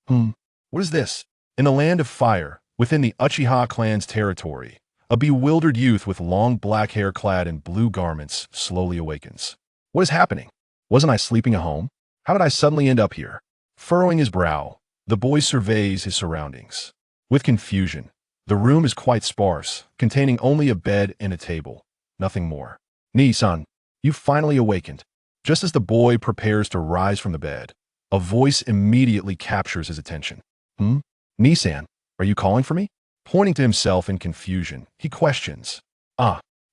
What is this? In the land of fire, within the Uchiha clan's territory, a bewildered youth with long black hair clad in blue garments slowly awakens. What is happening? Wasn't I sleeping at home? How did I suddenly end up here? Furrowing his brow, the boy surveys his surroundings. With confusion, the room is quite sparse, containing only a bed and a table. Nothing more. Ni-san, you finally awakened. Just as the boy prepares to rise from the bed, a voice immediately captures his attention. Ni-san, are you calling for me? Pointing to himself in confusion, he questions.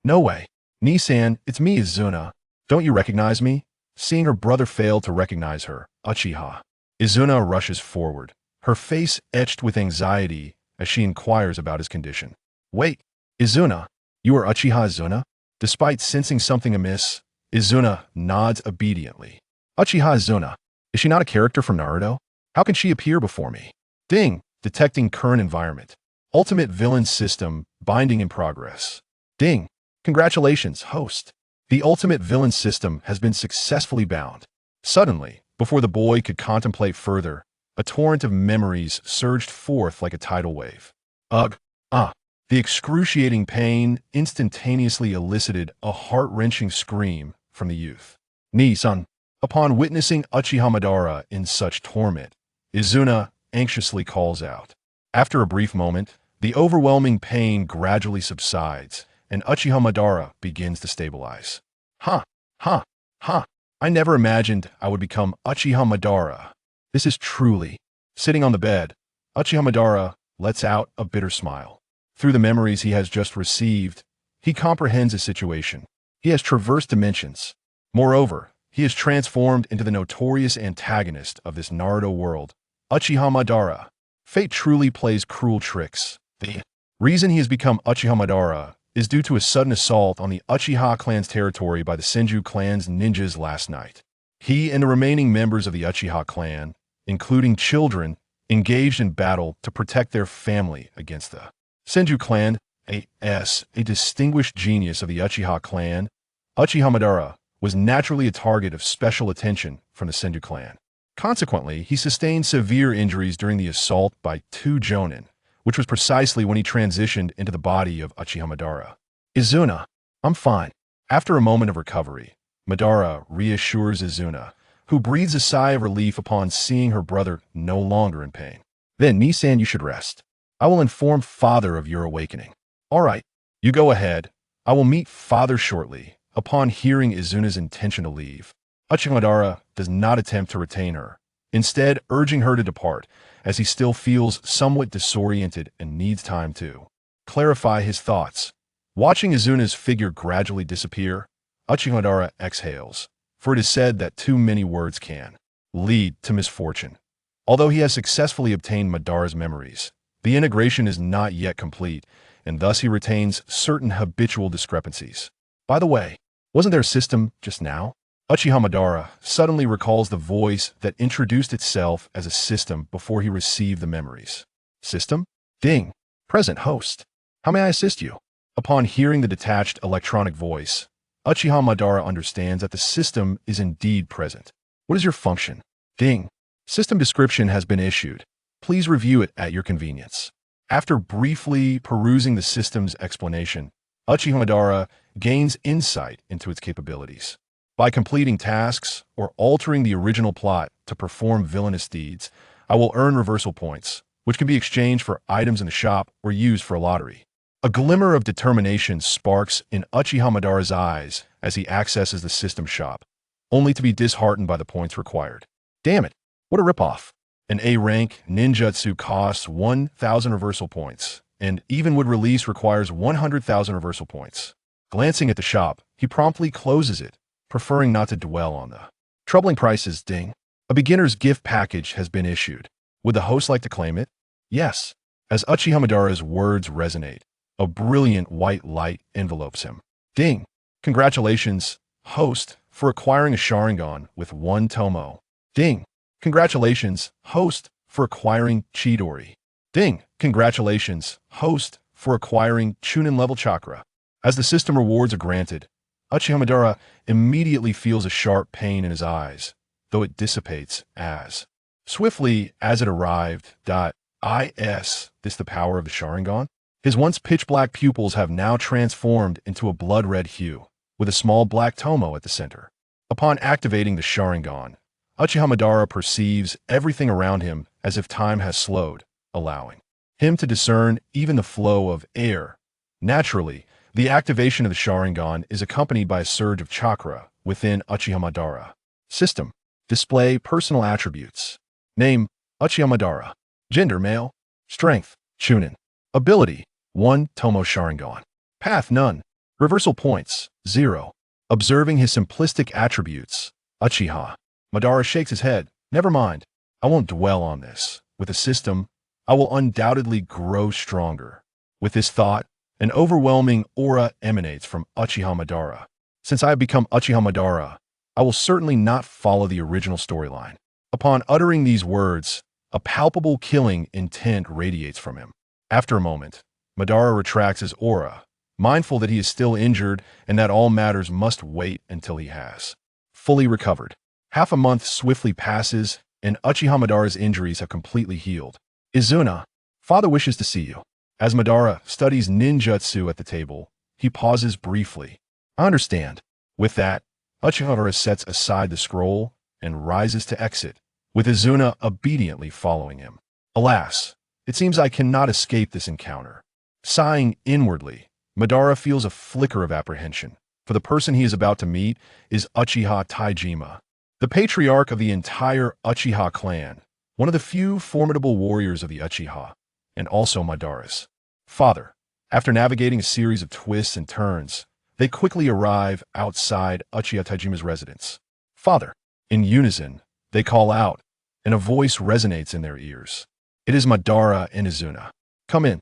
No way. Ni-san, it's me, Izuna. Don't you recognize me? Seeing her brother fail to recognize her, Uchiha. Izuna rushes forward, her face etched with anxiety as she inquires about his condition. Wait, Izuna, you are Uchiha Izuna? Despite sensing something amiss, Izuna nods obediently. Uchiha Izuna, is she not a character from Naruto? How can she appear before me? Ding, detecting current environment. Ultimate villain system, binding in progress. Ding, congratulations, host. The ultimate villain system has been successfully bound. Suddenly, before the boy could contemplate further, a torrent of memories surged forth like a tidal wave. Ugh, the excruciating pain instantaneously elicited a heart-wrenching scream from the youth. Ni-san, upon witnessing Uchiha Madara in such torment, Izuna anxiously calls out. After a brief moment, the overwhelming pain gradually subsides, and Uchiha Madara begins to stabilize. I never imagined I would become Uchiha Madara. This is truly... Sitting on the bed, Uchiha Madara lets out a bitter smile. Through the memories he has just received, he comprehends his situation. He has traversed dimensions. Moreover, he is transformed into the notorious antagonist of this Naruto world, Uchiha Madara. Fate truly plays cruel tricks. The reason he has become Uchiha Madara is due to a sudden assault on the Uchiha clan's territory by the Senju clan's ninjas last night. He and the remaining members of the Uchiha clan, including children, engaged in battle to protect their family against the Senju clan. A distinguished genius of the Uchiha clan, Uchiha Madara was naturally a target of special attention from the Senju clan. Consequently, he sustained severe injuries during the assault by 2 jonin, which was precisely when he transitioned into the body of Uchiha Madara. Izuna, I'm fine. After a moment of recovery, Madara reassures Izuna, who breathes a sigh of relief upon seeing her brother no longer in pain. Then, Ni-san, you should rest. I will inform father of your awakening. All right, you go ahead. I will meet father shortly. Upon hearing Izuna's intention to leave, Uchiha Madara does not attempt to retain her, instead urging her to depart, as he still feels somewhat disoriented and needs time to clarify his thoughts. Watching Izuna's figure gradually disappear, Uchiha Madara exhales, for it is said that too many words can lead to misfortune. Although he has successfully obtained Madara's memories, the integration is not yet complete, and thus he retains certain habitual discrepancies. By the way, wasn't there a system just now? Uchiha Madara suddenly recalls the voice that introduced itself as a system before he received the memories. System? Ding. Present host. How may I assist you? Upon hearing the detached electronic voice, Uchiha Madara understands that the system is indeed present. What is your function? Ding. System description has been issued. Please review it at your convenience. After briefly perusing the system's explanation, Uchiha Madara gains insight into its capabilities. By completing tasks or altering the original plot to perform villainous deeds, I will earn reversal points, which can be exchanged for items in the shop or used for a lottery. A glimmer of determination sparks in Uchiha Madara's eyes as he accesses the system shop, only to be disheartened by the points required. Damn it, what a ripoff. An A-rank ninjutsu costs 1,000 reversal points, and even would release requires 100,000 reversal points. Glancing at the shop, he promptly closes it, preferring not to dwell on the troubling prices. Ding. A beginner's gift package has been issued. Would the host like to claim it? Yes. As Uchiha Madara's words resonate, a brilliant white light envelopes him. Ding. Congratulations, host, for acquiring a Sharingan with 1 Tomo. Ding. Congratulations, host, for acquiring Chidori. Ding. Congratulations, host, for acquiring Chunin level chakra. As the system rewards are granted, Uchiha Madara immediately feels a sharp pain in his eyes, though it dissipates as Swiftly, as it arrived, this the power of the Sharingan? His once pitch-black pupils have now transformed into a blood-red hue, with a small black tomo at the center. Upon activating the Sharingan, Uchiha Madara perceives everything around him as if time has slowed, allowing him to discern even the flow of air. Naturally, the activation of the Sharingan is accompanied by a surge of chakra within Uchiha Madara. System. Display personal attributes. Name, Uchiha Madara. Gender, male. Strength, Chunin. Ability, 1 Tomo Sharingan. Path, none. Reversal points, 0. Observing his simplistic attributes, Uchiha Madara shakes his head. Never mind. I won't dwell on this. With a system, I will undoubtedly grow stronger. With this thought, an overwhelming aura emanates from Uchiha Madara. Since I have become Uchiha Madara, I will certainly not follow the original storyline. Upon uttering these words, a palpable killing intent radiates from him. After a moment, Madara retracts his aura, mindful that he is still injured and that all matters must wait until he has fully recovered. Half a month swiftly passes, and Uchiha Madara's injuries have completely healed. Izuna, father wishes to see you. As Madara studies ninjutsu at the table, he pauses briefly. I understand. With that, Uchiha Madara sets aside the scroll and rises to exit, with Izuna obediently following him. Alas, it seems I cannot escape this encounter. Sighing inwardly, Madara feels a flicker of apprehension, for the person he is about to meet is Uchiha Taijima, the patriarch of the entire Uchiha clan, one of the few formidable warriors of the Uchiha, and also Madara's father. After navigating a series of twists and turns, they quickly arrive outside Uchiha Taijima's residence. Father. In unison, they call out, and a voice resonates in their ears. It is Madara and Izuna. Come in.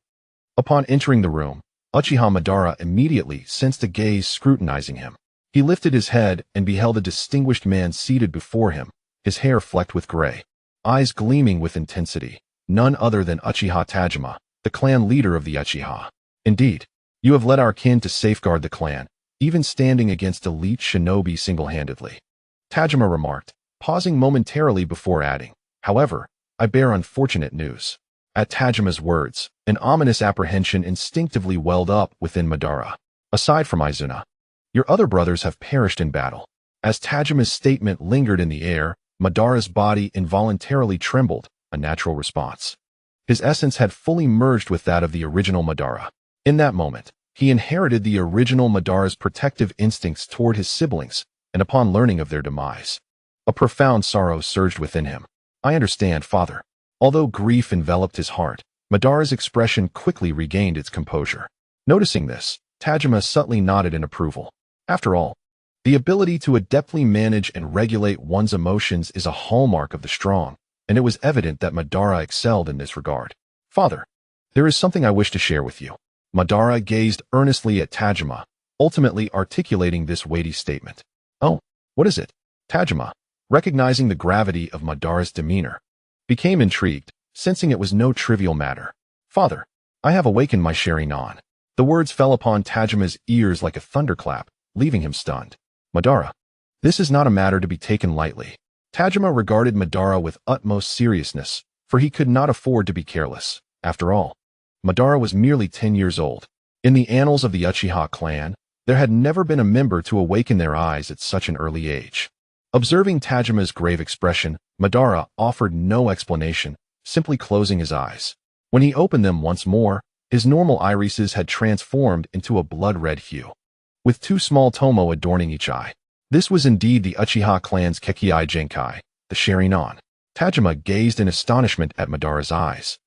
Upon entering the room, Uchiha Madara immediately sensed a gaze scrutinizing him. He lifted his head and beheld a distinguished man seated before him, his hair flecked with gray, eyes gleaming with intensity, none other than Uchiha Tajima, the clan leader of the Uchiha. Indeed, you have led our kin to safeguard the clan, even standing against elite shinobi single-handedly. Tajima remarked, pausing momentarily before adding, however, I bear unfortunate news. At Tajima's words, an ominous apprehension instinctively welled up within Madara. Aside from Izuna, your other brothers have perished in battle. As Tajima's statement lingered in the air, Madara's body involuntarily trembled, a natural response. His essence had fully merged with that of the original Madara. In that moment, he inherited the original Madara's protective instincts toward his siblings, and upon learning of their demise, a profound sorrow surged within him. I understand, father. Although grief enveloped his heart, Madara's expression quickly regained its composure. Noticing this, Tajima subtly nodded in approval. After all, the ability to adeptly manage and regulate one's emotions is a hallmark of the strong, and it was evident that Madara excelled in this regard. Father, there is something I wish to share with you. Madara gazed earnestly at Tajima, ultimately articulating this weighty statement. Oh, what is it? Tajima, recognizing the gravity of Madara's demeanor, became intrigued, sensing it was no trivial matter. Father, I have awakened my Sharingan. The words fell upon Tajima's ears like a thunderclap, leaving him stunned. Madara, this is not a matter to be taken lightly. Tajima regarded Madara with utmost seriousness, for he could not afford to be careless. After all, Madara was merely 10 years old. In the annals of the Uchiha clan, there had never been a member to awaken their eyes at such an early age. Observing Tajima's grave expression, Madara offered no explanation, simply closing his eyes. When he opened them once more, his normal irises had transformed into a blood-red hue, with 2 small tomo adorning each eye. This was indeed the Uchiha clan's Kekkei Genkai, the Sharingan. Tajima gazed in astonishment at Madara's eyes,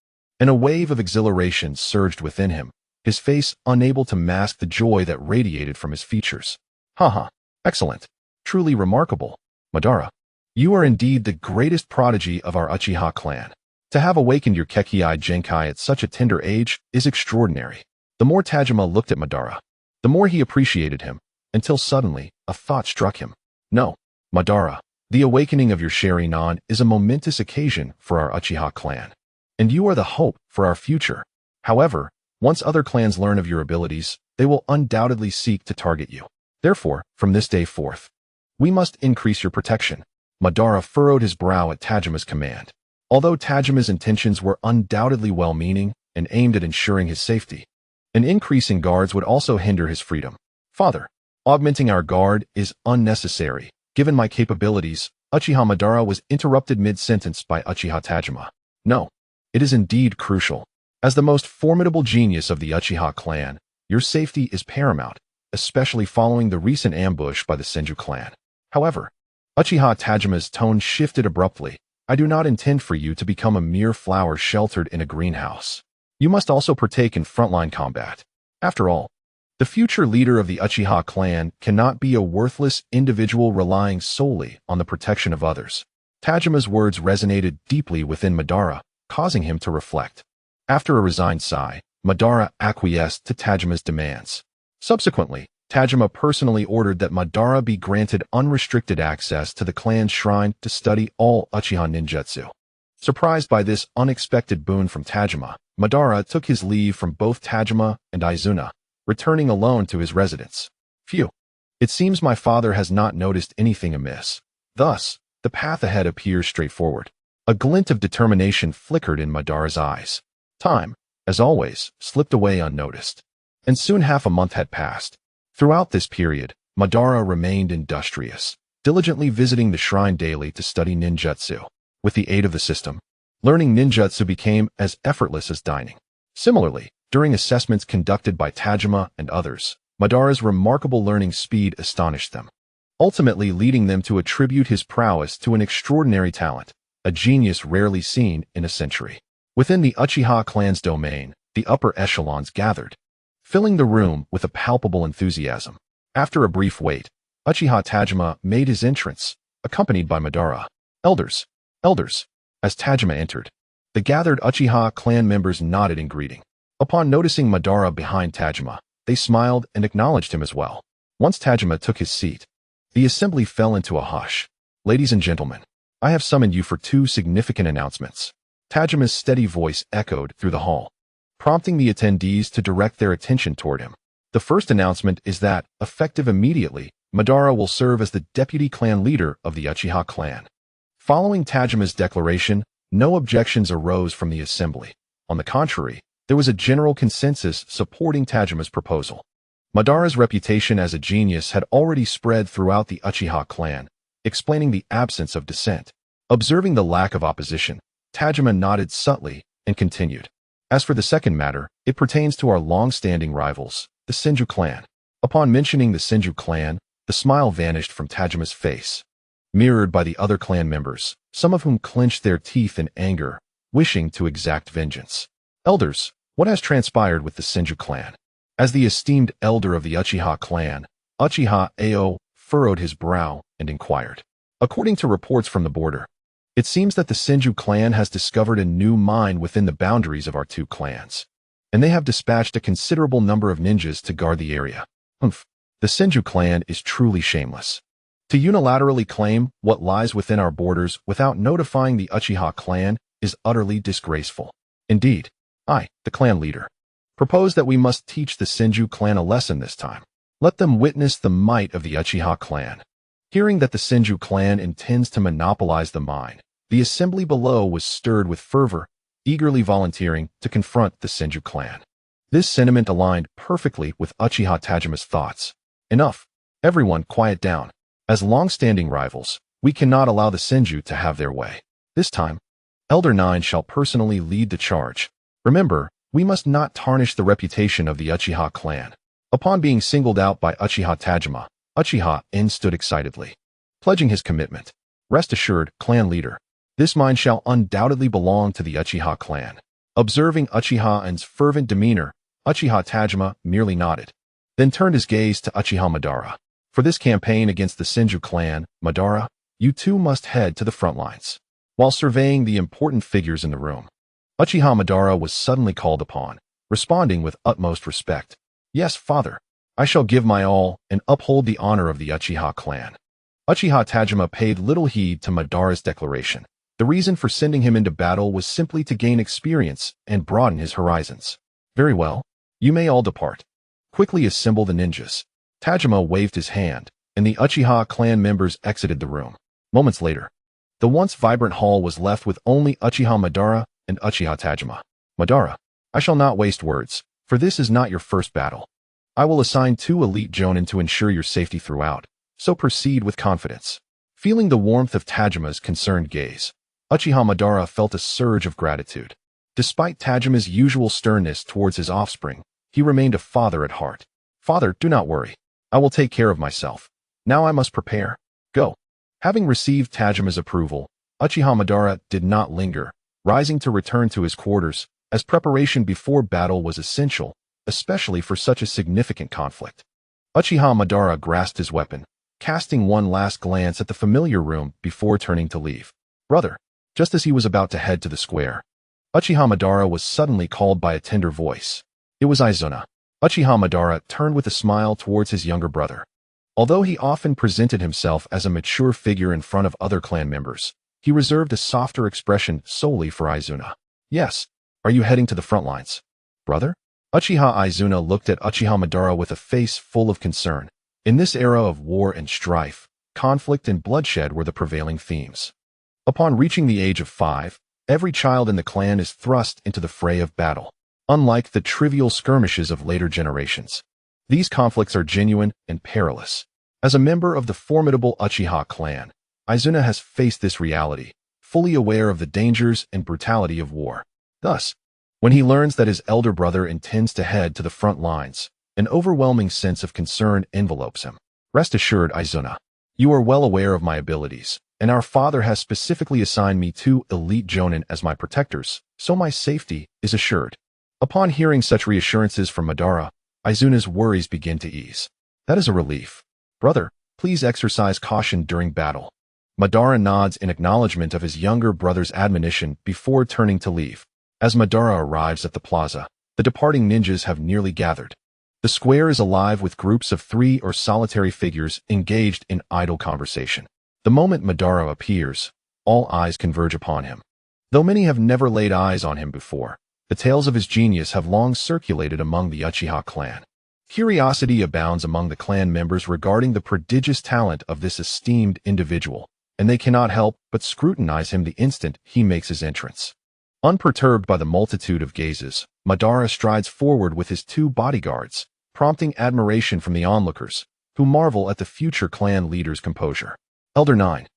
and a wave of exhilaration surged within him, his face unable to mask the joy that radiated from his features. Haha, excellent, truly remarkable. Madara, you are indeed the greatest prodigy of our Uchiha clan. To have awakened your Kekkei Genkai at such a tender age is extraordinary. The more Tajima looked at Madara, the more he appreciated him, until suddenly, a thought struck him. No, Madara, the awakening of your Sharingan is a momentous occasion for our Uchiha clan, and you are the hope for our future. However, once other clans learn of your abilities, they will undoubtedly seek to target you. Therefore, from this day forth, we must increase your protection. Madara furrowed his brow at Tajima's command. Although Tajima's intentions were undoubtedly well-meaning and aimed at ensuring his safety, an increase in guards would also hinder his freedom. Father, augmenting our guard is unnecessary. Given my capabilities, Uchiha Madara was interrupted mid-sentence by Uchiha Tajima. No, it is indeed crucial. As the most formidable genius of the Uchiha clan, your safety is paramount, especially following the recent ambush by the Senju clan. However, Uchiha Tajima's tone shifted abruptly. I do not intend for you to become a mere flower sheltered in a greenhouse. You must also partake in frontline combat. After all, the future leader of the Uchiha clan cannot be a worthless individual relying solely on the protection of others. Tajima's words resonated deeply within Madara, causing him to reflect. After a resigned sigh, Madara acquiesced to Tajima's demands. Subsequently, Tajima personally ordered that Madara be granted unrestricted access to the clan's shrine to study all Uchiha ninjutsu. Surprised by this unexpected boon from Tajima, Madara took his leave from both Tajima and Izuna, returning alone to his residence. Phew. It seems my father has not noticed anything amiss. Thus, the path ahead appears straightforward. A glint of determination flickered in Madara's eyes. Time, as always, slipped away unnoticed. And soon half a month had passed. Throughout this period, Madara remained industrious, diligently visiting the shrine daily to study ninjutsu. With the aid of the system, learning ninjutsu became as effortless as dining. Similarly, during assessments conducted by Tajima and others, Madara's remarkable learning speed astonished them, ultimately leading them to attribute his prowess to an extraordinary talent, a genius rarely seen in a century. Within the Uchiha clan's domain, the upper echelons gathered, filling the room with a palpable enthusiasm. After a brief wait, Uchiha Tajima made his entrance, accompanied by Madara. Elders! Elders! As Tajima entered, the gathered Uchiha clan members nodded in greeting. Upon noticing Madara behind Tajima, they smiled and acknowledged him as well. Once Tajima took his seat, the assembly fell into a hush. Ladies and gentlemen, I have summoned you for two significant announcements. Tajima's steady voice echoed through the hall, prompting the attendees to direct their attention toward him. The first announcement is that, effective immediately, Madara will serve as the deputy clan leader of the Uchiha clan. Following Tajima's declaration, no objections arose from the assembly. On the contrary, there was a general consensus supporting Tajima's proposal. Madara's reputation as a genius had already spread throughout the Uchiha clan, explaining the absence of dissent. Observing the lack of opposition, Tajima nodded subtly and continued. As for the second matter, it pertains to our long-standing rivals, the Senju clan. Upon mentioning the Senju clan, the smile vanished from Tajima's face, mirrored by the other clan members, some of whom clenched their teeth in anger, wishing to exact vengeance. Elders, what has transpired with the Senju clan? As the esteemed elder of the Uchiha clan, Uchiha Ao furrowed his brow and inquired. According to reports from the border, it seems that the Senju clan has discovered a new mine within the boundaries of our two clans, and they have dispatched a considerable number of ninjas to guard the area. Humph, the Senju clan is truly shameless. To unilaterally claim what lies within our borders without notifying the Uchiha clan is utterly disgraceful. Indeed, I, the clan leader, propose that we must teach the Senju clan a lesson this time. Let them witness the might of the Uchiha clan. Hearing that the Senju clan intends to monopolize the mine, the assembly below was stirred with fervor, eagerly volunteering to confront the Senju clan. This sentiment aligned perfectly with Uchiha Tajima's thoughts. Enough. Everyone quiet down. As long-standing rivals, we cannot allow the Senju to have their way. This time, Elder Nine shall personally lead the charge. Remember, we must not tarnish the reputation of the Uchiha clan. Upon being singled out by Uchiha Tajima, Uchiha N stood excitedly, pledging his commitment. Rest assured, clan leader, this mine shall undoubtedly belong to the Uchiha clan. Observing Uchiha N's fervent demeanor, Uchiha Tajima merely nodded, then turned his gaze to Uchiha Madara. For this campaign against the Senju clan, Madara, you too must head to the front lines. While surveying the important figures in the room, Uchiha Madara was suddenly called upon, responding with utmost respect. Yes, father. I shall give my all and uphold the honor of the Uchiha clan. Uchiha Tajima paid little heed to Madara's declaration. The reason for sending him into battle was simply to gain experience and broaden his horizons. Very well. You may all depart. Quickly assemble the ninjas. Tajima waved his hand, and the Uchiha clan members exited the room. Moments later, The once vibrant hall was left with only Uchiha Madara and Uchiha Tajima. Madara, I shall not waste words, for this is not your first battle. I will assign 2 elite jonin to ensure your safety throughout, so proceed with confidence. Feeling the warmth of Tajima's concerned gaze, Uchiha Madara felt a surge of gratitude. Despite Tajima's usual sternness towards his offspring, he remained a father at heart. Father, do not worry. I will take care of myself. Now I must prepare. Go. Having received Tajima's approval, Uchiha Madara did not linger, rising to return to his quarters, as preparation before battle was essential, especially for such a significant conflict. Uchiha Madara grasped his weapon, casting one last glance at the familiar room before turning to leave. Brother, just as he was about to head to the square, Uchiha Madara was suddenly called by a tender voice. It was Izuna. Uchiha Madara turned with a smile towards his younger brother. Although he often presented himself as a mature figure in front of other clan members, he reserved a softer expression solely for Izuna. Yes, are you heading to the front lines? Brother? Uchiha Izuna looked at Uchiha Madara with a face full of concern. In this era of war and strife, conflict and bloodshed were the prevailing themes. Upon reaching the age of 5, every child in the clan is thrust into the fray of battle. Unlike the trivial skirmishes of later generations, these conflicts are genuine and perilous. As a member of the formidable Uchiha clan, Izuna has faced this reality, fully aware of the dangers and brutality of war. Thus, when he learns that his elder brother intends to head to the front lines, an overwhelming sense of concern envelopes him. Rest assured, Izuna, you are well aware of my abilities, and our father has specifically assigned me 2 elite jonin as my protectors, so my safety is assured. Upon hearing such reassurances from Madara, Izuna's worries begin to ease. That is a relief. Brother, please exercise caution during battle. Madara nods in acknowledgement of his younger brother's admonition before turning to leave. As Madara arrives at the plaza, the departing ninjas have nearly gathered. The square is alive with groups of 3 or solitary figures engaged in idle conversation. The moment Madara appears, all eyes converge upon him. Though many have never laid eyes on him before, the tales of his genius have long circulated among the Uchiha clan. Curiosity abounds among the clan members regarding the prodigious talent of this esteemed individual, and they cannot help but scrutinize him the instant he makes his entrance. Unperturbed by the multitude of gazes, Madara strides forward with his 2 bodyguards, prompting admiration from the onlookers, who marvel at the future clan leader's composure. Elder 9.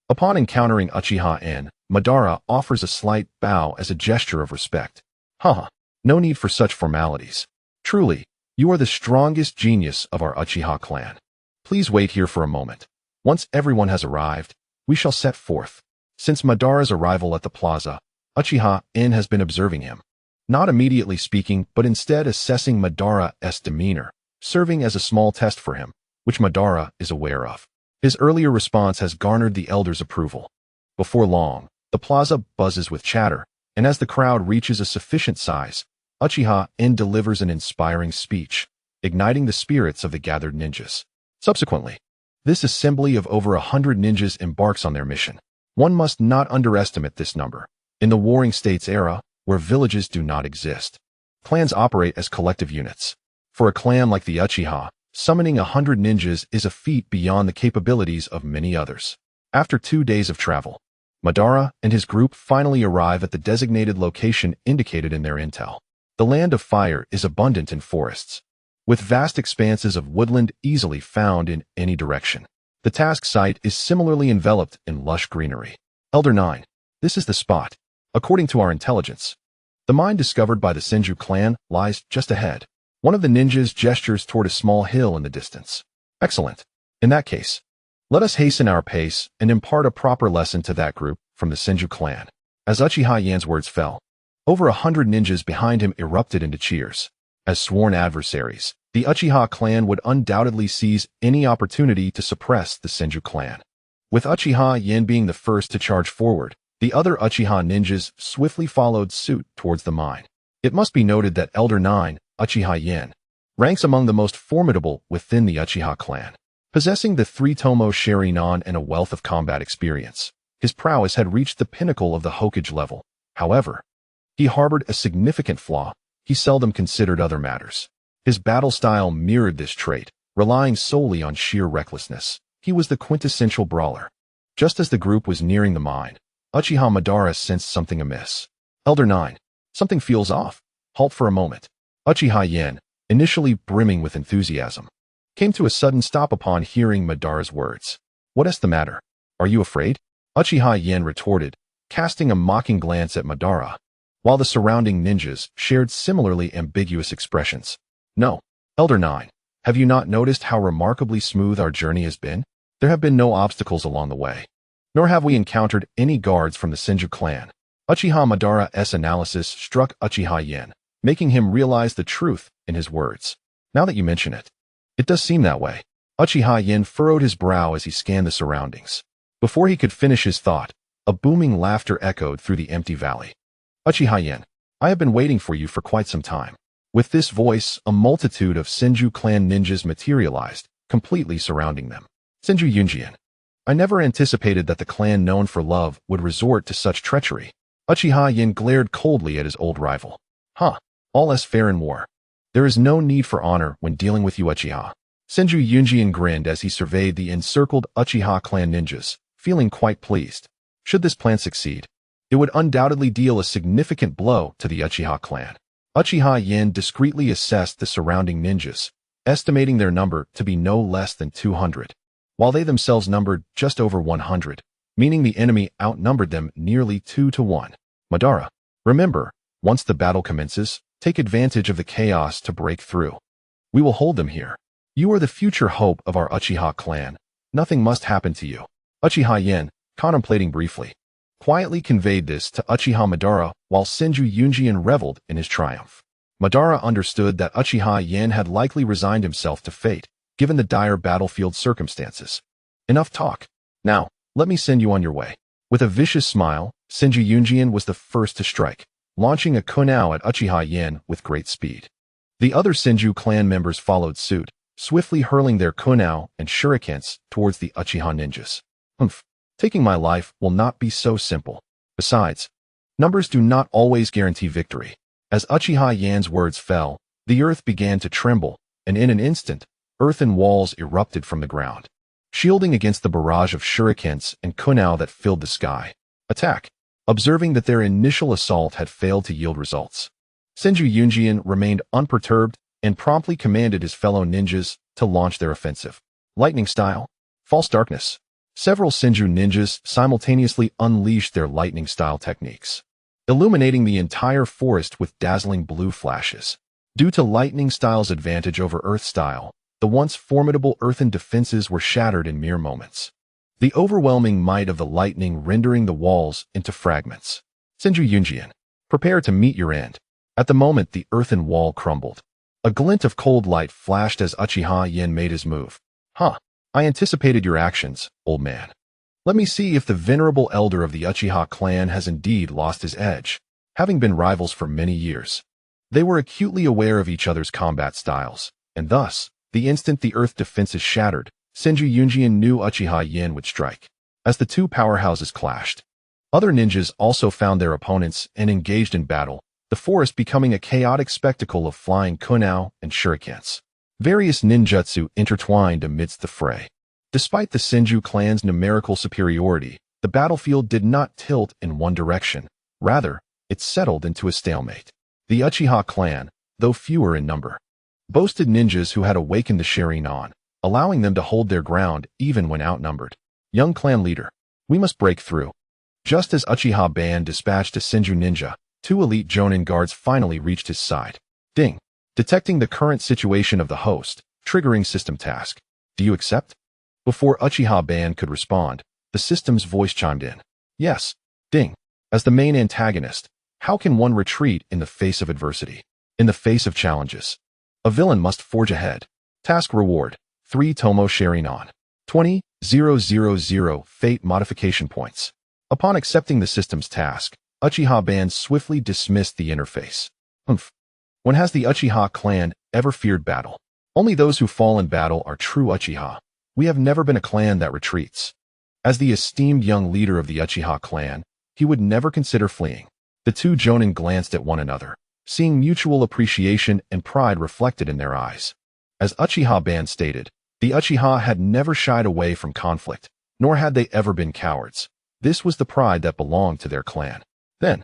Upon encountering Uchiha N, Madara offers a slight bow as a gesture of respect. Haha, no need for such formalities. Truly, you are the strongest genius of our Uchiha clan. Please wait here for a moment. Once everyone has arrived, we shall set forth. Since Madara's arrival at the plaza, Uchiha N has been observing him. Not immediately speaking, but instead assessing Madara's demeanor, serving as a small test for him, which Madara is aware of. His earlier response has garnered the elder's approval. Before long, the plaza buzzes with chatter, and as the crowd reaches a sufficient size, Uchiha N delivers an inspiring speech, igniting the spirits of the gathered ninjas. Subsequently, this assembly of over 100 ninjas embarks on their mission. One must not underestimate this number. In the Warring States era, where villages do not exist, clans operate as collective units. For a clan like the Uchiha, summoning 100 ninjas is a feat beyond the capabilities of many others. After 2 days of travel, Madara and his group finally arrive at the designated location indicated in their intel. The Land of Fire is abundant in forests, with vast expanses of woodland easily found in any direction. The task site is similarly enveloped in lush greenery. Elder 9. This is the spot. According to our intelligence, the mine discovered by the Senju clan lies just ahead. One of the ninjas gestures toward a small hill in the distance. Excellent. In that case, let us hasten our pace and impart a proper lesson to that group from the Senju clan. As Uchiha Yan's words fell, over 100 ninjas behind him erupted into cheers. As sworn adversaries, the Uchiha clan would undoubtedly seize any opportunity to suppress the Senju clan. With Uchiha Yan being the first to charge forward, the other Uchiha ninjas swiftly followed suit towards the mine. It must be noted that Elder 9, Uchiha Yan, ranks among the most formidable within the Uchiha clan. Possessing the 3-tomo Sharingan and a wealth of combat experience, his prowess had reached the pinnacle of the Hokage level. However, he harbored a significant flaw. He seldom considered other matters. His battle style mirrored this trait, relying solely on sheer recklessness. He was the quintessential brawler. Just as the group was nearing the mine, Uchiha Madara sensed something amiss. Elder 9. Something feels off. Halt for a moment. Uchiha Yen, initially brimming with enthusiasm, came to a sudden stop upon hearing Madara's words. What is the matter? Are you afraid? Uchiha Yen retorted, casting a mocking glance at Madara, while the surrounding ninjas shared similarly ambiguous expressions. No. Elder 9, have you not noticed how remarkably smooth our journey has been? There have been no obstacles along the way, nor have we encountered any guards from the Senju clan. Uchiha Madara's analysis struck Uchiha Yen, making him realize the truth in his words. Now that you mention it, it does seem that way. Uchiha Yen furrowed his brow as he scanned the surroundings. Before he could finish his thought, a booming laughter echoed through the empty valley. Uchiha Yen, I have been waiting for you for quite some time. With this voice, a multitude of Senju clan ninjas materialized, completely surrounding them. Senju Yunjian. I never anticipated that the clan known for love would resort to such treachery. Uchiha Yen glared coldly at his old rival. Huh, all is fair in war. There is no need for honor when dealing with you, Uchiha. Senju Yunjian grinned as he surveyed the encircled Uchiha clan ninjas, feeling quite pleased. Should this plan succeed, it would undoubtedly deal a significant blow to the Uchiha clan. Uchiha Yen discreetly assessed the surrounding ninjas, estimating their number to be no less than 200, while they themselves numbered just over 100, meaning the enemy outnumbered them nearly 2 to 1. Madara, remember, once the battle commences, take advantage of the chaos to break through. We will hold them here. You are the future hope of our Uchiha clan. Nothing must happen to you. Uchiha Yen, contemplating briefly, quietly conveyed this to Uchiha Madara while Senju Yunjian reveled in his triumph. Madara understood that Uchiha Yen had likely resigned himself to fate, given the dire battlefield circumstances. Enough talk. Now, let me send you on your way. With a vicious smile, Senju Yunjian was the first to strike, launching a kunao at Uchiha Yen with great speed. The other Senju clan members followed suit, swiftly hurling their kunao and shurikens towards the Uchiha ninjas. Taking my life will not be so simple. Besides, numbers do not always guarantee victory. As Uchiha Yen's words fell, the earth began to tremble, and in an instant, earthen walls erupted from the ground, shielding against the barrage of shurikens and kunao that filled the sky. Attack. Observing that their initial assault had failed to yield results, Senju Yunjian remained unperturbed and promptly commanded his fellow ninjas to launch their offensive. Lightning style. False darkness. Several Senju ninjas simultaneously unleashed their lightning style techniques, illuminating the entire forest with dazzling blue flashes. Due to lightning style's advantage over earth style, the once formidable earthen defenses were shattered in mere moments, the overwhelming might of the lightning rendering the walls into fragments. Senju Yunjian, prepare to meet your end. At the moment the earthen wall crumbled, a glint of cold light flashed as Uchiha Yen made his move. I anticipated your actions, old man. Let me see if the venerable elder of the Uchiha clan has indeed lost his edge. Having been rivals for many years, they were acutely aware of each other's combat styles, and thus, the instant the earth defenses shattered, Senju Yunjian knew Uchiha Yen would strike. As the two powerhouses clashed, other ninjas also found their opponents and engaged in battle, the forest becoming a chaotic spectacle of flying kunao and shurikens. Various ninjutsu intertwined amidst the fray. Despite the Senju clan's numerical superiority, the battlefield did not tilt in one direction. Rather, it settled into a stalemate. The Uchiha clan, though fewer in number, boasted ninjas who had awakened the Sharingan, allowing them to hold their ground even when outnumbered. Young clan leader, we must break through. Just as Uchiha Ban dispatched a Senju ninja, 2 elite Jonin guards finally reached his side. Ding. Detecting the current situation of the host, triggering system task. Do you accept? Before Uchiha Ban could respond, the system's voice chimed in. Yes. Ding. As the main antagonist, how can one retreat in the face of adversity? In the face of challenges, a villain must forge ahead. Task reward, 3 Tomo Sharingan. 20,000 fate modification points. Upon accepting the system's task, Uchiha Ban swiftly dismissed the interface. When has the Uchiha clan ever feared battle? Only those who fall in battle are true Uchiha. We have never been a clan that retreats. As the esteemed young leader of the Uchiha clan, he would never consider fleeing. The 2 Jonin glanced at one another, seeing mutual appreciation and pride reflected in their eyes. As Uchiha Ban stated, the Uchiha had never shied away from conflict, nor had they ever been cowards. This was the pride that belonged to their clan. Then,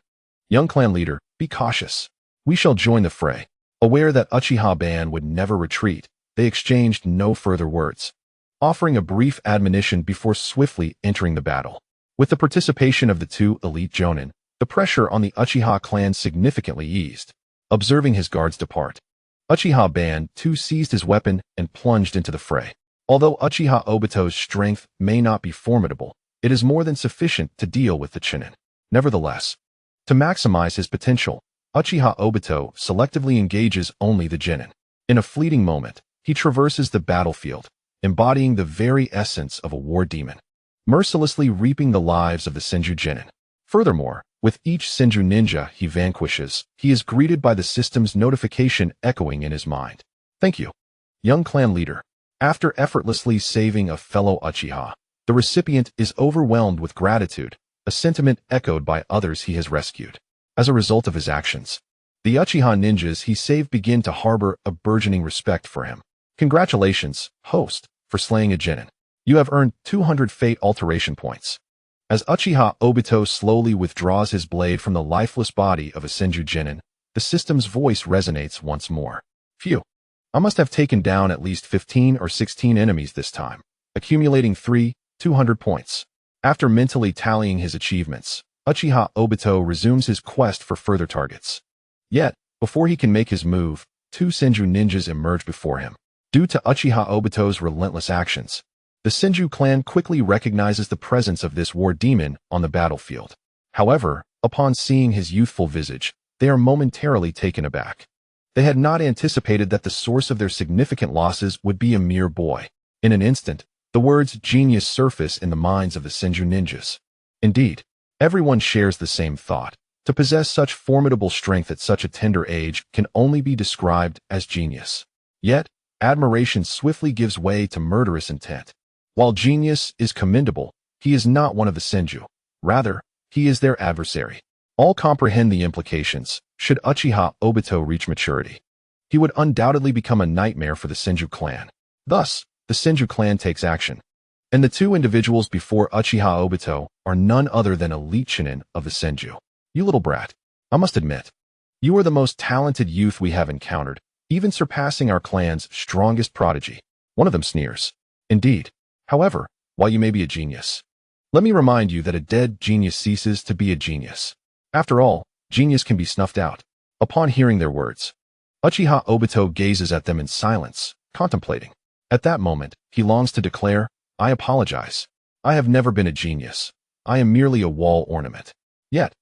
young clan leader, be cautious. We shall join the fray. Aware that Uchiha Band would never retreat, they exchanged no further words, offering a brief admonition before swiftly entering the battle. With the participation of the two elite jonin, the pressure on the Uchiha clan significantly eased. Observing his guards depart, Uchiha Band too seized his weapon and plunged into the fray. Although Uchiha Obito's strength may not be formidable, it is more than sufficient to deal with the Chunin. Nevertheless, to maximize his potential, Uchiha Obito selectively engages only the genin. In a fleeting moment, he traverses the battlefield, embodying the very essence of a war demon, mercilessly reaping the lives of the Senju genin. Furthermore, with each Senju ninja he vanquishes, he is greeted by the system's notification echoing in his mind. Thank you, young clan leader. After effortlessly saving a fellow Uchiha, the recipient is overwhelmed with gratitude, a sentiment echoed by others he has rescued. As a result of his actions, the Uchiha ninjas he saved begin to harbor a burgeoning respect for him. Congratulations, host, for slaying a genin. You have earned 200 fate alteration points. As Uchiha Obito slowly withdraws his blade from the lifeless body of a Senju genin, the system's voice resonates once more. Phew. I must have taken down at least 15 or 16 enemies this time, accumulating 200 points. After mentally tallying his achievements, Uchiha Obito resumes his quest for further targets. Yet, before he can make his move, two Senju ninjas emerge before him. Due to Uchiha Obito's relentless actions, the Senju clan quickly recognizes the presence of this war demon on the battlefield. However, upon seeing his youthful visage, they are momentarily taken aback. They had not anticipated that the source of their significant losses would be a mere boy. In an instant, the words genius surface in the minds of the Senju ninjas. Indeed, everyone shares the same thought. To possess such formidable strength at such a tender age can only be described as genius. Yet, admiration swiftly gives way to murderous intent. While genius is commendable, he is not one of the Senju. Rather, he is their adversary. All comprehend the implications. Should Uchiha Obito reach maturity, he would undoubtedly become a nightmare for the Senju clan. Thus, the Senju clan takes action. And the two individuals before Uchiha Obito are none other than elite Chunin of the Senju. You little brat. I must admit, you are the most talented youth we have encountered, even surpassing our clan's strongest prodigy. One of them sneers. Indeed. However, while you may be a genius, let me remind you that a dead genius ceases to be a genius. After all, genius can be snuffed out. Upon hearing their words, Uchiha Obito gazes at them in silence, contemplating. At that moment, he longs to declare, I apologize. I have never been a genius. I am merely a wall ornament. Yet,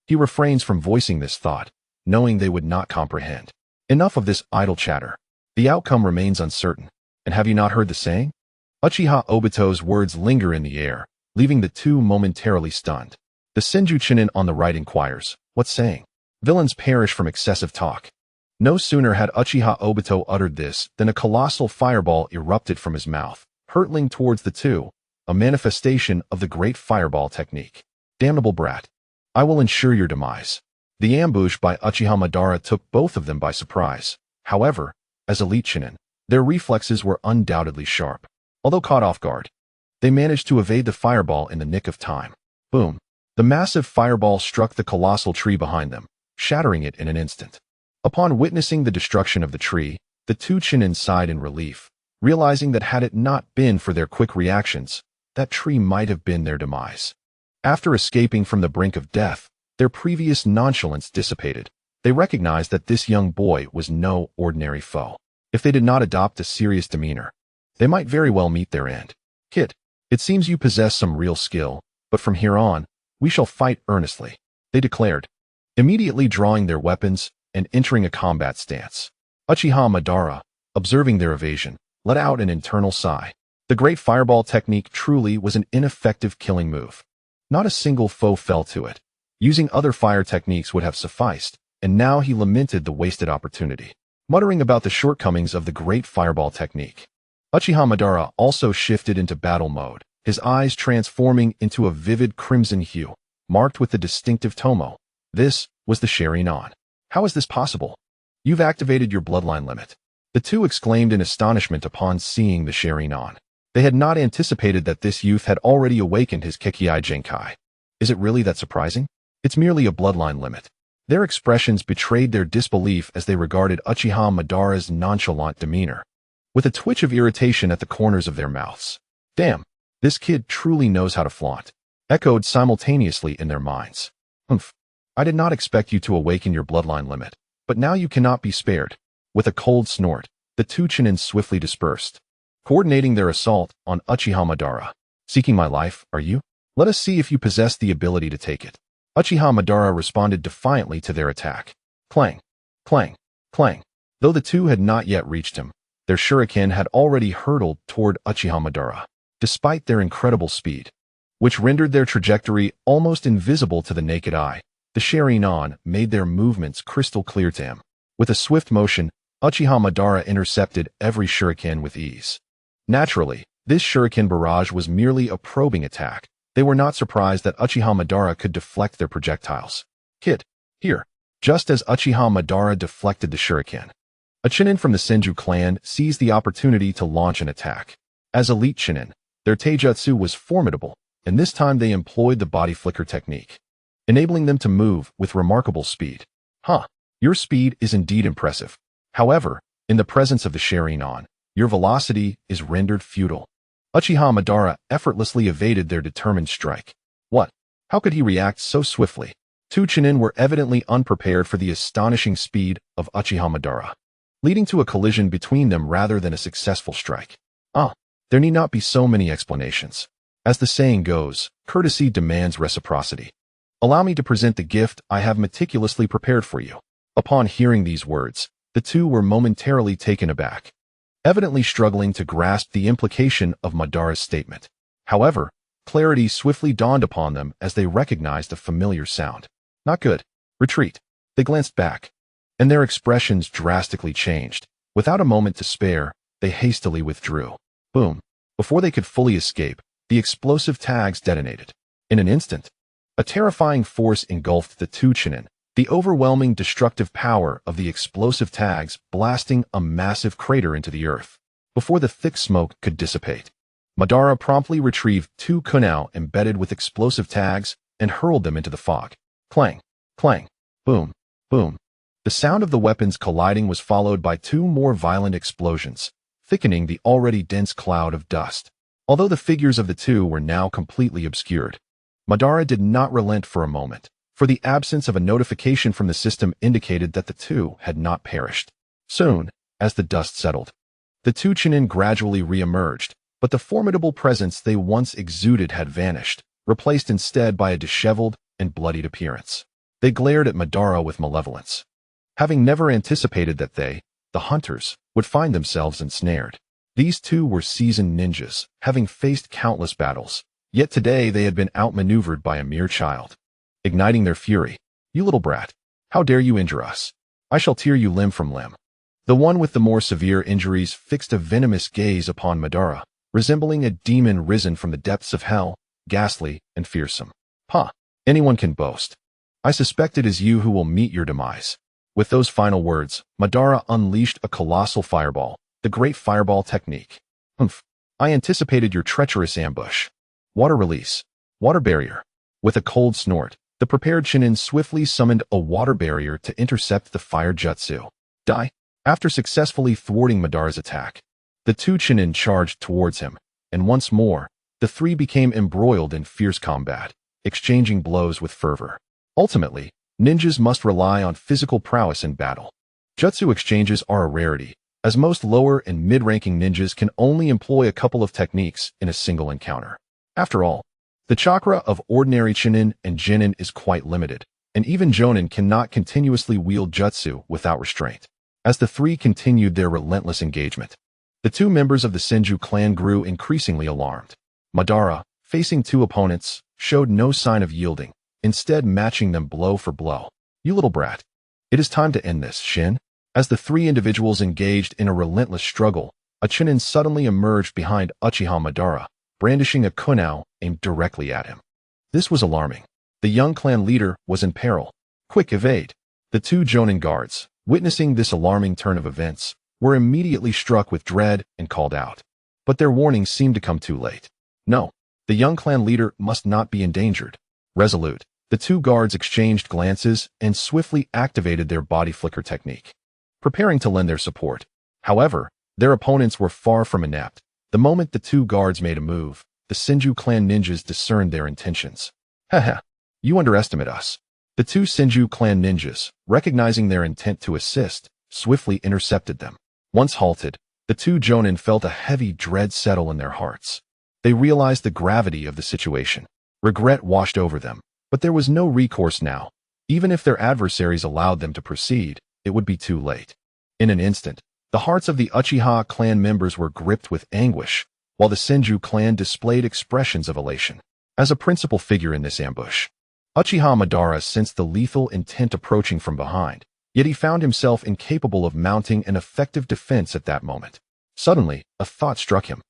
he refrains from voicing this thought, knowing they would not comprehend. Enough of this idle chatter. The outcome remains uncertain. And have you not heard the saying? Uchiha Obito's words linger in the air, leaving the two momentarily stunned. The Senju Chunin on the right inquires, what saying? Villains perish from excessive talk. No sooner had Uchiha Obito uttered this than a colossal fireball erupted from his mouth, hurtling towards the two, a manifestation of the great fireball technique. Damnable brat. I will ensure your demise. The ambush by Uchiha Madara took both of them by surprise. However, as elite Chunin, their reflexes were undoubtedly sharp. Although caught off guard, they managed to evade the fireball in the nick of time. Boom. The massive fireball struck the colossal tree behind them, shattering it in an instant. Upon witnessing the destruction of the tree, the two Chunin sighed in relief, realizing that had it not been for their quick reactions, that tree might have been their demise. After escaping from the brink of death, their previous nonchalance dissipated. They recognized that this young boy was no ordinary foe. If they did not adopt a serious demeanor, they might very well meet their end. Kid, it seems you possess some real skill, but from here on, we shall fight earnestly, they declared, immediately drawing their weapons and entering a combat stance. Uchiha Madara, observing their evasion, let out an internal sigh. The great fireball technique truly was an ineffective killing move. Not a single foe fell to it. Using other fire techniques would have sufficed, and now he lamented the wasted opportunity, muttering about the shortcomings of the great fireball technique. Uchiha Madara also shifted into battle mode, his eyes transforming into a vivid crimson hue, marked with the distinctive tomo. This was the Sharingan. How is this possible? You've activated your bloodline limit. The two exclaimed in astonishment upon seeing the Sharingan. They had not anticipated that this youth had already awakened his Kekkei Genkai. Is it really that surprising? It's merely a bloodline limit. Their expressions betrayed their disbelief as they regarded Uchiha Madara's nonchalant demeanor, with a twitch of irritation at the corners of their mouths. Damn, this kid truly knows how to flaunt, echoed simultaneously in their minds. Humph, I did not expect you to awaken your bloodline limit, but now you cannot be spared. With a cold snort, the two Chunin swiftly dispersed, coordinating their assault on Uchiha Madara. Seeking my life, are you? Let us see if you possess the ability to take it. Uchiha Madara responded defiantly to their attack. Clang, clang, clang. Though the two had not yet reached him, their shuriken had already hurtled toward Uchiha Madara, despite their incredible speed, which rendered their trajectory almost invisible to the naked eye. The Sharingan made their movements crystal clear to him. With a swift motion, Uchiha Madara intercepted every shuriken with ease. Naturally, this shuriken barrage was merely a probing attack. They were not surprised that Uchiha Madara could deflect their projectiles. Kid, here. Just as Uchiha Madara deflected the shuriken, a Chunin from the Senju clan seized the opportunity to launch an attack. As elite Chunin, their taijutsu was formidable, and this time they employed the body flicker technique, enabling them to move with remarkable speed. Your speed is indeed impressive. However, in the presence of the Sharingan, your velocity is rendered futile. Uchiha Madara effortlessly evaded their determined strike. What? How could he react so swiftly? Two Chunin were evidently unprepared for the astonishing speed of Uchiha Madara, leading to a collision between them rather than a successful strike. There need not be so many explanations. As the saying goes, courtesy demands reciprocity. Allow me to present the gift I have meticulously prepared for you. Upon hearing these words, the two were momentarily taken aback, evidently struggling to grasp the implication of Madara's statement. However, clarity swiftly dawned upon them as they recognized a familiar sound. Not good. Retreat. They glanced back, and their expressions drastically changed. Without a moment to spare, they hastily withdrew. Boom. Before they could fully escape, the explosive tags detonated. In an instant, a terrifying force engulfed the two Chunin, the overwhelming destructive power of the explosive tags blasting a massive crater into the earth. Before the thick smoke could dissipate, Madara promptly retrieved two kunai embedded with explosive tags and hurled them into the fog. Clang, clang, boom, boom. The sound of the weapons colliding was followed by two more violent explosions, thickening the already dense cloud of dust. Although the figures of the two were now completely obscured, Madara did not relent for a moment, for the absence of a notification from the system indicated that the two had not perished. Soon, as the dust settled, the two Chunin gradually re-emerged, but the formidable presence they once exuded had vanished, replaced instead by a disheveled and bloodied appearance. They glared at Madara with malevolence, having never anticipated that they, the hunters, would find themselves ensnared. These two were seasoned ninjas, having faced countless battles, yet today they had been outmaneuvered by a mere child. Igniting their fury, "You little brat, how dare you injure us? I shall tear you limb from limb." The one with the more severe injuries fixed a venomous gaze upon Madara, resembling a demon risen from the depths of hell, ghastly and fearsome. Anyone can boast. I suspect it is you who will meet your demise. With those final words, Madara unleashed a colossal fireball, the great fireball technique. I anticipated your treacherous ambush. Water release. Water barrier. With a cold snort, the prepared Chunin swiftly summoned a water barrier to intercept the fire jutsu. Die. After successfully thwarting Madara's attack, the two Chunin charged towards him, and once more, the three became embroiled in fierce combat, exchanging blows with fervor. Ultimately, ninjas must rely on physical prowess in battle. Jutsu exchanges are a rarity, as most lower and mid-ranking ninjas can only employ a couple of techniques in a single encounter. After all, the chakra of ordinary Chunin and Genin is quite limited, and even Jonin cannot continuously wield jutsu without restraint. As the three continued their relentless engagement, the two members of the Senju clan grew increasingly alarmed. Madara, facing two opponents, showed no sign of yielding, instead matching them blow for blow. "You little brat. It is time to end this, Shin." As the three individuals engaged in a relentless struggle, a Chunin suddenly emerged behind Uchiha Madara, brandishing a kunai aimed directly at him. This was alarming. The young clan leader was in peril. Quick, evade. The two Jonin guards, witnessing this alarming turn of events, were immediately struck with dread and called out. But their warning seemed to come too late. No, the young clan leader must not be endangered. Resolute, the two guards exchanged glances and swiftly activated their body flicker technique, preparing to lend their support. However, their opponents were far from inept. The moment the two guards made a move, the Senju clan ninjas discerned their intentions. Haha, you underestimate us. The two Senju clan ninjas, recognizing their intent to assist, swiftly intercepted them. Once halted, the two jonin felt a heavy dread settle in their hearts. They realized the gravity of the situation. Regret washed over them, but there was no recourse now. Even if their adversaries allowed them to proceed, it would be too late. In an instant, the hearts of the Uchiha clan members were gripped with anguish, while the Senju clan displayed expressions of elation. As a principal figure in this ambush, Uchiha Madara sensed the lethal intent approaching from behind, yet he found himself incapable of mounting an effective defense at that moment. Suddenly, a thought struck him.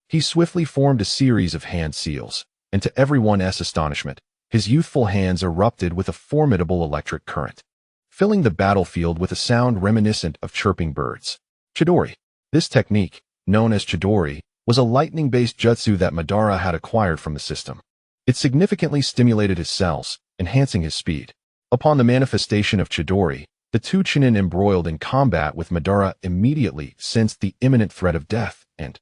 He swiftly formed a series of hand seals, and to everyone's astonishment, his youthful hands erupted with a formidable electric current, filling the battlefield with a sound reminiscent of chirping birds. Chidori. This technique, known as Chidori, was a lightning-based jutsu that Madara had acquired from the system. It significantly stimulated his cells, enhancing his speed. Upon the manifestation of Chidori, the two Chunin embroiled in combat with Madara immediately sensed the imminent threat of death and,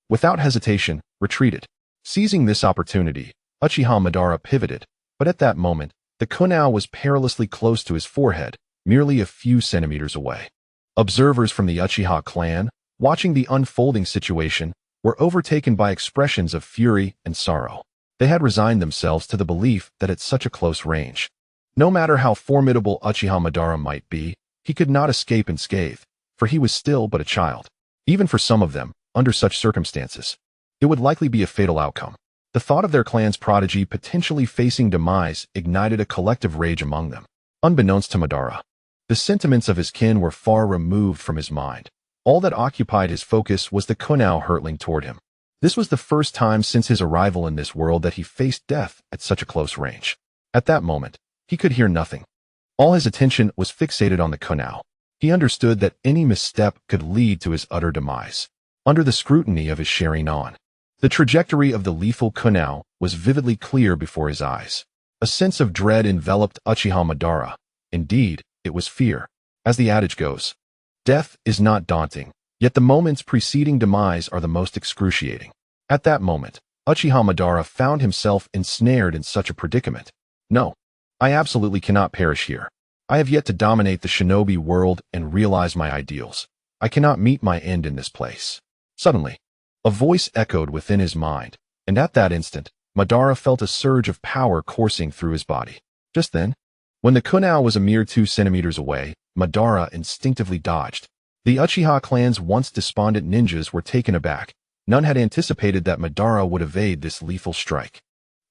without hesitation, retreated. Seizing this opportunity, Uchiha Madara pivoted, but at that moment, the kunai was perilously close to his forehead, merely a few centimeters away. Observers from the Uchiha clan, watching the unfolding situation, were overtaken by expressions of fury and sorrow. They had resigned themselves to the belief that at such a close range, no matter how formidable Uchiha Madara might be, he could not escape unscathed, for he was still but a child. Even for some of them, under such circumstances, it would likely be a fatal outcome. The thought of their clan's prodigy potentially facing demise ignited a collective rage among them. Unbeknownst to Madara, the sentiments of his kin were far removed from his mind. All that occupied his focus was the kunai hurtling toward him. This was the first time since his arrival in this world that he faced death at such a close range. At that moment, he could hear nothing. All his attention was fixated on the kunai. He understood that any misstep could lead to his utter demise. Under the scrutiny of his Sharingan, the trajectory of the lethal kunai was vividly clear before his eyes. A sense of dread enveloped Uchiha Madara. Indeed, it was fear. As the adage goes, death is not daunting, yet the moments preceding demise are the most excruciating. At that moment, Uchiha Madara found himself ensnared in such a predicament. No, I absolutely cannot perish here. I have yet to dominate the shinobi world and realize my ideals. I cannot meet my end in this place. Suddenly, a voice echoed within his mind, and at that instant, Madara felt a surge of power coursing through his body. Just then, when the kunai was a mere 2 centimeters away, Madara instinctively dodged. The Uchiha clan's once despondent ninjas were taken aback. None had anticipated that Madara would evade this lethal strike.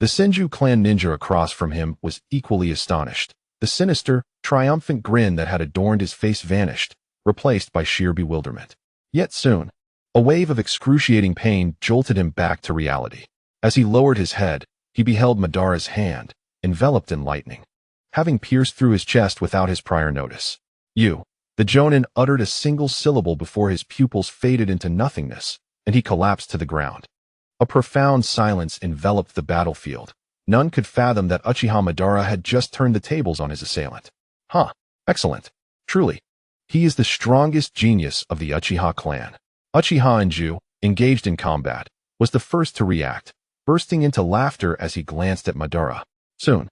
The Senju clan ninja across from him was equally astonished. The sinister, triumphant grin that had adorned his face vanished, replaced by sheer bewilderment. Yet soon, a wave of excruciating pain jolted him back to reality. As he lowered his head, he beheld Madara's hand, enveloped in lightning, having pierced through his chest without his prior notice. The jonin uttered a single syllable before his pupils faded into nothingness, and he collapsed to the ground. A profound silence enveloped the battlefield. None could fathom that Uchiha Madara had just turned the tables on his assailant. Excellent. Truly, he is the strongest genius of the Uchiha clan. Uchiha Enju, engaged in combat, was the first to react, bursting into laughter as he glanced at Madara. Soon,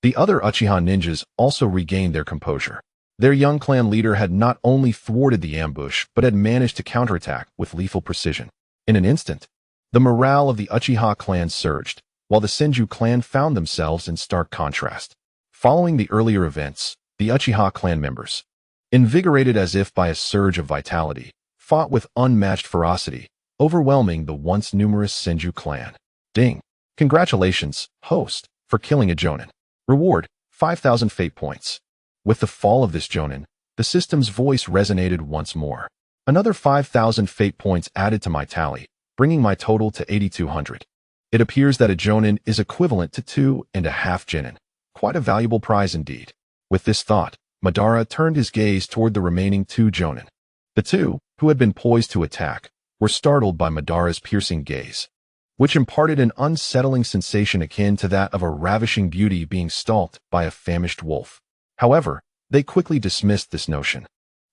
the other Uchiha ninjas also regained their composure. Their young clan leader had not only thwarted the ambush, but had managed to counterattack with lethal precision. In an instant, the morale of the Uchiha clan surged, while the Senju clan found themselves in stark contrast. Following the earlier events, the Uchiha clan members, invigorated as if by a surge of vitality, fought with unmatched ferocity, overwhelming the once numerous Senju clan. Ding! Congratulations, host, for killing a jonin. Reward, 5,000 fate points. With the fall of this jonin, the system's voice resonated once more. Another 5,000 fate points added to my tally, bringing my total to 8,200. It appears that a jonin is equivalent to 2.5 genin. Quite a valuable prize indeed. With this thought, Madara turned his gaze toward the remaining 2 jonin. The two, who had been poised to attack, were startled by Madara's piercing gaze, which imparted an unsettling sensation akin to that of a ravishing beauty being stalked by a famished wolf. However, they quickly dismissed this notion,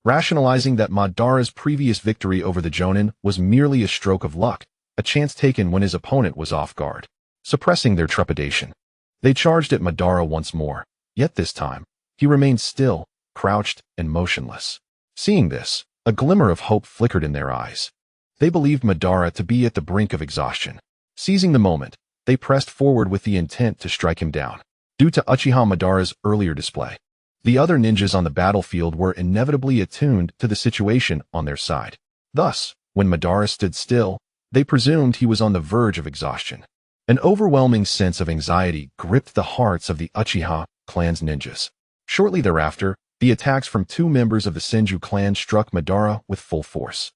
rationalizing that Madara's previous victory over the Jonin was merely a stroke of luck, a chance taken when his opponent was off guard. Suppressing their trepidation, they charged at Madara once more, yet this time, he remained still, crouched, and motionless. Seeing this, a glimmer of hope flickered in their eyes. They believed Madara to be at the brink of exhaustion. Seizing the moment, they pressed forward with the intent to strike him down. Due to Uchiha Madara's earlier display, the other ninjas on the battlefield were inevitably attuned to the situation on their side. Thus, when Madara stood still, they presumed he was on the verge of exhaustion. An overwhelming sense of anxiety gripped the hearts of the Uchiha clan's ninjas. Shortly thereafter, the attacks from two members of the Senju clan struck Madara with full force.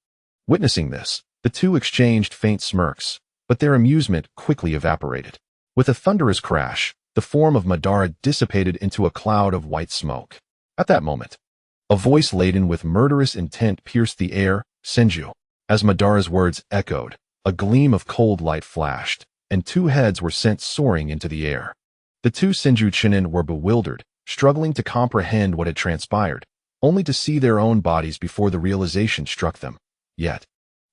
Witnessing this, the two exchanged faint smirks, but their amusement quickly evaporated. With a thunderous crash, the form of Madara dissipated into a cloud of white smoke. At that moment, a voice laden with murderous intent pierced the air, "Senju." As Madara's words echoed, a gleam of cold light flashed, and two heads were sent soaring into the air. The two Senju Chunin were bewildered, struggling to comprehend what had transpired, only to see their own bodies before the realization struck them. Yet,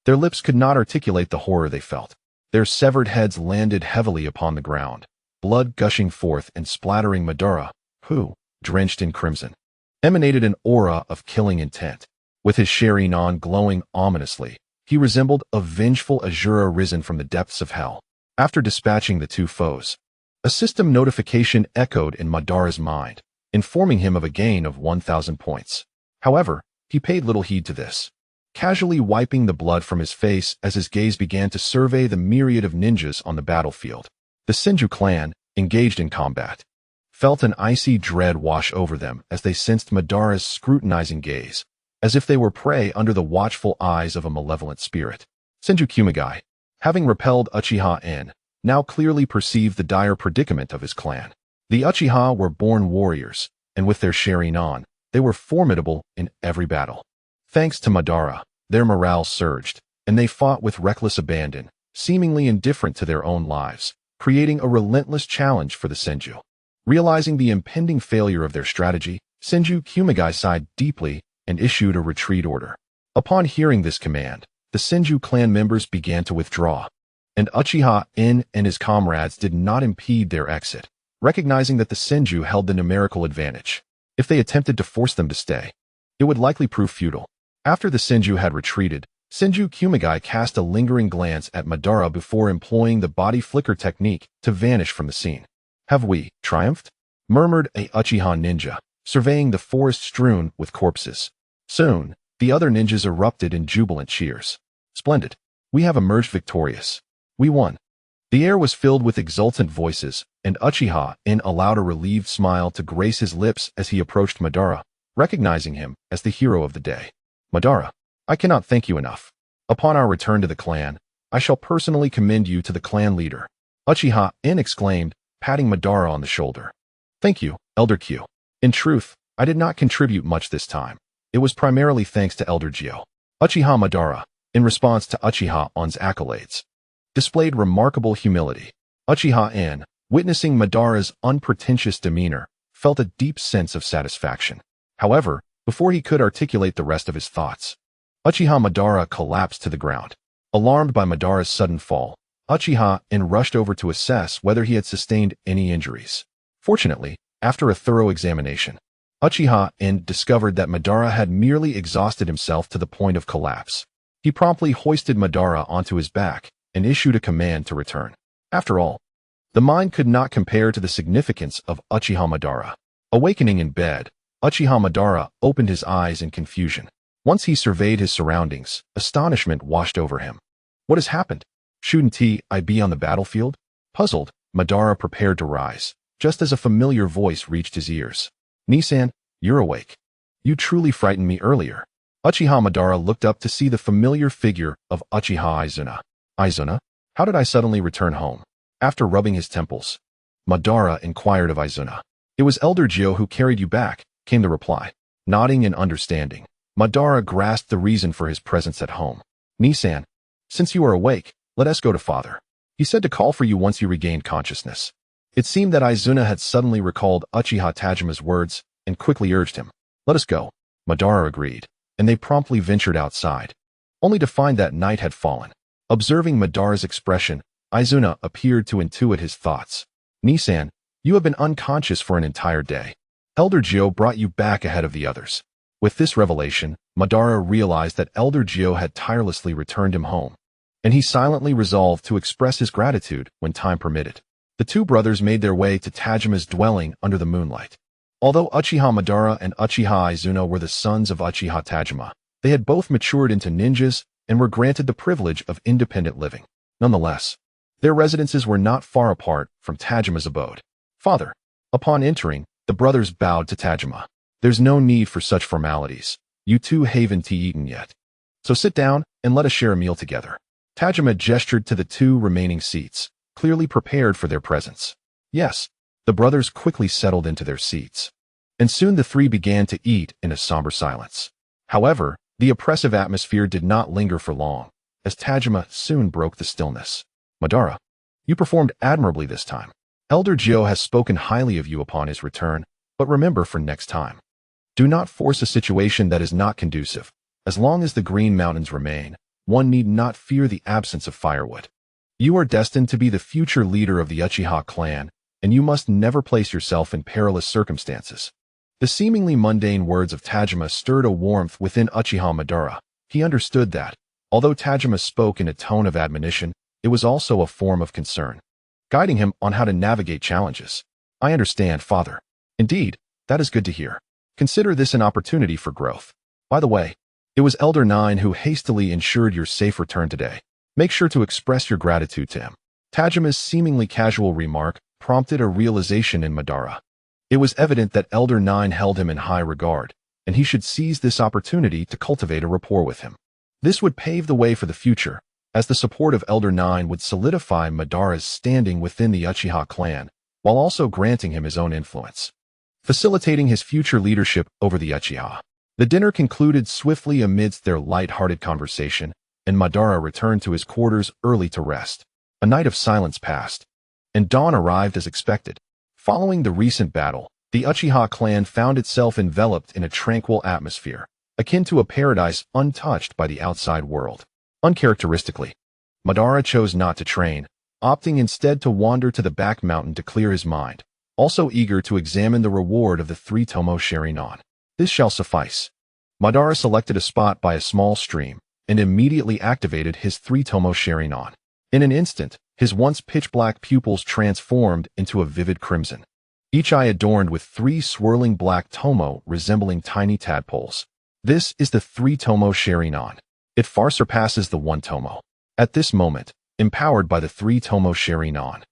their lips could not articulate the horror they felt. Their severed heads landed heavily upon the ground, blood gushing forth and splattering Madara, who, drenched in crimson, emanated an aura of killing intent. With his Sharingan glowing ominously, he resembled a vengeful Asura risen from the depths of hell. After dispatching the two foes, a system notification echoed in Madara's mind, informing him of a gain of 1,000 points. However, he paid little heed to this, casually wiping the blood from his face as his gaze began to survey the myriad of ninjas on the battlefield. The Senju clan, engaged in combat, felt an icy dread wash over them as they sensed Madara's scrutinizing gaze, as if they were prey under the watchful eyes of a malevolent spirit. Senju Kumagai, having repelled Uchiha En, now clearly perceived the dire predicament of his clan. The Uchiha were born warriors, and with their Sharingan, they were formidable in every battle. Thanks to Madara, their morale surged, and they fought with reckless abandon, seemingly indifferent to their own lives, creating a relentless challenge for the Senju. Realizing the impending failure of their strategy, Senju Kumagai sighed deeply and issued a retreat order. Upon hearing this command, the Senju clan members began to withdraw, and Uchiha En and his comrades did not impede their exit, recognizing that the Senju held the numerical advantage. If they attempted to force them to stay, it would likely prove futile. After the Senju had retreated, Senju Kumagai cast a lingering glance at Madara before employing the body flicker technique to vanish from the scene. "Have we triumphed?" murmured a Uchiha ninja, surveying the forest strewn with corpses. Soon, the other ninjas erupted in jubilant cheers. "Splendid. We have emerged victorious. We won." The air was filled with exultant voices, and Uchiha En allowed a relieved smile to grace his lips as he approached Madara, recognizing him as the hero of the day. "Madara, I cannot thank you enough. Upon our return to the clan, I shall personally commend you to the clan leader," Uchiha En exclaimed, patting Madara on the shoulder. "Thank you, Elder Q. In truth, I did not contribute much this time. It was primarily thanks to Elder Gyo." Uchiha Madara, in response to Uchiha En's accolades, displayed remarkable humility. Uchiha En, witnessing Madara's unpretentious demeanor, felt a deep sense of satisfaction. However, before he could articulate the rest of his thoughts, Uchiha Madara collapsed to the ground. Alarmed by Madara's sudden fall, Uchiha En rushed over to assess whether he had sustained any injuries. Fortunately, after a thorough examination, Uchiha En discovered that Madara had merely exhausted himself to the point of collapse. He promptly hoisted Madara onto his back and issued a command to return. After all, the mind could not compare to the significance of Uchiha Madara. Awakening in bed, Uchiha Madara opened his eyes in confusion. Once he surveyed his surroundings, astonishment washed over him. "What has happened? Shouldn't I be on the battlefield?" Puzzled, Madara prepared to rise, just as a familiar voice reached his ears. "Nisan, you're awake. You truly frightened me earlier." Uchiha Madara looked up to see the familiar figure of Uchiha Izuna. "Izuna, how did I suddenly return home?" After rubbing his temples, Madara inquired of Izuna. "It was Elder Gyo who carried you back," came the reply. Nodding in understanding, Madara grasped the reason for his presence at home. "Nisan, Since you are awake, let us go to father. He said to call for you once you regained consciousness. It seemed that Izuna had suddenly recalled Uchiha Tajima's words and quickly urged him. Let us go. Madara agreed, and they promptly ventured outside, only to find that night had fallen. Observing Madara's expression, Izuna appeared to intuit his thoughts. Nisan, you have been unconscious for an entire day. Elder Gyo brought you back ahead of the others. With this revelation, Madara realized that Elder Gyo had tirelessly returned him home, and he silently resolved to express his gratitude when time permitted. The two brothers made their way to Tajima's dwelling under the moonlight. Although Uchiha Madara and Uchiha Izuna were the sons of Uchiha Tajima, they had both matured into ninjas and were granted the privilege of independent living. Nonetheless, their residences were not far apart from Tajima's abode. Father. Upon entering, the brothers bowed to Tajima. There's no need for such formalities. You two haven't tea eaten yet. So sit down and let us share a meal together. Tajima gestured to the two remaining seats, clearly prepared for their presence. Yes, the brothers quickly settled into their seats, and soon the three began to eat in a somber silence. However, the oppressive atmosphere did not linger for long, as Tajima soon broke the stillness. Madara, you performed admirably this time. Elder Gyo has spoken highly of you upon his return, but remember for next time. Do not force a situation that is not conducive. As long as the Green Mountains remain, one need not fear the absence of firewood. You are destined to be the future leader of the Uchiha clan, and you must never place yourself in perilous circumstances. The seemingly mundane words of Tajima stirred a warmth within Uchiha Madara. He understood that, although Tajima spoke in a tone of admonition, it was also a form of concern, guiding him on how to navigate challenges. I understand, father. Indeed, that is good to hear. Consider this an opportunity for growth. By the way, it was Elder Nine who hastily ensured your safe return today. Make sure to express your gratitude to him. Tajima's seemingly casual remark prompted a realization in Madara. It was evident that Elder Nine held him in high regard, and he should seize this opportunity to cultivate a rapport with him. This would pave the way for the future, as the support of Elder Nine would solidify Madara's standing within the Uchiha clan, while also granting him his own influence, facilitating his future leadership over the Uchiha. The dinner concluded swiftly amidst their light-hearted conversation, and Madara returned to his quarters early to rest. A night of silence passed, and dawn arrived as expected. Following the recent battle, the Uchiha clan found itself enveloped in a tranquil atmosphere, akin to a paradise untouched by the outside world. Uncharacteristically, Madara chose not to train, opting instead to wander to the back mountain to clear his mind, also eager to examine the reward of the 3 Tomo Sharingan. This shall suffice. Madara selected a spot by a small stream and immediately activated his 3 Tomo Sharingan. In an instant, his once pitch-black pupils transformed into a vivid crimson, each eye adorned with 3 swirling black tomo resembling tiny tadpoles. This is the 3 Tomo Sharingan. It far surpasses the 1 Tomo. At this moment, empowered by the 3 Tomo Sharingan,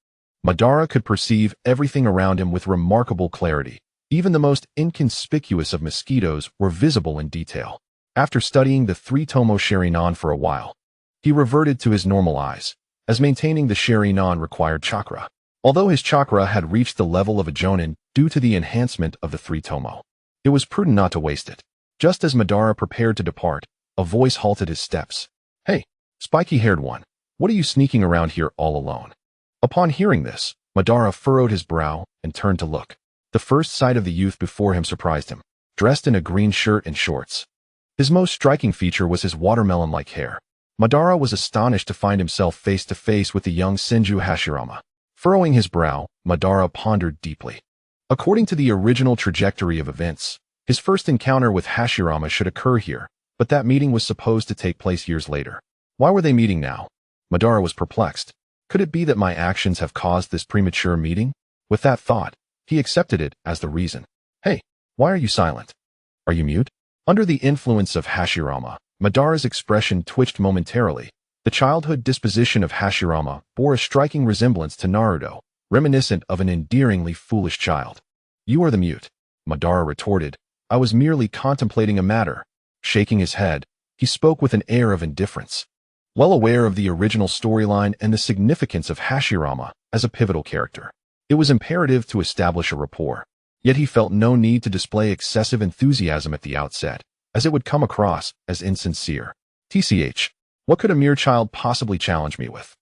Madara could perceive everything around him with remarkable clarity. Even the most inconspicuous of mosquitoes were visible in detail. After studying the 3 Tomo Sharingan for a while, he reverted to his normal eyes, as maintaining the Sharingan required chakra. Although his chakra had reached the level of a Jonin due to the enhancement of the 3 Tomo, it was prudent not to waste it. Just as Madara prepared to depart, a voice halted his steps. Hey, spiky-haired one, what are you sneaking around here all alone? Upon hearing this, Madara furrowed his brow and turned to look. The first sight of the youth before him surprised him, dressed in a green shirt and shorts. His most striking feature was his watermelon-like hair. Madara was astonished to find himself face to face with the young Senju Hashirama. Furrowing his brow, Madara pondered deeply. According to the original trajectory of events, his first encounter with Hashirama should occur here, but that meeting was supposed to take place years later. Why were they meeting now? Madara was perplexed. Could it be that my actions have caused this premature meeting? With that thought, he accepted it as the reason. Hey, why are you silent? Are you mute? Under the influence of Hashirama, Madara's expression twitched momentarily. The childhood disposition of Hashirama bore a striking resemblance to Naruto, reminiscent of an endearingly foolish child. You are the mute, Madara retorted. I was merely contemplating a matter. Shaking his head, he spoke with an air of indifference. Well aware of the original storyline and the significance of Hashirama as a pivotal character, it was imperative to establish a rapport. Yet he felt no need to display excessive enthusiasm at the outset, as it would come across as insincere. TCH, What could a mere child possibly challenge me with?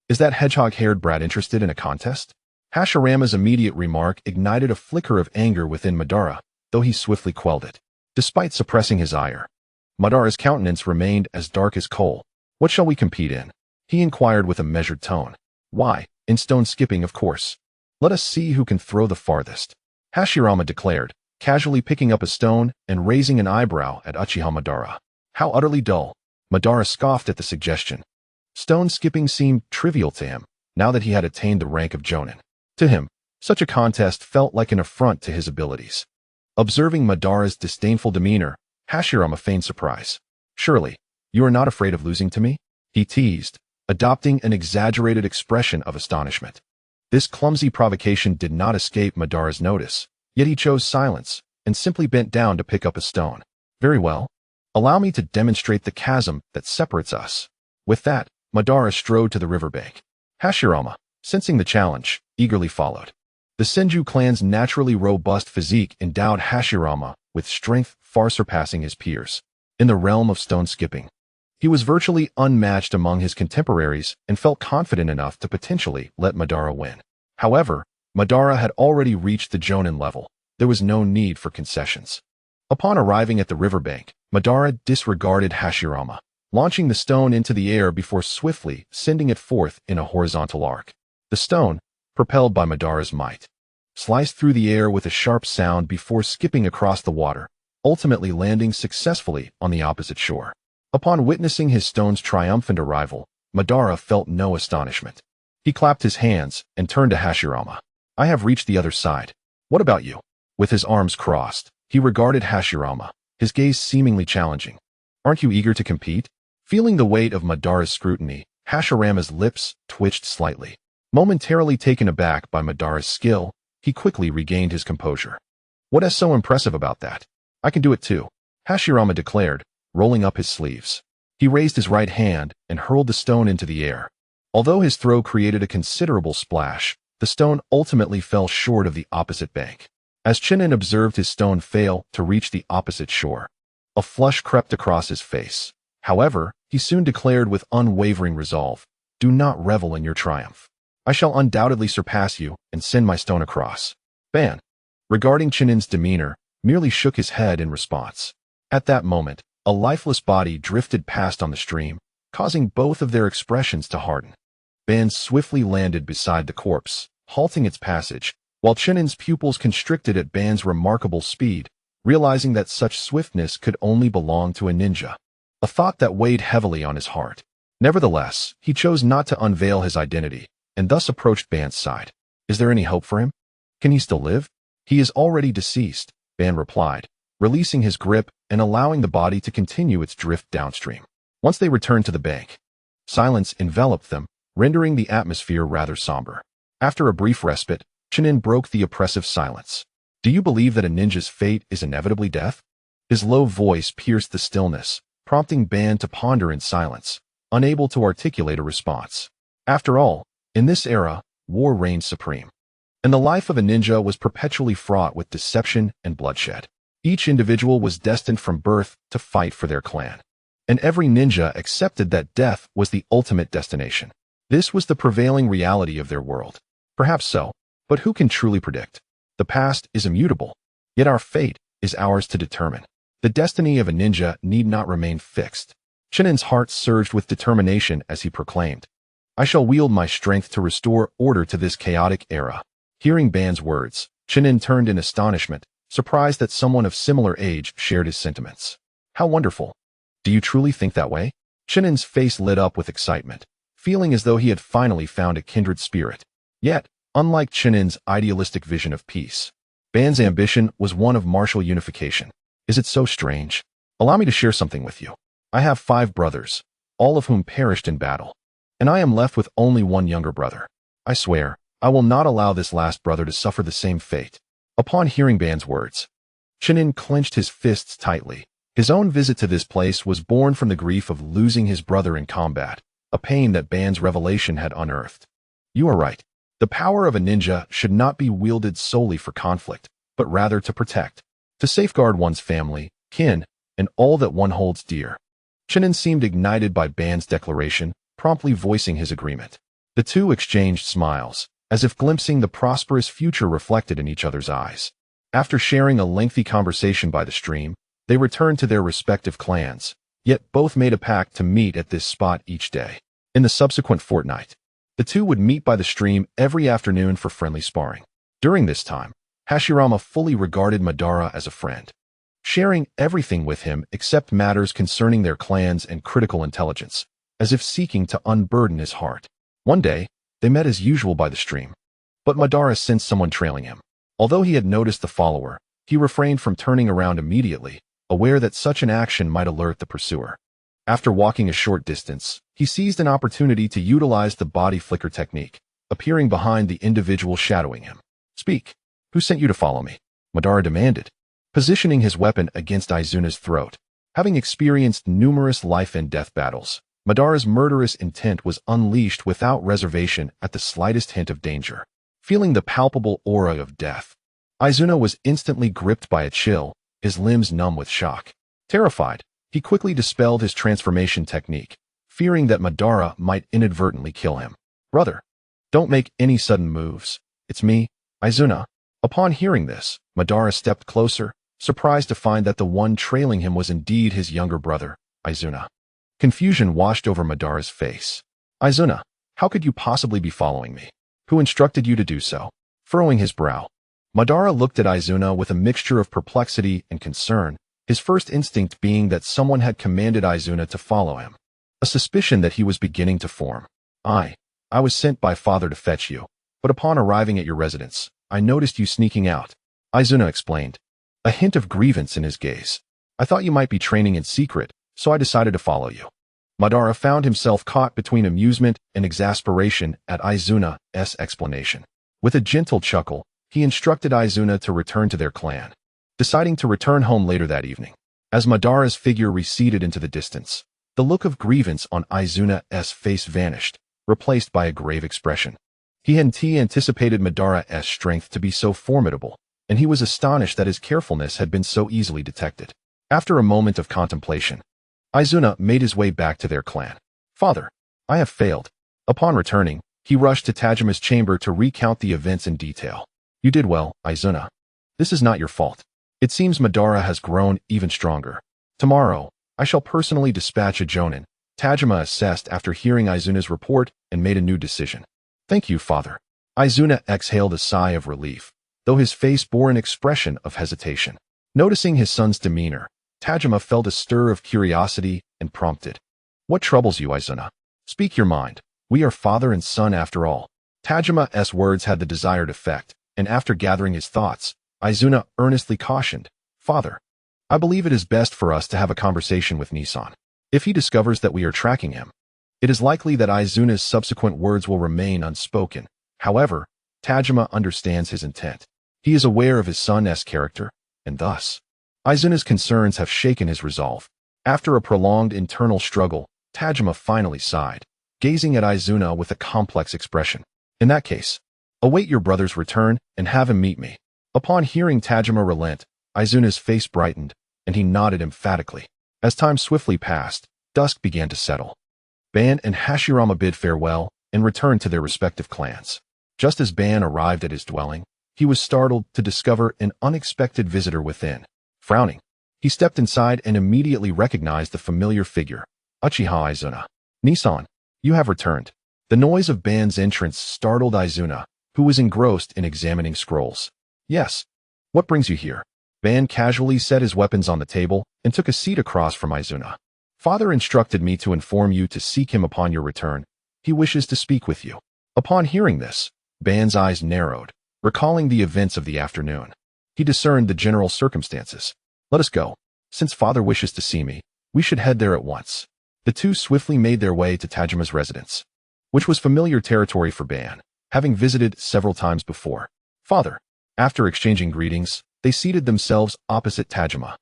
Is that hedgehog-haired brat interested in a contest? Hashirama's immediate remark ignited a flicker of anger within Madara, though he swiftly quelled it. Despite suppressing his ire, Madara's countenance remained as dark as coal. What shall we compete in? He inquired with a measured tone. Why, in stone skipping, of course. Let us see who can throw the farthest. Hashirama declared, casually picking up a stone and raising an eyebrow at Uchiha Madara. How utterly dull. Madara scoffed at the suggestion. Stone skipping seemed trivial to him, now that he had attained the rank of Jonin. To him, such a contest felt like an affront to his abilities. Observing Madara's disdainful demeanor, Hashirama feigned surprise. Surely, you are not afraid of losing to me? He teased, adopting an exaggerated expression of astonishment. This clumsy provocation did not escape Madara's notice, yet he chose silence and simply bent down to pick up a stone. Very well. Allow me to demonstrate the chasm that separates us. With that, Madara strode to the riverbank. Hashirama, sensing the challenge, eagerly followed. The Senju clan's naturally robust physique endowed Hashirama with strength far surpassing his peers. In the realm of stone skipping, he was virtually unmatched among his contemporaries and felt confident enough to potentially let Madara win. However, Madara had already reached the Jonin level. There was no need for concessions. Upon arriving at the riverbank, Madara disregarded Hashirama, launching the stone into the air before swiftly sending it forth in a horizontal arc. The stone, propelled by Madara's might, sliced through the air with a sharp sound before skipping across the water, ultimately landing successfully on the opposite shore. Upon witnessing his stone's triumphant arrival, Madara felt no astonishment. He clapped his hands and turned to Hashirama. I have reached the other side. What about you? With his arms crossed, he regarded Hashirama, his gaze seemingly challenging. Aren't you eager to compete? Feeling the weight of Madara's scrutiny, Hashirama's lips twitched slightly. Momentarily taken aback by Madara's skill, he quickly regained his composure. What is so impressive about that? I can do it too, Hashirama declared, rolling up his sleeves. He raised his right hand and hurled the stone into the air. Although his throw created a considerable splash, the stone ultimately fell short of the opposite bank. As Chinin observed his stone fail to reach the opposite shore, a flush crept across his face. However, he soon declared with unwavering resolve, do not revel in your triumph. I shall undoubtedly surpass you and send my stone across. Ban, regarding Chinin's demeanor, merely shook his head in response. At that moment, a lifeless body drifted past on the stream, causing both of their expressions to harden. Ban swiftly landed beside the corpse, halting its passage, while Chinin's pupils constricted at Ban's remarkable speed, realizing that such swiftness could only belong to a ninja. A thought that weighed heavily on his heart. Nevertheless, he chose not to unveil his identity, and thus approached Ban's side. Is there any hope for him? Can he still live? He is already deceased, Ban replied, releasing his grip and allowing the body to continue its drift downstream. Once they returned to the bank, silence enveloped them, rendering the atmosphere rather somber. After a brief respite, Chinin broke the oppressive silence. Do you believe that a ninja's fate is inevitably death? His low voice pierced the stillness, prompting Ban to ponder in silence, unable to articulate a response. After all, in this era, war reigned supreme, and the life of a ninja was perpetually fraught with deception and bloodshed. Each individual was destined from birth to fight for their clan, and every ninja accepted that death was the ultimate destination. This was the prevailing reality of their world. Perhaps so, but who can truly predict? The past is immutable, yet our fate is ours to determine. The destiny of a ninja need not remain fixed. Chinin's heart surged with determination as he proclaimed, I shall wield my strength to restore order to this chaotic era. Hearing Ban's words, Chinin turned in astonishment, surprised that someone of similar age shared his sentiments. How wonderful. Do you truly think that way? Chinin's face lit up with excitement, feeling as though he had finally found a kindred spirit. Yet, unlike Chinin's idealistic vision of peace, Ban's ambition was one of martial unification. Is it so strange? Allow me to share something with you. I have 5 brothers, all of whom perished in battle, and I am left with only one younger brother. I swear, I will not allow this last brother to suffer the same fate. Upon hearing Ban's words, Chinin clenched his fists tightly. His own visit to this place was born from the grief of losing his brother in combat, a pain that Ban's revelation had unearthed. You are right. The power of a ninja should not be wielded solely for conflict, but rather to protect, to safeguard one's family, kin, and all that one holds dear. Shinin seemed ignited by Ban's declaration, promptly voicing his agreement. The two exchanged smiles, as if glimpsing the prosperous future reflected in each other's eyes. After sharing a lengthy conversation by the stream, they returned to their respective clans, yet both made a pact to meet at this spot each day. In the subsequent fortnight, the two would meet by the stream every afternoon for friendly sparring. During this time, Hashirama fully regarded Madara as a friend, sharing everything with him except matters concerning their clans and critical intelligence, as if seeking to unburden his heart. One day, they met as usual by the stream, but Madara sensed someone trailing him. Although he had noticed the follower, he refrained from turning around immediately, aware that such an action might alert the pursuer. After walking a short distance, he seized an opportunity to utilize the body flicker technique, appearing behind the individual shadowing him. "Speak. Who sent you to follow me?" Madara demanded, positioning his weapon against Aizuna's throat. Having experienced numerous life and death battles, Madara's murderous intent was unleashed without reservation at the slightest hint of danger. Feeling the palpable aura of death, Aizuna was instantly gripped by a chill, his limbs numb with shock. Terrified, he quickly dispelled his transformation technique, fearing that Madara might inadvertently kill him. "Brother, don't make any sudden moves. It's me, Aizuna." Upon hearing this, Madara stepped closer, surprised to find that the one trailing him was indeed his younger brother, Aizuna. Confusion washed over Madara's face. "Aizuna, how could you possibly be following me? Who instructed you to do so?" Furrowing his brow, Madara looked at Aizuna with a mixture of perplexity and concern, his first instinct being that someone had commanded Aizuna to follow him. A suspicion that he was beginning to form. I was sent by father to fetch you, but upon arriving at your residence, I noticed you sneaking out," Aizuna explained, a hint of grievance in his gaze. "I thought you might be training in secret, so I decided to follow you." Madara found himself caught between amusement and exasperation at Aizuna's explanation. With a gentle chuckle, he instructed Aizuna to return to their clan, deciding to return home later that evening. As Madara's figure receded into the distance, the look of grievance on Aizuna's face vanished, replaced by a grave expression. He hadn't anticipated Madara's strength to be so formidable, and he was astonished that his carefulness had been so easily detected. After a moment of contemplation, Aizuna made his way back to their clan. "Father, I have failed." Upon returning, he rushed to Tajima's chamber to recount the events in detail. "You did well, Aizuna. This is not your fault. It seems Madara has grown even stronger. Tomorrow, I shall personally dispatch a jonin," Tajima assessed after hearing Aizuna's report and made a new decision. "Thank you, father." Aizuna exhaled a sigh of relief, though his face bore an expression of hesitation. Noticing his son's demeanor, Tajima felt a stir of curiosity and prompted. "What troubles you, Aizuna? Speak your mind. We are father and son after all." Tajima's words had the desired effect, and after gathering his thoughts, Aizuna earnestly cautioned, "Father, I believe it is best for us to have a conversation with Nissan. If he discovers that we are tracking him, it is likely that Aizuna's subsequent words will remain unspoken. However, Tajima understands his intent. He is aware of his son's character, and thus, Aizuna's concerns have shaken his resolve." After a prolonged internal struggle, Tajima finally sighed, gazing at Aizuna with a complex expression. "In that case, await your brother's return and have him meet me." Upon hearing Tajima relent, Aizuna's face brightened, and he nodded emphatically. As time swiftly passed, dusk began to settle. Ban and Hashirama bid farewell and returned to their respective clans. Just as Ban arrived at his dwelling, he was startled to discover an unexpected visitor within. Frowning, he stepped inside and immediately recognized the familiar figure, Uchiha Aizuna. "Nissan, you have returned." The noise of Ban's entrance startled Aizuna, who was engrossed in examining scrolls. "Yes. What brings you here?" Ban casually set his weapons on the table and took a seat across from Aizuna. "Father instructed me to inform you to seek him upon your return. He wishes to speak with you." Upon hearing this, Ban's eyes narrowed, recalling the events of the afternoon. He discerned the general circumstances. "Let us go. Since father wishes to see me, we should head there at once." The two swiftly made their way to Tajima's residence, which was familiar territory for Ban, having visited several times before. "Father." After exchanging greetings, they seated themselves opposite Tajima,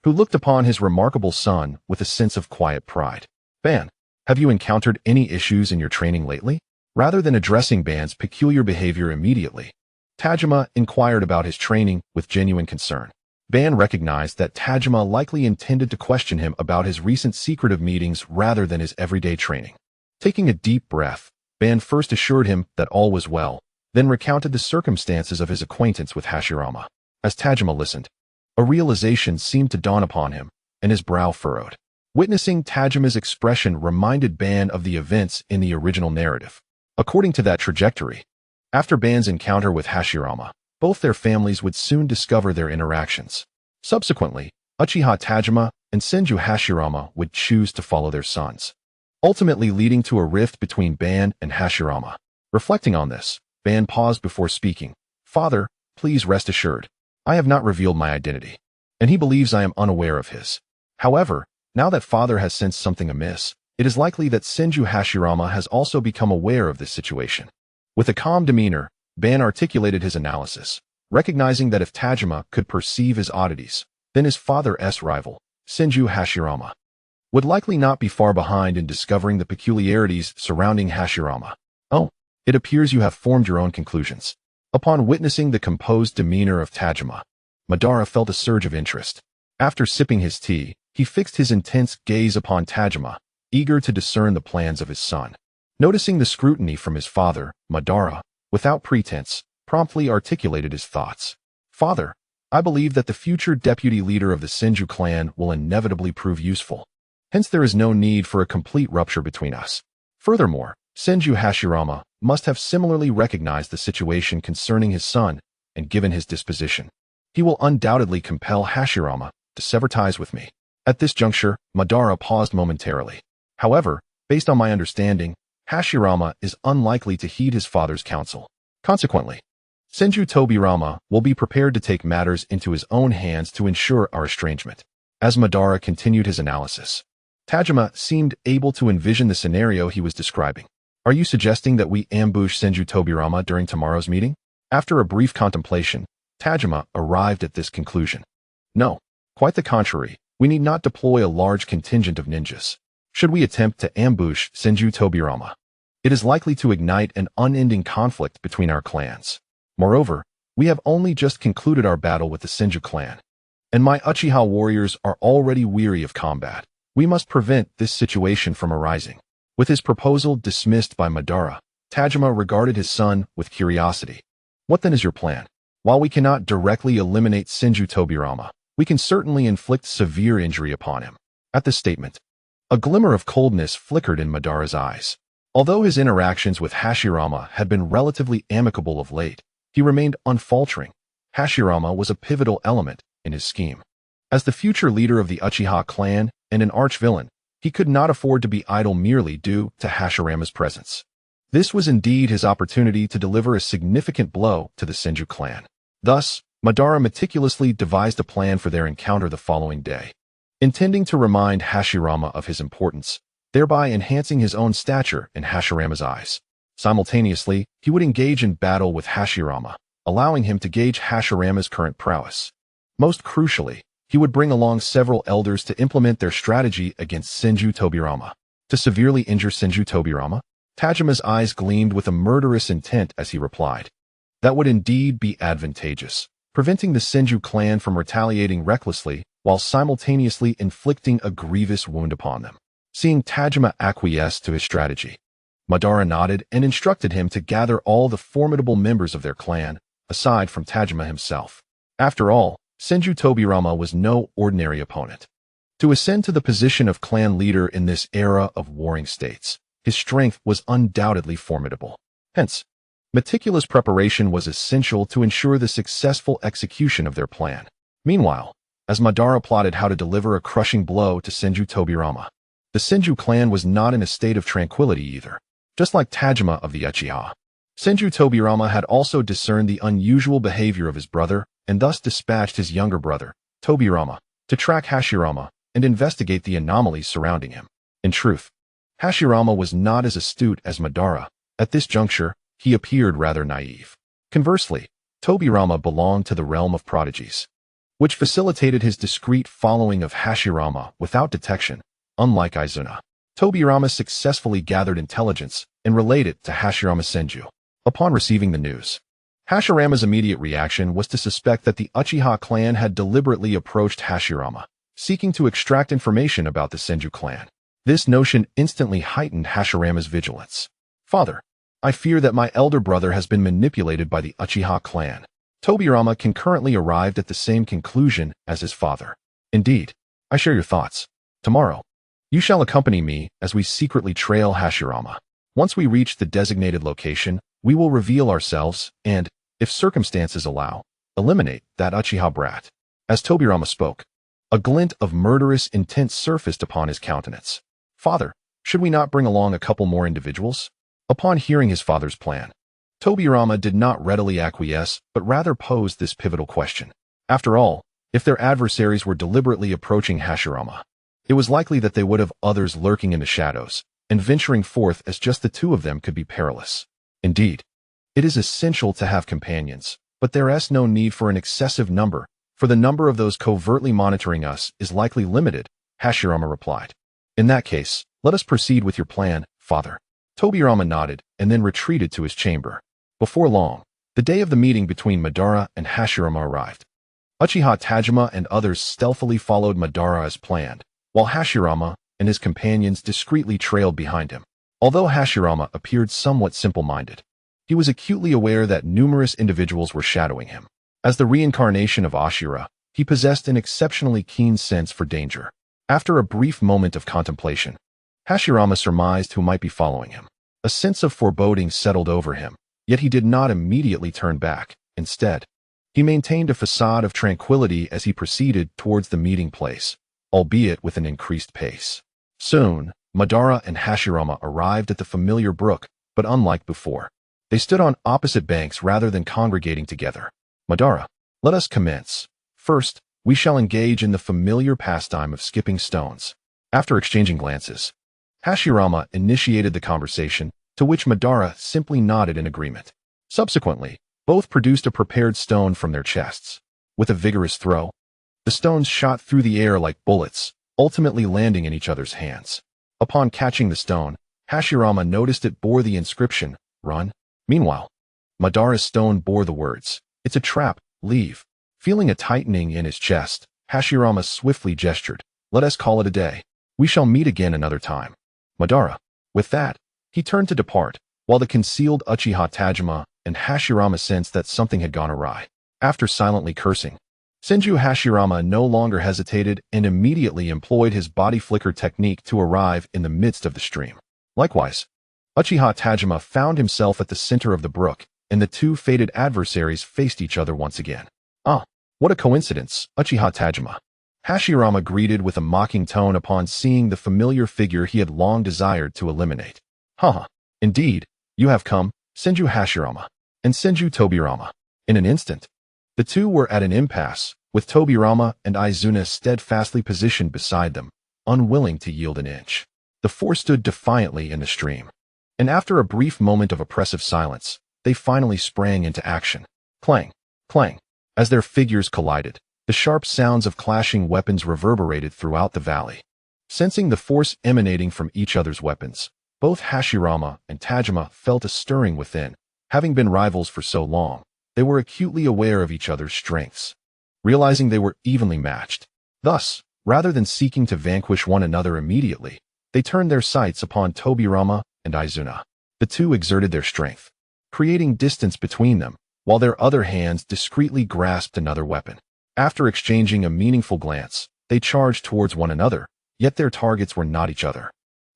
who looked upon his remarkable son with a sense of quiet pride. "Ban, have you encountered any issues in your training lately?" Rather than addressing Ban's peculiar behavior immediately, Tajima inquired about his training with genuine concern. Ban recognized that Tajima likely intended to question him about his recent secretive meetings rather than his everyday training. Taking a deep breath, Ban first assured him that all was well, then recounted the circumstances of his acquaintance with Hashirama. As Tajima listened, a realization seemed to dawn upon him, and his brow furrowed. Witnessing Tajima's expression reminded Ban of the events in the original narrative. According to that trajectory, after Ban's encounter with Hashirama, both their families would soon discover their interactions. Subsequently, Uchiha Tajima and Senju Hashirama would choose to follow their sons, ultimately leading to a rift between Ban and Hashirama. Reflecting on this, Ban paused before speaking. "Father, please rest assured, I have not revealed my identity, and he believes I am unaware of his. However, now that father has sensed something amiss, it is likely that Senju Hashirama has also become aware of this situation." With a calm demeanor, Ban articulated his analysis, recognizing that if Tajima could perceive his oddities, then his father's rival, Senju Hashirama, would likely not be far behind in discovering the peculiarities surrounding Hashirama. "Oh, it appears you have formed your own conclusions." Upon witnessing the composed demeanor of Tajima, Madara felt a surge of interest. After sipping his tea, he fixed his intense gaze upon Tajima, eager to discern the plans of his son. Noticing the scrutiny from his father, Madara, without pretense, promptly articulated his thoughts. "Father, I believe that the future deputy leader of the Senju clan will inevitably prove useful. Hence there is no need for a complete rupture between us. Furthermore, Senju Hashirama must have similarly recognized the situation concerning his son, and given his disposition, he will undoubtedly compel Hashirama to sever ties with me." At this juncture, Madara paused momentarily. "However, based on my understanding, Hashirama is unlikely to heed his father's counsel. Consequently, Senju Tobirama will be prepared to take matters into his own hands to ensure our estrangement." As Madara continued his analysis, Tajima seemed able to envision the scenario he was describing. "Are you suggesting that we ambush Senju Tobirama during tomorrow's meeting?" After a brief contemplation, Tajima arrived at this conclusion. "No, quite the contrary. We need not deploy a large contingent of ninjas. Should we attempt to ambush Senju Tobirama, it is likely to ignite an unending conflict between our clans. Moreover, we have only just concluded our battle with the Senju clan, and my Uchiha warriors are already weary of combat. We must prevent this situation from arising." With his proposal dismissed by Madara, Tajima regarded his son with curiosity. "What then is your plan? While we cannot directly eliminate Senju Tobirama, we can certainly inflict severe injury upon him." At this statement, a glimmer of coldness flickered in Madara's eyes. Although his interactions with Hashirama had been relatively amicable of late, he remained unfaltering. Hashirama was a pivotal element in his scheme. As the future leader of the Uchiha clan and an arch-villain, he could not afford to be idle merely due to Hashirama's presence. This was indeed his opportunity to deliver a significant blow to the Senju clan. Thus, Madara meticulously devised a plan for their encounter the following day, intending to remind Hashirama of his importance, thereby enhancing his own stature in Hashirama's eyes. Simultaneously, he would engage in battle with Hashirama, allowing him to gauge Hashirama's current prowess. Most crucially, he would bring along several elders to implement their strategy against Senju Tobirama. To severely injure Senju Tobirama? Tajima's eyes gleamed with a murderous intent as he replied. That would indeed be advantageous, preventing the Senju clan from retaliating recklessly while simultaneously inflicting a grievous wound upon them. Seeing Tajima acquiesce to his strategy, Madara nodded and instructed him to gather all the formidable members of their clan, aside from Tajima himself. After all, Senju Tobirama was no ordinary opponent. To ascend to the position of clan leader in this era of warring states, his strength was undoubtedly formidable. Hence, meticulous preparation was essential to ensure the successful execution of their plan. Meanwhile, as Madara plotted how to deliver a crushing blow to Senju Tobirama, the Senju clan was not in a state of tranquility either. Just like Tajima of the Uchiha, Senju Tobirama had also discerned the unusual behavior of his brother and thus dispatched his younger brother, Tobirama, to track Hashirama and investigate the anomalies surrounding him. In truth, Hashirama was not as astute as Madara. At this juncture, he appeared rather naive. Conversely, Tobirama belonged to the realm of prodigies, which facilitated his discreet following of Hashirama without detection. Unlike Izuna, Tobirama successfully gathered intelligence and relayed it to Hashirama Senju. Upon receiving the news, Hashirama's immediate reaction was to suspect that the Uchiha clan had deliberately approached Hashirama, seeking to extract information about the Senju clan. This notion instantly heightened Hashirama's vigilance. "Father, I fear that my elder brother has been manipulated by the Uchiha clan." Tobirama concurrently arrived at the same conclusion as his father. "Indeed, I share your thoughts. Tomorrow, you shall accompany me as we secretly trail Hashirama. Once we reach the designated location, we will reveal ourselves and, if circumstances allow, eliminate that Uchiha brat." As Tobirama spoke, a glint of murderous intent surfaced upon his countenance. "Father, should we not bring along a couple more individuals?" Upon hearing his father's plan, Tobirama did not readily acquiesce, but rather posed this pivotal question. After all, if their adversaries were deliberately approaching Hashirama, it was likely that they would have others lurking in the shadows, and venturing forth as just the two of them could be perilous. Indeed, it is essential to have companions, but there is no need for an excessive number, for the number of those covertly monitoring us is likely limited, Hashirama replied. "In that case, let us proceed with your plan, father." Tobirama nodded and then retreated to his chamber. Before long, the day of the meeting between Madara and Hashirama arrived. Uchiha Tajima and others stealthily followed Madara as planned, while Hashirama and his companions discreetly trailed behind him. Although Hashirama appeared somewhat simple-minded, he was acutely aware that numerous individuals were shadowing him. As the reincarnation of Ashura, he possessed an exceptionally keen sense for danger. After a brief moment of contemplation, Hashirama surmised who might be following him. A sense of foreboding settled over him, yet he did not immediately turn back. Instead, he maintained a facade of tranquility as he proceeded towards the meeting place, albeit with an increased pace. Soon, Madara and Hashirama arrived at the familiar brook, but unlike before, they stood on opposite banks rather than congregating together. "Madara, let us commence. First, we shall engage in the familiar pastime of skipping stones." After exchanging glances, Hashirama initiated the conversation, to which Madara simply nodded in agreement. Subsequently, both produced a prepared stone from their chests. With a vigorous throw, the stones shot through the air like bullets, ultimately landing in each other's hands. Upon catching the stone, Hashirama noticed it bore the inscription, "Run." Meanwhile, Madara's stone bore the words, "It's a trap, leave." Feeling a tightening in his chest, Hashirama swiftly gestured, "Let us call it a day. We shall meet again another time." Madara. With that, he turned to depart, while the concealed Uchiha Tajima and Hashirama sensed that something had gone awry. After silently cursing, Senju Hashirama no longer hesitated and immediately employed his body flicker technique to arrive in the midst of the stream. Likewise, Uchiha Tajima found himself at the center of the brook, and the two fated adversaries faced each other once again. "Ah, what a coincidence, Uchiha Tajima," Hashirama greeted with a mocking tone upon seeing the familiar figure he had long desired to eliminate. "Haha, indeed, you have come, Senju Hashirama and Senju Tobirama." In an instant, the two were at an impasse, with Tobirama and Izuna steadfastly positioned beside them, unwilling to yield an inch. The four stood defiantly in the stream, and after a brief moment of oppressive silence, they finally sprang into action. Clang, clang. As their figures collided, the sharp sounds of clashing weapons reverberated throughout the valley. Sensing the force emanating from each other's weapons, both Hashirama and Tajima felt a stirring within. Having been rivals for so long, they were acutely aware of each other's strengths, realizing they were evenly matched. Thus, rather than seeking to vanquish one another immediately, they turned their sights upon Tobirama and Izuna. The two exerted their strength, creating distance between them, while their other hands discreetly grasped another weapon. After exchanging a meaningful glance, they charged towards one another, yet their targets were not each other,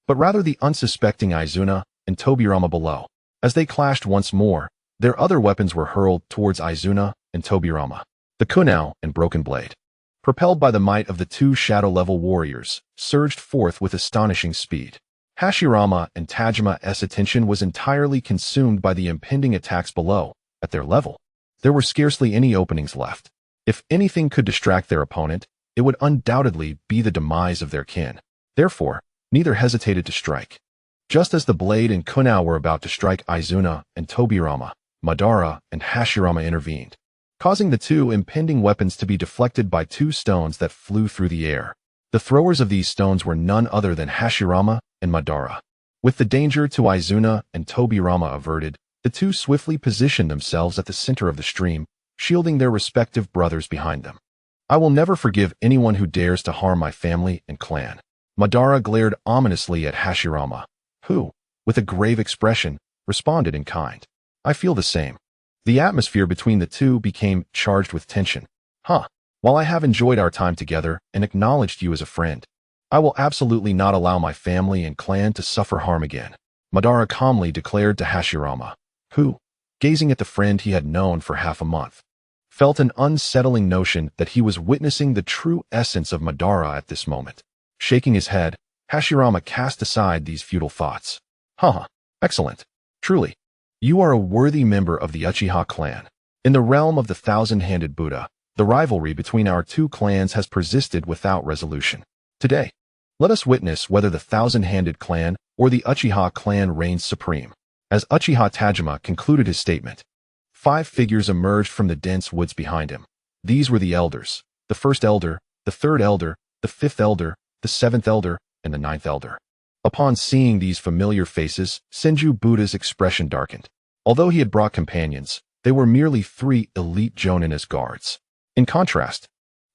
but rather the unsuspecting Izuna and Tobirama below. As they clashed once more, their other weapons were hurled towards Izuna and Tobirama. The kunao and broken blade, propelled by the might of the two shadow-level warriors, surged forth with astonishing speed. Hashirama and Tajima's attention was entirely consumed by the impending attacks below. At their level, there were scarcely any openings left. If anything could distract their opponent, it would undoubtedly be the demise of their kin. Therefore, neither hesitated to strike. Just as the blade and kunao were about to strike Izuna and Tobirama, Madara and Hashirama intervened, causing the two impending weapons to be deflected by two stones that flew through the air. The throwers of these stones were none other than Hashirama and Madara. With the danger to Izuna and Tobirama averted, The two swiftly positioned themselves at the center of the stream, shielding their respective brothers behind them. I will never forgive anyone who dares to harm my family and clan. Madara glared ominously at Hashirama, who, with a grave expression, responded in kind. I feel the same. The atmosphere between the two became charged with tension. While I have enjoyed our time together and acknowledged you as a friend, I will absolutely not allow my family and clan to suffer harm again, Madara calmly declared to Hashirama, who, gazing at the friend he had known for half a month, felt an unsettling notion that he was witnessing the true essence of Madara at this moment. Shaking his head, Hashirama cast aside these futile thoughts. Excellent. Truly, you are a worthy member of the Uchiha clan. In the realm of the thousand-handed Buddha, the rivalry between our two clans has persisted without resolution. Today, let us witness whether the thousand-handed clan or the Uchiha clan reigns supreme. As Uchiha Tajima concluded his statement, 5 figures emerged from the dense woods behind him. These were the elders, the first elder, the third elder, the fifth elder, the seventh elder, and the ninth elder. Upon seeing these familiar faces, Senju Buddha's expression darkened. Although he had brought companions, they were merely 3 elite jonin as guards. In contrast,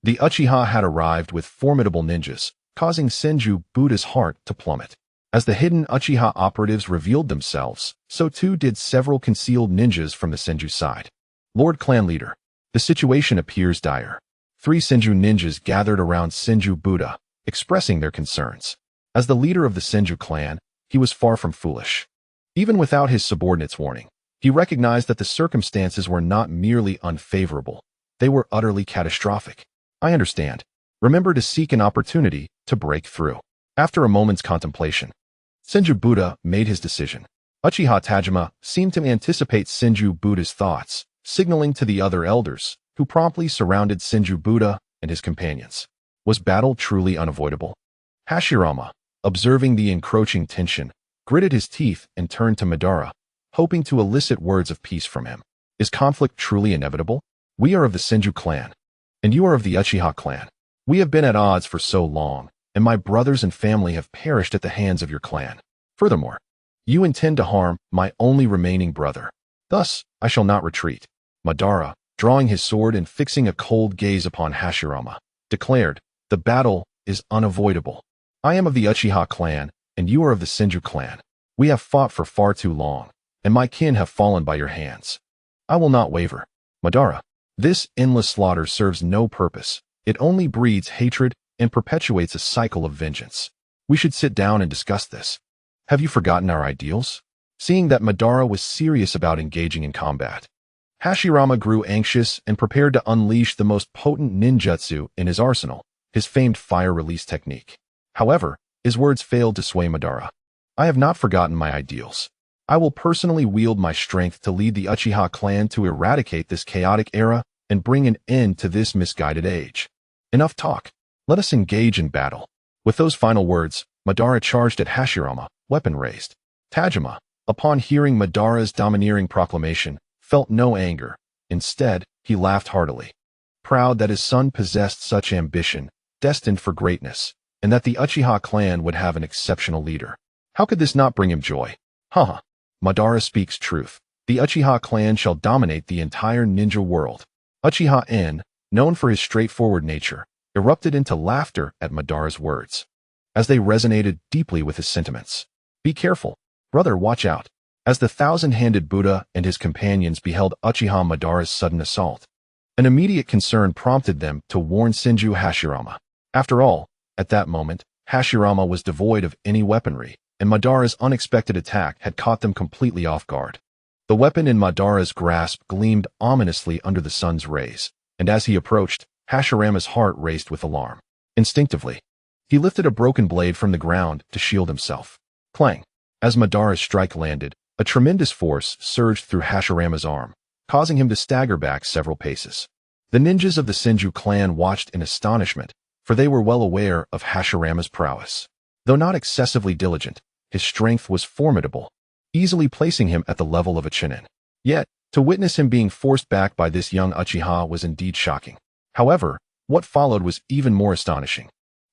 the Uchiha had arrived with formidable ninjas, causing Senju Buddha's heart to plummet. As the hidden Uchiha operatives revealed themselves, so too did several concealed ninjas from the Senju side. Lord Clan Leader, the situation appears dire. 3 Senju ninjas gathered around Senju Buddha, expressing their concerns. As the leader of the Senju clan, he was far from foolish. Even without his subordinates' warning, he recognized that the circumstances were not merely unfavorable. They were utterly catastrophic. I understand. Remember to seek an opportunity to break through. After a moment's contemplation, Senju Buddha made his decision. Uchiha Tajima seemed to anticipate Senju Buddha's thoughts, signaling to the other elders, who promptly surrounded Senju Buddha and his companions. Was battle truly unavoidable? Hashirama, observing the encroaching tension, gritted his teeth and turned to Madara, hoping to elicit words of peace from him. Is conflict truly inevitable? We are of the Senju clan, and you are of the Uchiha clan. We have been at odds for so long, and my brothers and family have perished at the hands of your clan. Furthermore, you intend to harm my only remaining brother. Thus, I shall not retreat. Madara, drawing his sword and fixing a cold gaze upon Hashirama, declared, the battle is unavoidable. I am of the Uchiha clan, and you are of the Senju clan. We have fought for far too long, and my kin have fallen by your hands. I will not waver. Madara, this endless slaughter serves no purpose. It only breeds hatred and perpetuates a cycle of vengeance. We should sit down and discuss this. Have you forgotten our ideals? Seeing that Madara was serious about engaging in combat, Hashirama grew anxious and prepared to unleash the most potent ninjutsu in his arsenal, his famed fire release technique. However, his words failed to sway Madara. I have not forgotten my ideals. I will personally wield my strength to lead the Uchiha clan to eradicate this chaotic era and bring an end to this misguided age. Enough talk. Let us engage in battle. With those final words, Madara charged at Hashirama, weapon raised. Tajima, upon hearing Madara's domineering proclamation, felt no anger. Instead, he laughed heartily. Proud that his son possessed such ambition, destined for greatness, and that the Uchiha clan would have an exceptional leader. How could this not bring him joy? Madara speaks truth. The Uchiha clan shall dominate the entire ninja world. Uchiha N, known for his straightforward nature, erupted into laughter at Madara's words, as they resonated deeply with his sentiments. Be careful, brother, watch out. As the thousand-handed Buddha and his companions beheld Uchiha Madara's sudden assault, an immediate concern prompted them to warn Senju Hashirama. After all, at that moment, Hashirama was devoid of any weaponry, and Madara's unexpected attack had caught them completely off guard. The weapon in Madara's grasp gleamed ominously under the sun's rays, and as he approached, Hashirama's heart raced with alarm. Instinctively, he lifted a broken blade from the ground to shield himself. Clang! As Madara's strike landed, a tremendous force surged through Hashirama's arm, causing him to stagger back several paces. The ninjas of the Senju clan watched in astonishment, for they were well aware of Hashirama's prowess. Though not excessively diligent, his strength was formidable, easily placing him at the level of a Chunin. Yet, to witness him being forced back by this young Uchiha was indeed shocking. However, what followed was even more astonishing.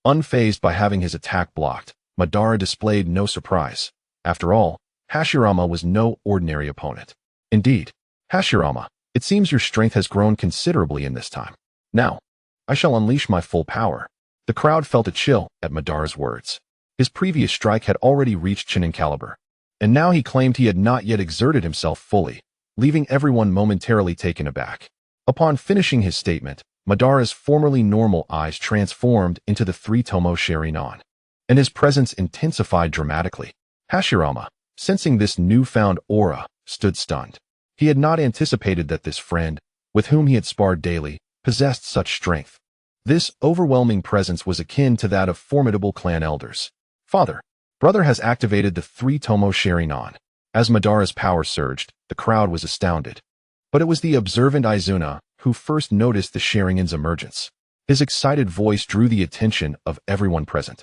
Unfazed by having his attack blocked, Madara displayed no surprise. After all, Hashirama was no ordinary opponent. Indeed, Hashirama, it seems your strength has grown considerably in this time. Now, I shall unleash my full power. The crowd felt a chill at Madara's words. His previous strike had already reached Chunin caliber, and now he claimed he had not yet exerted himself fully, leaving everyone momentarily taken aback. Upon finishing his statement, Madara's formerly normal eyes transformed into the three-tomo Sharingan, and his presence intensified dramatically. Hashirama, sensing this newfound aura, stood stunned. He had not anticipated that this friend, with whom he had sparred daily, possessed such strength. This overwhelming presence was akin to that of formidable clan elders. Father, brother has activated the three-tomo Sharingan. As Madara's power surged, the crowd was astounded. But it was the observant Izuna who first noticed the Sharingan's emergence. His excited voice drew the attention of everyone present.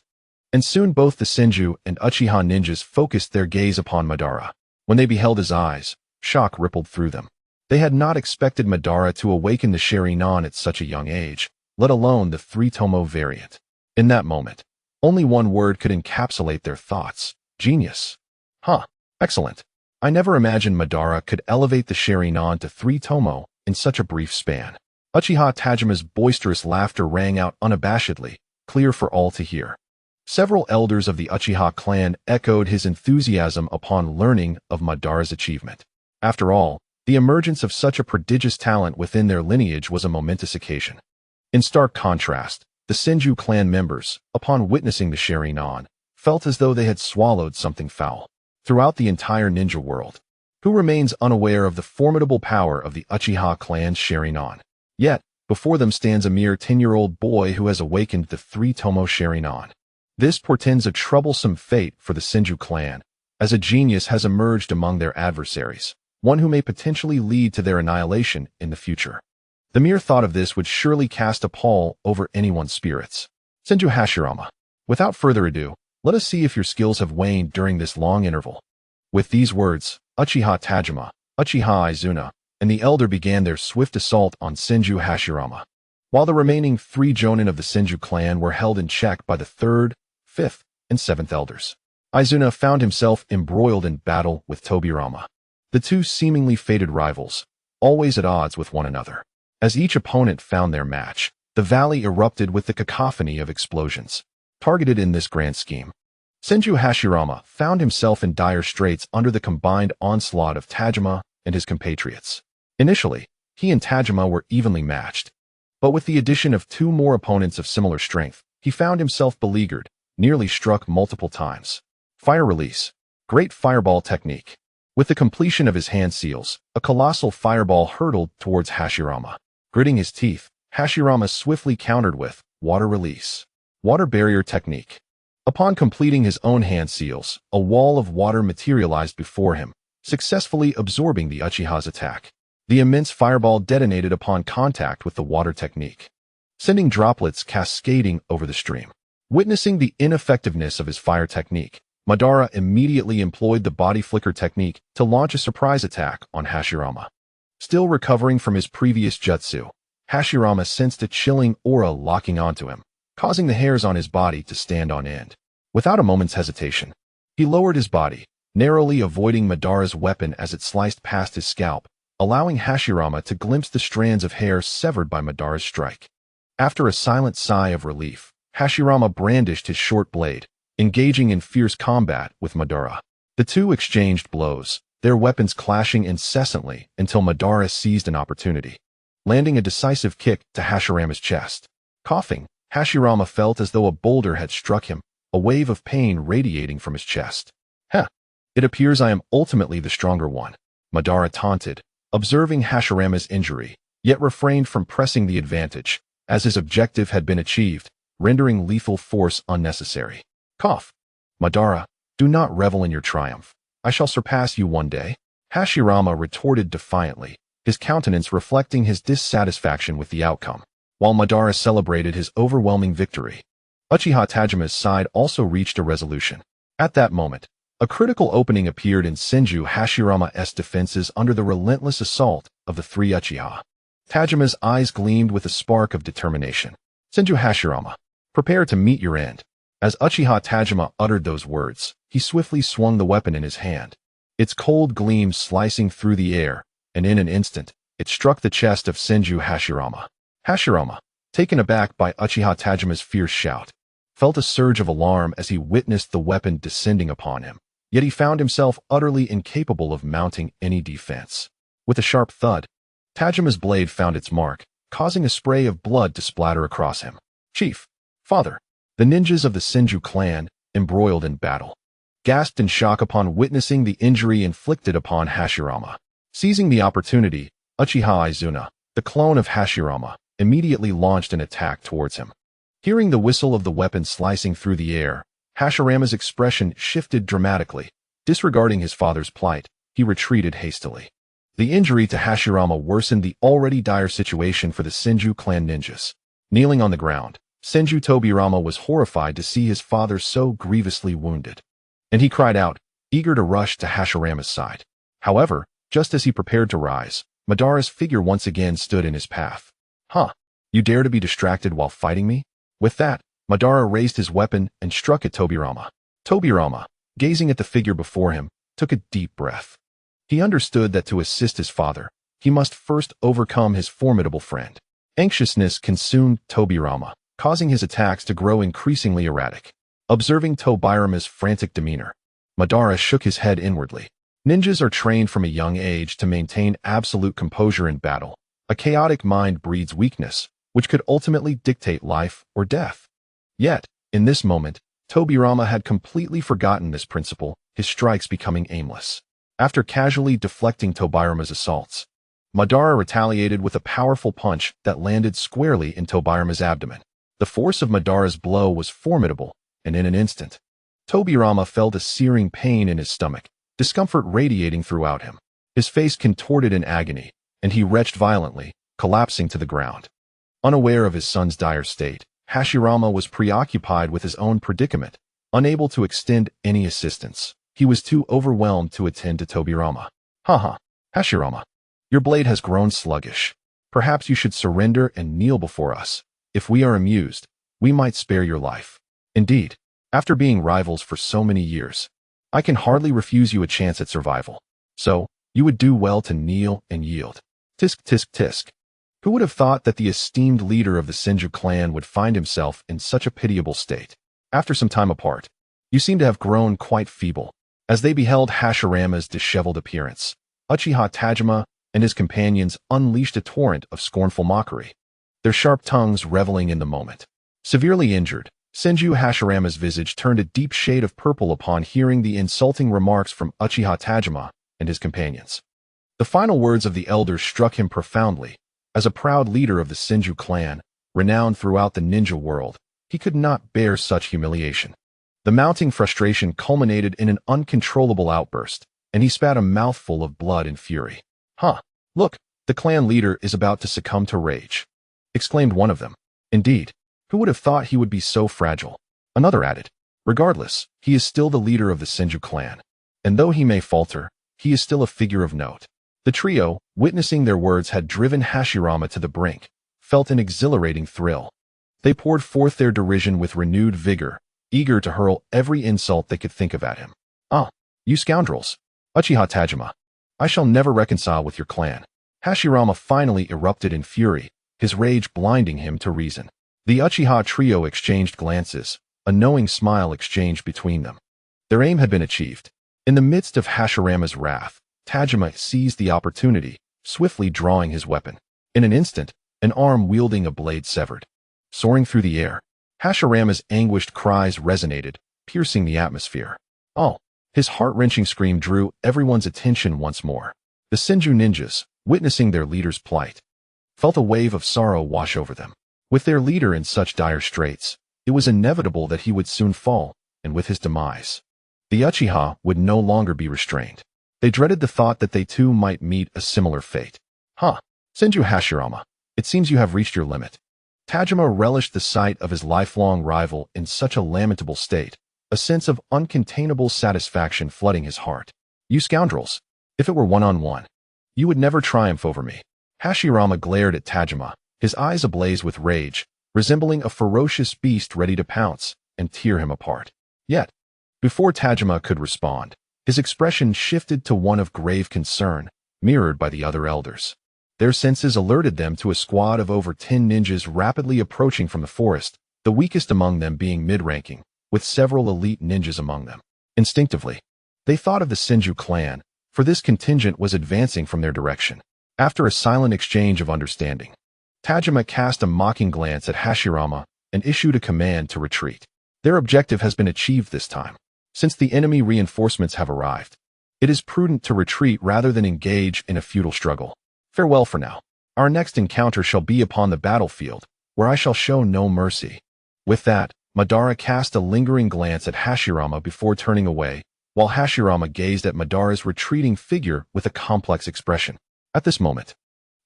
And soon both the Senju and Uchiha ninjas focused their gaze upon Madara. When they beheld his eyes, shock rippled through them. They had not expected Madara to awaken the Sharingan at such a young age, let alone the three-tomo variant. In that moment, only one word could encapsulate their thoughts: genius. Huh, excellent. I never imagined Madara could elevate the Sharingan to three-tomo in such a brief span. Uchiha Tajima's boisterous laughter rang out unabashedly, clear for all to hear. Several elders of the Uchiha clan echoed his enthusiasm upon learning of Madara's achievement. After all, the emergence of such a prodigious talent within their lineage was a momentous occasion. In stark contrast, the Senju clan members, upon witnessing the Sharingan, felt as though they had swallowed something foul. Throughout the entire ninja world, who remains unaware of the formidable power of the Uchiha clan's Sharingan? Yet, before them stands a mere 10-year-old boy who has awakened the three-tomo Sharingan. This portends a troublesome fate for the Senju clan, as a genius has emerged among their adversaries, one who may potentially lead to their annihilation in the future. The mere thought of this would surely cast a pall over anyone's spirits. Senju Hashirama, without further ado, let us see if your skills have waned during this long interval. With these words, Uchiha Tajima, Uchiha Izuna, and the elder began their swift assault on Senju Hashirama, while the remaining 3 jonin of the Senju clan were held in check by the 3rd, 5th, and 7th elders. Izuna found himself embroiled in battle with Tobirama, the 2 seemingly fated rivals, always at odds with one another. As each opponent found their match, the valley erupted with the cacophony of explosions, targeted in this grand scheme. Senju Hashirama found himself in dire straits under the combined onslaught of Tajima and his compatriots. Initially, he and Tajima were evenly matched, but with the addition of 2 more opponents of similar strength, he found himself beleaguered, nearly struck multiple times. Fire release. Great fireball technique. With the completion of his hand seals, a colossal fireball hurtled towards Hashirama. Gritting his teeth, Hashirama swiftly countered with water release. Water barrier technique. Upon completing his own hand seals, a wall of water materialized before him, successfully absorbing the Uchiha's attack. The immense fireball detonated upon contact with the water technique, sending droplets cascading over the stream. Witnessing the ineffectiveness of his fire technique, Madara immediately employed the body flicker technique to launch a surprise attack on Hashirama. Still recovering from his previous jutsu, Hashirama sensed a chilling aura locking onto him, causing the hairs on his body to stand on end. Without a moment's hesitation, he lowered his body, narrowly avoiding Madara's weapon as it sliced past his scalp, allowing Hashirama to glimpse the strands of hair severed by Madara's strike. After a silent sigh of relief, Hashirama brandished his short blade, engaging in fierce combat with Madara. The 2 exchanged blows, their weapons clashing incessantly until Madara seized an opportunity, landing a decisive kick to Hashirama's chest. Coughing, Hashirama felt as though a boulder had struck him, a wave of pain radiating from his chest. Heh, it appears I am ultimately the stronger one, Madara taunted, observing Hashirama's injury, yet refrained from pressing the advantage, as his objective had been achieved, rendering lethal force unnecessary. Cough. Madara, do not revel in your triumph. I shall surpass you one day. Hashirama retorted defiantly, his countenance reflecting his dissatisfaction with the outcome, while Madara celebrated his overwhelming victory. Uchiha Tajima's side also reached a resolution. At that moment, a critical opening appeared in Senju Hashirama's defenses under the relentless assault of the 3 Uchiha. Tajima's eyes gleamed with a spark of determination. Senju Hashirama, prepare to meet your end. As Uchiha Tajima uttered those words, he swiftly swung the weapon in his hand. its cold gleam slicing through the air, and in an instant, it struck the chest of Senju Hashirama. Hashirama, taken aback by Uchiha Tajima's fierce shout, felt a surge of alarm as he witnessed the weapon descending upon him. Yet he found himself utterly incapable of mounting any defense. With a sharp thud, Tajima's blade found its mark, causing a spray of blood to splatter across him. Chief, father, the ninjas of the Senju clan, embroiled in battle, gasped in shock upon witnessing the injury inflicted upon Hashirama. Seizing the opportunity, Uchiha Izuna, the clone of Hashirama, immediately launched an attack towards him. Hearing the whistle of the weapon slicing through the air, Hashirama's expression shifted dramatically. Disregarding his father's plight, he retreated hastily. The injury to Hashirama worsened the already dire situation for the Senju clan ninjas. Kneeling on the ground, Senju Tobirama was horrified to see his father so grievously wounded, and he cried out, eager to rush to Hashirama's side. However, just as he prepared to rise, Madara's figure once again stood in his path. Huh? You dare to be distracted while fighting me? With that, Madara raised his weapon and struck at Tobirama. Tobirama, gazing at the figure before him, took a deep breath. He understood that to assist his father, he must first overcome his formidable friend. Anxiousness consumed Tobirama, causing his attacks to grow increasingly erratic. Observing Tobirama's frantic demeanor, Madara shook his head inwardly. Ninjas are trained from a young age to maintain absolute composure in battle. A chaotic mind breeds weakness, which could ultimately dictate life or death. Yet, in this moment, Tobirama had completely forgotten this principle, his strikes becoming aimless. After casually deflecting Tobirama's assaults, Madara retaliated with a powerful punch that landed squarely in Tobirama's abdomen. The force of Madara's blow was formidable, and in an instant, Tobirama felt a searing pain in his stomach, discomfort radiating throughout him. His face contorted in agony, and he retched violently, collapsing to the ground. Unaware of his son's dire state, Hashirama was preoccupied with his own predicament, unable to extend any assistance. He was too overwhelmed to attend to Tobirama. Haha, Hashirama, your blade has grown sluggish. Perhaps you should surrender and kneel before us. If we are amused, we might spare your life. Indeed, after being rivals for so many years, I can hardly refuse you a chance at survival. So, you would do well to kneel and yield. Tisk tisk tisk. Who would have thought that the esteemed leader of the Senju clan would find himself in such a pitiable state? After some time apart, you seem to have grown quite feeble. As they beheld Hashirama's disheveled appearance, Uchiha Tajima and his companions unleashed a torrent of scornful mockery, their sharp tongues reveling in the moment. Severely injured, Senju Hashirama's visage turned a deep shade of purple upon hearing the insulting remarks from Uchiha Tajima and his companions. The final words of the elders struck him profoundly. As a proud leader of the Senju clan, renowned throughout the ninja world, he could not bear such humiliation. The mounting frustration culminated in an uncontrollable outburst, and he spat a mouthful of blood in fury. Huh, look, the clan leader is about to succumb to rage, exclaimed one of them. Indeed, who would have thought he would be so fragile? Another added. Regardless, he is still the leader of the Senju clan, and though he may falter, he is still a figure of note. The trio, witnessing their words had driven Hashirama to the brink, felt an exhilarating thrill. They poured forth their derision with renewed vigor, eager to hurl every insult they could think of at him. Ah, you scoundrels! Uchiha Tajima, I shall never reconcile with your clan. Hashirama finally erupted in fury, his rage blinding him to reason. The Uchiha trio exchanged glances, a knowing smile exchanged between them. Their aim had been achieved. In the midst of Hashirama's wrath, Tajima seized the opportunity, swiftly drawing his weapon. In an instant, an arm wielding a blade severed. Soaring through the air, Hashirama's anguished cries resonated, piercing the atmosphere. Oh! His heart-wrenching scream drew everyone's attention once more. The Senju ninjas, witnessing their leader's plight, felt a wave of sorrow wash over them. With their leader in such dire straits, it was inevitable that he would soon fall, and with his demise, the Uchiha would no longer be restrained. They dreaded the thought that they too might meet a similar fate. Huh, Senju Hashirama, it seems you have reached your limit. Tajima relished the sight of his lifelong rival in such a lamentable state, a sense of uncontainable satisfaction flooding his heart. You scoundrels! If it were one-on-one, you would never triumph over me. Hashirama glared at Tajima, his eyes ablaze with rage, resembling a ferocious beast ready to pounce and tear him apart. Yet, before Tajima could respond, His expression shifted to one of grave concern, mirrored by the other elders. Their senses alerted them to a squad of over 10 ninjas rapidly approaching from the forest, the weakest among them being mid-ranking, with several elite ninjas among them. Instinctively, they thought of the Senju clan, for this contingent was advancing from their direction. After a silent exchange of understanding, Tajima cast a mocking glance at Hashirama and issued a command to retreat. Their objective has been achieved this time. Since the enemy reinforcements have arrived, it is prudent to retreat rather than engage in a futile struggle. Farewell for now. Our next encounter shall be upon the battlefield, where I shall show no mercy. With that, Madara cast a lingering glance at Hashirama before turning away, while Hashirama gazed at Madara's retreating figure with a complex expression. At this moment,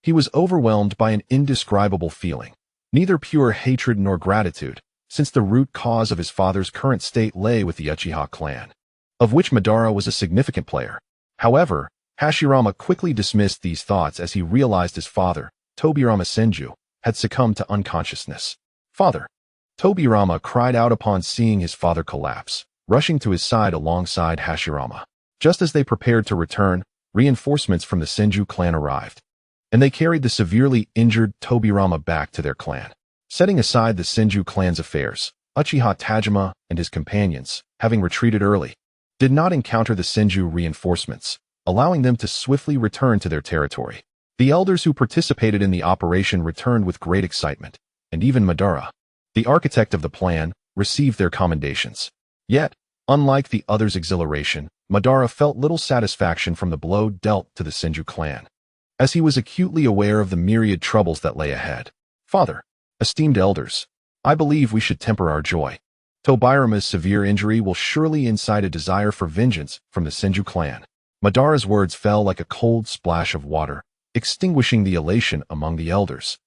he was overwhelmed by an indescribable feeling, neither pure hatred nor gratitude, since the root cause of his father's current state lay with the Uchiha clan, of which Madara was a significant player. However, Hashirama quickly dismissed these thoughts as he realized his father, Tobirama Senju, had succumbed to unconsciousness. Father! Tobirama cried out upon seeing his father collapse, rushing to his side alongside Hashirama. Just as they prepared to return, reinforcements from the Senju clan arrived, and they carried the severely injured Tobirama back to their clan. Setting aside the Senju clan's affairs, Uchiha Tajima and his companions, having retreated early, did not encounter the Senju reinforcements, allowing them to swiftly return to their territory. The elders who participated in the operation returned with great excitement, and even Madara, the architect of the plan, received their commendations. Yet, unlike the others' exhilaration, Madara felt little satisfaction from the blow dealt to the Senju clan, as he was acutely aware of the myriad troubles that lay ahead. Father, esteemed elders, I believe we should temper our joy. Tobirama's severe injury will surely incite a desire for vengeance from the Senju clan. Madara's words fell like a cold splash of water, extinguishing the elation among the elders.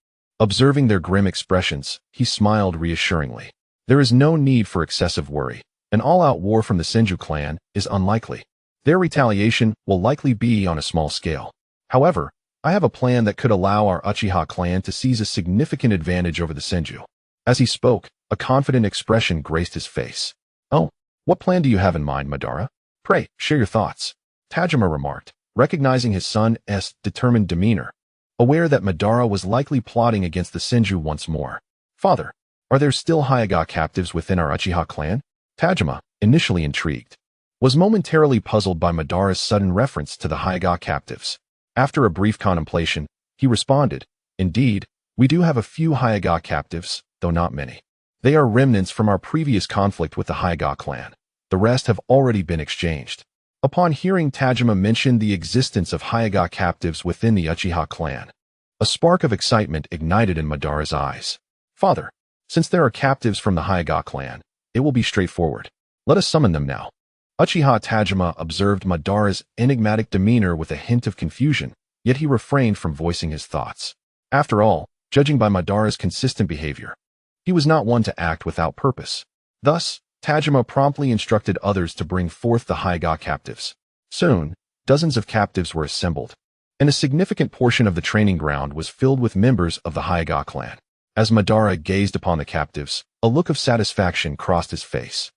Observing their grim expressions, he smiled reassuringly. There is no need for excessive worry. An all-out war from the Senju clan is unlikely. Their retaliation will likely be on a small scale. However, I have a plan that could allow our Uchiha clan to seize a significant advantage over the Senju. As he spoke, a confident expression graced his face. Oh, what plan do you have in mind, Madara? Pray, share your thoughts. Tajima remarked, recognizing his son's determined demeanor, aware that Madara was likely plotting against the Senju once more. Father, are there still Hyuga captives within our Uchiha clan? Tajima, initially intrigued, was momentarily puzzled by Madara's sudden reference to the Hyuga captives. After a brief contemplation, he responded, Indeed, we do have a few Hyuga captives, though not many. They are remnants from our previous conflict with the Hyuga clan. The rest have already been exchanged. Upon hearing Tajima mention the existence of Hyuga captives within the Uchiha clan, a spark of excitement ignited in Madara's eyes. Father, since there are captives from the Hyuga clan, it will be straightforward. Let us summon them now. Uchiha Tajima observed Madara's enigmatic demeanor with a hint of confusion, yet he refrained from voicing his thoughts. After all, judging by Madara's consistent behavior, he was not one to act without purpose. Thus, Tajima promptly instructed others to bring forth the Hyuga captives. Soon, dozens of captives were assembled, and a significant portion of the training ground was filled with members of the Hyuga clan. As Madara gazed upon the captives, a look of satisfaction crossed his face.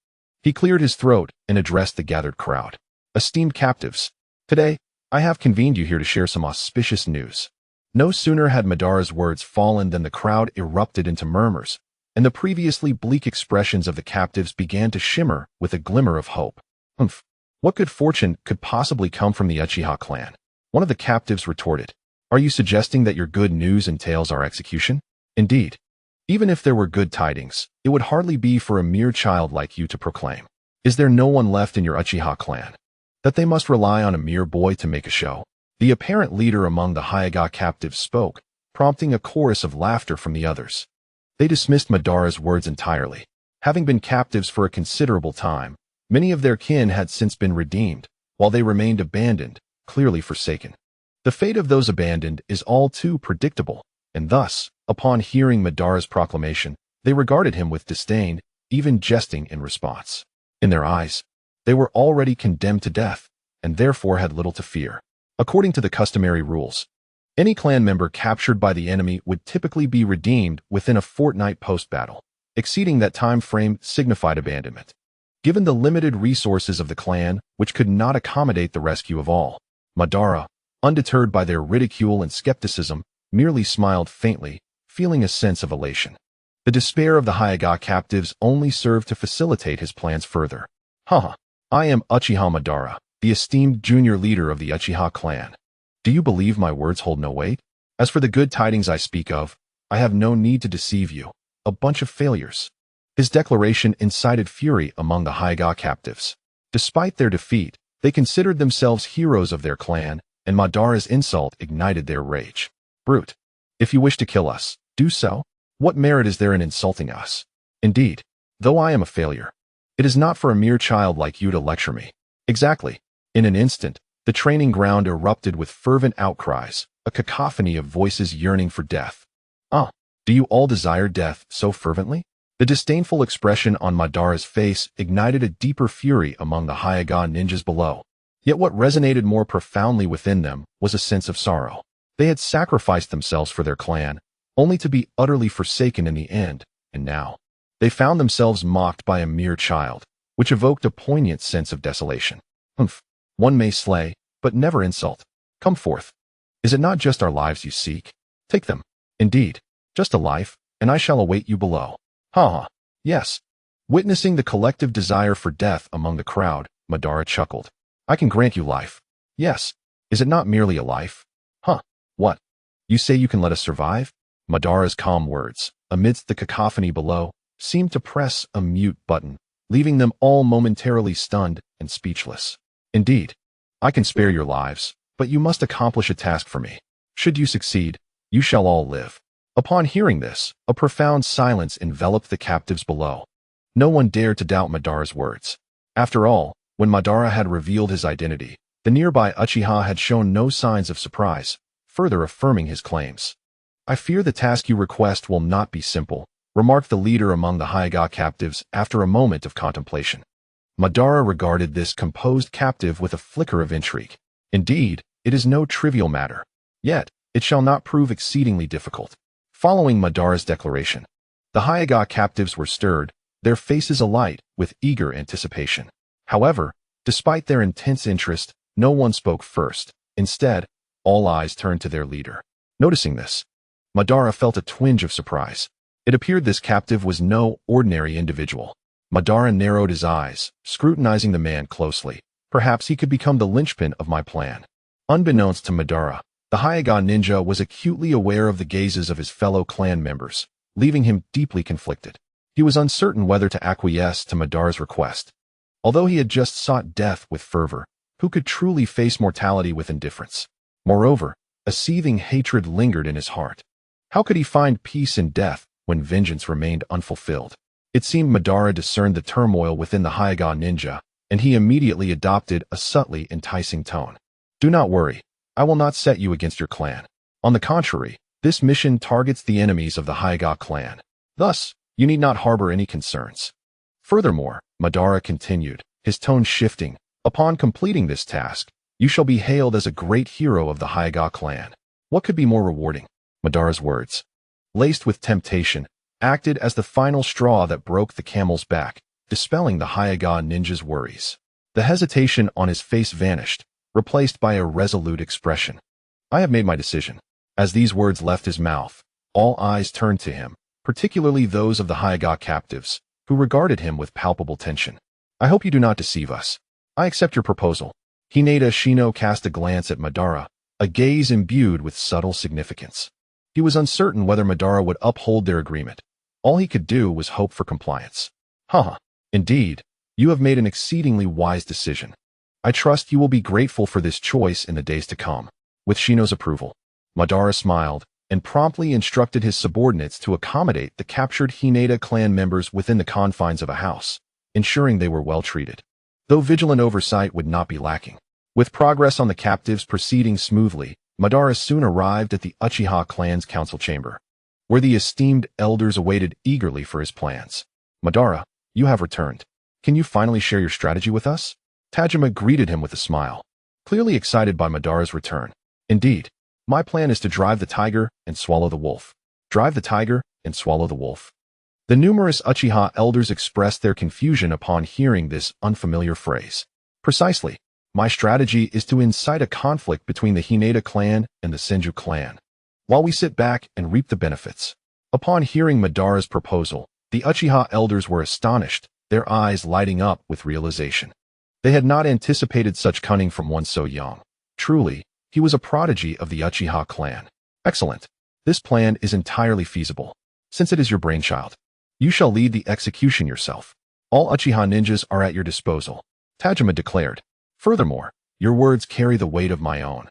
He cleared his throat and addressed the gathered crowd. Esteemed captives, today, I have convened you here to share some auspicious news. No sooner had Madara's words fallen than the crowd erupted into murmurs, and the previously bleak expressions of the captives began to shimmer with a glimmer of hope. Humph! What good fortune could possibly come from the Uchiha clan? One of the captives retorted. Are you suggesting that your good news entails our execution? Indeed. Even if there were good tidings, it would hardly be for a mere child like you to proclaim. Is there no one left in your Uchiha clan, that they must rely on a mere boy to make a show? The apparent leader among the Hyuga captives spoke, prompting a chorus of laughter from the others. They dismissed Madara's words entirely. Having been captives for a considerable time, many of their kin had since been redeemed, while they remained abandoned, clearly forsaken. The fate of those abandoned is all too predictable, and thus, upon hearing Madara's proclamation, they regarded him with disdain, even jesting in response. In their eyes, they were already condemned to death, and therefore had little to fear. According to the customary rules, any clan member captured by the enemy would typically be redeemed within a fortnight post-battle. Exceeding that time frame signified abandonment. Given the limited resources of the clan, which could not accommodate the rescue of all, Madara, undeterred by their ridicule and skepticism, merely smiled faintly, feeling a sense of elation. The despair of the Hyuga captives only served to facilitate his plans further. Haha, I am Uchiha Madara, the esteemed junior leader of the Uchiha clan. Do you believe my words hold no weight? As for the good tidings I speak of, I have no need to deceive you, a bunch of failures. His declaration incited fury among the Hyuga captives. Despite their defeat, they considered themselves heroes of their clan, and Madara's insult ignited their rage. Brute! If you wish to kill us, do so. What merit is there in insulting us? Indeed, though I am a failure, it is not for a mere child like you to lecture me. Exactly. In an instant, the training ground erupted with fervent outcries, a cacophony of voices yearning for death. Do you all desire death so fervently? The disdainful expression on Madara's face ignited a deeper fury among the Hyuga ninjas below. Yet what resonated more profoundly within them was a sense of sorrow. They had sacrificed themselves for their clan, only to be utterly forsaken in the end, and now they found themselves mocked by a mere child, which evoked a poignant sense of desolation. One may slay, but never insult. Come forth. Is it not just our lives you seek? Take them. Indeed, just a life, and I shall await you below. Yes. Witnessing the collective desire for death among the crowd, Madara chuckled. I can grant you life. Yes. Is it not merely a life? What? You say you can let us survive? Madara's calm words, amidst the cacophony below, seemed to press a mute button, leaving them all momentarily stunned and speechless. Indeed, I can spare your lives, but you must accomplish a task for me. Should you succeed, you shall all live. Upon hearing this, a profound silence enveloped the captives below. No one dared to doubt Madara's words. After all, when Madara had revealed his identity, the nearby Uchiha had shown no signs of surprise, further affirming his claims. I fear the task you request will not be simple, remarked the leader among the Hyuga captives after a moment of contemplation. Madara regarded this composed captive with a flicker of intrigue. Indeed, it is no trivial matter. Yet, it shall not prove exceedingly difficult. Following Madara's declaration, the Hyuga captives were stirred, their faces alight with eager anticipation. However, despite their intense interest, no one spoke first. Instead, all eyes turned to their leader. Noticing this, Madara felt a twinge of surprise. It appeared this captive was no ordinary individual. Madara narrowed his eyes, scrutinizing the man closely. Perhaps he could become the linchpin of my plan. Unbeknownst to Madara, the Hyuga ninja was acutely aware of the gazes of his fellow clan members, leaving him deeply conflicted. He was uncertain whether to acquiesce to Madara's request. Although he had just sought death with fervor, who could truly face mortality with indifference? Moreover, a seething hatred lingered in his heart. How could he find peace in death when vengeance remained unfulfilled? It seemed Madara discerned the turmoil within the Hyuga ninja, and he immediately adopted a subtly enticing tone. Do not worry, I will not set you against your clan. On the contrary, this mission targets the enemies of the Hyuga clan. Thus, you need not harbor any concerns. Furthermore, Madara continued, his tone shifting, upon completing this task, you shall be hailed as a great hero of the Hyuga clan. What could be more rewarding? Madara's words, laced with temptation, acted as the final straw that broke the camel's back, dispelling the Hyuga ninja's worries. The hesitation on his face vanished, replaced by a resolute expression. I have made my decision. As these words left his mouth, all eyes turned to him, particularly those of the Hyuga captives, who regarded him with palpable tension. I hope you do not deceive us. I accept your proposal. Hinata Shino cast a glance at Madara, a gaze imbued with subtle significance. He was uncertain whether Madara would uphold their agreement. All he could do was hope for compliance. Indeed, you have made an exceedingly wise decision. I trust you will be grateful for this choice in the days to come. With Shino's approval, Madara smiled and promptly instructed his subordinates to accommodate the captured Hinata clan members within the confines of a house, ensuring they were well treated. Though vigilant oversight would not be lacking. With progress on the captives proceeding smoothly, Madara soon arrived at the Uchiha clan's council chamber, where the esteemed elders awaited eagerly for his plans. Madara, you have returned. Can you finally share your strategy with us? Tajima greeted him with a smile, clearly excited by Madara's return. Indeed, my plan is to drive the tiger and swallow the wolf. Drive the tiger and swallow the wolf. The numerous Uchiha elders expressed their confusion upon hearing this unfamiliar phrase. Precisely. My strategy is to incite a conflict between the Hinata clan and the Senju clan, while we sit back and reap the benefits. Upon hearing Madara's proposal, the Uchiha elders were astonished, their eyes lighting up with realization. They had not anticipated such cunning from one so young. Truly, he was a prodigy of the Uchiha clan. Excellent. This plan is entirely feasible. Since it is your brainchild, you shall lead the execution yourself. All Uchiha ninjas are at your disposal, Tajima declared. Furthermore, your words carry the weight of my own.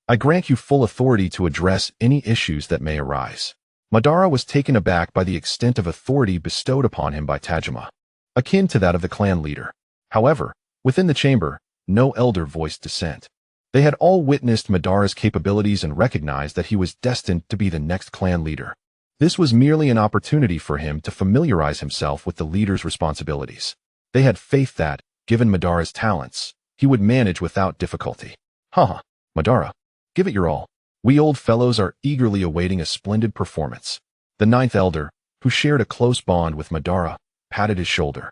I grant you full authority to address any issues that may arise. Madara was taken aback by the extent of authority bestowed upon him by Tajima, akin to that of the clan leader. However, within the chamber, no elder voiced dissent. They had all witnessed Madara's capabilities and recognized that he was destined to be the next clan leader. This was merely an opportunity for him to familiarize himself with the leader's responsibilities. They had faith that, given Madara's talents, he would manage without difficulty. Haha, Madara, give it your all. We old fellows are eagerly awaiting a splendid performance. The ninth elder, who shared a close bond with Madara, patted his shoulder,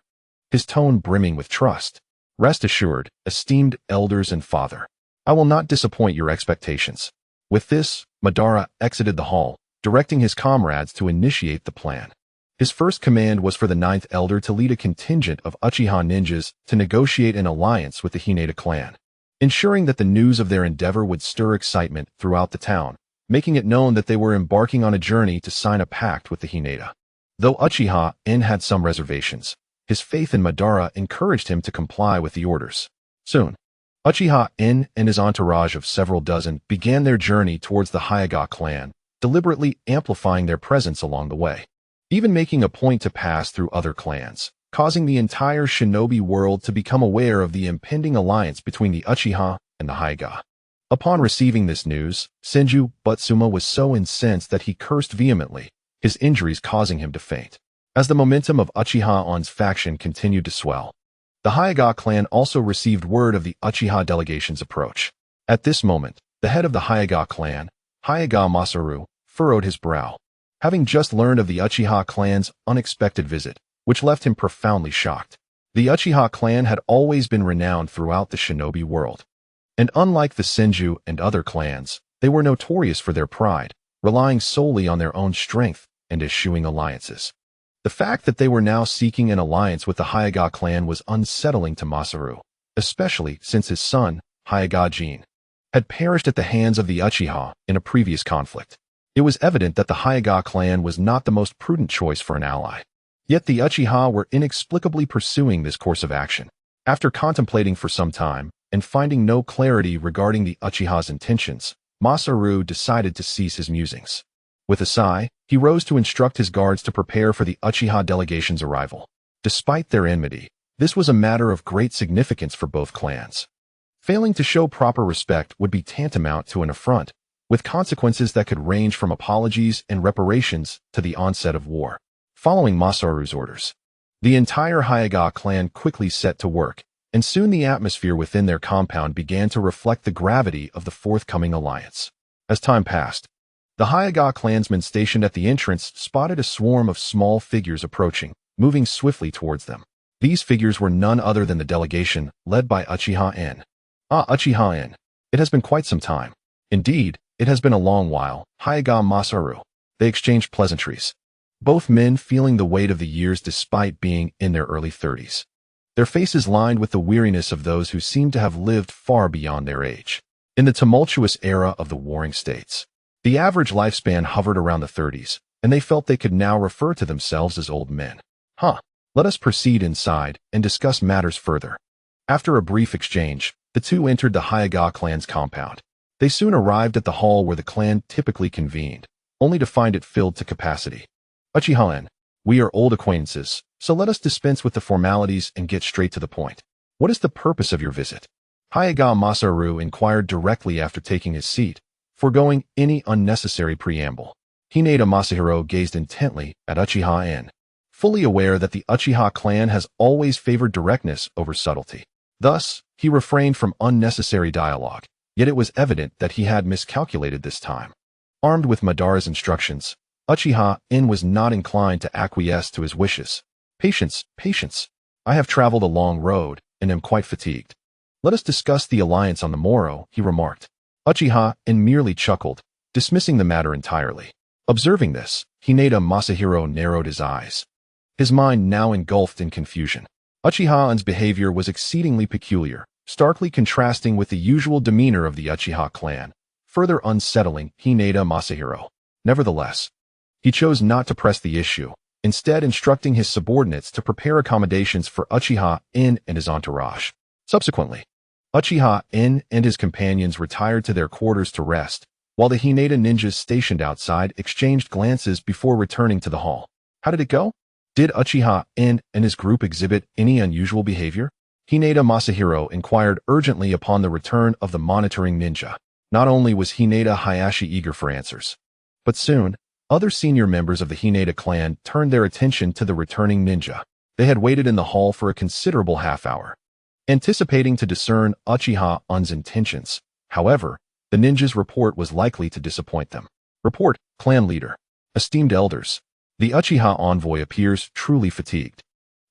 his tone brimming with trust. Rest assured, esteemed elders and father, I will not disappoint your expectations. With this, Madara exited the hall, directing his comrades to initiate the plan. His first command was for the ninth elder to lead a contingent of Uchiha ninjas to negotiate an alliance with the Hinata clan, ensuring that the news of their endeavor would stir excitement throughout the town, making it known that they were embarking on a journey to sign a pact with the Hinata. Though Uchiha En had some reservations, his faith in Madara encouraged him to comply with the orders. Soon, Uchiha En and his entourage of several dozen began their journey towards the Hyuga clan, deliberately amplifying their presence along the way, even making a point to pass through other clans, causing the entire shinobi world to become aware of the impending alliance between the Uchiha and the Hyuga. Upon receiving this news, Senju Butsuma was so incensed that he cursed vehemently, his injuries causing him to faint. As the momentum of Uchiha On's faction continued to swell, the Hyuga clan also received word of the Uchiha delegation's approach. At this moment, the head of the Hyuga clan, Hyuga Masaru, furrowed his brow, having just learned of the Uchiha clan's unexpected visit, which left him profoundly shocked. The Uchiha clan had always been renowned throughout the shinobi world, and unlike the Senju and other clans, they were notorious for their pride, relying solely on their own strength and eschewing alliances. The fact that they were now seeking an alliance with the Hyuga clan was unsettling to Masaru, especially since his son, Hyuga Jin, had perished at the hands of the Uchiha in a previous conflict. It was evident that the Hyuga clan was not the most prudent choice for an ally. Yet the Uchiha were inexplicably pursuing this course of action. After contemplating for some time, and finding no clarity regarding the Uchiha's intentions, Masaru decided to cease his musings. With a sigh, he rose to instruct his guards to prepare for the Uchiha delegation's arrival. Despite their enmity, this was a matter of great significance for both clans. Failing to show proper respect would be tantamount to an affront, with consequences that could range from apologies and reparations to the onset of war. Following Masaru's orders, the entire Hyuga clan quickly set to work, and soon the atmosphere within their compound began to reflect the gravity of the forthcoming alliance. As time passed, the Hyuga clansmen stationed at the entrance spotted a swarm of small figures approaching, moving swiftly towards them. These figures were none other than the delegation, led by Uchiha En. Ah, Uchiha En. It has been quite some time. Indeed, it has been a long while, Hyuga Masaru. They exchanged pleasantries, both men feeling the weight of the years despite being in their early 30s. Their faces lined with the weariness of those who seemed to have lived far beyond their age. In the tumultuous era of the warring states, the average lifespan hovered around the 30s, and they felt they could now refer to themselves as old men. Let us proceed inside and discuss matters further. After a brief exchange, the two entered the Hyuga clan's compound. They soon arrived at the hall where the clan typically convened, only to find it filled to capacity. Uchiha En, we are old acquaintances, so let us dispense with the formalities and get straight to the point. What is the purpose of your visit? Hyuga Masaru inquired directly after taking his seat, foregoing any unnecessary preamble. Hinata Masahiro gazed intently at Uchiha En, fully aware that the Uchiha clan has always favored directness over subtlety. Thus, he refrained from unnecessary dialogue, yet it was evident that he had miscalculated this time. Armed with Madara's instructions, Uchiha In was not inclined to acquiesce to his wishes. Patience, patience. I have traveled a long road and am quite fatigued. Let us discuss the alliance on the morrow, he remarked. Uchiha In merely chuckled, dismissing the matter entirely. Observing this, Hinata Masahiro narrowed his eyes. His mind now engulfed in confusion. Uchiha In's behavior was exceedingly peculiar, starkly contrasting with the usual demeanor of the Uchiha clan, further unsettling Hinata Masahiro. Nevertheless, he chose not to press the issue, instead instructing his subordinates to prepare accommodations for Uchiha In and his entourage. Subsequently, Uchiha In and his companions retired to their quarters to rest, while the Hinata ninjas stationed outside exchanged glances before returning to the hall. How did it go? Did Uchiha In and his group exhibit any unusual behavior? Hinata Masahiro inquired urgently upon the return of the monitoring ninja. Not only was Hinata Hayashi eager for answers, but soon, other senior members of the Hinata clan turned their attention to the returning ninja. They had waited in the hall for a considerable half-hour, anticipating to discern Uchiha In's intentions. However, the ninja's report was likely to disappoint them. Report, clan leader. Esteemed elders, the Uchiha envoy appears truly fatigued.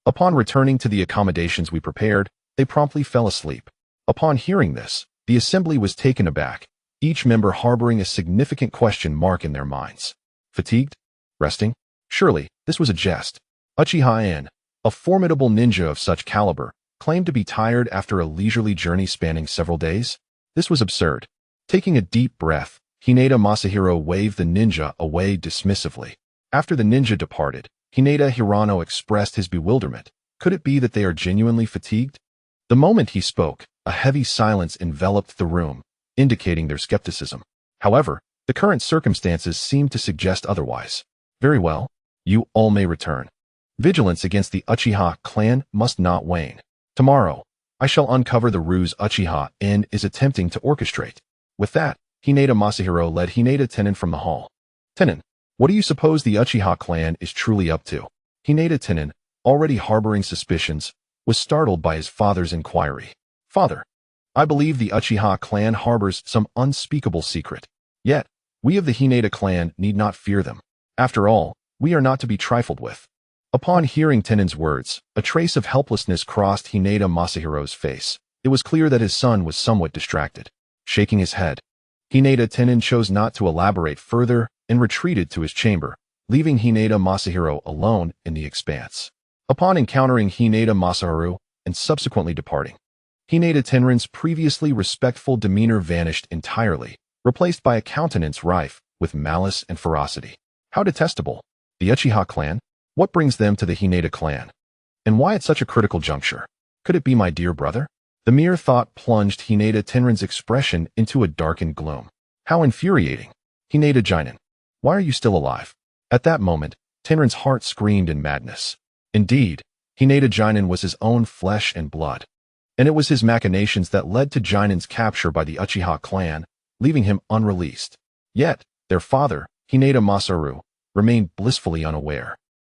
Upon returning to the accommodations we prepared, they promptly fell asleep. Upon hearing this, the assembly was taken aback, each member harboring a significant question mark in their minds. Fatigued? Resting? Surely, this was a jest. Uchiha In, a formidable ninja of such caliber, claimed to be tired after a leisurely journey spanning several days? This was absurd. Taking a deep breath, Hinata Masahiro waved the ninja away dismissively. After the ninja departed, Hinata Hirano expressed his bewilderment. Could it be that they are genuinely fatigued? The moment he spoke, a heavy silence enveloped the room, indicating their skepticism. However, the current circumstances seemed to suggest otherwise. Very well, you all may return. Vigilance against the Uchiha clan must not wane. Tomorrow, I shall uncover the ruse Uchiha In is attempting to orchestrate. With that, Hinata Masahiro led Hinata Tenin from the hall. Tenin, what do you suppose the Uchiha clan is truly up to? Hinata Tenin, already harboring suspicions, was startled by his father's inquiry. Father, I believe the Uchiha clan harbors some unspeakable secret. Yet, we of the Hinata clan need not fear them. After all, we are not to be trifled with. Upon hearing Tenin's words, a trace of helplessness crossed Hinata Masahiro's face. It was clear that his son was somewhat distracted. Shaking his head, Hinata Tenin chose not to elaborate further and retreated to his chamber, leaving Hinata Masahiro alone in the expanse. Upon encountering Hinata Masahiro and subsequently departing, Hinata Tenrin's previously respectful demeanor vanished entirely, replaced by a countenance rife with malice and ferocity. How detestable! The Uchiha clan? What brings them to the Hinata clan? And why at such a critical juncture? Could it be my dear brother? The mere thought plunged Hinata Tenrin's expression into a darkened gloom. How infuriating! Hinata Jinin, why are you still alive? At that moment, Tenrin's heart screamed in madness. Indeed, Hinata Jinin was his own flesh and blood, and it was his machinations that led to Jinin's capture by the Uchiha clan, leaving him unreleased. Yet, their father, Hinata Masaru, remained blissfully unaware,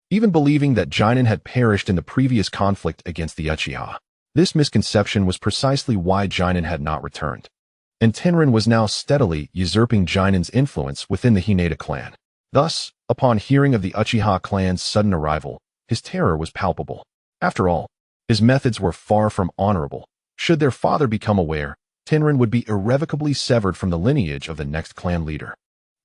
even believing that Jinin had perished in the previous conflict against the Uchiha. This misconception was precisely why Jinin had not returned, and Tenrin was now steadily usurping Jinin's influence within the Hinata clan. Thus, upon hearing of the Uchiha clan's sudden arrival, his terror was palpable. After all, his methods were far from honorable. Should their father become aware, Tenrin would be irrevocably severed from the lineage of the next clan leader,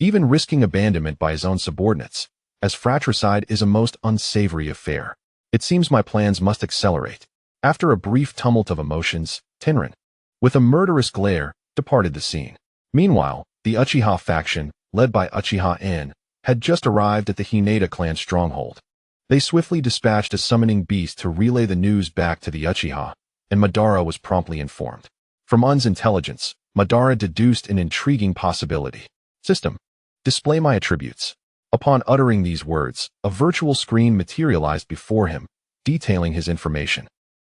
even risking abandonment by his own subordinates, as fratricide is a most unsavory affair. It seems my plans must accelerate. After a brief tumult of emotions, Tenrin, with a murderous glare, departed the scene. Meanwhile, the Uchiha faction, led by Uchiha In, had just arrived at the Hinata clan stronghold. They swiftly dispatched a summoning beast to relay the news back to the Uchiha, and Madara was promptly informed. From Un's intelligence, Madara deduced an intriguing possibility. System, display my attributes. Upon uttering these words, a virtual screen materialized before him, detailing his information.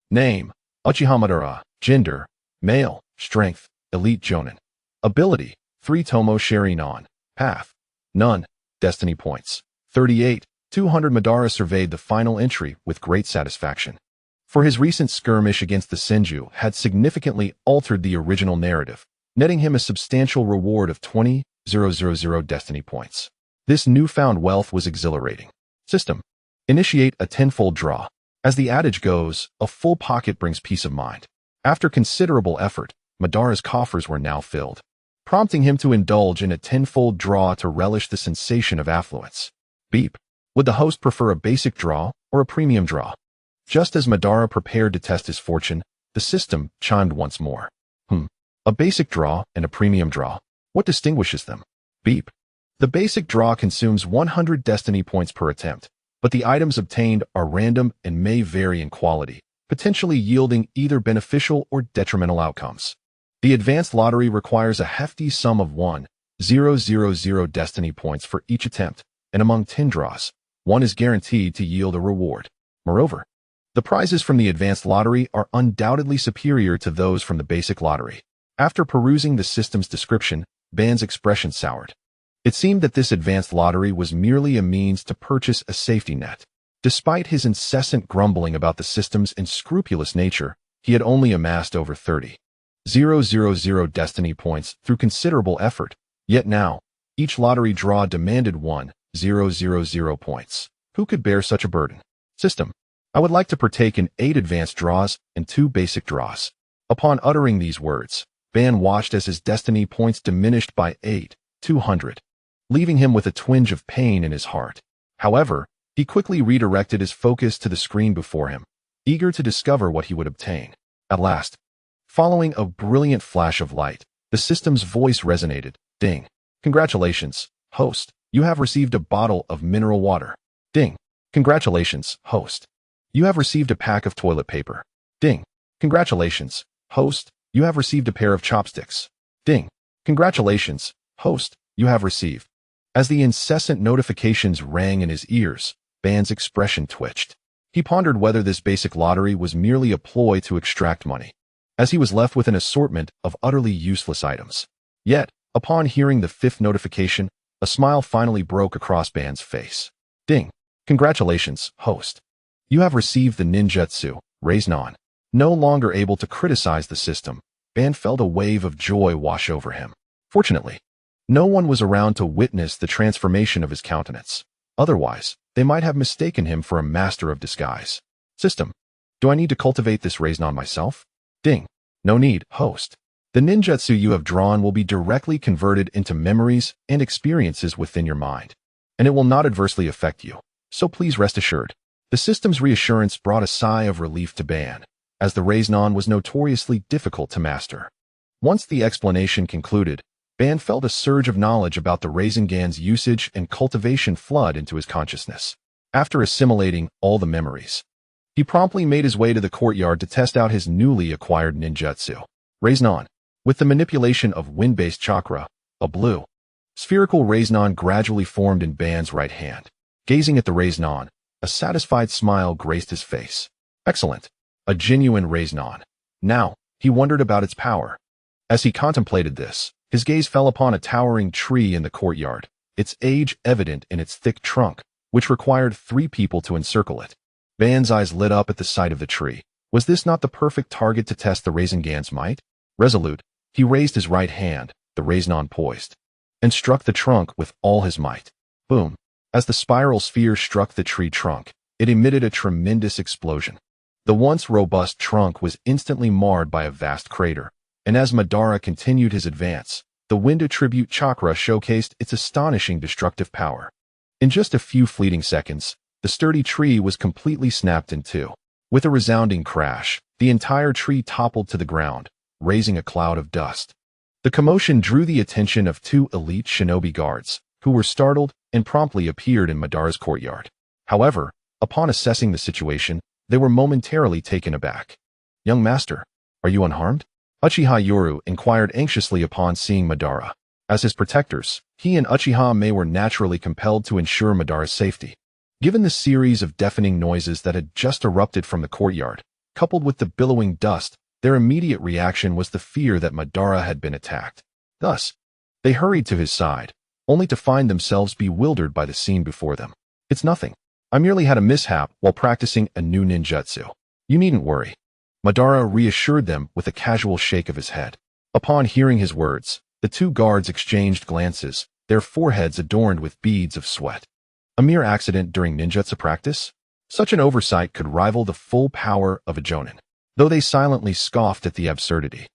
Name, Uchiha Madara. Gender, male. Strength, elite jonin. Ability, 3 Tomo Sharinon. Path, none. Destiny points, 38. 200. Madara surveyed the final entry with great satisfaction. For his recent skirmish against the Senju had significantly altered the original narrative, netting him a substantial reward of 20,000 destiny points. This newfound wealth was exhilarating. System. Initiate a tenfold draw. As the adage goes, a full pocket brings peace of mind. After considerable effort, Madara's coffers were now filled, prompting him to indulge in a tenfold draw to relish the sensation of affluence. Beep. Would the host prefer a basic draw or a premium draw? Just as Madara prepared to test his fortune, the system chimed once more. A basic draw and a premium draw. What distinguishes them? Beep. The basic draw consumes 100 destiny points per attempt, but the items obtained are random and may vary in quality, potentially yielding either beneficial or detrimental outcomes. The advanced lottery requires a hefty sum of 1,000 destiny points for each attempt, and among 10 draws, one is guaranteed to yield a reward. Moreover, the prizes from the advanced lottery are undoubtedly superior to those from the basic lottery. After perusing the system's description, Ban's expression soured. It seemed that this advanced lottery was merely a means to purchase a safety net. Despite his incessant grumbling about the system's unscrupulous nature, he had only amassed over 30,000 destiny points through considerable effort. Yet now, each lottery draw demanded 1,000 points. Who could bear such a burden? System. I would like to partake in 8 advanced draws and 2 basic draws. Upon uttering these words, Ban watched as his destiny points diminished by 200, leaving him with a twinge of pain in his heart. However, he quickly redirected his focus to the screen before him, eager to discover what he would obtain. At last, following a brilliant flash of light, the system's voice resonated. Ding. Congratulations, host. You have received a bottle of mineral water. Ding. Congratulations, host. You have received a pack of toilet paper. Ding. Congratulations, host. You have received a pair of chopsticks. Ding. Congratulations, host. You have received. As the incessant notifications rang in his ears, Ban's expression twitched. He pondered whether this basic lottery was merely a ploy to extract money, as he was left with an assortment of utterly useless items. Yet, upon hearing the 5th notification, a smile finally broke across Ban's face. Ding. Congratulations, host. You have received the ninjutsu, raised on. No longer able to criticize the system, Ban felt a wave of joy wash over him. Fortunately, no one was around to witness the transformation of his countenance. Otherwise, they might have mistaken him for a master of disguise. System. Do I need to cultivate this raison myself? Ding. No need, host. The ninjutsu you have drawn will be directly converted into memories and experiences within your mind, and it will not adversely affect you. So please rest assured. The system's reassurance brought a sigh of relief to Ban, as the raison was notoriously difficult to master. Once the explanation concluded, Ban felt a surge of knowledge about the Rasengan's usage and cultivation flood into his consciousness. After assimilating all the memories, he promptly made his way to the courtyard to test out his newly acquired ninjutsu. Raison. With the manipulation of wind-based chakra, a blue, spherical raison gradually formed in Ban's right hand. Gazing at the raison, a satisfied smile graced his face. Excellent. A genuine raison. Now, he wondered about its power. As he contemplated this, his gaze fell upon a towering tree in the courtyard, its age evident in its thick trunk, which required 3 people to encircle it. Ban's eyes lit up at the sight of the tree. Was this not the perfect target to test the Rasengan's might? Resolute, he raised his right hand, the raison poised, and struck the trunk with all his might. Boom. As the spiral sphere struck the tree trunk, it emitted a tremendous explosion. The once robust trunk was instantly marred by a vast crater, and as Madara continued his advance, the wind attribute chakra showcased its astonishing destructive power. In just a few fleeting seconds, the sturdy tree was completely snapped in two. With a resounding crash, the entire tree toppled to the ground, raising a cloud of dust. The commotion drew the attention of 2 elite shinobi guards, who were startled and promptly appeared in Madara's courtyard. However, upon assessing the situation, they were momentarily taken aback. Young master, are you unharmed? Uchiha Yoru inquired anxiously upon seeing Madara. As his protectors, he and Uchiha Mae were naturally compelled to ensure Madara's safety. Given the series of deafening noises that had just erupted from the courtyard, coupled with the billowing dust, their immediate reaction was the fear that Madara had been attacked. Thus, they hurried to his side, only to find themselves bewildered by the scene before them. It's nothing. I merely had a mishap while practicing a new ninjutsu. You needn't worry. Madara reassured them with a casual shake of his head. Upon hearing his words, the 2 guards exchanged glances, their foreheads adorned with beads of sweat. A mere accident during ninjutsu practice? Such an oversight could rival the full power of a jonin. Though they silently scoffed at the absurdity,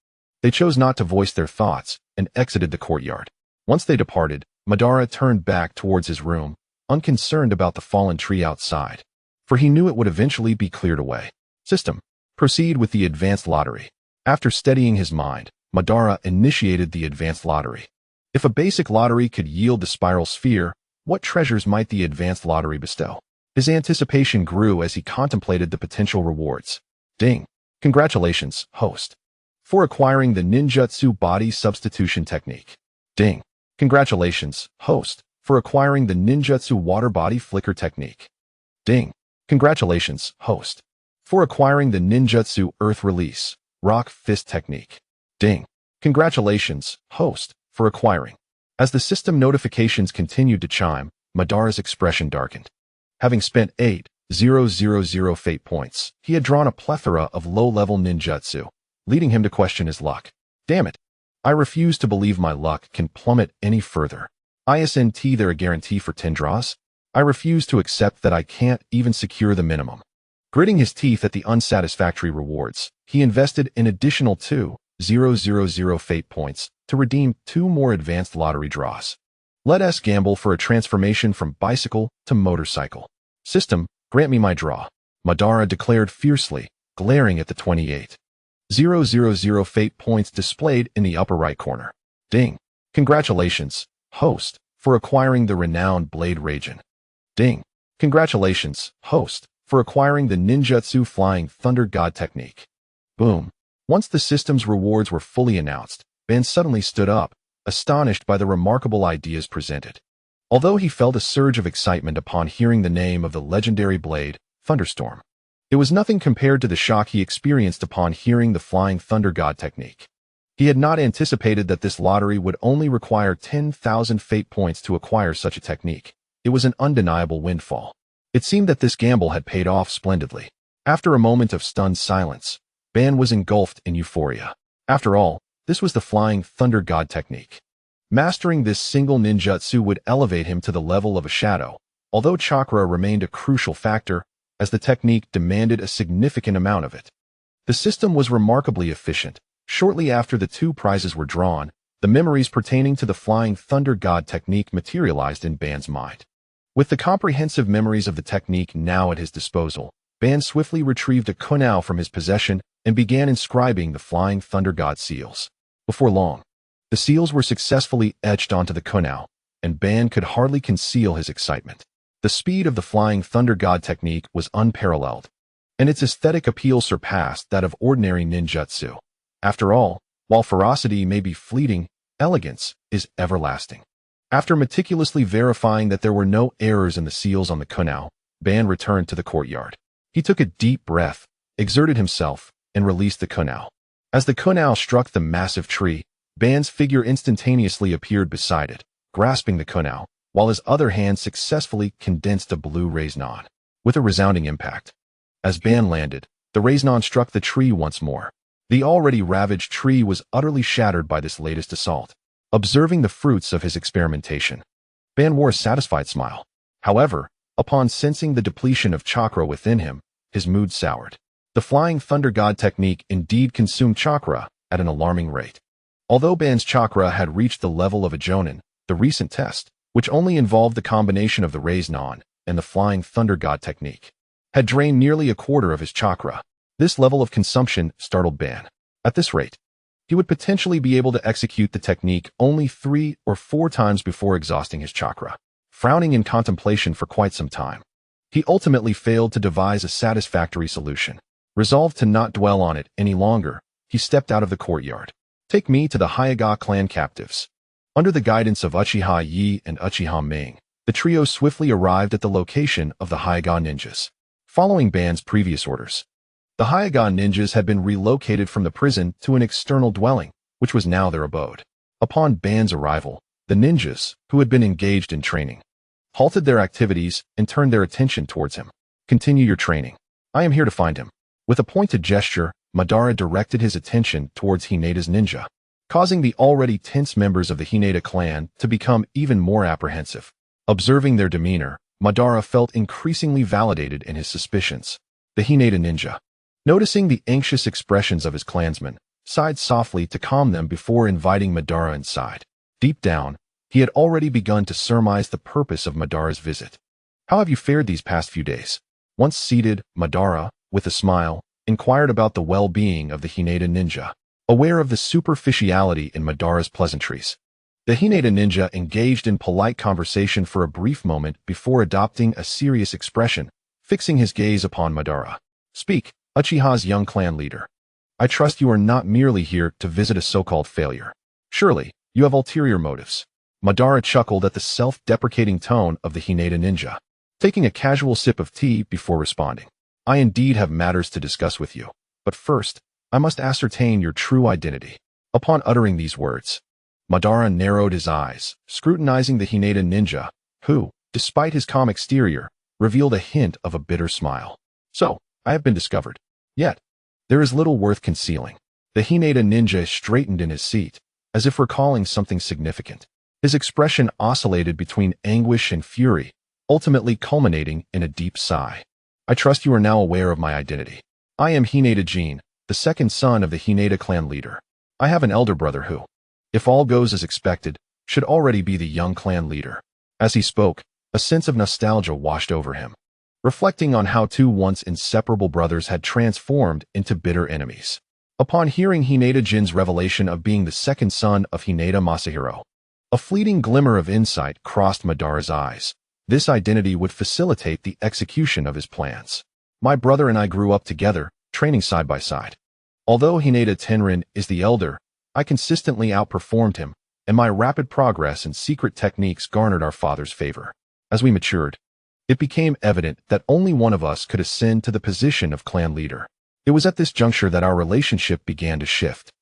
they chose not to voice their thoughts and exited the courtyard. Once they departed, Madara turned back towards his room, unconcerned about the fallen tree outside, for he knew it would eventually be cleared away. System. Proceed with the advanced lottery. After steadying his mind, Madara initiated the advanced lottery. If a basic lottery could yield the spiral sphere, what treasures might the advanced lottery bestow? His anticipation grew as he contemplated the potential rewards. Ding. Congratulations, host, for acquiring the ninjutsu body substitution technique. Ding. Congratulations, host, for acquiring the ninjutsu water body flicker technique. Ding. Congratulations, host, for acquiring the ninjutsu earth release rock fist technique. Ding. Congratulations, host, for acquiring. As the system notifications continued to chime, Madara's expression darkened. Having spent 8,000 fate points, he had drawn a plethora of low-level ninjutsu, leading him to question his luck. Damn it. I refuse to believe my luck can plummet any further. Isn't there a guarantee for 10 draws? I refuse to accept that I can't even secure the minimum. Gritting his teeth at the unsatisfactory rewards, he invested an additional 2,000 fate points to redeem 2 more advanced lottery draws. Let us gamble for a transformation from bicycle to motorcycle. System, grant me my draw, Madara declared fiercely, glaring at the 28,000 fate points displayed in the upper right corner. Ding. Congratulations, host, for acquiring the renowned Blade Raijin. Ding. Congratulations, host, for acquiring the ninjutsu Flying Thunder God technique. Boom. Once the system's rewards were fully announced, Ben suddenly stood up, astonished by the remarkable ideas presented. Although he felt a surge of excitement upon hearing the name of the legendary blade, Thunderstorm, it was nothing compared to the shock he experienced upon hearing the Flying Thunder God technique. He had not anticipated that this lottery would only require 10,000 fate points to acquire such a technique. It was an undeniable windfall. It seemed that this gamble had paid off splendidly. After a moment of stunned silence, Ben was engulfed in euphoria. After all, this was the Flying Thunder God technique. Mastering this single ninjutsu would elevate him to the level of a shadow, although chakra remained a crucial factor, as the technique demanded a significant amount of it. The system was remarkably efficient. Shortly after the 2 prizes were drawn, the memories pertaining to the Flying Thunder God technique materialized in Ban's mind. With the comprehensive memories of the technique now at his disposal, Ban swiftly retrieved a kunao from his possession and began inscribing the Flying Thunder God seals. Before long, the seals were successfully etched onto the kunao, and Ban could hardly conceal his excitement. The speed of the Flying Thunder God technique was unparalleled, and its aesthetic appeal surpassed that of ordinary ninjutsu. After all, while ferocity may be fleeting, elegance is everlasting. After meticulously verifying that there were no errors in the seals on the kunao, Ban returned to the courtyard. He took a deep breath, exerted himself, and released the kunao. As the kunao struck the massive tree, Ban's figure instantaneously appeared beside it, grasping the kunao, while his other hand successfully condensed a blue raisnon. With a resounding impact, as Ban landed, the raisnon struck the tree once more. The already ravaged tree was utterly shattered by this latest assault. Observing the fruits of his experimentation, Ban wore a satisfied smile. However, upon sensing the depletion of chakra within him, his mood soured. The Flying Thunder God technique indeed consumed chakra at an alarming rate. Although Ban's chakra had reached the level of a jonin, the recent test, which only involved the combination of the raisnon and the Flying Thunder God technique, had drained nearly a quarter of his chakra. This level of consumption startled Ban. At this rate, he would potentially be able to execute the technique only 3 or 4 times before exhausting his chakra. Frowning in contemplation for quite some time, he ultimately failed to devise a satisfactory solution. Resolved to not dwell on it any longer, he stepped out of the courtyard. Take me to the Hyuga clan captives. Under the guidance of Uchiha Yi and Uchiha Ming, the trio swiftly arrived at the location of the Hyuga ninjas. Following Ban's previous orders, the Hyuga ninjas had been relocated from the prison to an external dwelling, which was now their abode. Upon Ban's arrival, the ninjas, who had been engaged in training, halted their activities and turned their attention towards him. Continue your training. I am here to find him. With a pointed gesture, Madara directed his attention towards Hineda's ninja. causing the already tense members of the Hinata clan to become even more apprehensive. Observing their demeanor, Madara felt increasingly validated in his suspicions. The Hinata ninja, noticing the anxious expressions of his clansmen, sighed softly to calm them before inviting Madara inside. Deep down, he had already begun to surmise the purpose of Madara's visit. "How have you fared these past few days?" Once seated, Madara, with a smile, inquired about the well-being of the Hinata ninja, aware of the superficiality in Madara's pleasantries. The Hinata ninja engaged in polite conversation for a brief moment before adopting a serious expression, fixing his gaze upon Madara. "Speak, Uchiha's young clan leader. I trust you are not merely here to visit a so-called failure. Surely, you have ulterior motives." Madara chuckled at the self-deprecating tone of the Hinata ninja, taking a casual sip of tea before responding. "I indeed have matters to discuss with you, but first, I must ascertain your true identity." Upon uttering these words, Madara narrowed his eyes, scrutinizing the Hinata ninja, who, despite his calm exterior, revealed a hint of a bitter smile. "So, I have been discovered. Yet, there is little worth concealing." The Hinata ninja straightened in his seat, as if recalling something significant. His expression oscillated between anguish and fury, ultimately culminating in a deep sigh. "I trust you are now aware of my identity. I am Hinata Jin, the second son of the Hinata clan leader. I have an elder brother who, if all goes as expected, should already be the young clan leader." As he spoke, a sense of nostalgia washed over him, reflecting on how two once inseparable brothers had transformed into bitter enemies. Upon hearing Hinata Jin's revelation of being the second son of Hinata Masahiro, a fleeting glimmer of insight crossed Madara's eyes. This identity would facilitate the execution of his plans. "My brother and I grew up together, training side by side. Although Hinata Tenrin is the elder, I consistently outperformed him, and my rapid progress and secret techniques garnered our father's favor. As we matured, it became evident that only one of us could ascend to the position of clan leader. It was at this juncture that our relationship began to shift."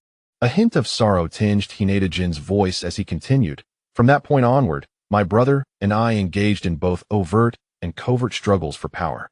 A hint of sorrow tinged Hinata Jin's voice as he continued. "From that point onward, my brother and I engaged in both overt and covert struggles for power,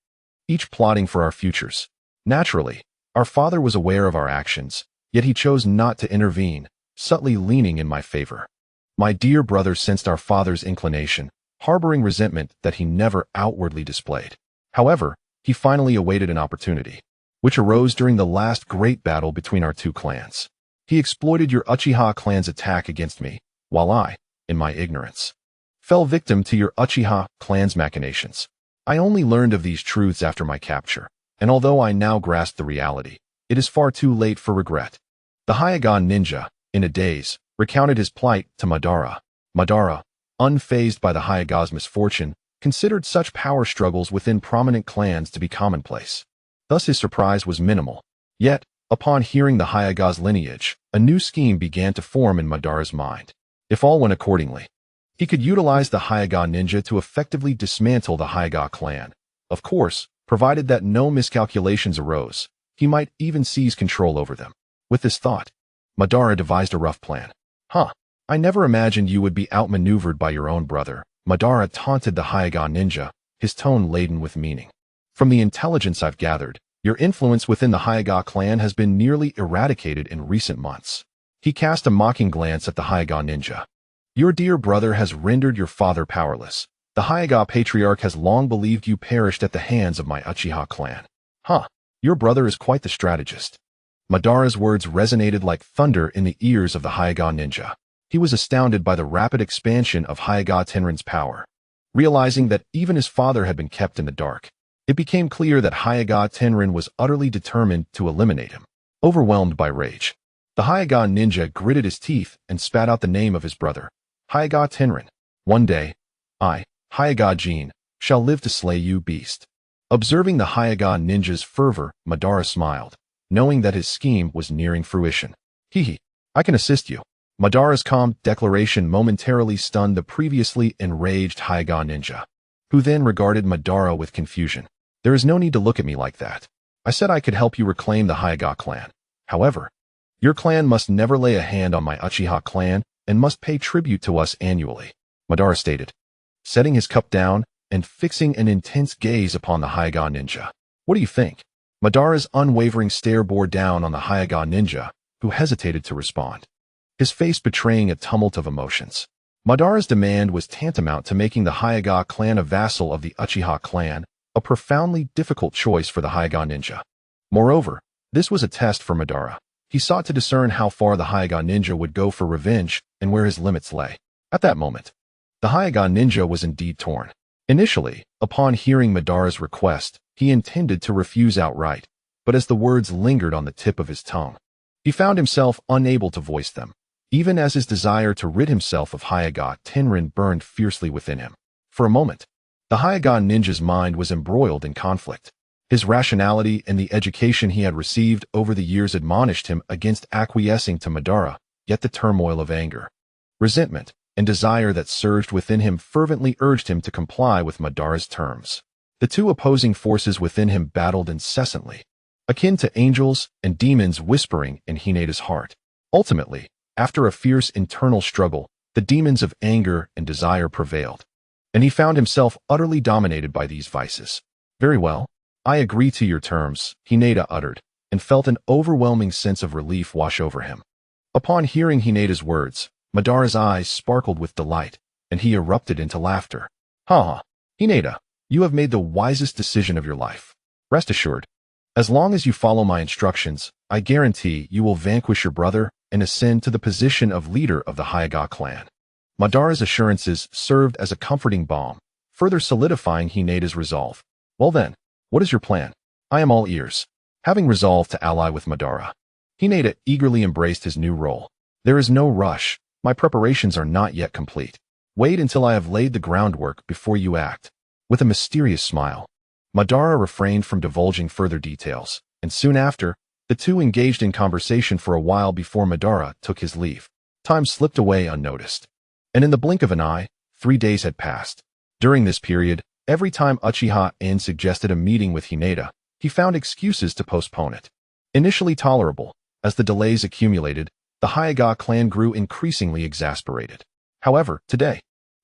each plotting for our futures. Naturally, our father was aware of our actions, yet he chose not to intervene, subtly leaning in my favor. My dear brother sensed our father's inclination, harboring resentment that he never outwardly displayed. However, he finally awaited an opportunity, which arose during the last great battle between our two clans. He exploited your Uchiha clan's attack against me, while I, in my ignorance, fell victim to your Uchiha clan's machinations. I only learned of these truths after my capture, and although I now grasp the reality, it is far too late for regret." The Hyuga ninja, in a daze, recounted his plight to Madara. Madara, unfazed by the Hyuga's misfortune, considered such power struggles within prominent clans to be commonplace. Thus his surprise was minimal. Yet, upon hearing the Hyuga's lineage, a new scheme began to form in Madara's mind. If all went accordingly, he could utilize the Hyuga ninja to effectively dismantle the Hyuga clan. Of course, provided that no miscalculations arose, he might even seize control over them. With this thought, Madara devised a rough plan. I never imagined you would be outmaneuvered by your own brother." Madara taunted the Hyuga ninja, his tone laden with meaning. "From the intelligence I've gathered, your influence within the Hyuga clan has been nearly eradicated in recent months." He cast a mocking glance at the Hyuga ninja. "Your dear brother has rendered your father powerless. The Hyuga patriarch has long believed you perished at the hands of my Uchiha clan. Your brother is quite the strategist." Madara's words resonated like thunder in the ears of the Hyuga ninja. He was astounded by the rapid expansion of Hyuga Tenrin's power. Realizing that even his father had been kept in the dark, it became clear that Hyuga Tenrin was utterly determined to eliminate him. Overwhelmed by rage, the Hyuga ninja gritted his teeth and spat out the name of his brother, Hyuga Tenrin. "One day, I, Hyuga Jin, shall live to slay you, beast." Observing the Hyuga ninja's fervor, Madara smiled, knowing that his scheme was nearing fruition. I can assist you." Madara's calm declaration momentarily stunned the previously enraged Hyuga ninja, who then regarded Madara with confusion. "There is no need to look at me like that. I said I could help you reclaim the Hyuga clan. However, your clan must never lay a hand on my Uchiha clan and must pay tribute to us annually," Madara stated, setting his cup down and fixing an intense gaze upon the Hyuga ninja. "What do you think?" Madara's unwavering stare bore down on the Hyuga ninja, who hesitated to respond. his face betraying a tumult of emotions. Madara's demand was tantamount to making the Hyuga clan a vassal of the Uchiha clan, a profoundly difficult choice for the Hyuga ninja. Moreover, this was a test for Madara. He sought to discern how far the Hyuga ninja would go for revenge and where his limits lay. At that moment, the Hyuga ninja was indeed torn. Initially, upon hearing Madara's request, he intended to refuse outright, but as the words lingered on the tip of his tongue, he found himself unable to voice them, even as his desire to rid himself of Hyuga Tenrin burned fiercely within him. For a moment, the Hyuga ninja's mind was embroiled in conflict. His rationality and the education he had received over the years admonished him against acquiescing to Madara, yet the turmoil of anger, resentment, and desire that surged within him fervently urged him to comply with Madara's terms. The two opposing forces within him battled incessantly, akin to angels and demons whispering in Hineda's heart. Ultimately, after a fierce internal struggle, the demons of anger and desire prevailed, and he found himself utterly dominated by these vices. Very well, I agree to your terms, Hineda uttered, and felt an overwhelming sense of relief wash over him. Upon hearing Hineda's words, Madara's eyes sparkled with delight, and he erupted into laughter. Ha! Hineda, you have made the wisest decision of your life. Rest assured, as long as you follow my instructions, I guarantee you will vanquish your brother and ascend to the position of leader of the Hyuga clan. Madara's assurances served as a comforting balm, further solidifying Hineda's resolve. Well then, what is your plan? I am all ears. Having resolved to ally with Madara, Hineda eagerly embraced his new role. There is no rush. My preparations are not yet complete. Wait until I have laid the groundwork before you act. With a mysterious smile, Madara refrained from divulging further details, and soon after, the two engaged in conversation for a while before Madara took his leave. Time slipped away unnoticed, and in the blink of an eye, 3 days had passed. During this period, every time Uchiha Ōtsutsuki suggested a meeting with Hineda, he found excuses to postpone it. Initially tolerable, as the delays accumulated, the Hyuga clan grew increasingly exasperated. However, today,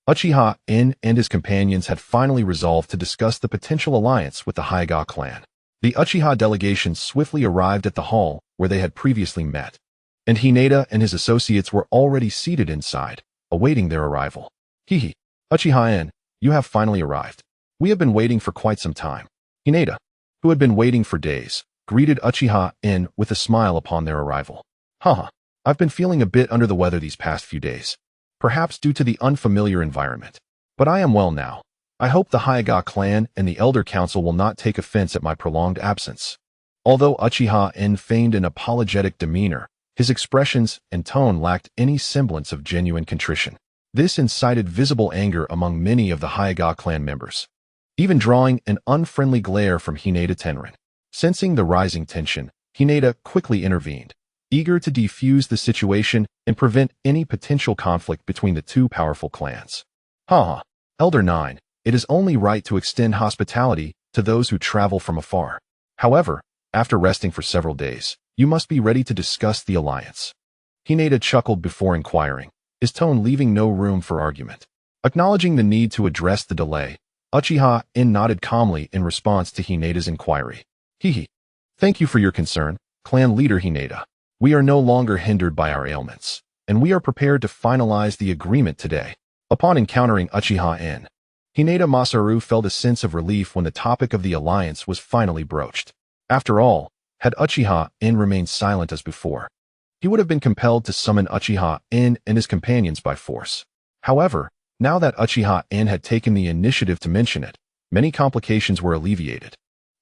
Uchiha Ōtsutsuki and his companions had finally resolved to discuss the potential alliance with the Hyuga clan. The Uchiha delegation swiftly arrived at the hall where they had previously met, and Hineda and his associates were already seated inside, awaiting their arrival. Uchiha Ōtsutsuki, you have finally arrived. We have been waiting for quite some time. Hineda, who had been waiting for days, greeted Uchiha Ōtsutsuki with a smile upon their arrival. Haha. I've been feeling a bit under the weather these past few days, perhaps due to the unfamiliar environment. But I am well now. I hope the Hyuga clan and the Elder Council will not take offense at my prolonged absence. Although Uchiha Ōtsutsuki feigned an apologetic demeanor, his expressions and tone lacked any semblance of genuine contrition. This incited visible anger among many of the Hyuga clan members, even drawing an unfriendly glare from Hineda Tenrin. Sensing the rising tension, Hineda quickly intervened, eager to defuse the situation and prevent any potential conflict between the two powerful clans. Haha, Elder 9, it is only right to extend hospitality to those who travel from afar. However, after resting for several days, you must be ready to discuss the alliance. Hineda chuckled before inquiring, his tone leaving no room for argument. Acknowledging the need to address the delay, Uchiha Ōtsutsuki nodded calmly in response to Hineda's inquiry. Thank you for your concern, clan leader Hineda. We are no longer hindered by our ailments, and we are prepared to finalize the agreement today. Upon encountering Uchiha Ōtsutsuki, Hineda Masaru felt a sense of relief when the topic of the alliance was finally broached. After all, had Uchiha Ōtsutsuki remained silent as before, he would have been compelled to summon Uchiha Ōtsutsuki and his companions by force. However, now that Uchiha Ōtsutsuki had taken the initiative to mention it, many complications were alleviated.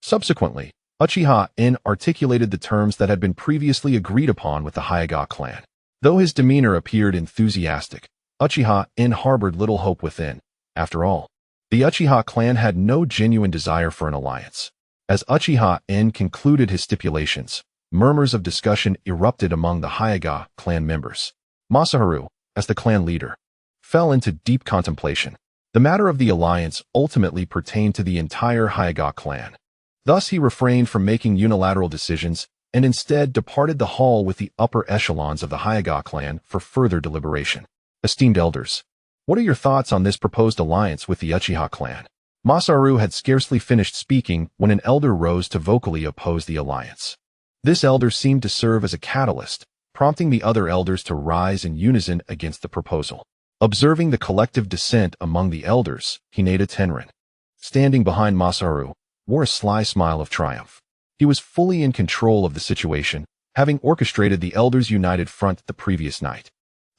Subsequently, Uchiha Ōtsutsuki articulated the terms that had been previously agreed upon with the Hyuga clan. Though his demeanor appeared enthusiastic, Uchiha Ōtsutsuki harbored little hope within. After all, the Uchiha clan had no genuine desire for an alliance. As Uchiha Ōtsutsuki concluded his stipulations, murmurs of discussion erupted among the Hyuga clan members. Masaharu, as the clan leader, fell into deep contemplation. The matter of the alliance ultimately pertained to the entire Hyuga clan. Thus he refrained from making unilateral decisions and instead departed the hall with the upper echelons of the Hyuga clan for further deliberation. Esteemed elders, what are your thoughts on this proposed alliance with the Uchiha clan? Masaru had scarcely finished speaking when an elder rose to vocally oppose the alliance. This elder seemed to serve as a catalyst, prompting the other elders to rise in unison against the proposal. Observing the collective dissent among the elders, Hinata Tenrin, standing behind Masaharu, wore a sly smile of triumph. He was fully in control of the situation, having orchestrated the elders' united front the previous night.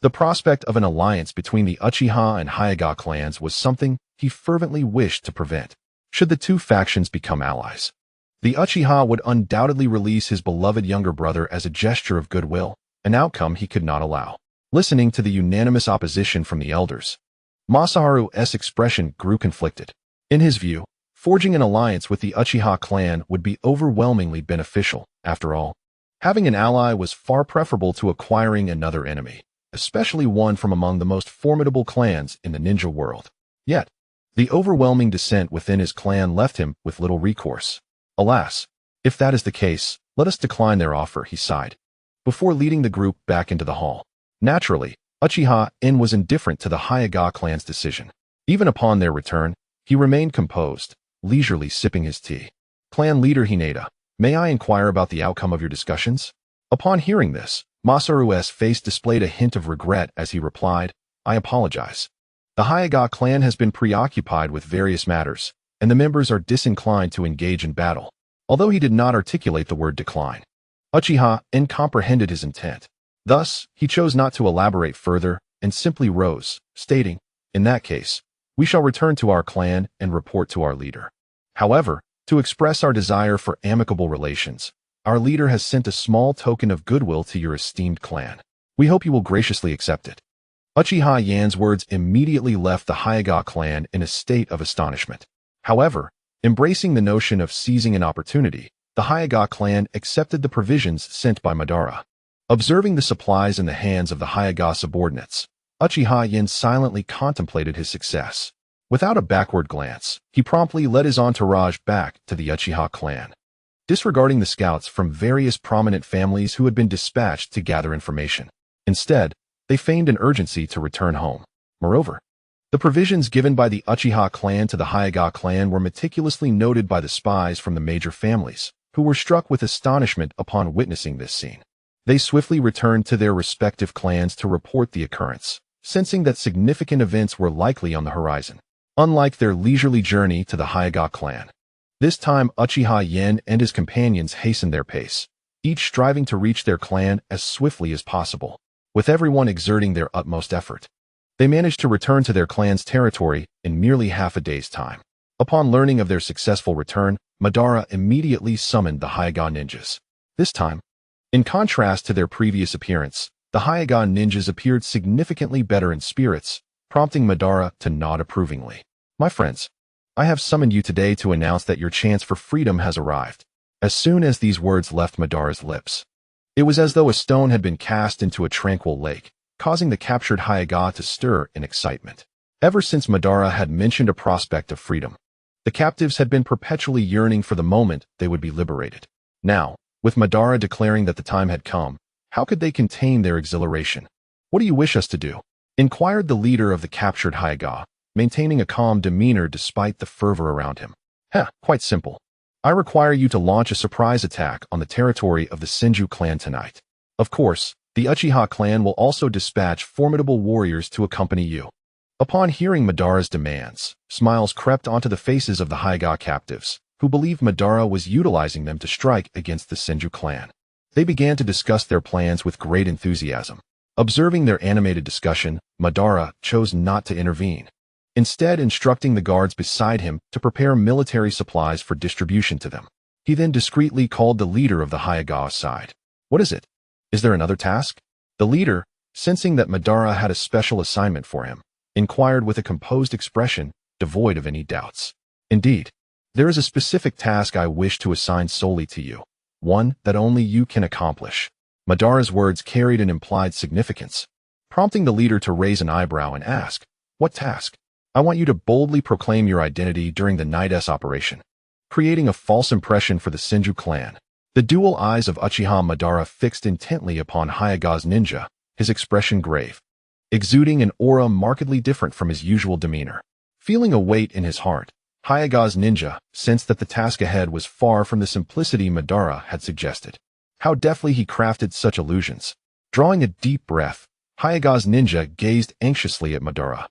The prospect of an alliance between the Uchiha and Hyuga clans was something he fervently wished to prevent. Should the two factions become allies, the Uchiha would undoubtedly release his beloved younger brother as a gesture of goodwill, an outcome he could not allow. Listening to the unanimous opposition from the elders, Masaharu's expression grew conflicted. In his view, forging an alliance with the Uchiha clan would be overwhelmingly beneficial. After all, having an ally was far preferable to acquiring another enemy, especially one from among the most formidable clans in the ninja world. Yet, the overwhelming dissent within his clan left him with little recourse. Alas, if that is the case, let us decline their offer, he sighed, before leading the group back into the hall. Naturally, Uchiha was indifferent to the Hyuga clan's decision. Even upon their return, he remained composed, leisurely sipping his tea. Clan leader Hinata, may I inquire about the outcome of your discussions? Upon hearing this, Masaharu's face displayed a hint of regret as he replied, I apologize. The Hyuga clan has been preoccupied with various matters, and the members are disinclined to engage in battle. Although he did not articulate the word decline, Uchiha comprehended his intent. Thus, he chose not to elaborate further and simply rose, stating, in that case, we shall return to our clan and report to our leader. However, to express our desire for amicable relations, our leader has sent a small token of goodwill to your esteemed clan. We hope you will graciously accept it. Uchiha Yan's words immediately left the Hyuga clan in a state of astonishment. However, embracing the notion of seizing an opportunity, the Hyuga clan accepted the provisions sent by Madara. Observing the supplies in the hands of the Hyuga subordinates, Uchiha Yan silently contemplated his success. Without a backward glance, he promptly led his entourage back to the Uchiha clan, disregarding the scouts from various prominent families who had been dispatched to gather information. Instead, they feigned an urgency to return home. Moreover, the provisions given by the Uchiha clan to the Hyuga clan were meticulously noted by the spies from the major families, who were struck with astonishment upon witnessing this scene. They swiftly returned to their respective clans to report the occurrence, sensing that significant events were likely on the horizon. Unlike their leisurely journey to the Hyuga clan, this time Uchiha Yan and his companions hastened their pace, each striving to reach their clan as swiftly as possible. With everyone exerting their utmost effort, they managed to return to their clan's territory in merely half a day's time. Upon learning of their successful return, Madara immediately summoned the Hyuga ninjas. This time, in contrast to their previous appearance, the Hyuga ninjas appeared significantly better in spirits, prompting Madara to nod approvingly. My friends, I have summoned you today to announce that your chance for freedom has arrived. As soon as these words left Madara's lips, it was as though a stone had been cast into a tranquil lake, causing the captured Hyuga to stir in excitement. Ever since Madara had mentioned a prospect of freedom, the captives had been perpetually yearning for the moment they would be liberated. Now, with Madara declaring that the time had come, how could they contain their exhilaration? What do you wish us to do? Inquired the leader of the captured Hyuga, maintaining a calm demeanor despite the fervor around him. Quite simple. I require you to launch a surprise attack on the territory of the Senju clan tonight. Of course, the Uchiha clan will also dispatch formidable warriors to accompany you. Upon hearing Madara's demands, smiles crept onto the faces of the Hyuga captives, who believed Madara was utilizing them to strike against the Senju clan. They began to discuss their plans with great enthusiasm. Observing their animated discussion, Madara chose not to intervene, instead instructing the guards beside him to prepare military supplies for distribution to them. He then discreetly called the leader of the Hyuga aside. What is it? Is there another task? The leader, sensing that Madara had a special assignment for him, inquired with a composed expression, devoid of any doubts. Indeed, there is a specific task I wish to assign solely to you, one that only you can accomplish. Madara's words carried an implied significance, prompting the leader to raise an eyebrow and ask, what task? I want you to boldly proclaim your identity during the night's operation, creating a false impression for the Senju clan. The dual eyes of Uchiha Madara fixed intently upon Hyuga's ninja, his expression grave, exuding an aura markedly different from his usual demeanor. Feeling a weight in his heart, Hyuga's ninja sensed that the task ahead was far from the simplicity Madara had suggested. How deftly he crafted such illusions, Drawing a deep breath, Hayaga's ninja gazed anxiously at Madara.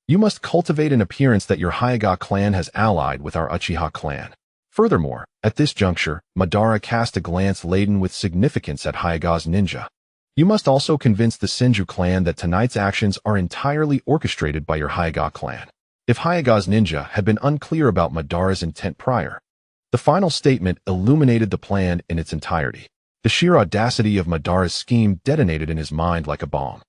You must cultivate an appearance that your Hayaga clan has allied with our Uchiha clan. Furthermore, at this juncture, Madara cast a glance laden with significance at Hayaga's ninja. You must also convince the Senju clan that tonight's actions are entirely orchestrated by your Hayaga clan. If Hayaga's ninja had been unclear about Madara's intent prior, the final statement illuminated the plan in its entirety. The sheer audacity of Madara's scheme detonated in his mind like a bomb.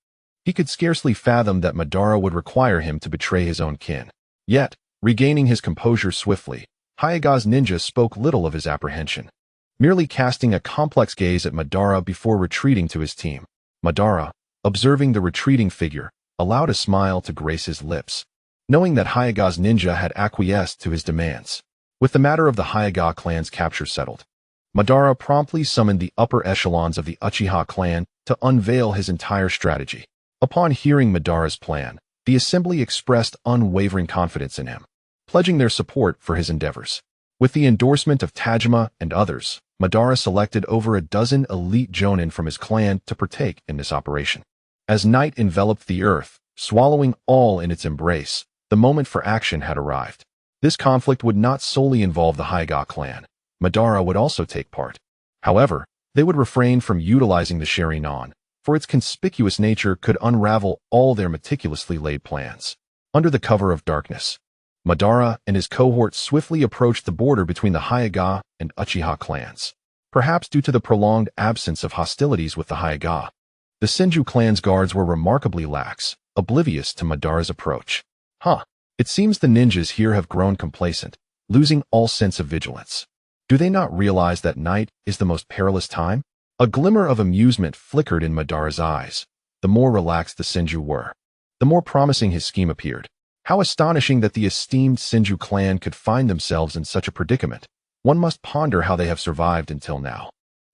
He could scarcely fathom that Madara would require him to betray his own kin. Yet, regaining his composure swiftly, Hayaga's ninja spoke little of his apprehension, merely casting a complex gaze at Madara before retreating to his team. Madara, observing the retreating figure, allowed a smile to grace his lips, knowing that Hayaga's ninja had acquiesced to his demands. With the matter of the Hayaga clan's capture settled, Madara promptly summoned the upper echelons of the Uchiha clan to unveil his entire strategy. Upon hearing Madara's plan, the assembly expressed unwavering confidence in him, pledging their support for his endeavors. With the endorsement of Tajima and others, Madara selected over a dozen elite jonin from his clan to partake in this operation. As night enveloped the earth, swallowing all in its embrace, the moment for action had arrived. This conflict would not solely involve the Hayaga clan. Madara would also take part. However, they would refrain from utilizing the Sharingan, for its conspicuous nature could unravel all their meticulously laid plans. Under the cover of darkness, Madara and his cohort swiftly approached the border between the Hayaga and Uchiha clans. Perhaps due to the prolonged absence of hostilities with the Hayaga, the Senju clan's guards were remarkably lax, oblivious to Madara's approach. It seems the ninjas here have grown complacent, losing all sense of vigilance. Do they not realize that night is the most perilous time? A glimmer of amusement flickered in Madara's eyes. The more relaxed the Senju were, the more promising his scheme appeared. How astonishing that the esteemed Senju clan could find themselves in such a predicament. One must ponder how they have survived until now.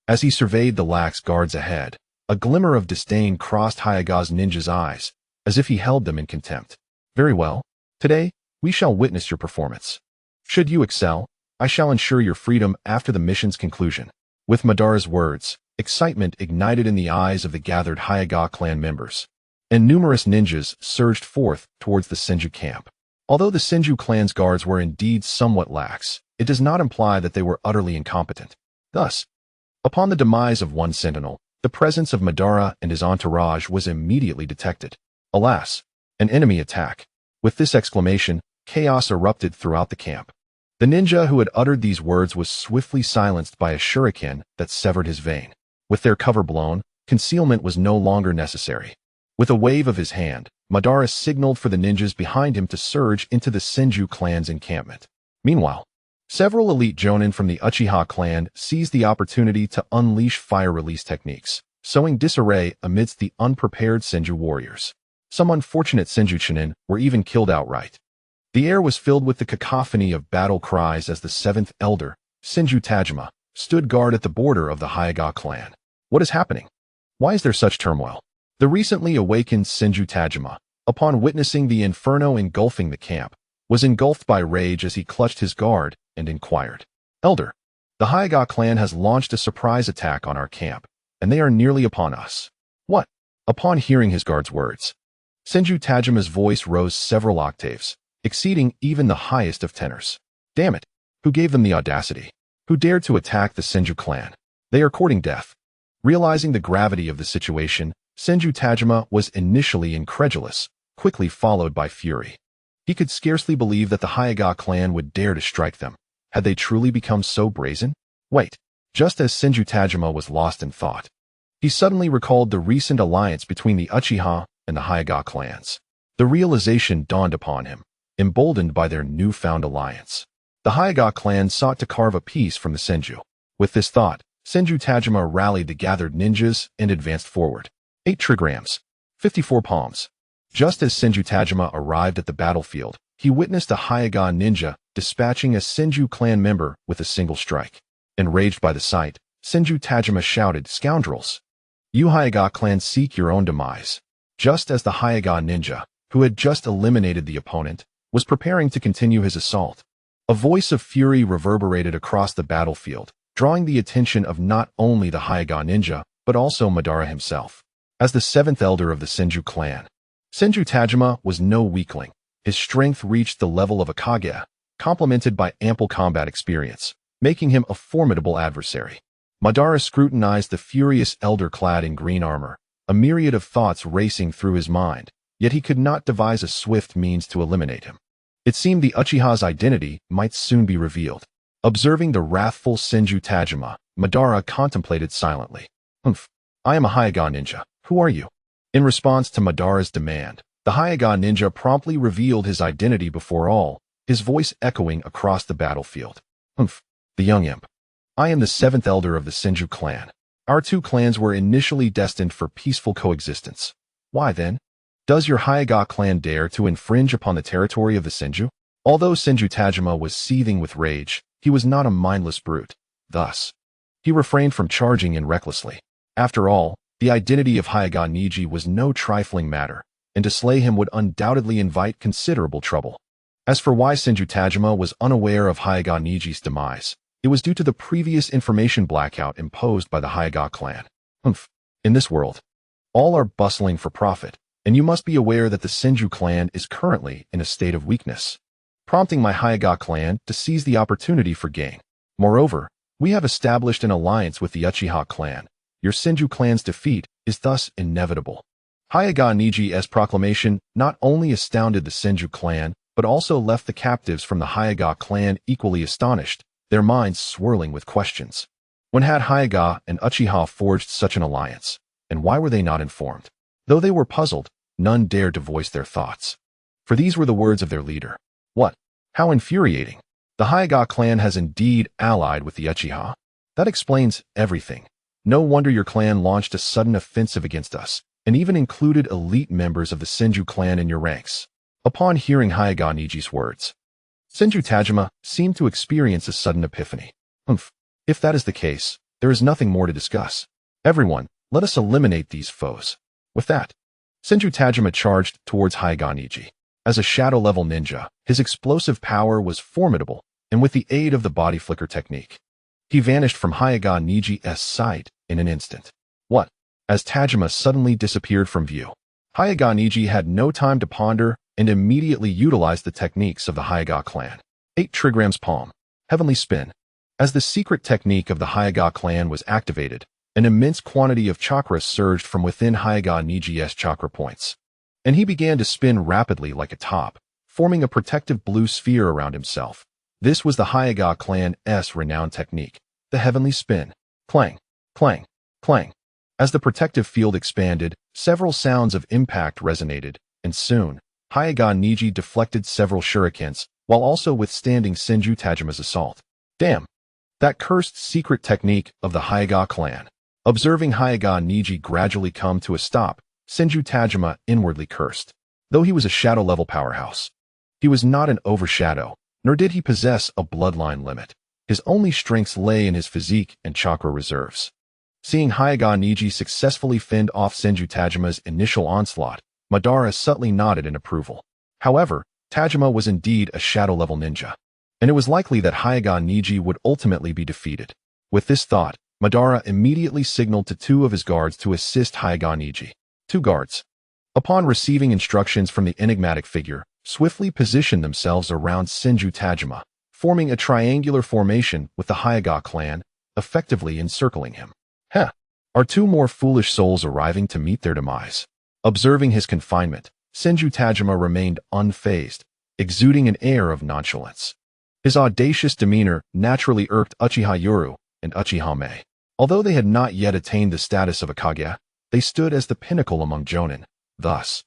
As he surveyed the lax guards ahead, a glimmer of disdain crossed Hayaga's ninja's eyes, as if he held them in contempt. Very well. Today, we shall witness your performance. Should you excel, I shall ensure your freedom after the mission's conclusion. With Madara's words, excitement ignited in the eyes of the gathered Hayaga clan members, and numerous ninjas surged forth towards the Senju camp. Although the Senju clan's guards were indeed somewhat lax, it does not imply that they were utterly incompetent. Thus, upon the demise of one sentinel, the presence of Madara and his entourage was immediately detected. Alas, an enemy attack. With this exclamation, chaos erupted throughout the camp. The ninja who had uttered these words was swiftly silenced by a shuriken that severed his vein. With their cover blown, concealment was no longer necessary. With a wave of his hand, Madara signaled for the ninjas behind him to surge into the Senju clan's encampment. Meanwhile, several elite jonin from the Uchiha clan seized the opportunity to unleash fire release techniques, sowing disarray amidst the unprepared Senju warriors. Some unfortunate Senju chunin were even killed outright. The air was filled with the cacophony of battle cries as the seventh elder, Senju Tajima, stood guard at the border of the Hayaga clan. What is happening? Why is there such turmoil? The recently awakened Senju Tajima, upon witnessing the inferno engulfing the camp, was engulfed by rage as he clutched his guard and inquired. Elder, the Hayaga clan has launched a surprise attack on our camp, and they are nearly upon us. What? Upon hearing his guard's words, Senju Tajima's voice rose several octaves, exceeding even the highest of tenors. Damn it! Who gave them the audacity? Who dared to attack the Senju clan? They are courting death. Realizing the gravity of the situation, Senju Tajima was initially incredulous, quickly followed by fury. He could scarcely believe that the Hayaga clan would dare to strike them. Had they truly become so brazen? Wait, just as Senju Tajima was lost in thought, he suddenly recalled the recent alliance between the Uchiha and the Hayaga clans. The realization dawned upon him, emboldened by their newfound alliance. The Hayaga clan sought to carve a piece from the Senju. With this thought, Senju Tajima rallied the gathered ninjas and advanced forward. 8 trigrams, 54 palms. Just as Senju Tajima arrived at the battlefield, he witnessed a Hayaga ninja dispatching a Senju clan member with a single strike. Enraged by the sight, Senju Tajima shouted, "Scoundrels! You Hayaga clan seek your own demise." Just as the Hayaga ninja, who had just eliminated the opponent, was preparing to continue his assault, a voice of fury reverberated across the battlefield, drawing the attention of not only the Hayaga ninja, but also Madara himself. As the seventh elder of the Senju clan, Senju Tajima was no weakling. His strength reached the level of a Kaguya, complemented by ample combat experience, making him a formidable adversary. Madara scrutinized the furious elder clad in green armor, a myriad of thoughts racing through his mind, yet he could not devise a swift means to eliminate him. It seemed the Uchiha's identity might soon be revealed. Observing the wrathful Senju Tajima, Madara contemplated silently. I am a Hyuga ninja. Who are you? In response to Madara's demand, the Hyuga ninja promptly revealed his identity before all, his voice echoing across the battlefield. The young imp. I am the seventh elder of the Senju clan. Our two clans were initially destined for peaceful coexistence. Why then? Does your Hyuga clan dare to infringe upon the territory of the Senju? Although Senju Tajima was seething with rage, he was not a mindless brute. Thus, he refrained from charging in recklessly. After all, the identity of Hyuga Niji was no trifling matter, and to slay him would undoubtedly invite considerable trouble. As for why Senju Tajima was unaware of Hyuga Niji's demise, it was due to the previous information blackout imposed by the Hyuga clan. In this world, all are bustling for profit, and you must be aware that the Senju clan is currently in a state of weakness, prompting my Hyuga clan to seize the opportunity for gain. Moreover, we have established an alliance with the Uchiha clan. Your Senju clan's defeat is thus inevitable. Hyuga Niji's proclamation not only astounded the Senju clan, but also left the captives from the Hyuga clan equally astonished, their minds swirling with questions. When had Hyuga and Uchiha forged such an alliance, and why were they not informed? Though they were puzzled, none dared to voice their thoughts. For these were the words of their leader. What? How infuriating. The Hyuga clan has indeed allied with the Uchiha. That explains everything. No wonder your clan launched a sudden offensive against us, and even included elite members of the Senju clan in your ranks. Upon hearing Hyuga Niji's words, Senju Tajima seemed to experience a sudden epiphany. If that is the case, there is nothing more to discuss. Everyone, let us eliminate these foes. With that, Senju Tajima charged towards Hyuga Niji. As a shadow-level ninja, his explosive power was formidable, and with the aid of the body flicker technique, he vanished from Hyuga Niji's sight in an instant. What? As Tajima suddenly disappeared from view, Hyuga Niji had no time to ponder and immediately utilized the techniques of the Hyuga clan. 8 trigrams palm, heavenly spin. As the secret technique of the Hyuga clan was activated, an immense quantity of chakra surged from within Hyuga Niji's chakra points, and he began to spin rapidly like a top, forming a protective blue sphere around himself. This was the Hyuga clan's renowned technique, the heavenly spin. Clang, clang, clang. As the protective field expanded, several sounds of impact resonated, and soon, Hyuga Niji deflected several shurikens, while also withstanding Senju Tajima's assault. Damn! That cursed secret technique of the Hyuga clan. Observing Hyuga Niji gradually come to a stop, Senju Tajima inwardly cursed. Though he was a shadow-level powerhouse, he was not an overshadow, nor did he possess a bloodline limit. His only strengths lay in his physique and chakra reserves. Seeing Hyuga Niji successfully fend off Senju Tajima's initial onslaught, Madara subtly nodded in approval. However, Tajima was indeed a shadow-level ninja, and it was likely that Hyuga Niji would ultimately be defeated. With this thought, Madara immediately signaled to 2 of his guards to assist Hyuga Niji. 2 guards, upon receiving instructions from the enigmatic figure, swiftly positioned themselves around Senju Tajima, forming a triangular formation with the Hyuga clan, effectively encircling him. Are 2 more foolish souls arriving to meet their demise? Observing his confinement, Senju Tajima remained unfazed, exuding an air of nonchalance. His audacious demeanor naturally irked Uchiha Yuru and Uchiha Mei. Although they had not yet attained the status of a Kaguya, they stood as the pinnacle among Jonin. Thus,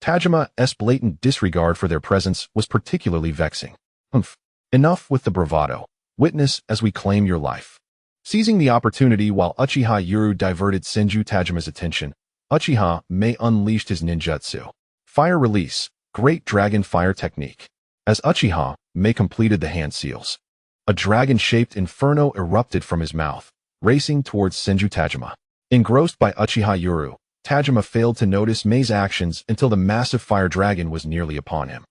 Tajima's blatant disregard for their presence was particularly vexing. Enough with the bravado. Witness as we claim your life. Seizing the opportunity while Uchiha Yuru diverted Senju Tajima's attention, Uchiha Mei unleashed his ninjutsu. Fire release, Great Dragon Fire Technique. As Uchiha Mei completed the hand seals, a dragon-shaped inferno erupted from his mouth, racing towards Senju Tajima. Engrossed by Uchiha Yuru, Tajima failed to notice Mei's actions until the massive fire dragon was nearly upon him.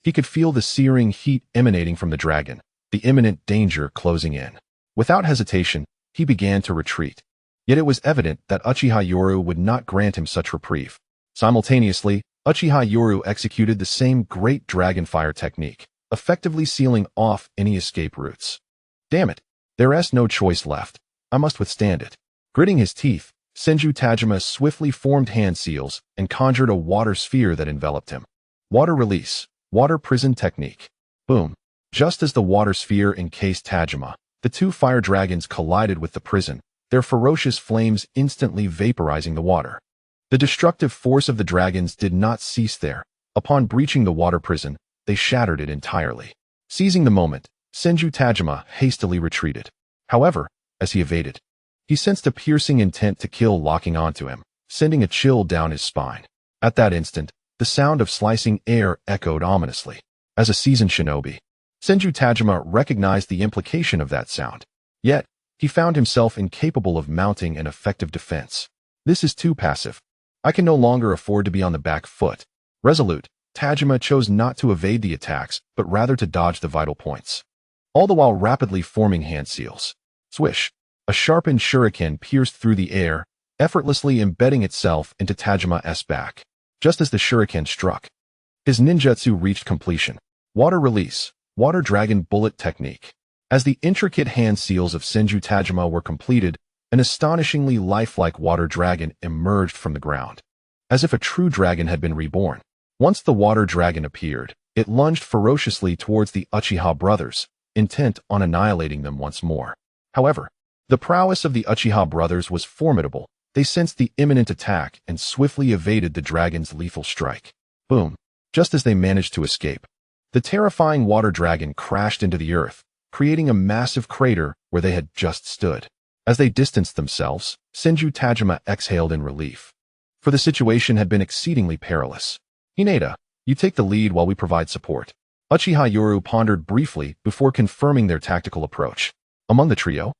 He could feel the searing heat emanating from the dragon, the imminent danger closing in. Without hesitation, he began to retreat. Yet it was evident that Uchiha Yoru would not grant him such reprieve. Simultaneously, Uchiha Yoru executed the same great dragonfire technique, effectively sealing off any escape routes. Damn it, there's no choice left. I must withstand it. Gritting his teeth, Senju Tajima swiftly formed hand seals and conjured a water sphere that enveloped him. Water release, water prison technique. Boom. Just as the water sphere encased Tajima, the two fire dragons collided with the prison, their ferocious flames instantly vaporizing the water. The destructive force of the dragons did not cease there. Upon breaching the water prison, they shattered it entirely. Seizing the moment, Senju Tajima hastily retreated. However, as he evaded, he sensed a piercing intent to kill locking onto him, sending a chill down his spine. At that instant, the sound of slicing air echoed ominously. As a seasoned shinobi, Senju Tajima recognized the implication of that sound. Yet, he found himself incapable of mounting an effective defense. This is too passive. I can no longer afford to be on the back foot. Resolute, Tajima chose not to evade the attacks, but rather to dodge the vital points. All the while rapidly forming hand seals. Swish! A sharpened shuriken pierced through the air, effortlessly embedding itself into Tajima's back. Just as the shuriken struck, his ninjutsu reached completion. Water release, water dragon bullet technique. As the intricate hand seals of Senju Tajima were completed, an astonishingly lifelike water dragon emerged from the ground. As if a true dragon had been reborn. Once the water dragon appeared, it lunged ferociously towards the Uchiha brothers, intent on annihilating them once more. However, the prowess of the Uchiha brothers was formidable. They sensed the imminent attack and swiftly evaded the dragon's lethal strike. Boom! Just as they managed to escape, the terrifying water dragon crashed into the earth, creating a massive crater where they had just stood. As they distanced themselves, Senju Tajima exhaled in relief. For the situation had been exceedingly perilous. Hinata, you take the lead while we provide support. Uchiha Yoru pondered briefly before confirming their tactical approach. Among the trio,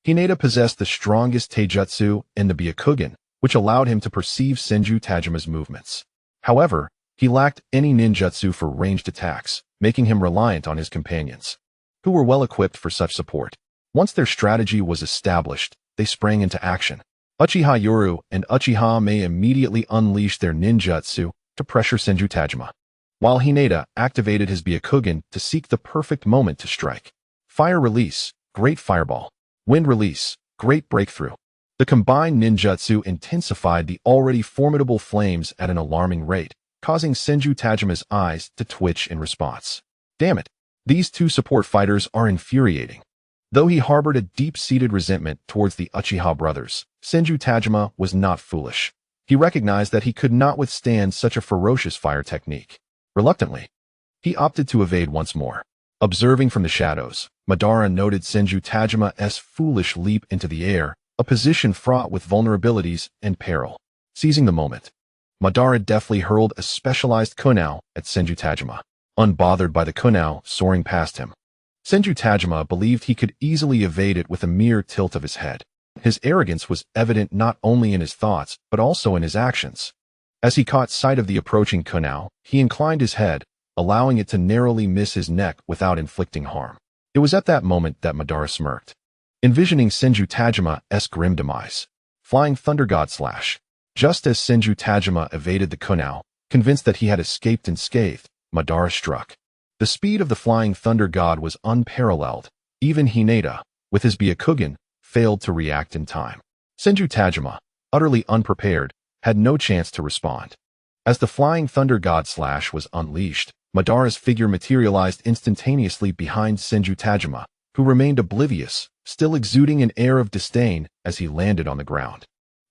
Hinata possessed the strongest taijutsu and the Byakugan, which allowed him to perceive Senju Tajima's movements. However, he lacked any ninjutsu for ranged attacks, making him reliant on his companions, who were well equipped for such support. Once their strategy was established, they sprang into action. Uchiha Yoru and Uchiha Mae immediately unleashed their ninjutsu to pressure Senju Tajima, while Hinata activated his Byakugan to seek the perfect moment to strike. Fire release, great fireball. Wind release, great breakthrough. The combined ninjutsu intensified the already formidable flames at an alarming rate, causing Senju Tajima's eyes to twitch in response. Damn it, these two support fighters are infuriating. Though he harbored a deep-seated resentment towards the Uchiha brothers, Senju Tajima was not foolish. He recognized that he could not withstand such a ferocious fire technique. Reluctantly, he opted to evade once more. Observing from the shadows, Madara noted Senju Tajima's foolish leap into the air, a position fraught with vulnerabilities and peril. Seizing the moment, Madara deftly hurled a specialized kunao at Senju Tajima, unbothered by the kunao soaring past him. Senju Tajima believed he could easily evade it with a mere tilt of his head. His arrogance was evident not only in his thoughts, but also in his actions. As he caught sight of the approaching kunao, he inclined his head, allowing it to narrowly miss his neck without inflicting harm. It was at that moment that Madara smirked, envisioning Senju Tajima's grim demise. Flying Thunder God Slash. Just as Senju Tajima evaded the kunao, convinced that he had escaped unscathed, Madara struck. The speed of the Flying Thunder God was unparalleled. Even Hinata, with his Byakugan, failed to react in time. Senju Tajima, utterly unprepared, had no chance to respond. As the Flying Thunder God Slash was unleashed, Madara's figure materialized instantaneously behind Senju Tajima, who remained oblivious, still exuding an air of disdain as he landed on the ground.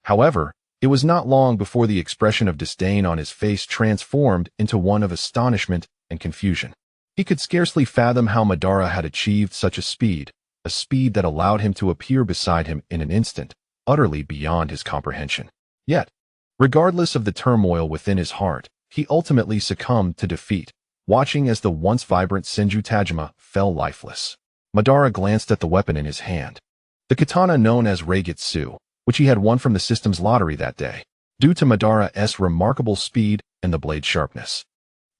However, it was not long before the expression of disdain on his face transformed into one of astonishment and confusion. He could scarcely fathom how Madara had achieved such a speed that allowed him to appear beside him in an instant, utterly beyond his comprehension. Yet, regardless of the turmoil within his heart, he ultimately succumbed to defeat, watching as the once vibrant Senju Tajima fell lifeless. Madara glanced at the weapon in his hand. The katana known as Reigetsu, which he had won from the system's lottery that day, due to Madara's remarkable speed and the blade's sharpness.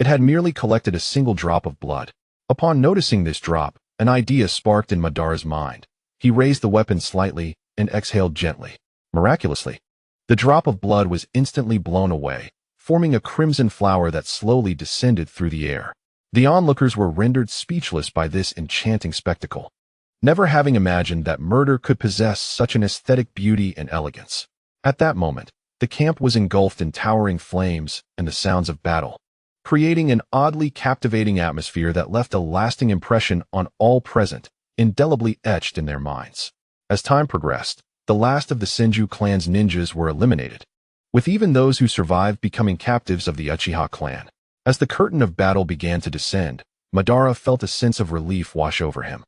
It had merely collected a single drop of blood. Upon noticing this drop, an idea sparked in Madara's mind. He raised the weapon slightly and exhaled gently. Miraculously, the drop of blood was instantly blown away, forming a crimson flower that slowly descended through the air. The onlookers were rendered speechless by this enchanting spectacle, never having imagined that murder could possess such an aesthetic beauty and elegance. At that moment, the camp was engulfed in towering flames and the sounds of battle, creating an oddly captivating atmosphere that left a lasting impression on all present, indelibly etched in their minds. As time progressed, the last of the Senju clan's ninjas were eliminated, with even those who survived becoming captives of the Uchiha clan. As the curtain of battle began to descend, Madara felt a sense of relief wash over him.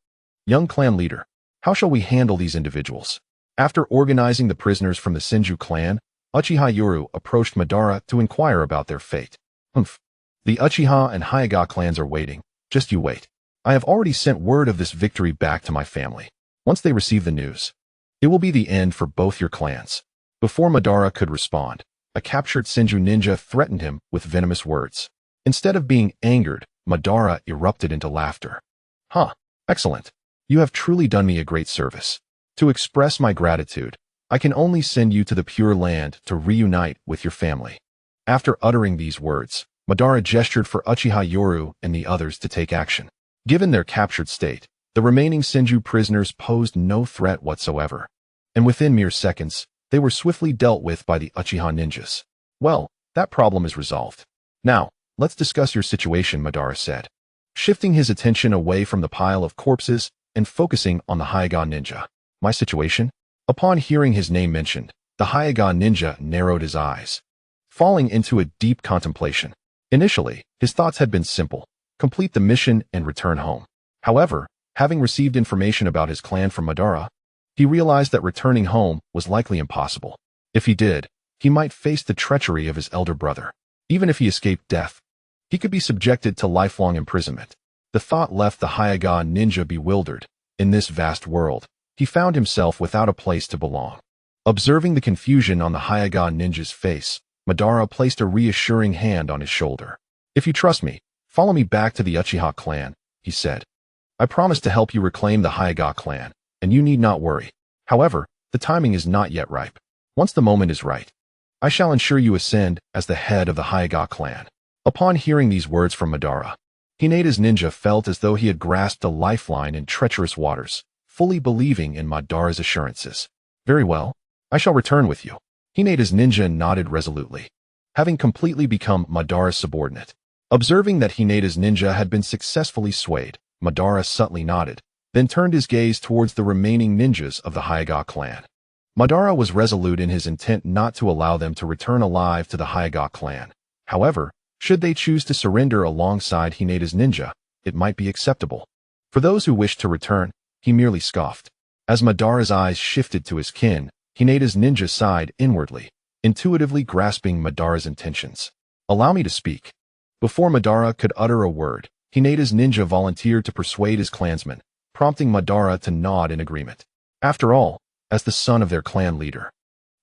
Young clan leader, how shall we handle these individuals? After organizing the prisoners from the Senju clan, Uchiha Yoru approached Madara to inquire about their fate. The Uchiha and Hyuga clans are waiting. Just you wait. I have already sent word of this victory back to my family. Once they receive the news, it will be the end for both your clans. Before Madara could respond, a captured Senju ninja threatened him with venomous words. Instead of being angered, Madara erupted into laughter. Excellent. You have truly done me a great service. To express my gratitude, I can only send you to the Pure Land to reunite with your family. After uttering these words, Madara gestured for Uchiha Yoru and the others to take action. Given their captured state, the remaining Senju prisoners posed no threat whatsoever, and within mere seconds, they were swiftly dealt with by the Uchiha ninjas. Well, that problem is resolved. Now, let's discuss your situation, Madara said, shifting his attention away from the pile of corpses and focusing on the Hyuga ninja. My situation? Upon hearing his name mentioned, the Hyuga ninja narrowed his eyes, falling into a deep contemplation. Initially, his thoughts had been simple: complete the mission and return home. However, having received information about his clan from Madara, he realized that returning home was likely impossible. If he did, he might face the treachery of his elder brother. Even if he escaped death, he could be subjected to lifelong imprisonment. The thought left the Hyuga ninja bewildered. In this vast world, he found himself without a place to belong. Observing the confusion on the Hyuga ninja's face, Madara placed a reassuring hand on his shoulder. If you trust me, follow me back to the Uchiha clan, he said. I promise to help you reclaim the Hyuga clan, and you need not worry. However, the timing is not yet ripe. Once the moment is right, I shall ensure you ascend as the head of the Hyuga clan. Upon hearing these words from Madara, Hineda's ninja felt as though he had grasped a lifeline in treacherous waters, fully believing in Madara's assurances. Very well, I shall return with you. Hineda's ninja nodded resolutely, having completely become Madara's subordinate. Observing that Hineda's ninja had been successfully swayed, Madara subtly nodded, then turned his gaze towards the remaining ninjas of the Hyuga clan. Madara was resolute in his intent not to allow them to return alive to the Hyuga clan. However, should they choose to surrender alongside Hineda's ninja, it might be acceptable. For those who wished to return, he merely scoffed. As Madara's eyes shifted to his kin, Hineda's ninja sighed inwardly, intuitively grasping Madara's intentions. Allow me to speak. Before Madara could utter a word, Hineda's ninja volunteered to persuade his clansmen, prompting Madara to nod in agreement. After all, as the son of their clan leader,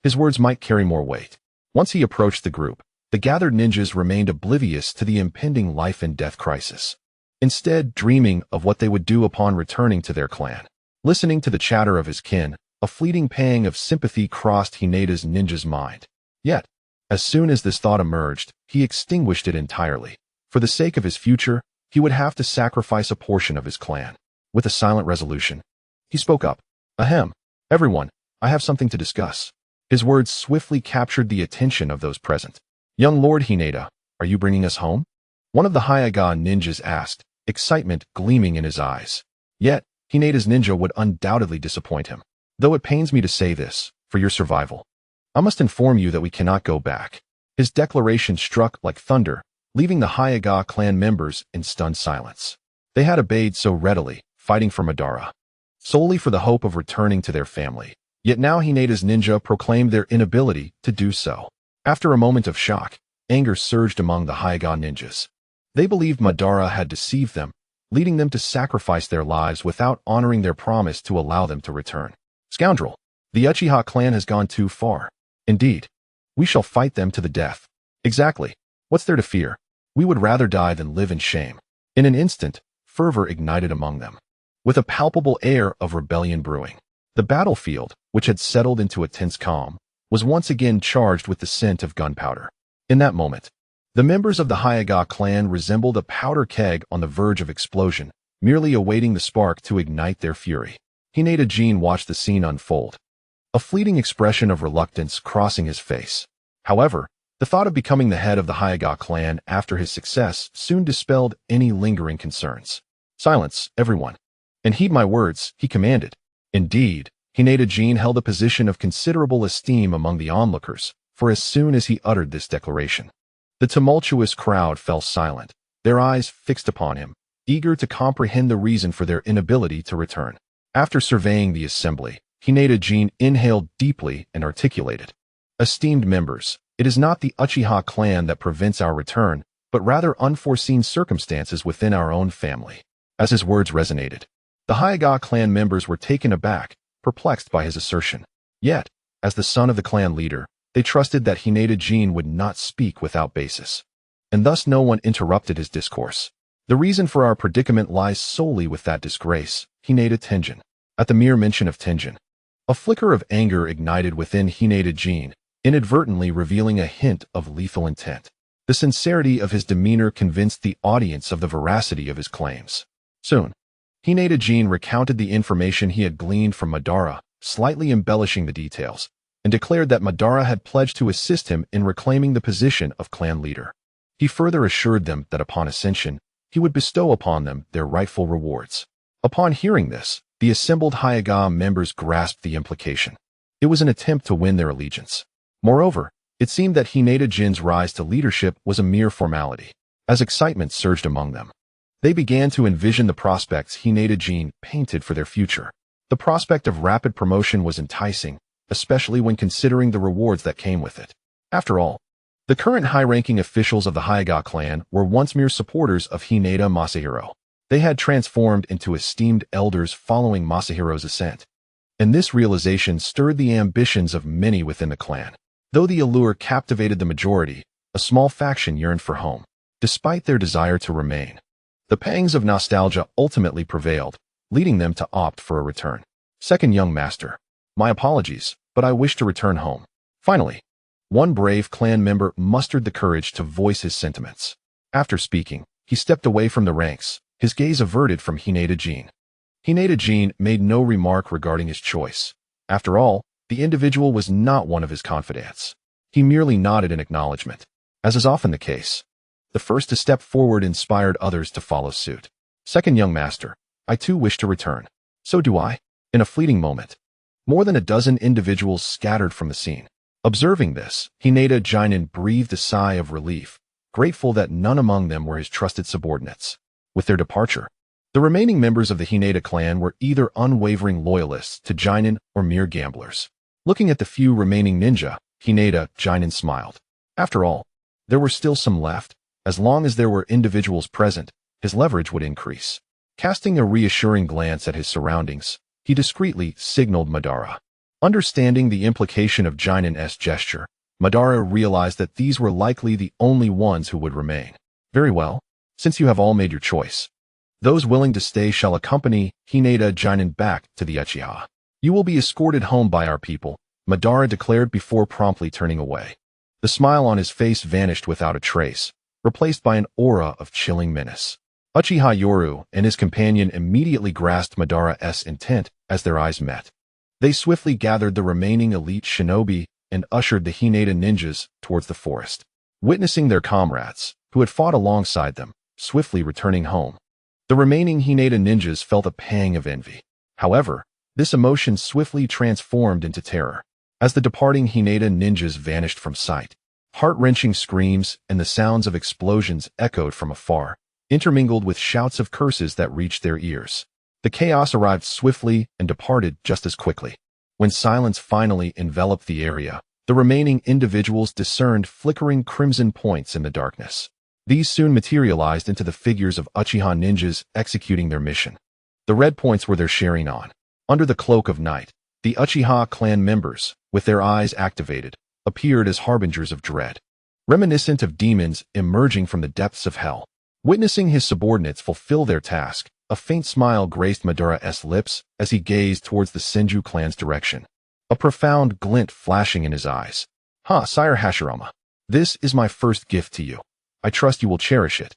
his words might carry more weight. Once he approached the group, the gathered ninjas remained oblivious to the impending life and death crisis, instead dreaming of what they would do upon returning to their clan. Listening to the chatter of his kin, a fleeting pang of sympathy crossed Hineda's ninja's mind. Yet, as soon as this thought emerged, he extinguished it entirely. For the sake of his future, he would have to sacrifice a portion of his clan. With a silent resolution, he spoke up. Ahem. Everyone, I have something to discuss. His words swiftly captured the attention of those present. Young Lord Hineda, are you bringing us home? One of the Hyuga ninjas asked, excitement gleaming in his eyes. Yet, Hineda's ninja would undoubtedly disappoint him. Though it pains me to say this, for your survival, I must inform you that we cannot go back. His declaration struck like thunder, leaving the Hyuga clan members in stunned silence. They had obeyed so readily, fighting for Madara, solely for the hope of returning to their family. Yet now Hineda's ninja proclaimed their inability to do so. After a moment of shock, anger surged among the Hyuga ninjas. They believed Madara had deceived them, leading them to sacrifice their lives without honoring their promise to allow them to return. Scoundrel! The Uchiha clan has gone too far. Indeed, we shall fight them to the death. Exactly. What's there to fear? We would rather die than live in shame. In an instant, fervor ignited among them, with a palpable air of rebellion brewing. The battlefield, which had settled into a tense calm, was once again charged with the scent of gunpowder. In that moment, the members of the Hyuga clan resembled a powder keg on the verge of explosion, merely awaiting the spark to ignite their fury. Hinata Jin watched the scene unfold, a fleeting expression of reluctance crossing his face. However, the thought of becoming the head of the Hyuga clan after his success soon dispelled any lingering concerns. "Silence, everyone, and heed my words," he commanded. Indeed, Hinata Jin held a position of considerable esteem among the onlookers, for as soon as he uttered this declaration, the tumultuous crowd fell silent, their eyes fixed upon him, eager to comprehend the reason for their inability to return. After surveying the assembly, Hinata Jin inhaled deeply and articulated, "Esteemed members, it is not the Uchiha clan that prevents our return, but rather unforeseen circumstances within our own family." As his words resonated, the Hyuga clan members were taken aback, perplexed by his assertion. Yet, as the son of the clan leader, they trusted that Hinata Jin would not speak without basis. And thus no one interrupted his discourse. "The reason for our predicament lies solely with that disgrace, Hinata Tenjin." At the mere mention of Tenjin, a flicker of anger ignited within Hinata Jin, inadvertently revealing a hint of lethal intent. The sincerity of his demeanor convinced the audience of the veracity of his claims. Soon, Hinata Jin recounted the information he had gleaned from Madara, slightly embellishing the details, and declared that Madara had pledged to assist him in reclaiming the position of clan leader. He further assured them that upon ascension, he would bestow upon them their rightful rewards. Upon hearing this, the assembled Hyuga members grasped the implication. It was an attempt to win their allegiance. Moreover, it seemed that Hinata Jin's rise to leadership was a mere formality. As excitement surged among them, they began to envision the prospects Hinata Jin painted for their future. The prospect of rapid promotion was enticing, especially when considering the rewards that came with it. After all, the current high-ranking officials of the Hyuga clan were once mere supporters of Hinata Masahiro. They had transformed into esteemed elders following Masahiro's ascent, and this realization stirred the ambitions of many within the clan. Though the allure captivated the majority, a small faction yearned for home. Despite their desire to remain, the pangs of nostalgia ultimately prevailed, leading them to opt for a return. "Second young master, my apologies, but I wish to return home." Finally, one brave clan member mustered the courage to voice his sentiments. After speaking, he stepped away from the ranks, his gaze averted from Hinata Jin. Hinata Jin made no remark regarding his choice. After all, the individual was not one of his confidants. He merely nodded in acknowledgement. As is often the case, the first to step forward inspired others to follow suit. "Second young master, I too wish to return." "So do I." In a fleeting moment, more than a dozen individuals scattered from the scene. Observing this, Hinata Jin breathed a sigh of relief, grateful that none among them were his trusted subordinates. With their departure, the remaining members of the Hinata clan were either unwavering loyalists to Jinin or mere gamblers. Looking at the few remaining ninja, Hinata Jin smiled. After all, there were still some left. As long as there were individuals present, his leverage would increase. Casting a reassuring glance at his surroundings, he discreetly signaled Madara. Understanding the implication of Jinin's gesture, Madara realized that these were likely the only ones who would remain. "Very well, since you have all made your choice, those willing to stay shall accompany Hinata Jin back to the Uchiha. You will be escorted home by our people," Madara declared before promptly turning away. The smile on his face vanished without a trace, replaced by an aura of chilling menace. Uchiha Yoru and his companion immediately grasped Madara's intent as their eyes met. They swiftly gathered the remaining elite shinobi and ushered the Hinata ninjas towards the forest. Witnessing their comrades, who had fought alongside them, swiftly returning home, the remaining Hinata ninjas felt a pang of envy. However, this emotion swiftly transformed into terror. As the departing Hinata ninjas vanished from sight, heart-wrenching screams and the sounds of explosions echoed from afar, intermingled with shouts of curses that reached their ears. The chaos arrived swiftly and departed just as quickly. When silence finally enveloped the area, the remaining individuals discerned flickering crimson points in the darkness. These soon materialized into the figures of Uchiha ninjas executing their mission. The red points were their sharing on. Under the cloak of night, the Uchiha clan members, with their eyes activated, appeared as harbingers of dread, reminiscent of demons emerging from the depths of hell. Witnessing his subordinates fulfill their task, A faint smile graced Madara's lips as he gazed towards the Senju clan's direction, a profound glint flashing in his eyes. Sire Hashirama. This is my first gift to you. I trust you will cherish it,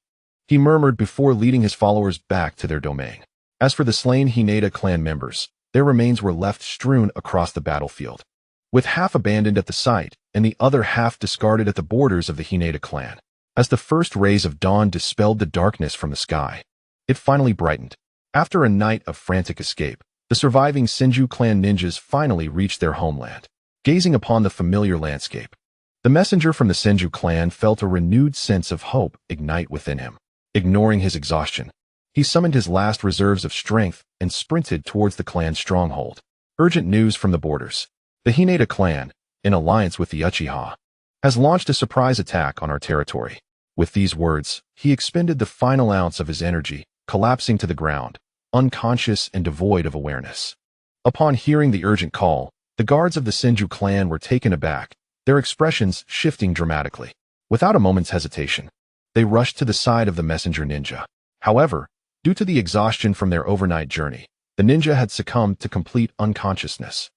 he murmured before leading his followers back to their domain. As for the slain Hinata clan members, their remains were left strewn across the battlefield, with half abandoned at the site and the other half discarded at the borders of the Hinata clan. As the first rays of dawn dispelled the darkness from the sky, it finally brightened. After a night of frantic escape, the surviving Senju clan ninjas finally reached their homeland. Gazing upon the familiar landscape, the messenger from the Senju clan felt a renewed sense of hope ignite within him. Ignoring his exhaustion, he summoned his last reserves of strength and sprinted towards the clan's stronghold. Urgent news from the borders. The Hinata clan, in alliance with the Uchiha, has launched a surprise attack on our territory. With these words, he expended the final ounce of his energy, collapsing to the ground, unconscious and devoid of awareness. Upon hearing the urgent call, the guards of the Senju clan were taken aback, their expressions shifting dramatically. Without a moment's hesitation, they rushed to the side of the messenger ninja. However, due to the exhaustion from their overnight journey, the ninja had succumbed to complete unconsciousness.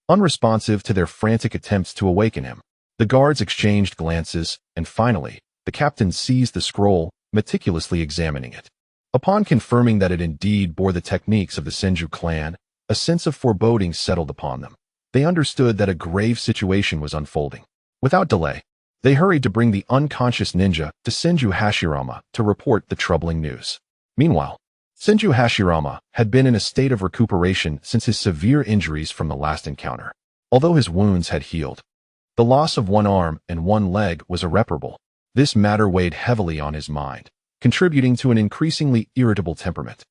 Unresponsive to their frantic attempts to awaken him, the guards exchanged glances, and finally, the captain seized the scroll, meticulously examining it. Upon confirming that it indeed bore the techniques of the Senju clan, a sense of foreboding settled upon them. They understood that a grave situation was unfolding. Without delay, they hurried to bring the unconscious ninja to Senju Hashirama to report the troubling news. Meanwhile, Senju Hashirama had been in a state of recuperation since his severe injuries from the last encounter. Although his wounds had healed, the loss of one arm and one leg was irreparable. This matter weighed heavily on his mind, contributing to an increasingly irritable temperament,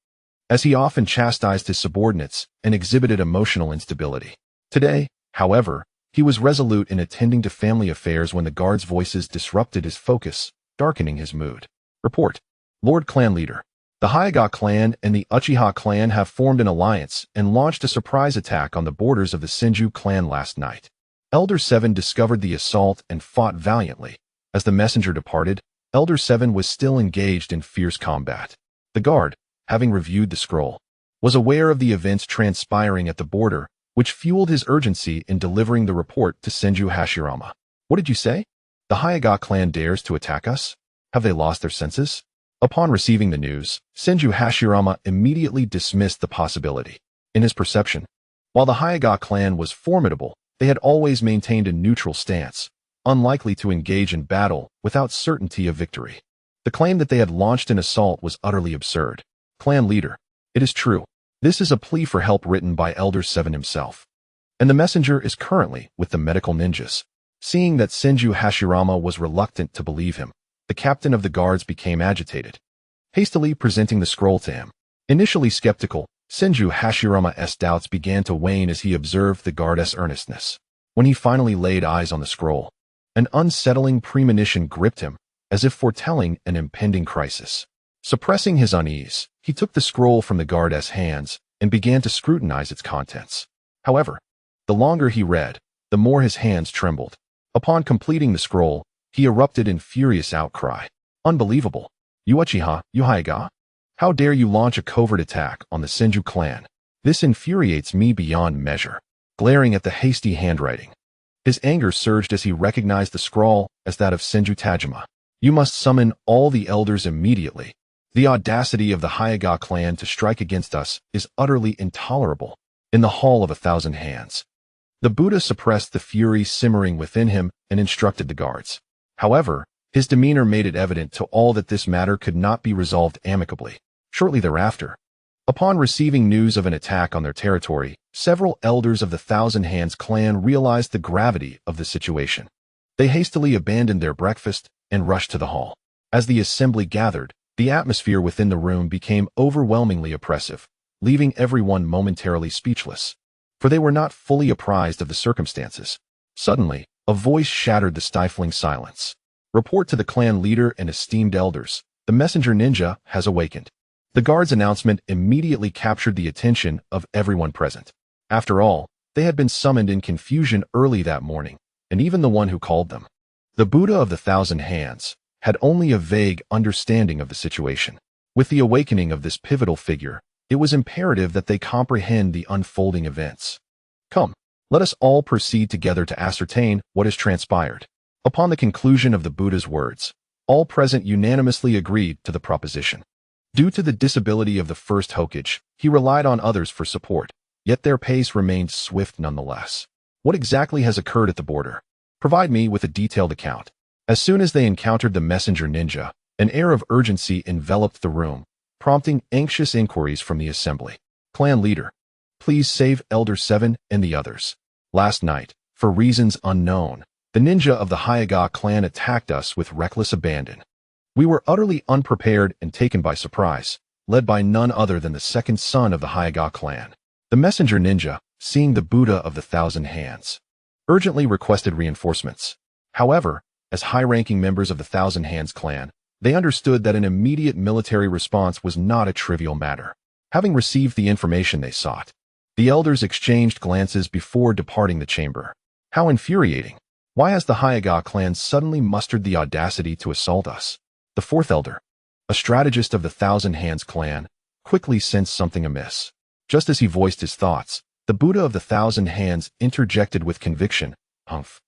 as he often chastised his subordinates and exhibited emotional instability. Today, however, he was resolute in attending to family affairs when the guards' voices disrupted his focus, darkening his mood. Report. Lord Clan Leader. The Hyuga clan and the Uchiha clan have formed an alliance and launched a surprise attack on the borders of the Senju clan last night. Elder 7 discovered the assault and fought valiantly. As the messenger departed, Elder 7 was still engaged in fierce combat. The guard, having reviewed the scroll, was aware of the events transpiring at the border, which fueled his urgency in delivering the report to Senju Hashirama. What did you say? The Hyuga clan dares to attack us? Have they lost their senses? Upon receiving the news, Senju Hashirama immediately dismissed the possibility. In his perception, while the Hyuga clan was formidable, they had always maintained a neutral stance, unlikely to engage in battle without certainty of victory. The claim that they had launched an assault was utterly absurd. Clan leader, it is true. This is a plea for help written by Elder 7 himself, and the messenger is currently with the medical ninjas. Seeing that Senju Hashirama was reluctant to believe him, the captain of the guards became agitated, hastily presenting the scroll to him. Initially skeptical, Senju Hashirama's doubts began to wane as he observed the guard's earnestness. When he finally laid eyes on the scroll, an unsettling premonition gripped him, as if foretelling an impending crisis. Suppressing his unease, he took the scroll from the guard's hands and began to scrutinize its contents. However, the longer he read, the more his hands trembled. Upon completing the scroll, he erupted in furious outcry. Unbelievable! You Uchiha, you Hyuga? How dare you launch a covert attack on the Senju clan? This infuriates me beyond measure. Glaring at the hasty handwriting, his anger surged as he recognized the scrawl as that of Senju Tajima. You must summon all the elders immediately. The audacity of the Hyuga clan to strike against us is utterly intolerable. In the Hall of 1,000 Hands, the Buddha suppressed the fury simmering within him and instructed the guards. However, his demeanor made it evident to all that this matter could not be resolved amicably. Shortly thereafter, upon receiving news of an attack on their territory, several elders of the 1,000 Hands clan realized the gravity of the situation. They hastily abandoned their breakfast and rushed to the hall. As the assembly gathered, the atmosphere within the room became overwhelmingly oppressive, leaving everyone momentarily speechless, for they were not fully apprised of the circumstances. Suddenly, a voice shattered the stifling silence. Report to the clan leader and esteemed elders. The messenger ninja has awakened. The guard's announcement immediately captured the attention of everyone present. After all, they had been summoned in confusion early that morning, and even the one who called them, the Buddha of the 1,000 Hands, had only a vague understanding of the situation. With the awakening of this pivotal figure, it was imperative that they comprehend the unfolding events. Come, let us all proceed together to ascertain what has transpired. Upon the conclusion of the Buddha's words, all present unanimously agreed to the proposition. Due to the disability of the first Hokage, he relied on others for support, yet their pace remained swift nonetheless. What exactly has occurred at the border? Provide me with a detailed account. As soon as they encountered the messenger ninja, an air of urgency enveloped the room, prompting anxious inquiries from the assembly. Clan leader, please save Elder 7 and the others. Last night, for reasons unknown, the ninja of the Hyuga clan attacked us with reckless abandon. We were utterly unprepared and taken by surprise, led by none other than the second son of the Hyuga clan. The messenger ninja, seeing the Buddha of the Thousand Hands, urgently requested reinforcements. However, as high-ranking members of the Thousand Hands clan, they understood that an immediate military response was not a trivial matter. Having received the information they sought, the elders exchanged glances before departing the chamber. How infuriating! Why has the Hyuga clan suddenly mustered the audacity to assault us? The fourth elder, a strategist of the Thousand Hands clan, quickly sensed something amiss. Just as he voiced his thoughts, the Buddha of the Thousand Hands interjected with conviction, "Humph.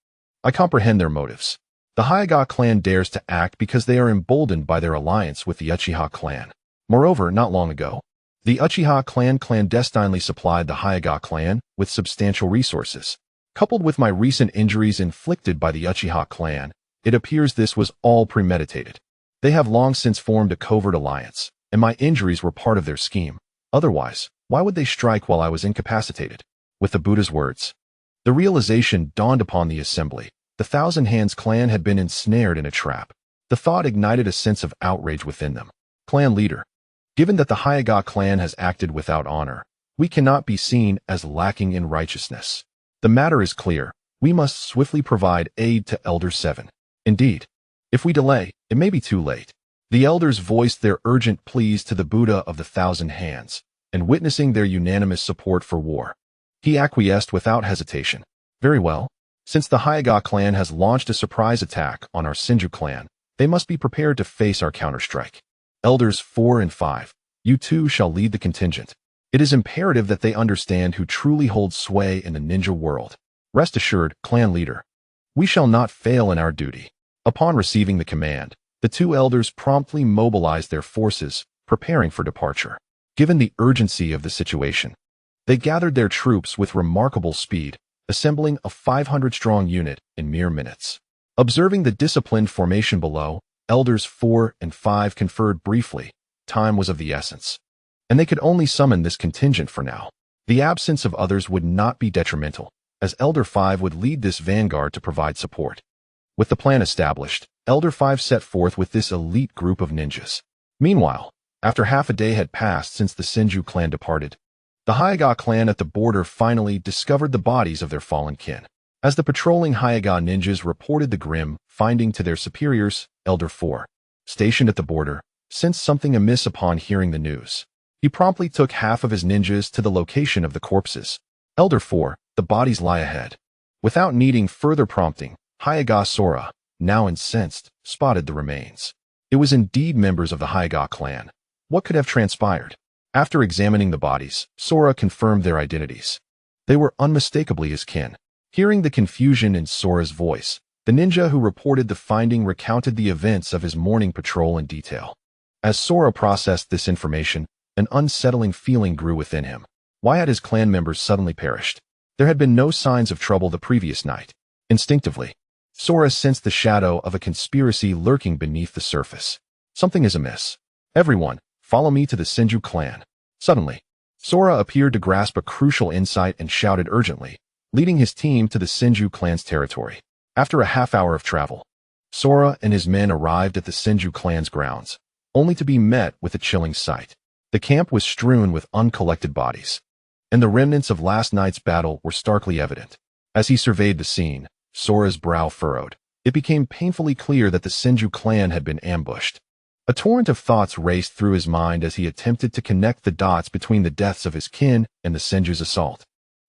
I comprehend their motives. The Hyuga clan dares to act because they are emboldened by their alliance with the Uchiha clan. Moreover, not long ago, the Uchiha clan clandestinely supplied the Hyuga clan with substantial resources. Coupled with my recent injuries inflicted by the Uchiha clan, it appears this was all premeditated. They have long since formed a covert alliance, and my injuries were part of their scheme. Otherwise, why would they strike while I was incapacitated?" With the Buddha's words, the realization dawned upon the assembly. The Thousand Hands clan had been ensnared in a trap. The thought ignited a sense of outrage within them. Clan leader, given that the Hyuga clan has acted without honor, we cannot be seen as lacking in righteousness. The matter is clear. We must swiftly provide aid to Elder 7. Indeed, if we delay, it may be too late. The elders voiced their urgent pleas to the Buddha of the Thousand Hands, and witnessing their unanimous support for war, he acquiesced without hesitation. Very well. Since the Hyuga clan has launched a surprise attack on our Senju clan, they must be prepared to face our counterstrike. Elders 4 and 5, you two shall lead the contingent. It is imperative that they understand who truly holds sway in the ninja world. Rest assured, clan leader, we shall not fail in our duty. Upon receiving the command, the two elders promptly mobilized their forces, preparing for departure. Given the urgency of the situation, they gathered their troops with remarkable speed, assembling a 500-strong unit in mere minutes. Observing the disciplined formation below, Elders 4 and 5 conferred briefly. Time was of the essence, and they could only summon this contingent for now. The absence of others would not be detrimental, as Elder 5 would lead this vanguard to provide support. With the plan established, Elder 5 set forth with this elite group of ninjas. Meanwhile, after half a day had passed since the Senju clan departed, the Hyuga clan at the border finally discovered the bodies of their fallen kin. As the patrolling Hyuga ninjas reported the grim finding to their superiors, Elder 4, stationed at the border, sensed something amiss upon hearing the news. He promptly took half of his ninjas to the location of the corpses. Elder 4, the bodies lie ahead. Without needing further prompting, Hyuga Sora, now incensed, spotted the remains. It was indeed members of the Hyuga clan. What could have transpired? After examining the bodies, Sora confirmed their identities. They were unmistakably his kin. Hearing the confusion in Sora's voice, the ninja who reported the finding recounted the events of his morning patrol in detail. As Sora processed this information, an unsettling feeling grew within him. Why had his clan members suddenly perished? There had been no signs of trouble the previous night. Instinctively, Sora sensed the shadow of a conspiracy lurking beneath the surface. Something is amiss. Everyone, follow me to the Senju clan. Suddenly, Sora appeared to grasp a crucial insight and shouted urgently, leading his team to the Senju clan's territory. After a half-hour of travel, Sora and his men arrived at the Senju clan's grounds, only to be met with a chilling sight. The camp was strewn with uncollected bodies, and the remnants of last night's battle were starkly evident. As he surveyed the scene, Sora's brow furrowed. It became painfully clear that the Senju clan had been ambushed. A torrent of thoughts raced through his mind as he attempted to connect the dots between the deaths of his kin and the Senju's assault.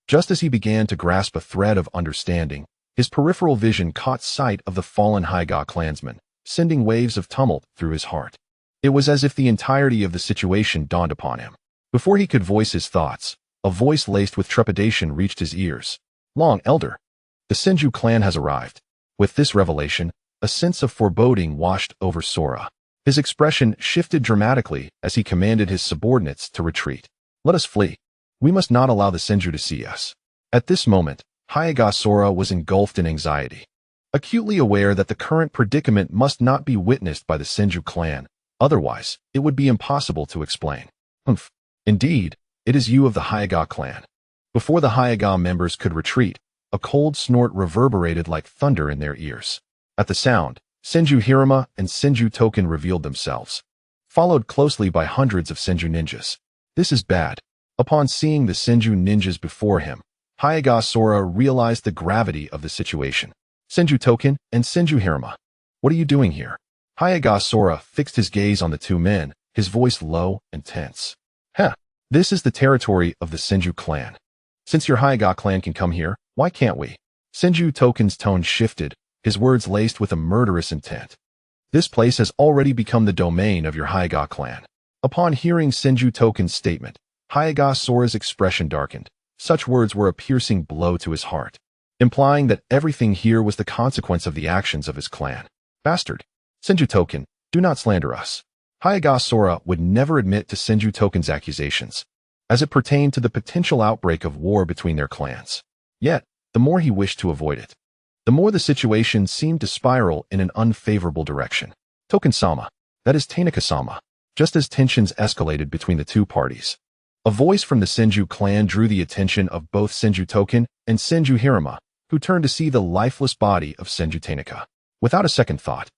Just as he began to grasp a thread of understanding, his peripheral vision caught sight of the fallen Hyuga clansman, sending waves of tumult through his heart. It was as if the entirety of the situation dawned upon him. Before he could voice his thoughts, a voice laced with trepidation reached his ears. "Long Elder, the Senju clan has arrived." With this revelation, a sense of foreboding washed over Sora. His expression shifted dramatically as he commanded his subordinates to retreat. "Let us flee. We must not allow the Senju to see us." At this moment, Hyuga Sora was engulfed in anxiety. Acutely aware that the current predicament must not be witnessed by the Senju clan, otherwise, it would be impossible to explain. "Humph. Indeed, it is you of the Hyuga clan." Before the Hyuga members could retreat, a cold snort reverberated like thunder in their ears. At the sound, Senju Hirama and Senju Token revealed themselves, followed closely by hundreds of Senju ninjas. This is bad. Upon seeing the Senju ninjas before him, Hyuga Sora realized the gravity of the situation. "Senju Token and Senju Hirama, what are you doing here?" Hyuga Sora fixed his gaze on the two men, his voice low and tense. This is the territory of the Senju clan. Since your Hyuga clan can come here, why can't we?" Senju Token's tone shifted, his words laced with a murderous intent. "This place has already become the domain of your Hyuga clan." Upon hearing Senju Token's statement, Hyuga Sora's expression darkened. Such words were a piercing blow to his heart, implying that everything here was the consequence of the actions of his clan. "Bastard! Senju Token, do not slander us." Hyuga Sora would never admit to Senju Token's accusations, as it pertained to the potential outbreak of war between their clans. Yet, the more he wished to avoid it, the more the situation seemed to spiral in an unfavorable direction. "Token-sama, that is Tanaka-sama." Just as tensions escalated between the two parties, a voice from the Senju clan drew the attention of both Senju Token and Senju Hirama, who turned to see the lifeless body of Senju Tanaka. Without a second thought,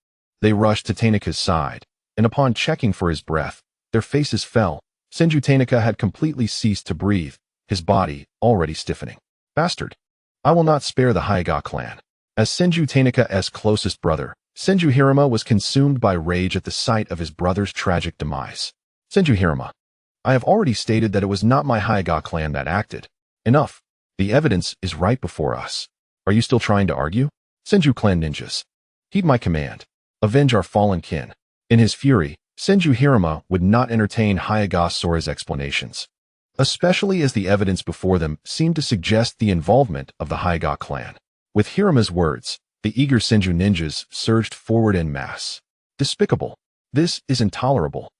they rushed to Tanaka's side, and upon checking for his breath, their faces fell. Senju Tanaka had completely ceased to breathe, his body already stiffening. "Bastard! I will not spare the Hyuga clan." As Senju Tanaka's closest brother, Senju Hirama was consumed by rage at the sight of his brother's tragic demise. "Senju Hirama, I have already stated that it was not my Hyuga clan that acted. Enough. The evidence is right before us. Are you still trying to argue? Senju clan ninjas, heed my command. Avenge our fallen kin." In his fury, Senju Hirama would not entertain Hyuga Sora's explanations, especially as the evidence before them seemed to suggest the involvement of the Hyuga clan. With Hirama's words, the eager Senju ninjas surged forward en masse. "Despicable. This is intolerable.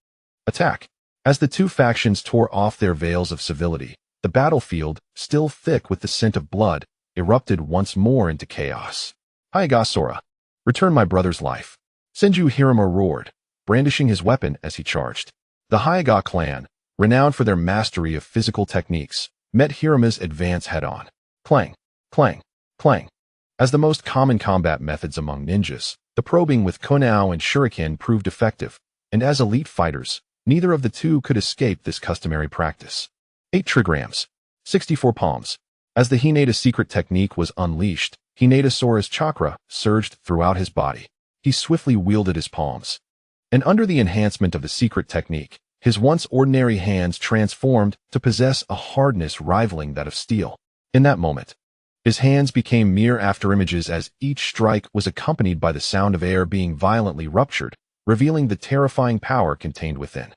Attack." As the two factions tore off their veils of civility, the battlefield, still thick with the scent of blood, erupted once more into chaos. "Hyuga Sora, return my brother's life." Senju Hirama roared, brandishing his weapon as he charged. The Hyuga clan, renowned for their mastery of physical techniques, met Hirama's advance head-on. Clang, clang, clang. As the most common combat methods among ninjas, the probing with kunao and shuriken proved effective, and as elite fighters, neither of the two could escape this customary practice. 8 trigrams, 64 palms. As the Hinata secret technique was unleashed, Hinata Sora's chakra surged throughout his body. He swiftly wielded his palms, and under the enhancement of the secret technique, his once ordinary hands transformed to possess a hardness rivaling that of steel. In that moment, his hands became mere afterimages as each strike was accompanied by the sound of air being violently ruptured, revealing the terrifying power contained within.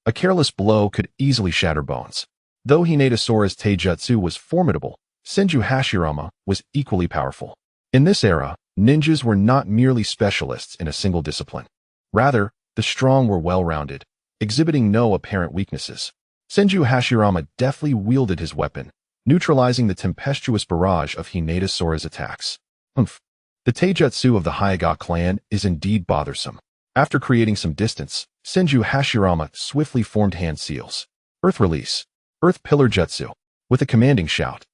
A careless blow could easily shatter bones. Though Hinata Sora's taijutsu was formidable, Senju Hashirama was equally powerful. In this era, ninjas were not merely specialists in a single discipline. Rather, the strong were well-rounded, exhibiting no apparent weaknesses. Senju Hashirama deftly wielded his weapon, neutralizing the tempestuous barrage of Hinata Sora's attacks. The taijutsu of the Hyuga clan is indeed bothersome. After creating some distance, Senju Hashirama swiftly formed hand seals. Earth release. Earth pillar jutsu. With a commanding shout,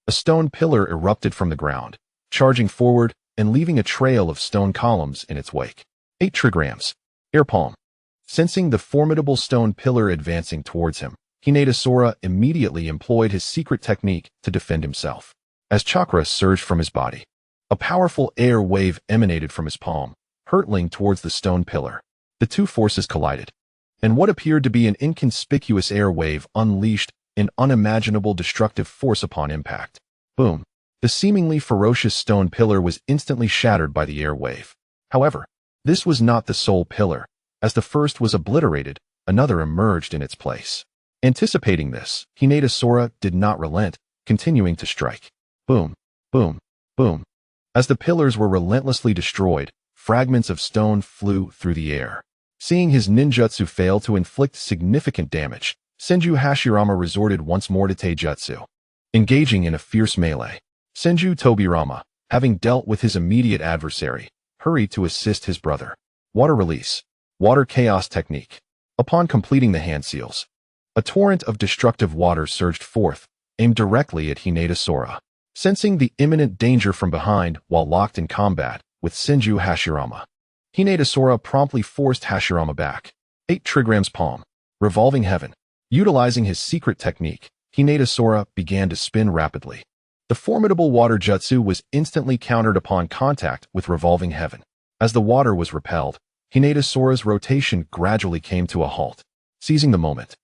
a stone pillar erupted from the ground, charging forward and leaving a trail of stone columns in its wake. 8 trigrams. Air palm. Sensing the formidable stone pillar advancing towards him, Hinata Sora immediately employed his secret technique to defend himself. As chakra surged from his body, a powerful air wave emanated from his palm, hurtling towards the stone pillar. The two forces collided, and what appeared to be an inconspicuous air wave unleashed an unimaginable destructive force upon impact. Boom! The seemingly ferocious stone pillar was instantly shattered by the air wave. However, this was not the sole pillar. As the first was obliterated, another emerged in its place. Anticipating this, Hinata Sora did not relent, continuing to strike. Boom, boom, boom. As the pillars were relentlessly destroyed, fragments of stone flew through the air. Seeing his ninjutsu fail to inflict significant damage, Senju Hashirama resorted once more to taijutsu. Engaging in a fierce melee, Senju Tobirama, having dealt with his immediate adversary, hurried to assist his brother. Water release. Water chaos technique. Upon completing the hand seals, a torrent of destructive water surged forth, aimed directly at Hinata Sora. Sensing the imminent danger from behind while locked in combat with Senju Hashirama, Hinata Sora promptly forced Hashirama back. 8 trigrams palm. Revolving heaven. Utilizing his secret technique, Hinata Sora began to spin rapidly. The formidable water jutsu was instantly countered upon contact with revolving heaven. As the water was repelled, Hinata Sora's rotation gradually came to a halt. Seizing the moment,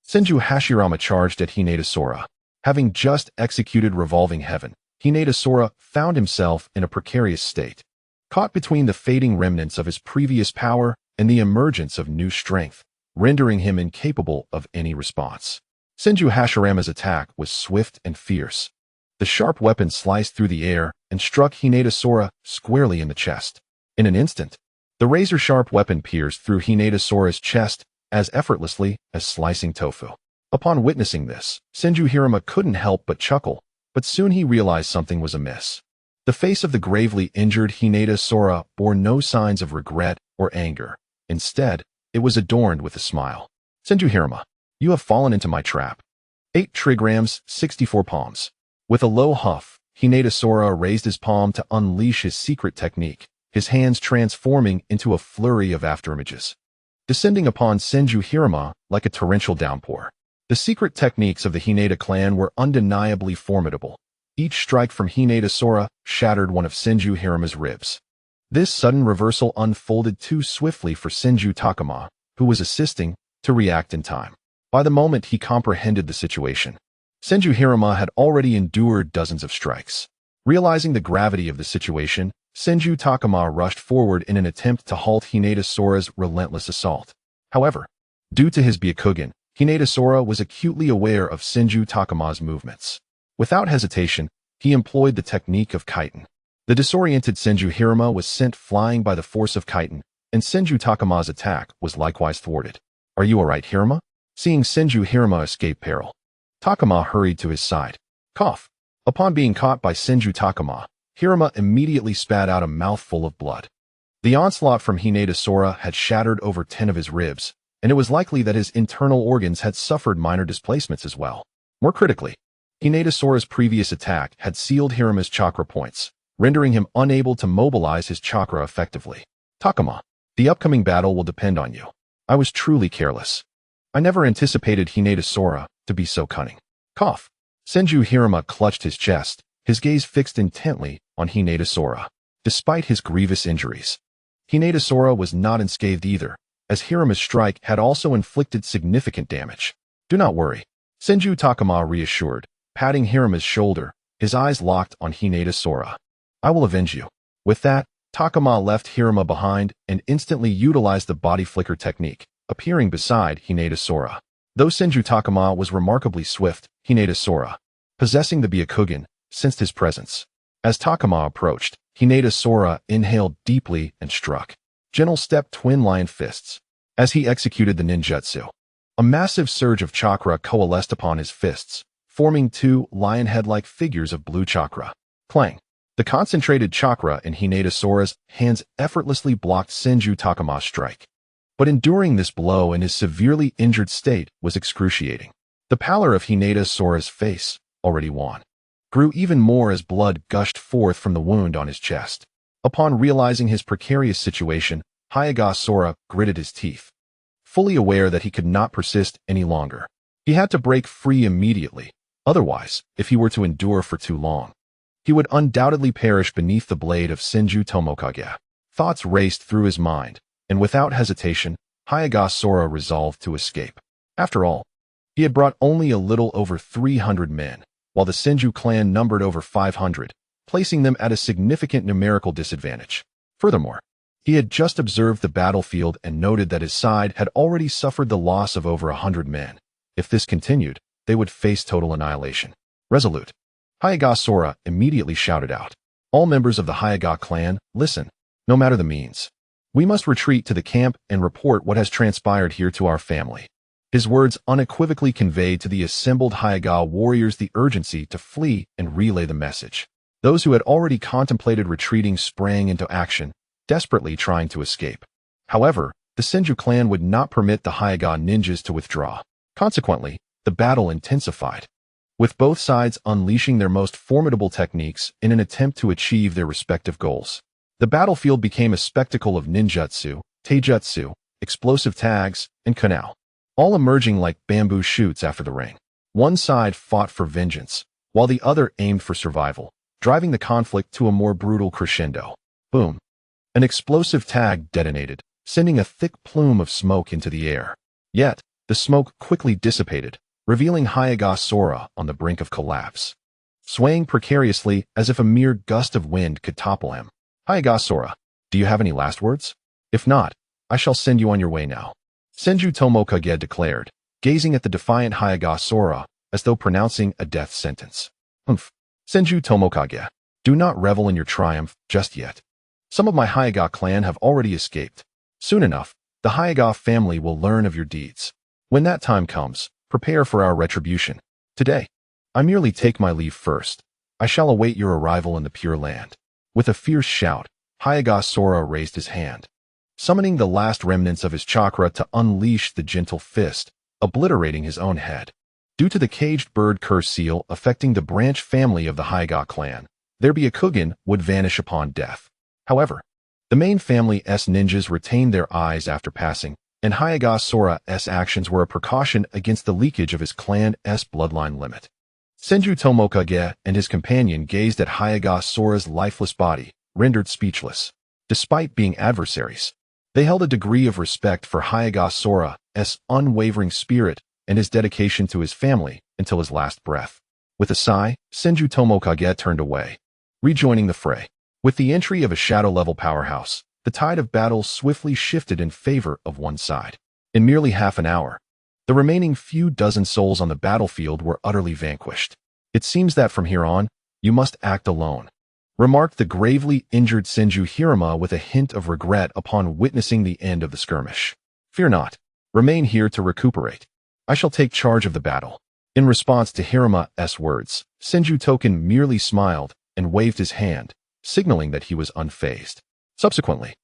Senju Hashirama charged at Hinata Sora. Having just executed revolving heaven, Hinata Sora found himself in a precarious state, caught between the fading remnants of his previous power and the emergence of new strength, rendering him incapable of any response. Senju Hashirama's attack was swift and fierce. The sharp weapon sliced through the air and struck Hinata Sora squarely in the chest. In an instant, the razor-sharp weapon pierced through Hinata Sora's chest as effortlessly as slicing tofu. Upon witnessing this, Senju Hashirama couldn't help but chuckle, but soon he realized something was amiss. The face of the gravely injured Hinata Sora bore no signs of regret or anger. Instead, it was adorned with a smile. Senju Hashirama, you have fallen into my trap. 8 trigrams, 64 palms. With a low huff, Hinata Sora raised his palm to unleash his secret technique, his hands transforming into a flurry of afterimages, descending upon Senju Hashirama like a torrential downpour. The secret techniques of the Hinata clan were undeniably formidable. Each strike from Hinata Sora shattered one of Senju Hashirama's ribs. This sudden reversal unfolded too swiftly for Senju Takuma, who was assisting, to react in time. By the moment he comprehended the situation, Senju Hashirama had already endured dozens of strikes. Realizing the gravity of the situation, Senju Takuma rushed forward in an attempt to halt Hinata Sora's relentless assault. However, due to his Byakugan, Hinata Sora was acutely aware of Senju Takuma's movements. Without hesitation, he employed the technique of Kaiton. The disoriented Senju Hashirama was sent flying by the force of Kaiton, and Senju Takuma's attack was likewise thwarted. Are you alright, Hashirama? Seeing Senju Hashirama escape peril, Takuma hurried to his side. Cough. Upon being caught by Senju Takuma, Hashirama immediately spat out a mouthful of blood. The onslaught from Hinata Sora had shattered over 10 of his ribs, and it was likely that his internal organs had suffered minor displacements as well. More critically, Hinata Sora's previous attack had sealed Hashirama's chakra points, rendering him unable to mobilize his chakra effectively. Takuma, the upcoming battle will depend on you. I was truly careless. I never anticipated Hinata Sora to be so cunning. Cough. Senju Hashirama clutched his chest, his gaze fixed intently on Hinata Sora. Despite his grievous injuries, Hinata Sora was not unscathed either, as Hashirama's strike had also inflicted significant damage. Do not worry, Senju Takuma reassured, patting Hashirama's shoulder, his eyes locked on Hinata Sora. I will avenge you. With that, Takuma left Hashirama behind and instantly utilized the body flicker technique, appearing beside Hinata Sora. Though Senju Takuma was remarkably swift, Hinata Sora, possessing the Byakugan, sensed his presence. As Takuma approached, Hinata Sora inhaled deeply and struck. Gentle step twin lion fists. As he executed the ninjutsu, a massive surge of chakra coalesced upon his fists, forming 2 lion head-like figures of blue chakra. Clang. The concentrated chakra in Hinata Sora's hands effortlessly blocked Senju Takuma's strike. But enduring this blow in his severely injured state was excruciating. The pallor of Hinata Sora's face, already wan, grew even more as blood gushed forth from the wound on his chest. Upon realizing his precarious situation, Hyuga Sora gritted his teeth, fully aware that he could not persist any longer. He had to break free immediately. Otherwise, if he were to endure for too long, he would undoubtedly perish beneath the blade of Senju Tomokage. Thoughts raced through his mind, and without hesitation, Hyuga Sora resolved to escape. After all, he had brought only a little over 300 men, while the Senju clan numbered over 500, placing them at a significant numerical disadvantage. Furthermore, He had just observed the battlefield and noted that his side had already suffered the loss of over 100 men. If this continued, they would face total annihilation. Resolute, Hyuga Sora immediately shouted out, "All members of the Hyuga clan, listen, no matter the means. We must retreat to the camp and report what has transpired here to our family." His words unequivocally conveyed to the assembled Hyuga warriors the urgency to flee and relay the message. Those who had already contemplated retreating sprang into action, desperately trying to escape. However, the Senju clan would not permit the Hyuga ninjas to withdraw. Consequently, the battle intensified, with both sides unleashing their most formidable techniques in an attempt to achieve their respective goals. The battlefield became a spectacle of ninjutsu, taijutsu, explosive tags, and kunai, all emerging like bamboo shoots after the rain. One side fought for vengeance, while the other aimed for survival, driving the conflict to a more brutal crescendo. Boom! An explosive tag detonated, sending a thick plume of smoke into the air. Yet, the smoke quickly dissipated, revealing Hyuga Sora on the brink of collapse, swaying precariously as if a mere gust of wind could topple him. "Hyuga Sora, do you have any last words? If not, I shall send you on your way now," Senju Tomokage declared, gazing at the defiant Hyuga Sora as though pronouncing a death sentence. "Humph, Senju Tomokage, do not revel in your triumph just yet. Some of my Hyuga clan have already escaped. Soon enough, the Hyuga family will learn of your deeds. When that time comes, prepare for our retribution. Today, I merely take my leave first. I shall await your arrival in the Pure Land." With a fierce shout, Hyuga Sora raised his hand, summoning the last remnants of his chakra to unleash the gentle fist, obliterating his own head. Due to the caged bird curse seal affecting the branch family of the Hyuga clan, their Byakugan would vanish upon death. However, the main family's ninjas retained their eyes after passing, and Hyuga Sora's actions were a precaution against the leakage of his clan's bloodline limit. Senju Tomokage and his companion gazed at Hyuga Sora's lifeless body, rendered speechless. Despite being adversaries, they held a degree of respect for Hyuga Sora's unwavering spirit and his dedication to his family until his last breath. With a sigh, Senju Tomokage turned away, rejoining the fray. With the entry of a shadow-level powerhouse, the tide of battle swiftly shifted in favor of one side. In merely half an hour, the remaining few dozen souls on the battlefield were utterly vanquished. "It seems that from here on, you must act alone," remarked the gravely injured Senju Hashirama with a hint of regret upon witnessing the end of the skirmish. "Fear not. Remain here to recuperate. I shall take charge of the battle." In response to Hirama's words, Senju Token merely smiled and waved his hand, signaling that he was unfazed. Subsequently,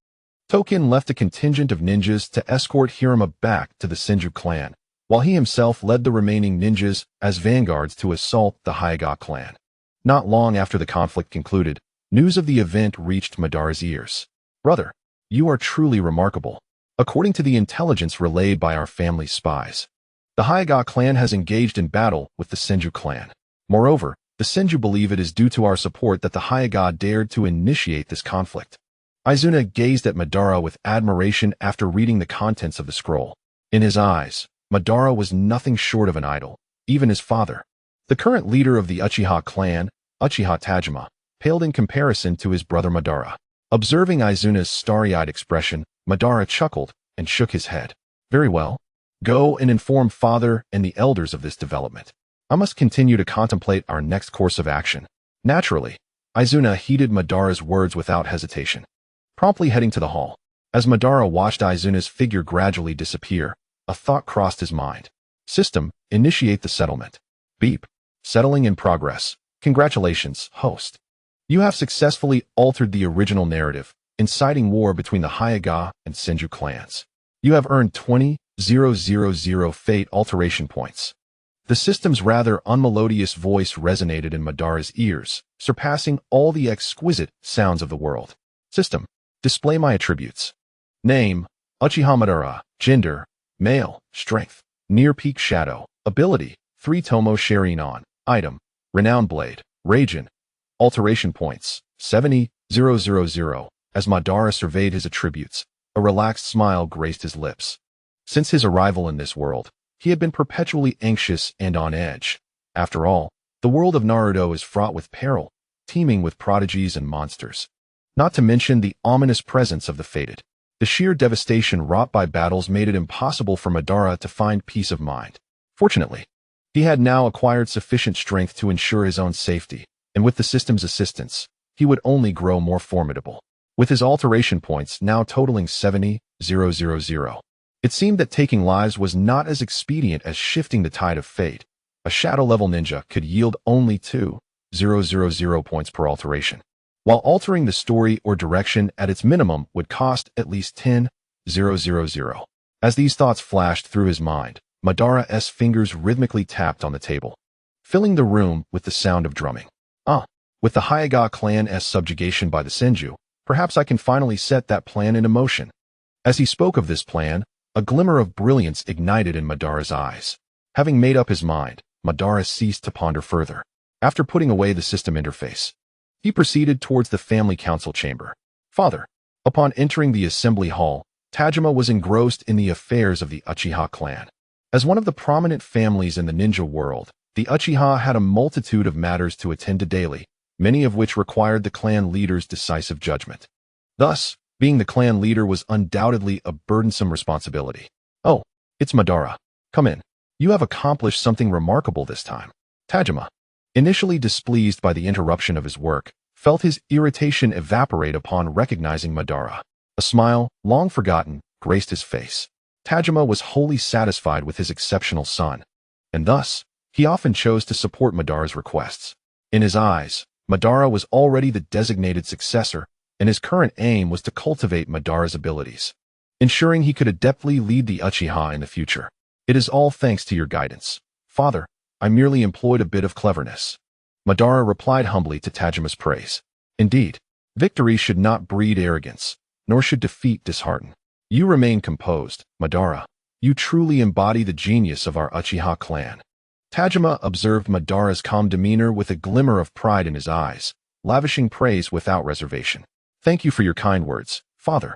Token left a contingent of ninjas to escort Hirama back to the Senju clan, while he himself led the remaining ninjas as vanguards to assault the Hyuga clan. Not long after the conflict concluded, news of the event reached Madara's ears. "Brother, you are truly remarkable. According to the intelligence relayed by our family spies, the Hyuga clan has engaged in battle with the Senju clan. Moreover, the Senju believe it is due to our support that the Hyuga dared to initiate this conflict." Izuna gazed at Madara with admiration after reading the contents of the scroll. In his eyes, Madara was nothing short of an idol, even his father. The current leader of the Uchiha clan, Uchiha Tajima, paled in comparison to his brother Madara. Observing Izuna's starry-eyed expression, Madara chuckled and shook his head. "Very well. Go and inform father and the elders of this development. I must continue to contemplate our next course of action." Naturally, Izuna heeded Madara's words without hesitation, promptly heading to the hall. As Madara watched Izuna's figure gradually disappear, a thought crossed his mind. "System, initiate the settlement." Beep. Settling in progress. Congratulations, host. You have successfully altered the original narrative, inciting war between the Hyuga and Senju clans. You have earned 20,000 fate alteration points. The system's rather unmelodious voice resonated in Madara's ears, surpassing all the exquisite sounds of the world. System, display my attributes. Name, Uchiha Madara. Gender, male. Strength, near peak shadow. Ability, 3 Tomo Sharinon. Item, Renowned Blade. Region, alteration points, 70,000. As Madara surveyed his attributes, a relaxed smile graced his lips. Since his arrival in this world, he had been perpetually anxious and on edge. After all, the world of Naruto is fraught with peril, teeming with prodigies and monsters. not to mention the ominous presence of the fated. The sheer devastation wrought by battles made it impossible for Madara to find peace of mind. Fortunately, he had now acquired sufficient strength to ensure his own safety, and with the system's assistance, he would only grow more formidable. With his alteration points now totaling 70,000, it seemed that taking lives was not as expedient as shifting the tide of fate. A shadow-level ninja could yield only 2,000 points per alteration, while altering the story or direction at its minimum would cost at least 10,000. As these thoughts flashed through his mind, Madara's fingers rhythmically tapped on the table, filling the room with the sound of drumming. With the Hyuga clan's subjugation by the Senju, perhaps I can finally set that plan into motion. As he spoke of this plan, a glimmer of brilliance ignited in Madara's eyes. Having made up his mind, Madara ceased to ponder further. After putting away the system interface, he proceeded towards the family council chamber. Father. Upon entering the assembly hall, Tajima was engrossed in the affairs of the Uchiha clan. As one of the prominent families in the ninja world, the Uchiha had a multitude of matters to attend to daily, many of which required the clan leader's decisive judgment. Thus, being the clan leader was undoubtedly a burdensome responsibility. Oh, it's Madara. Come in. You have accomplished something remarkable this time. Tajima, initially displeased by the interruption of his work, felt his irritation evaporate upon recognizing Madara. A smile, long forgotten, graced his face. Tajima was wholly satisfied with his exceptional son, and thus, he often chose to support Madara's requests. In his eyes, Madara was already the designated successor, and his current aim was to cultivate Madara's abilities, ensuring he could adeptly lead the Uchiha in the future. It is all thanks to your guidance. Father, I merely employed a bit of cleverness. Madara replied humbly to Tajima's praise. Indeed, victory should not breed arrogance, nor should defeat dishearten. You remain composed, Madara. You truly embody the genius of our Uchiha clan. Tajima observed Madara's calm demeanor with a glimmer of pride in his eyes, lavishing praise without reservation. Thank you for your kind words, Father.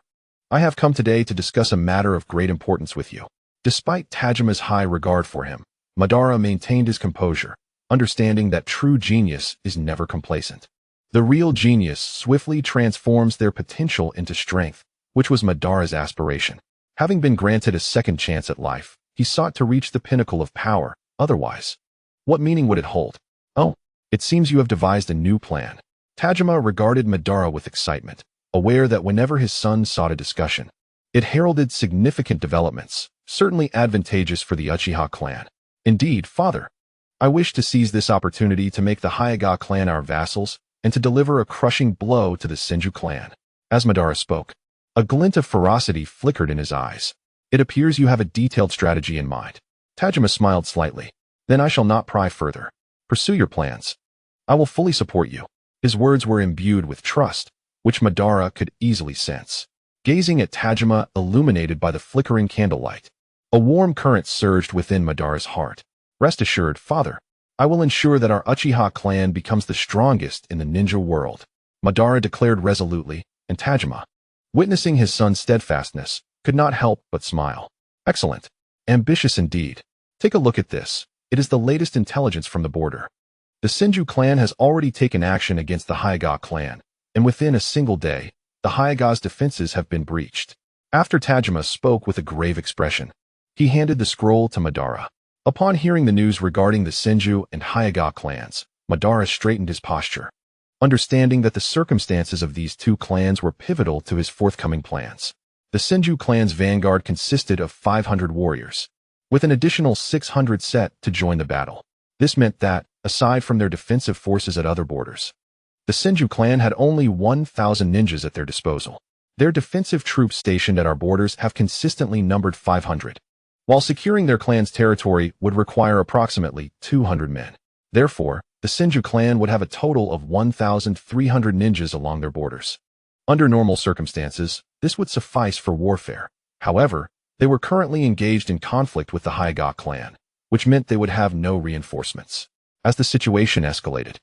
I have come today to discuss a matter of great importance with you. Despite Tajima's high regard for him, Madara maintained his composure, understanding that true genius is never complacent. The real genius swiftly transforms their potential into strength, which was Madara's aspiration. Having been granted a second chance at life, he sought to reach the pinnacle of power. Otherwise, what meaning would it hold? Oh, it seems you have devised a new plan. Tajima regarded Madara with excitement, aware that whenever his son sought a discussion, it heralded significant developments, certainly advantageous for the Uchiha clan. Indeed, Father, I wish to seize this opportunity to make the Hyuga clan our vassals and to deliver a crushing blow to the Senju clan. As Madara spoke, a glint of ferocity flickered in his eyes. It appears you have a detailed strategy in mind. Tajima smiled slightly. Then I shall not pry further. Pursue your plans. I will fully support you. His words were imbued with trust, which Madara could easily sense. Gazing at Tajima illuminated by the flickering candlelight, a warm current surged within Madara's heart. Rest assured, Father, I will ensure that our Uchiha clan becomes the strongest in the ninja world, Madara declared resolutely, and Tajima, witnessing his son's steadfastness, could not help but smile. Excellent. Ambitious indeed. Take a look at this. It is the latest intelligence from the border. The Senju clan has already taken action against the Hyuga clan, and within a single day, the Hyuga's defenses have been breached. After Tajima spoke with a grave expression, he handed the scroll to Madara. Upon hearing the news regarding the Senju and Hyuga clans, Madara straightened his posture, understanding that the circumstances of these two clans were pivotal to his forthcoming plans. The Senju clan's vanguard consisted of 500 warriors, with an additional 600 set to join the battle. This meant that, aside from their defensive forces at other borders, the Senju clan had only 1,000 ninjas at their disposal. Their defensive troops stationed at our borders have consistently numbered 500, while securing their clan's territory would require approximately 200 men. Therefore, the Senju clan would have a total of 1,300 ninjas along their borders. Under normal circumstances, this would suffice for warfare. However, they were currently engaged in conflict with the Hyuga clan, which meant they would have no reinforcements. As the situation escalated,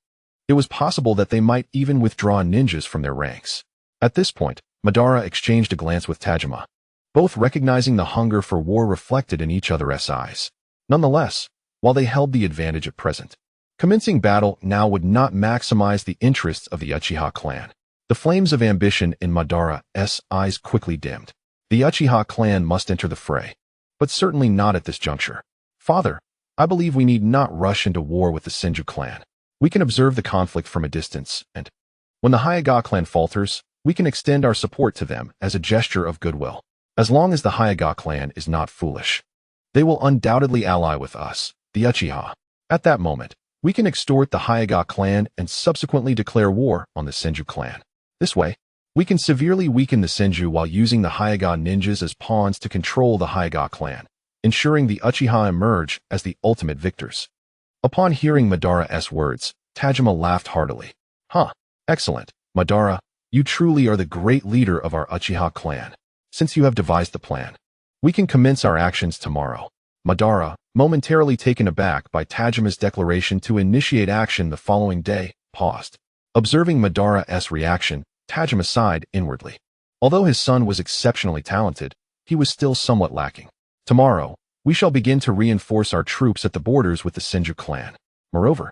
it was possible that they might even withdraw ninjas from their ranks. At this point, Madara exchanged a glance with Tajima, both recognizing the hunger for war reflected in each other's eyes. Nonetheless, while they held the advantage at present, commencing battle now would not maximize the interests of the Uchiha clan. The flames of ambition in Madara's eyes quickly dimmed. The Uchiha clan must enter the fray. But certainly not at this juncture. Father, I believe we need not rush into war with the Senju clan. We can observe the conflict from a distance, and when the Hyuga clan falters, we can extend our support to them as a gesture of goodwill. As long as the Hyuga clan is not foolish, they will undoubtedly ally with us, the Uchiha. At that moment, we can extort the Hyuga clan and subsequently declare war on the Senju clan. This way, we can severely weaken the Senju while using the Hyuga ninjas as pawns to control the Hyuga clan, ensuring the Uchiha emerge as the ultimate victors. Upon hearing Madara's words, Tajima laughed heartily. Huh, excellent, Madara, you truly are the great leader of our Uchiha clan. Since you have devised the plan, we can commence our actions tomorrow. Madara, momentarily taken aback by Tajima's declaration to initiate action the following day, paused. Observing Madara's reaction, Tajima sighed inwardly. Although his son was exceptionally talented, he was still somewhat lacking. Tomorrow, we shall begin to reinforce our troops at the borders with the Senju clan. Moreover,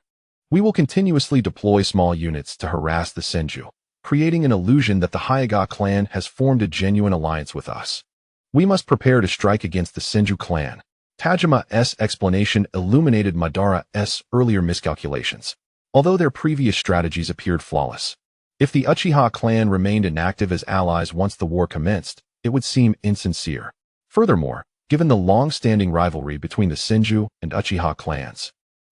we will continuously deploy small units to harass the Senju, creating an illusion that the Hyuga clan has formed a genuine alliance with us. We must prepare to strike against the Senju clan. Tajima's explanation illuminated Madara's earlier miscalculations, although their previous strategies appeared flawless. If the Uchiha clan remained inactive as allies once the war commenced, it would seem insincere. Furthermore, given the long-standing rivalry between the Senju and Uchiha clans,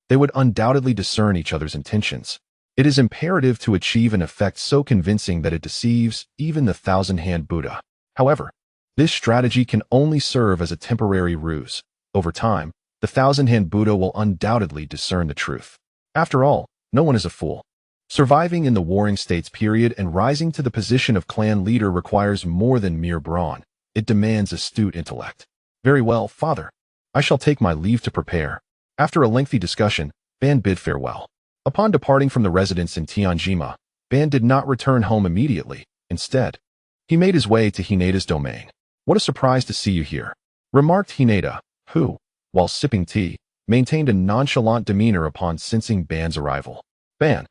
they would undoubtedly discern each other's intentions. It is imperative to achieve an effect so convincing that it deceives even the thousand-hand Buddha. However, this strategy can only serve as a temporary ruse. Over time, the thousand-hand Buddha will undoubtedly discern the truth. After all, no one is a fool. Surviving in the Warring States period and rising to the position of clan leader requires more than mere brawn. It demands astute intellect. Very well, father. I shall take my leave to prepare. After a lengthy discussion, Ban bid farewell. Upon departing from the residence in Tianjima, Ban did not return home immediately. Instead, he made his way to Hineda's domain. What a surprise to see you here, remarked Hineda, who, while sipping tea, maintained a nonchalant demeanor upon sensing Ban's arrival. Ban,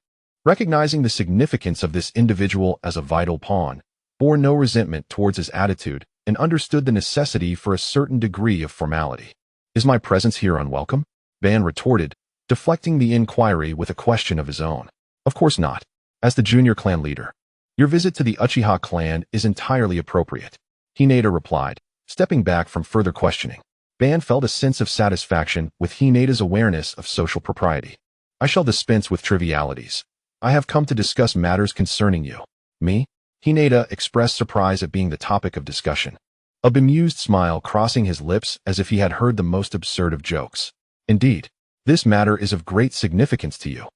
recognizing the significance of this individual as a vital pawn, bore no resentment towards his attitude and understood the necessity for a certain degree of formality. Is my presence here unwelcome? Ban retorted, deflecting the inquiry with a question of his own. Of course not. As the junior clan leader, your visit to the Uchiha clan is entirely appropriate, Hineda replied, stepping back from further questioning. Ban felt a sense of satisfaction with Hineda's awareness of social propriety. I shall dispense with trivialities. I have come to discuss matters concerning you. Me? Hineda expressed surprise at being the topic of discussion, a bemused smile crossing his lips as if he had heard the most absurd of jokes. Indeed, this matter is of great significance to you.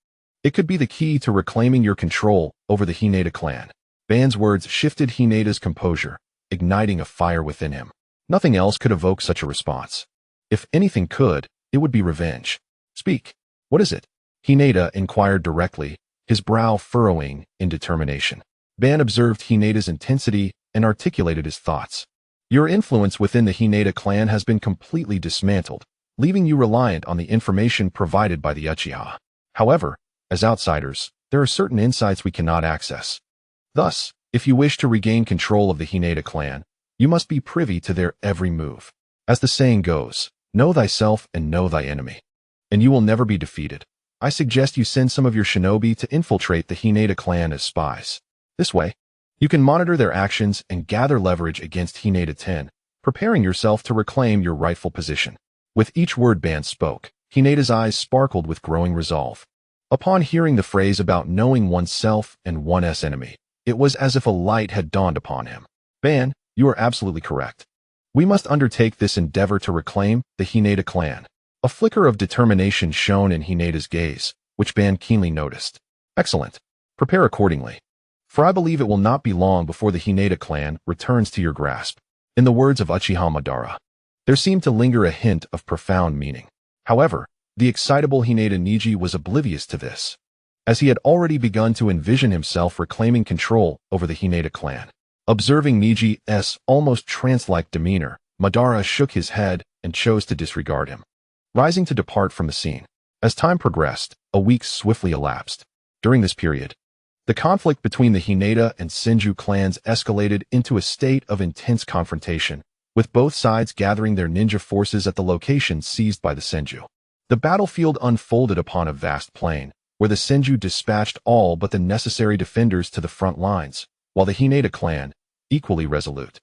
It could be the key to reclaiming your control over the Hineda clan. Ban's words shifted Hineda's composure, igniting a fire within him. Nothing else could evoke such a response. If anything could, it would be revenge. Speak. What is it? Hineda inquired directly, his brow furrowing in determination. Ban observed Hineda's intensity and articulated his thoughts. Your influence within the Hineda clan has been completely dismantled, leaving you reliant on the information provided by the Uchiha. However, as outsiders, there are certain insights we cannot access. Thus, if you wish to regain control of the Hineda clan, you must be privy to their every move. As the saying goes, know thyself and know thy enemy, and you will never be defeated. I suggest you send some of your shinobi to infiltrate the Hineda clan as spies. This way, you can monitor their actions and gather leverage against Hineda 10, preparing yourself to reclaim your rightful position. With each word Ban spoke, Hineda's eyes sparkled with growing resolve. Upon hearing the phrase about knowing oneself and one's enemy, it was as if a light had dawned upon him. Ban, you are absolutely correct. We must undertake this endeavor to reclaim the Hineda clan. A flicker of determination shone in Hineda's gaze, which Ban keenly noticed. Excellent. Prepare accordingly. For I believe it will not be long before the Hineda clan returns to your grasp. In the words of Uchiha Madara, there seemed to linger a hint of profound meaning. However, the excitable Hineda Niji was oblivious to this, as he had already begun to envision himself reclaiming control over the Hineda clan. Observing Niji's almost trance-like demeanor, Madara shook his head and chose to disregard him, rising to depart from the scene. As time progressed, a week swiftly elapsed. During this period, The conflict between the Hinata and Senju clans escalated into a state of intense confrontation, with both sides gathering their ninja forces at the location seized by the Senju. The battlefield unfolded upon a vast plain, where the Senju dispatched all but the necessary defenders to the front lines, while the Hinata clan, equally resolute,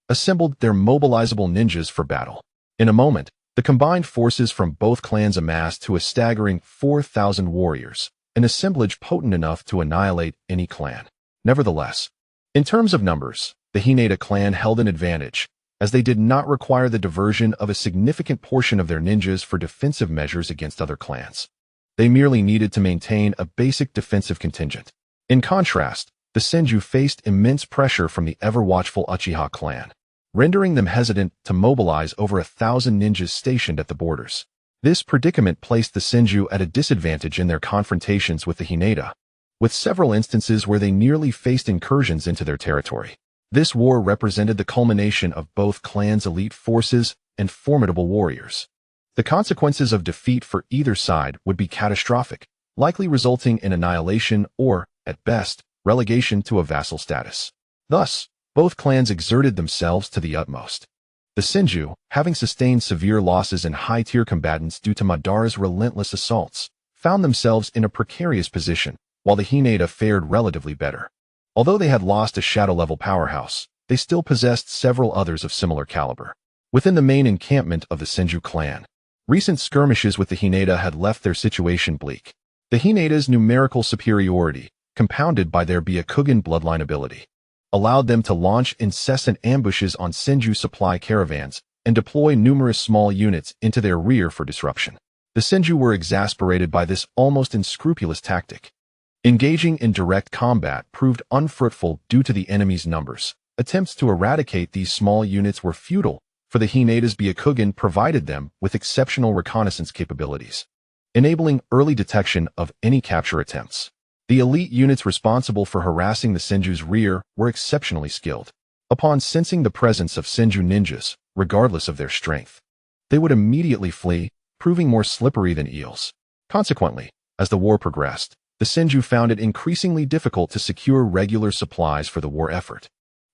assembled their mobilizable ninjas for battle. In a moment, the combined forces from both clans amassed to a staggering 4,000 warriors, an assemblage potent enough to annihilate any clan. Nevertheless, in terms of numbers, the Hinata clan held an advantage, as they did not require the diversion of a significant portion of their ninjas for defensive measures against other clans. They merely needed to maintain a basic defensive contingent. In contrast, the Senju faced immense pressure from the ever-watchful Uchiha clan, rendering them hesitant to mobilize over 1,000 ninjas stationed at the borders. This predicament placed the Senju at a disadvantage in their confrontations with the Hinata, with several instances where they nearly faced incursions into their territory. This war represented the culmination of both clans' elite forces and formidable warriors. The consequences of defeat for either side would be catastrophic, likely resulting in annihilation or, at best, relegation to a vassal status. Thus, both clans exerted themselves to the utmost. The Senju, having sustained severe losses in high-tier combatants due to Madara's relentless assaults, found themselves in a precarious position, while the Hinata fared relatively better. Although they had lost a shadow-level powerhouse, they still possessed several others of similar caliber. Within the main encampment of the Senju clan, recent skirmishes with the Hinata had left their situation bleak. The Hinata's numerical superiority, compounded by their Byakugan bloodline ability, allowed them to launch incessant ambushes on Senju supply caravans and deploy numerous small units into their rear for disruption. The Senju were exasperated by this almost unscrupulous tactic. Engaging in direct combat proved unfruitful due to the enemy's numbers. Attempts to eradicate these small units were futile, for the Hinata's Byakugan provided them with exceptional reconnaissance capabilities, enabling early detection of any capture attempts. The elite units responsible for harassing the Senju's rear were exceptionally skilled. Upon sensing the presence of Senju ninjas, regardless of their strength, they would immediately flee, proving more slippery than eels. Consequently, as the war progressed, the Senju found it increasingly difficult to secure regular supplies for the war effort,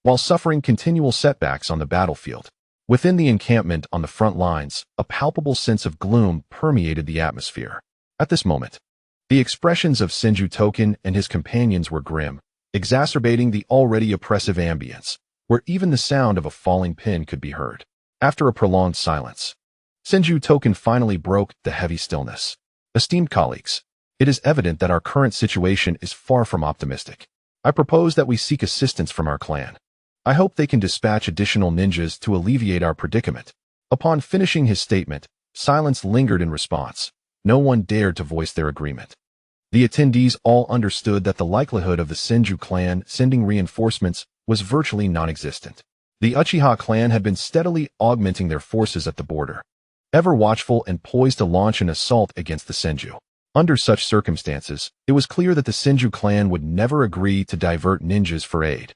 while suffering continual setbacks on the battlefield. Within the encampment on the front lines, a palpable sense of gloom permeated the atmosphere. At this moment, the expressions of Senju Token and his companions were grim, exacerbating the already oppressive ambience, where even the sound of a falling pin could be heard. After a prolonged silence, Senju Token finally broke the heavy stillness. Esteemed colleagues, it is evident that our current situation is far from optimistic. I propose that we seek assistance from our clan. I hope they can dispatch additional ninjas to alleviate our predicament. Upon finishing his statement, silence lingered in response. No one dared to voice their agreement. The attendees all understood that the likelihood of the Senju clan sending reinforcements was virtually non-existent. The Uchiha clan had been steadily augmenting their forces at the border, ever watchful and poised to launch an assault against the Senju. Under such circumstances, it was clear that the Senju clan would never agree to divert ninjas for aid,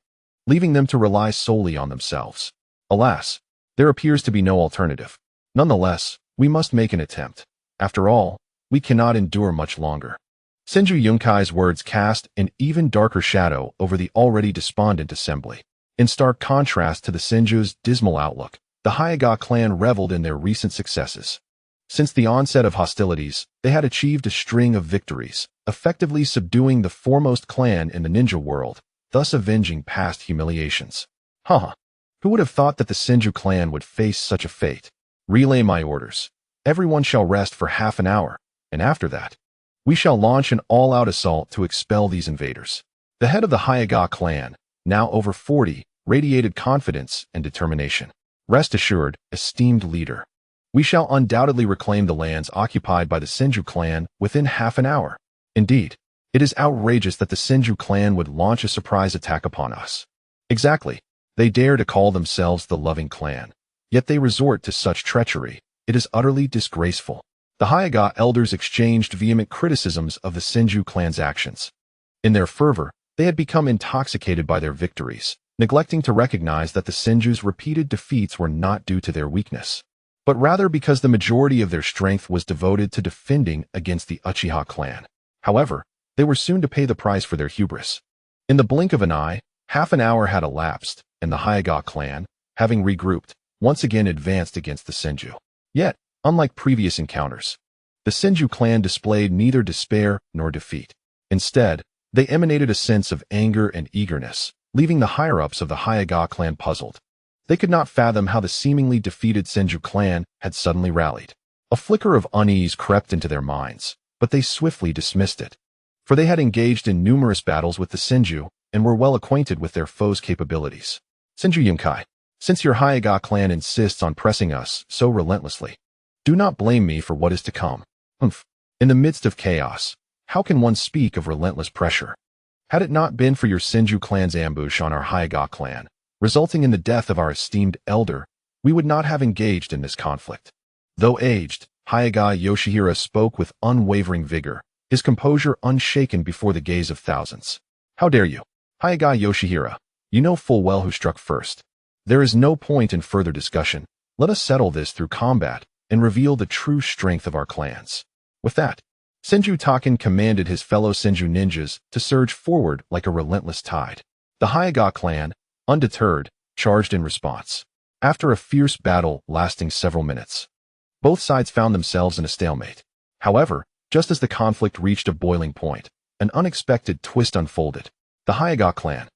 leaving them to rely solely on themselves. Alas, there appears to be no alternative. Nonetheless, we must make an attempt. After all, we cannot endure much longer. Senju Yunkai's words cast an even darker shadow over the already despondent assembly. In stark contrast to the Senju's dismal outlook, the Hyuga clan reveled in their recent successes. Since the onset of hostilities, they had achieved a string of victories, effectively subduing the foremost clan in the ninja world, thus avenging past humiliations. Who would have thought that the Senju clan would face such a fate? Relay my orders. Everyone shall rest for half an hour, and after that, we shall launch an all-out assault to expel these invaders. The head of the Hyuga clan, now over 40, radiated confidence and determination. Rest assured, esteemed leader. We shall undoubtedly reclaim the lands occupied by the Senju clan within half an hour. Indeed, it is outrageous that the Senju clan would launch a surprise attack upon us. Exactly. They dare to call themselves the Loving Clan, yet they resort to such treachery. It is utterly disgraceful. The Hyuga elders exchanged vehement criticisms of the Senju clan's actions. In their fervor, they had become intoxicated by their victories, neglecting to recognize that the Senju's repeated defeats were not due to their weakness, but rather because the majority of their strength was devoted to defending against the Uchiha clan. However, they were soon to pay the price for their hubris. In the blink of an eye, half an hour had elapsed, and the Hyuga clan, having regrouped, once again advanced against the Senju. Yet, unlike previous encounters, the Senju clan displayed neither despair nor defeat. Instead, they emanated a sense of anger and eagerness, leaving the higher-ups of the Hyuga clan puzzled. They could not fathom how the seemingly defeated Senju clan had suddenly rallied. A flicker of unease crept into their minds, but they swiftly dismissed it. For they had engaged in numerous battles with the Senju and were well acquainted with their foes' capabilities. Senju Yunkai, since your Hyuga clan insists on pressing us so relentlessly, do not blame me for what is to come. In the midst of chaos, how can one speak of relentless pressure? Had it not been for your Senju clan's ambush on our Hyuga clan, resulting in the death of our esteemed elder, we would not have engaged in this conflict. Though aged, Hyuga Yoshihira spoke with unwavering vigor, his composure unshaken before the gaze of thousands. How dare you? Hyuga Yoshihira, you know full well who struck first. There is no point in further discussion. Let us settle this through combat and reveal the true strength of our clans. With that, Senju Taken commanded his fellow Senju ninjas to surge forward like a relentless tide. The Hyuga clan, undeterred, charged in response. After a fierce battle lasting several minutes, both sides found themselves in a stalemate. However, just as the conflict reached a boiling point, an unexpected twist unfolded. The Hyuga clan,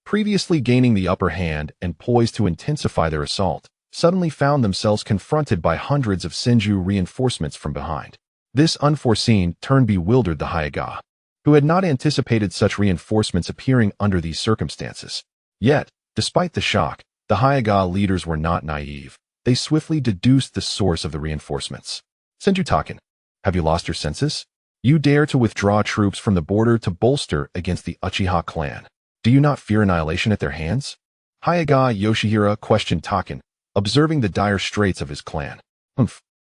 previously gaining the upper hand and poised to intensify their assault, suddenly found themselves confronted by hundreds of Senju reinforcements from behind. This unforeseen turn bewildered the Hyuga, who had not anticipated such reinforcements appearing under these circumstances. Yet, despite the shock, the Hyuga leaders were not naive. They swiftly deduced the source of the reinforcements. Senju Taken, have you lost your senses? You dare to withdraw troops from the border to bolster against the Uchiha clan. Do you not fear annihilation at their hands? Hyuga Yoshihira questioned Taken, observing the dire straits of his clan.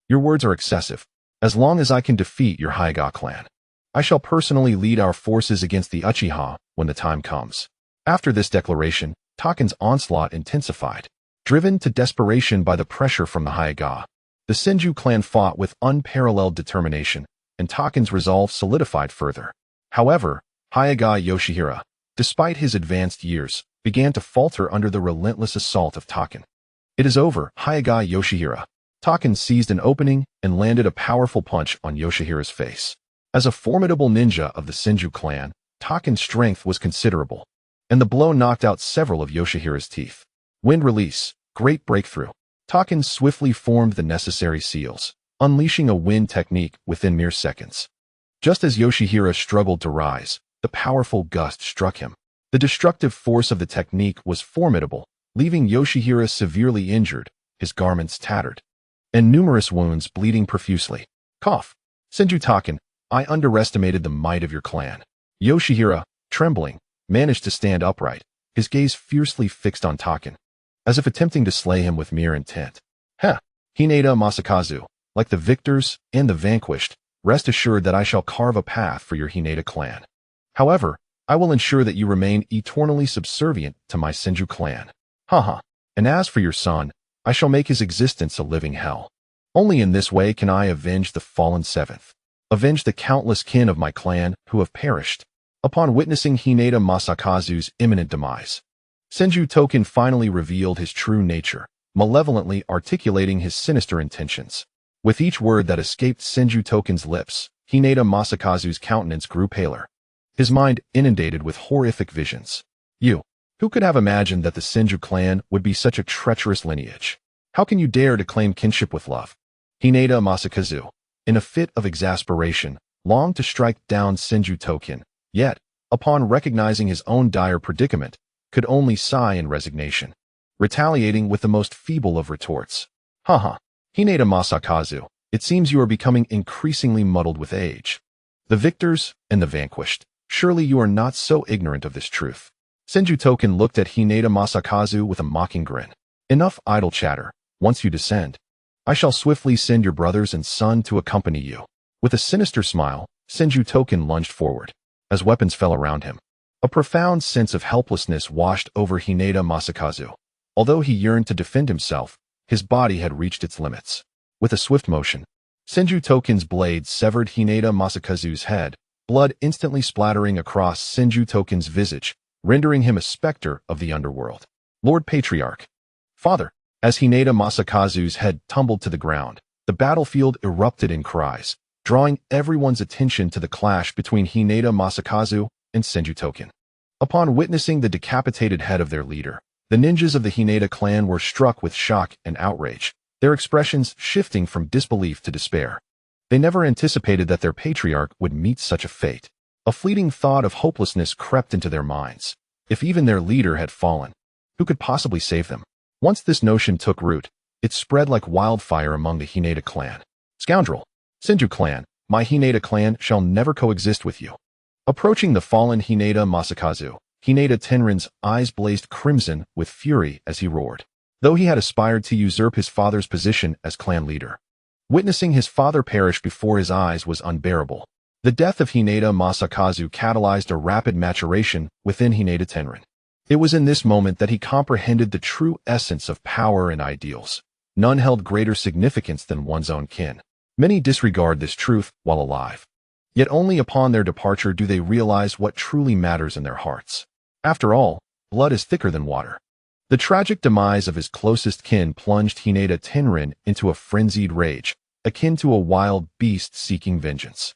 Your words are excessive. As long as I can defeat your Hyuga clan, I shall personally lead our forces against the Uchiha when the time comes. After this declaration, Taken's onslaught intensified. Driven to desperation by the pressure from the Hyuga, the Senju clan fought with unparalleled determination, and Taken's resolve solidified further. However, Hyuga Yoshihira, despite his advanced years, began to falter under the relentless assault of Taken. It is over, Hyuga Yoshihira. Taken seized an opening and landed a powerful punch on Yoshihira's face. As a formidable ninja of the Senju clan, Taken's strength was considerable, and the blow knocked out several of Yoshihira's teeth. Wind release, great breakthrough. Taken swiftly formed the necessary seals, unleashing a wind technique within mere seconds. Just as Yoshihira struggled to rise, the powerful gust struck him. The destructive force of the technique was formidable, leaving Yoshihira severely injured, his garments tattered, and numerous wounds bleeding profusely. Cough. Senju Taken, I underestimated the might of your clan. Yoshihira, trembling, managed to stand upright, his gaze fiercely fixed on Taken, as if attempting to slay him with mere intent. Hinata Masakazu, like the victors and the vanquished, rest assured that I shall carve a path for your Hinata clan. However, I will ensure that you remain eternally subservient to my Senju clan. And as for your son, I shall make his existence a living hell. Only in this way can I avenge the fallen seventh. Avenge the countless kin of my clan who have perished. Upon witnessing Hinata Masakazu's imminent demise, Senju Token finally revealed his true nature, malevolently articulating his sinister intentions. With each word that escaped Senju Token's lips, Hinata Masakazu's countenance grew paler, his mind inundated with horrific visions. Who could have imagined that the Senju clan would be such a treacherous lineage? How can you dare to claim kinship with love? Hinata Masakazu, in a fit of exasperation, longed to strike down Senju Token, yet, upon recognizing his own dire predicament, could only sigh in resignation, retaliating with the most feeble of retorts. Hinata Masakazu, it seems you are becoming increasingly muddled with age. The victors and the vanquished, surely you are not so ignorant of this truth. Senju Token looked at Hinata Masakazu with a mocking grin. Enough idle chatter. Once you descend, I shall swiftly send your brothers and son to accompany you. With a sinister smile, Senju Token lunged forward. As weapons fell around him, a profound sense of helplessness washed over Hinata Masakazu. Although he yearned to defend himself, his body had reached its limits. With a swift motion, Senju Token's blade severed Hinata Masakazu's head, blood instantly splattering across Senju Token's visage, rendering him a specter of the underworld. Lord Patriarch. Father. As Hinata Masakazu's head tumbled to the ground, the battlefield erupted in cries, drawing everyone's attention to the clash between Hinata Masakazu and Senju Token. Upon witnessing the decapitated head of their leader, the ninjas of the Hinata clan were struck with shock and outrage, their expressions shifting from disbelief to despair. They never anticipated that their patriarch would meet such a fate. A fleeting thought of hopelessness crept into their minds. If even their leader had fallen, who could possibly save them? Once this notion took root, it spread like wildfire among the Hinata clan. Scoundrel! Senju clan, my Hinata clan shall never coexist with you. Approaching the fallen Hinata Masakazu, Hinata Tenrin's eyes blazed crimson with fury as he roared. Though he had aspired to usurp his father's position as clan leader, witnessing his father perish before his eyes was unbearable. The death of Hinata Masakazu catalyzed a rapid maturation within Hinata Tenrin. It was in this moment that he comprehended the true essence of power and ideals. None held greater significance than one's own kin. Many disregard this truth while alive. Yet only upon their departure do they realize what truly matters in their hearts. After all, blood is thicker than water. The tragic demise of his closest kin plunged Hinata Tenrin into a frenzied rage, akin to a wild beast seeking vengeance.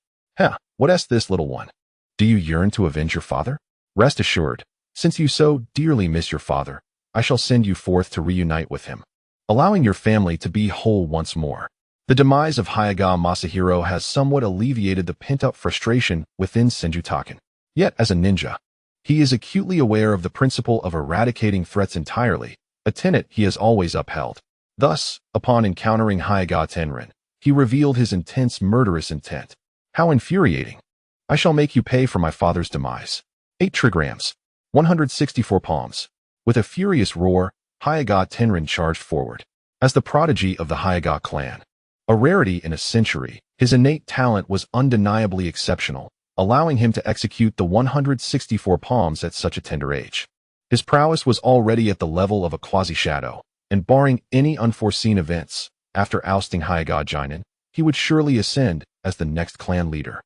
What's this, little one? Do you yearn to avenge your father? Rest assured, since you so dearly miss your father, I shall send you forth to reunite with him, allowing your family to be whole once more. The demise of Hyaga Masahiro has somewhat alleviated the pent-up frustration within Senju Token. Yet, as a ninja, he is acutely aware of the principle of eradicating threats entirely, a tenet he has always upheld. Thus, upon encountering Hyaga Tenrin, he revealed his intense murderous intent. How infuriating! I shall make you pay for my father's demise. 8 trigrams. 164 palms. With a furious roar, Hyaga Tenrin charged forward. As the prodigy of the Hyaga clan, a rarity in a century, his innate talent was undeniably exceptional, allowing him to execute the 164 palms at such a tender age. His prowess was already at the level of a quasi-shadow, and barring any unforeseen events, after ousting Hyaga Jinin, he would surely ascend as the next clan leader.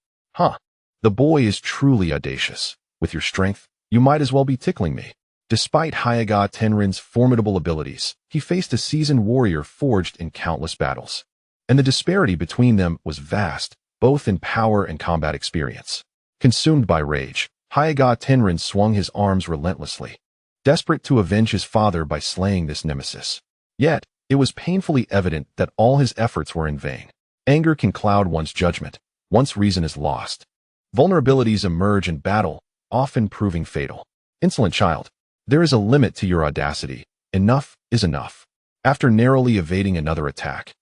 The boy is truly audacious. With your strength, you might as well be tickling me. Despite Hyaga Tenrin's formidable abilities, he faced a seasoned warrior forged in countless battles. And the disparity between them was vast, both in power and combat experience. Consumed by rage, Hyaga Tenrin swung his arms relentlessly, desperate to avenge his father by slaying this nemesis. Yet, it was painfully evident that all his efforts were in vain. Anger can cloud one's judgment, once reason is lost. Vulnerabilities emerge in battle, often proving fatal. Insolent child, there is a limit to your audacity. Enough is enough. After narrowly evading another attack,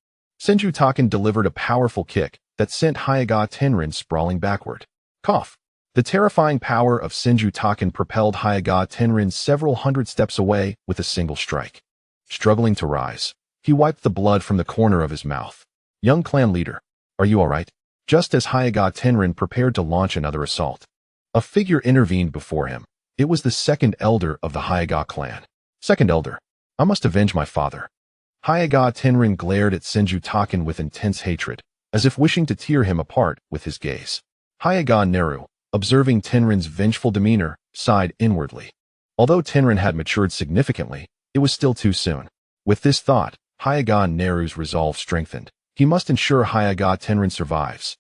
Senju Token delivered a powerful kick that sent Hyaga Tenrin sprawling backward. Cough. The terrifying power of Senju Token propelled Hyaga Tenrin several hundred steps away with a single strike. Struggling to rise, he wiped the blood from the corner of his mouth. Young clan leader, are you all right? Just as Hyaga Tenrin prepared to launch another assault, a figure intervened before him. It was the second elder of the Hyaga clan. Second elder, I must avenge my father. Hyaga Tenrin glared at Senju Token with intense hatred, as if wishing to tear him apart with his gaze. Hyaga Neru, observing Tenrin's vengeful demeanor, sighed inwardly. Although Tenrin had matured significantly, it was still too soon. With this thought, Hyaga Neru's resolve strengthened. He must ensure Hyaga Tenrin survives,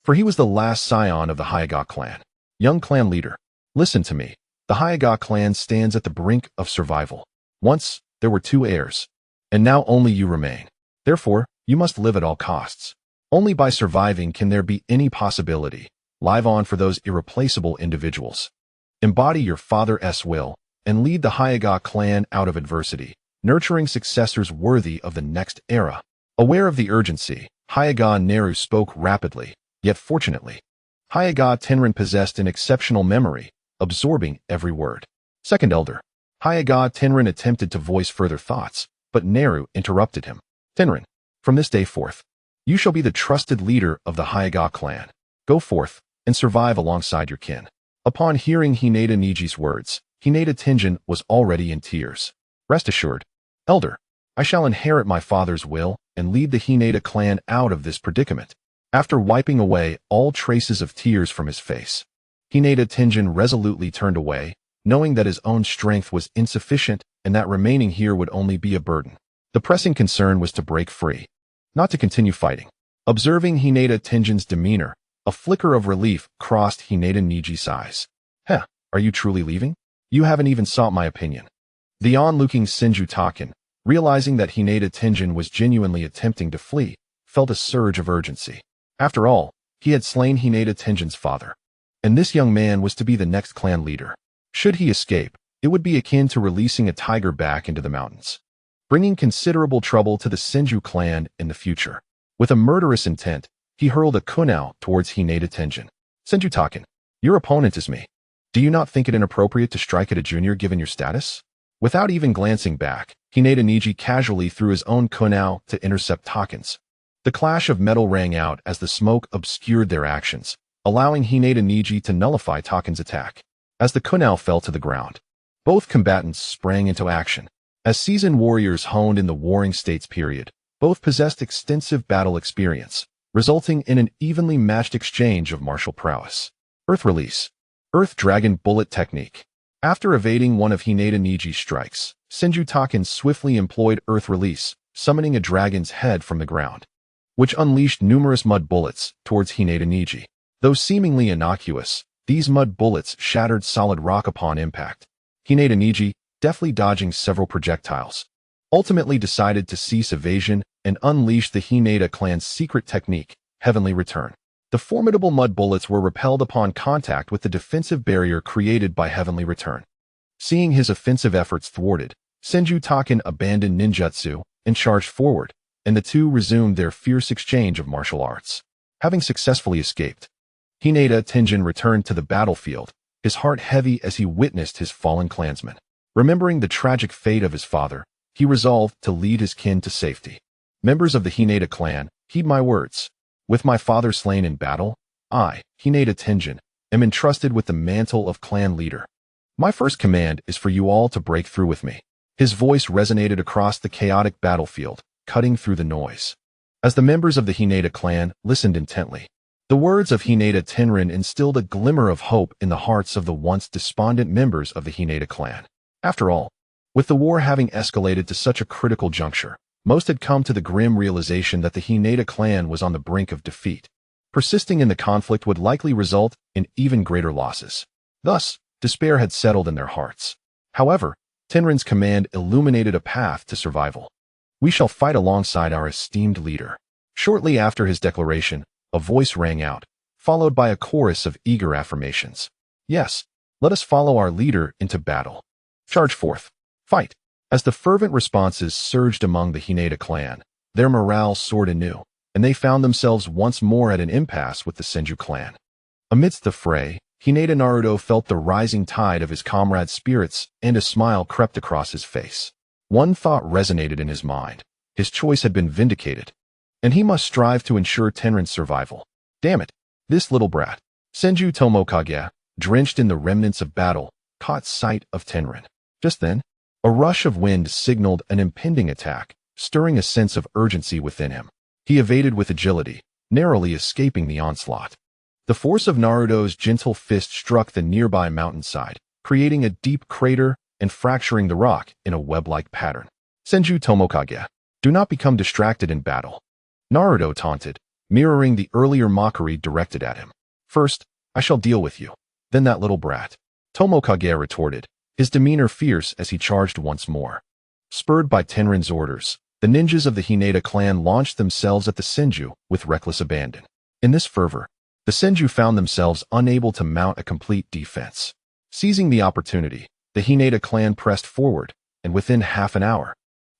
for he was the last scion of the Hyaga clan. Young clan leader, listen to me. The Hyaga clan stands at the brink of survival. Once, there were 2 heirs, and now only you remain. Therefore, you must live at all costs. Only by surviving can there be any possibility. Live on for those irreplaceable individuals. Embody your father's will, and lead the Hyaga clan out of adversity, nurturing successors worthy of the next era. Aware of the urgency, Hyaga Neru spoke rapidly, yet fortunately, Hyaga Tenrin possessed an exceptional memory, absorbing every word. Second elder, Hyaga Tenrin attempted to voice further thoughts, but Neru interrupted him. Tenrin, from this day forth, you shall be the trusted leader of the Hyaga clan. Go forth and survive alongside your kin. Upon hearing Hinata Niji's words, Hinata Tenjin was already in tears. Rest assured, elder, I shall inherit my father's will and lead the Hinata clan out of this predicament. After wiping away all traces of tears from his face, Hinata Tenjin resolutely turned away, knowing that his own strength was insufficient and that remaining here would only be a burden. The pressing concern was to break free, not to continue fighting. Observing Hinata Tenjin's demeanor, a flicker of relief crossed Hinata Niji's eyes. Heh, are you truly leaving? You haven't even sought my opinion. The onlooking Senju Taken, realizing that Hinata Tenjin was genuinely attempting to flee, felt a surge of urgency. After all, he had slain Hinata Tenjin's father, and this young man was to be the next clan leader. Should he escape, it would be akin to releasing a tiger back into the mountains, bringing considerable trouble to the Senju clan in the future. With a murderous intent, he hurled a kunao towards Hinata Tenjin. Senju Taken, your opponent is me. Do you not think it inappropriate to strike at a junior given your status? Without even glancing back, Hinata Niji casually threw his own kunao to intercept Taken's. The clash of metal rang out as the smoke obscured their actions, allowing Hinata Niji to nullify Taken's attack. As the kunao fell to the ground, both combatants sprang into action. As seasoned warriors honed in the Warring States period, both possessed extensive battle experience, resulting in an evenly matched exchange of martial prowess. Earth Release. Earth Dragon Bullet Technique. After evading one of Hinata Niji's strikes, Senju Taken swiftly employed Earth Release, summoning a dragon's head from the ground, which unleashed numerous mud bullets towards Hinata Niji. Though seemingly innocuous, these mud bullets shattered solid rock upon impact. Hinata Niji, deftly dodging several projectiles, ultimately decided to cease evasion and unleash the Hinata clan's secret technique, Heavenly Return. The formidable mud bullets were repelled upon contact with the defensive barrier created by Heavenly Return. Seeing his offensive efforts thwarted, Senju Taken abandoned ninjutsu and charged forward, and the two resumed their fierce exchange of martial arts. Having successfully escaped, Hinata Tenjin returned to the battlefield, his heart heavy as he witnessed his fallen clansmen. Remembering the tragic fate of his father, he resolved to lead his kin to safety. Members of the Hinata clan, heed my words. With my father slain in battle, I, Hinata Tenjin, am entrusted with the mantle of clan leader. My first command is for you all to break through with me. His voice resonated across the chaotic battlefield, cutting through the noise. As the members of the Hinata clan listened intently, the words of Hinata Tenrin instilled a glimmer of hope in the hearts of the once despondent members of the Hinata clan. After all, with the war having escalated to such a critical juncture, most had come to the grim realization that the Hinata clan was on the brink of defeat. Persisting in the conflict would likely result in even greater losses. Thus, despair had settled in their hearts. However, Tenrin's command illuminated a path to survival. We shall fight alongside our esteemed leader. Shortly after his declaration, a voice rang out, followed by a chorus of eager affirmations. Yes, let us follow our leader into battle. Charge forth. Fight. As the fervent responses surged among the Hinata clan, their morale soared anew, and they found themselves once more at an impasse with the Senju clan. Amidst the fray, Hinata Naruto felt the rising tide of his comrades' spirits, and a smile crept across his face. One thought resonated in his mind. His choice had been vindicated, and he must strive to ensure Tenrin's survival. Damn it, this little brat. Senju Tomokage, drenched in the remnants of battle, caught sight of Tenrin. Just then, a rush of wind signaled an impending attack, stirring a sense of urgency within him. He evaded with agility, narrowly escaping the onslaught. The force of Naruto's gentle fist struck the nearby mountainside, creating a deep crater and fracturing the rock in a web-like pattern. Senju Tomokage, do not become distracted in battle. Naruto taunted, mirroring the earlier mockery directed at him. First, I shall deal with you, then that little brat. Tomokage retorted, his demeanor fierce as he charged once more. Spurred by Tenrin's orders, the ninjas of the Hinata clan launched themselves at the Senju with reckless abandon. In this fervor, the Senju found themselves unable to mount a complete defense. Seizing the opportunity, the Hinata clan pressed forward, and within half an hour,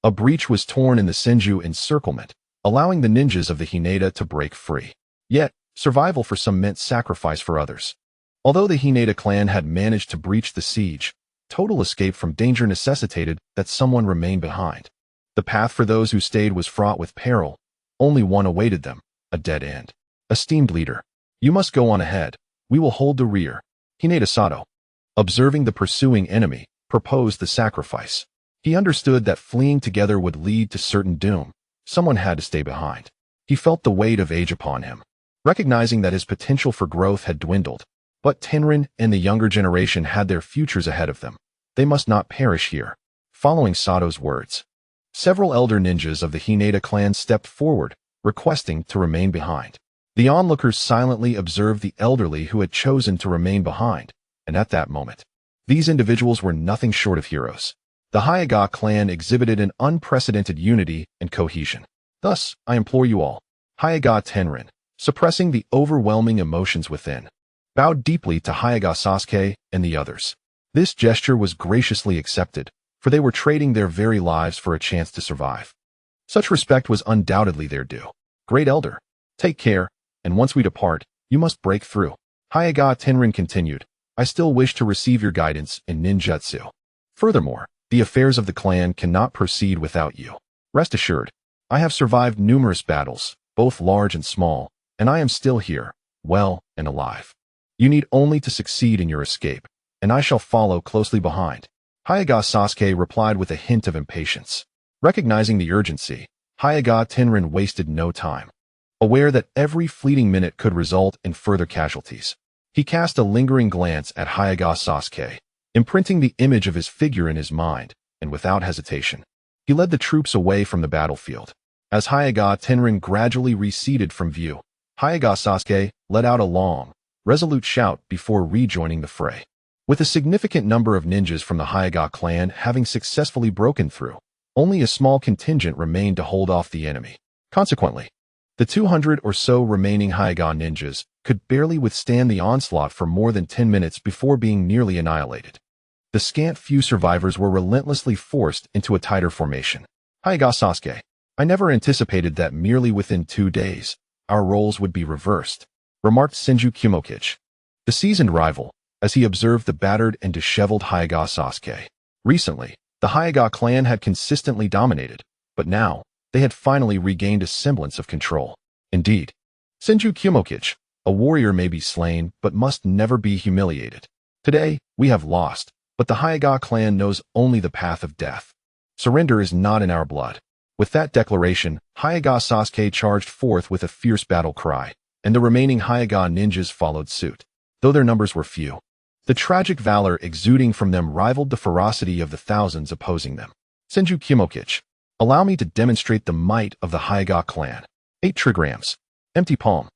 a breach was torn in the Senju encirclement, allowing the ninjas of the Hinata to break free. Yet, survival for some meant sacrifice for others. Although the Hinata clan had managed to breach the siege, total escape from danger necessitated that someone remain behind. The path for those who stayed was fraught with peril. Only one awaited them, a dead end. Esteemed leader, you must go on ahead. We will hold the rear. Hinata Sato, observing the pursuing enemy, proposed the sacrifice. He understood that fleeing together would lead to certain doom. Someone had to stay behind. He felt the weight of age upon him. Recognizing that his potential for growth had dwindled, But Tenrin and the younger generation had their futures ahead of them. They must not perish here. Following Sato's words, several elder ninjas of the Hinata clan stepped forward, requesting to remain behind. The onlookers silently observed the elderly who had chosen to remain behind, and at that moment, these individuals were nothing short of heroes. The Hyuga clan exhibited an unprecedented unity and cohesion. Thus, I implore you all, Hyuga Tenrin, suppressing the overwhelming emotions within, bowed deeply to Hyuga Sasuke and the others. This gesture was graciously accepted, for they were trading their very lives for a chance to survive. Such respect was undoubtedly their due. Great Elder, take care, and once we depart, you must break through. Hyuga Tenrin continued, I still wish to receive your guidance in ninjutsu. Furthermore, the affairs of the clan cannot proceed without you. Rest assured, I have survived numerous battles, both large and small, and I am still here, well and alive. You need only to succeed in your escape, and I shall follow closely behind. Hyuga Sasuke replied with a hint of impatience. Recognizing the urgency, Hyuga Tenrin wasted no time. Aware that every fleeting minute could result in further casualties, he cast a lingering glance at Hyuga Sasuke, imprinting the image of his figure in his mind, and without hesitation, he led the troops away from the battlefield. As Hyuga Tenrin gradually receded from view, Hyuga Sasuke let out a long, resolute shout before rejoining the fray. With a significant number of ninjas from the Hyuga clan having successfully broken through, only a small contingent remained to hold off the enemy. Consequently, the 200 or so remaining Hyuga ninjas could barely withstand the onslaught for more than 10 minutes before being nearly annihilated. The scant few survivors were relentlessly forced into a tighter formation. Hyuga Sasuke, I never anticipated that merely within 2 days, our roles would be reversed, remarked Senju Kumokichi, the seasoned rival, as he observed the battered and disheveled Hyuga Sasuke. Recently, the Hyuga clan had consistently dominated, but now, they had finally regained a semblance of control. Indeed, Senju Kumokichi, a warrior may be slain but must never be humiliated. Today, we have lost, but the Hyuga clan knows only the path of death. Surrender is not in our blood. With that declaration, Hyuga Sasuke charged forth with a fierce battle cry, and the remaining Hyuga ninjas followed suit. Though their numbers were few, the tragic valor exuding from them rivaled the ferocity of the thousands opposing them. Senju Kumokichi, allow me to demonstrate the might of the Hyuga clan. 8 trigrams. Empty palm.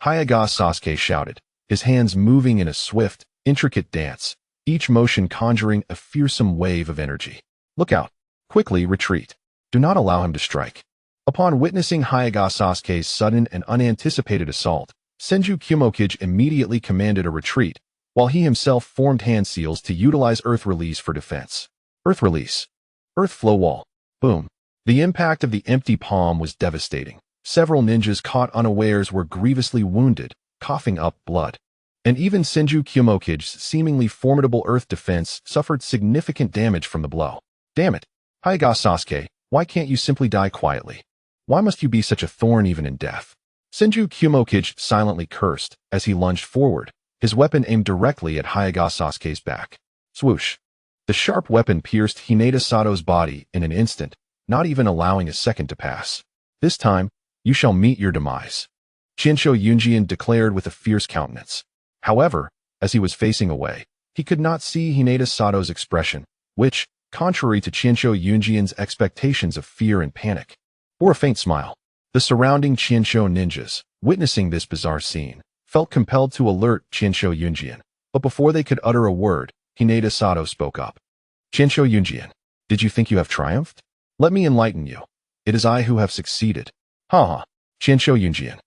Hyuga Sasuke shouted, his hands moving in a swift, intricate dance, each motion conjuring a fearsome wave of energy. Look out. Quickly retreat. Do not allow him to strike. Upon witnessing Hyuga Sasuke's sudden and unanticipated assault, Senju Kumokichi immediately commanded a retreat, while he himself formed hand seals to utilize Earth Release for defense. Earth Release. Earth Flow Wall. Boom. The impact of the empty palm was devastating. Several ninjas caught unawares were grievously wounded, coughing up blood. And even Senju Kumokichi's seemingly formidable earth defense suffered significant damage from the blow. Damn it. Hyuga Sasuke, why can't you simply die quietly? Why must you be such a thorn even in death? Senju Kumokichi silently cursed as he lunged forward, his weapon aimed directly at Hyuga Sasuke's back. Swoosh. The sharp weapon pierced Hinata Sato's body in an instant, not even allowing a second to pass. This time, you shall meet your demise, Qinsho Yunjian declared with a fierce countenance. However, as he was facing away, he could not see Hinata Sato's expression, which, contrary to Qinsho Yunjian's expectations of fear and panic, bore a faint smile. The surrounding Qinsho ninjas, witnessing this bizarre scene, felt compelled to alert Qinsho Yunjian, but before they could utter a word, Hinata Sato spoke up. Qinsho Yunjian, did you think you have triumphed? Let me enlighten you. It is I who have succeeded. Ha! Qinsho Yunjian,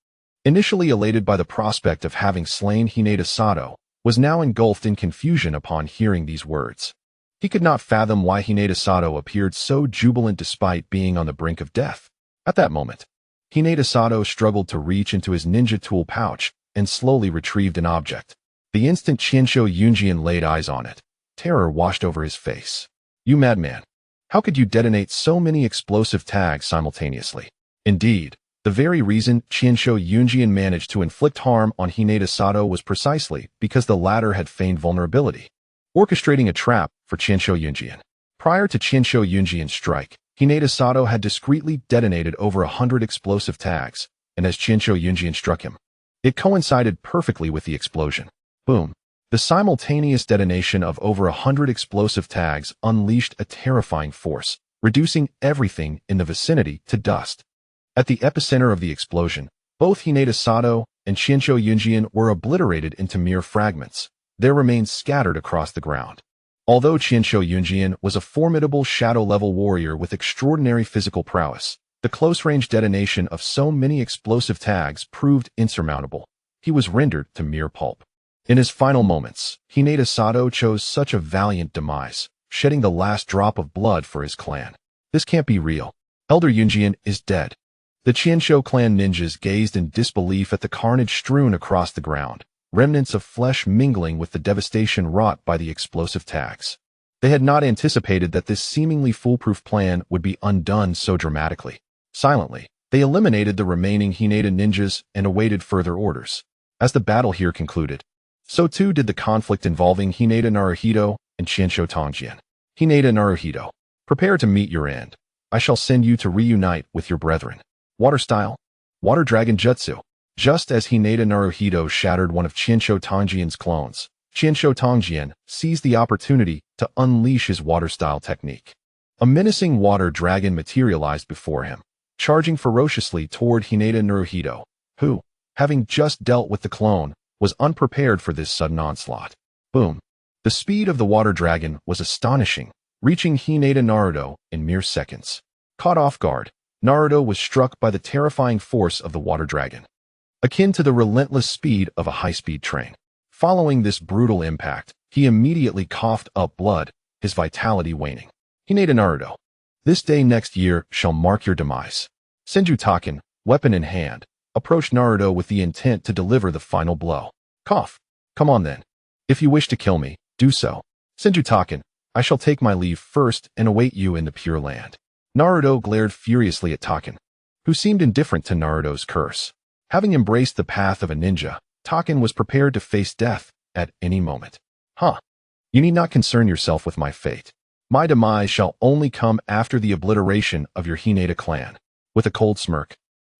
initially elated by the prospect of having slain Hinata Sato, was now engulfed in confusion upon hearing these words. He could not fathom why Hinata Sato appeared so jubilant despite being on the brink of death. At that moment, Hinata Sato struggled to reach into his ninja tool pouch and slowly retrieved an object. The instant Qinsho Yunjian laid eyes on it, terror washed over his face. You madman! How could you detonate so many explosive tags simultaneously? Indeed, the very reason Qinsho Yunjian managed to inflict harm on Hinata Sato was precisely because the latter had feigned vulnerability, orchestrating a trap for Qinsho Yunjian. Prior to Qinsho Yunjian's strike, Hinata Sato had discreetly detonated over 100 explosive tags, and as Qinsho Yunjian struck him, it coincided perfectly with the explosion. Boom. The simultaneous detonation of over 100 explosive tags unleashed a terrifying force, reducing everything in the vicinity to dust. At the epicenter of the explosion, both Hinata Sato and Shinsho Yunjian were obliterated into mere fragments, their remains scattered across the ground. Although Shinsho Yunjian was a formidable shadow-level warrior with extraordinary physical prowess, the close-range detonation of so many explosive tags proved insurmountable. He was rendered to mere pulp. In his final moments, Hinata Sato chose such a valiant demise, shedding the last drop of blood for his clan. This can't be real. Elder Yunjian is dead. The Qiansho clan ninjas gazed in disbelief at the carnage strewn across the ground, remnants of flesh mingling with the devastation wrought by the explosive tags. They had not anticipated that this seemingly foolproof plan would be undone so dramatically. Silently, they eliminated the remaining Hinata ninjas and awaited further orders. As the battle here concluded, so too did the conflict involving Hinata Naruhito and Qiansho Tongjian. Hinata Naruhito, prepare to meet your end. I shall send you to reunite with your brethren. Water style. Water Dragon Jutsu. Just as Hinata Naruhito shattered one of Qiansho Tongjian's clones, Qiansho Tongjian seized the opportunity to unleash his water style technique. A menacing water dragon materialized before him, charging ferociously toward Hinata Naruhito, who, having just dealt with the clone, was unprepared for this sudden onslaught. Boom. The speed of the water dragon was astonishing, reaching Hinata Naruto in mere seconds. Caught off guard, Naruto was struck by the terrifying force of the water dragon, akin to the relentless speed of a high-speed train. Following this brutal impact, he immediately coughed up blood, his vitality waning. Hinata Naruto, this day next year shall mark your demise. Senju Taken, weapon in hand, approached Naruto with the intent to deliver the final blow. Cough. Come on then. If you wish to kill me, do so. Senju Taken, I shall take my leave first and await you in the Pure Land. Naruto glared furiously at Taken, who seemed indifferent to Naruto's curse. Having embraced the path of a ninja, Taken was prepared to face death at any moment. You need not concern yourself with my fate. My demise shall only come after the obliteration of your Hinata clan. With a cold smirk,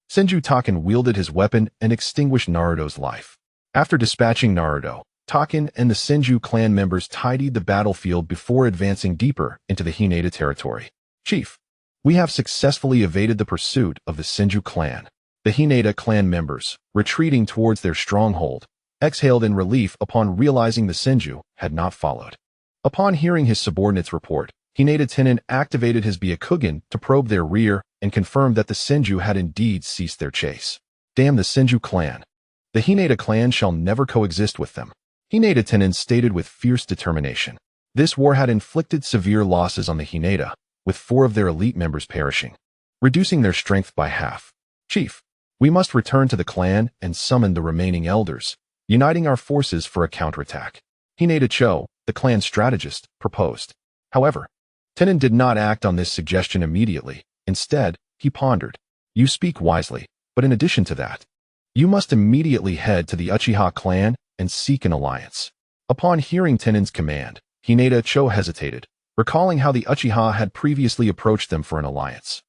Senju Taken wielded his weapon and extinguished Naruto's life. After dispatching Naruto, Taken and the Senju clan members tidied the battlefield before advancing deeper into the Hinata territory. Chief, we have successfully evaded the pursuit of the Senju clan. The Hinata clan members, retreating towards their stronghold, exhaled in relief upon realizing the Senju had not followed. Upon hearing his subordinates report, Hinata Tenin activated his Byakugan to probe their rear and confirmed that the Senju had indeed ceased their chase. Damn the Senju clan. The Hinata clan shall never coexist with them. Hinata Tenin stated with fierce determination. This war had inflicted severe losses on the Hinata, with 4 of their elite members perishing, reducing their strength by half. Chief, we must return to the clan and summon the remaining elders, uniting our forces for a counterattack. Hinata Cho, the clan strategist, proposed. However, Tenin did not act on this suggestion immediately. Instead, he pondered. You speak wisely, but in addition to that, you must immediately head to the Uchiha clan and seek an alliance. Upon hearing Tenin's command, Hinata Cho hesitated, recalling how the Uchiha had previously approached them for an alliance,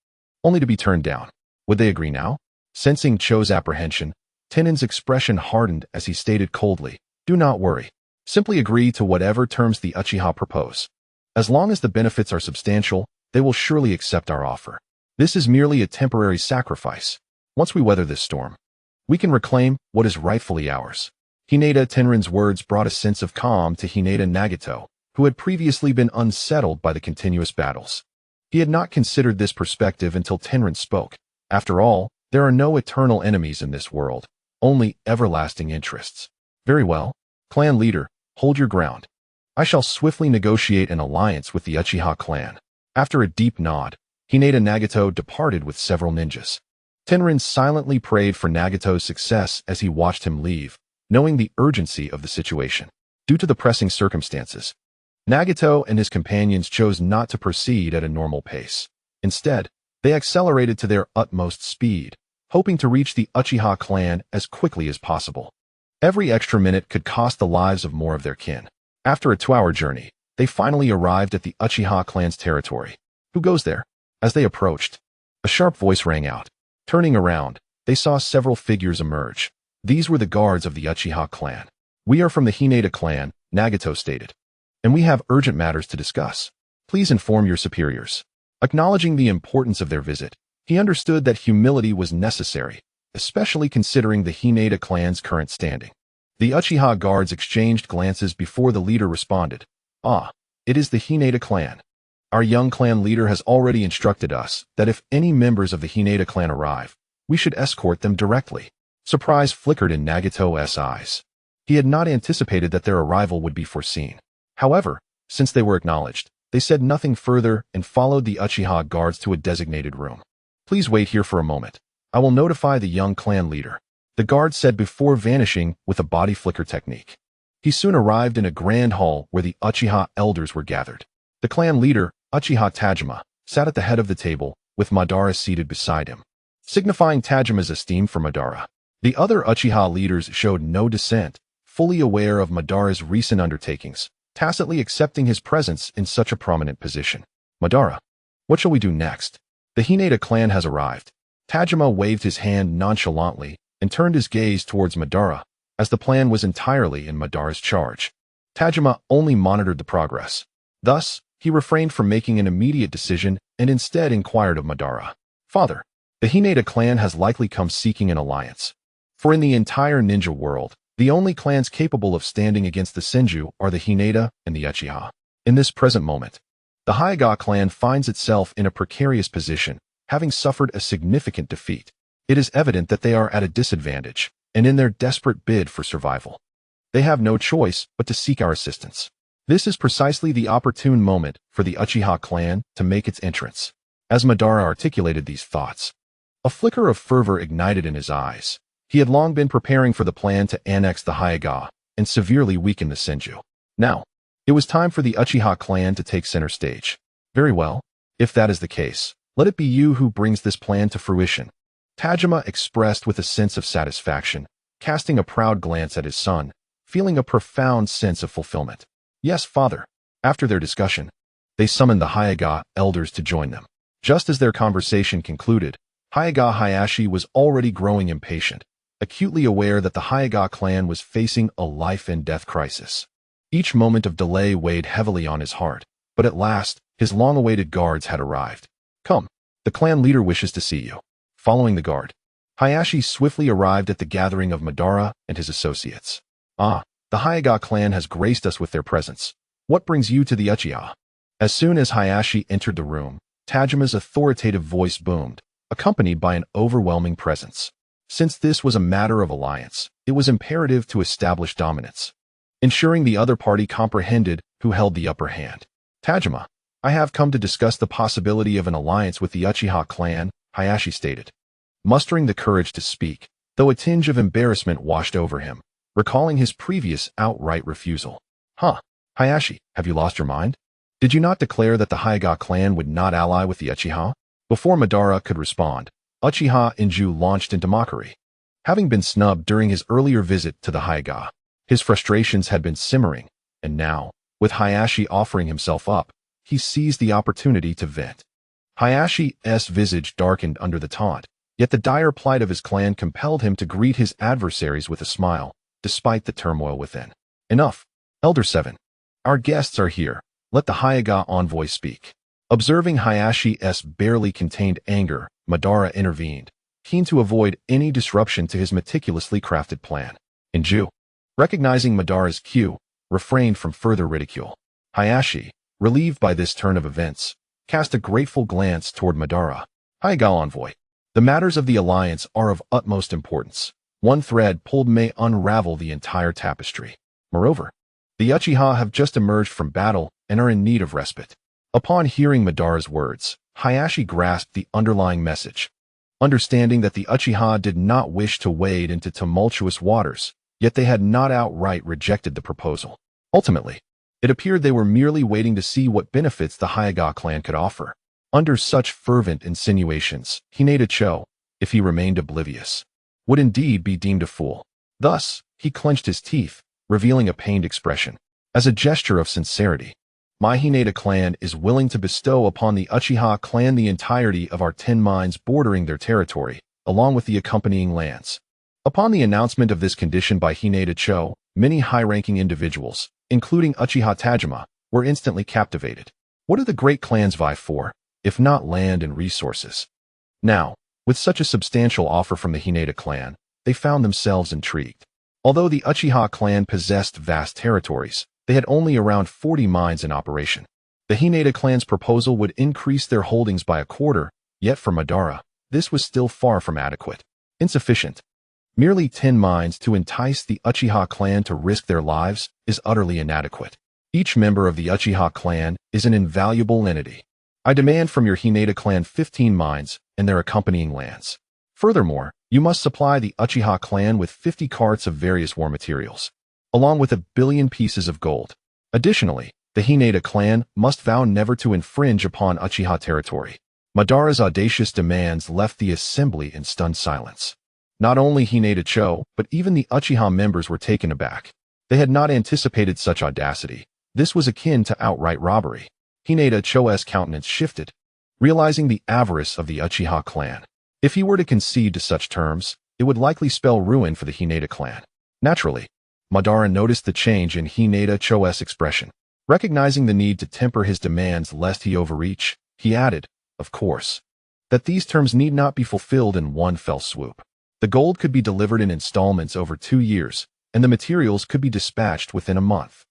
only to be turned down. Would they agree now? Sensing Cho's apprehension, Tenin's expression hardened as he stated coldly, do not worry. Simply agree to whatever terms the Uchiha propose. As long as the benefits are substantial, they will surely accept our offer. This is merely a temporary sacrifice. Once we weather this storm, we can reclaim what is rightfully ours. Hinata Tenrin's words brought a sense of calm to Hinata Nagato, who had previously been unsettled by the continuous battles. He had not considered this perspective until Tenrin spoke. After all, there are no eternal enemies in this world, only everlasting interests. Very well, clan leader, hold your ground. I shall swiftly negotiate an alliance with the Uchiha clan. After a deep nod, Hinata Nagato departed with several ninjas. Tenrin silently prayed for Nagato's success as he watched him leave, knowing the urgency of the situation. Due to the pressing circumstances, Nagato and his companions chose not to proceed at a normal pace. Instead, they accelerated to their utmost speed, hoping to reach the Uchiha clan as quickly as possible. Every extra minute could cost the lives of more of their kin. After a 2-hour journey, they finally arrived at the Uchiha clan's territory. Who goes there? As they approached, a sharp voice rang out. Turning around, they saw several figures emerge. These were the guards of the Uchiha clan. We are from the Hinata clan, Nagato stated, and we have urgent matters to discuss. Please inform your superiors. Acknowledging the importance of their visit, he understood that humility was necessary, especially considering the Hinata clan's current standing. The Uchiha guards exchanged glances before the leader responded. Ah, it is the Hinata clan. Our young clan leader has already instructed us that if any members of the Hinata clan arrive, we should escort them directly. Surprise flickered in Nagato's eyes. He had not anticipated that their arrival would be foreseen. However, since they were acknowledged, they said nothing further and followed the Uchiha guards to a designated room. Please wait here for a moment. I will notify the young clan leader, the guard said before vanishing with a body flicker technique. He soon arrived in a grand hall where the Uchiha elders were gathered. The clan leader, Uchiha Tajima, sat at the head of the table, with Madara seated beside him, signifying Tajima's esteem for Madara. The other Uchiha leaders showed no dissent, fully aware of Madara's recent undertakings, tacitly accepting his presence in such a prominent position. Madara, what shall we do next? The Hinata clan has arrived. Tajima waved his hand nonchalantly and turned his gaze towards Madara, as the plan was entirely in Madara's charge. Tajima only monitored the progress. Thus, he refrained from making an immediate decision and instead inquired of Madara. Father, the Hinata clan has likely come seeking an alliance. For in the entire ninja world, the only clans capable of standing against the Senju are the Hinata and the Uchiha. In this present moment, the Hyuga clan finds itself in a precarious position, having suffered a significant defeat. It is evident that they are at a disadvantage, and in their desperate bid for survival, they have no choice but to seek our assistance. This is precisely the opportune moment for the Uchiha clan to make its entrance. As Madara articulated these thoughts, a flicker of fervor ignited in his eyes. He had long been preparing for the plan to annex the Hyuga and severely weaken the Senju. Now, it was time for the Uchiha clan to take center stage. Very well, if that is the case, let it be you who brings this plan to fruition. Tajima expressed with a sense of satisfaction, casting a proud glance at his son, feeling a profound sense of fulfillment. Yes, father. After their discussion, they summoned the Hyuga elders to join them. Just as their conversation concluded, Hyuga Hayashi was already growing impatient, acutely aware that the Hyuga clan was facing a life-and-death crisis. Each moment of delay weighed heavily on his heart, but at last, his long-awaited guards had arrived. Come, the clan leader wishes to see you. Following the guard, Hayashi swiftly arrived at the gathering of Madara and his associates. Ah, the Hyuga clan has graced us with their presence. What brings you to the Uchiha? As soon as Hayashi entered the room, Tajima's authoritative voice boomed, accompanied by an overwhelming presence. Since this was a matter of alliance, it was imperative to establish dominance, ensuring the other party comprehended who held the upper hand. Tajima, I have come to discuss the possibility of an alliance with the Uchiha clan, Hayashi stated, mustering the courage to speak, though a tinge of embarrassment washed over him, recalling his previous outright refusal. Huh, Hayashi, have you lost your mind? Did you not declare that the Hyuga clan would not ally with the Uchiha? Before Madara could respond, Uchiha Inju launched into mockery. Having been snubbed during his earlier visit to the Hyuga, his frustrations had been simmering, and now, with Hayashi offering himself up, he seized the opportunity to vent. Hayashi's visage darkened under the taunt, yet the dire plight of his clan compelled him to greet his adversaries with a smile, despite the turmoil within. Enough, Elder 7. Our guests are here. Let the Hyuga envoy speak. Observing Hayashi's barely contained anger, Madara intervened, keen to avoid any disruption to his meticulously crafted plan. Inju, recognizing Madara's cue, refrained from further ridicule. Hayashi, relieved by this turn of events, cast a grateful glance toward Madara. Hyuga envoy, the matters of the alliance are of utmost importance. One thread pulled may unravel the entire tapestry. Moreover, the Uchiha have just emerged from battle and are in need of respite. Upon hearing Madara's words, Hayashi grasped the underlying message. Understanding that the Uchiha did not wish to wade into tumultuous waters, yet they had not outright rejected the proposal. Ultimately, it appeared they were merely waiting to see what benefits the Hyuga clan could offer. Under such fervent insinuations, Hinata, if he remained oblivious, would indeed be deemed a fool. Thus, he clenched his teeth, revealing a pained expression. As a gesture of sincerity, my Hinata clan is willing to bestow upon the Uchiha clan the entirety of our 10 mines bordering their territory, along with the accompanying lands. Upon the announcement of this condition by Hinata Cho, many high-ranking individuals, including Uchiha Tajima, were instantly captivated. What do the great clans vie for, if not land and resources? Now, with such a substantial offer from the Hinata clan, they found themselves intrigued. Although the Uchiha clan possessed vast territories, they had only around 40 mines in operation. The Hinata clan's proposal would increase their holdings by a quarter, yet for Madara, this was still far from adequate. Insufficient. Merely 10 mines to entice the Uchiha clan to risk their lives is utterly inadequate. Each member of the Uchiha clan is an invaluable entity. I demand from your Hinata clan 15 mines and their accompanying lands. Furthermore, you must supply the Uchiha clan with 50 carts of various war materials, along with 1 billion pieces of gold. Additionally, the Hinata clan must vow never to infringe upon Uchiha territory. Madara's audacious demands left the assembly in stunned silence. Not only Hinata Cho, but even the Uchiha members were taken aback. They had not anticipated such audacity. This was akin to outright robbery. Hinata Cho's countenance shifted, realizing the avarice of the Uchiha clan. If he were to concede to such terms, it would likely spell ruin for the Hinata clan. Naturally, Madara noticed the change in Hinata Cho's expression. Recognizing the need to temper his demands lest he overreach, he added, of course, that these terms need not be fulfilled in one fell swoop. The gold could be delivered in installments over 2 years, and the materials could be dispatched within a month.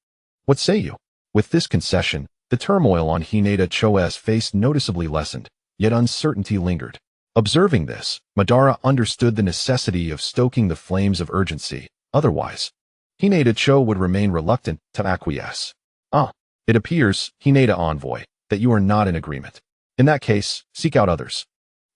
What say you? With this concession, the turmoil on Hinata Cho's face noticeably lessened, yet uncertainty lingered. Observing this, Madara understood the necessity of stoking the flames of urgency. Otherwise, Hinata Cho would remain reluctant to acquiesce. It appears, Hinata envoy, that you are not in agreement. In that case, seek out others.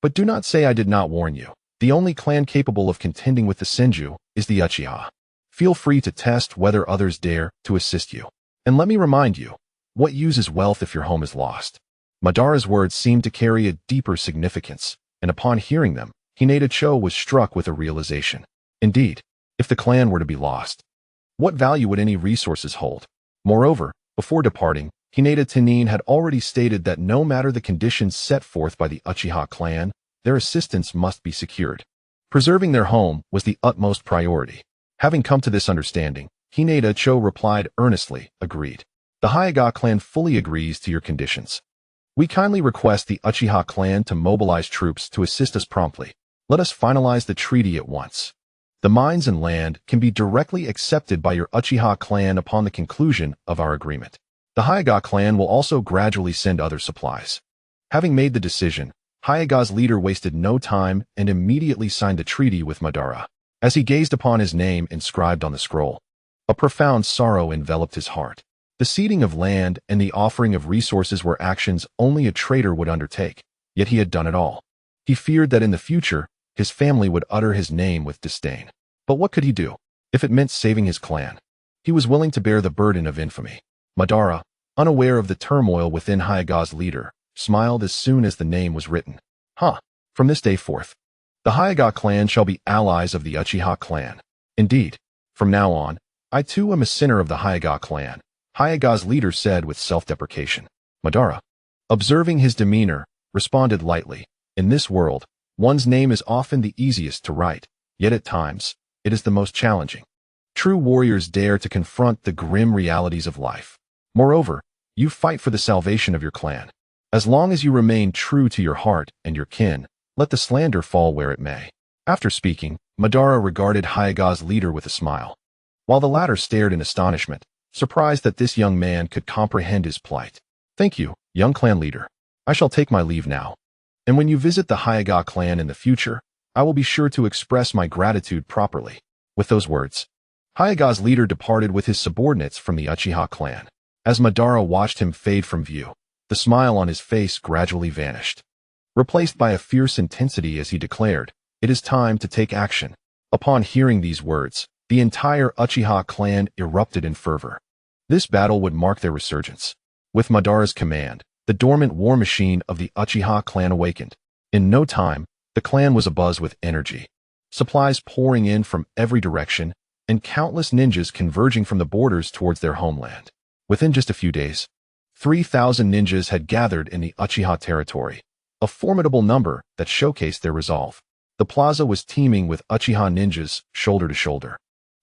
But do not say I did not warn you. The only clan capable of contending with the Senju is the Uchiha. Feel free to test whether others dare to assist you. And let me remind you, what use is wealth if your home is lost? Madara's words seemed to carry a deeper significance, and upon hearing them, Hinata Cho was struck with a realization. Indeed, if the clan were to be lost, what value would any resources hold? Moreover, before departing, Hinata Tenin had already stated that no matter the conditions set forth by the Uchiha clan, their assistance must be secured. Preserving their home was the utmost priority. Having come to this understanding, Hinata Cho replied earnestly, agreed. The Hyuga clan fully agrees to your conditions. We kindly request the Uchiha clan to mobilize troops to assist us promptly. Let us finalize the treaty at once. The mines and land can be directly accepted by your Uchiha clan upon the conclusion of our agreement. The Hyuga clan will also gradually send other supplies. Having made the decision, Hyuga's leader wasted no time and immediately signed the treaty with Madara. As he gazed upon his name inscribed on the scroll, a profound sorrow enveloped his heart. The ceding of land and the offering of resources were actions only a traitor would undertake, yet he had done it all. He feared that in the future, his family would utter his name with disdain. But what could he do? If it meant saving his clan, he was willing to bear the burden of infamy. Madara, unaware of the turmoil within Hyuga's leader, smiled as soon as the name was written. From this day forth, the Hyuga clan shall be allies of the Uchiha clan. Indeed, from now on, I too am a sinner of the Hyuga clan, Hyuga's leader said with self-deprecation. Madara, observing his demeanor, responded lightly. In this world, one's name is often the easiest to write, yet at times, it is the most challenging. True warriors dare to confront the grim realities of life. Moreover, you fight for the salvation of your clan. As long as you remain true to your heart and your kin, let the slander fall where it may. After speaking, Madara regarded Hyuga's leader with a smile, while the latter stared in astonishment, surprised that this young man could comprehend his plight. Thank you, young clan leader. I shall take my leave now. And when you visit the Hyuga clan in the future, I will be sure to express my gratitude properly. With those words, Hyuga's leader departed with his subordinates from the Uchiha clan. As Madara watched him fade from view, the smile on his face gradually vanished, replaced by a fierce intensity as he declared, "It is time to take action." Upon hearing these words, the entire Uchiha clan erupted in fervor. This battle would mark their resurgence. With Madara's command, the dormant war machine of the Uchiha clan awakened. In no time, the clan was abuzz with energy, supplies pouring in from every direction, and countless ninjas converging from the borders towards their homeland. Within just a few days, 3,000 ninjas had gathered in the Uchiha territory, a formidable number that showcased their resolve. The plaza was teeming with Uchiha ninjas, shoulder to shoulder.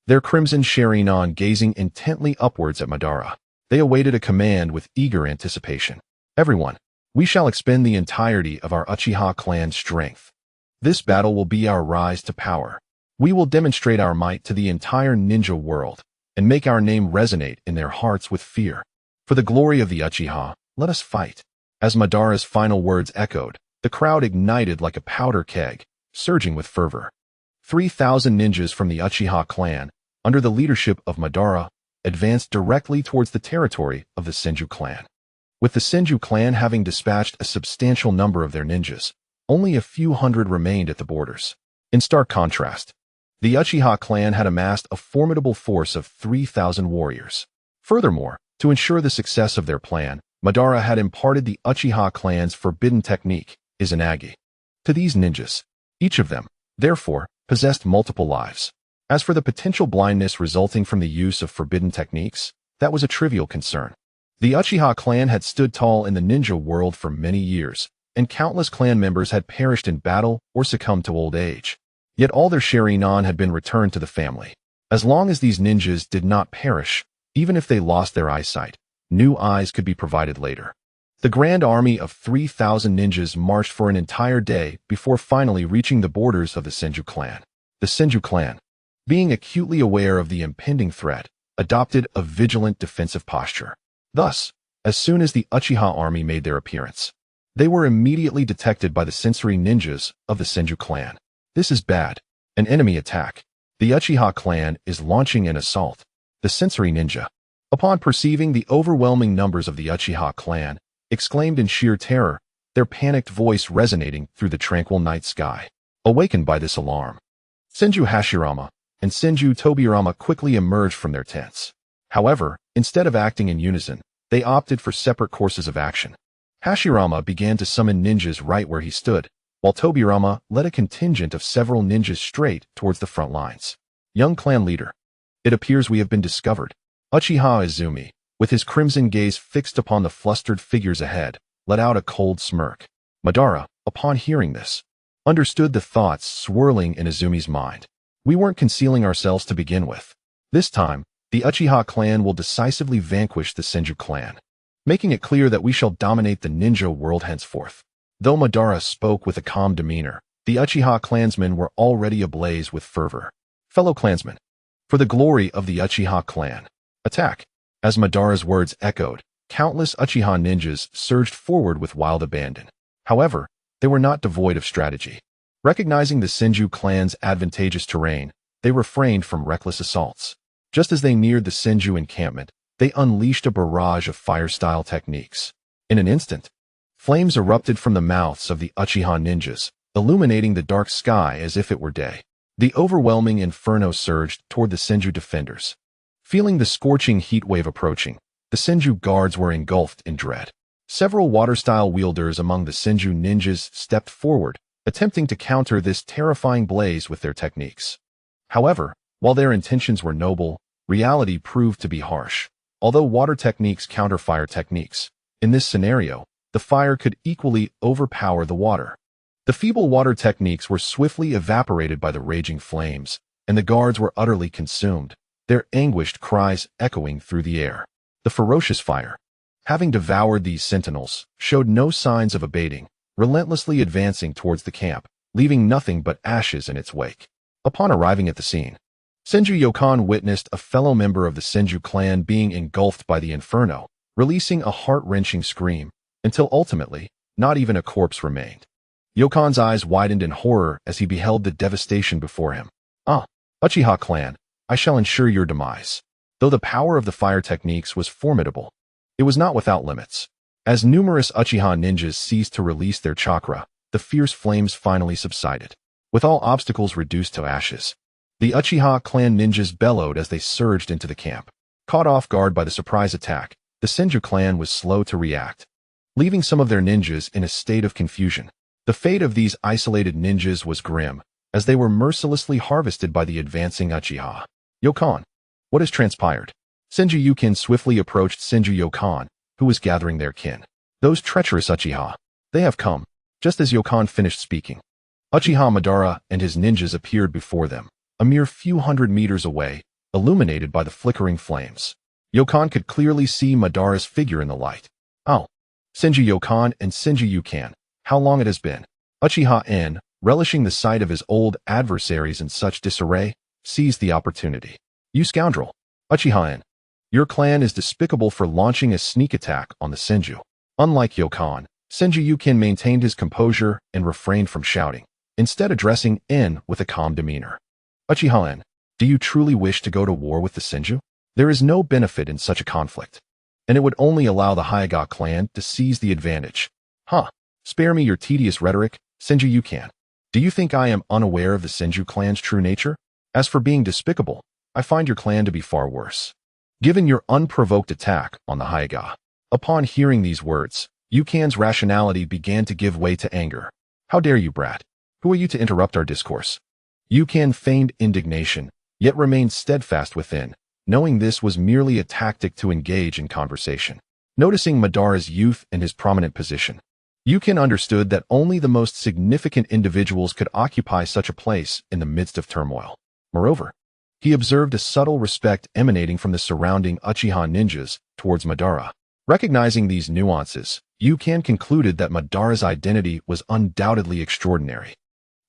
Their crimson Sharingan gazing intently upwards at Madara. They awaited a command with eager anticipation. Everyone, we shall expend the entirety of our Uchiha clan's strength. This battle will be our rise to power. We will demonstrate our might to the entire ninja world, and make our name resonate in their hearts with fear. For the glory of the Uchiha, let us fight. As Madara's final words echoed, the crowd ignited like a powder keg, surging with fervor. 3,000 ninjas from the Uchiha clan, under the leadership of Madara, advanced directly towards the territory of the Senju clan. With the Senju clan having dispatched a substantial number of their ninjas, only a few hundred remained at the borders. In stark contrast, the Uchiha clan had amassed a formidable force of 3,000 warriors. Furthermore, to ensure the success of their plan, Madara had imparted the Uchiha clan's forbidden technique, Izanagi, to these ninjas. Each of them, therefore, possessed multiple lives. As for the potential blindness resulting from the use of forbidden techniques, that was a trivial concern. The Uchiha clan had stood tall in the ninja world for many years, and countless clan members had perished in battle or succumbed to old age. Yet all their Sharingan had been returned to the family. As long as these ninjas did not perish, even if they lost their eyesight, new eyes could be provided later. The grand army of 3,000 ninjas marched for an entire day before finally reaching the borders of the Senju clan. The Senju clan, being acutely aware of the impending threat, adopted a vigilant defensive posture. Thus, as soon as the Uchiha army made their appearance, they were immediately detected by the sensory ninjas of the Senju clan. This is bad. An enemy attack. The Uchiha clan is launching an assault. The sensory ninja, upon perceiving the overwhelming numbers of the Uchiha clan, exclaimed in sheer terror, their panicked voice resonating through the tranquil night sky. Awakened by this alarm, Senju Hashirama and Senju Tobirama quickly emerged from their tents. However, instead of acting in unison, they opted for separate courses of action. Hashirama began to summon ninjas right where he stood, while Tobirama led a contingent of several ninjas straight towards the front lines. Young clan leader, it appears we have been discovered. Uchiha Izumi, with his crimson gaze fixed upon the flustered figures ahead, let out a cold smirk. Madara, upon hearing this, understood the thoughts swirling in Izumi's mind. We weren't concealing ourselves to begin with. This time, the Uchiha clan will decisively vanquish the Senju clan, making it clear that we shall dominate the ninja world henceforth. Though Madara spoke with a calm demeanor, the Uchiha clansmen were already ablaze with fervor. Fellow clansmen, for the glory of the Uchiha clan, attack! As Madara's words echoed, countless Uchiha ninjas surged forward with wild abandon. However, they were not devoid of strategy. Recognizing the Senju clan's advantageous terrain, they refrained from reckless assaults. Just as they neared the Senju encampment, they unleashed a barrage of fire-style techniques. In an instant, flames erupted from the mouths of the Uchiha ninjas, illuminating the dark sky as if it were day. The overwhelming inferno surged toward the Senju defenders. Feeling the scorching heat wave approaching, the Senju guards were engulfed in dread. Several water-style wielders among the Senju ninjas stepped forward, attempting to counter this terrifying blaze with their techniques. However, while their intentions were noble, reality proved to be harsh. Although water techniques counter fire techniques, in this scenario, the fire could equally overpower the water. The feeble water techniques were swiftly evaporated by the raging flames, and the guards were utterly consumed, their anguished cries echoing through the air. The ferocious fire, having devoured these sentinels, showed no signs of abating, relentlessly advancing towards the camp, leaving nothing but ashes in its wake. Upon arriving at the scene, Senju Yokan witnessed a fellow member of the Senju clan being engulfed by the inferno, releasing a heart-wrenching scream, until ultimately, not even a corpse remained. Yokan's eyes widened in horror as he beheld the devastation before him. Ah, Uchiha clan, I shall ensure your demise. Though the power of the fire techniques was formidable, it was not without limits. As numerous Uchiha ninjas ceased to release their chakra, the fierce flames finally subsided. With all obstacles reduced to ashes, the Uchiha clan ninjas bellowed as they surged into the camp. Caught off guard by the surprise attack, the Senju clan was slow to react, leaving some of their ninjas in a state of confusion. The fate of these isolated ninjas was grim, as they were mercilessly harvested by the advancing Uchiha. Yokan, what has transpired? Senju Yukin swiftly approached Senju Yokan, who was gathering their kin. Those treacherous Uchiha. They have come. Just as Yokan finished speaking, Uchiha Madara and his ninjas appeared before them, a mere few hundred meters away, illuminated by the flickering flames. Yokan could clearly see Madara's figure in the light. Oh, Senju Yokan and Senju Yukan, how long it has been. Uchiha N, relishing the sight of his old adversaries in such disarray, seized the opportunity. You scoundrel! Uchiha N, your clan is despicable for launching a sneak attack on the Senju. Unlike Yokan, Senju Yukan maintained his composure and refrained from shouting, instead addressing N with a calm demeanor. Uchiha N, do you truly wish to go to war with the Senju? There is no benefit in such a conflict, and it would only allow the Hyuga clan to seize the advantage. Huh, spare me your tedious rhetoric, Senju Yukan. Do you think I am unaware of the Senju clan's true nature? As for being despicable, I find your clan to be far worse. Given your unprovoked attack on the Hyuga. Upon hearing these words, Yukan's rationality began to give way to anger. How dare you, brat? Who are you to interrupt our discourse? Yukan feigned indignation, yet remained steadfast within, knowing this was merely a tactic to engage in conversation. Noticing Madara's youth and his prominent position, Yukan understood that only the most significant individuals could occupy such a place in the midst of turmoil. Moreover, he observed a subtle respect emanating from the surrounding Uchiha ninjas towards Madara. Recognizing these nuances, Yukan concluded that Madara's identity was undoubtedly extraordinary.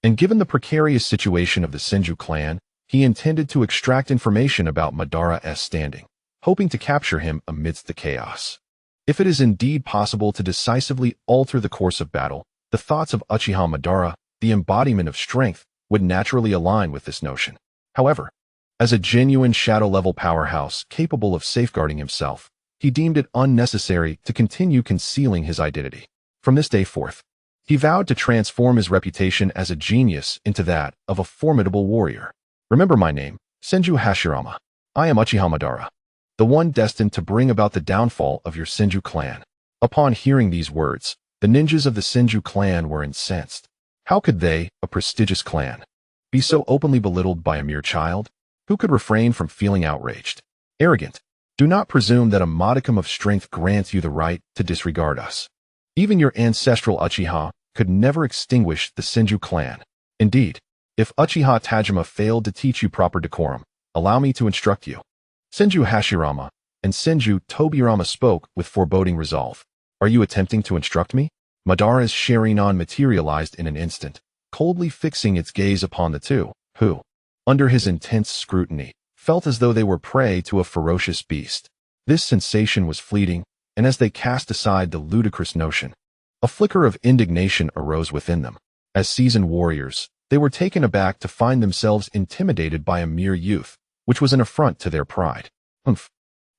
And given the precarious situation of the Senju clan, he intended to extract information about Madara's standing, hoping to capture him amidst the chaos. If it is indeed possible to decisively alter the course of battle, the thoughts of Uchiha Madara, the embodiment of strength, would naturally align with this notion. However, as a genuine shadow-level powerhouse capable of safeguarding himself, he deemed it unnecessary to continue concealing his identity. From this day forth, he vowed to transform his reputation as a genius into that of a formidable warrior. Remember my name, Senju Hashirama. I am Uchiha Madara, the one destined to bring about the downfall of your Senju clan. Upon hearing these words, the ninjas of the Senju clan were incensed. How could they, a prestigious clan, be so openly belittled by a mere child? Who could refrain from feeling outraged? Arrogant, do not presume that a modicum of strength grants you the right to disregard us. Even your ancestral Uchiha could never extinguish the Senju clan. Indeed, if Uchiha Tajima failed to teach you proper decorum, allow me to instruct you. Senju Hashirama and Senju Tobirama spoke with foreboding resolve. Are you attempting to instruct me? Madara's Sharingan materialized in an instant, coldly fixing its gaze upon the two, who, under his intense scrutiny, felt as though they were prey to a ferocious beast. This sensation was fleeting, and as they cast aside the ludicrous notion, a flicker of indignation arose within them. As seasoned warriors, they were taken aback to find themselves intimidated by a mere youth, which was an affront to their pride. Humph!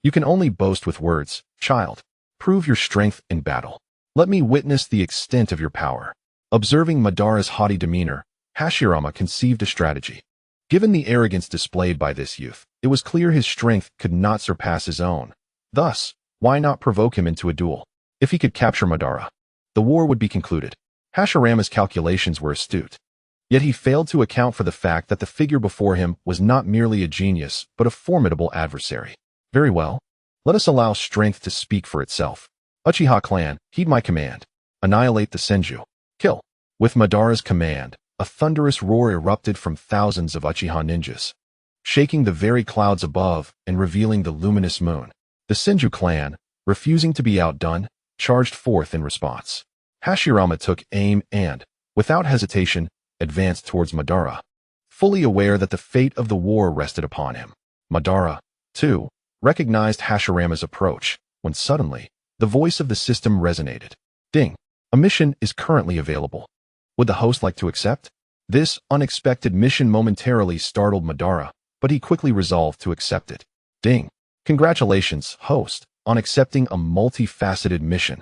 You can only boast with words, child. Prove your strength in battle. Let me witness the extent of your power. Observing Madara's haughty demeanor, Hashirama conceived a strategy. Given the arrogance displayed by this youth, it was clear his strength could not surpass his own. Thus, why not provoke him into a duel? If he could capture Madara, the war would be concluded. Hashirama's calculations were astute. Yet he failed to account for the fact that the figure before him was not merely a genius, but a formidable adversary. Very well. Let us allow strength to speak for itself. Uchiha clan, heed my command. Annihilate the Senju. Kill. With Madara's command, a thunderous roar erupted from thousands of Uchiha ninjas, shaking the very clouds above and revealing the luminous moon. The Senju clan, refusing to be outdone, charged forth in response. Hashirama took aim and, without hesitation, advanced towards Madara, fully aware that the fate of the war rested upon him. Madara, too, recognized Hashirama's approach, when suddenly, the voice of the system resonated. Ding! A mission is currently available. Would the host like to accept? This unexpected mission momentarily startled Madara, but he quickly resolved to accept it. Ding! Congratulations, host, on accepting a multifaceted mission.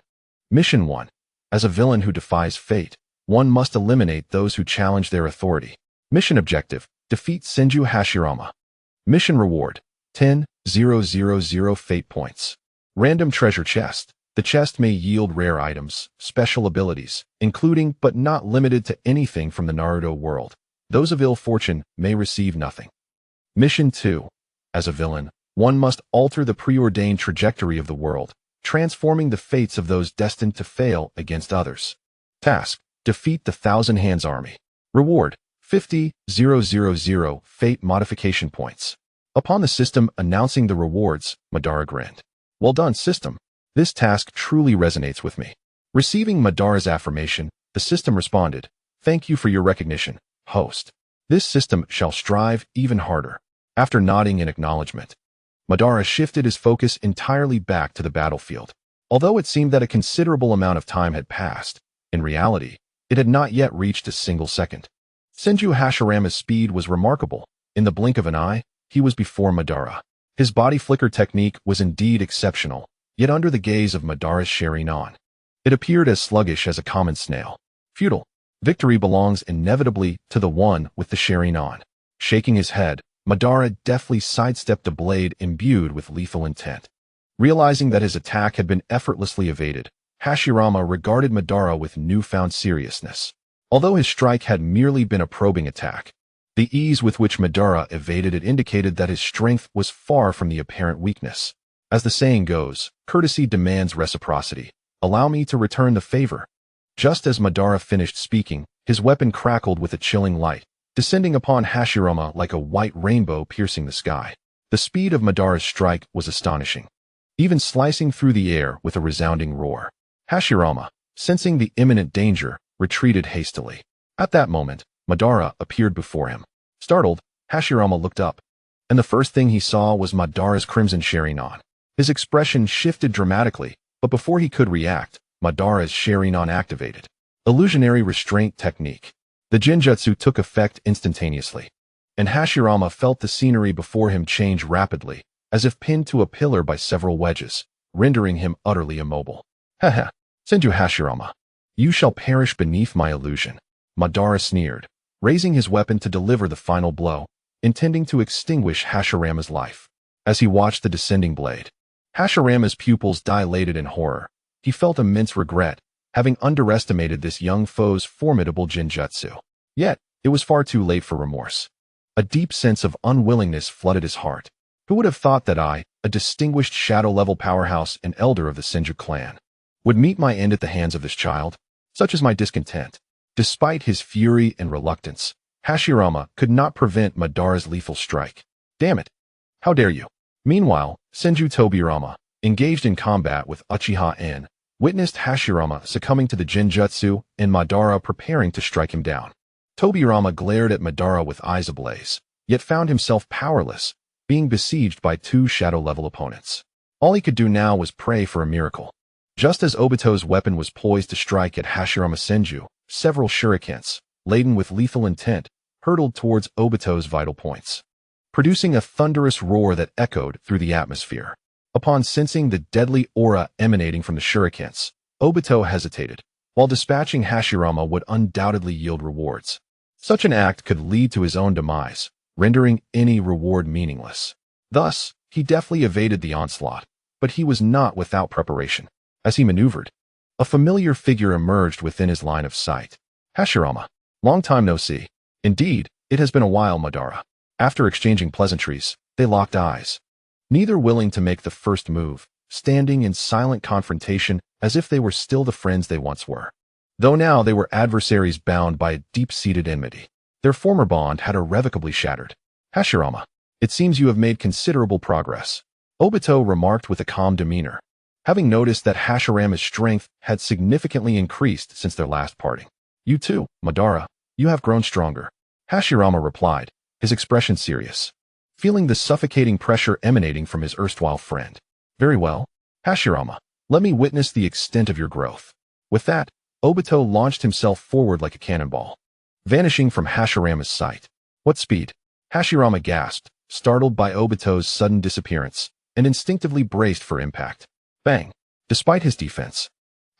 Mission 1. As a villain who defies fate, one must eliminate those who challenge their authority. Mission objective: defeat Senju Hashirama. Mission reward: 10,000 fate points. Random treasure chest. The chest may yield rare items, special abilities, including but not limited to anything from the Naruto world. Those of ill fortune may receive nothing. Mission 2. As a villain, one must alter the preordained trajectory of the world, transforming the fates of those destined to fail against others. Task: defeat the Thousand Hands Army. Reward, 50,000 fate modification points. Upon the system announcing the rewards, Madara grinned. Well done, system. This task truly resonates with me. Receiving Madara's affirmation, the system responded, thank you for your recognition, host. This system shall strive even harder. After nodding in acknowledgement, Madara shifted his focus entirely back to the battlefield. Although it seemed that a considerable amount of time had passed, in reality, it had not yet reached a single second. Senju Hashirama's speed was remarkable. In the blink of an eye, he was before Madara. His body flicker technique was indeed exceptional, yet under the gaze of Madara's Sharingan, it appeared as sluggish as a common snail. Futile. Victory belongs inevitably to the one with the Sharingan. Shaking his head, Madara deftly sidestepped a blade imbued with lethal intent. Realizing that his attack had been effortlessly evaded, Hashirama regarded Madara with newfound seriousness. Although his strike had merely been a probing attack, the ease with which Madara evaded it indicated that his strength was far from the apparent weakness. As the saying goes, courtesy demands reciprocity. Allow me to return the favor. Just as Madara finished speaking, his weapon crackled with a chilling light, descending upon Hashirama like a white rainbow piercing the sky. The speed of Madara's strike was astonishing, even slicing through the air with a resounding roar. Hashirama, sensing the imminent danger, retreated hastily. At that moment, Madara appeared before him. Startled, Hashirama looked up, and the first thing he saw was Madara's crimson Sharingan. His expression shifted dramatically, but before he could react, Madara's Sharingan activated. Illusionary restraint technique. The Genjutsu took effect instantaneously, and Hashirama felt the scenery before him change rapidly, as if pinned to a pillar by several wedges, rendering him utterly immobile. Haha, Senju Hashirama. You shall perish beneath my illusion. Madara sneered, raising his weapon to deliver the final blow, intending to extinguish Hashirama's life. As he watched the descending blade, Hashirama's pupils dilated in horror. He felt immense regret, having underestimated this young foe's formidable Genjutsu. Yet, it was far too late for remorse. A deep sense of unwillingness flooded his heart. Who would have thought that I, a distinguished shadow-level powerhouse and elder of the Senju clan, would meet my end at the hands of this child? Such is my discontent. Despite his fury and reluctance, Hashirama could not prevent Madara's lethal strike. Damn it! How dare you! Meanwhile, Senju Tobirama, engaged in combat with Uchiha N, witnessed Hashirama succumbing to the Genjutsu and Madara preparing to strike him down. Tobirama glared at Madara with eyes ablaze, yet found himself powerless, being besieged by two shadow-level opponents. All he could do now was pray for a miracle. Just as Obito's weapon was poised to strike at Hashirama Senju, several shurikens, laden with lethal intent, hurtled towards Obito's vital points, producing a thunderous roar that echoed through the atmosphere. Upon sensing the deadly aura emanating from the shurikens, Obito hesitated. While dispatching Hashirama would undoubtedly yield rewards, such an act could lead to his own demise, rendering any reward meaningless. Thus, he deftly evaded the onslaught, but he was not without preparation. As he maneuvered, a familiar figure emerged within his line of sight. Hashirama. Long time no see. Indeed, it has been a while, Madara. After exchanging pleasantries, they locked eyes, neither willing to make the first move, standing in silent confrontation as if they were still the friends they once were. Though now they were adversaries bound by a deep-seated enmity, their former bond had irrevocably shattered. Hashirama, it seems you have made considerable progress, Obito remarked with a calm demeanor, having noticed that Hashirama's strength had significantly increased since their last parting. You too, Madara, you have grown stronger, Hashirama replied, his expression serious, feeling the suffocating pressure emanating from his erstwhile friend. Very well, Hashirama, let me witness the extent of your growth. With that, Obito launched himself forward like a cannonball, vanishing from Hashirama's sight. What speed? Hashirama gasped, startled by Obito's sudden disappearance, and instinctively braced for impact. Bang! Despite his defense,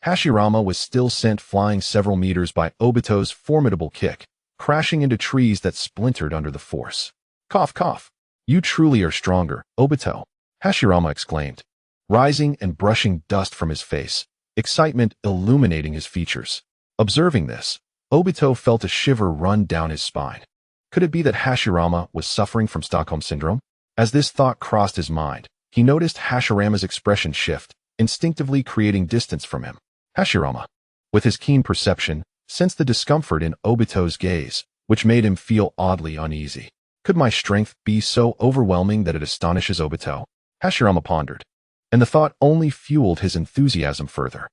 Hashirama was still sent flying several meters by Obito's formidable kick, crashing into trees that splintered under the force. Cough, cough. You truly are stronger, Obito, Hashirama exclaimed, rising and brushing dust from his face, excitement illuminating his features. Observing this, Obito felt a shiver run down his spine. Could it be that Hashirama was suffering from Stockholm Syndrome? As this thought crossed his mind, he noticed Hashirama's expression shift, instinctively creating distance from him. Hashirama. With his keen perception, sensed the discomfort in Obito's gaze, which made him feel oddly uneasy. Could my strength be so overwhelming that it astonishes Obito? Hashirama pondered, and the thought only fueled his enthusiasm further.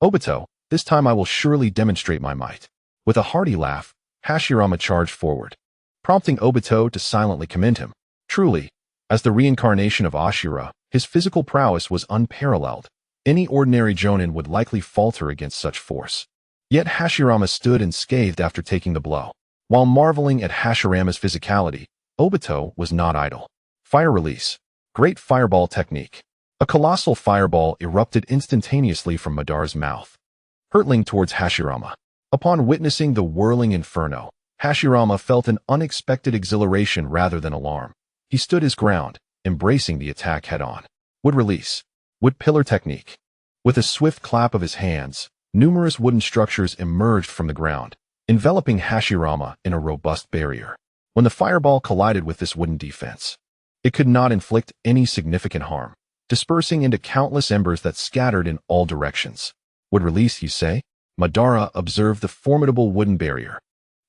Obito, this time I will surely demonstrate my might. With a hearty laugh, Hashirama charged forward, prompting Obito to silently commend him. Truly, as the reincarnation of Ashura, his physical prowess was unparalleled. Any ordinary jonin would likely falter against such force. Yet Hashirama stood unscathed after taking the blow. While marveling at Hashirama's physicality, Obito was not idle. Fire release. Great fireball technique. A colossal fireball erupted instantaneously from Madara's mouth, hurtling towards Hashirama. Upon witnessing the whirling inferno, Hashirama felt an unexpected exhilaration rather than alarm. He stood his ground, embracing the attack head-on. Wood release. Wood pillar technique. With a swift clap of his hands, numerous wooden structures emerged from the ground, enveloping Hashirama in a robust barrier. When the fireball collided with this wooden defense, it could not inflict any significant harm, dispersing into countless embers that scattered in all directions. Would release, you say? Madara observed the formidable wooden barrier,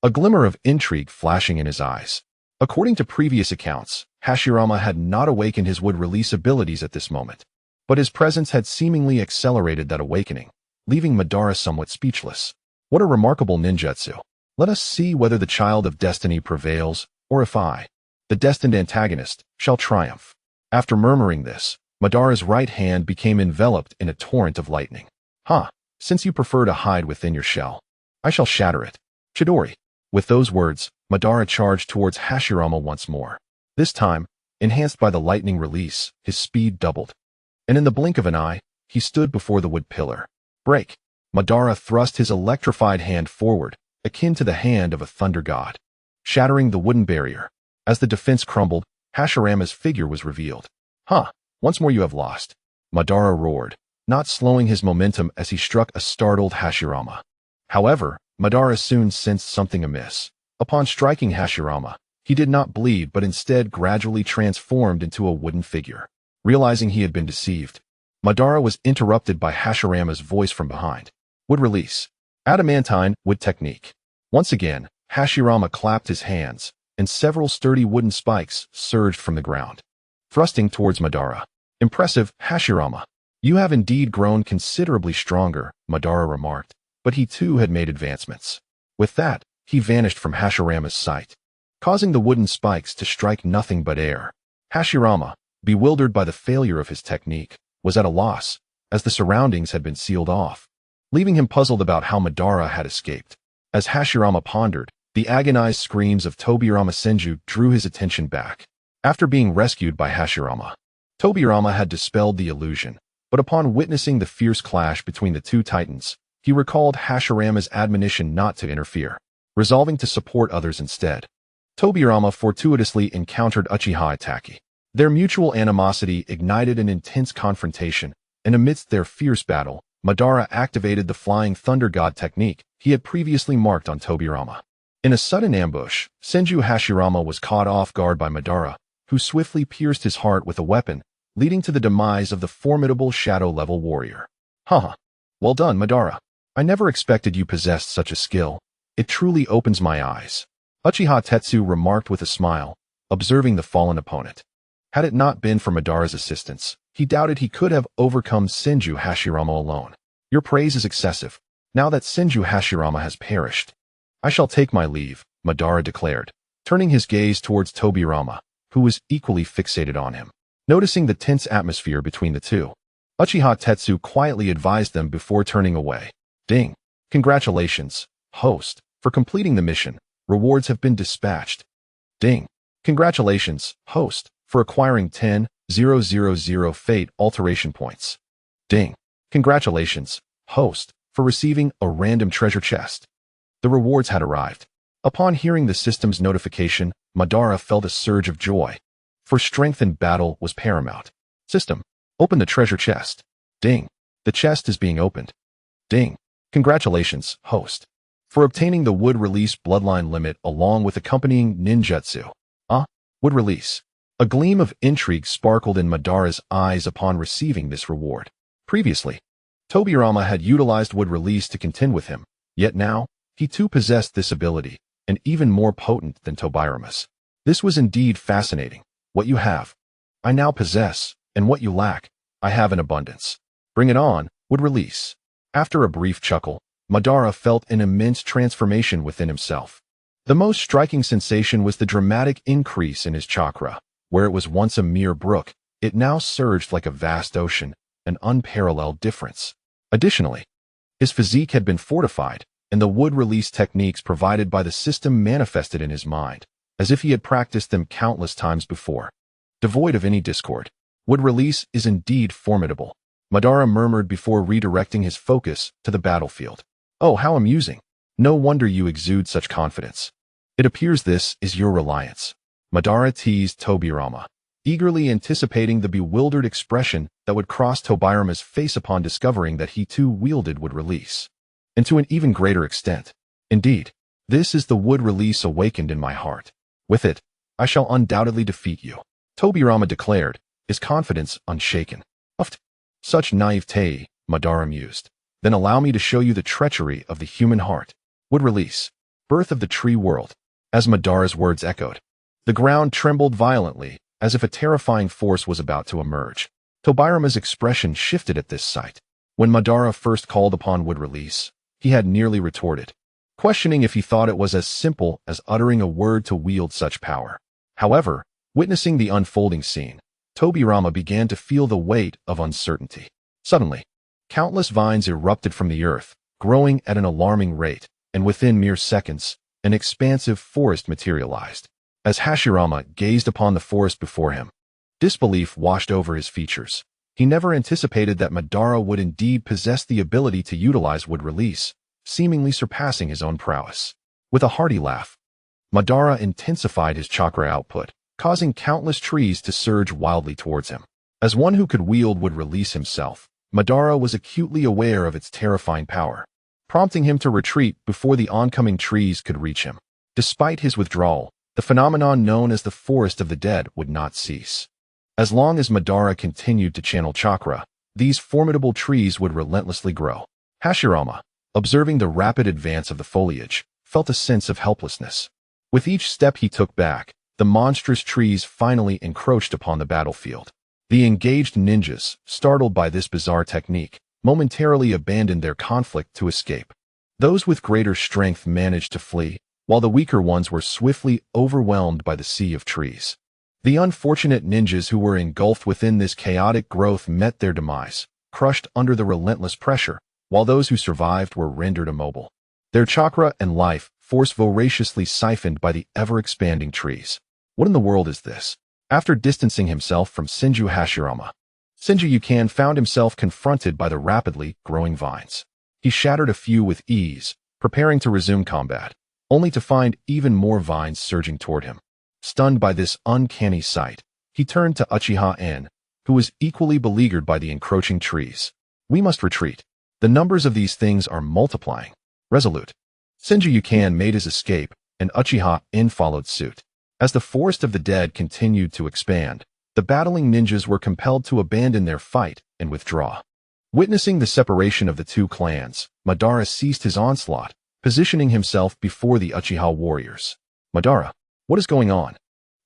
a glimmer of intrigue flashing in his eyes. According to previous accounts, Hashirama had not awakened his wood release abilities at this moment, but his presence had seemingly accelerated that awakening, leaving Madara somewhat speechless. What a remarkable ninjutsu. Let us see whether the child of destiny prevails, or if I, the destined antagonist, shall triumph. After murmuring this, Madara's right hand became enveloped in a torrent of lightning. Since you prefer to hide within your shell, I shall shatter it. Chidori. With those words, Madara charged towards Hashirama once more. This time, enhanced by the lightning release, his speed doubled. And in the blink of an eye, he stood before the wood pillar. Break. Madara thrust his electrified hand forward, akin to the hand of a thunder god, shattering the wooden barrier. As the defense crumbled, Hashirama's figure was revealed. Once more you have lost. Madara roared, not slowing his momentum as he struck a startled Hashirama. However, Madara soon sensed something amiss. Upon striking Hashirama, he did not bleed but instead gradually transformed into a wooden figure. Realizing he had been deceived, Madara was interrupted by Hashirama's voice from behind. Wood release. Adamantine wood technique. Once again, Hashirama clapped his hands, and several sturdy wooden spikes surged from the ground, thrusting towards Madara. Impressive, Hashirama. You have indeed grown considerably stronger, Madara remarked, but he too had made advancements. With that, he vanished from Hashirama's sight, causing the wooden spikes to strike nothing but air. Hashirama, bewildered by the failure of his technique, was at a loss, as the surroundings had been sealed off, leaving him puzzled about how Madara had escaped. As Hashirama pondered, the agonized screams of Tobirama Senju drew his attention back. After being rescued by Hashirama, Tobirama had dispelled the illusion, but upon witnessing the fierce clash between the two titans, he recalled Hashirama's admonition not to interfere, resolving to support others instead. Tobirama fortuitously encountered Uchiha Ōtsutsuki. Their mutual animosity ignited an intense confrontation, and amidst their fierce battle, Madara activated the Flying Thunder God technique he had previously marked on Tobirama. In a sudden ambush, Senju Hashirama was caught off guard by Madara, who swiftly pierced his heart with a weapon, leading to the demise of the formidable shadow-level warrior. Well done, Madara. I never expected you possessed such a skill. It truly opens my eyes. Uchiha Tetsu remarked with a smile, observing the fallen opponent. Had it not been for Madara's assistance, he doubted he could have overcome Senju Hashirama alone. Your praise is excessive. Now that Senju Hashirama has perished, I shall take my leave, Madara declared, turning his gaze towards Tobirama, who was equally fixated on him. Noticing the tense atmosphere between the two, Uchiha Tetsu quietly advised them before turning away. Ding. Congratulations, host, for completing the mission. Rewards have been dispatched. Ding. Congratulations, host, for acquiring 10,000 fate alteration points. Ding. Congratulations, host, for receiving a random treasure chest. The rewards had arrived. Upon hearing the system's notification, Madara felt a surge of joy, for strength in battle was paramount. System. Open the treasure chest. Ding. The chest is being opened. Ding. Congratulations, host, for obtaining the wood release bloodline limit along with accompanying ninjutsu. Wood release. A gleam of intrigue sparkled in Madara's eyes upon receiving this reward. Previously, Tobirama had utilized wood release to contend with him, Yet now, he too possessed this ability, and even more potent than Tobirama's. This was indeed fascinating. What you have, I now possess, and what you lack, I have in abundance. Bring it on, would release. After a brief chuckle, Madara felt an immense transformation within himself. The most striking sensation was the dramatic increase in his chakra. Where it was once a mere brook, it now surged like a vast ocean, an unparalleled difference. Additionally, his physique had been fortified, and the wood release techniques provided by the system manifested in his mind, as if he had practiced them countless times before. Devoid of any discord, wood release is indeed formidable, Madara murmured before redirecting his focus to the battlefield. Oh, how amusing. No wonder you exude such confidence. It appears this is your reliance. Madara teased Tobirama, eagerly anticipating the bewildered expression that would cross Tobirama's face upon discovering that he too wielded wood release. And to an even greater extent. Indeed, this is the wood release awakened in my heart. With it, I shall undoubtedly defeat you, Tobirama declared, his confidence unshaken. Such naivete, Madara mused. Then allow me to show you the treachery of the human heart. Wood release. Birth of the tree world. As Madara's words echoed, the ground trembled violently, as if a terrifying force was about to emerge. Tobirama's expression shifted at this sight. When Madara first called upon wood release, he had nearly retorted, questioning if he thought it was as simple as uttering a word to wield such power. However, witnessing the unfolding scene, Tobirama began to feel the weight of uncertainty. Suddenly, countless vines erupted from the earth, growing at an alarming rate, and within mere seconds, an expansive forest materialized. As Hashirama gazed upon the forest before him, disbelief washed over his features. He never anticipated that Madara would indeed possess the ability to utilize wood release, seemingly surpassing his own prowess. With a hearty laugh, Madara intensified his chakra output, causing countless trees to surge wildly towards him. As one who could wield wood release himself, Madara was acutely aware of its terrifying power, prompting him to retreat before the oncoming trees could reach him. Despite his withdrawal, the phenomenon known as the Forest of the Dead would not cease. As long as Madara continued to channel chakra, these formidable trees would relentlessly grow. Hashirama, observing the rapid advance of the foliage, felt a sense of helplessness. With each step he took back, the monstrous trees finally encroached upon the battlefield. The engaged ninjas, startled by this bizarre technique, momentarily abandoned their conflict to escape. Those with greater strength managed to flee, while the weaker ones were swiftly overwhelmed by the sea of trees. The unfortunate ninjas who were engulfed within this chaotic growth met their demise, crushed under the relentless pressure, while those who survived were rendered immobile. Their chakra and life force voraciously siphoned by the ever-expanding trees. What in the world is this? After distancing himself from Senju Hashirama, Senju Yukan found himself confronted by the rapidly growing vines. He shattered a few with ease, preparing to resume combat, only to find even more vines surging toward him. Stunned by this uncanny sight, he turned to Uchiha N, who was equally beleaguered by the encroaching trees. We must retreat. The numbers of these things are multiplying. Resolute, Senju Yukan made his escape, and Uchiha N followed suit. As the Forest of the Dead continued to expand, the battling ninjas were compelled to abandon their fight and withdraw. Witnessing the separation of the two clans, Madara ceased his onslaught, positioning himself before the Uchiha warriors. Madara, what is going on?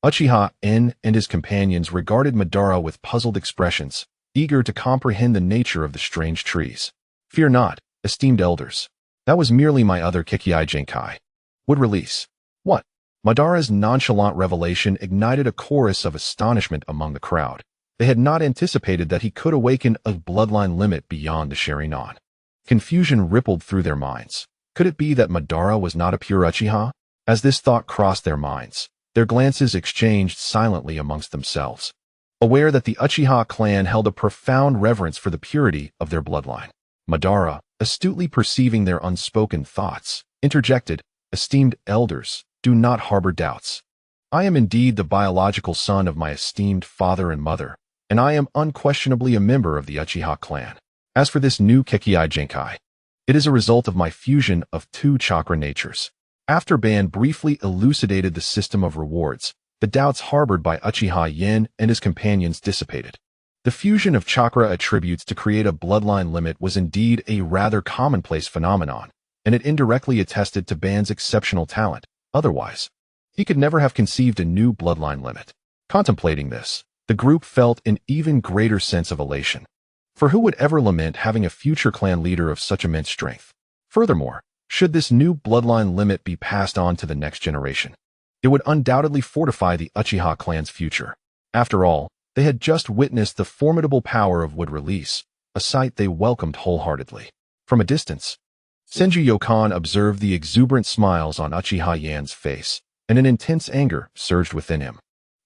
Uchiha N and his companions regarded Madara with puzzled expressions, eager to comprehend the nature of the strange trees. Fear not, esteemed elders. That was merely my other Kekkai Genkai. Would release. What? Madara's nonchalant revelation ignited a chorus of astonishment among the crowd. They had not anticipated that he could awaken a bloodline limit beyond the Sharingan. Confusion rippled through their minds. Could it be that Madara was not a pure Uchiha? As this thought crossed their minds, their glances exchanged silently amongst themselves, aware that the Uchiha clan held a profound reverence for the purity of their bloodline. Madara, astutely perceiving their unspoken thoughts, interjected, "Esteemed elders, do not harbor doubts. I am indeed the biological son of my esteemed father and mother, and I am unquestionably a member of the Uchiha clan. As for this new Kekkai Genkai, it is a result of my fusion of two chakra natures." After Ban briefly elucidated the system of rewards, the doubts harbored by Uchiha Yen and his companions dissipated. The fusion of chakra attributes to create a bloodline limit was indeed a rather commonplace phenomenon, and it indirectly attested to Ban's exceptional talent. Otherwise, he could never have conceived a new bloodline limit. Contemplating this, the group felt an even greater sense of elation. For who would ever lament having a future clan leader of such immense strength? Furthermore, should this new bloodline limit be passed on to the next generation, it would undoubtedly fortify the Uchiha clan's future. After all, they had just witnessed the formidable power of wood release, a sight they welcomed wholeheartedly. From a distance, Senju Yokan observed the exuberant smiles on Uchiha Yan's face, and an intense anger surged within him.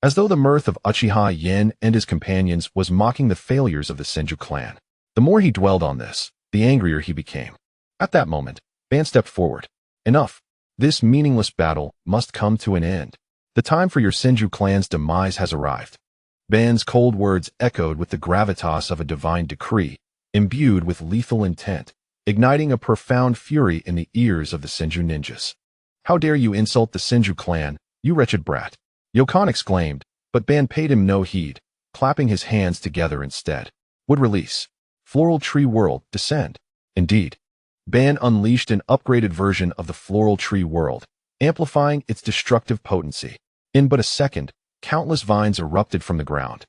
As though the mirth of Uchiha Yan and his companions was mocking the failures of the Senju clan. The more he dwelled on this, the angrier he became. At that moment, Ban stepped forward. Enough. This meaningless battle must come to an end. The time for your Senju clan's demise has arrived. Ban's cold words echoed with the gravitas of a divine decree, imbued with lethal intent, igniting a profound fury in the ears of the Senju ninjas. How dare you insult the Senju clan, you wretched brat! Yokan exclaimed, but Ban paid him no heed, clapping his hands together instead. Wood release. Floral tree world, descend. Indeed, Ban unleashed an upgraded version of the floral tree world, amplifying its destructive potency. In but a second, countless vines erupted from the ground,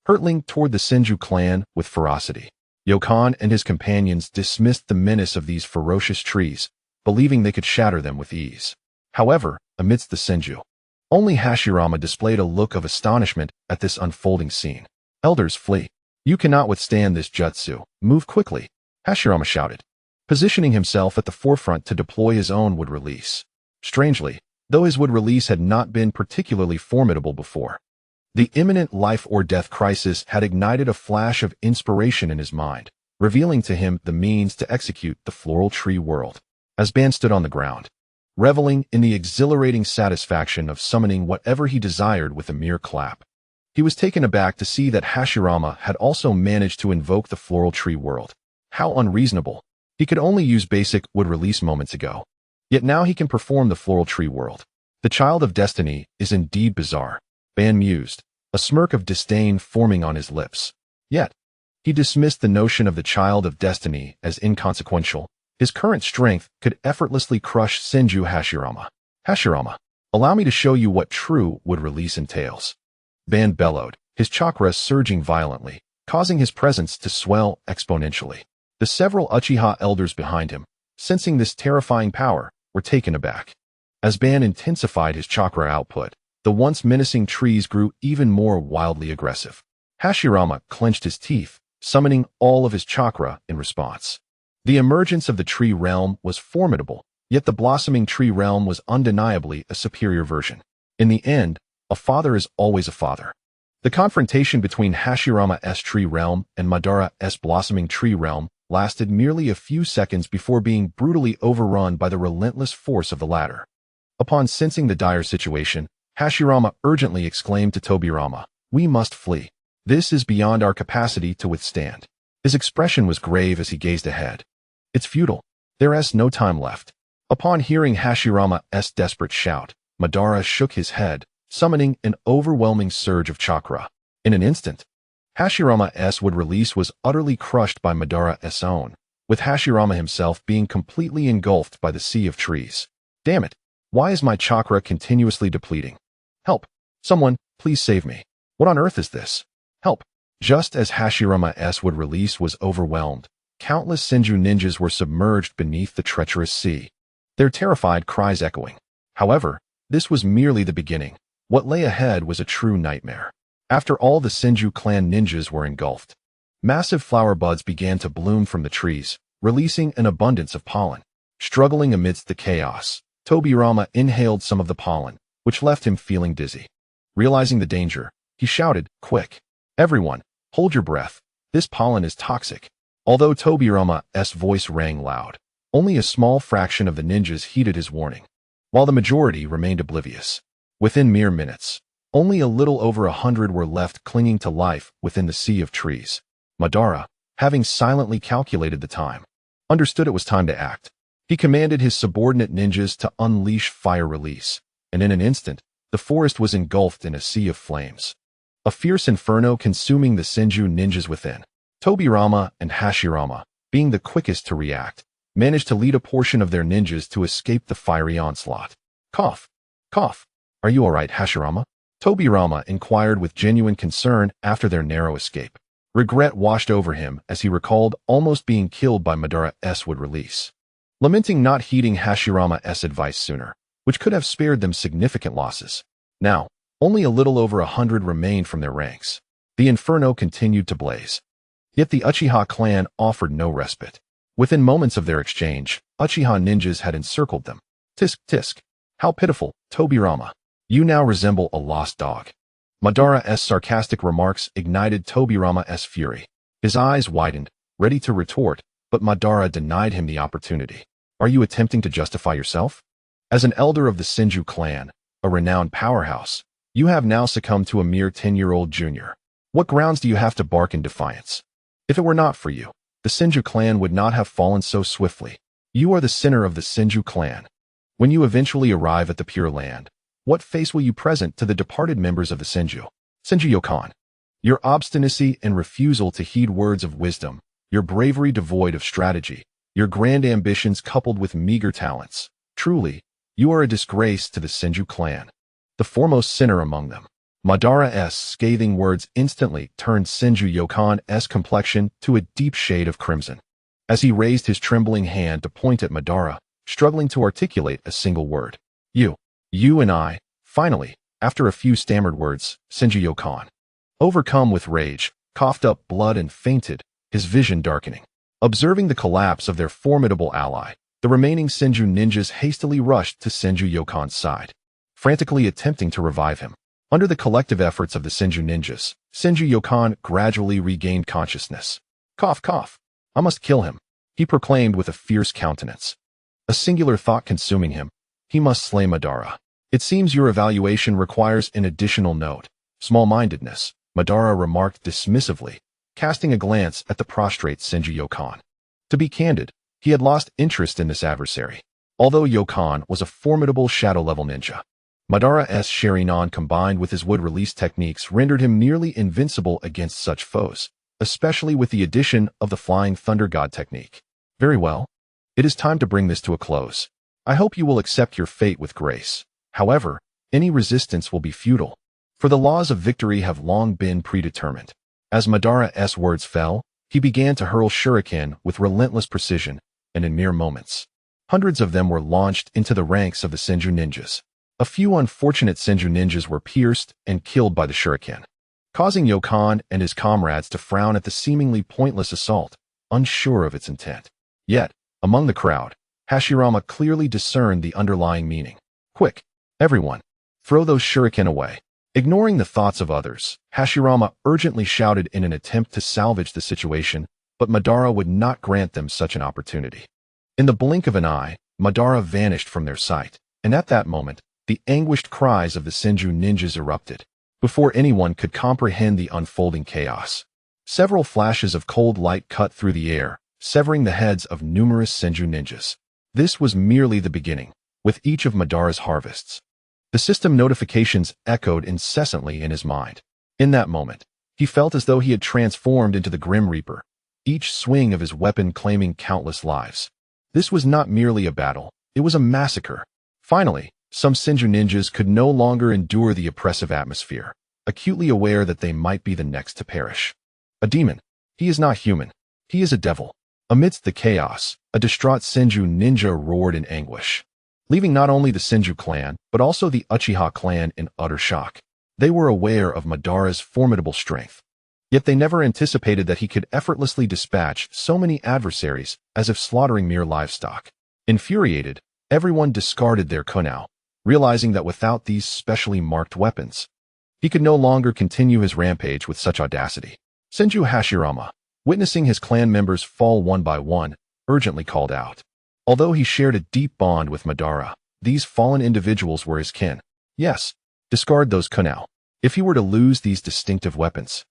hurtling toward the Senju clan with ferocity. Yokan and his companions dismissed the menace of these ferocious trees, believing they could shatter them with ease. However, amidst the Senju, only Hashirama displayed a look of astonishment at this unfolding scene. Elders, flee. You cannot withstand this jutsu. Move quickly, Hashirama shouted, positioning himself at the forefront to deploy his own wood release. Strangely, though his wood release had not been particularly formidable before, the imminent life or death crisis had ignited a flash of inspiration in his mind, revealing to him the means to execute the floral tree world. As Ban stood on the ground, reveling in the exhilarating satisfaction of summoning whatever he desired with a mere clap, he was taken aback to see that Hashirama had also managed to invoke the floral tree world. How unreasonable! He could only use basic wood release moments ago. Yet now he can perform the floral tree world. The child of destiny is indeed bizarre, Ban mused, a smirk of disdain forming on his lips. Yet, he dismissed the notion of the child of destiny as inconsequential. His current strength could effortlessly crush Senju Hashirama. Hashirama, allow me to show you what true wood release entails. Ban bellowed, his chakra surging violently, causing his presence to swell exponentially. The several Uchiha elders behind him, sensing this terrifying power, were taken aback. As Ban intensified his chakra output, the once menacing trees grew even more wildly aggressive. Hashirama clenched his teeth, summoning all of his chakra in response. The emergence of the tree realm was formidable, yet the blossoming tree realm was undeniably a superior version. In the end, a father is always a father. The confrontation between Hashirama's tree realm and Madara's blossoming tree realm lasted merely a few seconds before being brutally overrun by the relentless force of the latter. Upon sensing the dire situation, Hashirama urgently exclaimed to Tobirama, "We must flee. This is beyond our capacity to withstand." His expression was grave as he gazed ahead. It's futile. There is no time left. Upon hearing Hashirama's desperate shout, Madara shook his head, summoning an overwhelming surge of chakra. In an instant, Hashirama's wood release was utterly crushed by Madara's own, with Hashirama himself being completely engulfed by the sea of trees. Damn it! Why is my chakra continuously depleting? Help! Someone, please save me. What on earth is this? Help! Just as Hashirama's wood release was overwhelmed, countless Senju ninjas were submerged beneath the treacherous sea, their terrified cries echoing. However, this was merely the beginning. What lay ahead was a true nightmare. After all the Senju clan ninjas were engulfed, massive flower buds began to bloom from the trees, releasing an abundance of pollen. Struggling amidst the chaos, Tobirama inhaled some of the pollen, which left him feeling dizzy. Realizing the danger, he shouted, "Quick! Everyone, hold your breath. This pollen is toxic." Although Tobirama's voice rang loud, only a small fraction of the ninjas heeded his warning, while the majority remained oblivious. Within mere minutes, only a little over 100 were left clinging to life within the sea of trees. Madara, having silently calculated the time, understood it was time to act. He commanded his subordinate ninjas to unleash fire release, and in an instant, the forest was engulfed in a sea of flames. A fierce inferno consuming the Senju ninjas within. Tobirama and Hashirama, being the quickest to react, managed to lead a portion of their ninjas to escape the fiery onslaught. Cough. Cough. Are you alright, Hashirama? Tobirama inquired with genuine concern after their narrow escape. Regret washed over him as he recalled almost being killed by Madara's would release. Lamenting not heeding Hashirama's advice sooner, which could have spared them significant losses. Now, only a little over 100 remained from their ranks. The inferno continued to blaze. Yet the Uchiha clan offered no respite. Within moments of their exchange, Uchiha ninjas had encircled them. Tisk, tisk. How pitiful, Tobirama. You now resemble a lost dog. Madara's sarcastic remarks ignited Tobirama's fury. His eyes widened, ready to retort, but Madara denied him the opportunity. Are you attempting to justify yourself? As an elder of the Senju clan, a renowned powerhouse, you have now succumbed to a mere 10-year-old junior. What grounds do you have to bark in defiance? If it were not for you, the Senju clan would not have fallen so swiftly. You are the sinner of the Senju clan. When you eventually arrive at the Pure Land, what face will you present to the departed members of the Senju? Senju Yokan. Your obstinacy and refusal to heed words of wisdom, your bravery devoid of strategy, your grand ambitions coupled with meager talents. Truly, you are a disgrace to the Senju clan. The foremost sinner among them. Madara's scathing words instantly turned Senju Yokan's complexion to a deep shade of crimson. As he raised his trembling hand to point at Madara, struggling to articulate a single word. You and I, finally, after a few stammered words, Senju Yokan. Overcome with rage, coughed up blood and fainted, his vision darkening. Observing the collapse of their formidable ally, the remaining Senju ninjas hastily rushed to Senju Yokan's side, frantically attempting to revive him. Under the collective efforts of the Senju ninjas, Senju Yokan gradually regained consciousness. Cough, cough. I must kill him, he proclaimed with a fierce countenance. A singular thought consuming him. He must slay Madara. It seems your evaluation requires an additional note. Small-mindedness, Madara remarked dismissively, casting a glance at the prostrate Senju Yokan. To be candid, he had lost interest in this adversary. Although Yokan was a formidable shadow-level ninja, Madara's Sharingan combined with his wood-release techniques rendered him nearly invincible against such foes, especially with the addition of the Flying Thunder God technique. Very well. It is time to bring this to a close. I hope you will accept your fate with grace. However, any resistance will be futile, for the laws of victory have long been predetermined. As Madara's words fell, he began to hurl shuriken with relentless precision, and in mere moments, hundreds of them were launched into the ranks of the Senju ninjas. A few unfortunate Senju ninjas were pierced and killed by the shuriken, causing Yokan and his comrades to frown at the seemingly pointless assault, unsure of its intent. Yet, among the crowd, Hashirama clearly discerned the underlying meaning. Quick, everyone, throw those shuriken away. Ignoring the thoughts of others, Hashirama urgently shouted in an attempt to salvage the situation, but Madara would not grant them such an opportunity. In the blink of an eye, Madara vanished from their sight, and at that moment, the anguished cries of the Senju ninjas erupted. Before anyone could comprehend the unfolding chaos, several flashes of cold light cut through the air, severing the heads of numerous Senju ninjas. This was merely the beginning. With each of Madara's harvests, the system notifications echoed incessantly in his mind. In that moment, he felt as though he had transformed into the Grim Reaper, each swing of his weapon claiming countless lives. This was not merely a battle, it was a massacre. Finally, some Senju ninjas could no longer endure the oppressive atmosphere, acutely aware that they might be the next to perish. A demon. He is not human. He is a devil. Amidst the chaos, a distraught Senju ninja roared in anguish, leaving not only the Senju clan, but also the Uchiha clan in utter shock. They were aware of Madara's formidable strength, yet they never anticipated that he could effortlessly dispatch so many adversaries as if slaughtering mere livestock. Infuriated, everyone discarded their kunao, realizing that without these specially marked weapons, he could no longer continue his rampage with such audacity. Senju Hashirama, witnessing his clan members fall one by one, urgently called out. Although he shared a deep bond with Madara, these fallen individuals were his kin. Yes, discard those kunao. If he were to lose these distinctive weapons,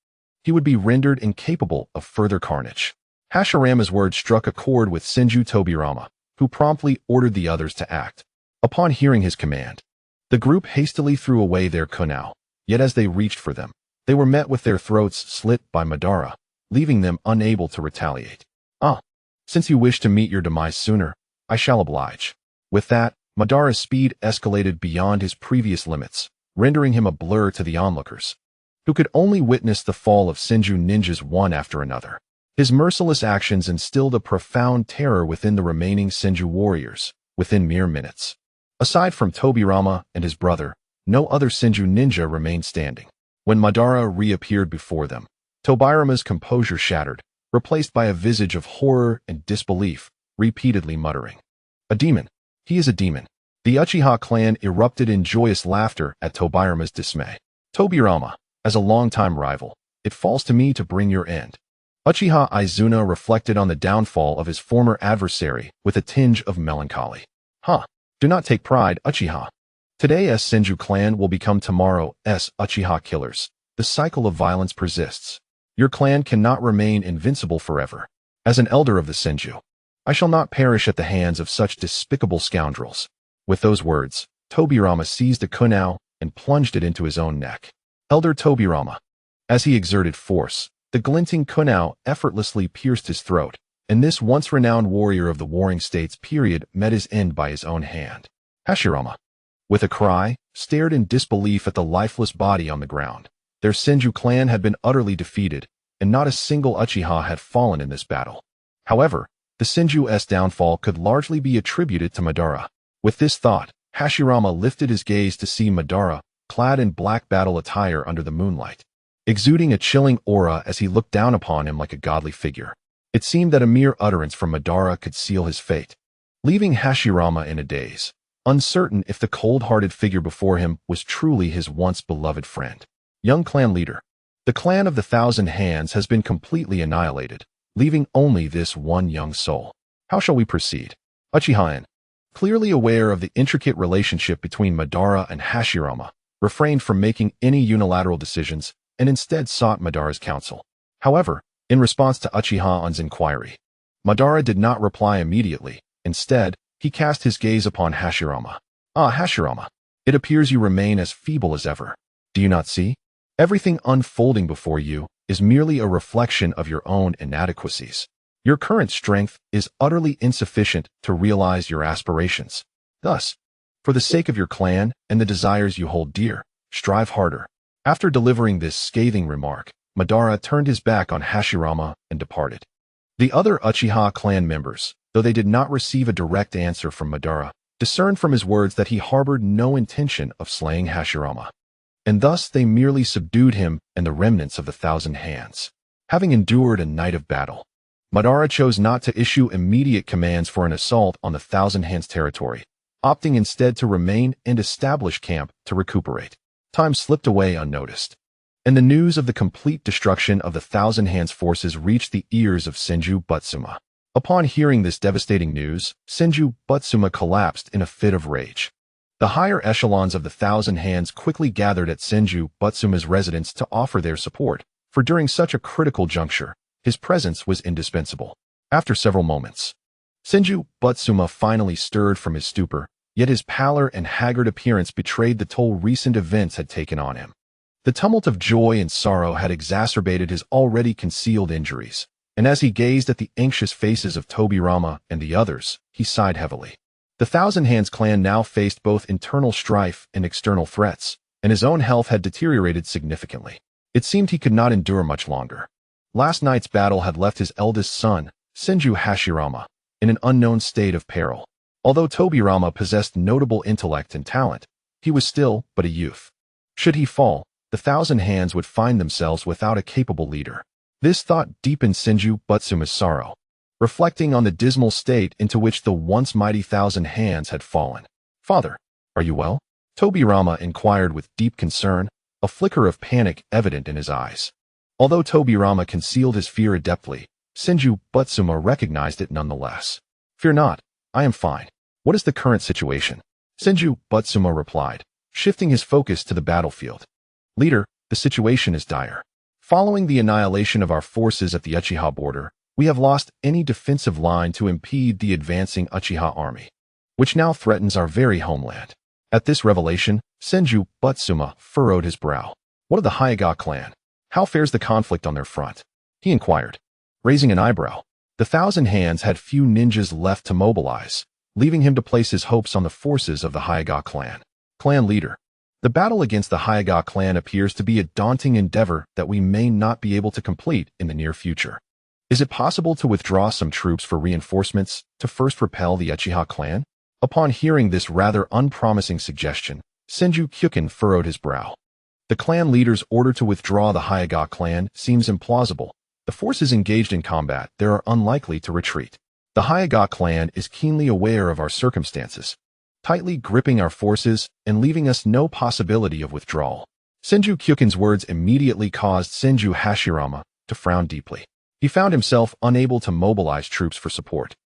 he would be rendered incapable of further carnage. Hashirama's words struck a chord with Senju Tobirama, who promptly ordered the others to act. Upon hearing his command, the group hastily threw away their kunao, yet as they reached for them, they were met with their throats slit by Madara, leaving them unable to retaliate. Since you wish to meet your demise sooner, I shall oblige. With that, Madara's speed escalated beyond his previous limits, rendering him a blur to the onlookers, who could only witness the fall of Senju ninjas one after another. His merciless actions instilled a profound terror within the remaining Senju warriors within mere minutes. Aside from Tobirama and his brother, no other Senju ninja remained standing. When Madara reappeared before them, Tobirama's composure shattered, replaced by a visage of horror and disbelief, repeatedly muttering, "A demon! He is a demon!" The Uchiha clan erupted in joyous laughter at Tobirama's dismay. "Tobirama, as a longtime rival, it falls to me to bring your end." Uchiha Izuna reflected on the downfall of his former adversary with a tinge of melancholy. Do not take pride, Uchiha. Today's Senju clan will become tomorrow's Uchiha killers. The cycle of violence persists. Your clan cannot remain invincible forever. As an elder of the Senju, I shall not perish at the hands of such despicable scoundrels. With those words, Tobirama seized a kunai and plunged it into his own neck. Elder Tobirama. As he exerted force, the glinting kunai effortlessly pierced his throat, and this once renowned warrior of the Warring States period met his end by his own hand. Hashirama, with a cry, stared in disbelief at the lifeless body on the ground. Their Senju clan had been utterly defeated, and not a single Uchiha had fallen in this battle. However, the Senju's downfall could largely be attributed to Madara. With this thought, Hashirama lifted his gaze to see Madara, clad in black battle attire under the moonlight, exuding a chilling aura as he looked down upon him like a godly figure. It seemed that a mere utterance from Madara could seal his fate, leaving Hashirama in a daze, uncertain if the cold-hearted figure before him was truly his once beloved friend. Young clan leader. The clan of the Thousand Hands has been completely annihilated, leaving only this one young soul. How shall we proceed? Uchiha, clearly aware of the intricate relationship between Madara and Hashirama, refrained from making any unilateral decisions and instead sought Madara's counsel. However, in response to Uchiha's inquiry, Madara did not reply immediately. Instead, he cast his gaze upon Hashirama. Hashirama, it appears you remain as feeble as ever. Do you not see? Everything unfolding before you is merely a reflection of your own inadequacies. Your current strength is utterly insufficient to realize your aspirations. Thus, for the sake of your clan and the desires you hold dear, strive harder. After delivering this scathing remark, Madara turned his back on Hashirama and departed. The other Uchiha clan members, though they did not receive a direct answer from Madara, discerned from his words that he harbored no intention of slaying Hashirama, and thus they merely subdued him and the remnants of the Thousand Hands. Having endured a night of battle, Madara chose not to issue immediate commands for an assault on the Thousand Hands territory, opting instead to remain and establish camp to recuperate. Time slipped away unnoticed, and the news of the complete destruction of the Thousand Hands forces reached the ears of Senju Butsuma. Upon hearing this devastating news, Senju Butsuma collapsed in a fit of rage. The higher echelons of the Thousand Hands quickly gathered at Senju Butsuma's residence to offer their support, for during such a critical juncture, his presence was indispensable. After several moments, Senju Butsuma finally stirred from his stupor, yet his pallor and haggard appearance betrayed the toll recent events had taken on him. The tumult of joy and sorrow had exacerbated his already concealed injuries, and as he gazed at the anxious faces of Tobirama and the others, he sighed heavily. The Thousand Hands clan now faced both internal strife and external threats, and his own health had deteriorated significantly. It seemed he could not endure much longer. Last night's battle had left his eldest son, Senju Hashirama, in an unknown state of peril. Although Tobirama possessed notable intellect and talent, he was still but a youth. Should he fall, the Thousand Hands would find themselves without a capable leader. This thought deepened Senju Butsuma's sorrow, reflecting on the dismal state into which the once mighty Thousand Hands had fallen. "Father, are you well?" Tobirama inquired with deep concern, a flicker of panic evident in his eyes. Although Tobirama concealed his fear adeptly, Senju Butsuma recognized it nonetheless. "Fear not, I am fine. What is the current situation?" Senju Butsuma replied, shifting his focus to the battlefield. "Leader, the situation is dire. Following the annihilation of our forces at the Uchiha border, we have lost any defensive line to impede the advancing Uchiha army, which now threatens our very homeland." At this revelation, Senju Butsuma furrowed his brow. "What of the Hyuga clan? How fares the conflict on their front?" he inquired, raising an eyebrow. The Thousand Hands had few ninjas left to mobilize, leaving him to place his hopes on the forces of the Hyuga clan. Clan leader. The battle against the Hyuga clan appears to be a daunting endeavor that we may not be able to complete in the near future. Is it possible to withdraw some troops for reinforcements to first repel the Uchiha clan? Upon hearing this rather unpromising suggestion, Senju Kyukin furrowed his brow. The clan leader's order to withdraw the Hyuga clan seems implausible. The forces engaged in combat there are unlikely to retreat. The Hyuga clan is keenly aware of our circumstances, tightly gripping our forces and leaving us no possibility of withdrawal. Senju Kyukin's words immediately caused Senju Hashirama to frown deeply. He found himself unable to mobilize troops for support.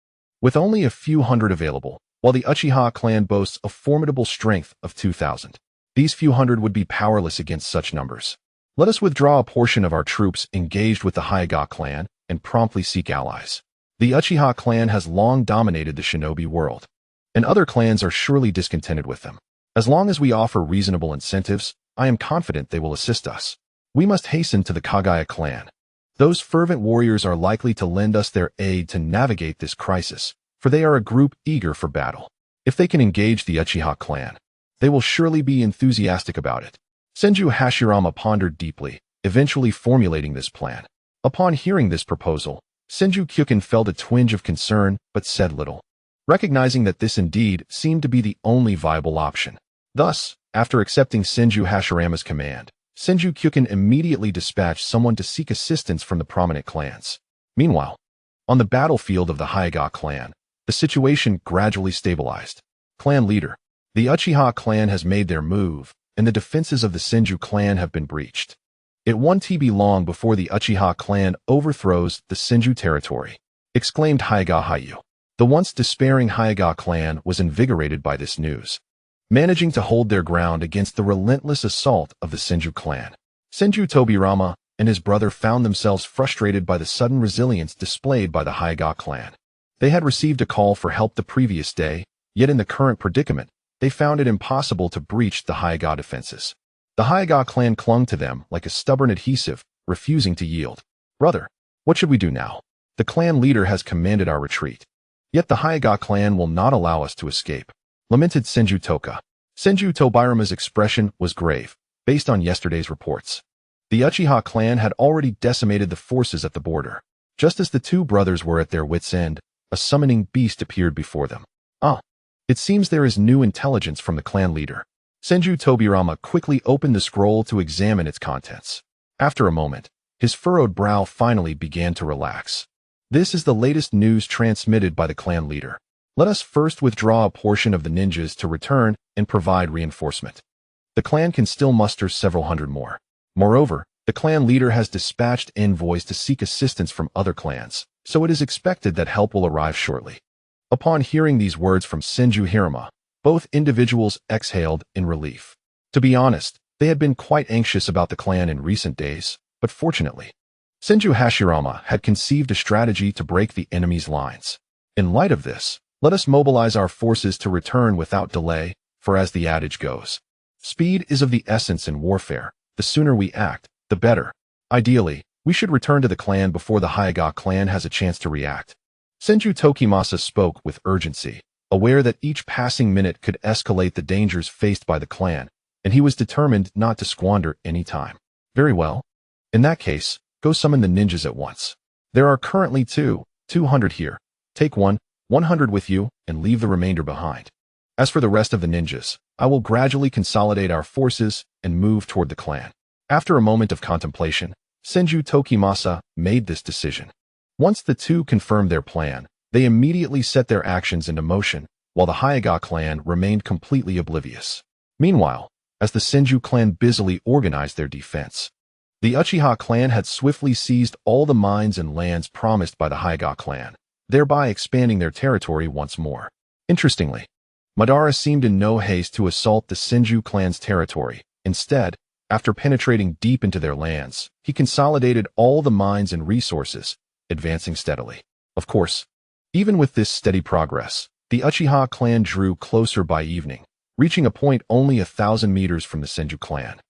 With only a few hundred available, while the Uchiha clan boasts a formidable strength of 2,000, these few hundred would be powerless against such numbers. Let us withdraw a portion of our troops engaged with the Hyuga clan and promptly seek allies. The Uchiha clan has long dominated the shinobi world, and other clans are surely discontented with them. As long as we offer reasonable incentives, I am confident they will assist us. We must hasten to the Kaguya clan. Those fervent warriors are likely to lend us their aid to navigate this crisis, for they are a group eager for battle. If they can engage the Uchiha clan, they will surely be enthusiastic about it. Senju Hashirama pondered deeply, eventually formulating this plan. Upon hearing this proposal, Senju Kyukin felt a twinge of concern but said little, recognizing that this indeed seemed to be the only viable option. Thus, after accepting Senju Hashirama's command, Senju Kyukin immediately dispatched someone to seek assistance from the prominent clans. Meanwhile, on the battlefield of the Hyuga clan, the situation gradually stabilized. Clan leader. The Uchiha clan has made their move, and the defenses of the Senju clan have been breached. It won't be long before the Uchiha clan overthrows the Senju territory, exclaimed Hyuga Hayu. The once despairing Hyuga clan was invigorated by this news, managing to hold their ground against the relentless assault of the Senju clan. Senju Tobirama and his brother found themselves frustrated by the sudden resilience displayed by the Hyuga clan. They had received a call for help the previous day, yet in the current predicament, they found it impossible to breach the Hyuga defenses. The Hyuga clan clung to them like a stubborn adhesive, refusing to yield. Brother, what should we do now? The clan leader has commanded our retreat. Yet the Hyuga clan will not allow us to escape, lamented Senju Toka. Senju Tobirama's expression was grave, based on yesterday's reports. The Uchiha clan had already decimated the forces at the border. Just as the two brothers were at their wits' end, a summoning beast appeared before them. It seems there is new intelligence from the clan leader. Senju Tobirama quickly opened the scroll to examine its contents. After a moment, his furrowed brow finally began to relax. This is the latest news transmitted by the clan leader. Let us first withdraw a portion of the ninjas to return and provide reinforcement. The clan can still muster several hundred more. Moreover, the clan leader has dispatched envoys to seek assistance from other clans, so it is expected that help will arrive shortly. Upon hearing these words from Senju Hirama, both individuals exhaled in relief. To be honest, they had been quite anxious about the clan in recent days, but fortunately, Senju Hashirama had conceived a strategy to break the enemy's lines. In light of this, let us mobilize our forces to return without delay, for as the adage goes, speed is of the essence in warfare. The sooner we act, the better. Ideally, we should return to the clan before the Hyuga clan has a chance to react. Senju Tokimasa spoke with urgency, aware that each passing minute could escalate the dangers faced by the clan, and he was determined not to squander any time. Very well. In that case, go summon the ninjas at once. There are currently 200 here. Take 100 with you, and leave the remainder behind. As for the rest of the ninjas, I will gradually consolidate our forces and move toward the clan. After a moment of contemplation, Senju Tokimasa made this decision. Once the two confirmed their plan, they immediately set their actions into motion, while the Hyuga clan remained completely oblivious. Meanwhile, as the Senju clan busily organized their defense, the Uchiha clan had swiftly seized all the mines and lands promised by the Hyuga clan, thereby expanding their territory once more. Interestingly, Madara seemed in no haste to assault the Senju clan's territory. Instead, after penetrating deep into their lands, he consolidated all the mines and resources, advancing steadily. Of course, even with this steady progress, the Uchiha clan drew closer by evening, reaching a point only 1,000 meters from the Senju clan.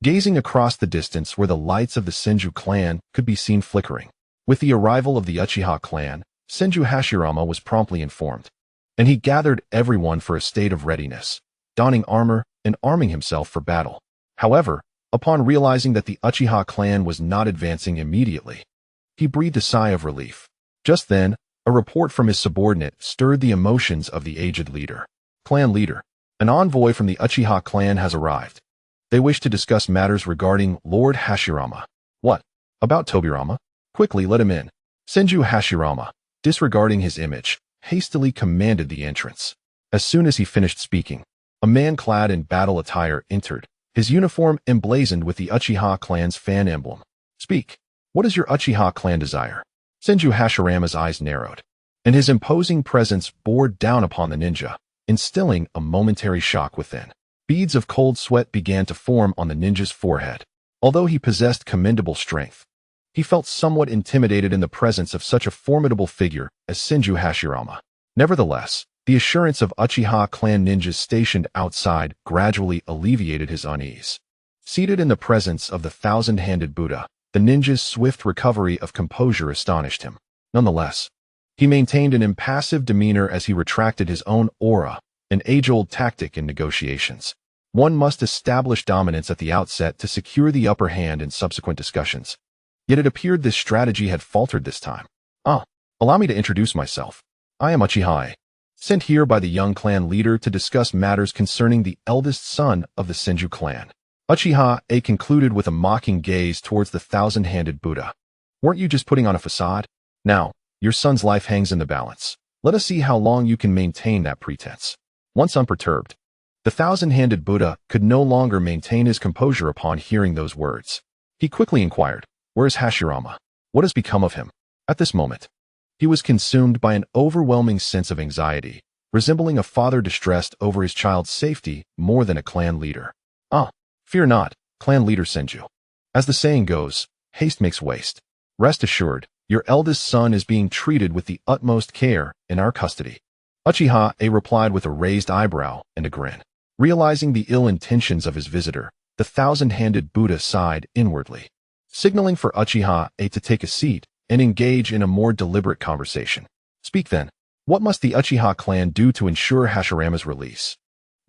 Gazing across the distance where the lights of the Senju clan could be seen flickering. With the arrival of the Uchiha clan, Senju Hashirama was promptly informed, and he gathered everyone for a state of readiness, donning armor and arming himself for battle. However, upon realizing that the Uchiha clan was not advancing immediately, he breathed a sigh of relief. Just then, a report from his subordinate stirred the emotions of the aged leader. Clan leader, an envoy from the Uchiha clan has arrived. They wish to discuss matters regarding Lord Hashirama. What? About Tobirama? Quickly let him in. Senju Hashirama, disregarding his image, hastily commanded the entrance. As soon as he finished speaking, a man clad in battle attire entered, his uniform emblazoned with the Uchiha clan's fan emblem. Speak. What does your Uchiha clan desire? Senju Hashirama's eyes narrowed, and his imposing presence bore down upon the ninja, instilling a momentary shock within. Beads of cold sweat began to form on the ninja's forehead. Although he possessed commendable strength, he felt somewhat intimidated in the presence of such a formidable figure as Senju Hashirama. Nevertheless, the assurance of Uchiha clan ninjas stationed outside gradually alleviated his unease. Seated in the presence of the thousand-handed Buddha, the ninja's swift recovery of composure astonished him. Nonetheless, he maintained an impassive demeanor as he retracted his own aura, an age-old tactic in negotiations. One must establish dominance at the outset to secure the upper hand in subsequent discussions. Yet it appeared this strategy had faltered this time. Allow me to introduce myself. I am Uchiha, sent here by the young clan leader to discuss matters concerning the eldest son of the Senju clan. Uchiha concluded with a mocking gaze towards the thousand-handed Buddha. Weren't you just putting on a facade? Now, your son's life hangs in the balance. Let us see how long you can maintain that pretense. Once unperturbed, the thousand-handed Buddha could no longer maintain his composure upon hearing those words. He quickly inquired, "Where is Hashirama? What has become of him?" At this moment, he was consumed by an overwhelming sense of anxiety, resembling a father distressed over his child's safety more than a clan leader. Fear not, clan leader Senju. As the saying goes, haste makes waste. Rest assured, your eldest son is being treated with the utmost care in our custody. Uchiha replied with a raised eyebrow and a grin. Realizing the ill intentions of his visitor, the thousand-handed Buddha sighed inwardly, signaling for Uchiha to take a seat and engage in a more deliberate conversation. Speak then. What must the Uchiha clan do to ensure Hashirama's release?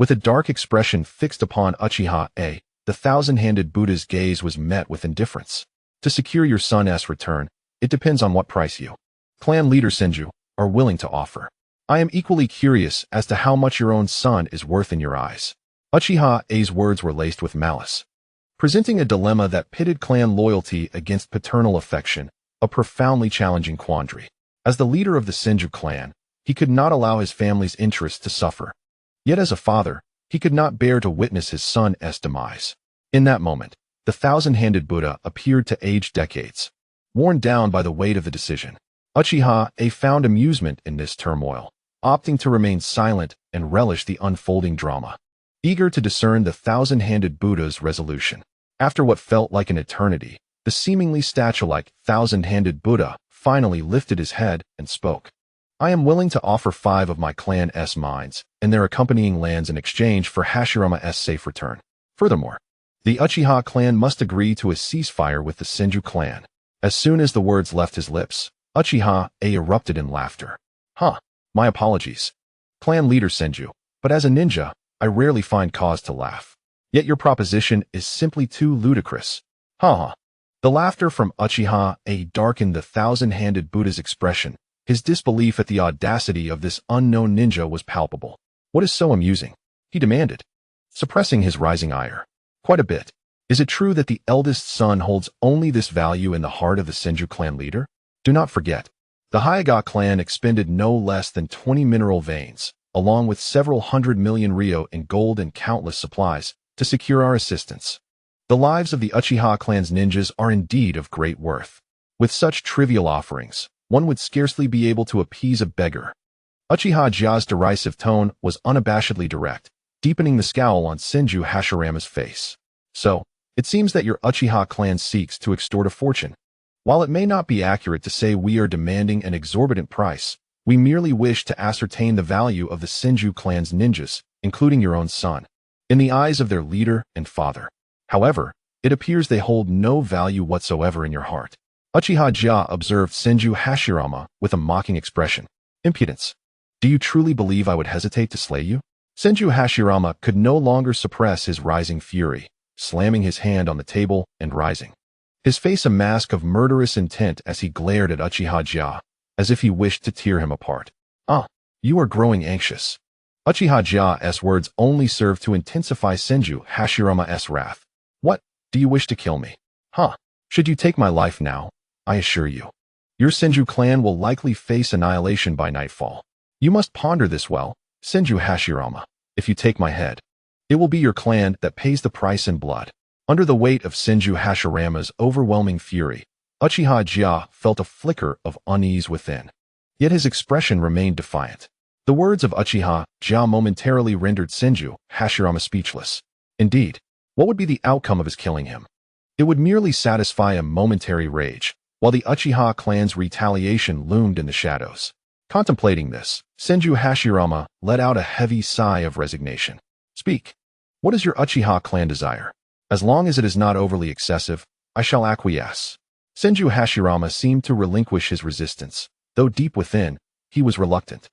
With a dark expression fixed upon Uchiha, the thousand-handed Buddha's gaze was met with indifference. To secure your son's return, it depends on what price you, clan leader Senju, are willing to offer. I am equally curious as to how much your own son is worth in your eyes. Uchiha's words were laced with malice, presenting a dilemma that pitted clan loyalty against paternal affection, a profoundly challenging quandary. As the leader of the Senju clan, he could not allow his family's interests to suffer. Yet as a father, he could not bear to witness his son's demise. In that moment, the thousand-handed Buddha appeared to age decades, worn down by the weight of the decision. Uchiha found amusement in this turmoil, opting to remain silent and relish the unfolding drama, eager to discern the thousand-handed Buddha's resolution. After what felt like an eternity, the seemingly statue-like thousand-handed Buddha finally lifted his head and spoke. I am willing to offer 5 of my clan's mines and their accompanying lands in exchange for Hashirama's safe return. Furthermore, the Uchiha clan must agree to a ceasefire with the Senju clan. As soon as the words left his lips, Uchiha erupted in laughter. My apologies, clan leader Senju, but as a ninja, I rarely find cause to laugh. Yet your proposition is simply too ludicrous. The laughter from Uchiha darkened the thousand-handed Buddha's expression. His disbelief at the audacity of this unknown ninja was palpable. What is so amusing? He demanded, suppressing his rising ire. Quite a bit. Is it true that the eldest son holds only this value in the heart of the Senju clan leader? Do not forget, the Hyuga clan expended no less than 20 mineral veins, along with several 100 million ryo in gold and countless supplies, to secure our assistance. The lives of the Uchiha clan's ninjas are indeed of great worth. With such trivial offerings, one would scarcely be able to appease a beggar. Uchiha's derisive tone was unabashedly direct, deepening the scowl on Senju Hashirama's face. So, it seems that your Uchiha clan seeks to extort a fortune. While it may not be accurate to say we are demanding an exorbitant price, we merely wish to ascertain the value of the Senju clan's ninjas, including your own son, in the eyes of their leader and father. However, it appears they hold no value whatsoever in your heart. Uchiha Jia observed Senju Hashirama with a mocking expression. Impudence. Do you truly believe I would hesitate to slay you? Senju Hashirama could no longer suppress his rising fury, slamming his hand on the table and rising. His face a mask of murderous intent as he glared at Uchiha Jia, as if he wished to tear him apart. Ah, you are growing anxious. Uchiha Jia's words only served to intensify Senju Hashirama's wrath. What, do you wish to kill me? Huh, should you take my life now? I assure you, your Senju clan will likely face annihilation by nightfall. You must ponder this well, Senju Hashirama. If you take my head, it will be your clan that pays the price in blood. Under the weight of Senju Hashirama's overwhelming fury, Uchiha Jia felt a flicker of unease within. Yet his expression remained defiant. The words of Uchiha Jia momentarily rendered Senju Hashirama speechless. Indeed, what would be the outcome of his killing him? It would merely satisfy a momentary rage, while the Uchiha clan's retaliation loomed in the shadows. Contemplating this, Senju Hashirama let out a heavy sigh of resignation. Speak. What does your Uchiha clan desire? As long as it is not overly excessive, I shall acquiesce. Senju Hashirama seemed to relinquish his resistance, though deep within, he was reluctant.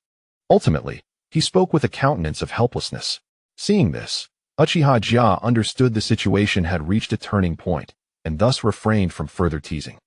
Ultimately, he spoke with a countenance of helplessness. Seeing this, Uchiha Jia understood the situation had reached a turning point, and thus refrained from further teasing.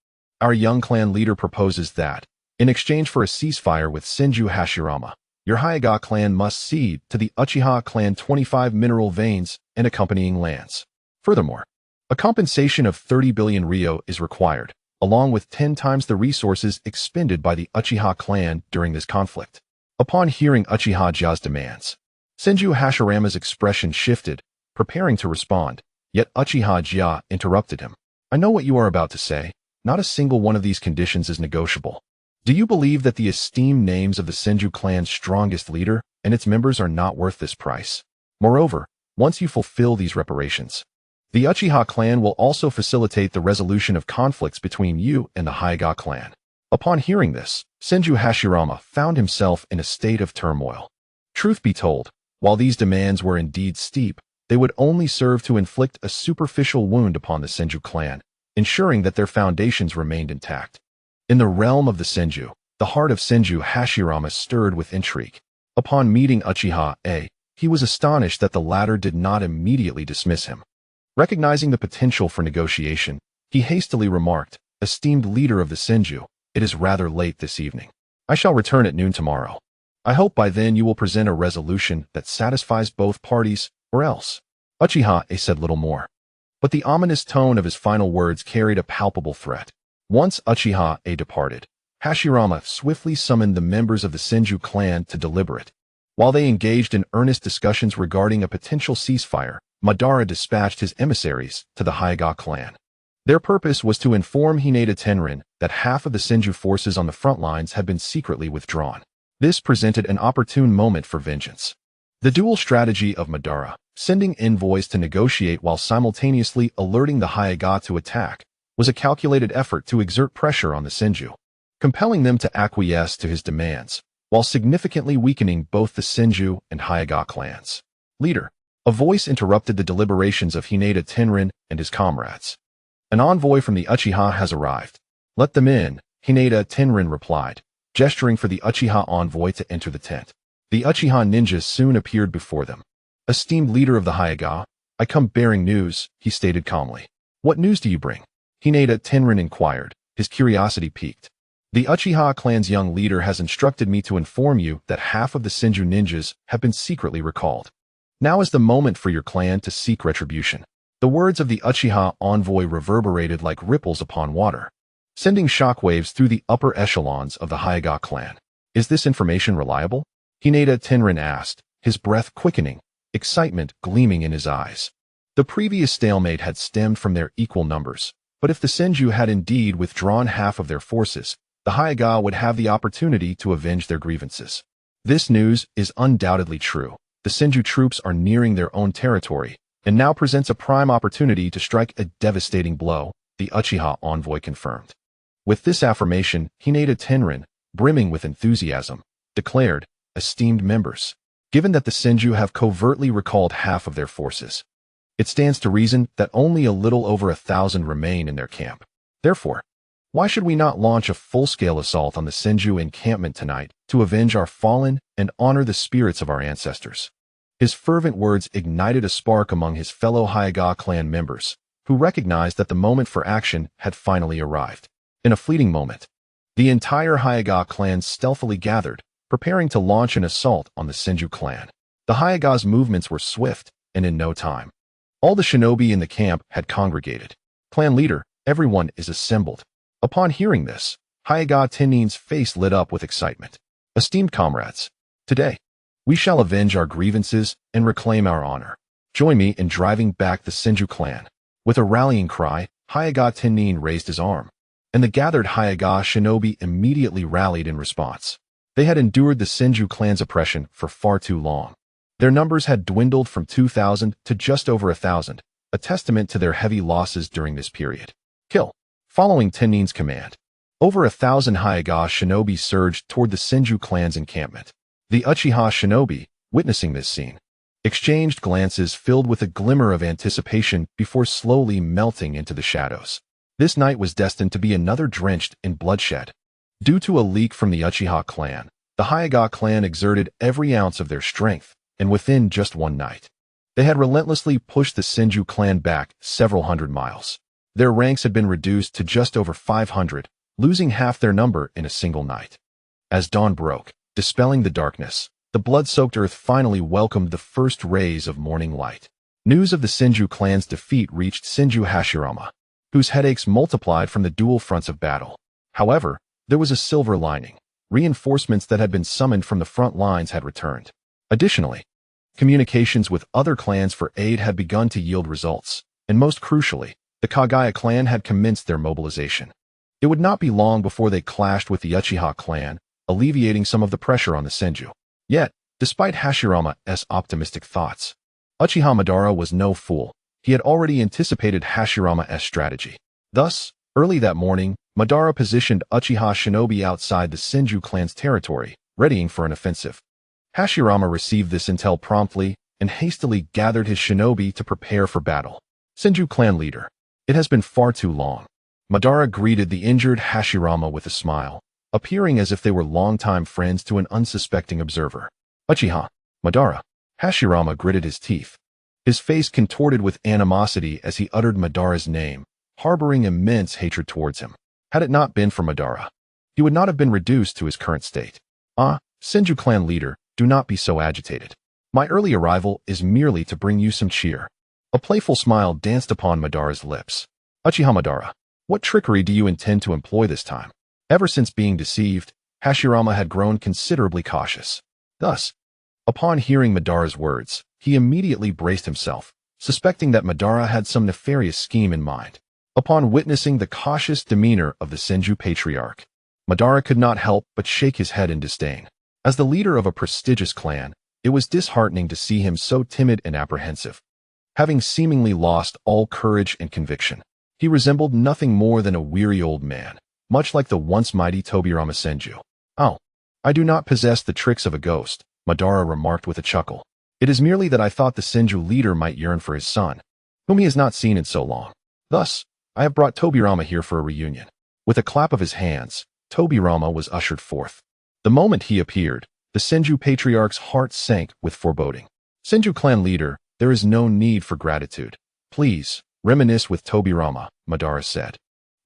Our young clan leader proposes that, in exchange for a ceasefire with Senju Hashirama, your Hyuga clan must cede to the Uchiha clan 25 mineral veins and accompanying lands. Furthermore, a compensation of 30 billion ryo is required, along with 10 times the resources expended by the Uchiha clan during this conflict. Upon hearing Uchiha Jia's demands, Senju Hashirama's expression shifted, preparing to respond, yet Uchiha Jia interrupted him. I know what you are about to say. Not a single one of these conditions is negotiable. Do you believe that the esteemed names of the Senju clan's strongest leader and its members are not worth this price? Moreover, once you fulfill these reparations, the Uchiha clan will also facilitate the resolution of conflicts between you and the Hyuga clan. Upon hearing this, Senju Hashirama found himself in a state of turmoil. Truth be told, while these demands were indeed steep, they would only serve to inflict a superficial wound upon the Senju clan, ensuring that their foundations remained intact. In the realm of the Senju, the heart of Senju Hashirama stirred with intrigue. Upon meeting Uchiha A, he was astonished that the latter did not immediately dismiss him. Recognizing the potential for negotiation, he hastily remarked, Esteemed leader of the Senju, it is rather late this evening. I shall return at noon tomorrow. I hope by then you will present a resolution that satisfies both parties, or else. Uchiha A said little more. But the ominous tone of his final words carried a palpable threat. Once Uchiha A departed, Hashirama swiftly summoned the members of the Senju clan to deliberate. While they engaged in earnest discussions regarding a potential ceasefire, Madara dispatched his emissaries to the Hyuga clan. Their purpose was to inform Hinata Tenrin that half of the Senju forces on the front lines had been secretly withdrawn. This presented an opportune moment for vengeance. The dual strategy of Madara, sending envoys to negotiate while simultaneously alerting the Hyuga to attack, was a calculated effort to exert pressure on the Senju, compelling them to acquiesce to his demands, while significantly weakening both the Senju and Hyuga clans. Leader, a voice interrupted the deliberations of Hinata Tenrin and his comrades. An envoy from the Uchiha has arrived. Let them in, Hinata Tenrin replied, gesturing for the Uchiha envoy to enter the tent. The Uchiha ninjas soon appeared before them. Esteemed leader of the Hyuga, I come bearing news, he stated calmly. What news do you bring? Hinata Tenrin inquired, his curiosity piqued. The Uchiha clan's young leader has instructed me to inform you that half of the Senju ninjas have been secretly recalled. Now is the moment for your clan to seek retribution. The words of the Uchiha envoy reverberated like ripples upon water, sending shockwaves through the upper echelons of the Hyuga clan. Is this information reliable? Hinata Tenrin asked, his breath quickening, excitement gleaming in his eyes. The previous stalemate had stemmed from their equal numbers, but if the Senju had indeed withdrawn half of their forces, the Hyuga would have the opportunity to avenge their grievances. This news is undoubtedly true. The Senju troops are nearing their own territory, and now presents a prime opportunity to strike a devastating blow, the Uchiha envoy confirmed. With this affirmation, Hinata Tenrin, brimming with enthusiasm, declared, Esteemed members, given that the Senju have covertly recalled half of their forces, it stands to reason that only a little over 1,000 remain in their camp. Therefore, Why should we not launch a full-scale assault on the Senju encampment tonight to avenge our fallen and honor the spirits of our ancestors? His fervent words ignited a spark among his fellow Hyuga clan members, who recognized that the moment for action had finally arrived. In a fleeting moment, the entire Hyuga clan stealthily gathered, preparing to launch an assault on the Senju clan. The Hyuga's movements were swift, and in no time, all the shinobi in the camp had congregated. Clan leader, everyone is assembled. Upon hearing this, Hyuga Tennin's face lit up with excitement. Esteemed comrades, today, we shall avenge our grievances and reclaim our honor. Join me in driving back the Senju clan. With a rallying cry, Hyuga Tennin raised his arm, and the gathered Hyuga shinobi immediately rallied in response. They had endured the Senju clan's oppression for far too long. Their numbers had dwindled from 2,000 to just over 1,000, a testament to their heavy losses during this period. Kill. Following Tennin's command, over 1,000 Hyuga shinobi surged toward the Senju clan's encampment. The Uchiha shinobi, witnessing this scene, exchanged glances filled with a glimmer of anticipation before slowly melting into the shadows. This night was destined to be another drenched in bloodshed. Due to a leak from the Uchiha clan, the Hyuga clan exerted every ounce of their strength, and within just one night, they had relentlessly pushed the Senju clan back several hundred miles. Their ranks had been reduced to just over 500, losing half their number in a single night. As dawn broke, dispelling the darkness, the blood-soaked earth finally welcomed the first rays of morning light. News of the Senju clan's defeat reached Senju Hashirama, whose headaches multiplied from the dual fronts of battle. However, there was a silver lining. Reinforcements that had been summoned from the front lines had returned. Additionally, communications with other clans for aid had begun to yield results, and most crucially, the Kaguya clan had commenced their mobilization. It would not be long before they clashed with the Uchiha clan, alleviating some of the pressure on the Senju. Yet, despite Hashirama's optimistic thoughts, Uchiha Madara was no fool. He had already anticipated Hashirama's strategy. Thus, early that morning, Madara positioned Uchiha shinobi outside the Senju clan's territory, readying for an offensive. Hashirama received this intel promptly and hastily gathered his shinobi to prepare for battle. Senju clan leader, it has been far too long. Madara greeted the injured Hashirama with a smile, appearing as if they were longtime friends to an unsuspecting observer. Uchiha Madara. Hashirama gritted his teeth. His face contorted with animosity as he uttered Madara's name, harboring immense hatred towards him. Had it not been for Madara, he would not have been reduced to his current state. Senju clan leader, do not be so agitated. My early arrival is merely to bring you some cheer. A playful smile danced upon Madara's lips. Uchiha Madara, what trickery do you intend to employ this time? Ever since being deceived, Hashirama had grown considerably cautious. Thus, upon hearing Madara's words, he immediately braced himself, suspecting that Madara had some nefarious scheme in mind. Upon witnessing the cautious demeanor of the Senju patriarch, Madara could not help but shake his head in disdain. As the leader of a prestigious clan, it was disheartening to see him so timid and apprehensive. Having seemingly lost all courage and conviction, he resembled nothing more than a weary old man, much like the once mighty Tobirama Senju. Oh, I do not possess the tricks of a ghost, Madara remarked with a chuckle. It is merely that I thought the Senju leader might yearn for his son, whom he has not seen in so long. Thus, I have brought Tobirama here for a reunion. With a clap of his hands, Tobirama was ushered forth. The moment he appeared, the Senju patriarch's heart sank with foreboding. Senju clan leader, there is no need for gratitude. Please, reminisce with Tobirama, Madara said.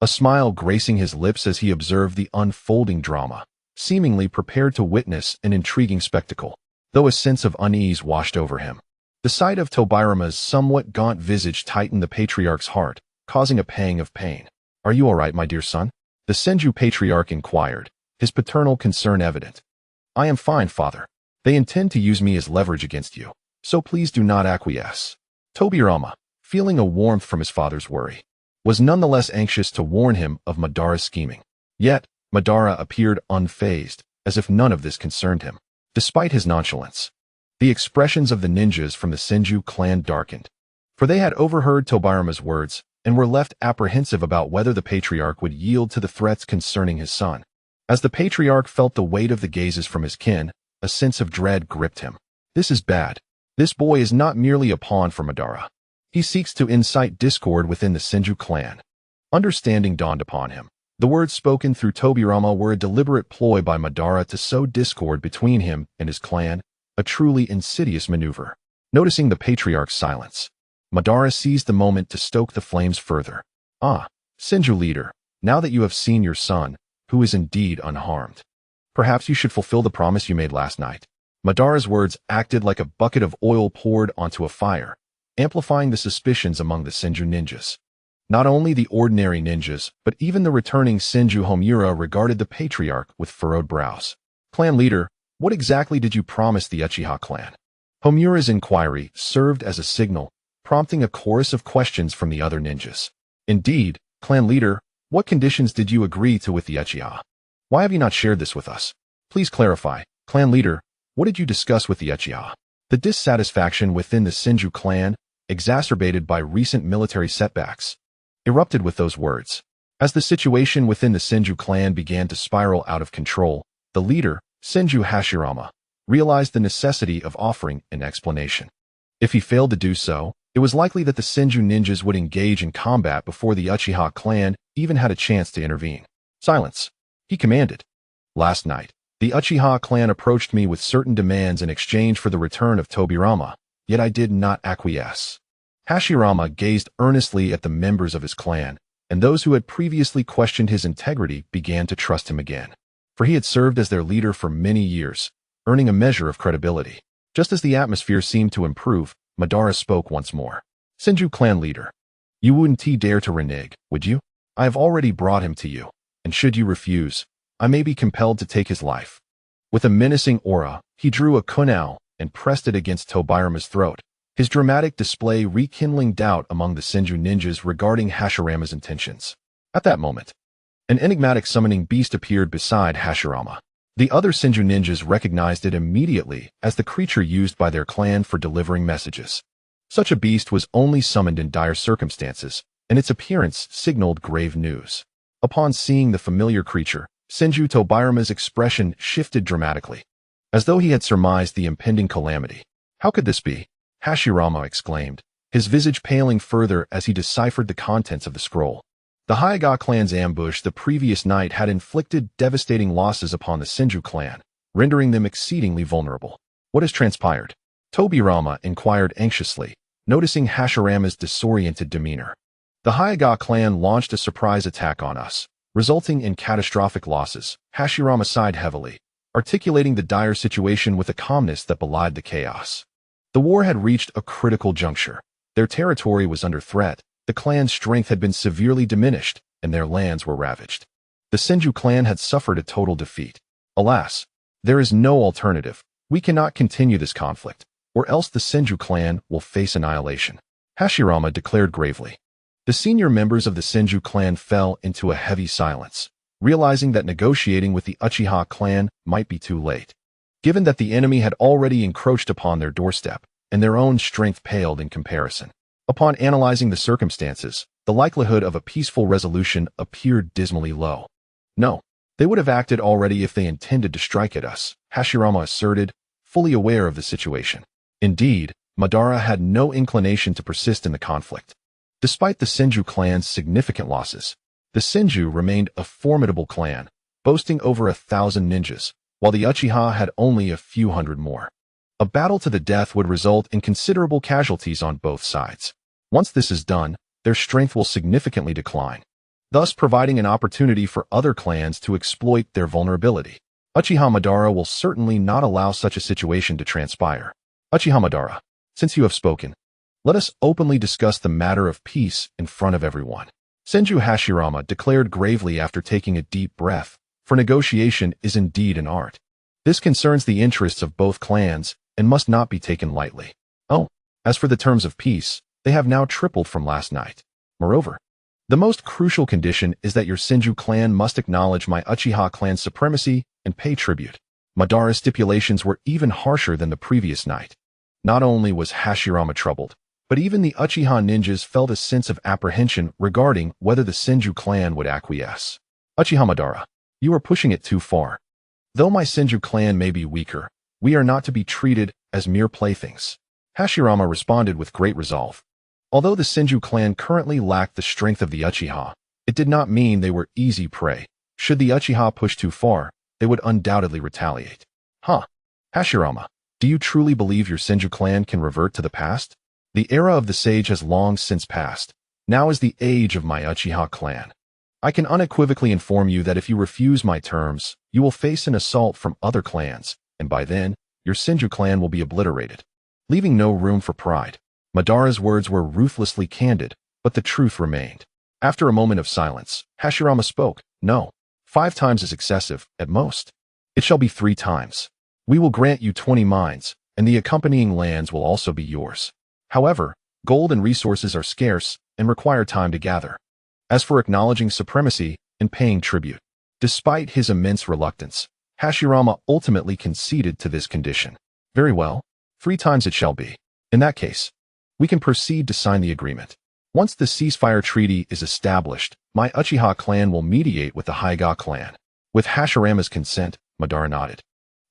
A smile gracing his lips as he observed the unfolding drama, seemingly prepared to witness an intriguing spectacle, though a sense of unease washed over him. The sight of Tobirama's somewhat gaunt visage tightened the patriarch's heart, causing a pang of pain. Are you all right, my dear son? The Senju patriarch inquired, his paternal concern evident. I am fine, father. They intend to use me as leverage against you, so please do not acquiesce. Tobirama, feeling a warmth from his father's worry, was nonetheless anxious to warn him of Madara's scheming. Yet, Madara appeared unfazed, as if none of this concerned him. Despite his nonchalance, the expressions of the ninjas from the Senju clan darkened, for they had overheard Tobirama's words and were left apprehensive about whether the patriarch would yield to the threats concerning his son. As the patriarch felt the weight of the gazes from his kin, a sense of dread gripped him. This is bad. This boy is not merely a pawn for Madara. He seeks to incite discord within the Senju clan. Understanding dawned upon him. The words spoken through Tobirama were a deliberate ploy by Madara to sow discord between him and his clan, a truly insidious maneuver. Noticing the patriarch's silence, Madara seized the moment to stoke the flames further. Ah, Senju leader, now that you have seen your son, who is indeed unharmed, perhaps you should fulfill the promise you made last night. Madara's words acted like a bucket of oil poured onto a fire, amplifying the suspicions among the Senju ninjas. Not only the ordinary ninjas, but even the returning Senju Homura regarded the patriarch with furrowed brows. Clan leader, what exactly did you promise the Uchiha clan? Homura's inquiry served as a signal, prompting a chorus of questions from the other ninjas. Indeed, clan leader, what conditions did you agree to with the Uchiha? Why have you not shared this with us? Please clarify. Clan leader, what did you discuss with the Uchiha? The dissatisfaction within the Senju clan, exacerbated by recent military setbacks, erupted with those words. As the situation within the Senju clan began to spiral out of control, the leader, Senju Hashirama, realized the necessity of offering an explanation. If he failed to do so, it was likely that the Senju ninjas would engage in combat before the Uchiha clan even had a chance to intervene. Silence, he commanded. Last night, the Uchiha clan approached me with certain demands in exchange for the return of Tobirama, yet I did not acquiesce. Hashirama gazed earnestly at the members of his clan, and those who had previously questioned his integrity began to trust him again. For he had served as their leader for many years, earning a measure of credibility. Just as the atmosphere seemed to improve, Madara spoke once more. Senju clan leader, you wouldn't dare to renege, would you? I have already brought him to you, and should you refuse, I may be compelled to take his life. With a menacing aura, he drew a kunai and pressed it against Tobirama's throat, his dramatic display rekindling doubt among the Senju ninjas regarding Hashirama's intentions. At that moment, an enigmatic summoning beast appeared beside Hashirama. The other Senju ninjas recognized it immediately as the creature used by their clan for delivering messages. Such a beast was only summoned in dire circumstances, and its appearance signaled grave news. Upon seeing the familiar creature, Senju Tobirama's expression shifted dramatically, as though he had surmised the impending calamity. How could this be? Hashirama exclaimed, his visage paling further as he deciphered the contents of the scroll. The Hyuga clan's ambush the previous night had inflicted devastating losses upon the Senju clan, rendering them exceedingly vulnerable. What has transpired? Tobirama inquired anxiously, noticing Hashirama's disoriented demeanor. The Hyuga clan launched a surprise attack on us, resulting in catastrophic losses. Hashirama sighed heavily, articulating the dire situation with a calmness that belied the chaos. The war had reached a critical juncture. Their territory was under threat, the clan's strength had been severely diminished, and their lands were ravaged. The Senju clan had suffered a total defeat. Alas, there is no alternative. We cannot continue this conflict, or else the Senju clan will face annihilation, Hashirama declared gravely. The senior members of the Senju clan fell into a heavy silence, realizing that negotiating with the Uchiha clan might be too late. Given that the enemy had already encroached upon their doorstep, and their own strength paled in comparison. Upon analyzing the circumstances, the likelihood of a peaceful resolution appeared dismally low. No, they would have acted already if they intended to strike at us, Hashirama asserted, fully aware of the situation. Indeed, Madara had no inclination to persist in the conflict. Despite the Senju clan's significant losses, the Senju remained a formidable clan, boasting over 1,000 ninjas, while the Uchiha had only a few hundred more. A battle to the death would result in considerable casualties on both sides. Once this is done, their strength will significantly decline, thus providing an opportunity for other clans to exploit their vulnerability. Uchiha Madara will certainly not allow such a situation to transpire. Uchiha Madara, since you have spoken, let us openly discuss the matter of peace in front of everyone. Senju Hashirama declared gravely after taking a deep breath, for negotiation is indeed an art. This concerns the interests of both clans and must not be taken lightly. Oh, as for the terms of peace, they have now tripled from last night. Moreover, the most crucial condition is that your Senju clan must acknowledge my Uchiha clan's supremacy and pay tribute. Madara's stipulations were even harsher than the previous night. Not only was Hashirama troubled, but even the Uchiha ninjas felt a sense of apprehension regarding whether the Senju clan would acquiesce. Uchiha Madara, you are pushing it too far. Though my Senju clan may be weaker, we are not to be treated as mere playthings. Hashirama responded with great resolve. Although the Senju clan currently lacked the strength of the Uchiha, It did not mean they were easy prey. Should the Uchiha push too far, they would undoubtedly retaliate. Huh. Hashirama, do you truly believe your Senju clan can revert to the past? The era of the sage has long since passed. Now is the age of my Uchiha clan. I can unequivocally inform you that if you refuse my terms, you will face an assault from other clans, and by then, your Senju clan will be obliterated, leaving no room for pride. Madara's words were ruthlessly candid, but the truth remained. After a moment of silence, Hashirama spoke. No. 5 times is excessive, at most. It shall be 3 times. We will grant you 20 mines, and the accompanying lands will also be yours. However, gold and resources are scarce and require time to gather. As for acknowledging supremacy and paying tribute, despite his immense reluctance, Hashirama ultimately conceded to this condition. Very well, 3 times it shall be. In that case, we can proceed to sign the agreement. Once the ceasefire treaty is established, my Uchiha clan will mediate with the Hyuga clan. With Hashirama's consent, Madara nodded,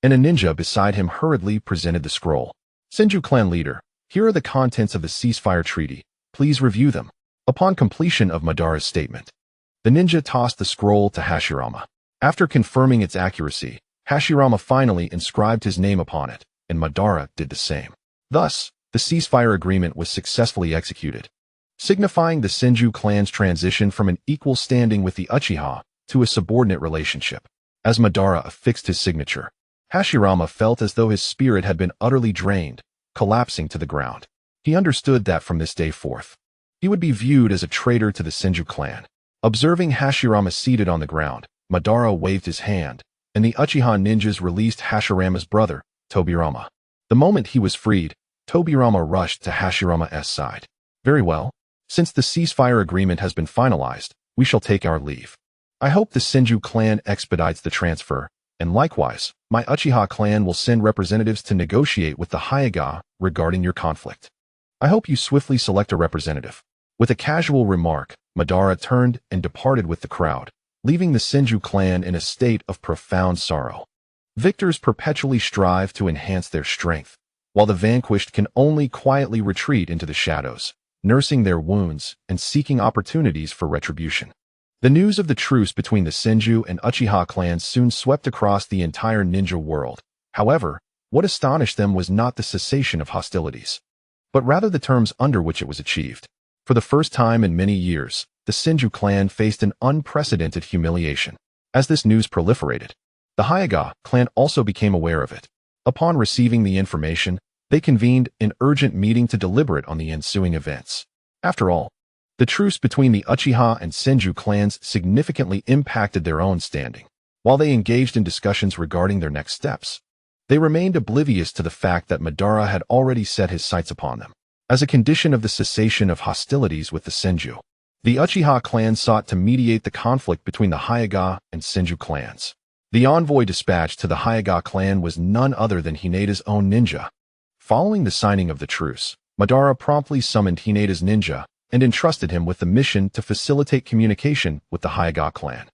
and a ninja beside him hurriedly presented the scroll. Senju clan leader, here are the contents of the ceasefire treaty. Please review them. Upon completion of Madara's statement, the ninja tossed the scroll to Hashirama. After confirming its accuracy, Hashirama finally inscribed his name upon it, and Madara did the same. Thus, the ceasefire agreement was successfully executed, signifying the Senju clan's transition from an equal standing with the Uchiha to a subordinate relationship. As Madara affixed his signature, Hashirama felt as though his spirit had been utterly drained, collapsing to the ground. He understood that from this day forth, he would be viewed as a traitor to the Senju clan. Observing Hashirama seated on the ground, Madara waved his hand, and the Uchiha ninjas released Hashirama's brother, Tobirama. The moment he was freed, Tobirama rushed to Hashirama's side. Very well. Since the ceasefire agreement has been finalized, we shall take our leave. I hope the Senju clan expedites the transfer, and likewise, my Uchiha clan will send representatives to negotiate with the Hyuga regarding your conflict. I hope you swiftly select a representative. With a casual remark, Madara turned and departed with the crowd, leaving the Senju clan in a state of profound sorrow. Victors perpetually strive to enhance their strength, while the vanquished can only quietly retreat into the shadows, nursing their wounds and seeking opportunities for retribution. The news of the truce between the Senju and Uchiha clans soon swept across the entire ninja world. However, what astonished them was not the cessation of hostilities, but rather the terms under which it was achieved. For the first time in many years, the Senju clan faced an unprecedented humiliation. As this news proliferated, the Hyuga clan also became aware of it. Upon receiving the information, they convened an urgent meeting to deliberate on the ensuing events. After all, the truce between the Uchiha and Senju clans significantly impacted their own standing. While they engaged in discussions regarding their next steps, they remained oblivious to the fact that Madara had already set his sights upon them. As a condition of the cessation of hostilities with the Senju, the Uchiha clan sought to mediate the conflict between the Hyuga and Senju clans. The envoy dispatched to the Hyuga clan was none other than Hineda's own ninja. Following the signing of the truce, Madara promptly summoned Hineda's ninja and entrusted him with the mission to facilitate communication with the Hyuga clan.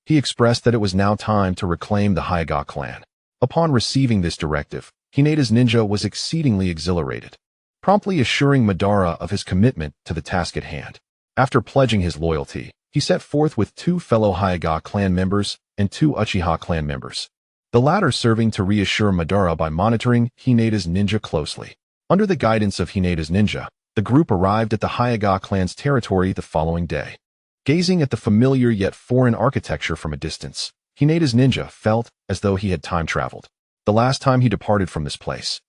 He expressed that it was now time to reclaim the Hyuga clan. Upon receiving this directive, Hineda's ninja was exceedingly exhilarated, promptly assuring Madara of his commitment to the task at hand. After pledging his loyalty, he set forth with 2 fellow Hyuga clan members and 2 Uchiha clan members, the latter serving to reassure Madara by monitoring Hineda's ninja closely. Under the guidance of Hineda's ninja, the group arrived at the Hyuga clan's territory the following day. Gazing at the familiar yet foreign architecture from a distance, Hineda's ninja felt as though he had time traveled. The last time he departed from this place,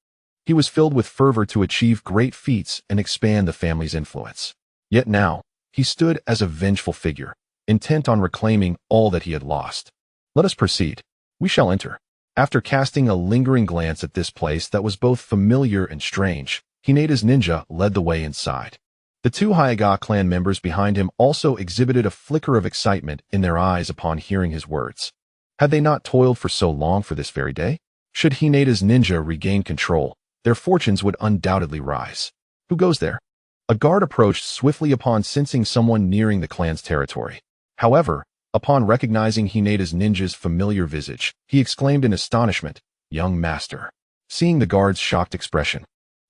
he was filled with fervor to achieve great feats and expand the family's influence. Yet now, he stood as a vengeful figure, intent on reclaiming all that he had lost. Let us proceed. We shall enter. After casting a lingering glance at this place that was both familiar and strange, Hineda's ninja led the way inside. The 2 Hyuga clan members behind him also exhibited a flicker of excitement in their eyes upon hearing his words. Had they not toiled for so long for this very day? Should Hineda's ninja regain control, their fortunes would undoubtedly rise. Who goes there? A guard approached swiftly upon sensing someone nearing the clan's territory. However, upon recognizing Hineda's ninja's familiar visage, he exclaimed in astonishment, "Young master." Seeing the guard's shocked expression,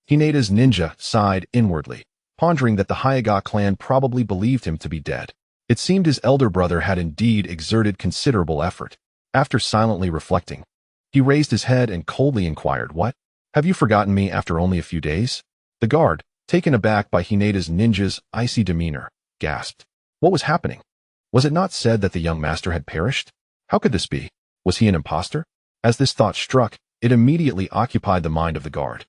Hineda's ninja sighed inwardly, pondering that the Hyuga clan probably believed him to be dead. It seemed his elder brother had indeed exerted considerable effort. After silently reflecting, he raised his head and coldly inquired, "What? Have you forgotten me after only a few days?" The guard, taken aback by Hineda's ninja's icy demeanor, gasped. What was happening? Was it not said that the young master had perished? How could this be? Was he an impostor? As this thought struck, it immediately occupied the mind of the guard.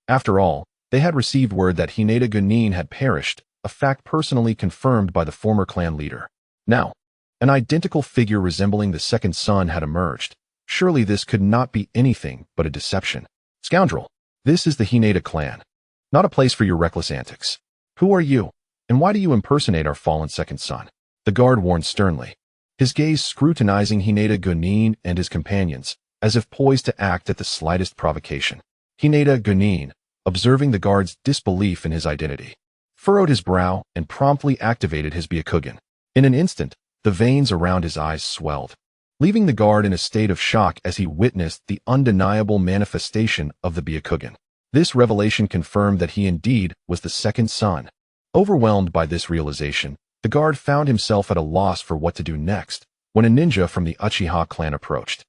After all, they had received word that Hineda Gunin had perished, a fact personally confirmed by the former clan leader. Now, an identical figure resembling the second son had emerged. Surely this could not be anything but a deception. Scoundrel, this is the Hineda clan. Not a place for your reckless antics. Who are you, and why do you impersonate our fallen second son? The guard warned sternly, his gaze scrutinizing Hineda Gunin and his companions, as if poised to act at the slightest provocation. Hineda Gunin, observing the guard's disbelief in his identity, furrowed his brow and promptly activated his Byakugan. In an instant, the veins around his eyes swelled, leaving the guard in a state of shock as he witnessed the undeniable manifestation of the Byakugan. This revelation confirmed that he indeed was the second son. Overwhelmed by this realization, the guard found himself at a loss for what to do next, when a ninja from the Uchiha clan approached.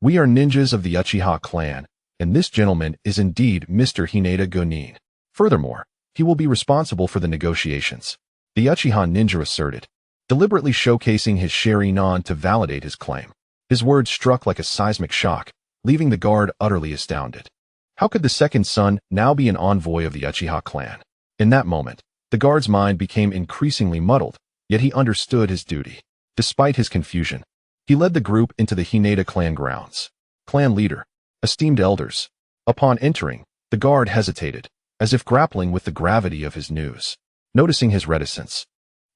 "We are ninjas of the Uchiha clan, and this gentleman is indeed Mr. Hineda Gunin. Furthermore, he will be responsible for the negotiations," the Uchiha ninja asserted, deliberately showcasing his Sharingan to validate his claim. His words struck like a seismic shock, leaving the guard utterly astounded. How could the second son now be an envoy of the Uchiha clan? In that moment, the guard's mind became increasingly muddled, yet he understood his duty. Despite his confusion, he led the group into the Hineda clan grounds. Clan leader, esteemed elders. Upon entering, the guard hesitated, as if grappling with the gravity of his news. Noticing his reticence,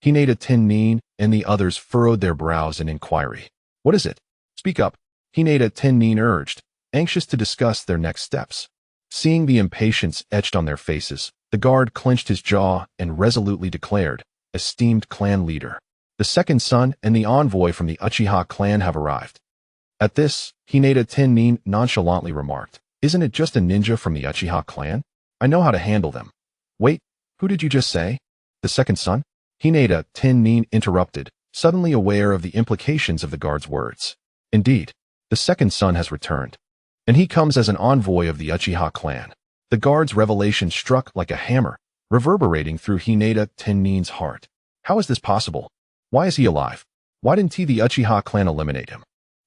Hineda Tennin and the others furrowed their brows in inquiry. "What is it? Speak up," Hineda Tennin urged, anxious to discuss their next steps. Seeing the impatience etched on their faces, the guard clenched his jaw and resolutely declared, "Esteemed clan leader, the second son and the envoy from the Uchiha clan have arrived." At this, Hineda Tennin nonchalantly remarked, "Isn't it just a ninja from the Uchiha clan? I know how to handle them." "Wait, who did you just say? The second son?" Hineda Tennin interrupted, suddenly aware of the implications of the guard's words. "Indeed, the second son has returned, and he comes as an envoy of the Uchiha clan." The guard's revelation struck like a hammer, reverberating through Hineda Tennin's heart. How is this possible? Why is he alive? Why didn't the Uchiha clan eliminate him?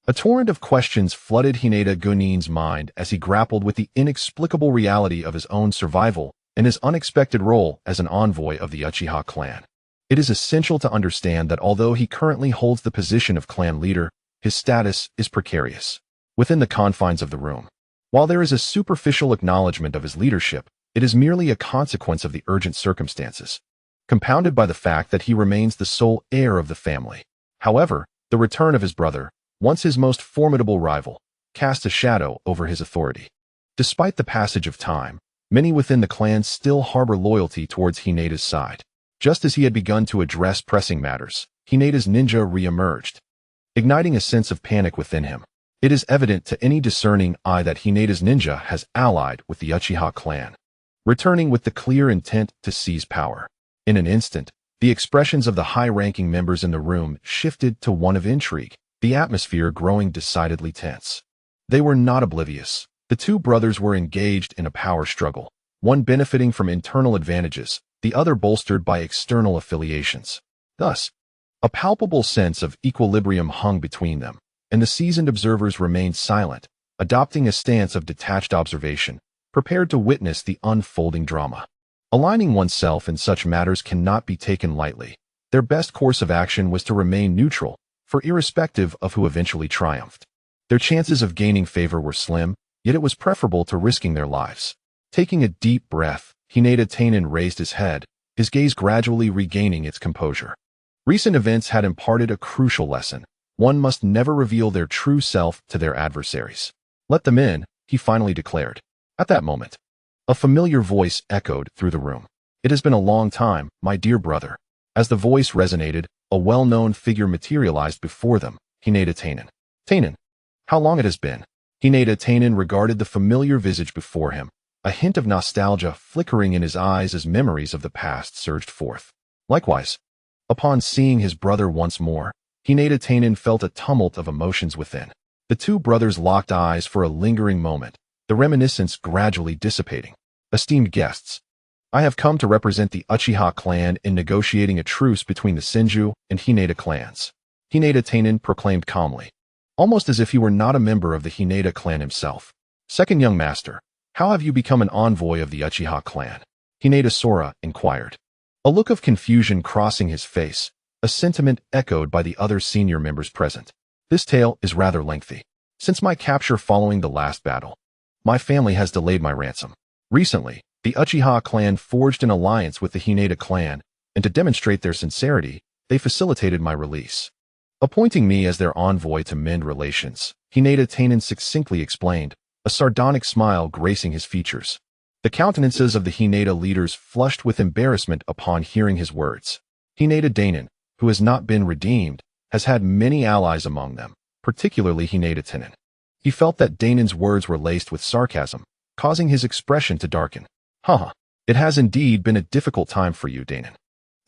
A torrent of questions flooded Hineda Gunin's mind as he grappled with the inexplicable reality of his own survival and his unexpected role as an envoy of the Uchiha clan. It is essential to understand that although he currently holds the position of clan leader, his status is precarious. Within the confines of the room, while there is a superficial acknowledgement of his leadership, it is merely a consequence of the urgent circumstances, compounded by the fact that he remains the sole heir of the family. However, the return of his brother, once his most formidable rival, cast a shadow over his authority. Despite the passage of time, many within the clan still harbor loyalty towards Hineda's side. Just as he had begun to address pressing matters, Hineda's ninja re-emerged, igniting a sense of panic within him. It is evident to any discerning eye that Hineda's ninja has allied with the Uchiha clan, returning with the clear intent to seize power. In an instant, the expressions of the high-ranking members in the room shifted to one of intrigue, the atmosphere growing decidedly tense. They were not oblivious. The two brothers were engaged in a power struggle, one benefiting from internal advantages, the other bolstered by external affiliations. Thus, a palpable sense of equilibrium hung between them, and the seasoned observers remained silent, adopting a stance of detached observation, prepared to witness the unfolding drama. Aligning oneself in such matters cannot be taken lightly. Their best course of action was to remain neutral, for irrespective of who eventually triumphed, their chances of gaining favor were slim, yet it was preferable to risking their lives. Taking a deep breath, Hineda Tennin raised his head, his gaze gradually regaining its composure. Recent events had imparted a crucial lesson. One must never reveal their true self to their adversaries. "Let them in," he finally declared. At that moment, a familiar voice echoed through the room. "It has been a long time, my dear brother." As the voice resonated, a well-known figure materialized before them, Hineda Tennin. "Tennin, how long it has been." Hineda Tennin regarded the familiar visage before him, a hint of nostalgia flickering in his eyes as memories of the past surged forth. "Likewise." Upon seeing his brother once more, Hinata Tainen felt a tumult of emotions within. The two brothers locked eyes for a lingering moment, the reminiscence gradually dissipating. Esteemed guests, I have come to represent the Uchiha clan in negotiating a truce between the Senju and Hinata clans. Hinata Tainen proclaimed calmly, almost as if he were not a member of the Hinata clan himself. Second young master, how have you become an envoy of the Uchiha clan? Hinata Sora inquired. A look of confusion crossing his face, a sentiment echoed by the other senior members present. This tale is rather lengthy. Since my capture following the last battle, my family has delayed my ransom. Recently, the Uchiha clan forged an alliance with the Hinata clan, and to demonstrate their sincerity, they facilitated my release, appointing me as their envoy to mend relations. Hinata Tainen succinctly explained, a sardonic smile gracing his features. The countenances of the Hinata leaders flushed with embarrassment upon hearing his words. Hinata Dainen, who has not been redeemed, has had many allies among them, particularly Hinata Tainen. He felt that Dainen's words were laced with sarcasm, causing his expression to darken. Haha, it has indeed been a difficult time for you, Dainen.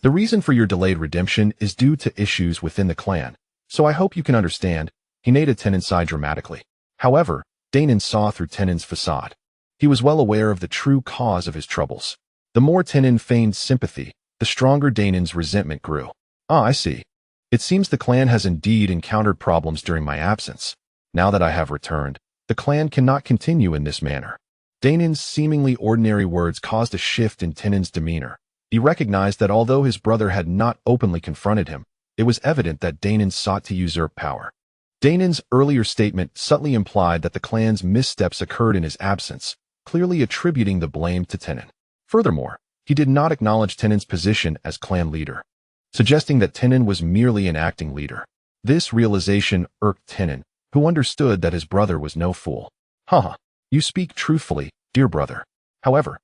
The reason for your delayed redemption is due to issues within the clan, so I hope you can understand, Hinata Tainen sighed dramatically. However, Dainen saw through Tenen's facade. He was well aware of the true cause of his troubles. The more Tenen feigned sympathy, the stronger Dainen's resentment grew. Ah, I see. It seems the clan has indeed encountered problems during my absence. Now that I have returned, the clan cannot continue in this manner. Dainen's seemingly ordinary words caused a shift in Tenen's demeanor. He recognized that although his brother had not openly confronted him, it was evident that Dainen sought to usurp power. Dainen's earlier statement subtly implied that the clan's missteps occurred in his absence, clearly attributing the blame to Tenen. Furthermore, he did not acknowledge Tenen's position as clan leader, suggesting that Tenen was merely an acting leader. This realization irked Tenen, who understood that his brother was no fool. Haha, you speak truthfully, dear brother. However,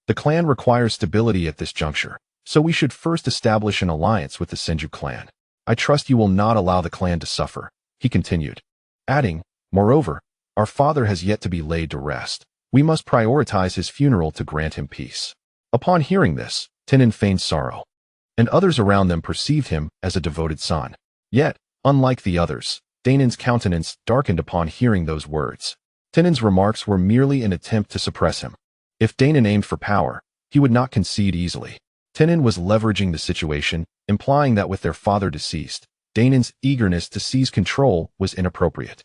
the clan requires stability at this juncture, so we should first establish an alliance with the Senju clan. I trust you will not allow the clan to suffer, he continued, adding, moreover, our father has yet to be laid to rest. We must prioritize his funeral to grant him peace. Upon hearing this, Tenen feigned sorrow, and others around them perceived him as a devoted son. Yet, unlike the others, Dainen's countenance darkened upon hearing those words. Tenen's remarks were merely an attempt to suppress him. If Dainen aimed for power, he would not concede easily. Tenen was leveraging the situation, implying that with their father deceased, Dainen's eagerness to seize control was inappropriate.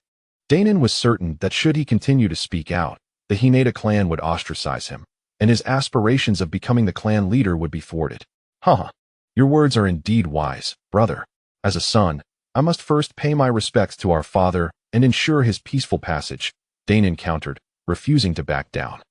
Dainen was certain that should he continue to speak out, the Hinata clan would ostracize him, and his aspirations of becoming the clan leader would be thwarted. Haha, your words are indeed wise, brother. As a son, I must first pay my respects to our father and ensure his peaceful passage, Dainen countered, refusing to back down.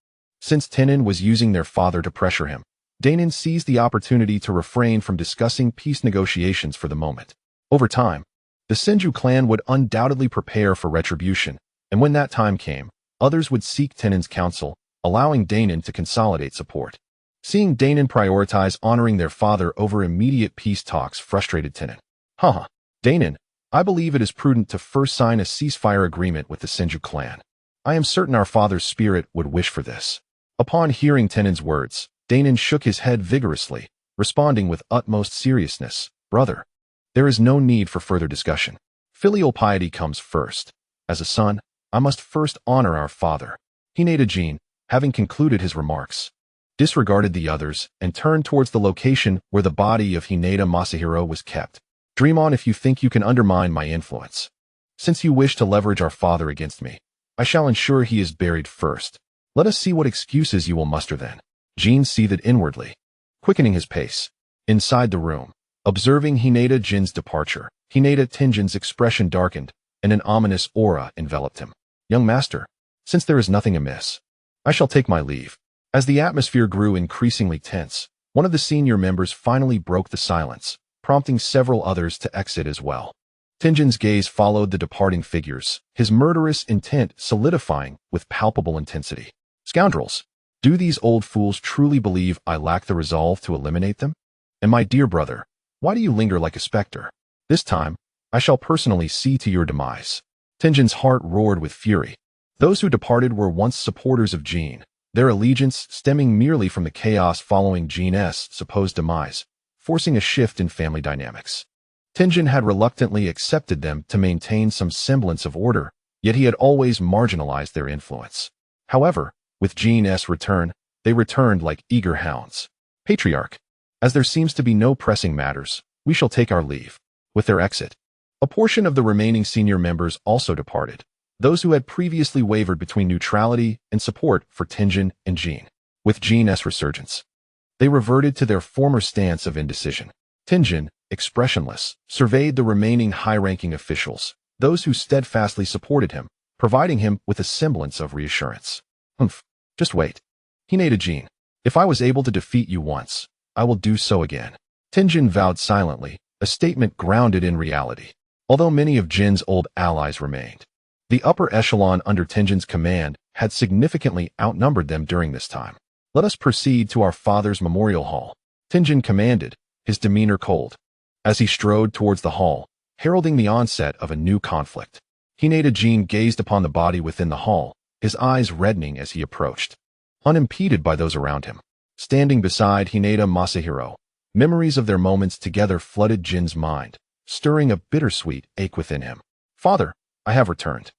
Since Tenen was using their father to pressure him, Dainen seized the opportunity to refrain from discussing peace negotiations for the moment. Over time, the Senju clan would undoubtedly prepare for retribution, and when that time came, others would seek Tenen's counsel, allowing Dainen to consolidate support. Seeing Dainen prioritize honoring their father over immediate peace talks frustrated Tenen. Haha, Dainen, I believe it is prudent to first sign a ceasefire agreement with the Senju clan. I am certain our father's spirit would wish for this. Upon hearing Tenen's words, Dainen shook his head vigorously, responding with utmost seriousness. Brother, there is no need for further discussion. Filial piety comes first. As a son, I must first honor our father. Hinata Jin, having concluded his remarks, disregarded the others and turned towards the location where the body of Hinata Masahiro was kept. Dream on if you think you can undermine my influence. Since you wish to leverage our father against me, I shall ensure he is buried first. Let us see what excuses you will muster then. Jin seethed inwardly, quickening his pace. Inside the room, observing Hinata Jin's departure, Hinata Tenjin's expression darkened, and an ominous aura enveloped him. Young master, since there is nothing amiss, I shall take my leave. As the atmosphere grew increasingly tense, one of the senior members finally broke the silence, prompting several others to exit as well. Tenjin's gaze followed the departing figures, his murderous intent solidifying with palpable intensity. Scoundrels! Do these old fools truly believe I lack the resolve to eliminate them? And my dear brother, why do you linger like a specter? This time, I shall personally see to your demise. Tenjin's heart roared with fury. Those who departed were once supporters of Jin, their allegiance stemming merely from the chaos following Jin's supposed demise, forcing a shift in family dynamics. Tenjin had reluctantly accepted them to maintain some semblance of order, yet he had always marginalized their influence. However, with Jin's return, they returned like eager hounds. Patriarch, as there seems to be no pressing matters, we shall take our leave. With their exit, a portion of the remaining senior members also departed, those who had previously wavered between neutrality and support for Tenjin and Jin. With Jin's resurgence, they reverted to their former stance of indecision. Tenjin, expressionless, surveyed the remaining high-ranking officials, those who steadfastly supported him, providing him with a semblance of reassurance. Just wait. Hinata Jin, if I was able to defeat you once, I will do so again. Tenjin vowed silently, a statement grounded in reality. Although many of Jin's old allies remained, the upper echelon under Tenjin's command had significantly outnumbered them during this time. Let us proceed to our father's memorial hall, Tenjin commanded, his demeanor cold, as he strode towards the hall, heralding the onset of a new conflict. Hinata Jin gazed upon the body within the hall, his eyes reddening as he approached, unimpeded by those around him. Standing beside Hinata Masahiro, memories of their moments together flooded Jin's mind, stirring a bittersweet ache within him. Father, I have returned.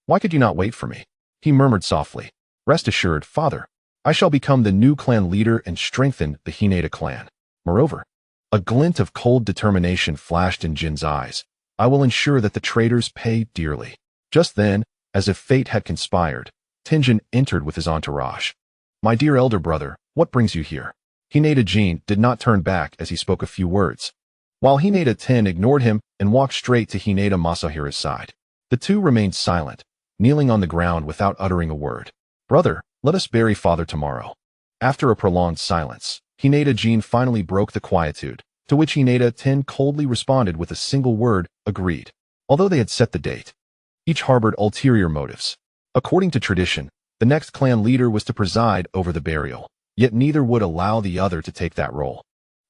Why could you not wait for me? He murmured softly. Rest assured, father, I shall become the new clan leader and strengthen the Hinata clan. Moreover, a glint of cold determination flashed in Jin's eyes. I will ensure that the traitors pay dearly. Just then, as if fate had conspired, Tenjin entered with his entourage. My dear elder brother, what brings you here? Hinata Jin did not turn back as he spoke a few words, while Hinata Ten ignored him and walked straight to Hinata Masahiro's side. The two remained silent, kneeling on the ground without uttering a word. Brother, let us bury father tomorrow. After a prolonged silence, Hinata Jin finally broke the quietude, to which Hinata Ten coldly responded with a single word, agreed. Although they had set the date, each harbored ulterior motives. According to tradition, the next clan leader was to preside over the burial, yet neither would allow the other to take that role.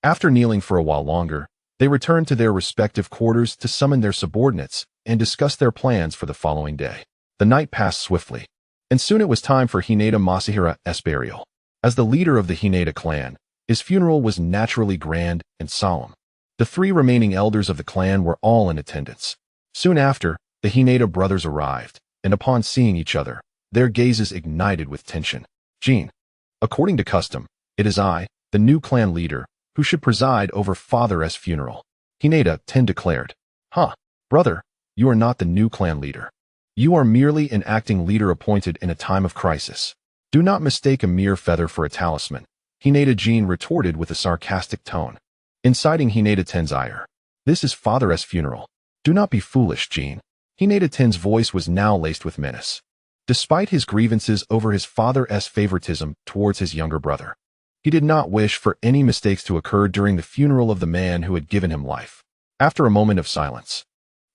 After kneeling for a while longer, they returned to their respective quarters to summon their subordinates and discuss their plans for the following day. The night passed swiftly, and soon it was time for Hinata Masahiro's burial. As the leader of the Hinata clan, his funeral was naturally grand and solemn. The three remaining elders of the clan were all in attendance. Soon after, the Hinata brothers arrived, and upon seeing each other, their gazes ignited with tension. Jin, according to custom, it is I, the new clan leader, who should preside over father's funeral. Hinata Ten declared. Brother, you are not the new clan leader. You are merely an acting leader appointed in a time of crisis. Do not mistake a mere feather for a talisman, Hinata Jin retorted with a sarcastic tone, inciting Hinata Ten's ire. This is father's funeral. Do not be foolish, Jin. Hinata Ten's voice was now laced with menace. Despite his grievances over his father's favoritism towards his younger brother, he did not wish for any mistakes to occur during the funeral of the man who had given him life. After a moment of silence,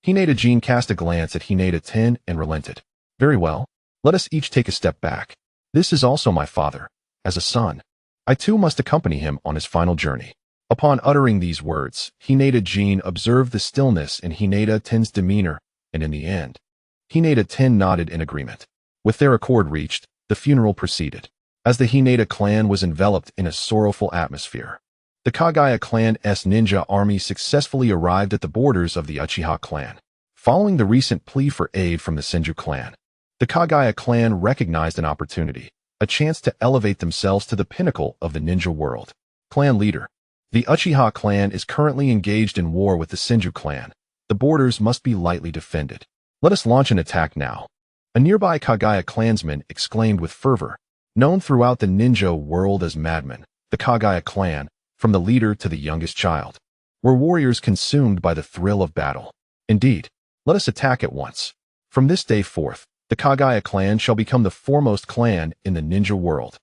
Hinata Jin cast a glance at Hinata Ten and relented. Very well, let us each take a step back. This is also my father. As a son, I too must accompany him on his final journey. Upon uttering these words, Hinata Jin observed the stillness in Hinata Ten's demeanor, and in the end, Hinata Ten nodded in agreement. With their accord reached, the funeral proceeded. As the Hinata clan was enveloped in a sorrowful atmosphere, the Kaguya clan's ninja army successfully arrived at the borders of the Uchiha clan. Following the recent plea for aid from the Senju clan, the Kaguya clan recognized an opportunity, a chance to elevate themselves to the pinnacle of the ninja world. Clan leader. The Uchiha clan is currently engaged in war with the Senju clan. The borders must be lightly defended. Let us launch an attack now. A nearby Kaguya clansman exclaimed with fervor. Known throughout the ninja world as madmen, the Kaguya clan, from the leader to the youngest child, were warriors consumed by the thrill of battle. Indeed, let us attack at once. From this day forth, the Kaguya clan shall become the foremost clan in the ninja world.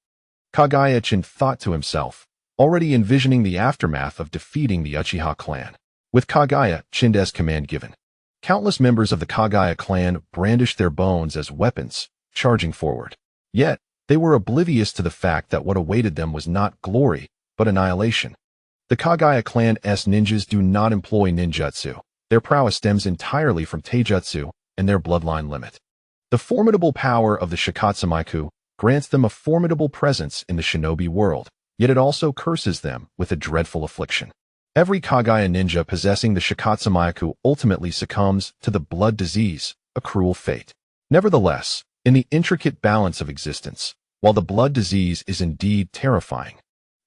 Kaguya Chin thought to himself, already envisioning the aftermath of defeating the Uchiha clan. With Kaguya Chin's command given, countless members of the Kaguya clan brandished their bones as weapons, charging forward. Yet, they were oblivious to the fact that what awaited them was not glory, but annihilation. The Kaguya clan's ninjas do not employ ninjutsu. Their prowess stems entirely from taijutsu and their bloodline limit. The formidable power of the Shikatsumiku grants them a formidable presence in the shinobi world, yet it also curses them with a dreadful affliction. Every Kaguya ninja possessing the Shikatsumayaku ultimately succumbs to the blood disease, a cruel fate. Nevertheless, in the intricate balance of existence, while the blood disease is indeed terrifying,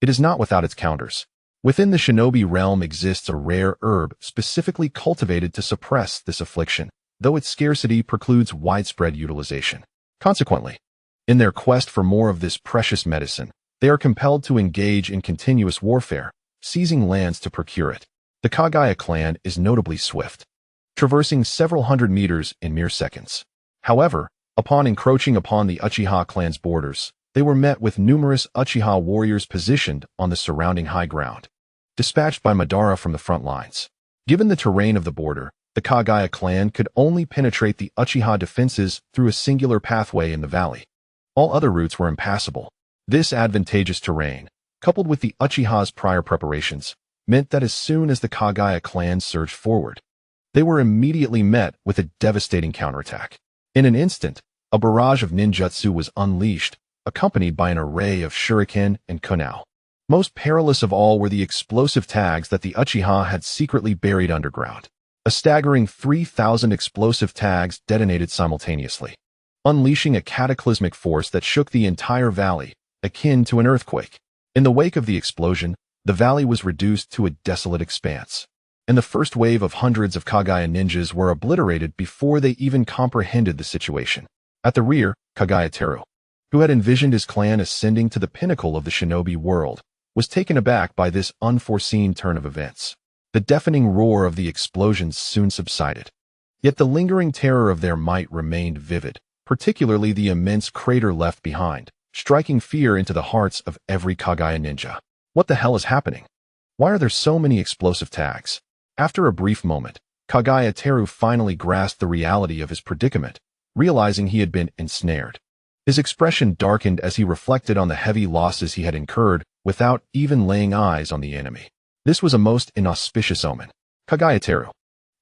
it is not without its counters. Within the shinobi realm exists a rare herb specifically cultivated to suppress this affliction, though its scarcity precludes widespread utilization. Consequently, in their quest for more of this precious medicine, they are compelled to engage in continuous warfare, seizing lands to procure it. The Kaguya clan is notably swift, traversing several hundred meters in mere seconds. However, upon encroaching upon the Uchiha clan's borders, they were met with numerous Uchiha warriors positioned on the surrounding high ground, dispatched by Madara from the front lines. Given the terrain of the border, the Kaguya clan could only penetrate the Uchiha defenses through a singular pathway in the valley. All other routes were impassable. This advantageous terrain, coupled with the Uchiha's prior preparations, meant that as soon as the Kaguya clan surged forward, they were immediately met with a devastating counterattack. In an instant, a barrage of ninjutsu was unleashed, accompanied by an array of shuriken and kunao. Most perilous of all were the explosive tags that the Uchiha had secretly buried underground. A staggering 3,000 explosive tags detonated simultaneously, unleashing a cataclysmic force that shook the entire valley, akin to an earthquake. In the wake of the explosion, the valley was reduced to a desolate expanse, and the first wave of hundreds of Kaguya ninjas were obliterated before they even comprehended the situation. At the rear, Kaguya Teru, who had envisioned his clan ascending to the pinnacle of the shinobi world, was taken aback by this unforeseen turn of events. The deafening roar of the explosions soon subsided, yet the lingering terror of their might remained vivid, particularly the immense crater left behind, striking fear into the hearts of every Kaguya ninja. What the hell is happening? Why are there so many explosive tags? After a brief moment, Kaguya Teru finally grasped the reality of his predicament, realizing he had been ensnared. His expression darkened as he reflected on the heavy losses he had incurred without even laying eyes on the enemy. This was a most inauspicious omen. Kaguya Teru,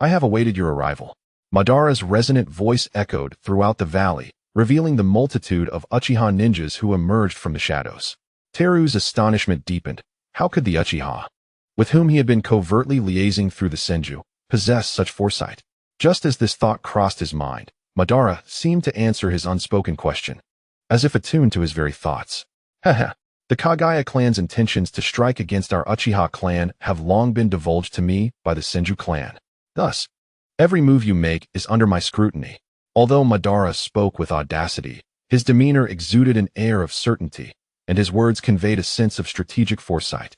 I have awaited your arrival. Madara's resonant voice echoed throughout the valley, revealing the multitude of Uchiha ninjas who emerged from the shadows. Teru's astonishment deepened. How could the Uchiha, with whom he had been covertly liaising through the Senju, possess such foresight? Just as this thought crossed his mind, Madara seemed to answer his unspoken question, as if attuned to his very thoughts. Haha, the Kaguya clan's intentions to strike against our Uchiha clan have long been divulged to me by the Senju clan. Thus, every move you make is under my scrutiny. Although Madara spoke with audacity, his demeanor exuded an air of certainty, and his words conveyed a sense of strategic foresight,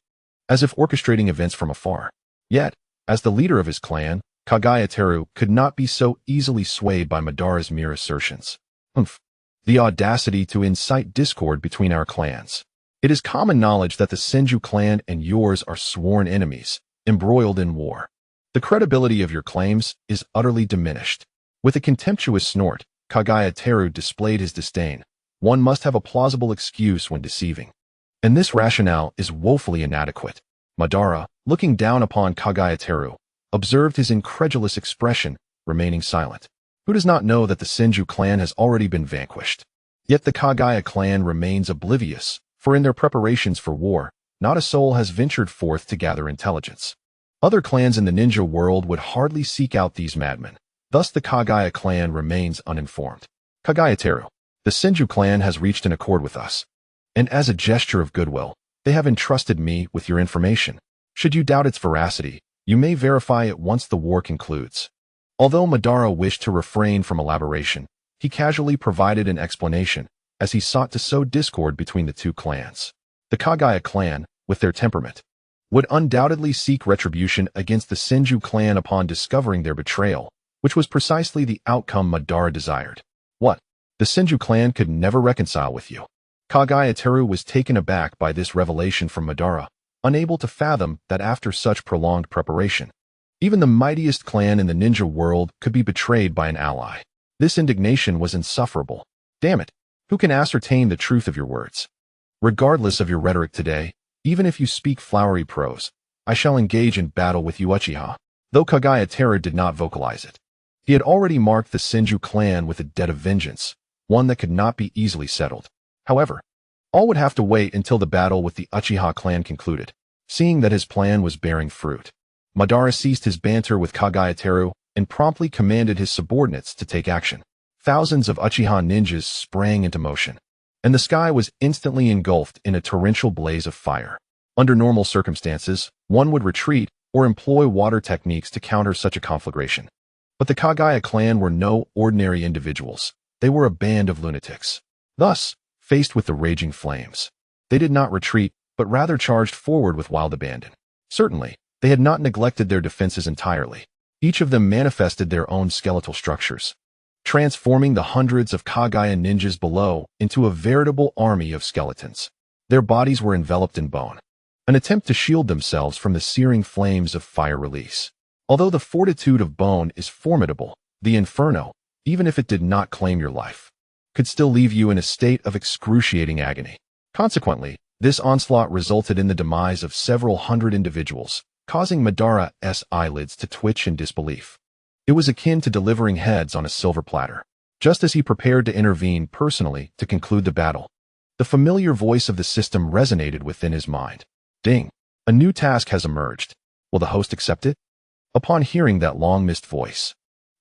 as if orchestrating events from afar. Yet, as the leader of his clan, Kaguya Teru could not be so easily swayed by Madara's mere assertions. The audacity to incite discord between our clans. It is common knowledge that the Senju clan and yours are sworn enemies, embroiled in war. The credibility of your claims is utterly diminished. With a contemptuous snort, Kaguya Teru displayed his disdain. One must have a plausible excuse when deceiving, and this rationale is woefully inadequate. Madara, looking down upon Kaguya Teru, observed his incredulous expression, remaining silent. Who does not know that the Senju clan has already been vanquished? Yet the Kaguya clan remains oblivious, for in their preparations for war, not a soul has ventured forth to gather intelligence. Other clans in the ninja world would hardly seek out these madmen. Thus the Kaguya clan remains uninformed. Kaguya Teru, the Senju clan has reached an accord with us, and as a gesture of goodwill, they have entrusted me with your information. Should you doubt its veracity, you may verify it once the war concludes. Although Madara wished to refrain from elaboration, he casually provided an explanation, as he sought to sow discord between the two clans. The Kaguya clan, with their temperament, would undoubtedly seek retribution against the Senju clan upon discovering their betrayal, which was precisely the outcome Madara desired. What? The Senju clan could never reconcile with you. Kaguya Teru was taken aback by this revelation from Madara, unable to fathom that after such prolonged preparation, even the mightiest clan in the ninja world could be betrayed by an ally. This indignation was insufferable. Damn it, who can ascertain the truth of your words? Regardless of your rhetoric today, even if you speak flowery prose, I shall engage in battle with you Uchiha. Though Kaguya Teru did not vocalize it, he had already marked the Senju clan with a debt of vengeance, one that could not be easily settled. However, all would have to wait until the battle with the Uchiha clan concluded. Seeing that his plan was bearing fruit, Madara ceased his banter with Kaguya and promptly commanded his subordinates to take action. Thousands of Uchiha ninjas sprang into motion, and the sky was instantly engulfed in a torrential blaze of fire. Under normal circumstances, one would retreat or employ water techniques to counter such a conflagration. But the Kaguya clan were no ordinary individuals. They were a band of lunatics. Thus, faced with the raging flames, they did not retreat, but rather charged forward with wild abandon. Certainly, they had not neglected their defenses entirely. Each of them manifested their own skeletal structures, transforming the hundreds of Kaguya ninjas below into a veritable army of skeletons. Their bodies were enveloped in bone, an attempt to shield themselves from the searing flames of fire release. Although the fortitude of bone is formidable, the inferno, even if it did not claim your life, could still leave you in a state of excruciating agony. Consequently, this onslaught resulted in the demise of several hundred individuals, causing Madara's eyelids to twitch in disbelief. It was akin to delivering heads on a silver platter. Just as he prepared to intervene personally to conclude the battle, the familiar voice of the system resonated within his mind. Ding! A new task has emerged. Will the host accept it? Upon hearing that long-missed voice,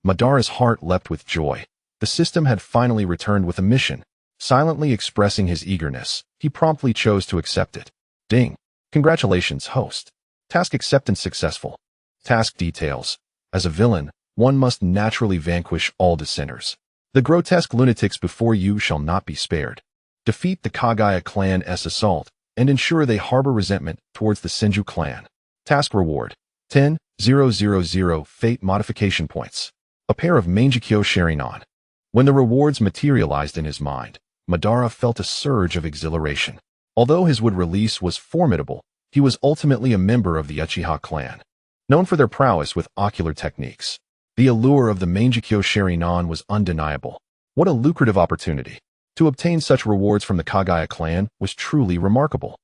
Madara's heart leapt with joy. The system had finally returned with a mission. Silently expressing his eagerness, he promptly chose to accept it. Ding! Congratulations, host. Task acceptance successful. Task details. As a villain, one must naturally vanquish all dissenters. The grotesque lunatics before you shall not be spared. Defeat the Kaguya clan's assault, and ensure they harbor resentment towards the Senju clan. Task reward. 10,000 fate modification points. A pair of Mangekyo Sharinon. When the rewards materialized in his mind, Madara felt a surge of exhilaration. Although his wood release was formidable, he was ultimately a member of the Uchiha clan, known for their prowess with ocular techniques. The allure of the Mangekyo Sharinon was undeniable. What a lucrative opportunity. To obtain such rewards from the Kaguya clan was truly remarkable.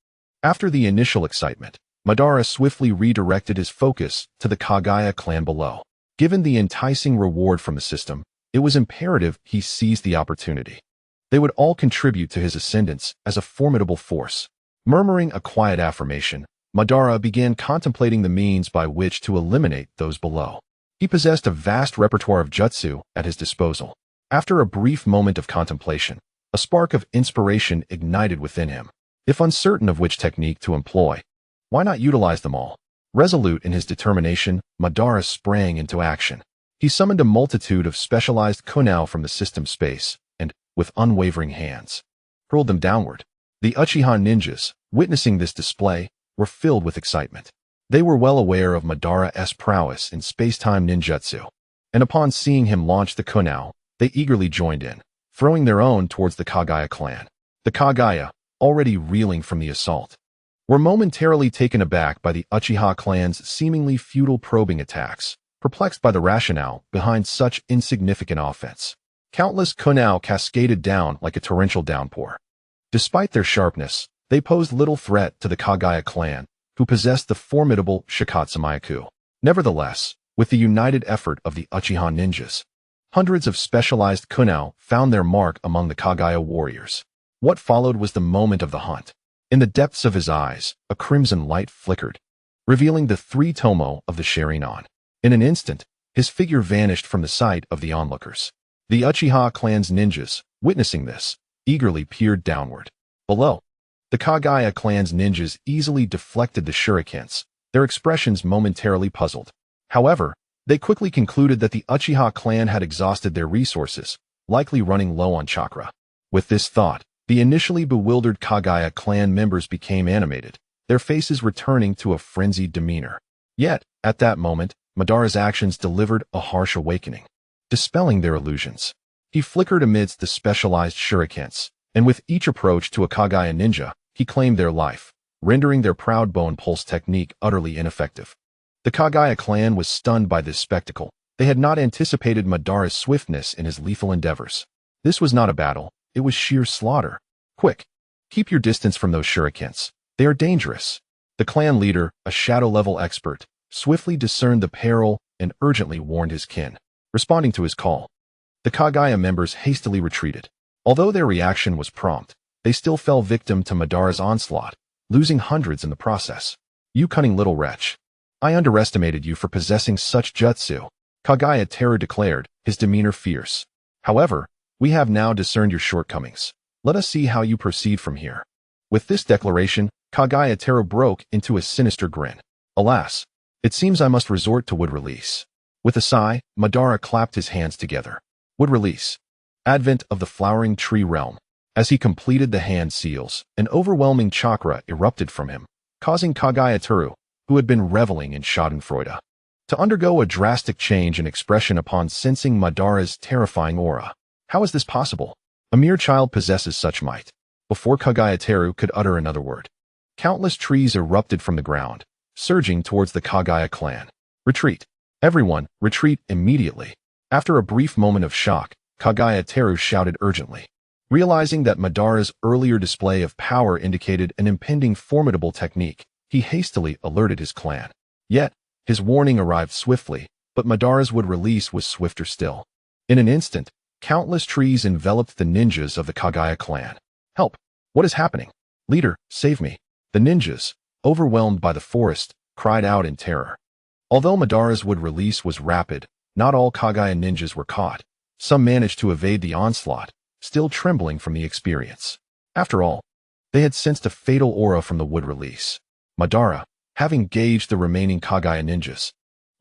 After the initial excitement, Madara swiftly redirected his focus to the Kaguya clan below. Given the enticing reward from the system, it was imperative he seize the opportunity. They would all contribute to his ascendance as a formidable force. Murmuring a quiet affirmation, Madara began contemplating the means by which to eliminate those below. He possessed a vast repertoire of jutsu at his disposal. After a brief moment of contemplation, a spark of inspiration ignited within him. If uncertain of which technique to employ, why not utilize them all? Resolute in his determination, Madara sprang into action. He summoned a multitude of specialized kunai from the system space, and, with unwavering hands, hurled them downward. The Uchiha ninjas, witnessing this display, were filled with excitement. They were well aware of Madara's prowess in space-time ninjutsu, and upon seeing him launch the kunai, they eagerly joined in, throwing their own towards the Kaguya clan. The Kaguya, already reeling from the assault, were momentarily taken aback by the Uchiha clan's seemingly futile probing attacks, perplexed by the rationale behind such insignificant offense. Countless kunai cascaded down like a torrential downpour. Despite their sharpness, they posed little threat to the Kaguya clan, who possessed the formidable Shikatsumayaku. Nevertheless, with the united effort of the Uchiha ninjas, hundreds of specialized kunai found their mark among the Kaguya warriors. What followed was the moment of the hunt. In the depths of his eyes, a crimson light flickered, revealing the three tomo of the Sharinon. In an instant, his figure vanished from the sight of the onlookers. The Uchiha clan's ninjas, witnessing this, eagerly peered downward. Below, the Kaguya clan's ninjas easily deflected the shurikens, their expressions momentarily puzzled. However, they quickly concluded that the Uchiha clan had exhausted their resources, likely running low on chakra. With this thought, the initially bewildered Kaguya clan members became animated, their faces returning to a frenzied demeanor. Yet, at that moment, Madara's actions delivered a harsh awakening, dispelling their illusions. He flickered amidst the specialized shurikens, and with each approach to a Kaguya ninja, he claimed their life, rendering their proud bone pulse technique utterly ineffective. The Kaguya clan was stunned by this spectacle. They had not anticipated Madara's swiftness in his lethal endeavors. This was not a battle, it was sheer slaughter. Quick! Keep your distance from those shurikens. They are dangerous. The clan leader, a shadow-level expert, swiftly discerned the peril and urgently warned his kin. Responding to his call, the Kaguya members hastily retreated. Although their reaction was prompt, they still fell victim to Madara's onslaught, losing hundreds in the process. You cunning little wretch. I underestimated you for possessing such jutsu, Kaguya Teru declared, his demeanor fierce. However, we have now discerned your shortcomings. Let us see how you proceed from here. With this declaration, Kaguya Teru broke into a sinister grin. Alas, it seems I must resort to wood release. With a sigh, Madara clapped his hands together. Wood release. Advent of the flowering tree realm. As he completed the hand seals, an overwhelming chakra erupted from him, causing Kaguya Teru, who had been reveling in schadenfreude, to undergo a drastic change in expression upon sensing Madara's terrifying aura. How is this possible? A mere child possesses such might. Before Kaguya Teru could utter another word, countless trees erupted from the ground, surging towards the Kaguya clan. Retreat. Everyone, retreat immediately. After a brief moment of shock, Kaguya Teru shouted urgently. Realizing that Madara's earlier display of power indicated an impending formidable technique, he hastily alerted his clan. Yet, his warning arrived swiftly, but Madara's wood release was swifter still. In an instant, countless trees enveloped the ninjas of the Kaguya clan. Help! What is happening? Leader, save me! The ninjas, overwhelmed by the forest, cried out in terror. Although Madara's wood release was rapid, not all Kaguya ninjas were caught. Some managed to evade the onslaught, still trembling from the experience. After all, they had sensed a fatal aura from the wood release. Madara, having gauged the remaining Kaguya ninjas,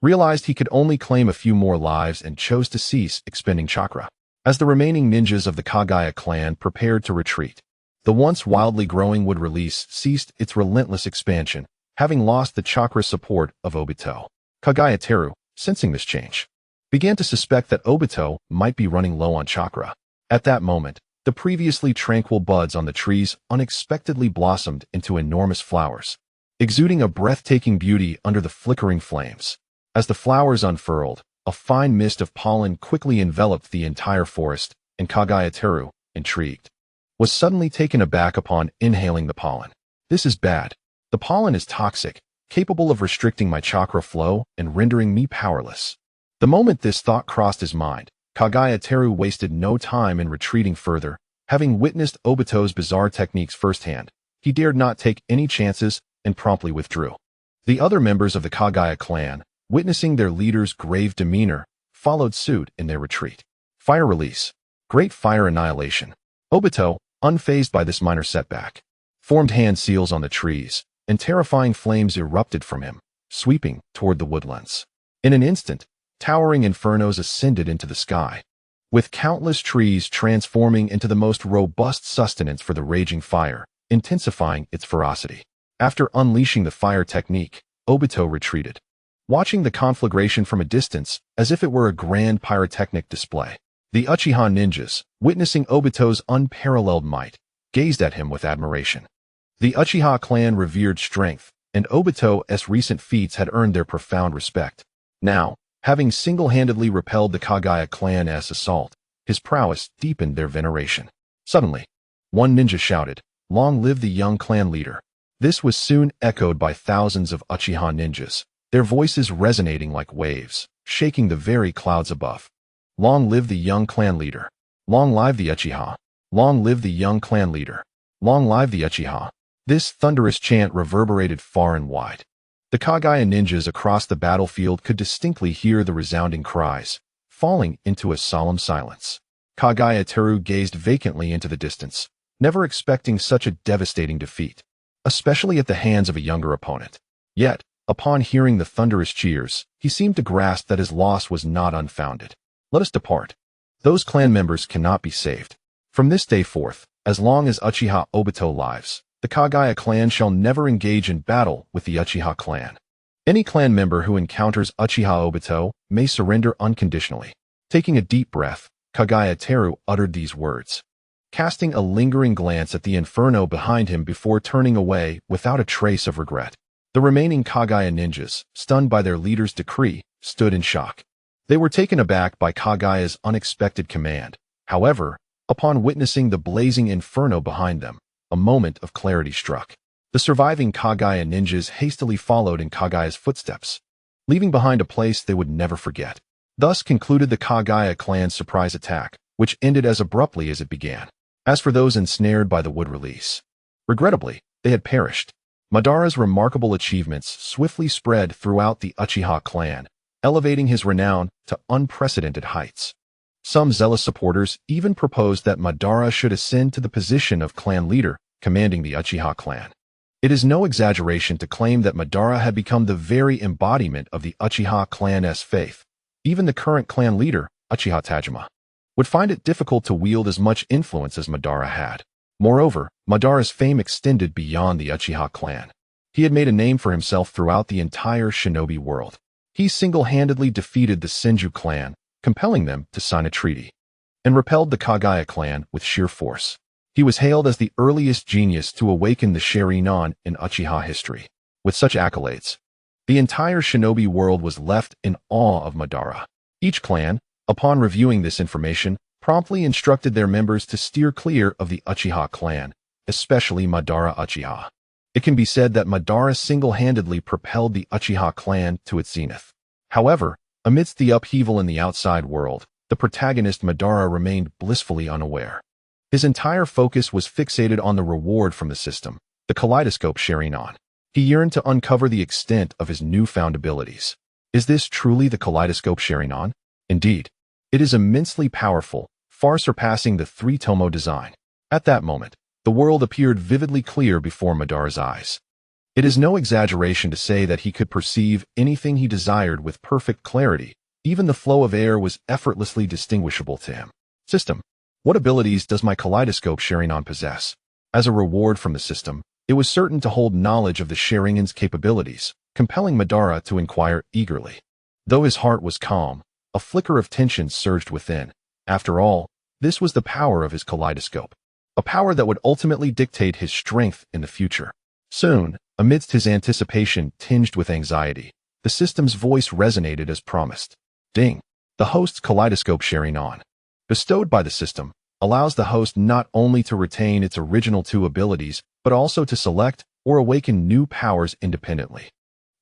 realized he could only claim a few more lives and chose to cease expending chakra. As the remaining ninjas of the Kaguya clan prepared to retreat, the once wildly growing wood release ceased its relentless expansion, having lost the chakra support of Obito. Kaguya Teru, sensing this change, began to suspect that Obito might be running low on chakra. At that moment, the previously tranquil buds on the trees unexpectedly blossomed into enormous flowers, exuding a breathtaking beauty under the flickering flames. As the flowers unfurled, a fine mist of pollen quickly enveloped the entire forest, and Kaguya Teru, intrigued, was suddenly taken aback upon inhaling the pollen. This is bad. The pollen is toxic, capable of restricting my chakra flow and rendering me powerless. The moment this thought crossed his mind, Kaguya Teru wasted no time in retreating further. Having witnessed Obito's bizarre techniques firsthand, he dared not take any chances and promptly withdrew. The other members of the Kaguya clan, witnessing their leader's grave demeanor, followed suit in their retreat. Fire release. Great fire annihilation. Obito, unfazed by this minor setback, formed hand seals on the trees, and terrifying flames erupted from him, sweeping toward the woodlands. In an instant, towering infernos ascended into the sky, with countless trees transforming into the most robust sustenance for the raging fire, intensifying its ferocity. After unleashing the fire technique, Obito retreated, watching the conflagration from a distance as if it were a grand pyrotechnic display. The Uchiha ninjas, witnessing Obito's unparalleled might, gazed at him with admiration. The Uchiha clan revered strength, and Obito's recent feats had earned their profound respect. Now, having single-handedly repelled the Kaguya clan's assault, his prowess deepened their veneration. Suddenly, one ninja shouted, "Long live the young clan leader." This was soon echoed by thousands of Uchiha ninjas, their voices resonating like waves, shaking the very clouds above. Long live the young clan leader. Long live the Uchiha. Long live the young clan leader. Long live the Uchiha. This thunderous chant reverberated far and wide. The Kaguya ninjas across the battlefield could distinctly hear the resounding cries, falling into a solemn silence. Kaguya Teru gazed vacantly into the distance, never expecting such a devastating defeat, especially at the hands of a younger opponent. Yet, upon hearing the thunderous cheers, he seemed to grasp that his loss was not unfounded. Let us depart. Those clan members cannot be saved. From this day forth, as long as Uchiha Obito lives, the Kaguya clan shall never engage in battle with the Uchiha clan. Any clan member who encounters Uchiha Obito may surrender unconditionally. Taking a deep breath, Kaguya Teru uttered these words, casting a lingering glance at the inferno behind him before turning away without a trace of regret. The remaining Kaguya ninjas, stunned by their leader's decree, stood in shock. They were taken aback by Kaguya's unexpected command. However, upon witnessing the blazing inferno behind them, a moment of clarity struck. The surviving Kaguya ninjas hastily followed in Kaguya's footsteps, leaving behind a place they would never forget. Thus concluded the Kaguya clan's surprise attack, which ended as abruptly as it began. As for those ensnared by the wood release, regrettably, they had perished. Madara's remarkable achievements swiftly spread throughout the Uchiha clan, elevating his renown to unprecedented heights. Some zealous supporters even proposed that Madara should ascend to the position of clan leader, commanding the Uchiha clan. It is no exaggeration to claim that Madara had become the very embodiment of the Uchiha clan's faith. Even the current clan leader, Uchiha Tajima, would find it difficult to wield as much influence as Madara had. Moreover, Madara's fame extended beyond the Uchiha clan. He had made a name for himself throughout the entire shinobi world. He single-handedly defeated the Senju clan, compelling them to sign a treaty, and repelled the Kaguya clan with sheer force. He was hailed as the earliest genius to awaken the Sharingan in Uchiha history. With such accolades, the entire shinobi world was left in awe of Madara. Each clan, upon reviewing this information, promptly instructed their members to steer clear of the Uchiha clan, especially Madara Uchiha. It can be said that Madara single-handedly propelled the Uchiha clan to its zenith. However, amidst the upheaval in the outside world, the protagonist Madara remained blissfully unaware. His entire focus was fixated on the reward from the system, the kaleidoscope Sharingan. He yearned to uncover the extent of his newfound abilities. Is this truly the kaleidoscope Sharingan? Indeed, it is immensely powerful, far surpassing the three-tomo design. At that moment, the world appeared vividly clear before Madara's eyes. It is no exaggeration to say that he could perceive anything he desired with perfect clarity. Even the flow of air was effortlessly distinguishable to him. System. What abilities does my kaleidoscope Sharingan possess? As a reward from the system, it was certain to hold knowledge of the Sharingan's capabilities, compelling Madara to inquire eagerly. Though his heart was calm, a flicker of tension surged within. After all, this was the power of his kaleidoscope, a power that would ultimately dictate his strength in the future. Soon, amidst his anticipation tinged with anxiety, the system's voice resonated as promised. Ding! The host's kaleidoscope Sharingan, bestowed by the system, allows the host not only to retain its original two abilities, but also to select or awaken new powers independently.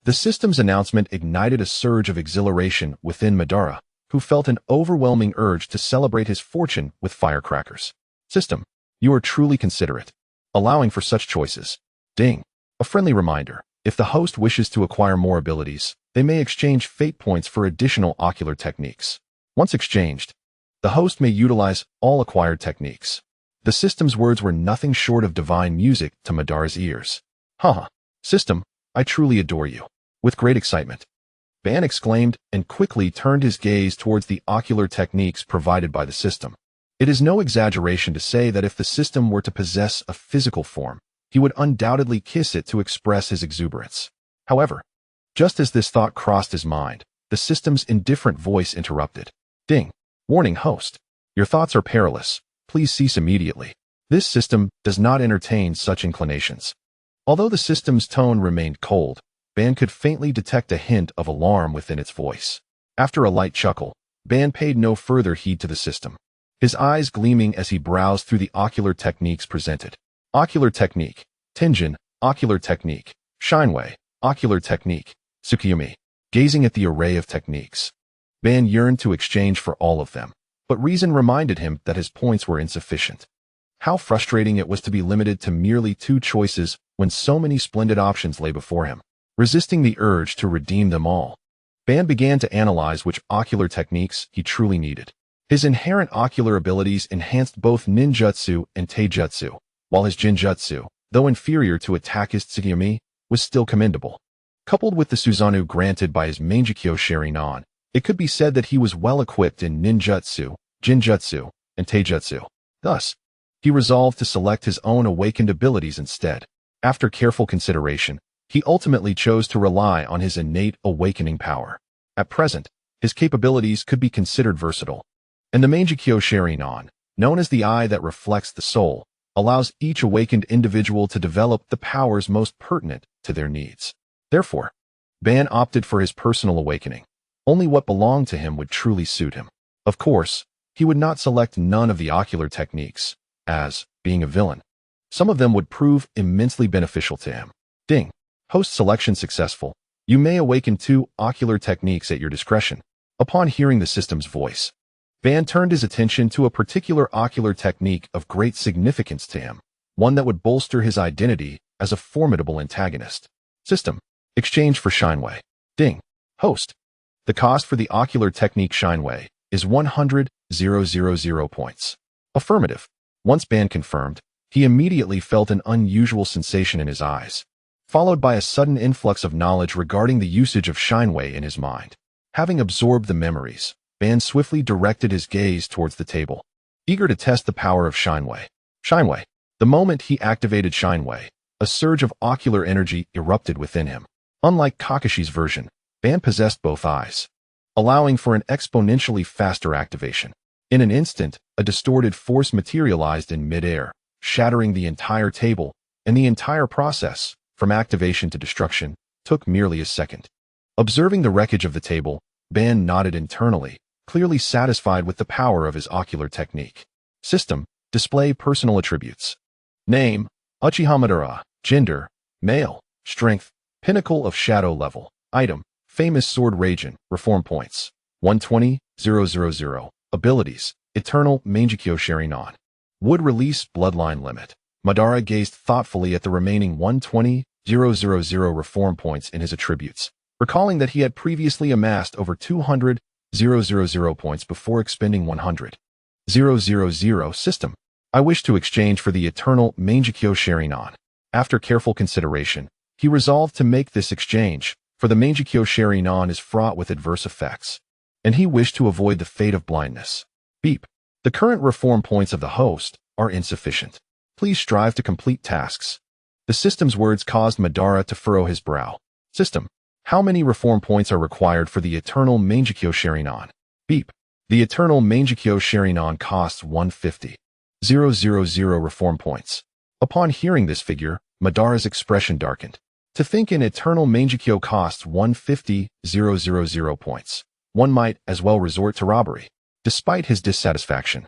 The system's announcement ignited a surge of exhilaration within Madara, who felt an overwhelming urge to celebrate his fortune with firecrackers. System, you are truly considerate, allowing for such choices. Ding! A friendly reminder, if the host wishes to acquire more abilities, they may exchange fate points for additional ocular techniques. Once exchanged, the host may utilize all acquired techniques. The system's words were nothing short of divine music to Madara's ears. Haha, system, I truly adore you. With great excitement, Ban exclaimed and quickly turned his gaze towards the ocular techniques provided by the system. It is no exaggeration to say that if the system were to possess a physical form, he would undoubtedly kiss it to express his exuberance. However, just as this thought crossed his mind, the system's indifferent voice interrupted. Ding! Warning host, your thoughts are perilous. Please cease immediately. This system does not entertain such inclinations. Although the system's tone remained cold, Ban could faintly detect a hint of alarm within its voice. After a light chuckle, Ban paid no further heed to the system, his eyes gleaming as he browsed through the ocular techniques presented. Ocular technique, Tenjin, ocular technique, Shinwei, ocular technique, Tsukiyomi. Gazing at the array of techniques, Ban yearned to exchange for all of them, but reason reminded him that his points were insufficient. How frustrating it was to be limited to merely two choices when so many splendid options lay before him. Resisting the urge to redeem them all, Ban began to analyze which ocular techniques he truly needed. His inherent ocular abilities enhanced both ninjutsu and taijutsu, while his jinjutsu, though inferior to attackist Tsukiyomi, was still commendable. Coupled with the Susanoo granted by his Mangekyo Sharingan, it could be said that he was well equipped in ninjutsu, jinjutsu, and taijutsu. Thus, he resolved to select his own awakened abilities instead. After careful consideration, he ultimately chose to rely on his innate awakening power. At present, his capabilities could be considered versatile, and the Mangekyo Sharingan, known as the eye that reflects the soul, allows each awakened individual to develop the powers most pertinent to their needs. Therefore, Ban opted for his personal awakening. Only what belonged to him would truly suit him. Of course, he would not select none of the ocular techniques, as, being a villain, some of them would prove immensely beneficial to him. Ding! Host selection successful. You may awaken 2 ocular techniques at your discretion. Upon hearing the system's voice, Ban turned his attention to a particular ocular technique of great significance to him, one that would bolster his identity as a formidable antagonist. System. Exchange for Shinwei. Ding. Host. The cost for the ocular technique Shinwei is 100,000 points. Affirmative. Once ban confirmed, he immediately felt an unusual sensation in his eyes, followed by a sudden influx of knowledge regarding the usage of Shinwei in his mind. Having absorbed the memories, Ban swiftly directed his gaze towards the table, eager to test the power of Shinwei. Shinwei. The moment he activated Shinwei, a surge of ocular energy erupted within him. Unlike Kakashi's version, Ban possessed both eyes, allowing for an exponentially faster activation. In an instant, a distorted force materialized in midair, shattering the entire table, and the entire process, from activation to destruction, took merely a second. Observing the wreckage of the table, Ban nodded internally, clearly satisfied with the power of his ocular technique. System. Display personal attributes. Name. Uchiha Madara. Gender. Male. Strength. Pinnacle of Shadow level. Item. Famous Sword Raijin. Reform points. 120,000. Abilities. Eternal Mangekyo Sharingan. Would release bloodline limit. Madara gazed thoughtfully at the remaining 120,000 reform points in his attributes, recalling that he had previously amassed over 200,000 points before expending 100,000. System. I wish to exchange for the Eternal Mangekyo Sharingan. After careful consideration, he resolved to make this exchange, for the Mangekyo Sharingan is fraught with adverse effects, and he wished to avoid the fate of blindness. Beep. The current reform points of the host are insufficient. Please strive to complete tasks. The system's words caused Madara to furrow his brow. System. How many reform points are required for the Eternal Mangekyo Sharingan? Beep. The Eternal Mangekyo Sharingan costs 150,000 reform points. Upon hearing this figure, Madara's expression darkened. To think an Eternal Mangekyo costs 150,000 points, one might as well resort to robbery. Despite his dissatisfaction,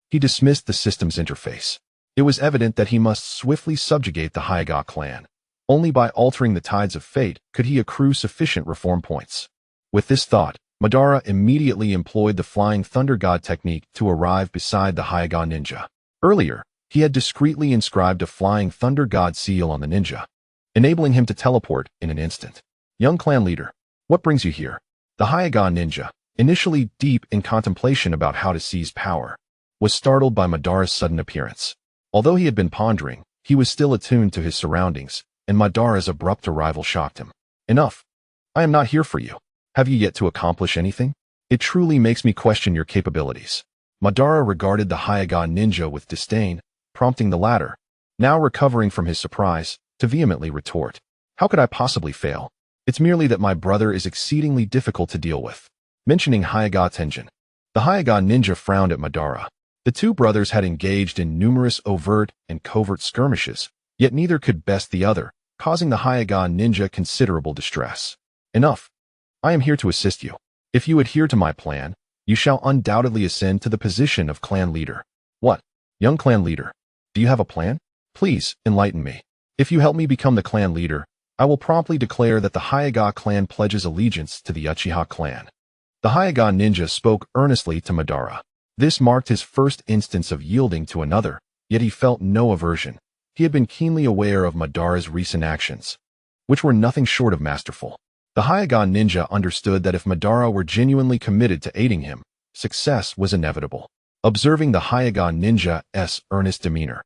he dismissed the system's interface. It was evident that he must swiftly subjugate the Hyuga clan. Only by altering the tides of fate could he accrue sufficient reform points. With this thought, Madara immediately employed the Flying Thunder God technique to arrive beside the Hyuga ninja. Earlier, he had discreetly inscribed a Flying Thunder God seal on the ninja, enabling him to teleport in an instant. Young clan leader, what brings you here? The Hyuga ninja, initially deep in contemplation about how to seize power, was startled by Madara's sudden appearance. Although he had been pondering, he was still attuned to his surroundings, and Madara's abrupt arrival shocked him. Enough. I am not here for you. Have you yet to accomplish anything? It truly makes me question your capabilities. Madara regarded the Hyuga ninja with disdain, prompting the latter, now recovering from his surprise, to vehemently retort. How could I possibly fail? It's merely that my brother is exceedingly difficult to deal with. Mentioning Hyuga Tenjin, the Hyuga ninja frowned at Madara. The two brothers had engaged in numerous overt and covert skirmishes, yet neither could best the other, causing the Hyuga ninja considerable distress. Enough. I am here to assist you. If you adhere to my plan, you shall undoubtedly ascend to the position of clan leader. What? Young clan leader, do you have a plan? Please, enlighten me. If you help me become the clan leader, I will promptly declare that the Hyuga clan pledges allegiance to the Uchiha clan. The Hyuga ninja spoke earnestly to Madara. This marked his first instance of yielding to another, yet he felt no aversion. He had been keenly aware of Madara's recent actions, which were nothing short of masterful. The Hyuga ninja understood that if Madara were genuinely committed to aiding him, success was inevitable. Observing the Hyuga ninja's earnest demeanor,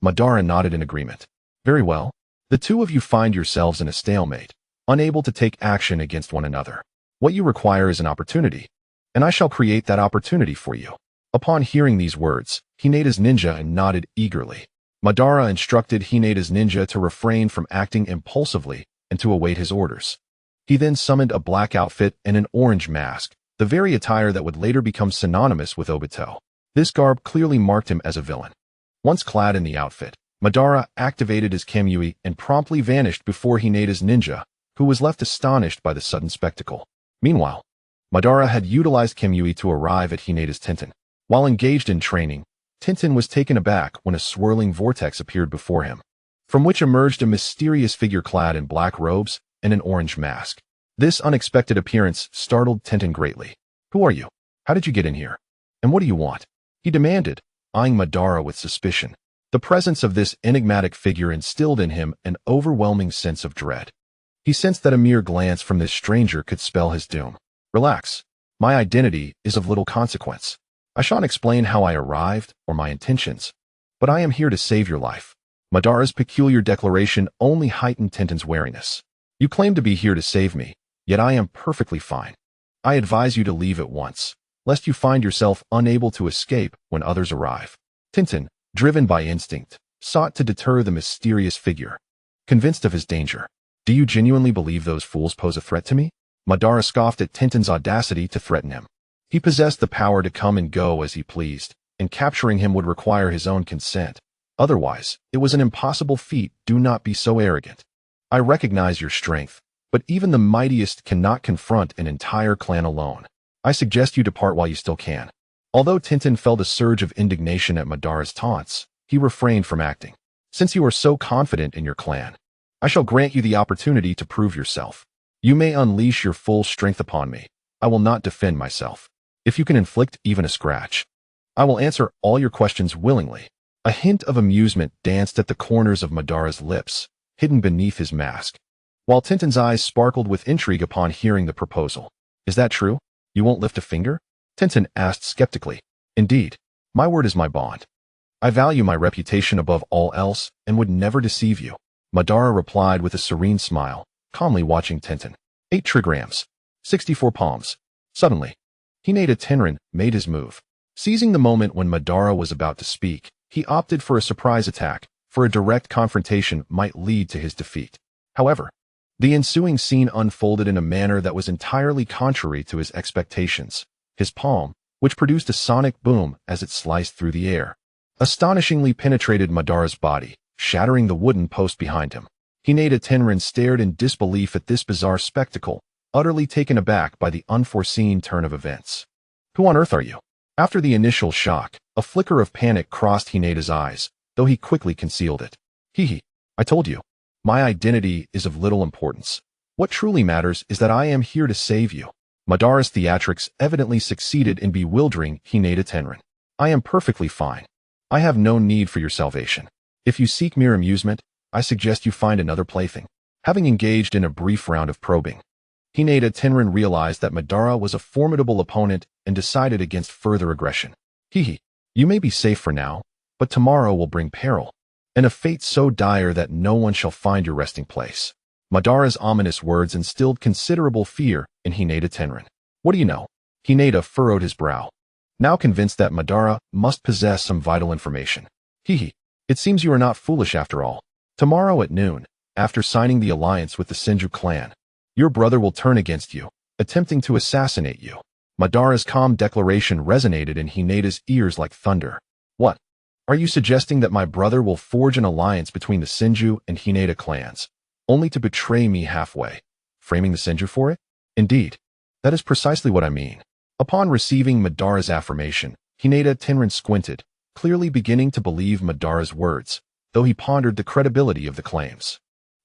Madara nodded in agreement. Very well. The two of you find yourselves in a stalemate, unable to take action against one another. What you require is an opportunity, and I shall create that opportunity for you. Upon hearing these words, Hineda's ninja nodded eagerly. Madara instructed Hineda's ninja to refrain from acting impulsively and to await his orders. He then summoned a black outfit and an orange mask, the very attire that would later become synonymous with Obito. This garb clearly marked him as a villain. Once clad in the outfit, Madara activated his Kamui and promptly vanished before Hineda's ninja, who was left astonished by the sudden spectacle. Meanwhile, Madara had utilized Kamui to arrive at Hineda's Tenten. While engaged in training, Tenten was taken aback when a swirling vortex appeared before him, from which emerged a mysterious figure clad in black robes and an orange mask. This unexpected appearance startled Tenten greatly. Who are you? How did you get in here? And what do you want? He demanded, eyeing Madara with suspicion. The presence of this enigmatic figure instilled in him an overwhelming sense of dread. He sensed that a mere glance from this stranger could spell his doom. Relax. My identity is of little consequence. I shan't explain how I arrived or my intentions, but I am here to save your life. Madara's peculiar declaration only heightened Tintin's wariness. You claim to be here to save me, yet I am perfectly fine. I advise you to leave at once, lest you find yourself unable to escape when others arrive. Tintin, driven by instinct, sought to deter the mysterious figure. Convinced of his danger. Do you genuinely believe those fools pose a threat to me? Madara scoffed at Tintin's audacity to threaten him. He possessed the power to come and go as he pleased, and capturing him would require his own consent. Otherwise, it was an impossible feat. Do not be so arrogant. I recognize your strength, but even the mightiest cannot confront an entire clan alone. I suggest you depart while you still can. Although Tintin felt a surge of indignation at Madara's taunts, he refrained from acting. Since you are so confident in your clan, I shall grant you the opportunity to prove yourself. You may unleash your full strength upon me. I will not defend myself. If you can inflict even a scratch, I will answer all your questions willingly. A hint of amusement danced at the corners of Madara's lips, hidden beneath his mask, while Tintin's eyes sparkled with intrigue upon hearing the proposal. Is that true? You won't lift a finger? Tintin asked skeptically. Indeed, my word is my bond. I value my reputation above all else and would never deceive you. Madara replied with a serene smile, calmly watching Tintin. 8 trigrams. 64 palms. Suddenly, Hinata Tenrin made his move. Seizing the moment when Madara was about to speak, he opted for a surprise attack, for a direct confrontation might lead to his defeat. However, the ensuing scene unfolded in a manner that was entirely contrary to his expectations. His palm, which produced a sonic boom as it sliced through the air, astonishingly penetrated Madara's body, shattering the wooden post behind him. Hinata Tenrin stared in disbelief at this bizarre spectacle, utterly taken aback by the unforeseen turn of events. Who on earth are you? After the initial shock, a flicker of panic crossed Hinata's eyes, though he quickly concealed it. I told you. My identity is of little importance. What truly matters is that I am here to save you. Madara's theatrics evidently succeeded in bewildering Hinata Tenrin. I am perfectly fine. I have no need for your salvation. If you seek mere amusement, I suggest you find another plaything. Having engaged in a brief round of probing, Hinata Tenrin realized that Madara was a formidable opponent and decided against further aggression. You may be safe for now, but tomorrow will bring peril, and a fate so dire that no one shall find your resting place. Madara's ominous words instilled considerable fear in Hinata Tenrin. What do you know? Hinata furrowed his brow, now convinced that Madara must possess some vital information. It seems you are not foolish after all. Tomorrow at noon, after signing the alliance with the Senju clan, your brother will turn against you, attempting to assassinate you. Madara's calm declaration resonated in Hinata's ears like thunder. What? Are you suggesting that my brother will forge an alliance between the Senju and Hinata clans, only to betray me halfway, framing the Senju for it? Indeed, that is precisely what I mean. Upon receiving Madara's affirmation, Hinata Tenrin squinted, clearly beginning to believe Madara's words, though he pondered the credibility of the claims.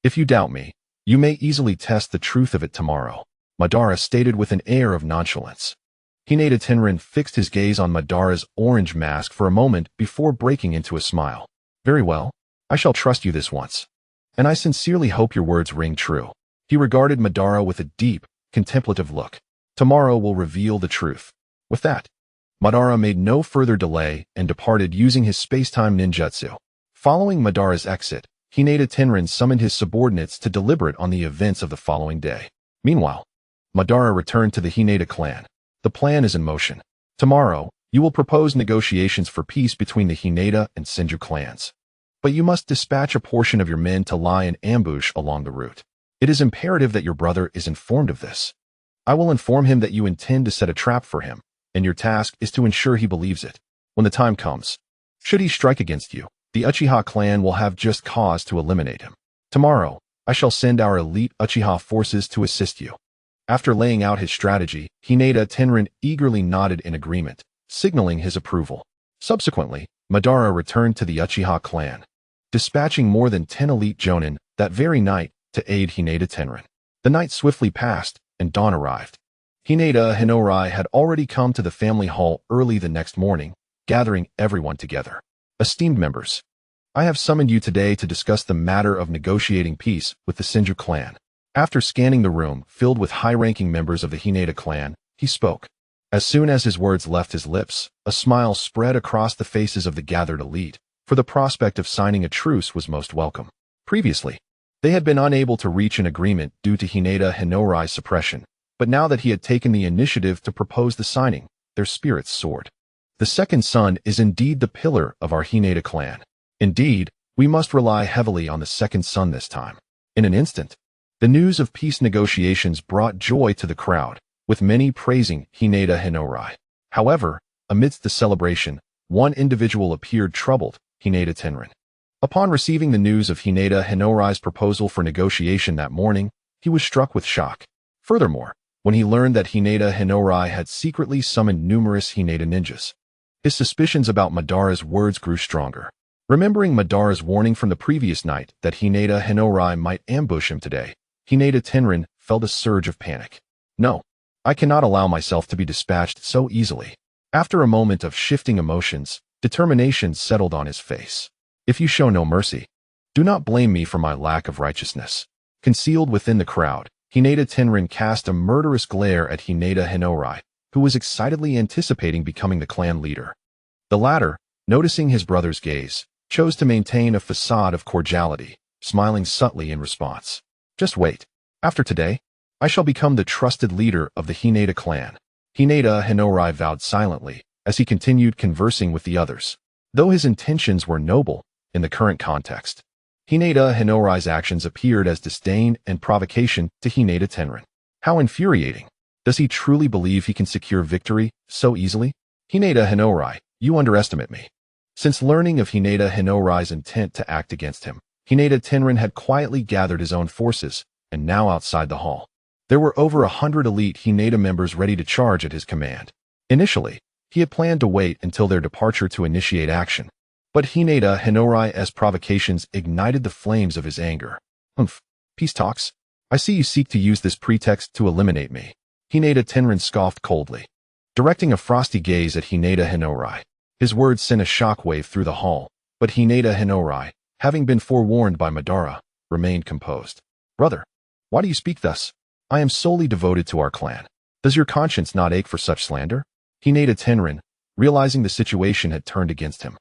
If you doubt me, you may easily test the truth of it tomorrow, Madara stated with an air of nonchalance. Hinata Tenrin fixed his gaze on Madara's orange mask for a moment before breaking into a smile. Very well, I shall trust you this once. And I sincerely hope your words ring true. He regarded Madara with a deep, contemplative look. Tomorrow will reveal the truth. With that, Madara made no further delay and departed using his space-time ninjutsu. Following Madara's exit, Hinata Tenrin summoned his subordinates to deliberate on the events of the following day. Meanwhile, Madara returned to the Hinata clan. The plan is in motion. Tomorrow, you will propose negotiations for peace between the Hinata and Senju clans. But you must dispatch a portion of your men to lie in ambush along the route. It is imperative that your brother is informed of this. I will inform him that you intend to set a trap for him, and your task is to ensure he believes it. When the time comes, should he strike against you, the Uchiha clan will have just cause to eliminate him. Tomorrow, I shall send our elite Uchiha forces to assist you. After laying out his strategy, Hinata Tenrin eagerly nodded in agreement, signaling his approval. Subsequently, Madara returned to the Uchiha clan, dispatching more than 10 elite jonin that very night to aid Hinata Tenrin. The night swiftly passed, and dawn arrived. Hinata Hinorai had already come to the family hall early the next morning, gathering everyone together. Esteemed members, I have summoned you today to discuss the matter of negotiating peace with the Senju clan. After scanning the room filled with high-ranking members of the Hinata clan, he spoke. As soon as his words left his lips, a smile spread across the faces of the gathered elite, for the prospect of signing a truce was most welcome. Previously, they had been unable to reach an agreement due to Hinata Hinorai's suppression, but now that he had taken the initiative to propose the signing, their spirits soared. The second son is indeed the pillar of our Hinata clan. Indeed, we must rely heavily on the second son this time. In an instant, the news of peace negotiations brought joy to the crowd, with many praising Hinata Hinorai. However, amidst the celebration, one individual appeared troubled, Hinata Tenrin. Upon receiving the news of Hinata Hinorai's proposal for negotiation that morning, he was struck with shock. Furthermore, when he learned that Hinata Hinorai had secretly summoned numerous Hinata ninjas, his suspicions about Madara's words grew stronger. Remembering Madara's warning from the previous night that Hinata Hinorai might ambush him today, Hinata Tenrin felt a surge of panic. No, I cannot allow myself to be dispatched so easily. After a moment of shifting emotions, determination settled on his face. If you show no mercy, do not blame me for my lack of righteousness. Concealed within the crowd, Hinata Tenrin cast a murderous glare at Hinata Hinorai, who was excitedly anticipating becoming the clan leader. The latter, noticing his brother's gaze, chose to maintain a facade of cordiality, smiling subtly in response. Just wait. After today, I shall become the trusted leader of the Hinata clan. Hinata Hinorai vowed silently, as he continued conversing with the others. Though his intentions were noble, in the current context, Hinata Hinorai's actions appeared as disdain and provocation to Hinata Tenrin. How infuriating! Does he truly believe he can secure victory so easily? Hinata Hinorai, you underestimate me. Since learning of Hinata Hinorai's intent to act against him, Hinata Tenrin had quietly gathered his own forces, and now outside the hall, there were over 100 elite Hinata members ready to charge at his command. Initially, he had planned to wait until their departure to initiate action, but Hinata Hinorai's provocations ignited the flames of his anger. Peace talks? I see you seek to use this pretext to eliminate me. Hinata Tenrin scoffed coldly, directing a frosty gaze at Hinata Hinorai. His words sent a shockwave through the hall, but Hinata Hinorai, having been forewarned by Madara, remained composed. Brother, why do you speak thus? I am solely devoted to our clan. Does your conscience not ache for such slander? Hinata Tenrin, realizing the situation had turned against him,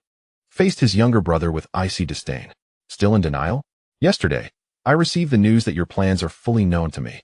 faced his younger brother with icy disdain. Still in denial? Yesterday, I received the news that your plans are fully known to me.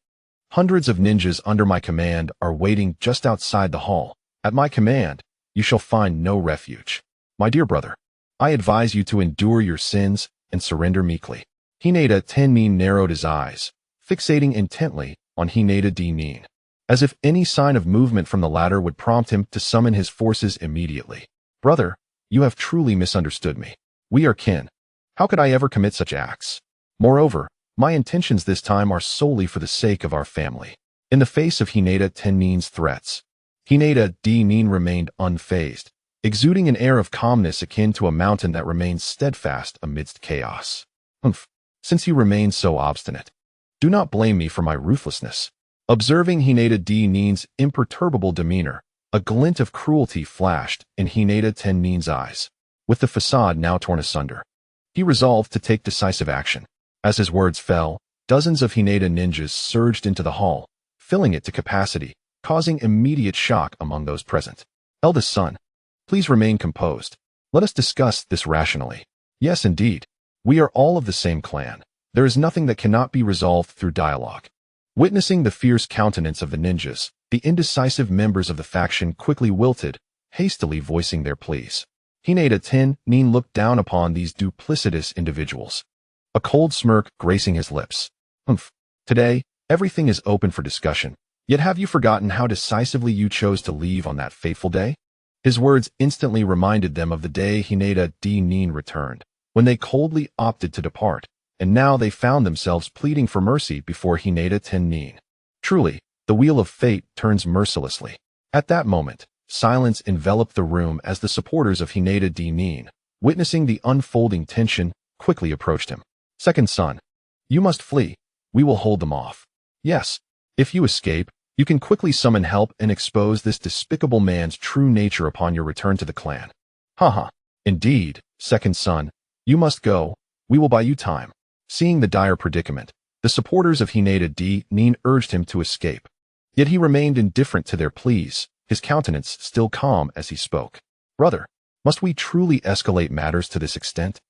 Hundreds of ninjas under my command are waiting just outside the hall. At my command, you shall find no refuge. My dear brother, I advise you to endure your sins and surrender meekly. Hinata Tenrin narrowed his eyes, fixating intently on Hinata Tenrin, as if any sign of movement from the latter would prompt him to summon his forces immediately. Brother, you have truly misunderstood me. We are kin. How could I ever commit such acts? Moreover, my intentions this time are solely for the sake of our family. In the face of Hinata Tenrin's threats, Hinata Tenrin remained unfazed, exuding an air of calmness akin to a mountain that remains steadfast amidst chaos. Since you remain so obstinate, do not blame me for my ruthlessness. Observing Hinata Tenrin's imperturbable demeanor, a glint of cruelty flashed in Hinata Tenrin's eyes. With the facade now torn asunder, he resolved to take decisive action. As his words fell, dozens of Hinata ninjas surged into the hall, filling it to capacity, causing immediate shock among those present. Eldest son, please remain composed. Let us discuss this rationally. Yes, indeed. We are all of the same clan. There is nothing that cannot be resolved through dialogue. Witnessing the fierce countenance of the ninjas, the indecisive members of the faction quickly wilted, hastily voicing their pleas. Hinata Tenrin looked down upon these duplicitous individuals, a cold smirk gracing his lips. Today, everything is open for discussion. Yet have you forgotten how decisively you chose to leave on that fateful day? His words instantly reminded them of the day Hinata Tenrin returned, when they coldly opted to depart, and now they found themselves pleading for mercy before Hinata Tenrin. Truly, the wheel of fate turns mercilessly. At that moment, silence enveloped the room as the supporters of Hinata Tenrin, witnessing the unfolding tension, quickly approached him. Second son, you must flee. We will hold them off. Yes, if you escape, you can quickly summon help and expose this despicable man's true nature upon your return to the clan. Haha. Indeed, second son, You must go. We will buy you time. Seeing the dire predicament, the supporters of Hinata Nin urged him to escape. Yet he remained indifferent to their pleas, his countenance still calm as he spoke. Brother, must we truly escalate matters to this extent?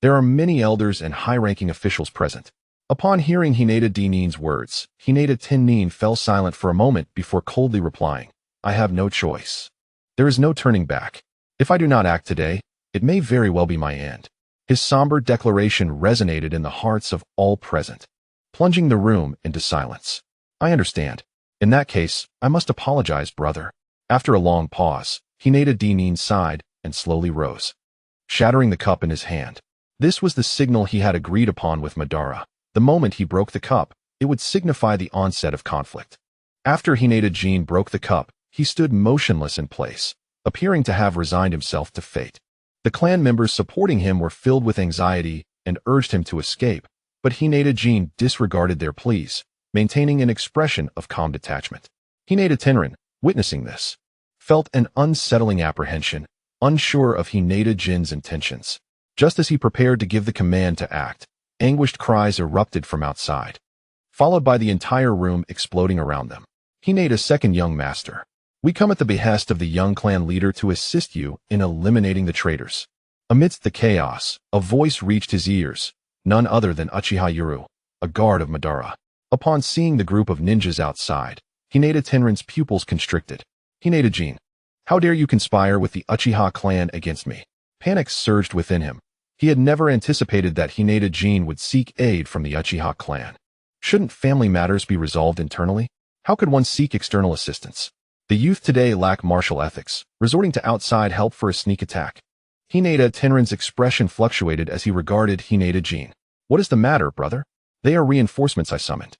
There are many elders and high-ranking officials present. Upon hearing Hinata Nin's words, Hinata Nin fell silent for a moment before coldly replying, I have no choice. There is no turning back. If I do not act today, it may very well be my end. His somber declaration resonated in the hearts of all present, plunging the room into silence. I understand. In that case, I must apologize, brother. After a long pause, Hinata Nin sighed and slowly rose, shattering the cup in his hand. This was the signal he had agreed upon with Madara. The moment he broke the cup, it would signify the onset of conflict. After Hinata broke the cup, he stood motionless in place, appearing to have resigned himself to fate. The clan members supporting him were filled with anxiety and urged him to escape, but Hinata disregarded their pleas, maintaining an expression of calm detachment. Hinata Tenrin, witnessing this, felt an unsettling apprehension, unsure of Hinata intentions. Just as he prepared to give the command to act, anguished cries erupted from outside, followed by the entire room exploding around them. Hinata, second young master. We come at the behest of the young clan leader to assist you in eliminating the traitors. Amidst the chaos, a voice reached his ears, none other than Uchiha Yuru, a guard of Madara. Upon seeing the group of ninjas outside, Hinata Tenrin's pupils constricted. Hinata, how dare you conspire with the Uchiha clan against me? Panic surged within him. He had never anticipated that Hinata would seek aid from the Uchiha clan. Shouldn't family matters be resolved internally? How could one seek external assistance? The youth today lack martial ethics, resorting to outside help for a sneak attack. Hinata Tenrin's expression fluctuated as he regarded Hinata. What is the matter, brother? They are reinforcements I summoned.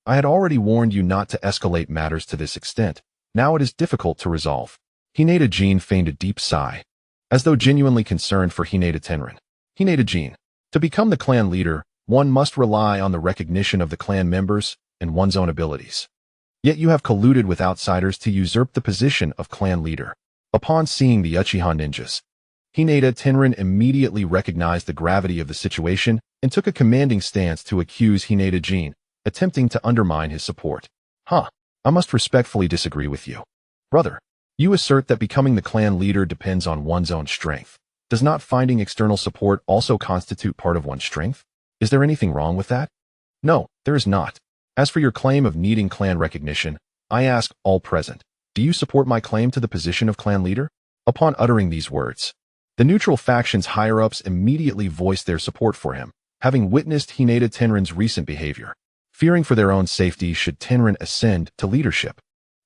I had already warned you not to escalate matters to this extent. Now it is difficult to resolve. Hinata feigned a deep sigh, as though genuinely concerned for Hinata Tenrin. Hinata, to become the clan leader, one must rely on the recognition of the clan members and one's own abilities. Yet you have colluded with outsiders to usurp the position of clan leader. Upon seeing the Uchiha ninjas, Hinata Tenrin immediately recognized the gravity of the situation and took a commanding stance to accuse Hinata, attempting to undermine his support. I must respectfully disagree with you. Brother, you assert that becoming the clan leader depends on one's own strength. Does not finding external support also constitute part of one's strength? Is there anything wrong with that? No, there is not. As for your claim of needing clan recognition, I ask all present, do you support my claim to the position of clan leader? Upon uttering these words, the neutral faction's higher-ups immediately voiced their support for him, having witnessed Hinata Tenrin's recent behavior. Fearing for their own safety should Tenrin ascend to leadership,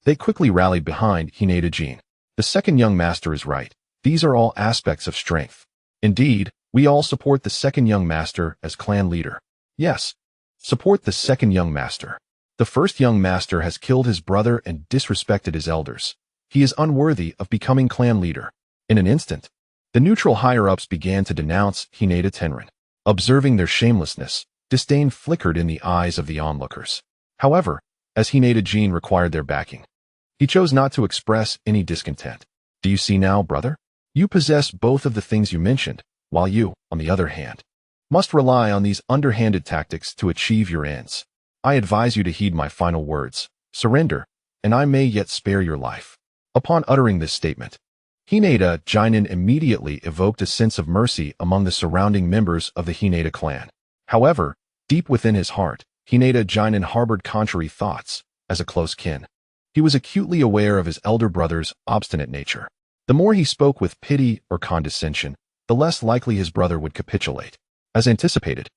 they quickly rallied behind Hinata. The second young master is right. These are all aspects of strength. Indeed, we all support the second young master as clan leader. Yes, support the second young master. The first young master has killed his brother and disrespected his elders. He is unworthy of becoming clan leader. In an instant, the neutral higher-ups began to denounce Hinata Tenrin. Observing their shamelessness, disdain flickered in the eyes of the onlookers. However, as Hinata required their backing, he chose not to express any discontent. Do you see now, brother? You possess both of the things you mentioned, while you, on the other hand, must rely on these underhanded tactics to achieve your ends. I advise you to heed my final words. Surrender, and I may yet spare your life. Upon uttering this statement, Hinata immediately evoked a sense of mercy among the surrounding members of the Hinata clan. However, deep within his heart, Hinata harbored contrary thoughts. As a close kin, he was acutely aware of his elder brother's obstinate nature. The more he spoke with pity or condescension, the less likely his brother would capitulate. As anticipated,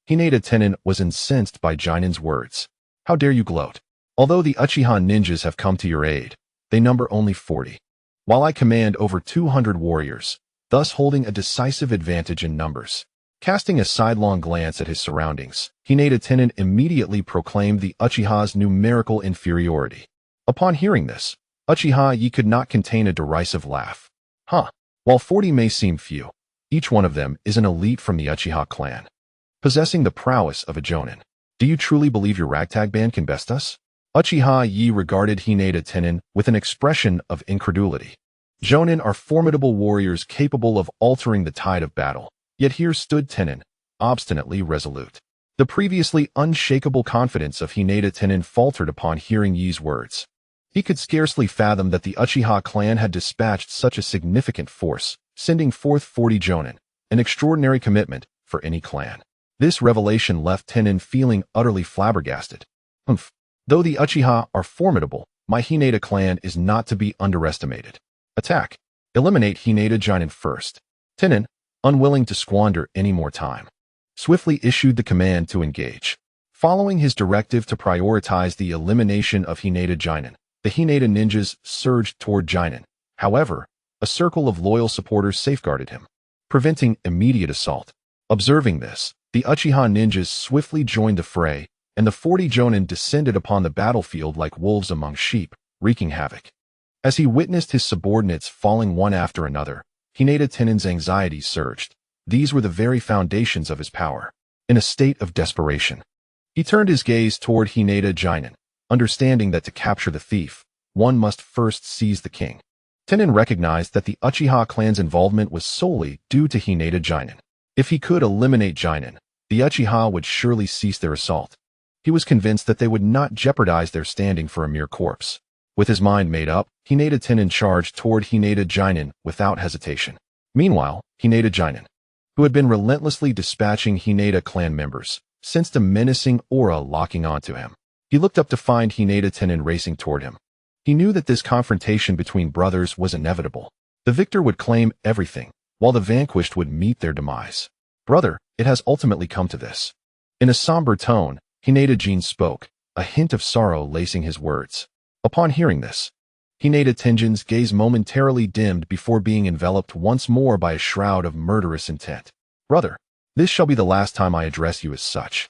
Hinata Tenrin was incensed by Jinin's words. How dare you gloat? Although the Uchiha ninjas have come to your aid, they number only 40. While I command over 200 warriors, thus holding a decisive advantage in numbers. Casting a sidelong glance at his surroundings, Hinata Tenrin immediately proclaimed the Uchiha's numerical inferiority. Upon hearing this, Uchiha could not contain a derisive laugh. While 40 may seem few, each one of them is an elite from the Uchiha clan, possessing the prowess of a Jonin. Do you truly believe your ragtag band can best us? Uchiha regarded Hinata Tenrin with an expression of incredulity. Jonin are formidable warriors capable of altering the tide of battle. Yet here stood Tenin, obstinately resolute. The previously unshakable confidence of Hinata Tenin faltered upon hearing Yi's words. He could scarcely fathom that the Uchiha clan had dispatched such a significant force, sending forth 40 jonin, an extraordinary commitment for any clan. This revelation left Tenin feeling utterly flabbergasted. Though the Uchiha are formidable, my Hinata clan is not to be underestimated. Attack. Eliminate Hinata jonin first. Tenin, unwilling to squander any more time, swiftly issued the command to engage. Following his directive to prioritize the elimination of Hinata jonin, the Hinata ninjas surged toward Jonin. However, a circle of loyal supporters safeguarded him, preventing immediate assault. Observing this, the Uchiha ninjas swiftly joined the fray, and the 40 jonin descended upon the battlefield like wolves among sheep, wreaking havoc. As he witnessed his subordinates falling one after another, Hinata Tenin's anxiety surged. These were the very foundations of his power. In a state of desperation, he turned his gaze toward Hinata jonin, understanding that to capture the thief, one must first seize the king. Tenin recognized that the Uchiha clan's involvement was solely due to Hinata jonin. If he could eliminate jonin, the Uchiha would surely cease their assault. He was convinced that they would not jeopardize their standing for a mere corpse. With his mind made up, Hinata Tenin charged toward Hinata jonin without hesitation. Meanwhile, Hinata jonin, who had been relentlessly dispatching Hinata clan members, sensed a menacing aura locking onto him. He looked up to find Hinata Tenin racing toward him. He knew that this confrontation between brothers was inevitable. The victor would claim everything, while the vanquished would meet their demise. Brother, it has ultimately come to this. In a somber tone, Hinata Jin spoke, a hint of sorrow lacing his words. Upon hearing this, Hinata Tenjin's gaze momentarily dimmed before being enveloped once more by a shroud of murderous intent. Brother, this shall be the last time I address you as such.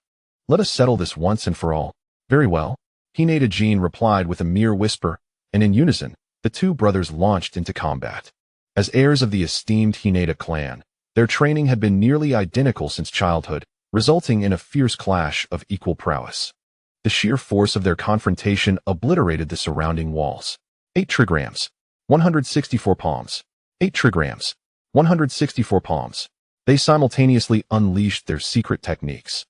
Let us settle this once and for all. Very well, Hinata Jin replied with a mere whisper, and in unison, the two brothers launched into combat. As heirs of the esteemed Hinata clan, their training had been nearly identical since childhood, resulting in a fierce clash of equal prowess. The sheer force of their confrontation obliterated the surrounding walls. 8 trigrams, 164 palms. 8 trigrams, 164 palms. They simultaneously unleashed their secret techniques,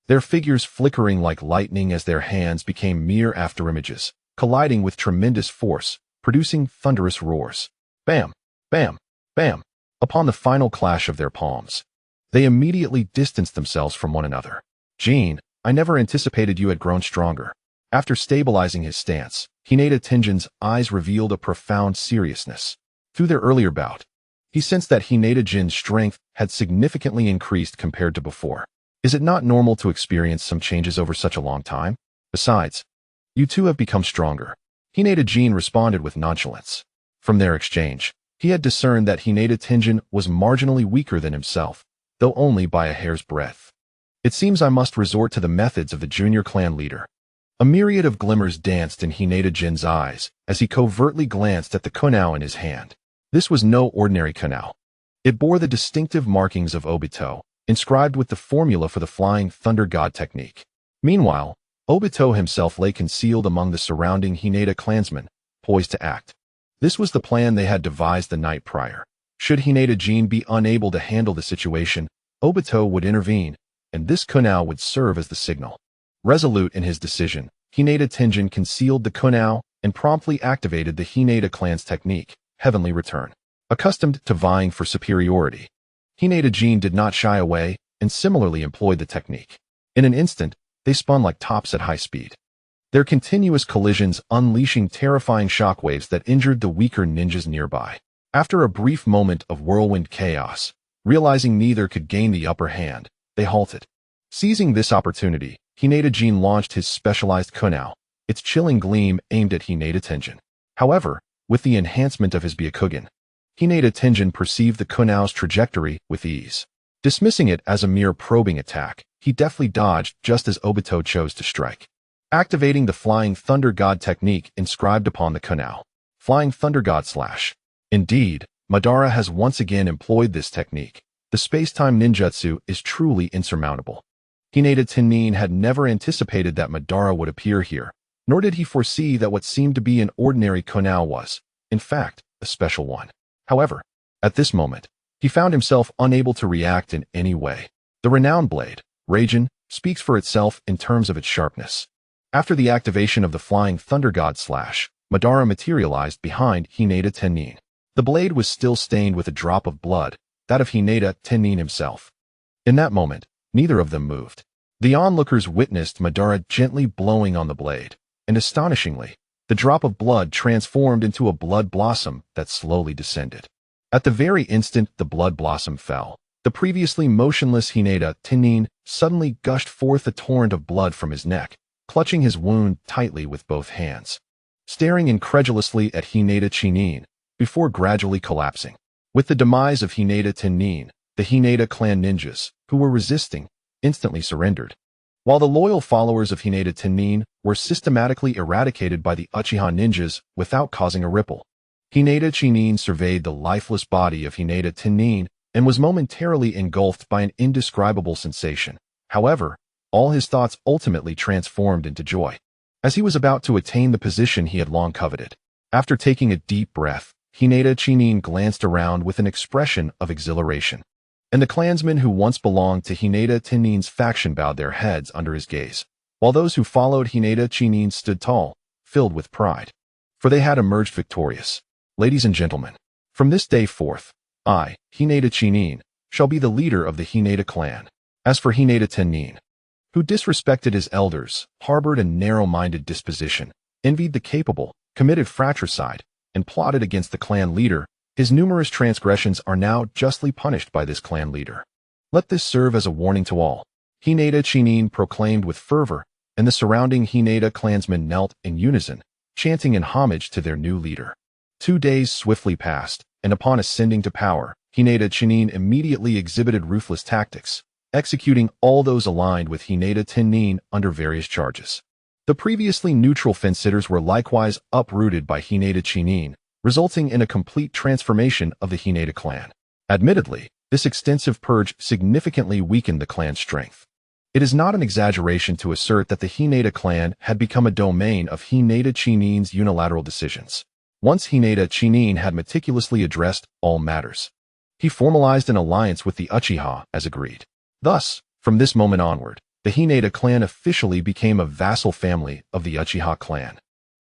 their figures flickering like lightning as their hands became mere afterimages, colliding with tremendous force, producing thunderous roars. Bam, bam, bam. Upon the final clash of their palms, they immediately distanced themselves from one another. Jin, I never anticipated you had grown stronger. After stabilizing his stance, Hinata Tenjin's eyes revealed a profound seriousness. Through their earlier bout, he sensed that Hinata Jin's strength had significantly increased compared to before. Is it not normal to experience some changes over such a long time? Besides, you two have become stronger. Hinata Jin responded with nonchalance. From their exchange, he had discerned that Hinata Tenjin was marginally weaker than himself, though only by a hair's breadth. It seems I must resort to the methods of the junior clan leader. A myriad of glimmers danced in Hinata Jin's eyes as he covertly glanced at the kunao in his hand. This was no ordinary kunao. It bore the distinctive markings of Obito, inscribed with the formula for the Flying Thunder God technique. Meanwhile, Obito himself lay concealed among the surrounding Hinata clansmen, poised to act. This was the plan they had devised the night prior. Should Hinata Jin be unable to handle the situation, Obito would intervene, and this kunao would serve as the signal. Resolute in his decision, Hinata Tenjin concealed the kunao and promptly activated the Hinata clan's technique, Heavenly Return. Accustomed to vying for superiority, Hinata Jin did not shy away and similarly employed the technique. In an instant, they spun like tops at high speed, their continuous collisions unleashing terrifying shockwaves that injured the weaker ninjas nearby. After a brief moment of whirlwind chaos, realizing neither could gain the upper hand, they halted. Seizing this opportunity, Hinata Jin launched his specialized kunao, its chilling gleam aimed at Hinata Tenjin. However, with the enhancement of his Byakugan, Hinata Tenjin perceived the kunao's trajectory with ease. Dismissing it as a mere probing attack, he deftly dodged just as Obito chose to strike. Activating the Flying Thunder God technique inscribed upon the kunao. Flying Thunder God slash. Indeed, Madara has once again employed this technique. The space-time ninjutsu is truly insurmountable. Hinata Tennin had never anticipated that Madara would appear here, nor did he foresee that what seemed to be an ordinary kunao was, in fact, a special one. However, at this moment, He found himself unable to react in any way. The renowned blade, Raijin, speaks for itself in terms of its sharpness. After the activation of the Flying Thunder God Slash, Madara materialized behind Hinata Tennin. The blade was still stained with a drop of blood, that of Hinata Tennin himself. In that moment, neither of them moved. The onlookers witnessed Madara gently blowing on the blade, and astonishingly, the drop of blood transformed into a blood blossom that slowly descended. At the very instant the blood blossom fell, the previously motionless Hinata Tennin suddenly gushed forth a torrent of blood from his neck, clutching his wound tightly with both hands, staring incredulously at Hinata Tennin before gradually collapsing. With the demise of Hinata Tennin, the Hinata clan ninjas, who were resisting, instantly surrendered, while the loyal followers of Hinata Tennin were systematically eradicated by the Uchiha ninjas without causing a ripple. Hinata Tennin surveyed the lifeless body of Hinata Tennin and was momentarily engulfed by an indescribable sensation. However, all his thoughts ultimately transformed into joy, as he was about to attain the position he had long coveted. After taking a deep breath, Hinata Tennin glanced around with an expression of exhilaration, and the clansmen who once belonged to Hinata Tennin's faction bowed their heads under his gaze, while those who followed Hinata Tennin stood tall, filled with pride, for they had emerged victorious. Ladies and gentlemen, from this day forth, I, Hinata Tennin, shall be the leader of the Hinata clan. As for Hinata Tennin, who disrespected his elders, harbored a narrow-minded disposition, envied the capable, committed fratricide, and plotted against the clan leader, his numerous transgressions are now justly punished by this clan leader. Let this serve as a warning to all. Hinata Tennin proclaimed with fervor, and the surrounding Hinata clansmen knelt in unison, chanting in homage to their new leader. 2 days swiftly passed, and upon ascending to power, Hinata Tennin immediately exhibited ruthless tactics, executing all those aligned with Hinata Tennin under various charges. The previously neutral fence-sitters were likewise uprooted by Hinata Tennin, resulting in a complete transformation of the Hinata clan. Admittedly, this extensive purge significantly weakened the clan's strength. It is not an exaggeration to assert that the Hinata clan had become a domain of Hinata Tennin's unilateral decisions. Once Hinata Tennin had meticulously addressed all matters, he formalized an alliance with the Uchiha as agreed. Thus, from this moment onward, the Hinata clan officially became a vassal family of the Uchiha clan.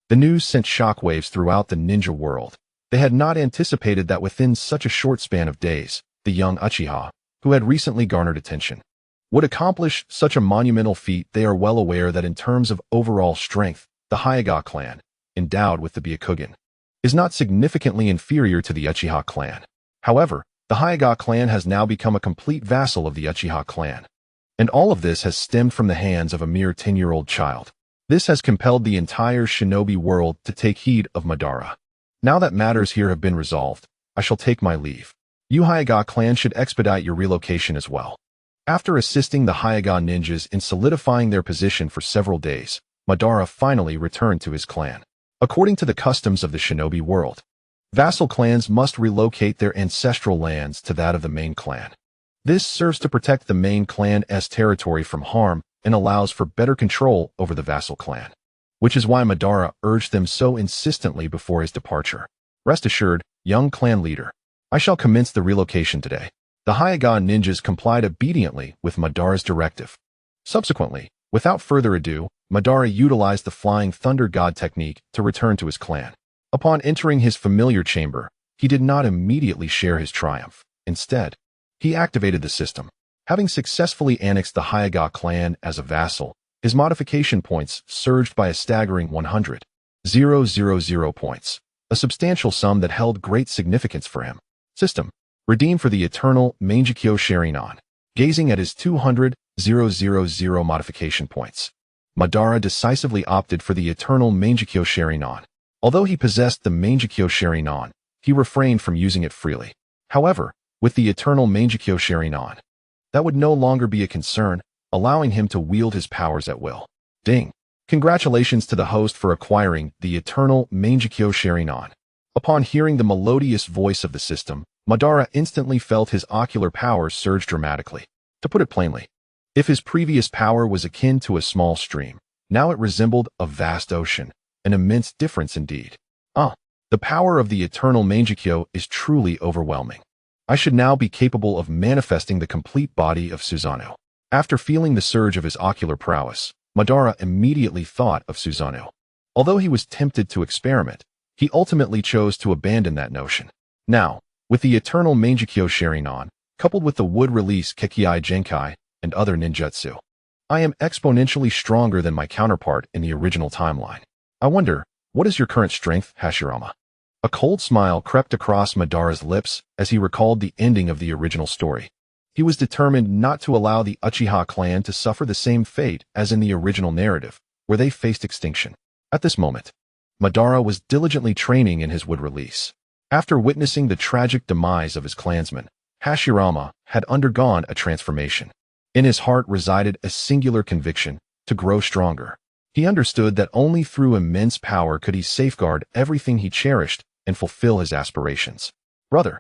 The news sent shockwaves throughout the ninja world. They had not anticipated that within such a short span of days, the young Uchiha, who had recently garnered attention, would accomplish such a monumental feat. They are well aware that in terms of overall strength, the Hyuga clan, endowed with the Byakugan, is not significantly inferior to the Uchiha clan. However, the Hyuga clan has now become a complete vassal of the Uchiha clan. And all of this has stemmed from the hands of a mere 10-year-old child. This has compelled the entire shinobi world to take heed of Madara. Now that matters here have been resolved, I shall take my leave. You Hyuga clan should expedite your relocation as well. After assisting the Hyuga ninjas in solidifying their position for several days, Madara finally returned to his clan. According to the customs of the shinobi world, vassal clans must relocate their ancestral lands to that of the main clan. This serves to protect the main clan's territory from harm and allows for better control over the vassal clan, which is why Madara urged them so insistently before his departure. Rest assured, young clan leader, I shall commence the relocation today. The Hyuga ninjas complied obediently with Madara's directive. Subsequently, without further ado, Madara utilized the Flying Thunder God technique to return to his clan. Upon entering his familiar chamber, he did not immediately share his triumph. Instead, he activated the system. Having successfully annexed the Hyuga clan as a vassal, his modification points surged by a staggering 100,000 points, a substantial sum that held great significance for him. System. Redeem for the eternal Mangekyo Sharingan. Gazing at his 200,000 modification points, Madara decisively opted for the eternal Mangekyo Sharingan. Although he possessed the Mangekyo Sharingan, he refrained from using it freely. However, with the eternal Mangekyo Sharingan, that would no longer be a concern, allowing him to wield his powers at will. Ding! Congratulations to the host for acquiring the eternal Mangekyo Sharingan. Upon hearing the melodious voice of the system, Madara instantly felt his ocular power surge dramatically. To put it plainly, if his previous power was akin to a small stream, now it resembled a vast ocean, an immense difference indeed. The power of the eternal Mangekyo is truly overwhelming. I should now be capable of manifesting the complete body of Susanoo. After feeling the surge of his ocular prowess, Madara immediately thought of Susanoo. Although he was tempted to experiment, he ultimately chose to abandon that notion. Now, with the eternal Mangekyo Sharingan, coupled with the wood-release Kekkei Genkai and other ninjutsu, I am exponentially stronger than my counterpart in the original timeline. I wonder, what is your current strength, Hashirama? A cold smile crept across Madara's lips as he recalled the ending of the original story. He was determined not to allow the Uchiha clan to suffer the same fate as in the original narrative, where they faced extinction. At this moment, Madara was diligently training in his wood release. After witnessing the tragic demise of his clansmen, Hashirama had undergone a transformation. In his heart resided a singular conviction to grow stronger. He understood that only through immense power could he safeguard everything he cherished and fulfill his aspirations. Brother,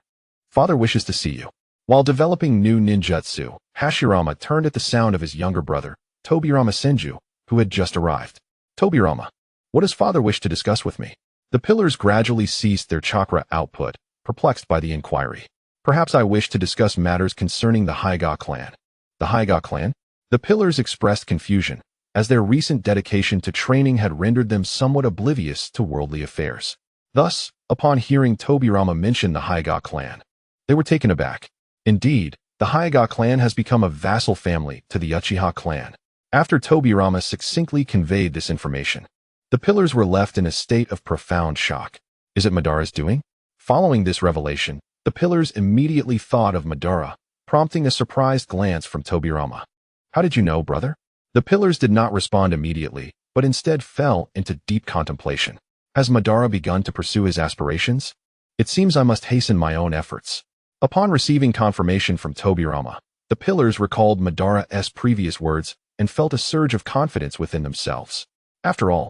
father wishes to see you. While developing new ninjutsu, Hashirama turned at the sound of his younger brother, Tobirama Senju, who had just arrived. Tobirama, what does father wish to discuss with me? The pillars gradually ceased their chakra output, perplexed by the inquiry. Perhaps I wish to discuss matters concerning the Haiga clan. The Haiga clan? The pillars expressed confusion, as their recent dedication to training had rendered them somewhat oblivious to worldly affairs. Thus, upon hearing Tobirama mention the Haiga clan, they were taken aback. Indeed, the Haiga clan has become a vassal family to the Uchiha clan. After Tobirama succinctly conveyed this information, the pillars were left in a state of profound shock. Is it Madara's doing? Following this revelation, the pillars immediately thought of Madara, prompting a surprised glance from Tobirama. How did you know, brother? The pillars did not respond immediately, but instead fell into deep contemplation. Has Madara begun to pursue his aspirations? It seems I must hasten my own efforts. Upon receiving confirmation from Tobirama, the pillars recalled Madara's previous words and felt a surge of confidence within themselves. After all,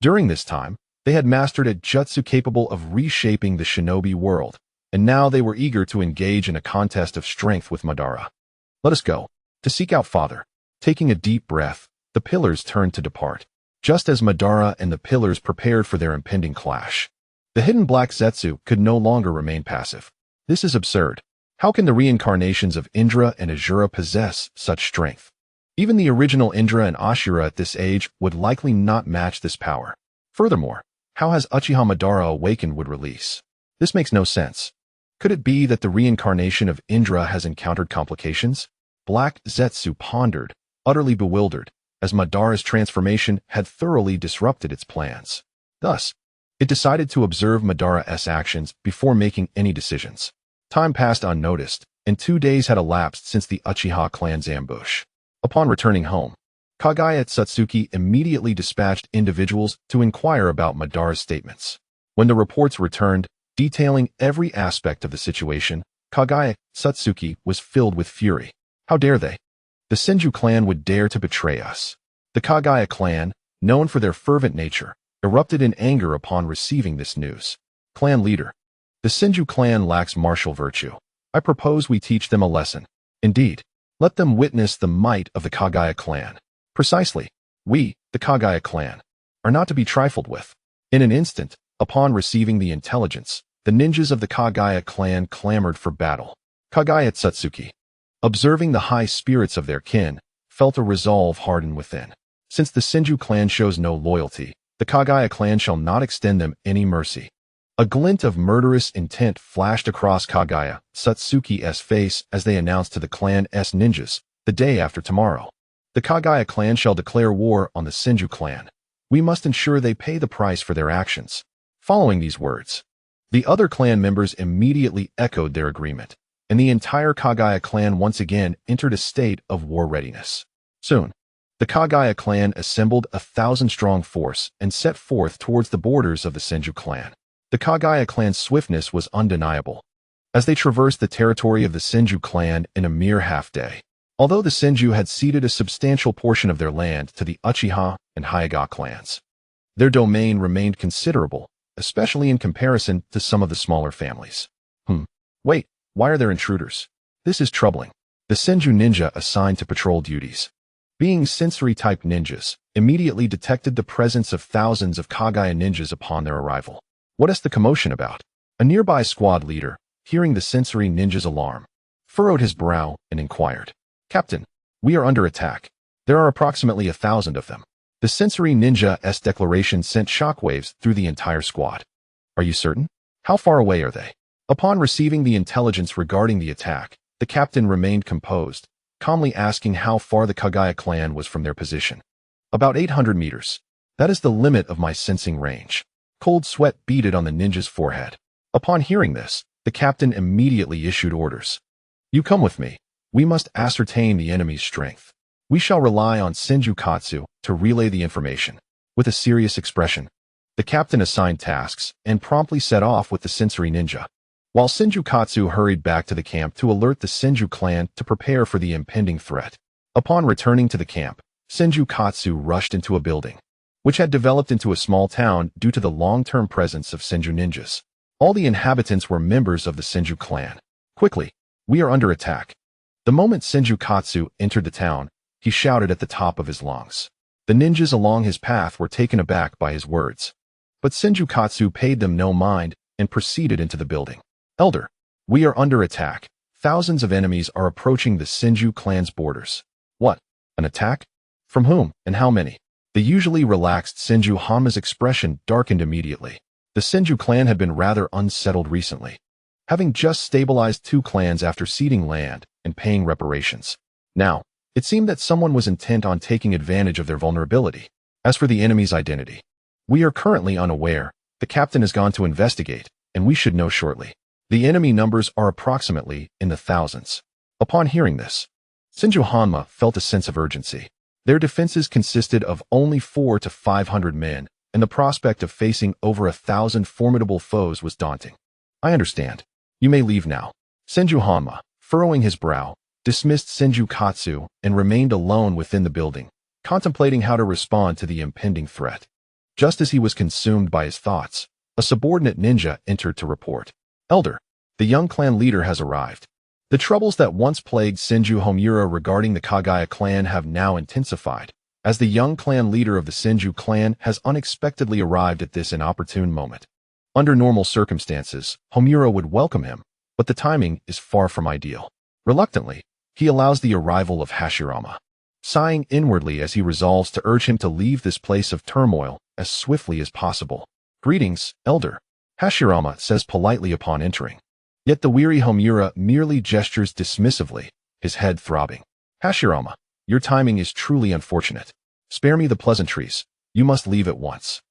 during this time, they had mastered a jutsu capable of reshaping the shinobi world, and now they were eager to engage in a contest of strength with Madara. Let us go, to seek out father. Taking a deep breath, the pillars turned to depart. Just as Madara and the pillars prepared for their impending clash, the hidden black Zetsu could no longer remain passive. This is absurd. How can the reincarnations of Indra and Asura possess such strength? Even the original Indra and Ashura at this age would likely not match this power. Furthermore, how has Uchiha Madara awakened wood release? This makes no sense. Could it be that the reincarnation of Indra has encountered complications? Black Zetsu pondered, utterly bewildered, as Madara's transformation had thoroughly disrupted its plans. Thus, it decided to observe Madara's actions before making any decisions. Time passed unnoticed, and 2 days had elapsed since the Uchiha clan's ambush. Upon returning home, Kaguya Ōtsutsuki immediately dispatched individuals to inquire about Madara's statements. When the reports returned, detailing every aspect of the situation, Kaguya Ōtsutsuki was filled with fury. How dare they? The Senju clan would dare to betray us. The Kaguya clan, known for their fervent nature, erupted in anger upon receiving this news. Clan leader, the Senju clan lacks martial virtue. I propose we teach them a lesson. Indeed, let them witness the might of the Kaguya clan. Precisely, we, the Kaguya clan, are not to be trifled with. In an instant, upon receiving the intelligence, the ninjas of the Kaguya clan clamored for battle. Kaguya Ōtsutsuki, observing the high spirits of their kin, felt a resolve harden within. Since the Senju clan shows no loyalty, the Kaguya clan shall not extend them any mercy. A glint of murderous intent flashed across Kaguya Ōtsutsuki's face as they announced to the clan's ninjas, the day after tomorrow. The Kaguya clan shall declare war on the Senju clan. We must ensure they pay the price for their actions. Following these words, the other clan members immediately echoed their agreement, and the entire Kaguya clan once again entered a state of war readiness. Soon, the Kaguya clan assembled a 1,000-strong force and set forth towards the borders of the Senju clan. The Kaguya clan's swiftness was undeniable, as they traversed the territory of the Senju clan in a mere half-day. Although the Senju had ceded a substantial portion of their land to the Uchiha and Haiga clans, their domain remained considerable, especially in comparison to some of the smaller families. Wait, why are there intruders? This is troubling. The Senju ninja assigned to patrol duties, being sensory-type ninjas, immediately detected the presence of thousands of Kaguya ninjas upon their arrival. What is the commotion about? A nearby squad leader, hearing the sensory ninja's alarm, furrowed his brow and inquired, "Captain, we are under attack. There are approximately 1,000 of them." The sensory ninja's declaration sent shockwaves through the entire squad. "Are you certain? How far away are they?" Upon receiving the intelligence regarding the attack, the captain remained composed, calmly asking how far the Kaguya clan was from their position. "About 800 meters. That is the limit of my sensing range." Cold sweat beaded on the ninja's forehead. Upon hearing this, the captain immediately issued orders. "You come with me. We must ascertain the enemy's strength. We shall rely on Senjukatsu to relay the information." With a serious expression, the captain assigned tasks and promptly set off with the sensory ninja, while Senjukatsu hurried back to the camp to alert the Senju clan to prepare for the impending threat. Upon returning to the camp, Senjukatsu rushed into a building, which had developed into a small town due to the long-term presence of Senju ninjas. All the inhabitants were members of the Senju clan. "Quickly, we are under attack." The moment Senjukatsu entered the town, he shouted at the top of his lungs. The ninjas along his path were taken aback by his words, but Senjukatsu paid them no mind and proceeded into the building. "Elder, we are under attack. Thousands of enemies are approaching the Senju clan's borders." "What? An attack? From whom and how many?" The usually relaxed Senju Hanma's expression darkened immediately. The Senju clan had been rather unsettled recently, having just stabilized 2 clans after ceding land and paying reparations. Now, it seemed that someone was intent on taking advantage of their vulnerability. As for the enemy's identity, we are currently unaware. The captain has gone to investigate, and we should know shortly. The enemy numbers are approximately in the thousands. Upon hearing this, Senju Hanma felt a sense of urgency. Their defenses consisted of only 400 to 500 men, and the prospect of facing over 1,000 formidable foes was daunting. "I understand. You may leave now." Senju Hanma, furrowing his brow, dismissed Senjukatsu and remained alone within the building, contemplating how to respond to the impending threat. Just as he was consumed by his thoughts, a subordinate ninja entered to report. "Elder, the young clan leader has arrived." The troubles that once plagued Senju Homura regarding the Kaguya clan have now intensified, as the young clan leader of the Senju clan has unexpectedly arrived at this inopportune moment. Under normal circumstances, Homura would welcome him, but the timing is far from ideal. Reluctantly, he allows the arrival of Hashirama, sighing inwardly as he resolves to urge him to leave this place of turmoil as swiftly as possible. "Greetings, Elder," Hashirama says politely upon entering. Yet the weary Homura merely gestures dismissively, his head throbbing. "Hashirama, your timing is truly unfortunate. Spare me the pleasantries. You must leave at once.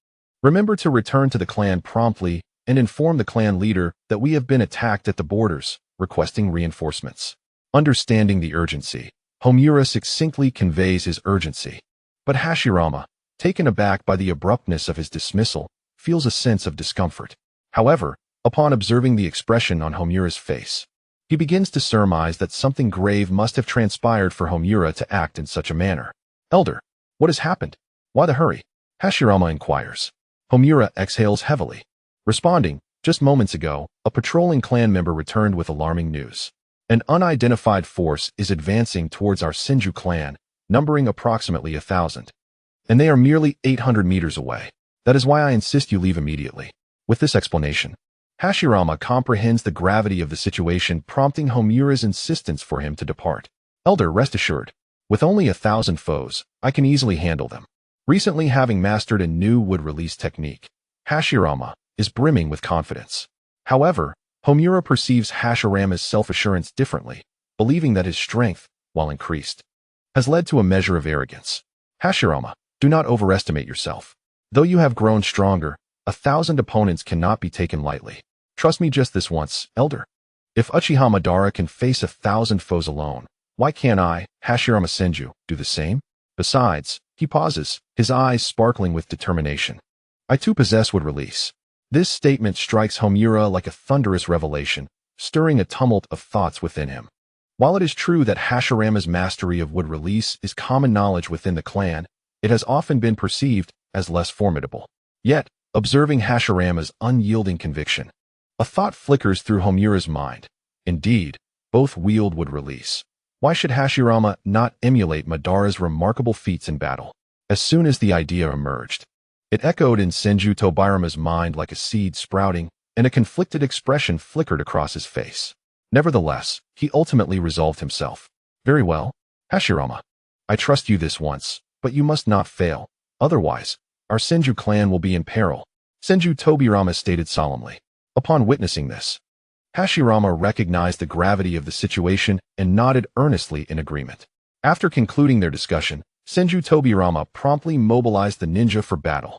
Remember to return to the clan promptly and inform the clan leader that we have been attacked at the borders, requesting reinforcements." Understanding the urgency, Homura succinctly conveys his urgency. But Hashirama, taken aback by the abruptness of his dismissal, feels a sense of discomfort. However, upon observing the expression on Homura's face, he begins to surmise that something grave must have transpired for Homura to act in such a manner. "Elder, what has happened? Why the hurry?" Hashirama inquires. Homura exhales heavily, responding, "Just moments ago, a patrolling clan member returned with alarming news. An unidentified force is advancing towards our Senju clan, numbering approximately 1,000. And they are merely 800 meters away. That is why I insist you leave immediately." With this explanation, Hashirama comprehends the gravity of the situation, prompting Homura's insistence for him to depart. "Elder, rest assured, with only 1,000 foes, I can easily handle them." Recently having mastered a new wood-release technique, Hashirama is brimming with confidence. However, Homura perceives Hashirama's self-assurance differently, believing that his strength, while increased, has led to a measure of arrogance. "Hashirama, do not overestimate yourself. Though you have grown stronger, 1,000 opponents cannot be taken lightly. Trust me just this once, Elder. If Uchiha Madara can face 1,000 foes alone, why can't I, Hashirama Senju, do the same? Besides," he pauses, his eyes sparkling with determination, "I too possess wood release." This statement strikes Homura like a thunderous revelation, stirring a tumult of thoughts within him. While it is true that Hashirama's mastery of wood release is common knowledge within the clan, it has often been perceived as less formidable. Yet, observing Hashirama's unyielding conviction, a thought flickers through Homura's mind. Indeed, both wield wood release. Why should Hashirama not emulate Madara's remarkable feats in battle? As soon as the idea emerged, it echoed in Senju Tobirama's mind like a seed sprouting and a conflicted expression flickered across his face. Nevertheless, he ultimately resolved himself. Very well, Hashirama. I trust you this once, but you must not fail. Otherwise, our Senju clan will be in peril, Senju Tobirama stated solemnly. Upon witnessing this, Hashirama recognized the gravity of the situation and nodded earnestly in agreement. After concluding their discussion, Senju Tobirama promptly mobilized the ninja for battle.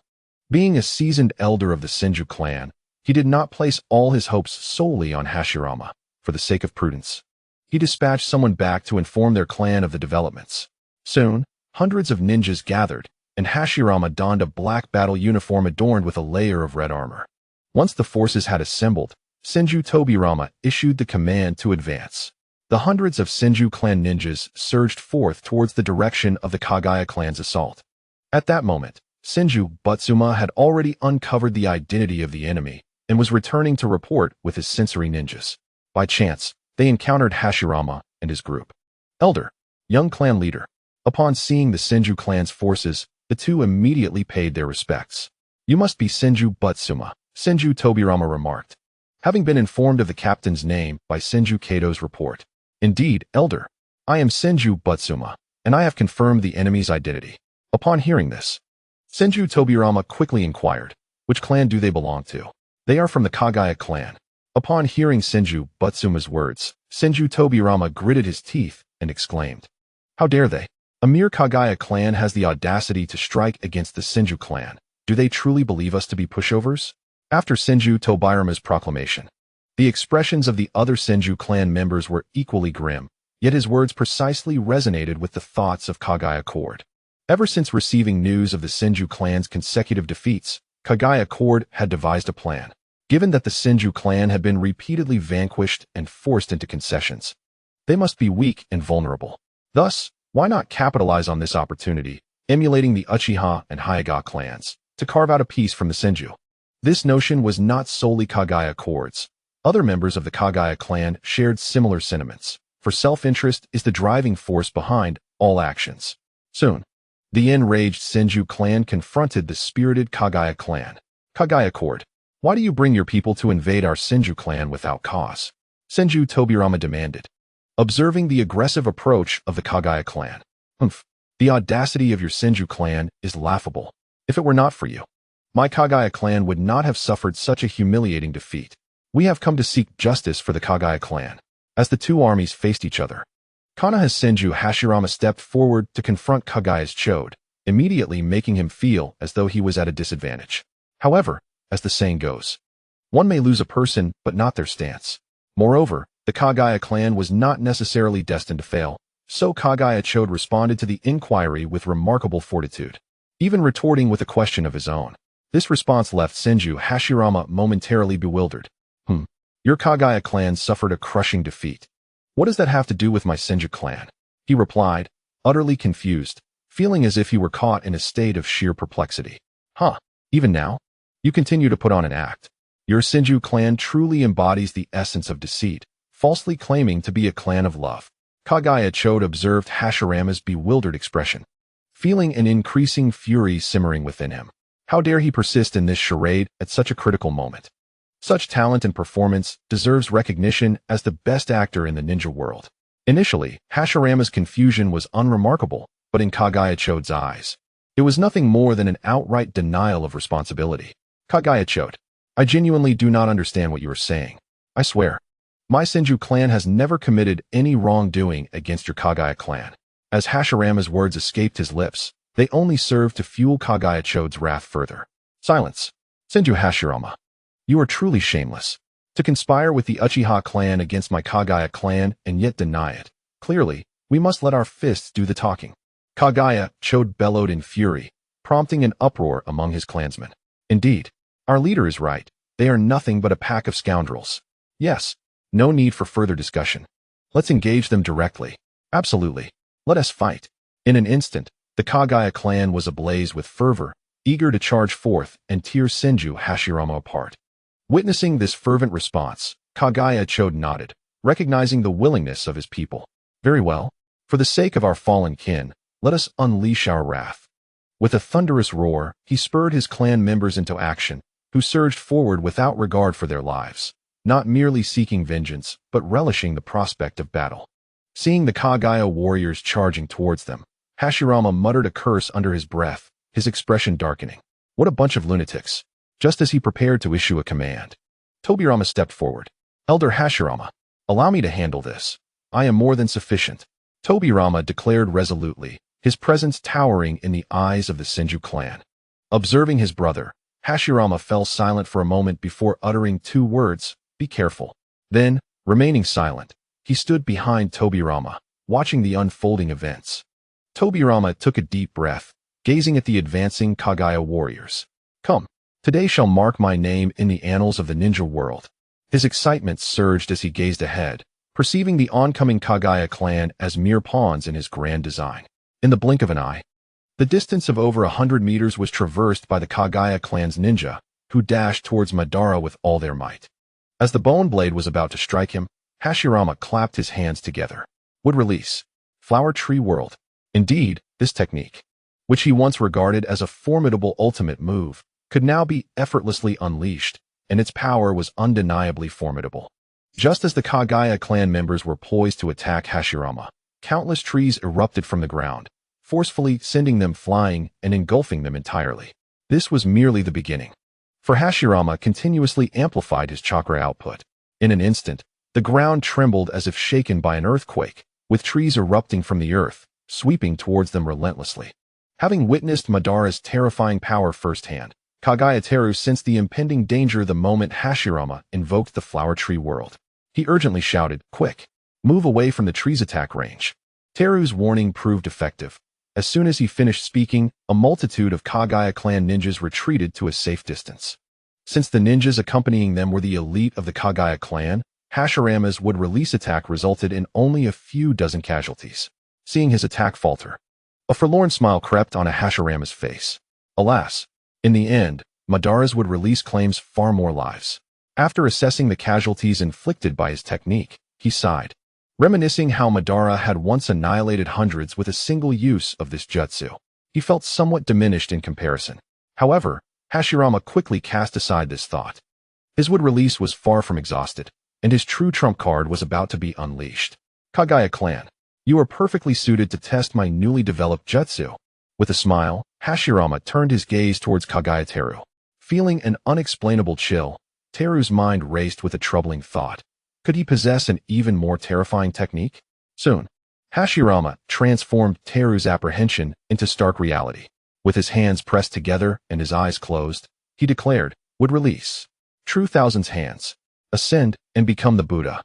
Being a seasoned elder of the Senju clan, he did not place all his hopes solely on Hashirama. For the sake of prudence, he dispatched someone back to inform their clan of the developments. Soon, hundreds of ninjas gathered, and Hashirama donned a black battle uniform adorned with a layer of red armor. Once the forces had assembled, Senju Tobirama issued the command to advance. The hundreds of Senju clan ninjas surged forth towards the direction of the Kaguya clan's assault. At that moment, Senju Butsuma had already uncovered the identity of the enemy and was returning to report with his sensory ninjas. By chance, they encountered Hashirama and his group. Elder, young clan leader. Upon seeing the Senju clan's forces, the two immediately paid their respects. You must be Senju Butsuma, Senju Tobirama remarked, having been informed of the captain's name by Senju Kato's report. Indeed, Elder, I am Senju Butsuma, and I have confirmed the enemy's identity. Upon hearing this, Senju Tobirama quickly inquired, which clan do they belong to? They are from the Kaguya clan. Upon hearing Senju Butsuma's words, Senju Tobirama gritted his teeth and exclaimed, How dare they? A mere Kaguya clan has the audacity to strike against the Senju clan. Do they truly believe us to be pushovers? After Senju Tobirama's proclamation, the expressions of the other Senju clan members were equally grim, yet his words precisely resonated with the thoughts of Kaguya Court. Ever since receiving news of the Senju clan's consecutive defeats, Kaguya Court had devised a plan. Given that the Senju clan had been repeatedly vanquished and forced into concessions, they must be weak and vulnerable. Thus, why not capitalize on this opportunity, emulating the Uchiha and Hyuga clans, to carve out a piece from the Senju? This notion was not solely Kaguya Court's. Other members of the Kaguya clan shared similar sentiments, for self-interest is the driving force behind all actions. Soon, the enraged Senju clan confronted the spirited Kaguya clan. Kaguya Court, why do you bring your people to invade our Senju clan without cause? Senju Tobirama demanded, observing the aggressive approach of the Kaguya clan. The audacity of your Senju clan is laughable. If it were not for you, my Kaguya clan would not have suffered such a humiliating defeat. We have come to seek justice for the Kaguya clan. As the two armies faced each other, Konoha's Senju Hashirama stepped forward to confront Kaguya's Chode, immediately making him feel as though he was at a disadvantage. However, as the saying goes, one may lose a person, but not their stance. Moreover, the Kaguya clan was not necessarily destined to fail, so Kaguya Chode responded to the inquiry with remarkable fortitude, even retorting with a question of his own. This response left Senju Hashirama momentarily bewildered. Your Kaguya clan suffered a crushing defeat. What does that have to do with my Senju clan? He replied, utterly confused, feeling as if he were caught in a state of sheer perplexity. Even now? You continue to put on an act. Your Senju clan truly embodies the essence of deceit, falsely claiming to be a clan of love. Kaguya Chode observed Hashirama's bewildered expression, feeling an increasing fury simmering within him. How dare he persist in this charade at such a critical moment? Such talent and performance deserves recognition as the best actor in the ninja world. Initially, Hashirama's confusion was unremarkable, but in Kaguya Chode's eyes, it was nothing more than an outright denial of responsibility. Kaguya Chode, I genuinely do not understand what you are saying. I swear, my Senju clan has never committed any wrongdoing against your Kaguya clan. As Hashirama's words escaped his lips, they only served to fuel Kaguya Chode's wrath further. Silence. Senju Hashirama, you are truly shameless. To conspire with the Uchiha clan against my Kaguya clan and yet deny it. Clearly, we must let our fists do the talking. Kaguya Chode bellowed in fury, prompting an uproar among his clansmen. Indeed, our leader is right. They are nothing but a pack of scoundrels. Yes, no need for further discussion. Let's engage them directly. Absolutely. Let us fight. In an instant, the Kaguya clan was ablaze with fervor, eager to charge forth and tear Senju Hashirama apart. Witnessing this fervent response, Kaguya Chode nodded, recognizing the willingness of his people. Very well. For the sake of our fallen kin, let us unleash our wrath. With a thunderous roar, he spurred his clan members into action, who surged forward without regard for their lives, not merely seeking vengeance, but relishing the prospect of battle. Seeing the Kaguya warriors charging towards them, Hashirama muttered a curse under his breath, his expression darkening. What a bunch of lunatics! Just as he prepared to issue a command, Tobirama stepped forward. Elder Hashirama, allow me to handle this. I am more than sufficient, Tobirama declared resolutely, his presence towering in the eyes of the Senju clan. Observing his brother, Hashirama fell silent for a moment before uttering 2 words, "Be careful." Then, remaining silent, he stood behind Tobirama, watching the unfolding events. Tobirama took a deep breath, gazing at the advancing Kaguya warriors. Come, today shall mark my name in the annals of the ninja world. His excitement surged as he gazed ahead, perceiving the oncoming Kaguya clan as mere pawns in his grand design. In the blink of an eye, the distance of over 100 meters was traversed by the Kaguya clan's ninja, who dashed towards Madara with all their might. As the bone blade was about to strike him, Hashirama clapped his hands together. Would release. Flower Tree World. Indeed, this technique, which he once regarded as a formidable ultimate move, could now be effortlessly unleashed, and its power was undeniably formidable. Just as the Kaguya clan members were poised to attack Hashirama, countless trees erupted from the ground, forcefully sending them flying and engulfing them entirely. This was merely the beginning, for Hashirama continuously amplified his chakra output. In an instant, the ground trembled as if shaken by an earthquake, with trees erupting from the earth, sweeping towards them relentlessly. Having witnessed Madara's terrifying power firsthand, Kaguya Teru sensed the impending danger the moment Hashirama invoked the Flower Tree World. He urgently shouted, "Quick! Move away from the tree's attack range." Teru's warning proved effective. As soon as he finished speaking, a multitude of Kaguya clan ninjas retreated to a safe distance. Since the ninjas accompanying them were the elite of the Kaguya clan, Hashirama's would-release attack resulted in only a few dozen casualties. Seeing his attack falter, a forlorn smile crept on Hashirama's face. Alas, in the end, Madara's would-release claims far more lives. After assessing the casualties inflicted by his technique, he sighed, reminiscing how Madara had once annihilated hundreds with a single use of this jutsu. He felt somewhat diminished in comparison. However, Hashirama quickly cast aside this thought. His would-release was far from exhausted, and his true trump card was about to be unleashed. Kaguya clan, you are perfectly suited to test my newly developed jutsu. With a smile, Hashirama turned his gaze towards Kaguya Teru. Feeling an unexplainable chill, Teru's mind raced with a troubling thought. Could he possess an even more terrifying technique? Soon, Hashirama transformed Teru's apprehension into stark reality. With his hands pressed together and his eyes closed, he declared, "Would release. True Thousand's hands. Ascend and become the Buddha."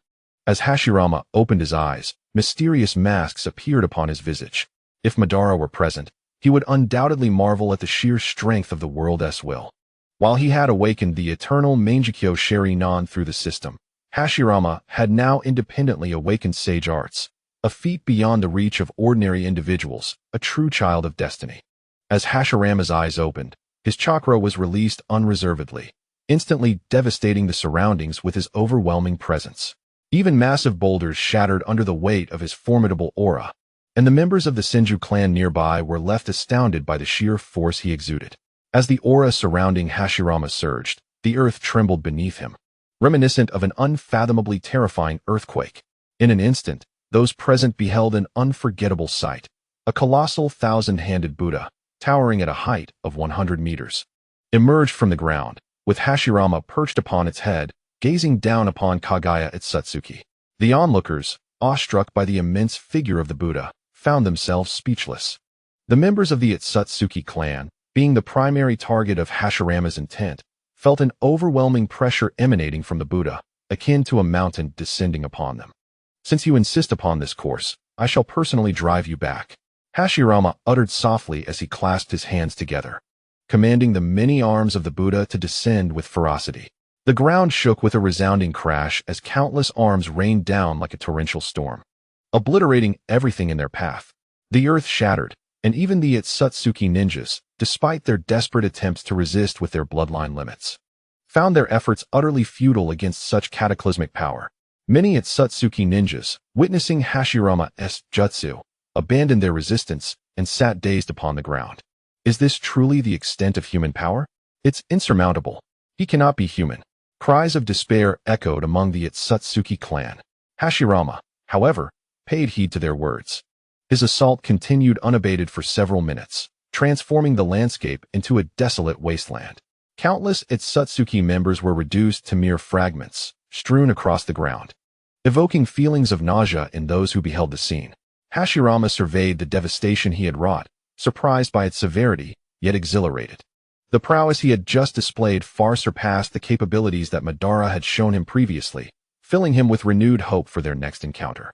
As Hashirama opened his eyes, mysterious masks appeared upon his visage. If Madara were present, he would undoubtedly marvel at the sheer strength of the world's will. While he had awakened the eternal Mangekyo Sharinan through the system, Hashirama had now independently awakened Sage Arts, a feat beyond the reach of ordinary individuals, a true child of destiny. As Hashirama's eyes opened, his chakra was released unreservedly, instantly devastating the surroundings with his overwhelming presence. Even massive boulders shattered under the weight of his formidable aura, and the members of the Senju clan nearby were left astounded by the sheer force he exuded. As the aura surrounding Hashirama surged, the earth trembled beneath him, reminiscent of an unfathomably terrifying earthquake. In an instant, those present beheld an unforgettable sight, a colossal thousand-handed Buddha, towering at a height of 100 meters. Emerged from the ground, with Hashirama perched upon its head, gazing down upon Kaguya Ōtsutsuki. The onlookers, awestruck by the immense figure of the Buddha, found themselves speechless. The members of the Ōtsutsuki clan, being the primary target of Hashirama's intent, felt an overwhelming pressure emanating from the Buddha, akin to a mountain descending upon them. "Since you insist upon this course, I shall personally drive you back," Hashirama uttered softly as he clasped his hands together, commanding the many arms of the Buddha to descend with ferocity. The ground shook with a resounding crash as countless arms rained down like a torrential storm, obliterating everything in their path. The earth shattered, and even the Ōtsutsuki ninjas, despite their desperate attempts to resist with their bloodline limits, found their efforts utterly futile against such cataclysmic power. Many Ōtsutsuki ninjas, witnessing Hashirama's jutsu, abandoned their resistance and sat dazed upon the ground. Is this truly the extent of human power? It's insurmountable. He cannot be human. Cries of despair echoed among the Ōtsutsuki clan. Hashirama, however, paid heed to their words. His assault continued unabated for several minutes, transforming the landscape into a desolate wasteland. Countless Ōtsutsuki members were reduced to mere fragments, strewn across the ground, evoking feelings of nausea in those who beheld the scene. Hashirama surveyed the devastation he had wrought, surprised by its severity, yet exhilarated. The prowess he had just displayed far surpassed the capabilities that Madara had shown him previously, filling him with renewed hope for their next encounter.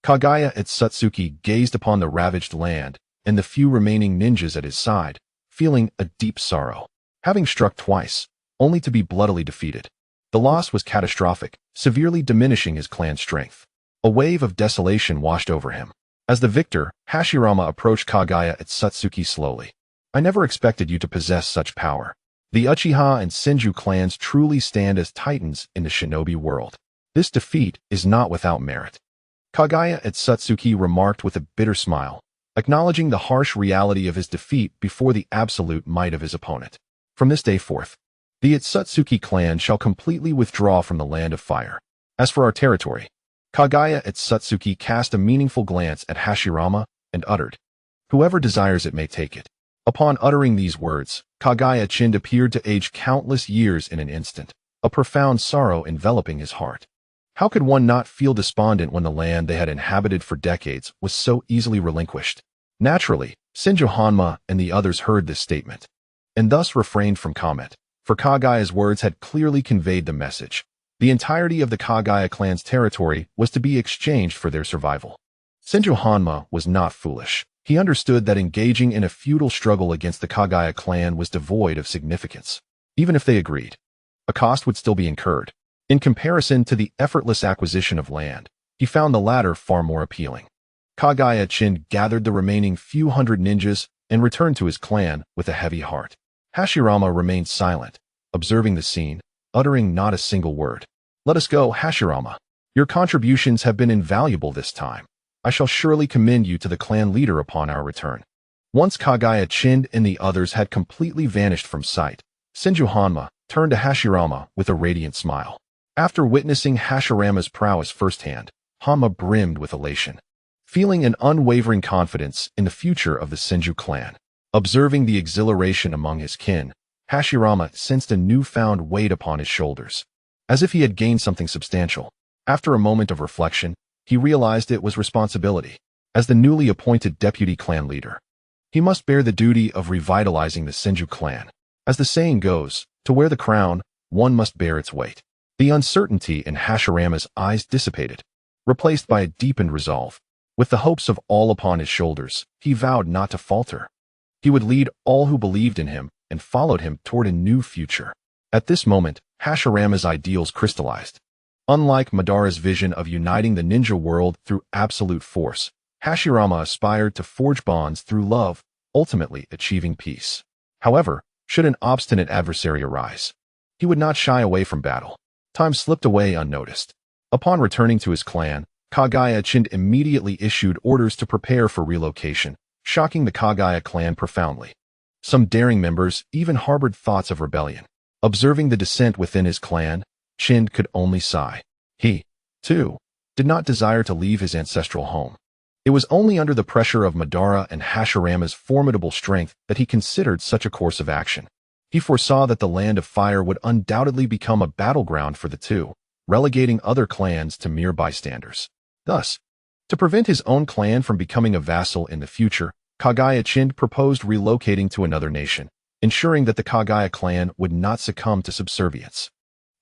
Kaguya Ōtsutsuki gazed upon the ravaged land and the few remaining ninjas at his side, feeling a deep sorrow. Having struck twice, only to be bloodily defeated. The loss was catastrophic, severely diminishing his clan's strength. A wave of desolation washed over him. As the victor, Hashirama approached Kaguya Ōtsutsuki slowly. I never expected you to possess such power. The Uchiha and Senju clans truly stand as titans in the shinobi world. This defeat is not without merit. Kaguya Ōtsutsuki remarked with a bitter smile, acknowledging the harsh reality of his defeat before the absolute might of his opponent. From this day forth, the Ōtsutsuki clan shall completely withdraw from the land of fire. As for our territory, Kaguya Ōtsutsuki cast a meaningful glance at Hashirama and uttered, whoever desires it may take it. Upon uttering these words, Kaguya Chind appeared to age countless years in an instant, a profound sorrow enveloping his heart. How could one not feel despondent when the land they had inhabited for decades was so easily relinquished? Naturally, Senju Hanma and the others heard this statement, and thus refrained from comment, for Kaguya's words had clearly conveyed the message. The entirety of the Kaguya clan's territory was to be exchanged for their survival. Senju Hanma was not foolish. He understood that engaging in a futile struggle against the Kaguya clan was devoid of significance. Even if they agreed, a cost would still be incurred. In comparison to the effortless acquisition of land, he found the latter far more appealing. Kaguya Chind gathered the remaining few hundred ninjas and returned to his clan with a heavy heart. Hashirama remained silent, observing the scene, uttering not a single word. Let us go, Hashirama. Your contributions have been invaluable this time. I shall surely commend you to the clan leader upon our return. Once Kaguya Chind and the others had completely vanished from sight, Senju Hanma turned to Hashirama with a radiant smile. After witnessing Hashirama's prowess firsthand, Hanma brimmed with elation, feeling an unwavering confidence in the future of the Senju clan. Observing the exhilaration among his kin, Hashirama sensed a newfound weight upon his shoulders, as if he had gained something substantial. After a moment of reflection, he realized it was responsibility. As the newly appointed deputy clan leader, he must bear the duty of revitalizing the Senju clan. As the saying goes, to wear the crown, one must bear its weight. The uncertainty in Hashirama's eyes dissipated, replaced by a deepened resolve. With the hopes of all upon his shoulders, he vowed not to falter. He would lead all who believed in him and followed him toward a new future. At this moment, Hashirama's ideals crystallized. Unlike Madara's vision of uniting the ninja world through absolute force, Hashirama aspired to forge bonds through love, ultimately achieving peace. However, should an obstinate adversary arise, he would not shy away from battle. Time slipped away unnoticed. Upon returning to his clan, Kaguya Chind immediately issued orders to prepare for relocation, shocking the Kaguya clan profoundly. Some daring members even harbored thoughts of rebellion. Observing the dissent within his clan, Chind could only sigh. He, too, did not desire to leave his ancestral home. It was only under the pressure of Madara and Hashirama's formidable strength that he considered such a course of action. He foresaw that the Land of Fire would undoubtedly become a battleground for the two, relegating other clans to mere bystanders. Thus, to prevent his own clan from becoming a vassal in the future, Kaguya Chind proposed relocating to another nation, ensuring that the Kaguya clan would not succumb to subservience.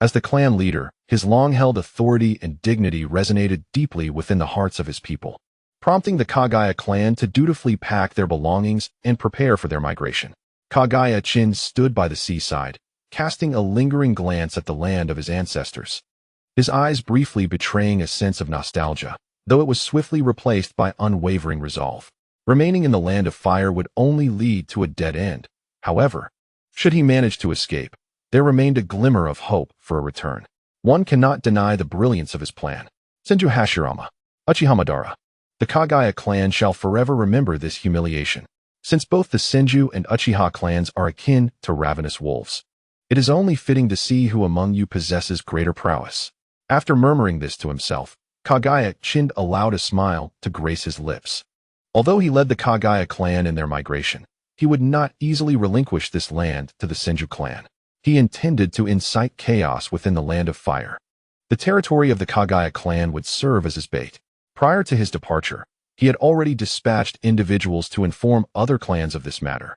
As the clan leader, his long-held authority and dignity resonated deeply within the hearts of his people, prompting the Kaguya clan to dutifully pack their belongings and prepare for their migration. Kaguya Chind stood by the seaside, casting a lingering glance at the land of his ancestors, his eyes briefly betraying a sense of nostalgia, though it was swiftly replaced by unwavering resolve. Remaining in the Land of Fire would only lead to a dead end. However, should he manage to escape, there remained a glimmer of hope for a return. One cannot deny the brilliance of his plan. Senju Hashirama, Uchiha Madara. The Kaguya clan shall forever remember this humiliation, since both the Senju and Uchiha clans are akin to ravenous wolves. It is only fitting to see who among you possesses greater prowess. After murmuring this to himself, Kaguya Chin allowed a smile to grace his lips. Although he led the Kaguya clan in their migration, he would not easily relinquish this land to the Senju clan. He intended to incite chaos within the Land of Fire. The territory of the Kaguya clan would serve as his bait. Prior to his departure, he had already dispatched individuals to inform other clans of this matter,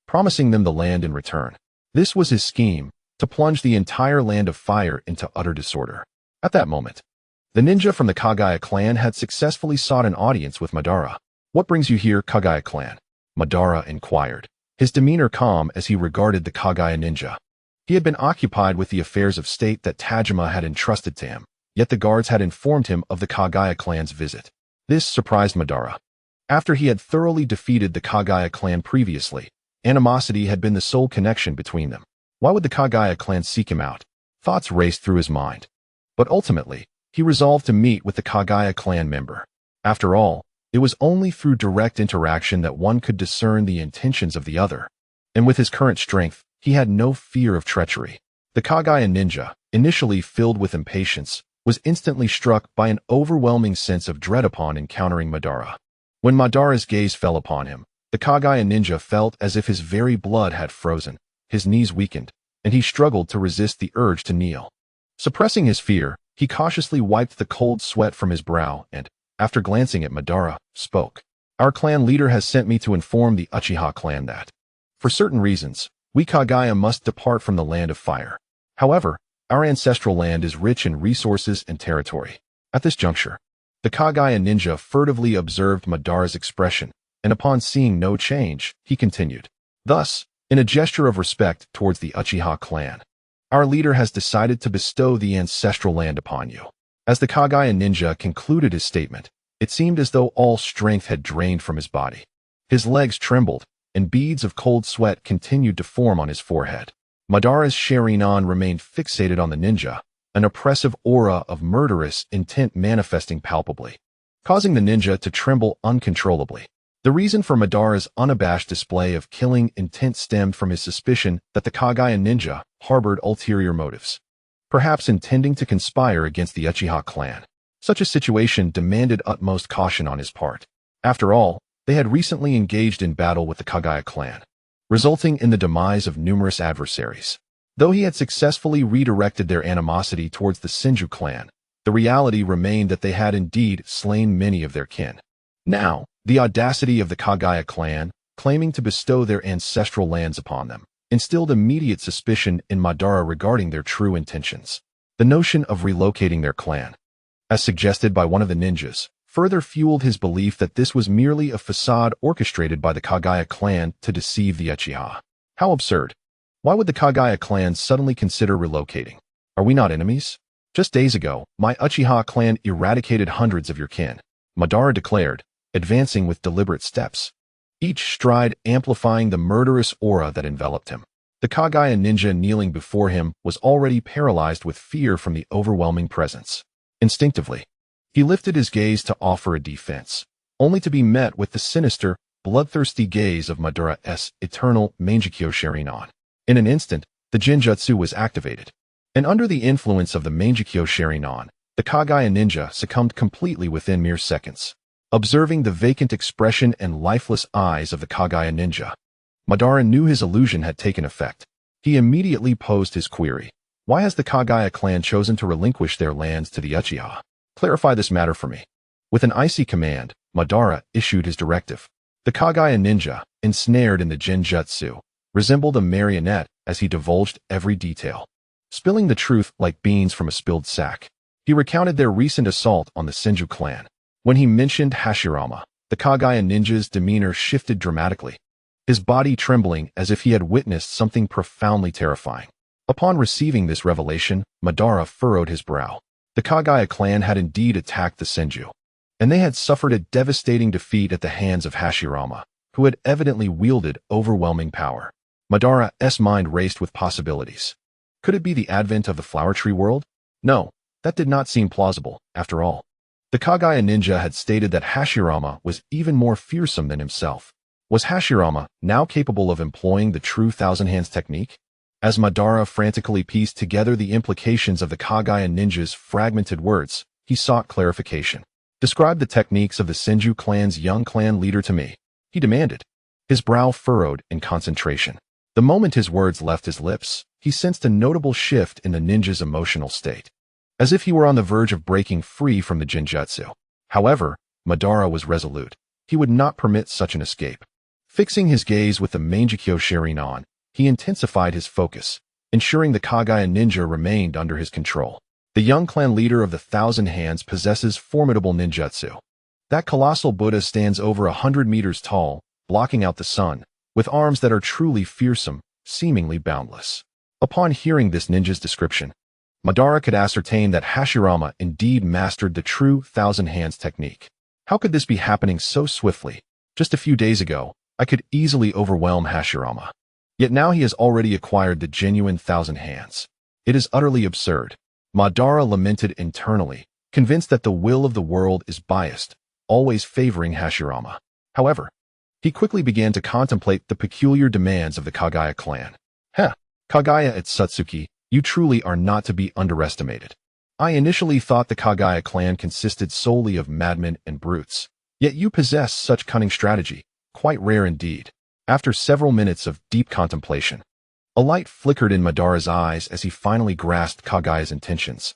promising them the land in return. This was his scheme, to plunge the entire Land of Fire into utter disorder. At that moment, the ninja from the Kaguya clan had successfully sought an audience with Madara. "What brings you here, Kaguya clan?" Madara inquired, his demeanor calm as he regarded the Kaguya ninja. He had been occupied with the affairs of state that Tajima had entrusted to him, yet the guards had informed him of the Kaguya clan's visit. This surprised Madara. After he had thoroughly defeated the Kaguya clan previously, animosity had been the sole connection between them. Why would the Kaguya clan seek him out? Thoughts raced through his mind. But ultimately, he resolved to meet with the Kaguya clan member. After all, it was only through direct interaction that one could discern the intentions of the other. And with his current strength, he had no fear of treachery. The Kaguya ninja, initially filled with impatience, was instantly struck by an overwhelming sense of dread upon encountering Madara. When Madara's gaze fell upon him, the Kaguya ninja felt as if his very blood had frozen, his knees weakened, and he struggled to resist the urge to kneel. Suppressing his fear, he cautiously wiped the cold sweat from his brow and, after glancing at Madara, spoke. "Our clan leader has sent me to inform the Uchiha clan that, for certain reasons, we Kaguya must depart from the Land of Fire. However, our ancestral land is rich in resources and territory." At this juncture, the Kaguya ninja furtively observed Madara's expression, and upon seeing no change, he continued. Thus, in a gesture of respect towards the Uchiha clan, "Our leader has decided to bestow the ancestral land upon you." As the Kaguya ninja concluded his statement, it seemed as though all strength had drained from his body. His legs trembled, and beads of cold sweat continued to form on his forehead. Madara's Sharingan remained fixated on the ninja, an oppressive aura of murderous intent manifesting palpably, causing the ninja to tremble uncontrollably. The reason for Madara's unabashed display of killing intent stemmed from his suspicion that the Kaguya ninja harbored ulterior motives, perhaps intending to conspire against the Uchiha clan. Such a situation demanded utmost caution on his part. After all, they had recently engaged in battle with the Kaguya clan, resulting in the demise of numerous adversaries. Though he had successfully redirected their animosity towards the Senju clan, the reality remained that they had indeed slain many of their kin. Now, the audacity of the Kaguya clan, claiming to bestow their ancestral lands upon them, instilled immediate suspicion in Madara regarding their true intentions. The notion of relocating their clan, as suggested by one of the ninjas, further fueled his belief that this was merely a facade orchestrated by the Kaguya clan to deceive the Uchiha. How absurd. Why would the Kaguya clan suddenly consider relocating? Are we not enemies? Just days ago, my Uchiha clan eradicated hundreds of your kin, Madara declared, advancing with deliberate steps, each stride amplifying the murderous aura that enveloped him. The Kaguya ninja kneeling before him was already paralyzed with fear from the overwhelming presence. Instinctively, he lifted his gaze to offer a defense, only to be met with the sinister, bloodthirsty gaze of Madara's eternal Mangekyo Sharingan. In an instant, the Jinjutsu was activated, and under the influence of the Mangekyo Sharingan, the Kaguya ninja succumbed completely within mere seconds. Observing the vacant expression and lifeless eyes of the Kaguya ninja, Madara knew his illusion had taken effect. He immediately posed his query. Why has the Kaguya clan chosen to relinquish their lands to the Uchiha? Clarify this matter for me. With an icy command, Madara issued his directive. The Kaguya ninja, ensnared in the Genjutsu, resembled a marionette as he divulged every detail, spilling the truth like beans from a spilled sack. He recounted their recent assault on the Senju clan. When he mentioned Hashirama, the Kaguya ninja's demeanor shifted dramatically, his body trembling as if he had witnessed something profoundly terrifying. Upon receiving this revelation, Madara furrowed his brow. The Kaguya clan had indeed attacked the Senju, and they had suffered a devastating defeat at the hands of Hashirama, who had evidently wielded overwhelming power. Madara's mind raced with possibilities. Could it be the advent of the flower tree world? No, that did not seem plausible, after all. The Kaguya ninja had stated that Hashirama was even more fearsome than himself. Was Hashirama now capable of employing the true thousand hands technique? As Madara frantically pieced together the implications of the Kaguya ninja's fragmented words, he sought clarification. "Describe the techniques of the Senju clan's young clan leader to me," he demanded. His brow furrowed in concentration. The moment his words left his lips, he sensed a notable shift in the ninja's emotional state, as if he were on the verge of breaking free from the Genjutsu. However, Madara was resolute. He would not permit such an escape. Fixing his gaze with the Mangekyo Sharingan, he intensified his focus, ensuring the Kaguya ninja remained under his control. The young clan leader of the Thousand Hands possesses formidable ninjutsu. That colossal Buddha stands over 100 meters tall, blocking out the sun, with arms that are truly fearsome, seemingly boundless. Upon hearing this ninja's description, Madara could ascertain that Hashirama indeed mastered the true Thousand Hands technique. How could this be happening so swiftly? Just a few days ago, I could easily overwhelm Hashirama. Yet now he has already acquired the genuine Thousand Hands. It is utterly absurd. Madara lamented internally, convinced that the will of the world is biased, always favoring Hashirama. However, he quickly began to contemplate the peculiar demands of the Kaguya clan. Kaguya Ōtsutsuki, you truly are not to be underestimated. I initially thought the Kaguya clan consisted solely of madmen and brutes, yet you possess such cunning strategy, quite rare indeed. After several minutes of deep contemplation, a light flickered in Madara's eyes as he finally grasped Kaguya's intentions.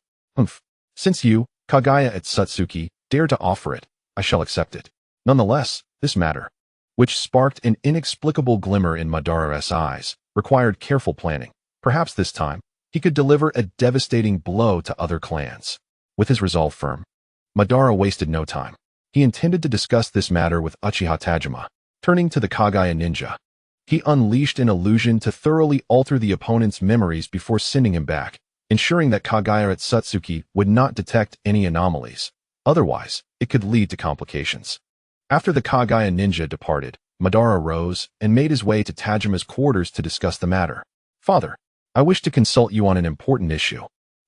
Since you, Kaguya Ōtsutsuki, dare to offer it, I shall accept it. Nonetheless, this matter, which sparked an inexplicable glimmer in Madara's eyes, required careful planning. Perhaps this time, he could deliver a devastating blow to other clans. With his resolve firm, Madara wasted no time. He intended to discuss this matter with Uchiha Tajima. Turning to the Kaguya ninja, he unleashed an illusion to thoroughly alter the opponent's memories before sending him back, ensuring that Kaguya Ōtsutsuki would not detect any anomalies. Otherwise, it could lead to complications. After the Kaguya ninja departed, Madara rose and made his way to Tajima's quarters to discuss the matter. "Father, I wish to consult you on an important issue."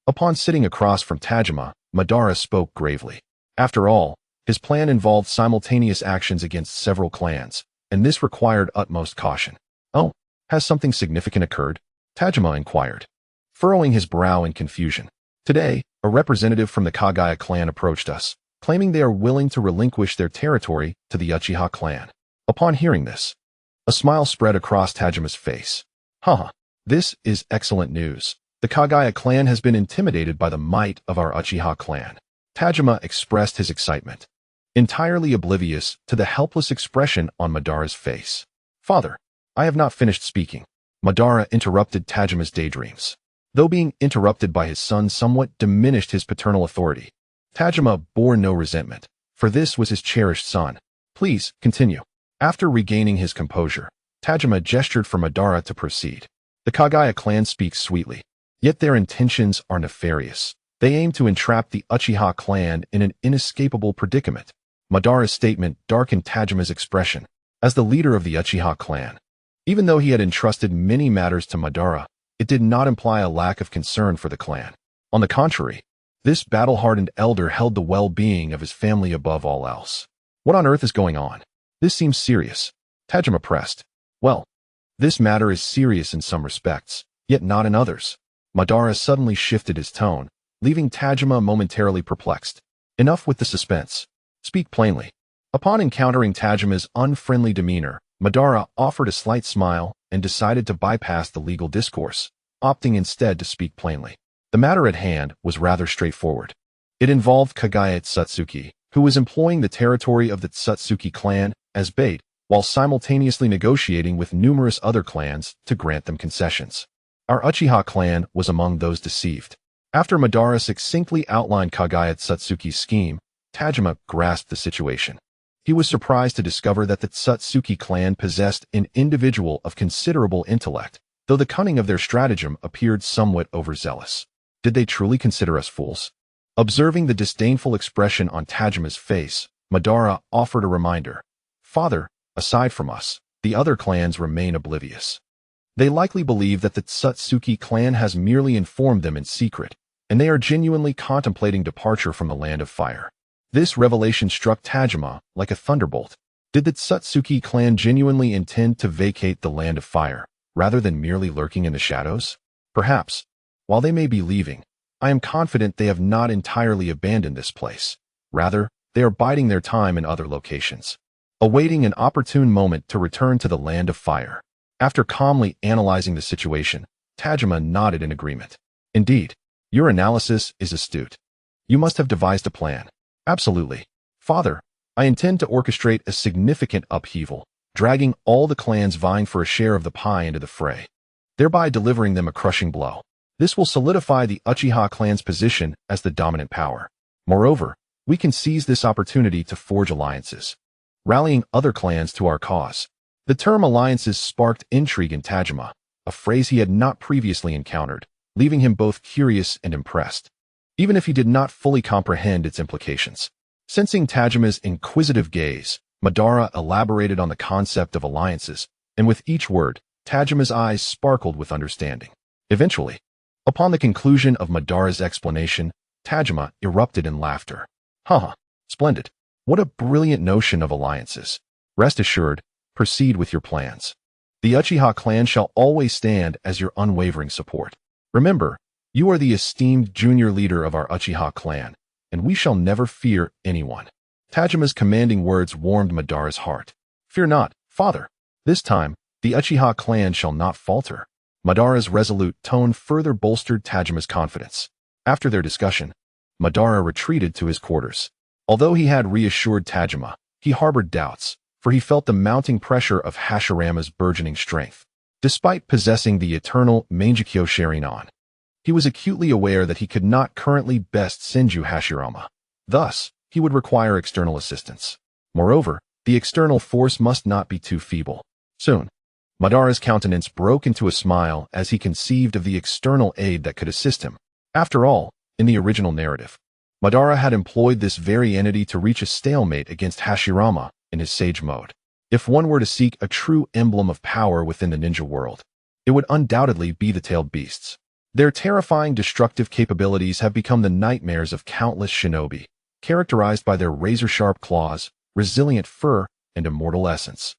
Upon sitting across from Tajima, Madara spoke gravely. After all, his plan involved simultaneous actions against several clans, and this required utmost caution. "Oh, has something significant occurred?" Tajima inquired, furrowing his brow in confusion. "Today, a representative from the Kaguya clan approached us, claiming they are willing to relinquish their territory to the Uchiha clan." Upon hearing this, a smile spread across Tajima's face. This is excellent news. The Kaguya clan has been intimidated by the might of our Uchiha clan." Tajima expressed his excitement, entirely oblivious to the helpless expression on Madara's face. "Father, I have not finished speaking." Madara interrupted Tajima's daydreams. Though being interrupted by his son somewhat diminished his paternal authority, Tajima bore no resentment, for this was his cherished son. "Please, continue." After regaining his composure, Tajima gestured for Madara to proceed. "The Kaguya clan speaks sweetly, yet their intentions are nefarious. They aim to entrap the Uchiha clan in an inescapable predicament." Madara's statement darkened Tajima's expression. As the leader of the Uchiha clan, even though he had entrusted many matters to Madara, it did not imply a lack of concern for the clan. On the contrary, this battle-hardened elder held the well-being of his family above all else. "What on earth is going on? This seems serious." Tajima pressed. "Well, this matter is serious in some respects, yet not in others." Madara suddenly shifted his tone, leaving Tajima momentarily perplexed. "Enough with the suspense. Speak plainly." Upon encountering Tajima's unfriendly demeanor, Madara offered a slight smile and decided to bypass the legal discourse, opting instead to speak plainly. The matter at hand was rather straightforward. It involved Kaguya Ōtsutsuki, who was employing the territory of the Ōtsutsuki clan as bait, while simultaneously negotiating with numerous other clans to grant them concessions. Our Uchiha clan was among those deceived. After Madara succinctly outlined Kaguya Ōtsutsuki's scheme, Tajima grasped the situation. He was surprised to discover that the Ōtsutsuki clan possessed an individual of considerable intellect, though the cunning of their stratagem appeared somewhat overzealous. Did they truly consider us fools? Observing the disdainful expression on Tajima's face, Madara offered a reminder. "Father, aside from us, the other clans remain oblivious. They likely believe that the Ōtsutsuki clan has merely informed them in secret, and they are genuinely contemplating departure from the Land of Fire." This revelation struck Tajima like a thunderbolt. Did the Ōtsutsuki clan genuinely intend to vacate the Land of Fire, rather than merely lurking in the shadows? Perhaps, while they may be leaving, I am confident they have not entirely abandoned this place. Rather, they are biding their time in other locations, awaiting an opportune moment to return to the land of fire. After calmly analyzing the situation, Tajima nodded in agreement. Indeed, your analysis is astute. You must have devised a plan. Absolutely. Father, I intend to orchestrate a significant upheaval, dragging all the clans vying for a share of the pie into the fray, thereby delivering them a crushing blow. This will solidify the Uchiha clan's position as the dominant power. Moreover, we can seize this opportunity to forge alliances, rallying other clans to our cause. The term alliances sparked intrigue in Tajima, a phrase he had not previously encountered, leaving him both curious and impressed, even if he did not fully comprehend its implications. Sensing Tajima's inquisitive gaze, Madara elaborated on the concept of alliances, and with each word, Tajima's eyes sparkled with understanding. Eventually, upon the conclusion of Madara's explanation, Tajima erupted in laughter. Haha, splendid. What a brilliant notion of alliances. Rest assured, proceed with your plans. The Uchiha clan shall always stand as your unwavering support. Remember, you are the esteemed junior leader of our Uchiha clan, and we shall never fear anyone. Tajima's commanding words warmed Madara's heart. Fear not, father. This time, the Uchiha clan shall not falter. Madara's resolute tone further bolstered Tajima's confidence. After their discussion, Madara retreated to his quarters. Although he had reassured Tajima, he harbored doubts, for he felt the mounting pressure of Hashirama's burgeoning strength. Despite possessing the eternal Mangekyo Sharingan, he was acutely aware that he could not currently best Senju Hashirama. Thus, he would require external assistance. Moreover, the external force must not be too feeble. Soon, Madara's countenance broke into a smile as he conceived of the external aid that could assist him. After all, in the original narrative, Madara had employed this very entity to reach a stalemate against Hashirama in his sage mode. If one were to seek a true emblem of power within the ninja world, it would undoubtedly be the tailed beasts. Their terrifying destructive capabilities have become the nightmares of countless shinobi, characterized by their razor-sharp claws, resilient fur, and immortal essence,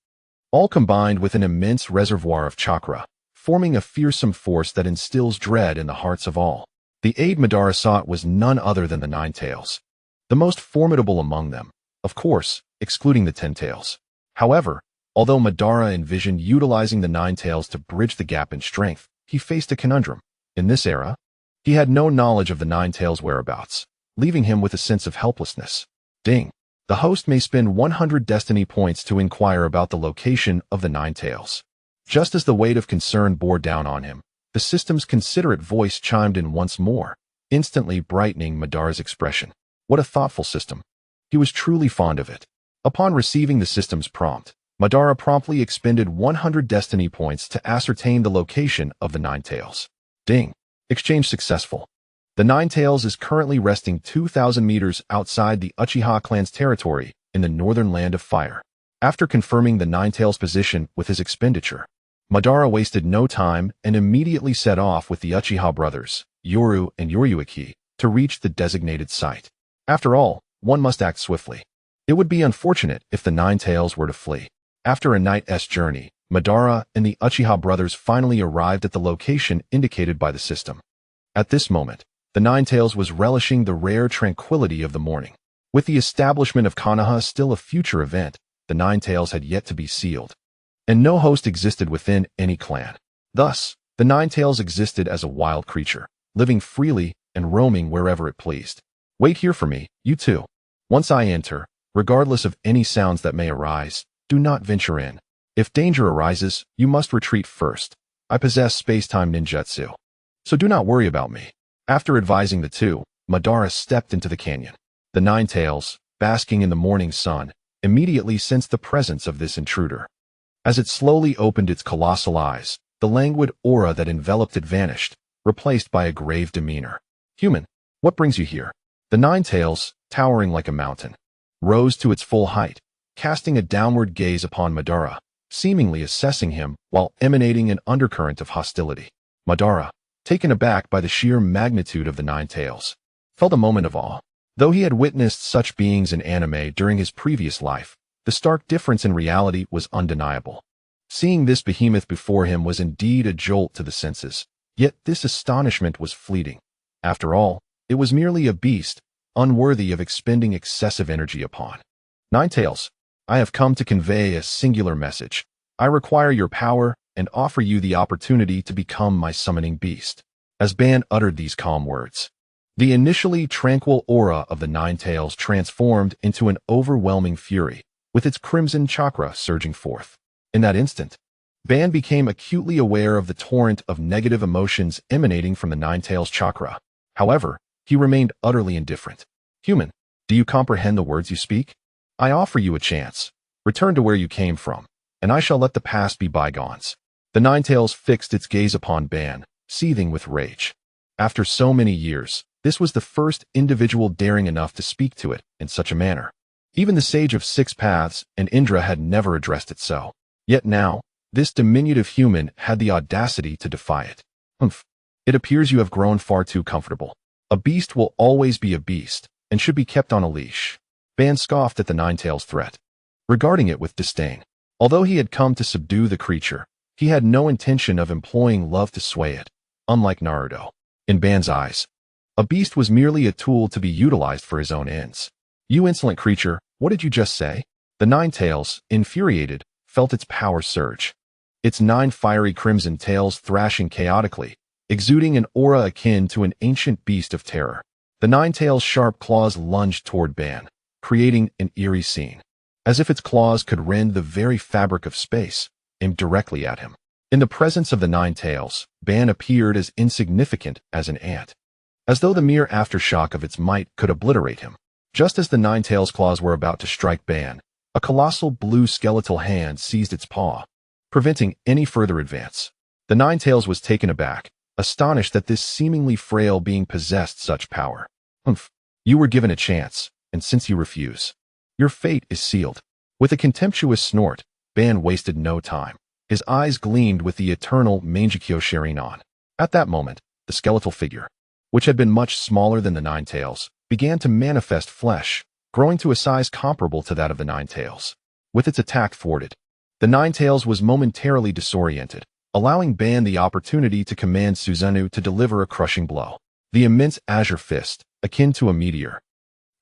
all combined with an immense reservoir of chakra, forming a fearsome force that instills dread in the hearts of all. The aid Madara sought was none other than the Nine Tails, the most formidable among them, of course, excluding the Ten Tails. However, although Madara envisioned utilizing the Nine Tails to bridge the gap in strength, he faced a conundrum. In this era, he had no knowledge of the Nine Tails' whereabouts, leaving him with a sense of helplessness. Ding! The host may spend 100 destiny points to inquire about the location of the Nine Tails. Just as the weight of concern bore down on him, the system's considerate voice chimed in once more, instantly brightening Madara's expression. What a thoughtful system. He was truly fond of it. Upon receiving the system's prompt, Madara promptly expended 100 destiny points to ascertain the location of the Nine Tails. Ding! Exchange successful. The Nine Tails is currently resting 2,000 meters outside the Uchiha clan's territory in the northern land of fire. After confirming the Nine Tails' position with his expenditure, Madara wasted no time and immediately set off with the Uchiha brothers, Yoru and Yoryuki, to reach the designated site. After all, one must act swiftly. It would be unfortunate if the Nine Tails were to flee. After a night's journey, Madara and the Uchiha brothers finally arrived at the location indicated by the system. At this moment, the Nine Tails was relishing the rare tranquility of the morning. With the establishment of Konoha still a future event, the Nine Tails had yet to be sealed, and no host existed within any clan. Thus, the Nine Tails existed as a wild creature, living freely and roaming wherever it pleased. Wait here for me, you two. Once I enter, regardless of any sounds that may arise, do not venture in. If danger arises, you must retreat first. I possess space-time ninjutsu, so do not worry about me. After advising the two, Madara stepped into the canyon. The Nine Tails, basking in the morning sun, immediately sensed the presence of this intruder. As it slowly opened its colossal eyes, the languid aura that enveloped it vanished, replaced by a grave demeanor. Human, what brings you here? The Nine Tails, towering like a mountain, rose to its full height, casting a downward gaze upon Madara, seemingly assessing him while emanating an undercurrent of hostility. Madara, taken aback by the sheer magnitude of the Nine Tails, felt a moment of awe. Though he had witnessed such beings in anime during his previous life, the stark difference in reality was undeniable. Seeing this behemoth before him was indeed a jolt to the senses. Yet this astonishment was fleeting. After all, it was merely a beast, unworthy of expending excessive energy upon. Ninetales, I have come to convey a singular message. I require your power and offer you the opportunity to become my summoning beast. As Ban uttered these calm words, the initially tranquil aura of the Ninetales transformed into an overwhelming fury, with its crimson chakra surging forth. In that instant, Ban became acutely aware of the torrent of negative emotions emanating from the Ninetales chakra. However, he remained utterly indifferent. Human, do you comprehend the words you speak? I offer you a chance. Return to where you came from, and I shall let the past be bygones. The Ninetales fixed its gaze upon Ban, seething with rage. After so many years, this was the first individual daring enough to speak to it in such a manner. Even the Sage of Six Paths and Indra had never addressed it so. Yet now, this diminutive human had the audacity to defy it. Humph. It appears you have grown far too comfortable. A beast will always be a beast, and should be kept on a leash. Ban scoffed at the Ninetales' threat, regarding it with disdain. Although he had come to subdue the creature, he had no intention of employing love to sway it, unlike Naruto. In Ban's eyes, a beast was merely a tool to be utilized for his own ends. You insolent creature, what did you just say? The Ninetales, infuriated, felt its power surge. Its 9 fiery crimson tails thrashing chaotically, exuding an aura akin to an ancient beast of terror. The Ninetales' sharp claws lunged toward Ban, creating an eerie scene, as if its claws could rend the very fabric of space, aimed directly at him. In the presence of the Ninetales, Ban appeared as insignificant as an ant, as though the mere aftershock of its might could obliterate him. Just as the Ninetales' claws were about to strike Ban, a colossal blue skeletal hand seized its paw, preventing any further advance. The Ninetales was taken aback, astonished that this seemingly frail being possessed such power. Humph, you were given a chance, and since you refuse, your fate is sealed. With a contemptuous snort, Ban wasted no time. His eyes gleamed with the eternal Mangekyo Sharingan. At that moment, the skeletal figure, which had been much smaller than the Ninetales, began to manifest flesh, growing to a size comparable to that of the Ninetales. With its attack thwarted, the Ninetales was momentarily disoriented, allowing Ban the opportunity to command Susanoo to deliver a crushing blow. The immense azure fist, akin to a meteor,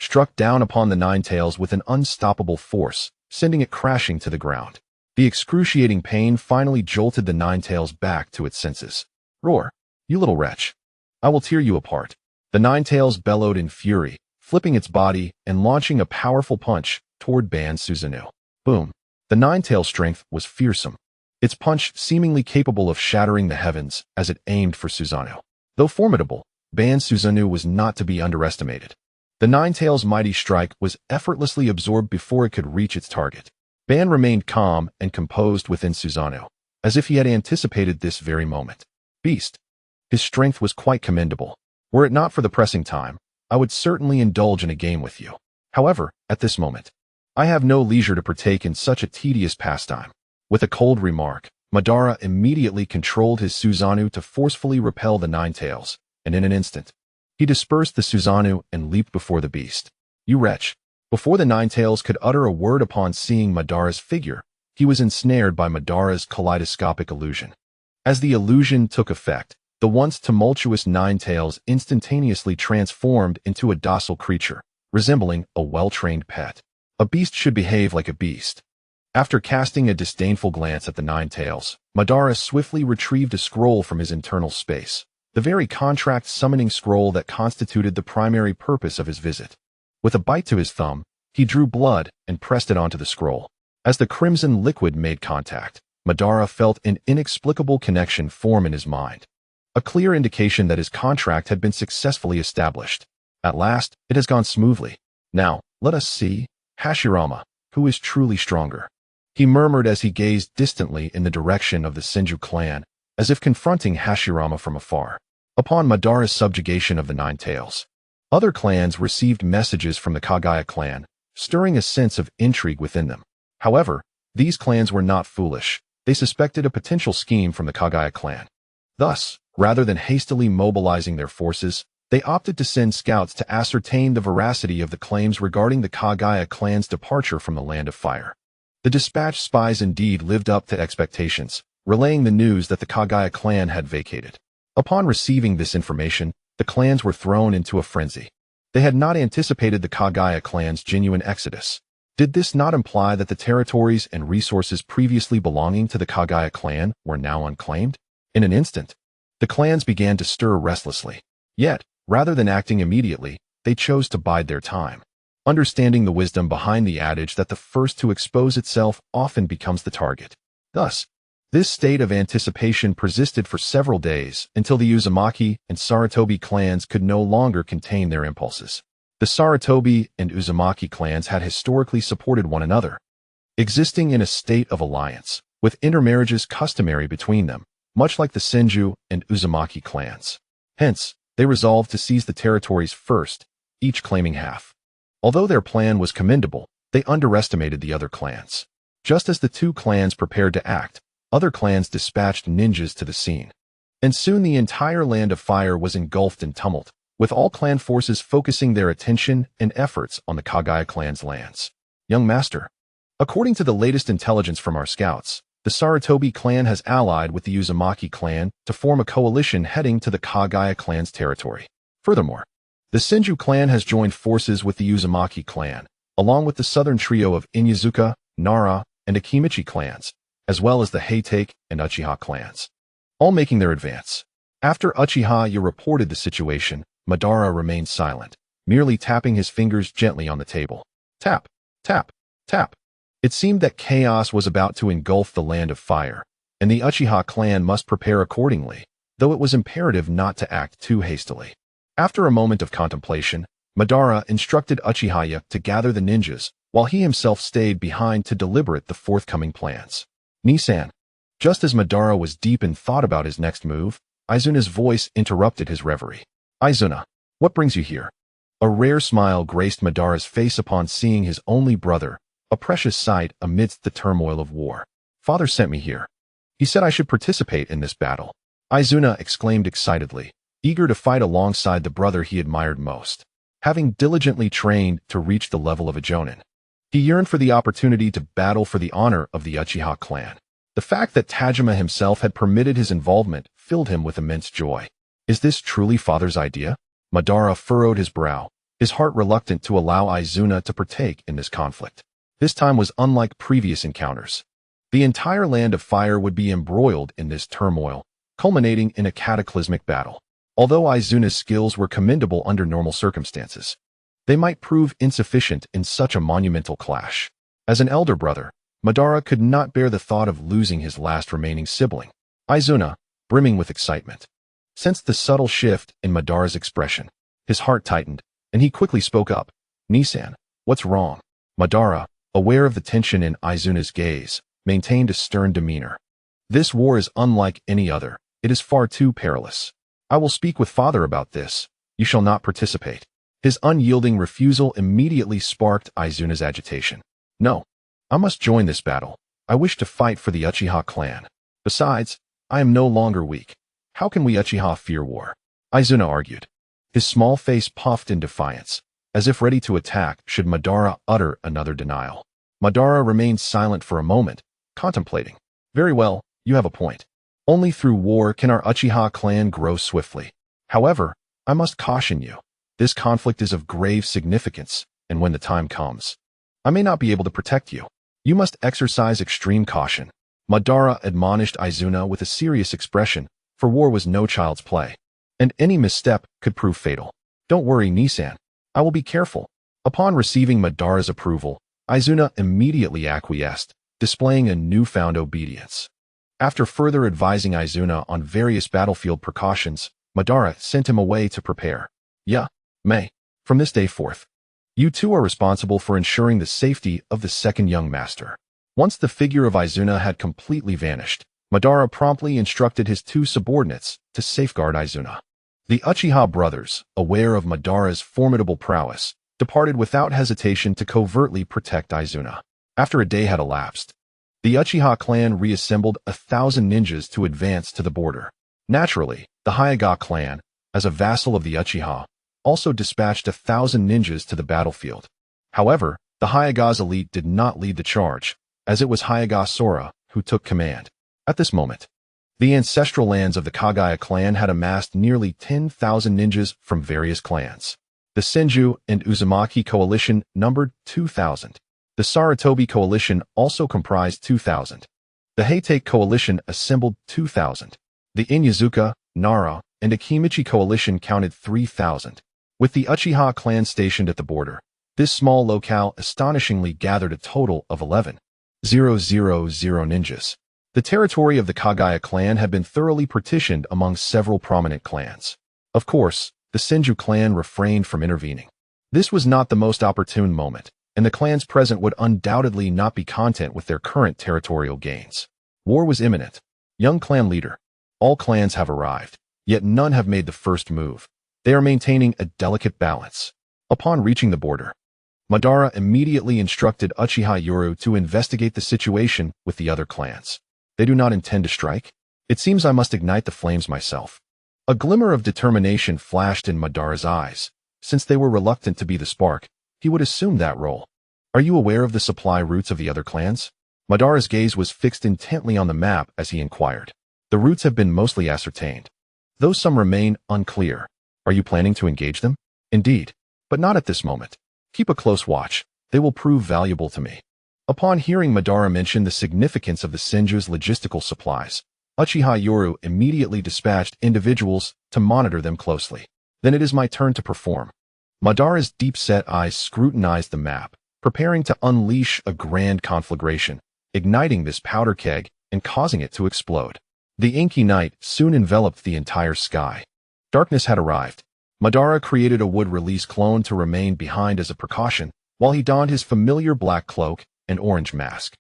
struck down upon the Ninetales with an unstoppable force, sending it crashing to the ground. The excruciating pain finally jolted the Ninetales back to its senses. Roar, you little wretch. I will tear you apart. The Ninetales bellowed in fury, flipping its body and launching a powerful punch toward Ban Susanoo. Boom. The Ninetales' strength was fearsome, its punch seemingly capable of shattering the heavens as it aimed for Susanoo. Though formidable, Ban Susanoo was not to be underestimated. The Ninetales' mighty strike was effortlessly absorbed before it could reach its target. Ban remained calm and composed within Susanoo, as if he had anticipated this very moment. Beast. His strength was quite commendable. Were it not for the pressing time, I would certainly indulge in a game with you. However, at this moment, I have no leisure to partake in such a tedious pastime. With a cold remark, Madara immediately controlled his Susanoo to forcefully repel the Ninetales, and in an instant, he dispersed the Susanoo and leaped before the beast. You wretch. Before the Ninetales could utter a word upon seeing Madara's figure, he was ensnared by Madara's kaleidoscopic illusion. As the illusion took effect, the once tumultuous Ninetales instantaneously transformed into a docile creature, resembling a well-trained pet. A beast should behave like a beast. After casting a disdainful glance at the Ninetales, Madara swiftly retrieved a scroll from his internal space, the very contract summoning scroll that constituted the primary purpose of his visit. With a bite to his thumb, he drew blood and pressed it onto the scroll. As the crimson liquid made contact, Madara felt an inexplicable connection form in his mind, a clear indication that his contract had been successfully established. At last, it has gone smoothly. Now, let us see, Hashirama, who is truly stronger. He murmured as he gazed distantly in the direction of the Senju clan, as if confronting Hashirama from afar. Upon Madara's subjugation of the Ninetales, other clans received messages from the Kaguya clan, stirring a sense of intrigue within them. However, these clans were not foolish. They suspected a potential scheme from the Kaguya clan. Thus, rather than hastily mobilizing their forces, they opted to send scouts to ascertain the veracity of the claims regarding the Kaguya clan's departure from the Land of Fire. The dispatched spies indeed lived up to expectations, relaying the news that the Kaguya clan had vacated. Upon receiving this information, the clans were thrown into a frenzy. They had not anticipated the Kaguya clan's genuine exodus. Did this not imply that the territories and resources previously belonging to the Kaguya clan were now unclaimed? In an instant, the clans began to stir restlessly. Yet, rather than acting immediately, they chose to bide their time, understanding the wisdom behind the adage that the first to expose itself often becomes the target. Thus, this state of anticipation persisted for several days until the Uzumaki and Sarutobi clans could no longer contain their impulses. The Sarutobi and Uzumaki clans had historically supported one another, existing in a state of alliance, with intermarriages customary between them, much like the Senju and Uzumaki clans. Hence, they resolved to seize the territories first, each claiming half. Although their plan was commendable, they underestimated the other clans. Just as the two clans prepared to act, other clans dispatched ninjas to the scene. And soon the entire Land of Fire was engulfed in tumult, with all clan forces focusing their attention and efforts on the Kaguya clan's lands. Young Master, according to the latest intelligence from our scouts, the Sarutobi clan has allied with the Uzumaki clan to form a coalition heading to the Kaguya clan's territory. Furthermore, the Senju clan has joined forces with the Uzumaki clan, along with the southern trio of Inyazuka, Nara, and Akimichi clans, as well as the Heitake and Uchiha clans, all making their advance. After Uchiha reported the situation, Madara remained silent, merely tapping his fingers gently on the table. Tap, tap, tap. It seemed that chaos was about to engulf the Land of Fire, and the Uchiha clan must prepare accordingly, though it was imperative not to act too hastily. After a moment of contemplation, Madara instructed Uchiha to gather the ninjas, while he himself stayed behind to deliberate the forthcoming plans. Nisan. Just as Madara was deep in thought about his next move, Aizuna's voice interrupted his reverie. Aizuna, what brings you here? A rare smile graced Madara's face upon seeing his only brother, a precious sight amidst the turmoil of war. Father sent me here. He said I should participate in this battle. Aizuna exclaimed excitedly, eager to fight alongside the brother he admired most. Having diligently trained to reach the level of a Jonin, he yearned for the opportunity to battle for the honor of the Uchiha clan. The fact that Tajima himself had permitted his involvement filled him with immense joy. Is this truly father's idea? Madara furrowed his brow, his heart reluctant to allow Aizuna to partake in this conflict. This time was unlike previous encounters. The entire Land of Fire would be embroiled in this turmoil, culminating in a cataclysmic battle. Although Aizuna's skills were commendable under normal circumstances, they might prove insufficient in such a monumental clash. As an elder brother, Madara could not bear the thought of losing his last remaining sibling. Aizuna, brimming with excitement, sensed the subtle shift in Madara's expression. His heart tightened, and he quickly spoke up. Nisan, what's wrong? Madara, aware of the tension in Aizuna's gaze, maintained a stern demeanor. This war is unlike any other. It is far too perilous. I will speak with father about this. You shall not participate. His unyielding refusal immediately sparked Aizuna's agitation. No, I must join this battle. I wish to fight for the Uchiha clan. Besides, I am no longer weak. How can we Uchiha fear war? Aizuna argued. His small face puffed in defiance, as if ready to attack should Madara utter another denial. Madara remained silent for a moment, contemplating. Very well, you have a point. Only through war can our Uchiha clan grow swiftly. However, I must caution you. This conflict is of grave significance, and when the time comes, I may not be able to protect you. You must exercise extreme caution. Madara admonished Aizuna with a serious expression, for war was no child's play, and any misstep could prove fatal. Don't worry, Nisan. I will be careful. Upon receiving Madara's approval, Aizuna immediately acquiesced, displaying a newfound obedience. After further advising Aizuna on various battlefield precautions, Madara sent him away to prepare. May, from this day forth, you two are responsible for ensuring the safety of the second young master. Once the figure of Aizuna had completely vanished, Madara promptly instructed his two subordinates to safeguard Aizuna. The Uchiha brothers, aware of Madara's formidable prowess, departed without hesitation to covertly protect Aizuna. After a day had elapsed, the Uchiha clan reassembled 1,000 ninjas to advance to the border. Naturally, the Hyuga clan, as a vassal of the Uchiha, also dispatched 1,000 ninjas to the battlefield. However, the Hyuga's elite did not lead the charge, as it was Hyuga Sora who took command. At this moment, the ancestral lands of the Kaguya clan had amassed nearly 10,000 ninjas from various clans. The Senju and Uzumaki coalition numbered 2,000. The Sarutobi coalition also comprised 2,000. The Heitake coalition assembled 2,000. The Inyazuka, Nara, and Akimichi coalition counted 3,000. With the Uchiha clan stationed at the border, this small locale astonishingly gathered a total of 11,000 ninjas. The territory of the Kaguya clan had been thoroughly partitioned among several prominent clans. Of course, the Senju clan refrained from intervening. This was not the most opportune moment, and the clans present would undoubtedly not be content with their current territorial gains. War was imminent. Young clan leader. All clans have arrived, yet none have made the first move. They are maintaining a delicate balance. Upon reaching the border, Madara immediately instructed Uchiha Yoru to investigate the situation with the other clans. They do not intend to strike? It seems I must ignite the flames myself. A glimmer of determination flashed in Madara's eyes. Since they were reluctant to be the spark, he would assume that role. Are you aware of the supply routes of the other clans? Madara's gaze was fixed intently on the map as he inquired. The routes have been mostly ascertained, though some remain unclear. Are you planning to engage them? Indeed, but not at this moment. Keep a close watch. They will prove valuable to me. Upon hearing Madara mention the significance of the Senju's logistical supplies, Uchiha Yoru immediately dispatched individuals to monitor them closely. Then it is my turn to perform. Madara's deep-set eyes scrutinized the map, preparing to unleash a grand conflagration, igniting this powder keg and causing it to explode. The inky night soon enveloped the entire sky. Darkness had arrived. Madara created a wood-release clone to remain behind as a precaution, while he donned his familiar black cloak and orange mask.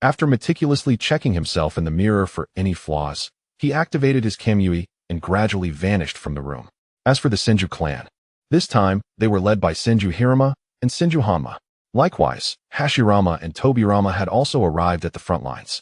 After meticulously checking himself in the mirror for any flaws, he activated his Kamui and gradually vanished from the room. As for the Senju clan, this time they were led by Senju Hirama and Senju Hanma. Likewise, Hashirama and Tobirama had also arrived at the front lines.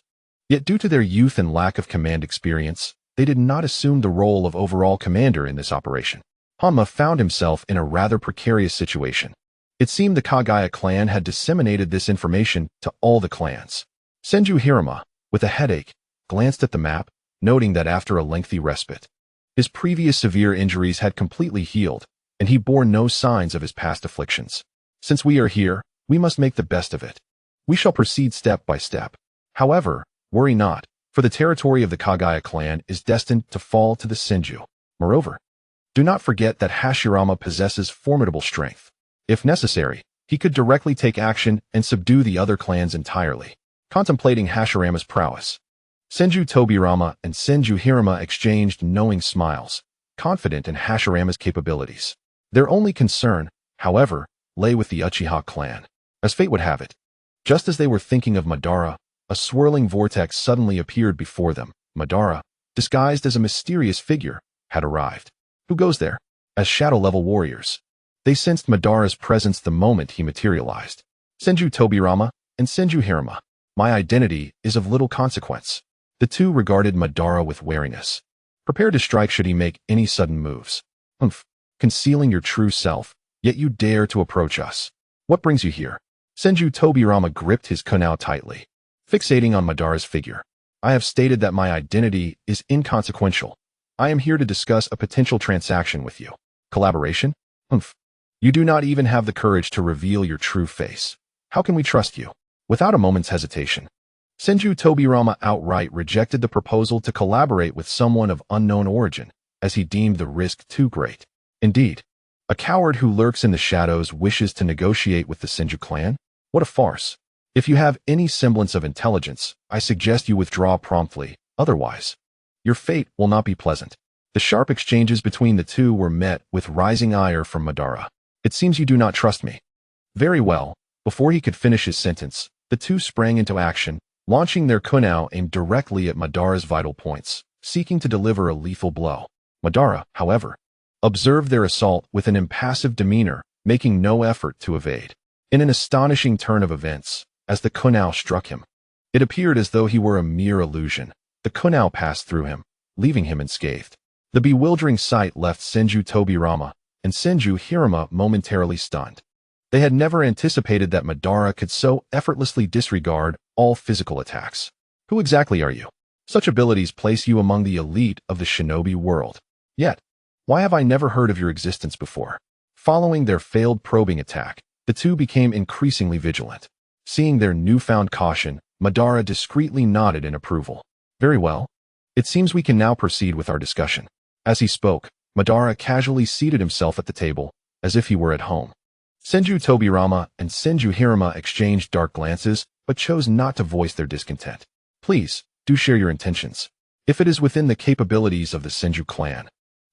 Yet due to their youth and lack of command experience, they did not assume the role of overall commander in this operation. Hanma found himself in a rather precarious situation. It seemed the Kaguya clan had disseminated this information to all the clans. Senju Hirama, with a headache, glanced at the map, noting that after a lengthy respite, his previous severe injuries had completely healed, and he bore no signs of his past afflictions. Since we are here, we must make the best of it. We shall proceed step by step. However, worry not, for the territory of the Kaguya clan is destined to fall to the Senju. Moreover, do not forget that Hashirama possesses formidable strength. If necessary, he could directly take action and subdue the other clans entirely. Contemplating Hashirama's prowess, Senju Tobirama and Senju Hirama exchanged knowing smiles, confident in Hashirama's capabilities. Their only concern, however, lay with the Uchiha clan. As fate would have it, just as they were thinking of Madara, a swirling vortex suddenly appeared before them. Madara, disguised as a mysterious figure, had arrived. Who goes there? As shadow-level warriors, they sensed Madara's presence the moment he materialized. Senju Tobirama and Senju Hirama, my identity is of little consequence. The two regarded Madara with wariness, prepared to strike should he make any sudden moves. Concealing your true self, yet you dare to approach us. What brings you here? Senju Tobirama gripped his kunao tightly, fixating on Madara's figure. I have stated that my identity is inconsequential. I am here to discuss a potential transaction with you. Collaboration? You do not even have the courage to reveal your true face. How can we trust you? Without a moment's hesitation, Senju Tobirama outright rejected the proposal to collaborate with someone of unknown origin, as he deemed the risk too great. Indeed, a coward who lurks in the shadows wishes to negotiate with the Senju clan? What a farce. If you have any semblance of intelligence, I suggest you withdraw promptly, otherwise, your fate will not be pleasant. The sharp exchanges between the two were met with rising ire from Madara. It seems you do not trust me. Very well. Before he could finish his sentence, the two sprang into action, launching their kunao aimed directly at Madara's vital points, seeking to deliver a lethal blow. Madara, however, observed their assault with an impassive demeanor, making no effort to evade. In an astonishing turn of events, as the kunao struck him, it appeared as though he were a mere illusion. The kunao passed through him, leaving him unscathed. The bewildering sight left Senju Tobirama and Senju Hirama momentarily stunned. They had never anticipated that Madara could so effortlessly disregard all physical attacks. Who exactly are you? Such abilities place you among the elite of the shinobi world. Yet, why have I never heard of your existence before? Following their failed probing attack, the two became increasingly vigilant. Seeing their newfound caution, Madara discreetly nodded in approval. Very well. It seems we can now proceed with our discussion. As he spoke, Madara casually seated himself at the table, as if he were at home. Senju Tobirama and Senju Hirama exchanged dark glances, but chose not to voice their discontent. Please, do share your intentions. If it is within the capabilities of the Senju clan,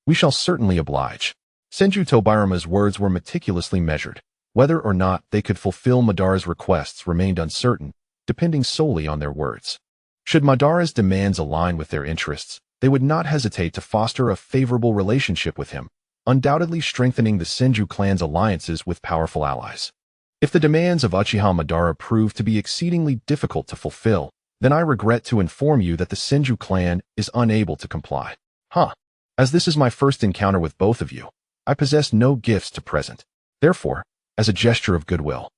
we shall certainly oblige. Senju Tobirama's words were meticulously measured. Whether or not they could fulfill Madara's requests remained uncertain, depending solely on their words. Should Madara's demands align with their interests, they would not hesitate to foster a favorable relationship with him, undoubtedly strengthening the Senju clan's alliances with powerful allies. If the demands of Uchiha Madara prove to be exceedingly difficult to fulfill, then I regret to inform you that the Senju clan is unable to comply. As this is my first encounter with both of you, I possess no gifts to present. Therefore, as a gesture of goodwill,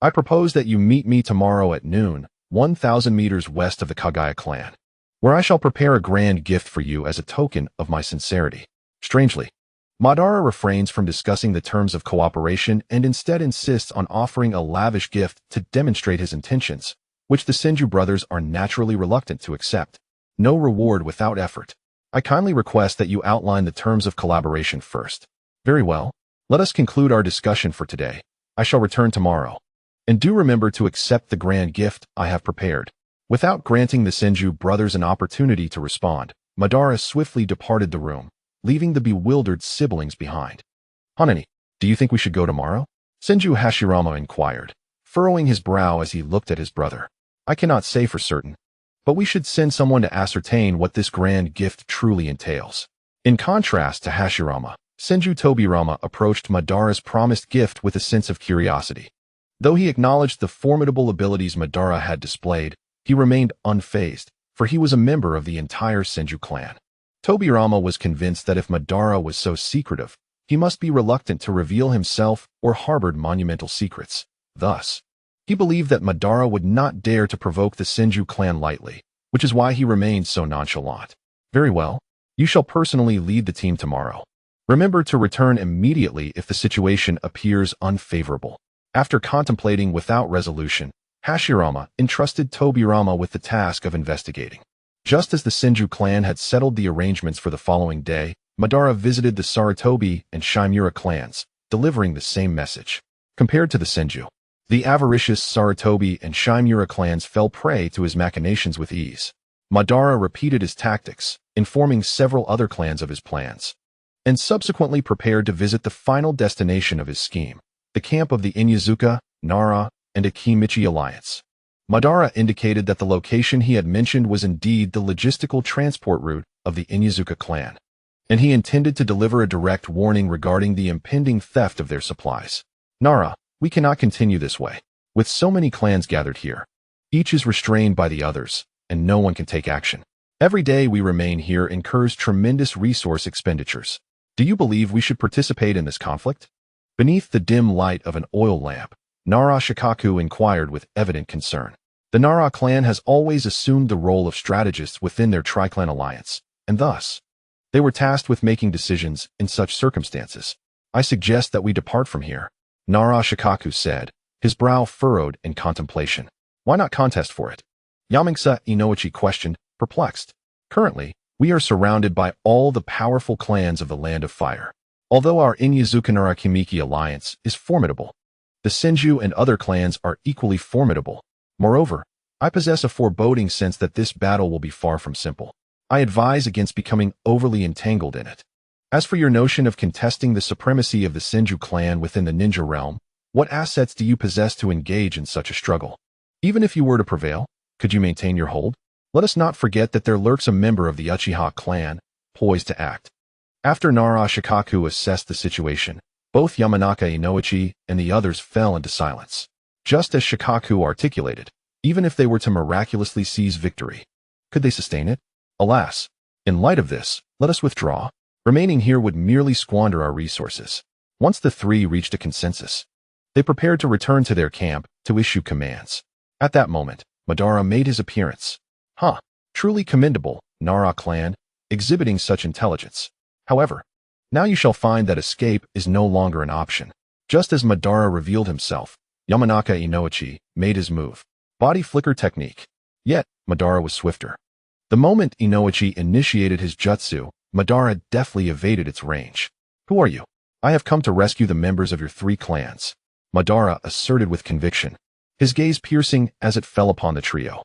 I propose that you meet me tomorrow at noon, 1,000 meters west of the Kaguya clan, where I shall prepare a grand gift for you as a token of my sincerity. Strangely, Madara refrains from discussing the terms of cooperation and instead insists on offering a lavish gift to demonstrate his intentions, which the Senju brothers are naturally reluctant to accept. No reward without effort. I kindly request that you outline the terms of collaboration first. Very well. Let us conclude our discussion for today. I shall return tomorrow. And do remember to accept the grand gift I have prepared. Without granting the Senju brothers an opportunity to respond, Madara swiftly departed the room, leaving the bewildered siblings behind. Hanani, do you think we should go tomorrow? Senju Hashirama inquired, furrowing his brow as he looked at his brother. I cannot say for certain, but we should send someone to ascertain what this grand gift truly entails. In contrast to Hashirama, Senju Tobirama approached Madara's promised gift with a sense of curiosity. Though he acknowledged the formidable abilities Madara had displayed, he remained unfazed, for he was a member of the entire Senju clan. Tobirama was convinced that if Madara was so secretive, he must be reluctant to reveal himself or harbored monumental secrets. Thus, he believed that Madara would not dare to provoke the Senju clan lightly, which is why he remained so nonchalant. Very well, you shall personally lead the team tomorrow. Remember to return immediately if the situation appears unfavorable. After contemplating without resolution, Hashirama entrusted Tobirama with the task of investigating. Just as the Senju clan had settled the arrangements for the following day, Madara visited the Sarutobi and Shimura clans, delivering the same message. Compared to the Senju, the avaricious Sarutobi and Shimura clans fell prey to his machinations with ease. Madara repeated his tactics, informing several other clans of his plans, and subsequently prepared to visit the final destination of his scheme, the camp of the Inyazuka, Nara, and Akimichi alliance. Madara indicated that the location he had mentioned was indeed the logistical transport route of the Inyazuka clan, and he intended to deliver a direct warning regarding the impending theft of their supplies. Nara, we cannot continue this way. With so many clans gathered here, each is restrained by the others, and no one can take action. Every day we remain here incurs tremendous resource expenditures. Do you believe we should participate in this conflict? Beneath the dim light of an oil lamp, Nara Shikaku inquired with evident concern. The Nara clan has always assumed the role of strategists within their tri-clan alliance, and thus, they were tasked with making decisions in such circumstances. I suggest that we depart from here, Nara Shikaku said, his brow furrowed in contemplation. Why not contest for it? Yamingsa Inoichi questioned, perplexed. Currently, we are surrounded by all the powerful clans of the Land of Fire. Although our Inyazuka Kimiki alliance is formidable, the Senju and other clans are equally formidable. Moreover, I possess a foreboding sense that this battle will be far from simple. I advise against becoming overly entangled in it. As for your notion of contesting the supremacy of the Senju clan within the ninja realm, what assets do you possess to engage in such a struggle? Even if you were to prevail, could you maintain your hold? Let us not forget that there lurks a member of the Uchiha clan, poised to act. After Nara Shikaku assessed the situation, both Yamanaka Inoichi and the others fell into silence. Just as Shikaku articulated, even if they were to miraculously seize victory, could they sustain it? Alas, in light of this, let us withdraw. Remaining here would merely squander our resources. Once the three reached a consensus, They prepared to return to their camp to issue commands. At that moment, Madara made his appearance. Huh, truly commendable, Nara clan, exhibiting such intelligence. However, now you shall find that escape is no longer an option. Just as Madara revealed himself, Yamanaka Inoichi made his move. Body flicker technique. Yet, Madara was swifter. The moment Inoichi initiated his jutsu, Madara deftly evaded its range. Who are you? I have come to rescue the members of your 3 clans, Madara asserted with conviction, his gaze piercing as it fell upon the trio.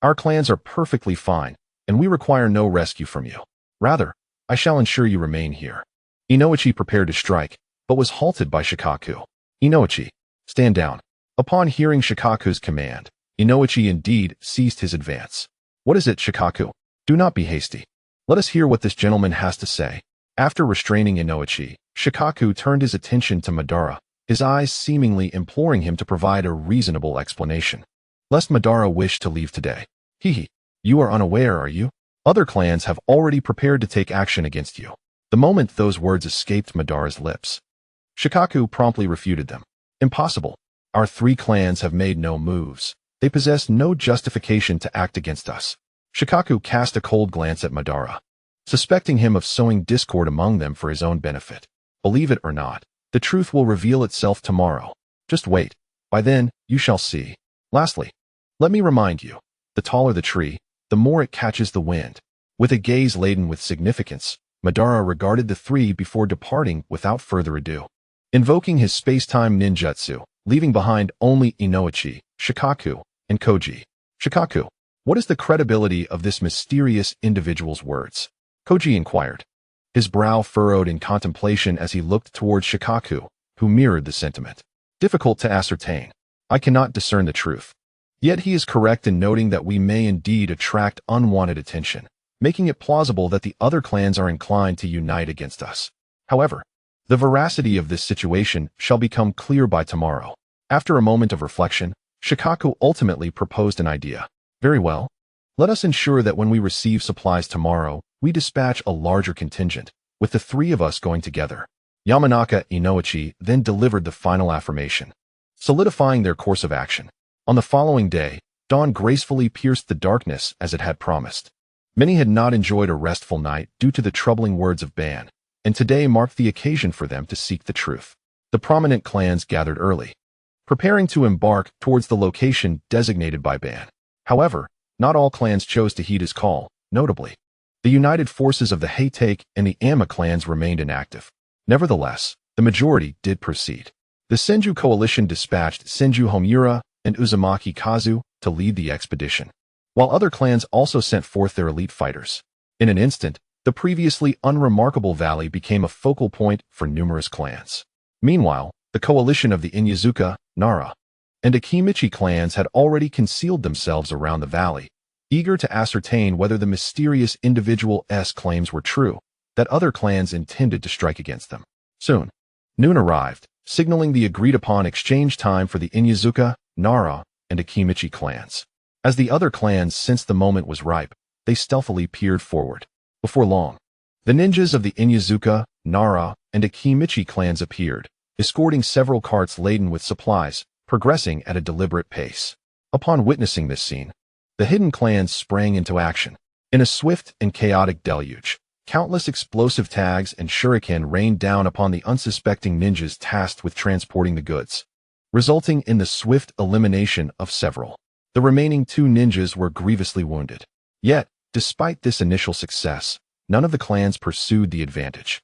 Our clans are perfectly fine, and we require no rescue from you. Rather, I shall ensure you remain here. Inoichi prepared to strike, but was halted by Shikaku. Inoichi, stand down. Upon hearing Shikaku's command, Inoichi indeed ceased his advance. What is it, Shikaku? Do not be hasty. Let us hear what this gentleman has to say. After restraining Inoichi, Shikaku turned his attention to Madara, his eyes seemingly imploring him to provide a reasonable explanation. Lest Madara wish to leave today. You are unaware, are you? Other clans have already prepared to take action against you. The moment those words escaped Madara's lips, Shikaku promptly refuted them. Impossible. Our 3 clans have made no moves. They possess no justification to act against us. Shikaku cast a cold glance at Madara, suspecting him of sowing discord among them for his own benefit. Believe it or not, the truth will reveal itself tomorrow. Just wait. By then, you shall see. Lastly, let me remind you, the taller the tree, the more it catches the wind. With a gaze laden with significance, Madara regarded the 3 before departing without further ado. Invoking his space-time ninjutsu, leaving behind only Inoichi, Shikaku, and Koji. Shikaku, what is the credibility of this mysterious individual's words? Koji inquired. His brow furrowed in contemplation as he looked towards Shikaku, who mirrored the sentiment. Difficult to ascertain. I cannot discern the truth. Yet he is correct in noting that we may indeed attract unwanted attention, making it plausible that the other clans are inclined to unite against us. However, the veracity of this situation shall become clear by tomorrow. After a moment of reflection, Shikaku ultimately proposed an idea. Very well. Let us ensure that when we receive supplies tomorrow, we dispatch a larger contingent, with the 3 of us going together. Yamanaka Inoichi then delivered the final affirmation, solidifying their course of action. On the following day, dawn gracefully pierced the darkness as it had promised. Many had not enjoyed a restful night due to the troubling words of Ban, and today marked the occasion for them to seek the truth. The prominent clans gathered early, preparing to embark towards the location designated by Ban. However, not all clans chose to heed his call, notably. The united forces of the Heitake and the Amma clans remained inactive. Nevertheless, the majority did proceed. The Senju coalition dispatched Senju Homura and Uzumaki Kazu to lead the expedition, while other clans also sent forth their elite fighters. In an instant, the previously unremarkable valley became a focal point for numerous clans. Meanwhile, the coalition of the Inyazuka, Nara, and Akimichi clans had already concealed themselves around the valley, eager to ascertain whether the mysterious individual's claims were true, that other clans intended to strike against them. Soon, noon arrived, signaling the agreed-upon exchange time for the Inyazuka, Nara, and Akimichi clans. As the other clans sensed the moment was ripe, they stealthily peered forward. Before long, the ninjas of the Inyazuka, Nara, and Akimichi clans appeared, escorting several carts laden with supplies, progressing at a deliberate pace. Upon witnessing this scene, the hidden clans sprang into action. In a swift and chaotic deluge, countless explosive tags and shuriken rained down upon the unsuspecting ninjas tasked with transporting the goods, resulting in the swift elimination of several. The remaining 2 ninjas were grievously wounded. Yet, despite this initial success, none of the clans pursued the advantage.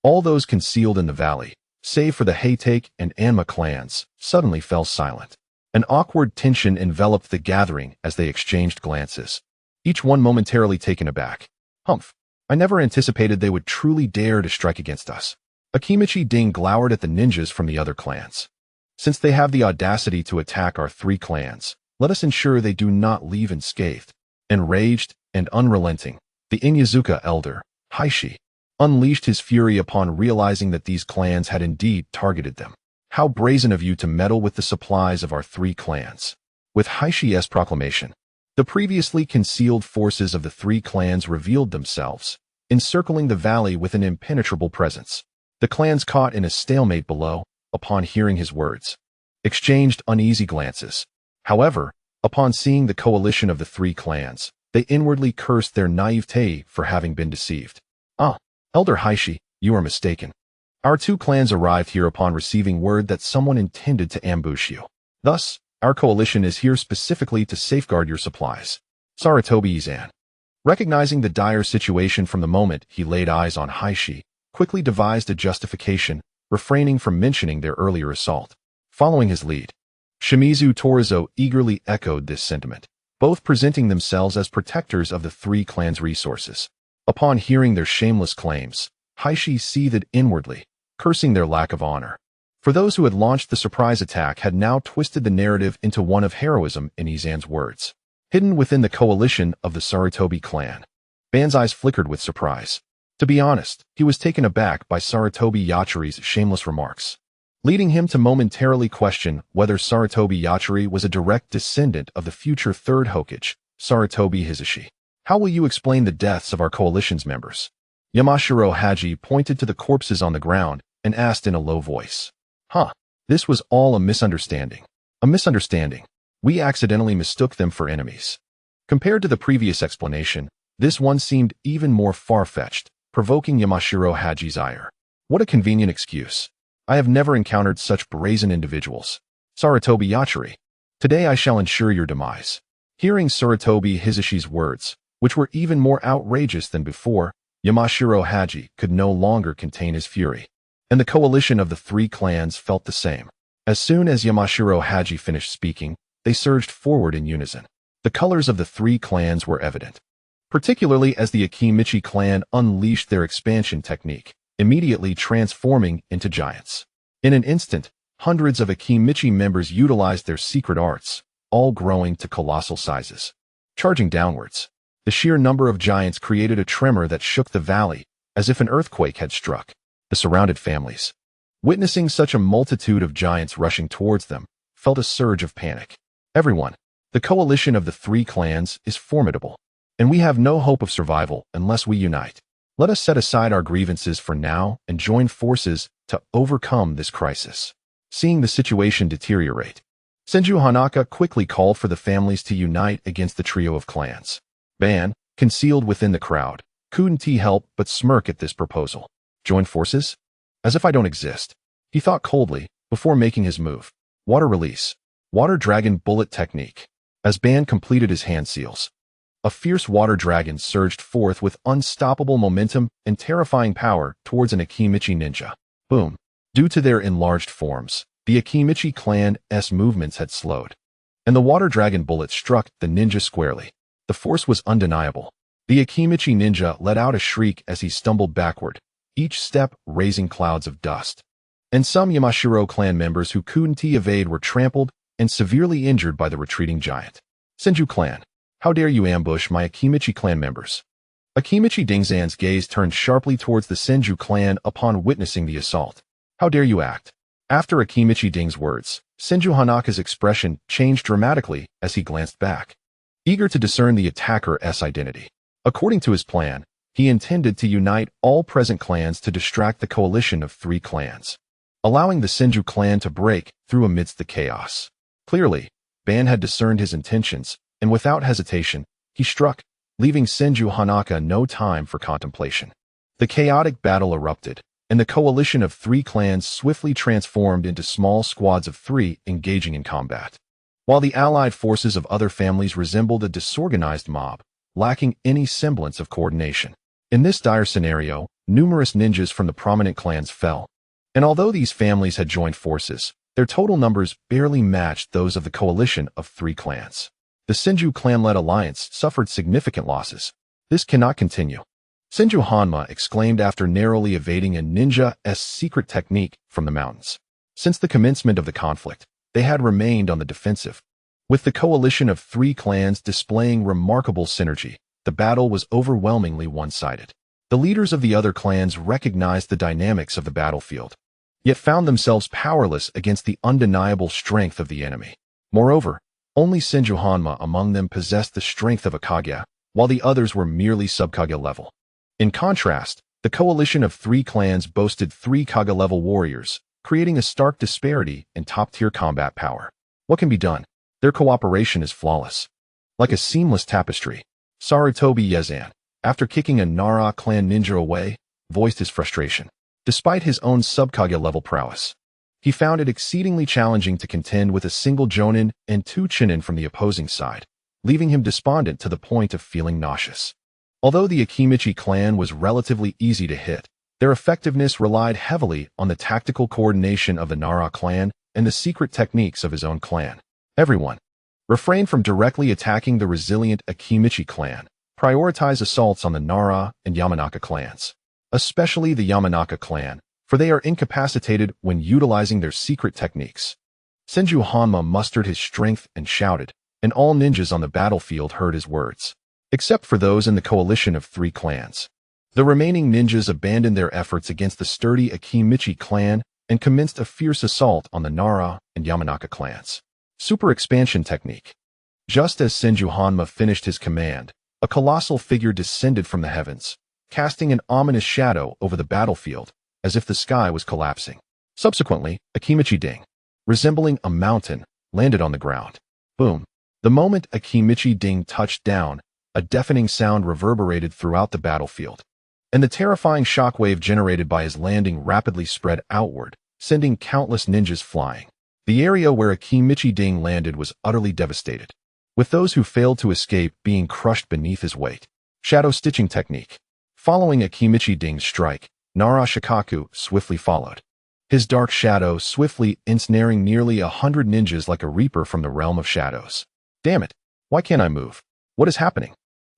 All those concealed in the valley, save for the Heitake and Anma clans, suddenly fell silent. An awkward tension enveloped the gathering as they exchanged glances, each one momentarily taken aback. Humph! I never anticipated they would truly dare to strike against us. Akimichi Ding glowered at the ninjas from the other clans. Since they have the audacity to attack our 3 clans, let us ensure they do not leave unscathed. Enraged and unrelenting, the Inyazuka elder, Haishi, unleashed his fury upon realizing that these clans had indeed targeted them. How brazen of you to meddle with the supplies of our 3 clans. With Haishi's proclamation, the previously concealed forces of the 3 clans revealed themselves, encircling the valley with an impenetrable presence. The clans caught in a stalemate below, upon hearing his words, exchanged uneasy glances. However, upon seeing the coalition of the three clans, they inwardly cursed their naivete for having been deceived. Ah, Elder Heishi, you are mistaken. Our two clans arrived here upon receiving word that someone intended to ambush you. Thus, our coalition is here specifically to safeguard your supplies. Sarutobi Izan. Recognizing the dire situation from the moment he laid eyes on Heishi, quickly devised a justification, refraining from mentioning their earlier assault. Following his lead, Shimizu Torizo eagerly echoed this sentiment, both presenting themselves as protectors of the three clans' resources. Upon hearing their shameless claims, Heishi seethed inwardly, cursing their lack of honor. For those who had launched the surprise attack had now twisted the narrative into one of heroism in Izan's words. Hidden within the coalition of the Sarutobi clan, Ban's eyes flickered with surprise. To be honest, he was taken aback by Sarutobi Yachiri's shameless remarks, leading him to momentarily question whether Sarutobi Yachiri was a direct descendant of the future third Hokage, Sarutobi Hisashi. How will you explain the deaths of our coalition's members? Yamashiro Haji pointed to the corpses on the ground and asked in a low voice. This was all a misunderstanding. A misunderstanding. We accidentally mistook them for enemies. Compared to the previous explanation, this one seemed even more far-fetched, provoking Yamashiro Haji's ire. What a convenient excuse. I have never encountered such brazen individuals. Sarutobi Yachiri. Today I shall ensure your demise. Hearing Sarutobi Hisashi's words, which were even more outrageous than before, Yamashiro Haji could no longer contain his fury. And the coalition of the three clans felt the same. As soon as Yamashiro Haji finished speaking, they surged forward in unison. The colors of the three clans were evident, particularly as the Akimichi clan unleashed their expansion technique, immediately transforming into giants. In an instant, hundreds of Akimichi members utilized their secret arts, all growing to colossal sizes. Charging downwards, the sheer number of giants created a tremor that shook the valley, as if an earthquake had struck. The surrounded families, witnessing such a multitude of giants rushing towards them, felt a surge of panic. Everyone, the coalition of the three clans is formidable, and we have no hope of survival unless we unite. Let us set aside our grievances for now and join forces to overcome this crisis. Seeing the situation deteriorate, Senju Hanaka quickly called for the families to unite against the trio of clans. Ban, concealed within the crowd, couldn't help but smirk at this proposal. Join forces? As if I don't exist. He thought coldly before making his move. Water release. Water Dragon Bullet Technique. As Ban completed his hand seals, a fierce water dragon surged forth with unstoppable momentum and terrifying power towards an Akimichi ninja. Boom. Due to their enlarged forms, the Akimichi clan's movements had slowed, and the water dragon bullet struck the ninja squarely. The force was undeniable. The Akimichi ninja let out a shriek as he stumbled backward, each step raising clouds of dust. And some Yamashiro clan members who couldn't evade were trampled and severely injured by the retreating giant. Senju clan, how dare you ambush my Akimichi clan members? Akimichi Dingzan's gaze turned sharply towards the Senju clan upon witnessing the assault. How dare you act? After Akimichi Ding's words, Senju Hanaka's expression changed dramatically as he glanced back, eager to discern the attacker's identity. According to his plan, he intended to unite all present clans to distract the coalition of three clans, allowing the Senju clan to break through amidst the chaos. Clearly, Ban had discerned his intentions, and without hesitation, he struck, leaving Senju Hanaka no time for contemplation. The chaotic battle erupted, and the coalition of three clans swiftly transformed into small squads of three engaging in combat, while the allied forces of other families resembled a disorganized mob, lacking any semblance of coordination. In this dire scenario, numerous ninjas from the prominent clans fell, and although these families had joined forces, their total numbers barely matched those of the coalition of three clans. The Senju clan-led alliance suffered significant losses. This cannot continue. Senju Hanma exclaimed after narrowly evading a ninja's secret technique from the mountains. Since the commencement of the conflict, they had remained on the defensive. With the coalition of three clans displaying remarkable synergy, the battle was overwhelmingly one-sided. The leaders of the other clans recognized the dynamics of the battlefield, yet found themselves powerless against the undeniable strength of the enemy. Moreover, only Senju Hanma among them possessed the strength of a Kaguya, while the others were merely sub-Kaguya level. In contrast, the coalition of three clans boasted three Kaguya level warriors, creating a stark disparity in top-tier combat power. What can be done? Their cooperation is flawless. Like a seamless tapestry. Sarutobi Yezan, after kicking a Nara clan ninja away, voiced his frustration. Despite his own sub-Kaguya-level prowess, he found it exceedingly challenging to contend with a single Jonin and 2 Chunin from the opposing side, leaving him despondent to the point of feeling nauseous. Although the Akimichi clan was relatively easy to hit, their effectiveness relied heavily on the tactical coordination of the Nara clan and the secret techniques of his own clan. Everyone, refrain from directly attacking the resilient Akimichi clan. Prioritize assaults on the Nara and Yamanaka clans, especially the Yamanaka clan, for they are incapacitated when utilizing their secret techniques. Senju Hanma mustered his strength and shouted, and all ninjas on the battlefield heard his words, except for those in the coalition of 3 clans. The remaining ninjas abandoned their efforts against the sturdy Akimichi clan and commenced a fierce assault on the Nara and Yamanaka clans. Super Expansion Technique. Just as Senju Hanma finished his command, a colossal figure descended from the heavens, casting an ominous shadow over the battlefield, as if the sky was collapsing. Subsequently, Akimichi Ding, resembling a mountain, landed on the ground. Boom. The moment Akimichi Ding touched down, a deafening sound reverberated throughout the battlefield, and the terrifying shockwave generated by his landing rapidly spread outward, sending countless ninjas flying. The area where Akimichi Ding landed was utterly devastated, with those who failed to escape being crushed beneath his weight. Shadow Stitching Technique. Following Akimichi Ding's strike, Nara Shikaku swiftly followed, his dark shadow swiftly ensnaring nearly 100 ninjas like a reaper from the realm of shadows. Damn it, why can't I move? What is happening?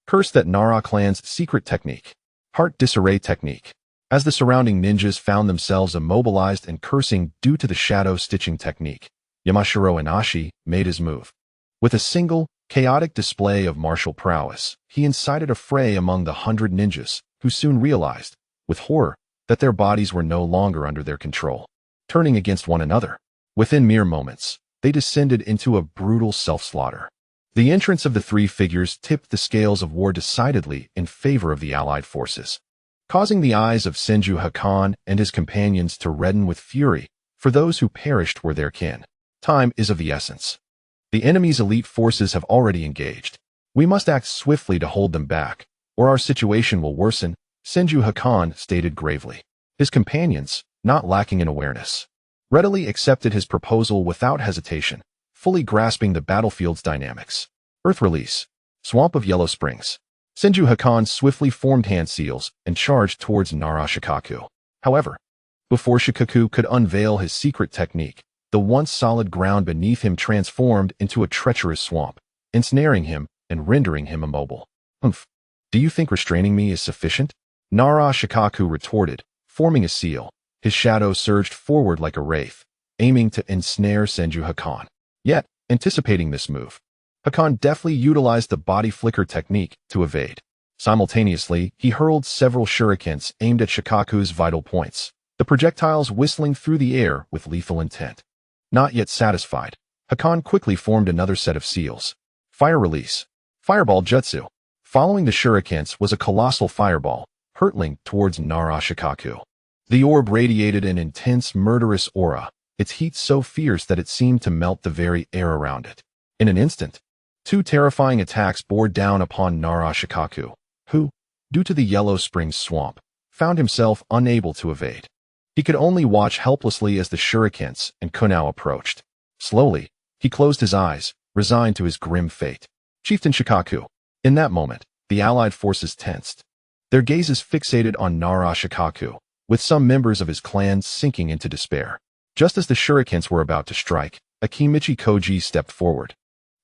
Curse that Nara clan's secret technique. Heart Disarray Technique. As the surrounding ninjas found themselves immobilized and cursing due to the shadow stitching technique, Yamashiro Inashi made his move. With a single, chaotic display of martial prowess, he incited a fray among the 100 ninjas, who soon realized, with horror, that their bodies were no longer under their control, turning against one another. Within mere moments, they descended into a brutal self-slaughter. The entrance of the 3 figures tipped the scales of war decidedly in favor of the allied forces, causing the eyes of Senju Hakan and his companions to redden with fury, for those who perished were their kin. Time is of the essence. The enemy's elite forces have already engaged. We must act swiftly to hold them back, or our situation will worsen, Senju Hakan stated gravely. His companions, not lacking in awareness, readily accepted his proposal without hesitation, fully grasping the battlefield's dynamics. Earth Release. Swamp of Yellow Springs. Senju Hakan swiftly formed hand seals and charged towards Nara Shikaku. However, before Shikaku could unveil his secret technique, the once solid ground beneath him transformed into a treacherous swamp, ensnaring him and rendering him immobile. Humph. Do you think restraining me is sufficient? Nara Shikaku retorted, forming a seal. His shadow surged forward like a wraith, aiming to ensnare Senju Hakan. Yet, anticipating this move, Hakan deftly utilized the body flicker technique to evade. Simultaneously, he hurled several shurikens aimed at Shikaku's vital points, the projectiles whistling through the air with lethal intent. Not yet satisfied, Hakan quickly formed another set of seals. Fire Release. Fireball Jutsu. Following the shurikens was a colossal fireball, hurtling towards Nara Shikaku. The orb radiated an intense, murderous aura, its heat so fierce that it seemed to melt the very air around it. In an instant, 2 terrifying attacks bore down upon Nara Shikaku, who, due to the Yellow Springs swamp, found himself unable to evade. He could only watch helplessly as the shurikens and kunao approached. Slowly, he closed his eyes, resigned to his grim fate. Chieftain Shikaku. In that moment, the allied forces tensed, their gazes fixated on Nara Shikaku, with some members of his clan sinking into despair. Just as the shurikens were about to strike, Akimichi Koji stepped forward,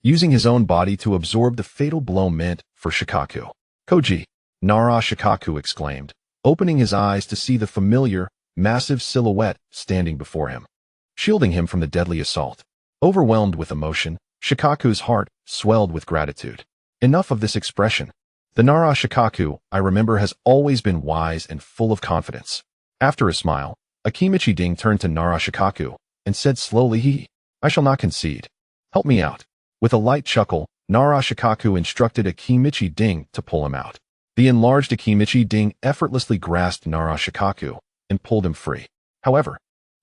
using his own body to absorb the fatal blow meant for Shikaku. Koji, Nara Shikaku exclaimed, opening his eyes to see the familiar, massive silhouette standing before him, shielding him from the deadly assault. Overwhelmed with emotion, Shikaku's heart swelled with gratitude. Enough of this expression. The Nara Shikaku I remember has always been wise and full of confidence. After a smile, Akimichi Ding turned to Nara Shikaku and said slowly, I shall not concede. Help me out. With a light chuckle, Nara Shikaku instructed Akimichi Ding to pull him out. The enlarged Akimichi Ding effortlessly grasped Nara Shikaku and pulled him free. However,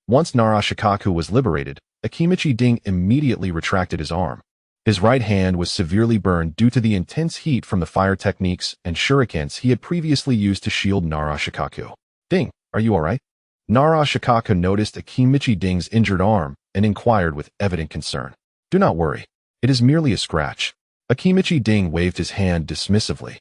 Once Nara Shikaku was liberated, Akimichi Ding immediately retracted his arm. His right hand was severely burned due to the intense heat from the fire techniques and shurikens he had previously used to shield Nara Shikaku. Ding, are you alright? Nara Shikaku noticed Akimichi Ding's injured arm and inquired with evident concern. Do not worry. It is merely a scratch. Akimichi Ding waved his hand dismissively,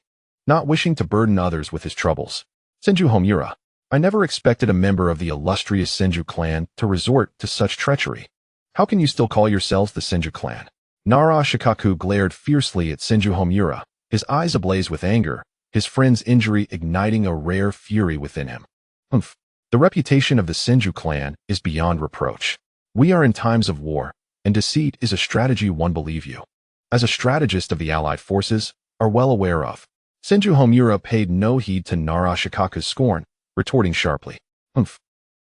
not wishing to burden others with his troubles. Senju Homura, I never expected a member of the illustrious Senju clan to resort to such treachery. How can you still call yourselves the Senju clan? Nara Shikaku glared fiercely at Senju Homura, his eyes ablaze with anger, his friend's injury igniting a rare fury within him. Humph. The reputation of the Senju clan is beyond reproach. We are in times of war, and deceit is a strategy one believe you, as a strategist of the allied forces, are well aware of. Senju Homura paid no heed to Nara Shikaku's scorn, retorting sharply. Humph.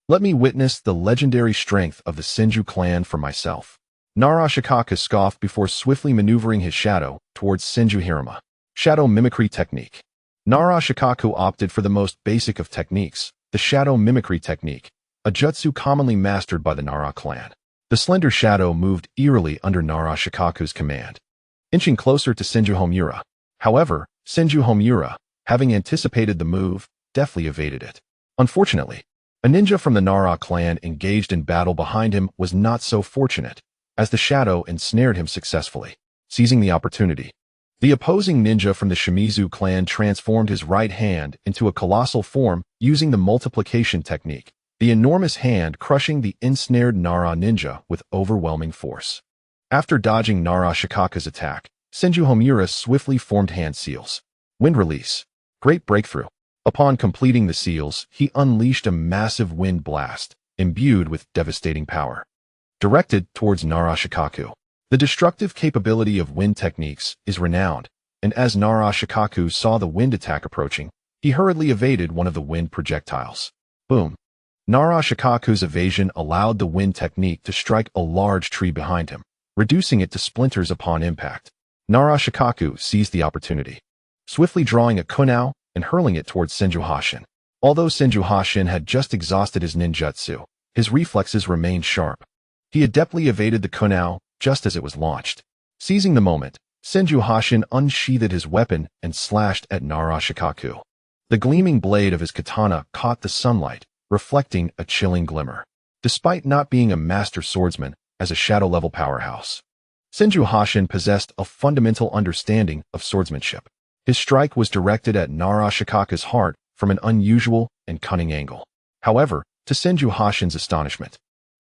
Let me witness the legendary strength of the Senju clan for myself. Nara Shikaku scoffed before swiftly maneuvering his shadow towards Senju Hirama. Shadow Mimicry Technique. Nara Shikaku opted for the most basic of techniques, the Shadow Mimicry Technique, a jutsu commonly mastered by the Nara clan. The slender shadow moved eerily under Nara Shikaku's command, inching closer to Senju Homura. However, Senju Homura, having anticipated the move, deftly evaded it. Unfortunately, a ninja from the Nara clan engaged in battle behind him was not so fortunate, as the shadow ensnared him successfully. Seizing the opportunity, the opposing ninja from the Shimizu clan transformed his right hand into a colossal form using the multiplication technique, the enormous hand crushing the ensnared Nara ninja with overwhelming force. After dodging Nara Shikaku's attack, Senju Homura swiftly formed hand seals. Wind release. Great breakthrough. Upon completing the seals, he unleashed a massive wind blast, imbued with devastating power, directed towards Nara Shikaku. The destructive capability of wind techniques is renowned, and as Nara Shikaku saw the wind attack approaching, he hurriedly evaded one of the wind projectiles. Boom. Nara Shikaku's evasion allowed the wind technique to strike a large tree behind him, reducing it to splinters upon impact. Nara Shikaku seized the opportunity, swiftly drawing a kunao and hurling it towards Senju Hashin. Although Senju Hashin had just exhausted his ninjutsu, his reflexes remained sharp. He adeptly evaded the kunao just as it was launched. Seizing the moment, Senju Hashin unsheathed his weapon and slashed at Nara Shikaku. The gleaming blade of his katana caught the sunlight, reflecting a chilling glimmer. Despite not being a master swordsman as a shadow-level powerhouse, Senju Hashin possessed a fundamental understanding of swordsmanship. His strike was directed at Nara Shikaku's heart from an unusual and cunning angle. However, to Senju Hashin's astonishment,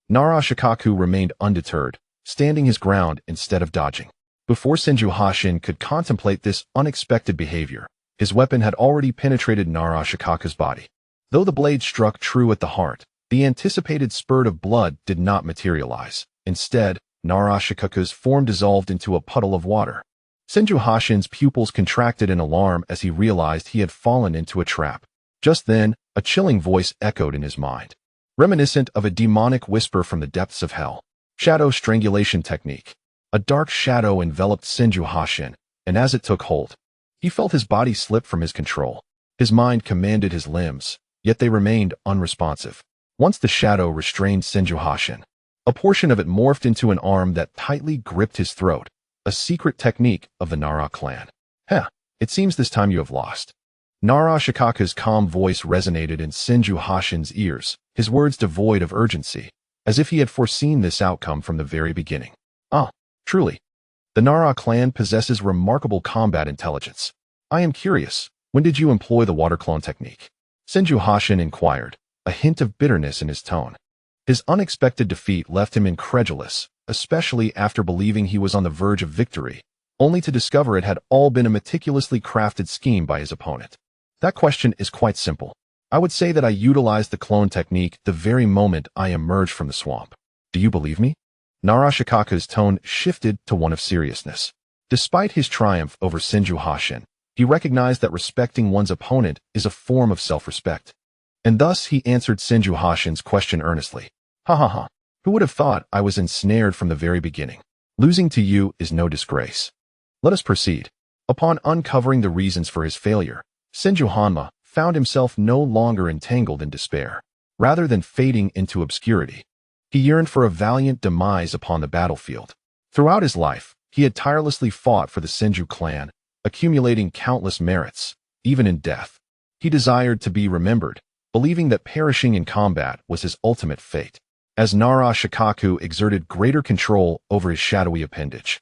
Nara Shikaku remained undeterred, standing his ground instead of dodging. Before Senju Hashin could contemplate this unexpected behavior, his weapon had already penetrated Nara Shikaku's body. Though the blade struck true at the heart, the anticipated spurt of blood did not materialize. Instead, Nara Shikaku's form dissolved into a puddle of water. Senju Hashin's pupils contracted in alarm as he realized he had fallen into a trap. Just then, a chilling voice echoed in his mind, reminiscent of a demonic whisper from the depths of hell. Shadow Strangulation Technique. A dark shadow enveloped Senju Hashin, and as it took hold, he felt his body slip from his control. His mind commanded his limbs, yet they remained unresponsive. Once the shadow restrained Senju Hashin, a portion of it morphed into an arm that tightly gripped his throat, a secret technique of the Nara clan. It seems this time you have lost. Nara Shikaku's calm voice resonated in Senju Hashin's ears, his words devoid of urgency, as if he had foreseen this outcome from the very beginning. Truly. The Nara clan possesses remarkable combat intelligence. I am curious, when did you employ the water clone technique? Senju Hashin inquired, a hint of bitterness in his tone. His unexpected defeat left him incredulous, especially after believing he was on the verge of victory, only to discover it had all been a meticulously crafted scheme by his opponent. That question is quite simple. I would say that I utilized the clone technique the very moment I emerged from the swamp. Do you believe me? Nara Shikaku's tone shifted to one of seriousness. Despite his triumph over Senju Hashin, he recognized that respecting one's opponent is a form of self-respect. And thus he answered Senju Hashin's question earnestly. Who would have thought I was ensnared from the very beginning? Losing to you is no disgrace. Let us proceed. Upon uncovering the reasons for his failure, Senju Hanma found himself no longer entangled in despair. Rather than fading into obscurity, He yearned for a valiant demise upon the battlefield. Throughout his life, he had tirelessly fought for the Senju clan, accumulating countless merits, even in death. He desired to be remembered, believing that perishing in combat was his ultimate fate. As Nara Shikaku exerted greater control over his shadowy appendage,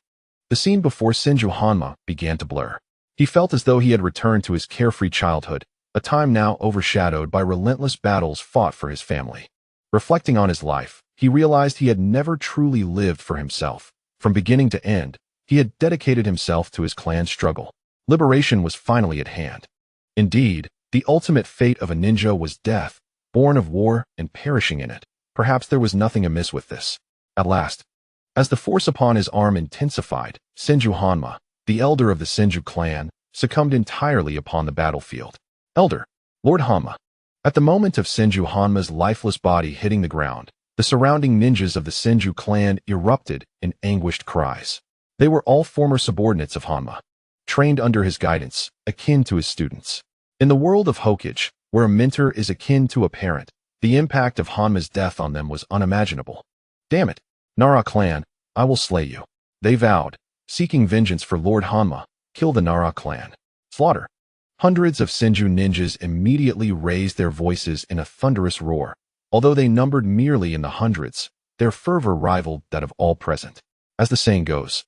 the scene before Senju Hanma began to blur. He felt as though he had returned to his carefree childhood, a time now overshadowed by relentless battles fought for his family. Reflecting on his life, he realized he had never truly lived for himself. From beginning to end, he had dedicated himself to his clan's struggle. Liberation was finally at hand. Indeed, the ultimate fate of a ninja was death, born of war and perishing in it. Perhaps there was nothing amiss with this. At last, as the force upon his arm intensified, Senju Hanma, the elder of the Senju clan, succumbed entirely upon the battlefield. Elder, Lord Hanma. At the moment of Senju Hanma's lifeless body hitting the ground, the surrounding ninjas of the Senju clan erupted in anguished cries. They were all former subordinates of Hanma, trained under his guidance, akin to his students. In the world of Hokage, where a mentor is akin to a parent, the impact of Hanma's death on them was unimaginable. Damn it, Nara clan, I will slay you. They vowed, seeking vengeance for Lord Hanma, kill the Nara clan. Slaughter. Hundreds of Senju ninjas immediately raised their voices in a thunderous roar. Although they numbered merely in the hundreds, their fervor rivaled that of all present. As the saying goes,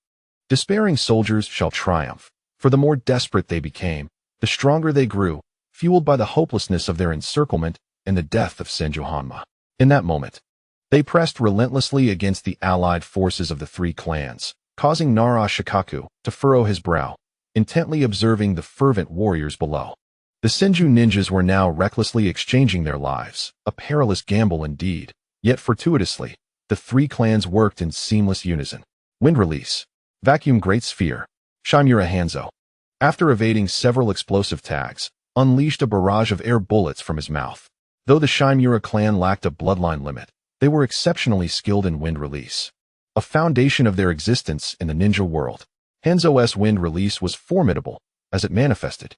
despairing soldiers shall triumph, for the more desperate they became, the stronger they grew, fueled by the hopelessness of their encirclement and the death of Senju Hanma. In that moment, they pressed relentlessly against the allied forces of the three clans, causing Nara Shikaku to furrow his brow, intently observing the fervent warriors below. The Senju ninjas were now recklessly exchanging their lives, a perilous gamble indeed, yet fortuitously, the three clans worked in seamless unison. Wind release. Vacuum Great Sphere. Shimura Hanzo, after evading several explosive tags, unleashed a barrage of air bullets from his mouth. Though the Shimura clan lacked a bloodline limit, they were exceptionally skilled in wind release, a foundation of their existence in the ninja world. Hanzo's wind release was formidable as it manifested.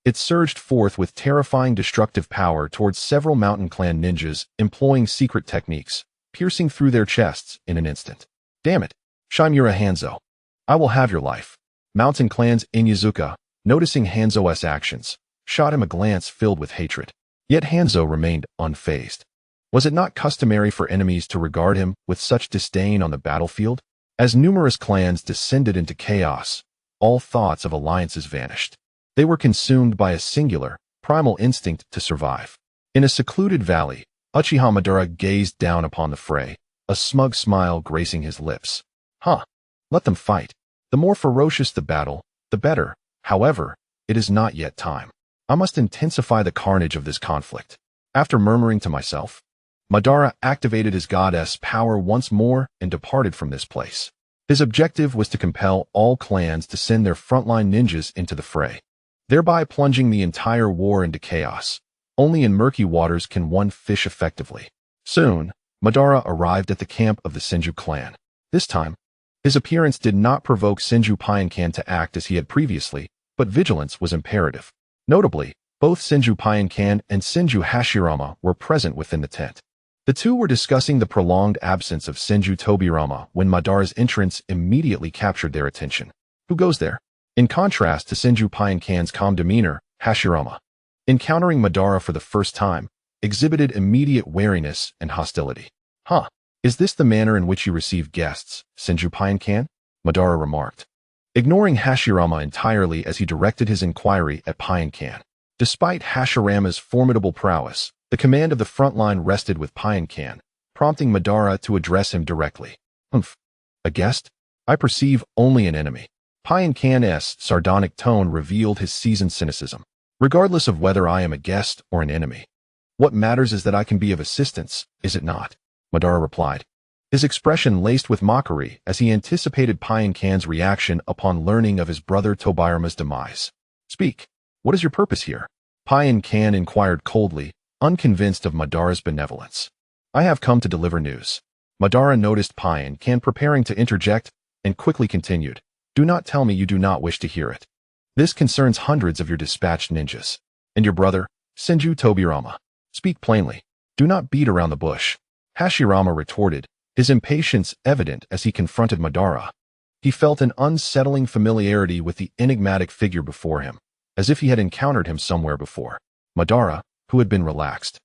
It surged forth with terrifying destructive power towards several mountain clan ninjas employing secret techniques, piercing through their chests in an instant. Damn it, Shimura Hanzo. I will have your life. Mountain clan's Inyazuka, noticing Hanzo's actions, shot him a glance filled with hatred. Yet Hanzo remained unfazed. Was it not customary for enemies to regard him with such disdain on the battlefield? As numerous clans descended into chaos, all thoughts of alliances vanished. They were consumed by a singular, primal instinct to survive. In a secluded valley, Uchiha Madara gazed down upon the fray, a smug smile gracing his lips. Let them fight. The more ferocious the battle, the better. However, it is not yet time. I must intensify the carnage of this conflict. After murmuring to myself, Madara activated his goddess power once more and departed from this place. His objective was to compel all clans to send their frontline ninjas into the fray, thereby plunging the entire war into chaos. Only in murky waters can one fish effectively. Soon, Madara arrived at the camp of the Senju clan. This time, his appearance did not provoke Senju Painkan to act as he had previously, but vigilance was imperative. Notably, both Senju Painkan and Senju Hashirama were present within the tent. The two were discussing the prolonged absence of Senju Tobirama when Madara's entrance immediately captured their attention. Who goes there? In contrast to Senju Painkan's calm demeanor, Hashirama, encountering Madara for the first time, exhibited immediate wariness and hostility. Is this the manner in which you receive guests, Senju Painkan? Madara remarked, ignoring Hashirama entirely as he directed his inquiry at Painkan. Despite Hashirama's formidable prowess, the command of the front line rested with Painkan, prompting Madara to address him directly. A guest? I perceive only an enemy. Painkan's sardonic tone revealed his seasoned cynicism. Regardless of whether I am a guest or an enemy, what matters is that I can be of assistance, is it not? Madara replied, his expression laced with mockery as he anticipated Painkan's reaction upon learning of his brother Tobirama's demise. Speak. What is your purpose here? Painkan inquired coldly, unconvinced of Madara's benevolence. I have come to deliver news. Madara noticed Painkan preparing to interject and quickly continued. Do not tell me you do not wish to hear it. This concerns hundreds of your dispatched ninjas. And your brother, Senju Tobirama. Speak plainly. Do not beat around the bush. Hashirama retorted, his impatience evident as he confronted Madara. He felt an unsettling familiarity with the enigmatic figure before him, as if he had encountered him somewhere before. Madara, who had been relaxed,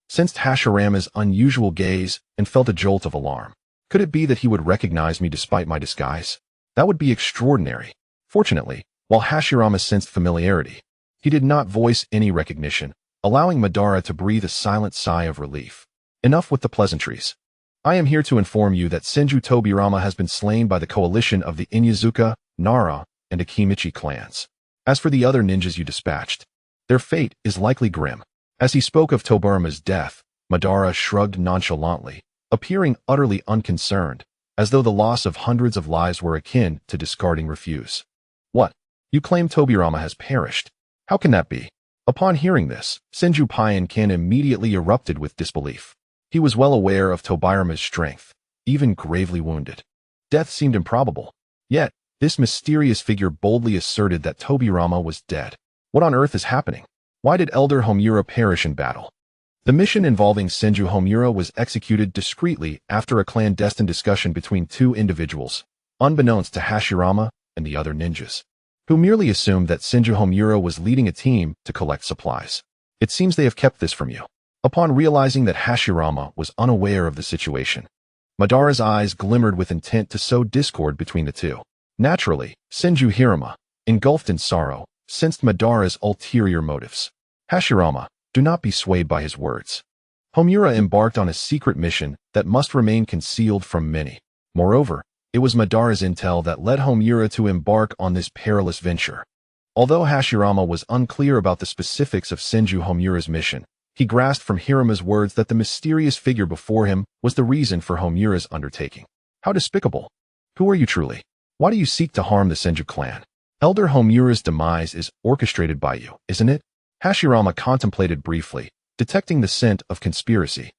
sensed Hashirama's unusual gaze and felt a jolt of alarm. Could it be that he would recognize me despite my disguise? That would be extraordinary. Fortunately, while Hashirama sensed familiarity, he did not voice any recognition, allowing Madara to breathe a silent sigh of relief. Enough with the pleasantries. I am here to inform you that Senju Tobirama has been slain by the coalition of the Inyazuka, Nara, and Akimichi clans. As for the other ninjas you dispatched, their fate is likely grim. As he spoke of Tobirama's death, Madara shrugged nonchalantly, appearing utterly unconcerned, as though the loss of hundreds of lives were akin to discarding refuse. What? You claim Tobirama has perished? How can that be? Upon hearing this, Senju Painkan immediately erupted with disbelief. He was well aware of Tobirama's strength, even gravely wounded. Death seemed improbable. Yet, this mysterious figure boldly asserted that Tobirama was dead. What on earth is happening? Why did Elder Homura perish in battle? The mission involving Senju Homura was executed discreetly after a clandestine discussion between two individuals, unbeknownst to Hashirama and the other ninjas, who merely assumed that Senju Homura was leading a team to collect supplies. It seems they have kept this from you. Upon realizing that Hashirama was unaware of the situation, Madara's eyes glimmered with intent to sow discord between the two. Naturally, Senju Hirama, engulfed in sorrow, sensed Madara's ulterior motives. Hashirama, do not be swayed by his words. Homura embarked on a secret mission that must remain concealed from many. Moreover, it was Madara's intel that led Homura to embark on this perilous venture. Although Hashirama was unclear about the specifics of Senju Homura's mission, he grasped from Hirama's words that the mysterious figure before him was the reason for Homura's undertaking. How despicable! Who are you truly? Why do you seek to harm the Senju clan? Elder Homura's demise is orchestrated by you, isn't it? Hashirama contemplated briefly, detecting the scent of conspiracy.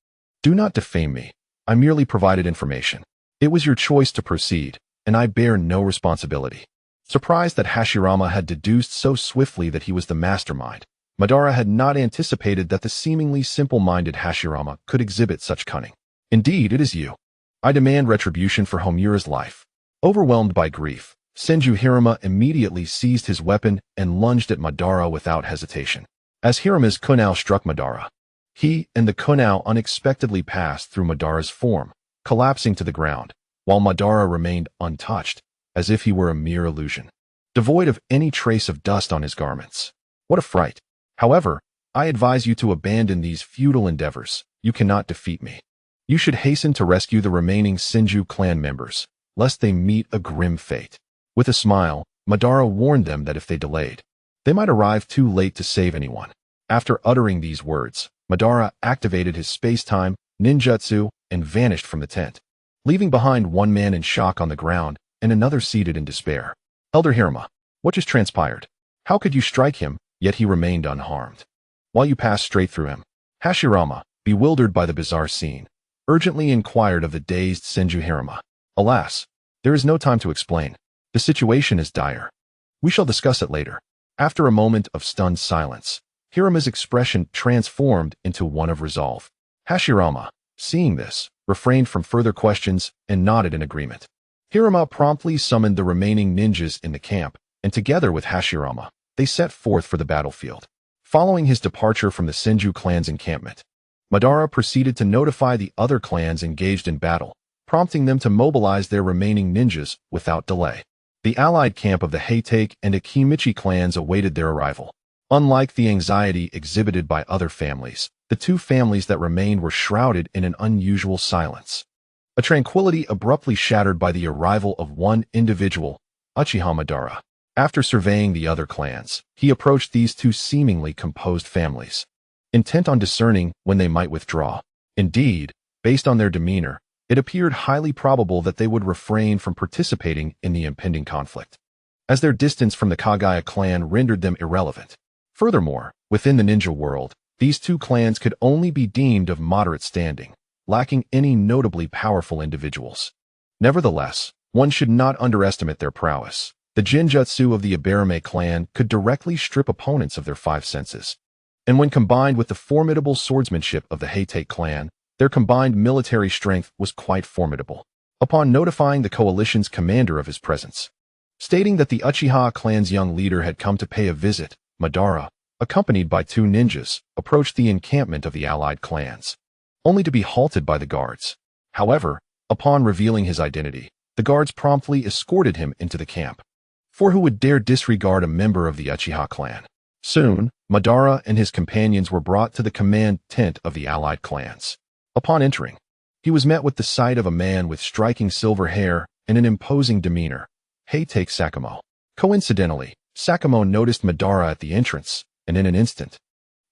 Do not defame me. I merely provided information. It was your choice to proceed, and I bear no responsibility. Surprised that Hashirama had deduced so swiftly that he was the mastermind, Madara had not anticipated that the seemingly simple-minded Hashirama could exhibit such cunning. Indeed, it is you. I demand retribution for Homura's life. Overwhelmed by grief, Senju Hirama immediately seized his weapon and lunged at Madara without hesitation. As Hirama's kunao struck Madara, he and the kunao unexpectedly passed through Madara's form, collapsing to the ground, while Madara remained untouched, as if he were a mere illusion, devoid of any trace of dust on his garments. What a fright! However, I advise you to abandon these futile endeavors. You cannot defeat me. You should hasten to rescue the remaining Senju clan members, lest they meet a grim fate. With a smile, Madara warned them that if they delayed, they might arrive too late to save anyone. After uttering these words, Madara activated his space-time ninjutsu and vanished from the tent, leaving behind one man in shock on the ground and another seated in despair. Elder Hirama, what just transpired? How could you strike him, yet he remained unharmed? While you passed straight through him, Hashirama, bewildered by the bizarre scene, urgently inquired of the dazed Senju Hirama. Alas, there is no time to explain. The situation is dire. We shall discuss it later. After a moment of stunned silence, Hirama's expression transformed into one of resolve. Hashirama, seeing this, refrained from further questions and nodded in agreement. Hirama promptly summoned the remaining ninjas in the camp, and together with Hashirama, they set forth for the battlefield. Following his departure from the Senju clan's encampment, Madara proceeded to notify the other clans engaged in battle, prompting them to mobilize their remaining ninjas without delay. The allied camp of the Heitake and Akimichi clans awaited their arrival. Unlike the anxiety exhibited by other families, the two families that remained were shrouded in an unusual silence. A tranquility abruptly shattered by the arrival of one individual, Uchiha Madara. After surveying the other clans, he approached these two seemingly composed families, intent on discerning when they might withdraw. Indeed, based on their demeanor, it appeared highly probable that they would refrain from participating in the impending conflict, as their distance from the Kaguya clan rendered them irrelevant. Furthermore, within the ninja world, these two clans could only be deemed of moderate standing, lacking any notably powerful individuals. Nevertheless, one should not underestimate their prowess. The Genjutsu of the Ibarame clan could directly strip opponents of their five senses. And when combined with the formidable swordsmanship of the Heitake clan, Their combined military strength was quite formidable. Upon notifying the coalition's commander of his presence, stating that the Uchiha clan's young leader had come to pay a visit, Madara, accompanied by 2 ninjas, approached the encampment of the allied clans, only to be halted by the guards. However, upon revealing his identity, the guards promptly escorted him into the camp. For who would dare disregard a member of the Uchiha clan? Soon, Madara and his companions were brought to the command tent of the allied clans. Upon entering, he was met with the sight of a man with striking silver hair and an imposing demeanor, Heitake Sakamo. Coincidentally, Sakamo noticed Madara at the entrance, and in an instant,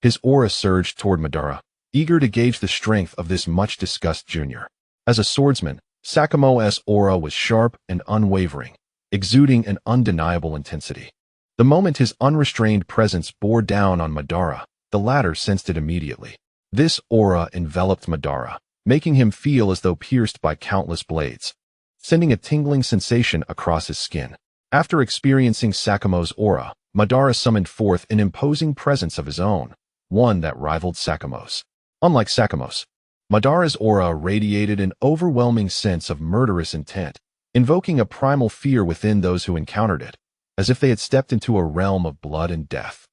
his aura surged toward Madara, eager to gauge the strength of this much-discussed junior. As a swordsman, Sakamo's aura was sharp and unwavering, exuding an undeniable intensity. The moment his unrestrained presence bore down on Madara, the latter sensed it immediately. This aura enveloped Madara, making him feel as though pierced by countless blades, sending a tingling sensation across his skin. After experiencing Sakamo's aura, Madara summoned forth an imposing presence of his own, one that rivaled Sakamo's. Unlike Sakamo's, Madara's aura radiated an overwhelming sense of murderous intent, invoking a primal fear within those who encountered it, as if they had stepped into a realm of blood and death.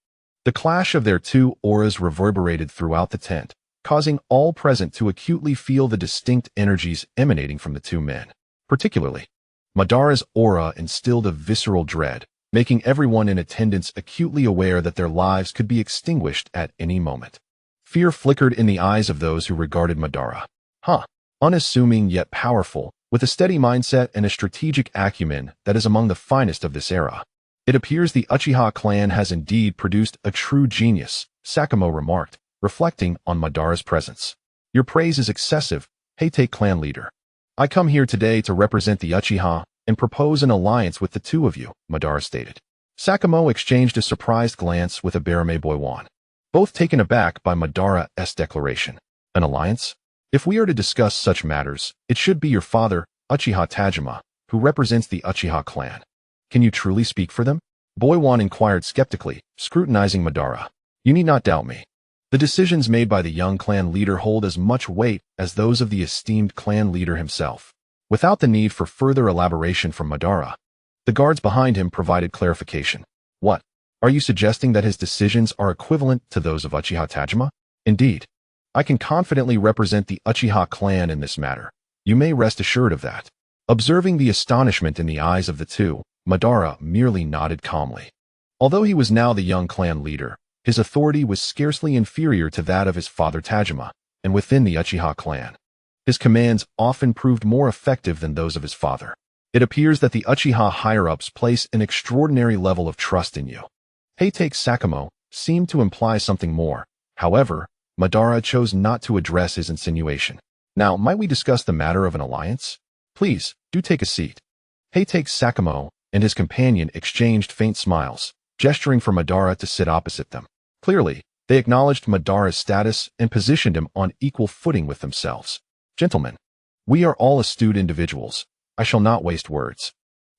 The clash of their 2 auras reverberated throughout the tent, causing all present to acutely feel the distinct energies emanating from the 2 men. Particularly, Madara's aura instilled a visceral dread, making everyone in attendance acutely aware that their lives could be extinguished at any moment. Fear flickered in the eyes of those who regarded Madara. Unassuming yet powerful, with a steady mindset and a strategic acumen that is among the finest of this era. It appears the Uchiha clan has indeed produced a true genius, Sakamo remarked, reflecting on Madara's presence. Your praise is excessive, Heitake clan leader. I come here today to represent the Uchiha and propose an alliance with the 2 of you, Madara stated. Sakamo exchanged a surprised glance with Abarame Boiwan, both taken aback by Madara's declaration. An alliance? If we are to discuss such matters, it should be your father, Uchiha Tajima, who represents the Uchiha clan. Can you truly speak for them? Boiwan inquired skeptically, scrutinizing Madara. You need not doubt me. The decisions made by the young clan leader hold as much weight as those of the esteemed clan leader himself. Without the need for further elaboration from Madara, the guards behind him provided clarification. What? Are you suggesting that his decisions are equivalent to those of Uchiha Tajima? Indeed. I can confidently represent the Uchiha clan in this matter. You may rest assured of that. Observing the astonishment in the eyes of the 2, Madara merely nodded calmly. Although he was now the young clan leader, his authority was scarcely inferior to that of his father Tajima, and within the Uchiha clan, his commands often proved more effective than those of his father. It appears that the Uchiha higher-ups place an extraordinary level of trust in you. Heitake Sakamo seemed to imply something more. However, Madara chose not to address his insinuation. Now, might we discuss the matter of an alliance? Please, do take a seat. Heitake Sakamo and his companion exchanged faint smiles, gesturing for Madara to sit opposite them. Clearly, they acknowledged Madara's status and positioned him on equal footing with themselves. Gentlemen, we are all astute individuals. I shall not waste words.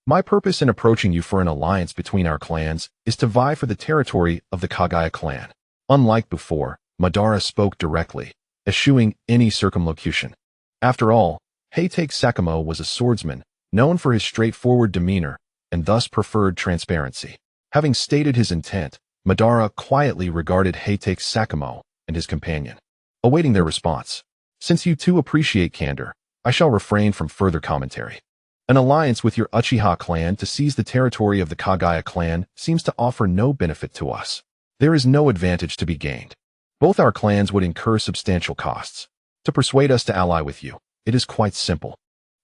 My purpose in approaching you for an alliance between our clans is to vie for the territory of the Kaguya clan. Unlike before, Madara spoke directly, eschewing any circumlocution. After all, Heitake Sakamo was a swordsman, known for his straightforward demeanor, and thus preferred transparency. Having stated his intent, Madara quietly regarded Heitake Sakamo and his companion, awaiting their response. Since you 2 appreciate candor, I shall refrain from further commentary. An alliance with your Uchiha clan to seize the territory of the Kaguya clan seems to offer no benefit to us. There is no advantage to be gained. Both our clans would incur substantial costs. To persuade us to ally with you, it is quite simple.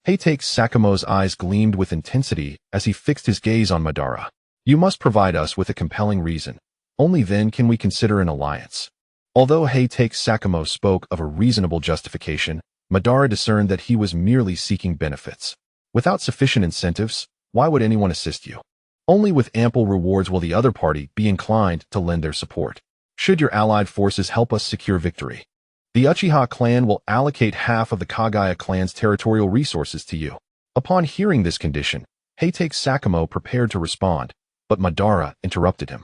Heitake Sakamo's eyes gleamed with intensity as he fixed his gaze on Madara. You must provide us with a compelling reason. Only then can we consider an alliance. Although Heitake Sakamo spoke of a reasonable justification, Madara discerned that he was merely seeking benefits. Without sufficient incentives, why would anyone assist you? Only with ample rewards will the other party be inclined to lend their support. Should your allied forces help us secure victory, the Uchiha clan will allocate half of the Kaguya clan's territorial resources to you. Upon hearing this condition, Heitake Sakamo prepared to respond, but Madara interrupted him.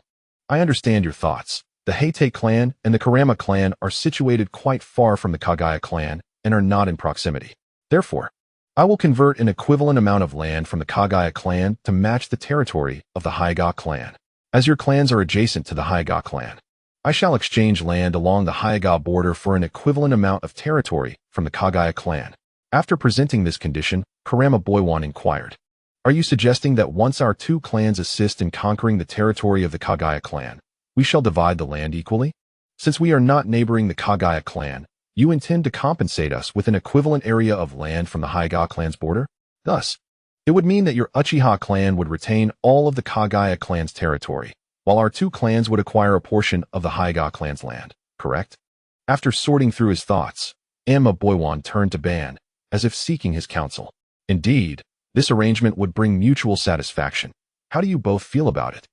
I understand your thoughts. The Heitake clan and the Kurama clan are situated quite far from the Kaguya clan, and are not in proximity. Therefore, I will convert an equivalent amount of land from the Kaguya clan to match the territory of the Hyuga clan. As your clans are adjacent to the Hyuga clan, I shall exchange land along the Hyuga border for an equivalent amount of territory from the Kaguya clan. After presenting this condition, Kurama Boiwan inquired, "Are you suggesting that once our two clans assist in conquering the territory of the Kaguya clan, we shall divide the land equally? Since we are not neighboring the Kaguya clan, you intend to compensate us with an equivalent area of land from the Hyuga clan's border? Thus, it would mean that your Uchiha clan would retain all of the Kaguya clan's territory, while our two clans would acquire a portion of the Hyuga clan's land, correct?" After sorting through his thoughts, Amma Boiwan turned to Ban, as if seeking his counsel. "Indeed, this arrangement would bring mutual satisfaction. How do you both feel about it?"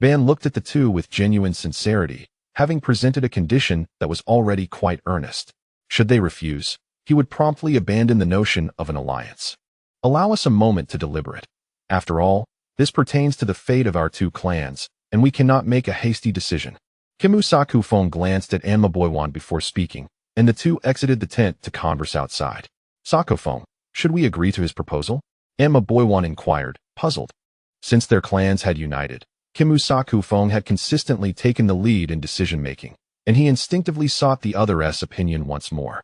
Ban looked at the two with genuine sincerity, having presented a condition that was already quite earnest. Should they refuse, he would promptly abandon the notion of an alliance. "Allow us a moment to deliberate. After all, this pertains to the fate of our two clans, and we cannot make a hasty decision." Kimusaku Fong glanced at Amma Boiwan before speaking, and the two exited the tent to converse outside. "Sakofong, should we agree to his proposal?" Amma Boiwan inquired, puzzled. Since their clans had united, Kimusaku Fong had consistently taken the lead in decision-making, and he instinctively sought the other's opinion once more.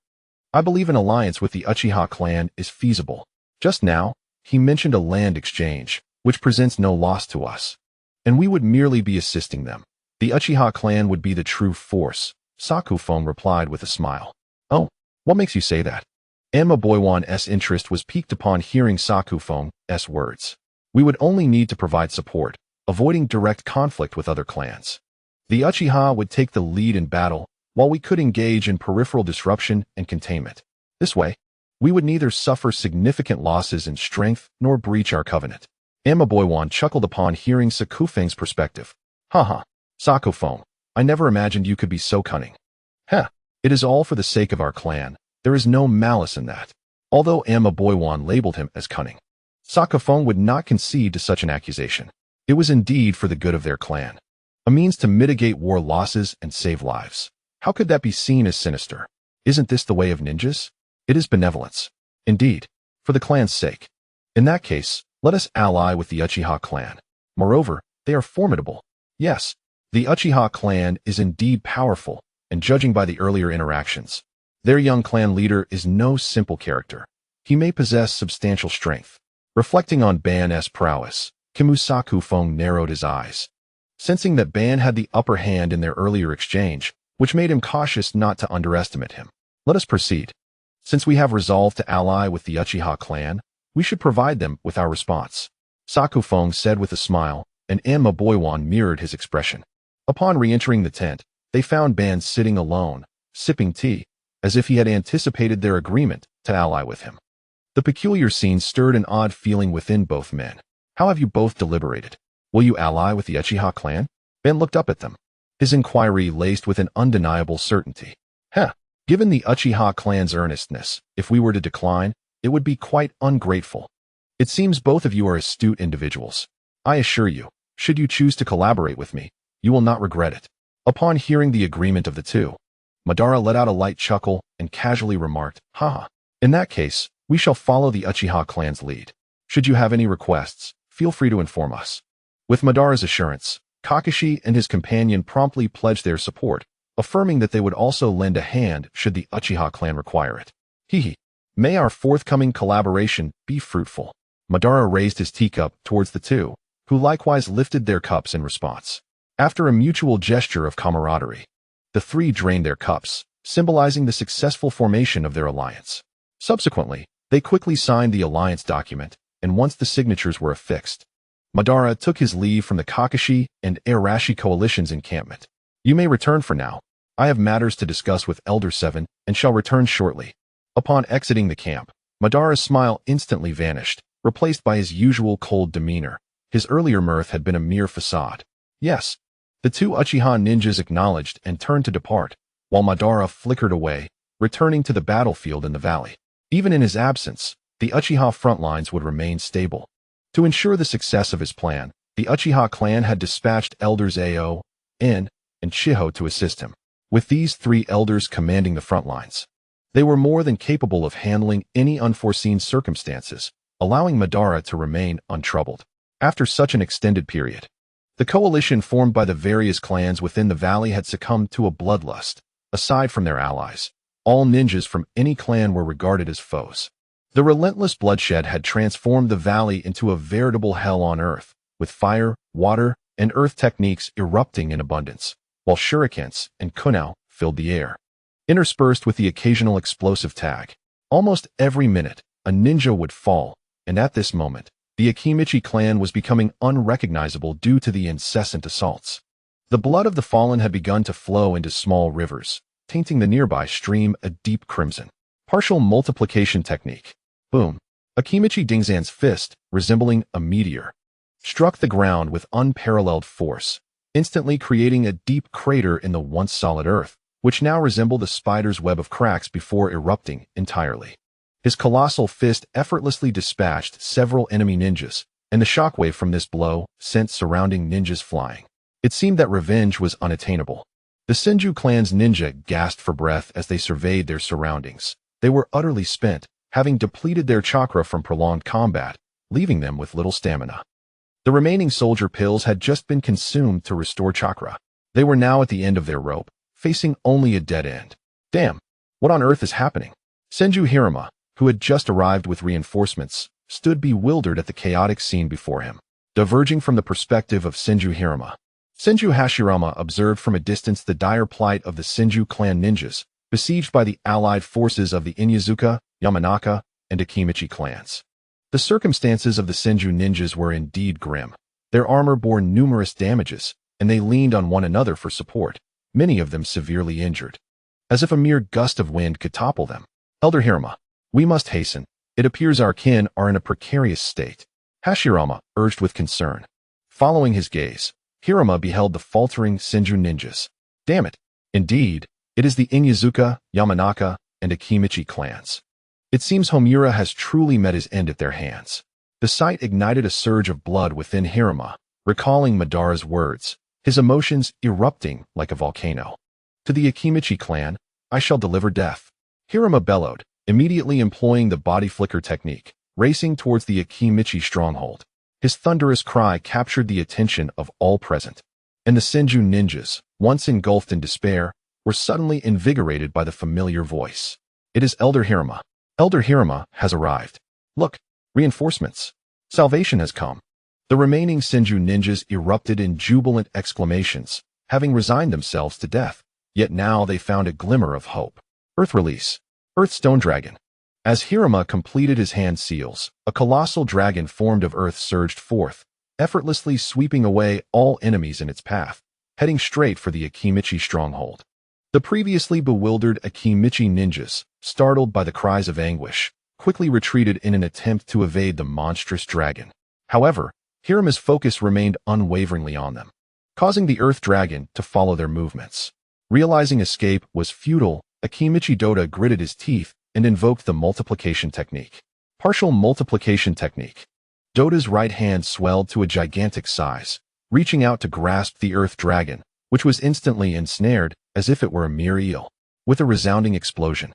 "I believe an alliance with the Uchiha clan is feasible. Just now, he mentioned a land exchange, which presents no loss to us, and we would merely be assisting them. The Uchiha clan would be the true force," Sakofong replied with a smile. "Oh, what makes you say that?" Amma Boiwan's interest was piqued upon hearing Sakofong's words. "We would only need to provide support, avoiding direct conflict with other clans. The Uchiha would take the lead in battle, while we could engage in peripheral disruption and containment. This way, we would neither suffer significant losses in strength nor breach our covenant." Amma Boiwan chuckled upon hearing Sakofong's perspective. "Haha, Sakofong, I never imagined you could be so cunning. Heh, it is all for the sake of our clan. There is no malice in that." Although Amma Boiwan labeled him as cunning, Sakofong would not concede to such an accusation. It was indeed for the good of their clan, a means to mitigate war losses and save lives. How could that be seen as sinister? Isn't this the way of ninjas? It is benevolence. Indeed, for the clan's sake. In that case, let us ally with the Uchiha clan. Moreover, they are formidable. Yes, the Uchiha clan is indeed powerful, and judging by the earlier interactions, their young clan leader is no simple character. He may possess substantial strength. Reflecting on Ban's prowess, Kimusaku Fong narrowed his eyes, sensing that Ban had the upper hand in their earlier exchange, which made him cautious not to underestimate him. "Let us proceed. Since we have resolved to ally with the Uchiha clan, we should provide them with our response," Sakofong said with a smile, and Amma Boiwan mirrored his expression. Upon re-entering the tent, they found Ban sitting alone, sipping tea, as if he had anticipated their agreement to ally with him. The peculiar scene stirred an odd feeling within both men. "How have you both deliberated? Will you ally with the Uchiha clan?" Ben looked up at them, his inquiry laced with an undeniable certainty. Given the Uchiha clan's earnestness, if we were to decline, it would be quite ungrateful. It seems both of you are astute individuals. I assure you, should you choose to collaborate with me, you will not regret it." Upon hearing the agreement of the two, Madara let out a light chuckle and casually remarked, "Haha, in that case, we shall follow the Uchiha clan's lead. Should you have any requests, feel free to inform us." With Madara's assurance, Kakashi and his companion promptly pledged their support, affirming that they would also lend a hand should the Uchiha clan require it. "Hehe, may our forthcoming collaboration be fruitful." Madara raised his teacup towards the two, who likewise lifted their cups in response. After a mutual gesture of camaraderie, the three drained their cups, symbolizing the successful formation of their alliance. Subsequently, they quickly signed the alliance document, and once the signatures were affixed, Madara took his leave from the Kakashi and Arashi coalition's encampment. "You may return for now. I have matters to discuss with Elder Seven and shall return shortly." Upon exiting the camp, Madara's smile instantly vanished, replaced by his usual cold demeanor. His earlier mirth had been a mere facade. Yes, the two Uchiha ninjas acknowledged and turned to depart, while Madara flickered away, returning to the battlefield in the valley. Even in his absence, the Uchiha front lines would remain stable. To ensure the success of his plan, the Uchiha clan had dispatched elders Ao, In, and Chiho to assist him, with these three elders commanding the front lines. They were more than capable of handling any unforeseen circumstances, allowing Madara to remain untroubled. After such an extended period, the coalition formed by the various clans within the valley had succumbed to a bloodlust. Aside from their allies, all ninjas from any clan were regarded as foes. The relentless bloodshed had transformed the valley into a veritable hell on earth, with fire, water, and earth techniques erupting in abundance, while shurikens and kunai filled the air, interspersed with the occasional explosive tag. Almost every minute, a ninja would fall, and at this moment, the Akimichi clan was becoming unrecognizable due to the incessant assaults. The blood of the fallen had begun to flow into small rivers, tainting the nearby stream a deep crimson. Partial multiplication technique. Boom. Akimichi Dingzan's fist, resembling a meteor, struck the ground with unparalleled force, instantly creating a deep crater in the once solid earth, which now resembled a spider's web of cracks before erupting entirely. His colossal fist effortlessly dispatched several enemy ninjas, and the shockwave from this blow sent surrounding ninjas flying. It seemed that revenge was unattainable. The Senju clan's ninja gasped for breath as they surveyed their surroundings. They were utterly spent, having depleted their chakra from prolonged combat, leaving them with little stamina. The remaining soldier pills had just been consumed to restore chakra. They were now at the end of their rope, facing only a dead end. Damn, what on earth is happening? Senju Hirama, who had just arrived with reinforcements, stood bewildered at the chaotic scene before him. Diverging from the perspective of Senju Hirama, Senju Hashirama observed from a distance the dire plight of the Senju clan ninjas, besieged by the allied forces of the Inyazuka, Yamanaka, and Akimichi clans. The circumstances of the Senju ninjas were indeed grim. Their armor bore numerous damages, and they leaned on one another for support, many of them severely injured, as if a mere gust of wind could topple them. Elder Hirama, we must hasten. It appears our kin are in a precarious state, Hashirama urged with concern. Following his gaze, Hirama beheld the faltering Senju ninjas. Damn it! Indeed, it is the Inyazuka, Yamanaka, and Akimichi clans. It seems Homura has truly met his end at their hands. The sight ignited a surge of blood within Hirama, recalling Madara's words, his emotions erupting like a volcano. To the Akimichi clan, I shall deliver death. Hirama bellowed, immediately employing the body flicker technique, racing towards the Akimichi stronghold. His thunderous cry captured the attention of all present, and the Senju ninjas, once engulfed in despair, were suddenly invigorated by the familiar voice. It is Elder Hirama. Elder Hirama has arrived. Look, reinforcements. Salvation has come. The remaining Senju ninjas erupted in jubilant exclamations, having resigned themselves to death, yet now they found a glimmer of hope. Earth release. Earth Stone Dragon. As Hirama completed his hand seals, a colossal dragon formed of earth surged forth, effortlessly sweeping away all enemies in its path, heading straight for the Akimichi stronghold. The previously bewildered Akimichi ninjas, startled by the cries of anguish, quickly retreated in an attempt to evade the monstrous dragon. However, Hirama's focus remained unwaveringly on them, causing the earth dragon to follow their movements. Realizing escape was futile, Akimichi Dota gritted his teeth and invoked the multiplication technique. Partial multiplication technique. Dota's right hand swelled to a gigantic size, reaching out to grasp the earth dragon, which was instantly ensnared as if it were a mere eel. With a resounding explosion,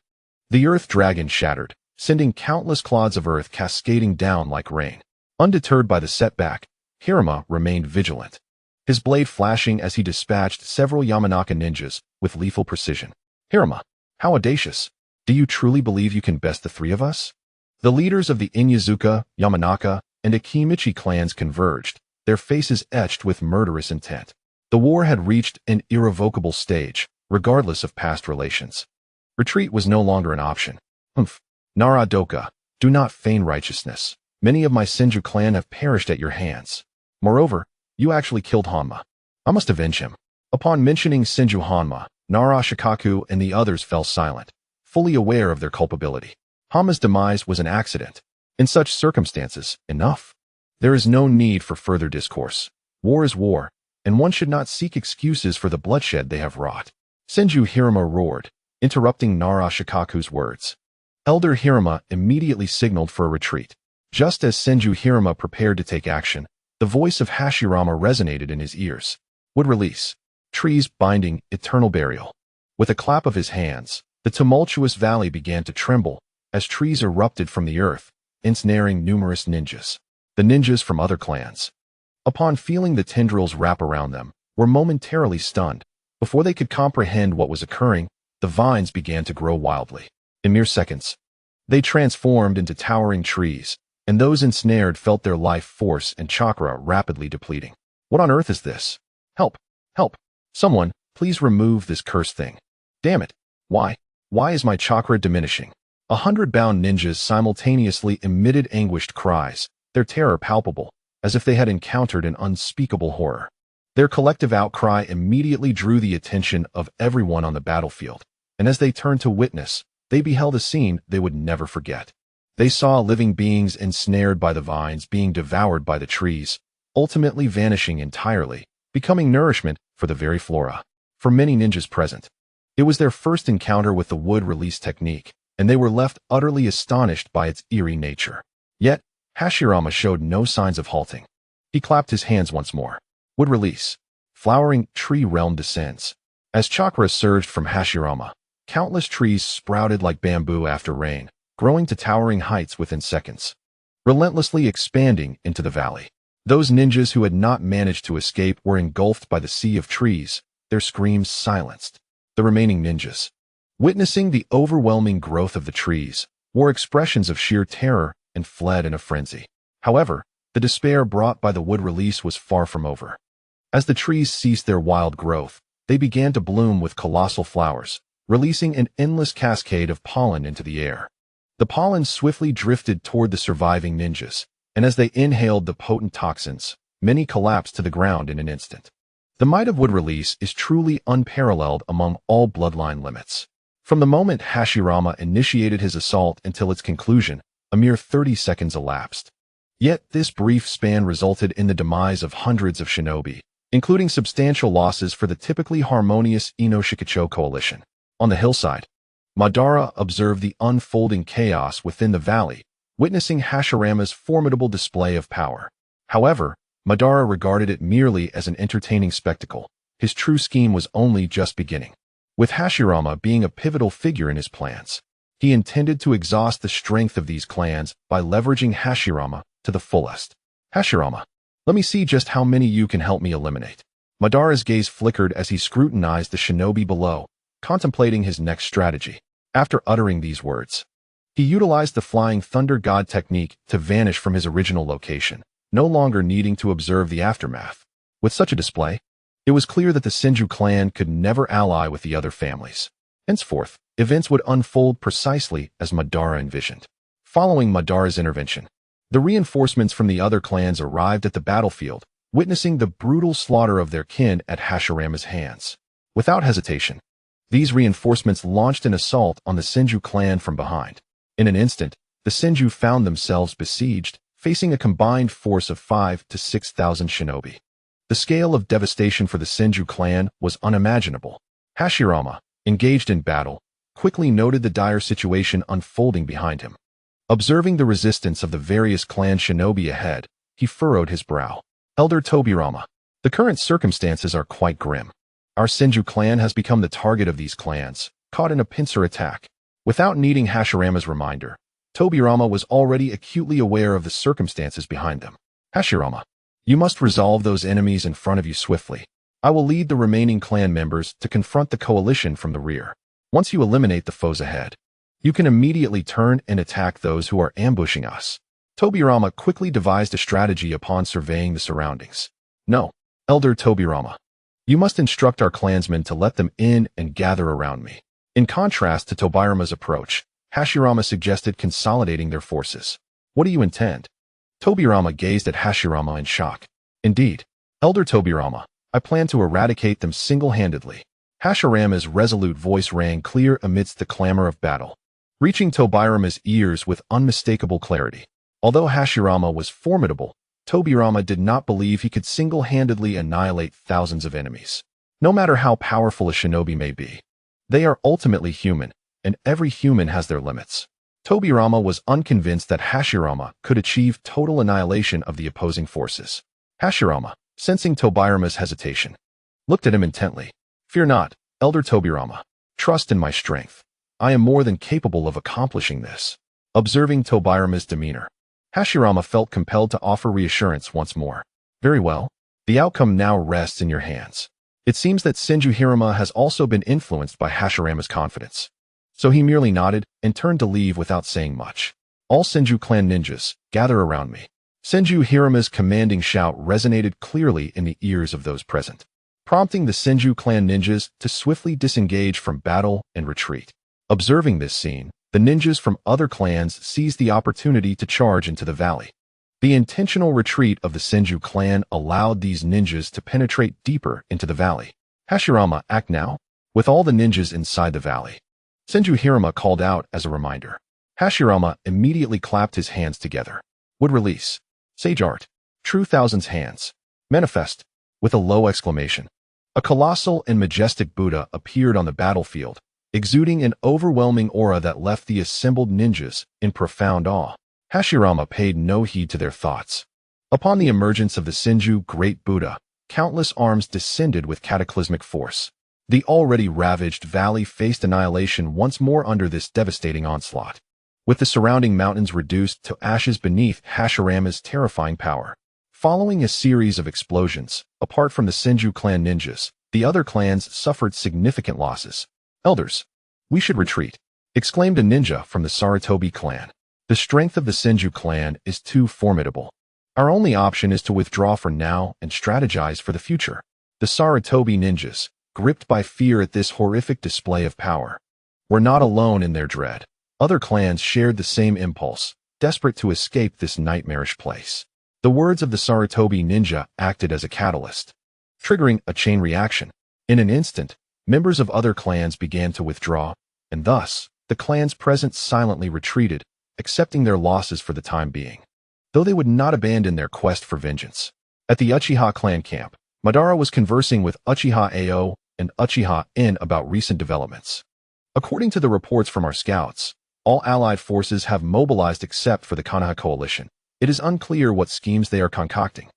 the earth dragon shattered, sending countless clods of earth cascading down like rain. Undeterred by the setback, Hirama remained vigilant, his blade flashing as he dispatched several Yamanaka ninjas with lethal precision. Hirama, how audacious! Do you truly believe you can best the three of us? The leaders of the Inyazuka, Yamanaka, and Akimichi clans converged, their faces etched with murderous intent. The war had reached an irrevocable stage, regardless of past relations. Retreat was no longer an option. Naradoka, do not feign righteousness. Many of my Senju clan have perished at your hands. Moreover, you actually killed Hanma. I must avenge him. Upon mentioning Senju Hanma, Nara Shikaku and the others fell silent, fully aware of their culpability. Hanma's demise was an accident. In such circumstances, enough. There is no need for further discourse. War is war, and one should not seek excuses for the bloodshed they have wrought. Senju Hirama roared, interrupting Nara Shikaku's words. Elder Hirama immediately signaled for a retreat. Just as Senju Hirama prepared to take action, the voice of Hashirama resonated in his ears. Would release. Trees binding eternal burial. With a clap of his hands, The tumultuous valley began to tremble as trees erupted from the earth, ensnaring numerous ninjas. The ninjas from other clans, upon feeling the tendrils wrap around them, were momentarily stunned. Before they could comprehend what was occurring, the vines began to grow wildly. In mere seconds, they transformed into towering trees, and those ensnared felt their life force and chakra rapidly depleting. What on earth is this? Help! Help! Someone, please remove this cursed thing. Damn it! Why? Why is my chakra diminishing? 100 bound ninjas simultaneously emitted anguished cries, their terror palpable, as if they had encountered an unspeakable horror. Their collective outcry immediately drew the attention of everyone on the battlefield, and as they turned to witness, they beheld a scene they would never forget. They saw living beings ensnared by the vines being devoured by the trees, ultimately vanishing entirely, becoming nourishment for the very flora. For many ninjas present, it was their first encounter with the wood release technique, and they were left utterly astonished by its eerie nature. Yet, Hashirama showed no signs of halting. He clapped his hands once more. Wood release. Flowering tree realm descends. As chakra surged from Hashirama, countless trees sprouted like bamboo after rain, growing to towering heights within seconds, relentlessly expanding into the valley. Those ninjas who had not managed to escape were engulfed by the sea of trees, their screams silenced. The remaining ninjas, witnessing the overwhelming growth of the trees, wore expressions of sheer terror and fled in a frenzy. However, the despair brought by the wood release was far from over. As the trees ceased their wild growth, they began to bloom with colossal flowers, releasing an endless cascade of pollen into the air. The pollen swiftly drifted toward the surviving ninjas, and as they inhaled the potent toxins, many collapsed to the ground in an instant. The might of wood release is truly unparalleled among all bloodline limits. From the moment Hashirama initiated his assault until its conclusion, a mere 30 seconds elapsed. Yet this brief span resulted in the demise of hundreds of shinobi, including substantial losses for the typically harmonious Ino-Shikacho coalition. On the hillside, Madara observed the unfolding chaos within the valley, witnessing Hashirama's formidable display of power. However, Madara regarded it merely as an entertaining spectacle. His true scheme was only just beginning. With Hashirama being a pivotal figure in his plans, he intended to exhaust the strength of these clans by leveraging Hashirama to the fullest. Hashirama, let me see just how many you can help me eliminate. Madara's gaze flickered as he scrutinized the shinobi below, contemplating his next strategy. After uttering these words, he utilized the Flying Thunder God technique to vanish from his original location, no longer needing to observe the aftermath. With such a display, it was clear that the Senju clan could never ally with the other families. Henceforth, events would unfold precisely as Madara envisioned. Following Madara's intervention, the reinforcements from the other clans arrived at the battlefield, witnessing the brutal slaughter of their kin at Hashirama's hands. Without hesitation, these reinforcements launched an assault on the Senju clan from behind. In an instant, the Senju found themselves besieged, facing a combined force of 5,000 to 6,000 shinobi. The scale of devastation for the Senju clan was unimaginable. Hashirama, engaged in battle, quickly noted the dire situation unfolding behind him. Observing the resistance of the various clan shinobi ahead, he furrowed his brow. Elder Tobirama, the current circumstances are quite grim. Our Senju clan has become the target of these clans, caught in a pincer attack. Without needing Hashirama's reminder, Tobirama was already acutely aware of the circumstances behind them. Hashirama, you must resolve those enemies in front of you swiftly. I will lead the remaining clan members to confront the coalition from the rear. Once you eliminate the foes ahead, you can immediately turn and attack those who are ambushing us. Tobirama quickly devised a strategy upon surveying the surroundings. No, Elder Tobirama, you must instruct our clansmen to let them in and gather around me. In contrast to Tobirama's approach, Hashirama suggested consolidating their forces. What do you intend? Tobirama gazed at Hashirama in shock. Indeed, Elder Tobirama, I plan to eradicate them single-handedly. Hashirama's resolute voice rang clear amidst the clamor of battle, reaching Tobirama's ears with unmistakable clarity. Although Hashirama was formidable, Tobirama did not believe he could single-handedly annihilate thousands of enemies. No matter how powerful a shinobi may be, they are ultimately human, and every human has their limits. Tobirama was unconvinced that Hashirama could achieve total annihilation of the opposing forces. Hashirama, sensing Tobirama's hesitation, looked at him intently. Fear not, Elder Tobirama. Trust in my strength. I am more than capable of accomplishing this. Observing Tobirama's demeanor, Hashirama felt compelled to offer reassurance once more. Very well. The outcome now rests in your hands. It seems that Senju Hirama has also been influenced by Hashirama's confidence. So he merely nodded and turned to leave without saying much. All Senju clan ninjas, gather around me. Senju Hirama's commanding shout resonated clearly in the ears of those present, prompting the Senju clan ninjas to swiftly disengage from battle and retreat. Observing this scene, the ninjas from other clans seized the opportunity to charge into the valley. The intentional retreat of the Senju clan allowed these ninjas to penetrate deeper into the valley. Hashirama, act now. With all the ninjas inside the valley, Senju Hirama called out as a reminder. Hashirama immediately clapped his hands together. Would release. Sage art. True Thousand's hands. Manifest. With a low exclamation. A colossal and majestic Buddha appeared on the battlefield, exuding an overwhelming aura that left the assembled ninjas in profound awe. Hashirama paid no heed to their thoughts. Upon the emergence of the Senju Great Buddha, countless arms descended with cataclysmic force. The already ravaged valley faced annihilation once more under this devastating onslaught, with the surrounding mountains reduced to ashes beneath Hashirama's terrifying power. Following a series of explosions, apart from the Senju clan ninjas, the other clans suffered significant losses. Elders, we should retreat, exclaimed a ninja from the Sarutobi clan. The strength of the Senju clan is too formidable. Our only option is to withdraw for now and strategize for the future. The Sarutobi ninjas, gripped by fear at this horrific display of power, were not alone in their dread. Other clans shared the same impulse, desperate to escape this nightmarish place. The words of the Sarutobi ninja acted as a catalyst, triggering a chain reaction. In an instant, members of other clans began to withdraw, and thus, the clans present silently retreated, accepting their losses for the time being, though they would not abandon their quest for vengeance. At the Uchiha clan camp, Madara was conversing with Uchiha Ao and Uchiha In about recent developments. According to the reports from our scouts, all allied forces have mobilized except for the Konoha coalition. It is unclear what schemes they are concocting.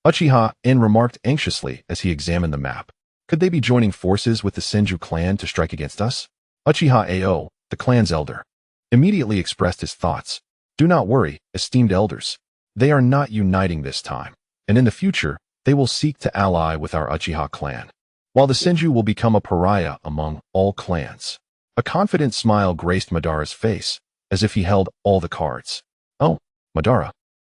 Uchiha In remarked anxiously as he examined the map. Could they be joining forces with the Senju clan to strike against us? Uchiha Ao, the clan's elder, immediately expressed his thoughts. Do not worry, esteemed elders. They are not uniting this time, and in the future, they will seek to ally with our Uchiha clan, while the Senju will become a pariah among all clans. A confident smile graced Madara's face, as if he held all the cards. Oh, Madara,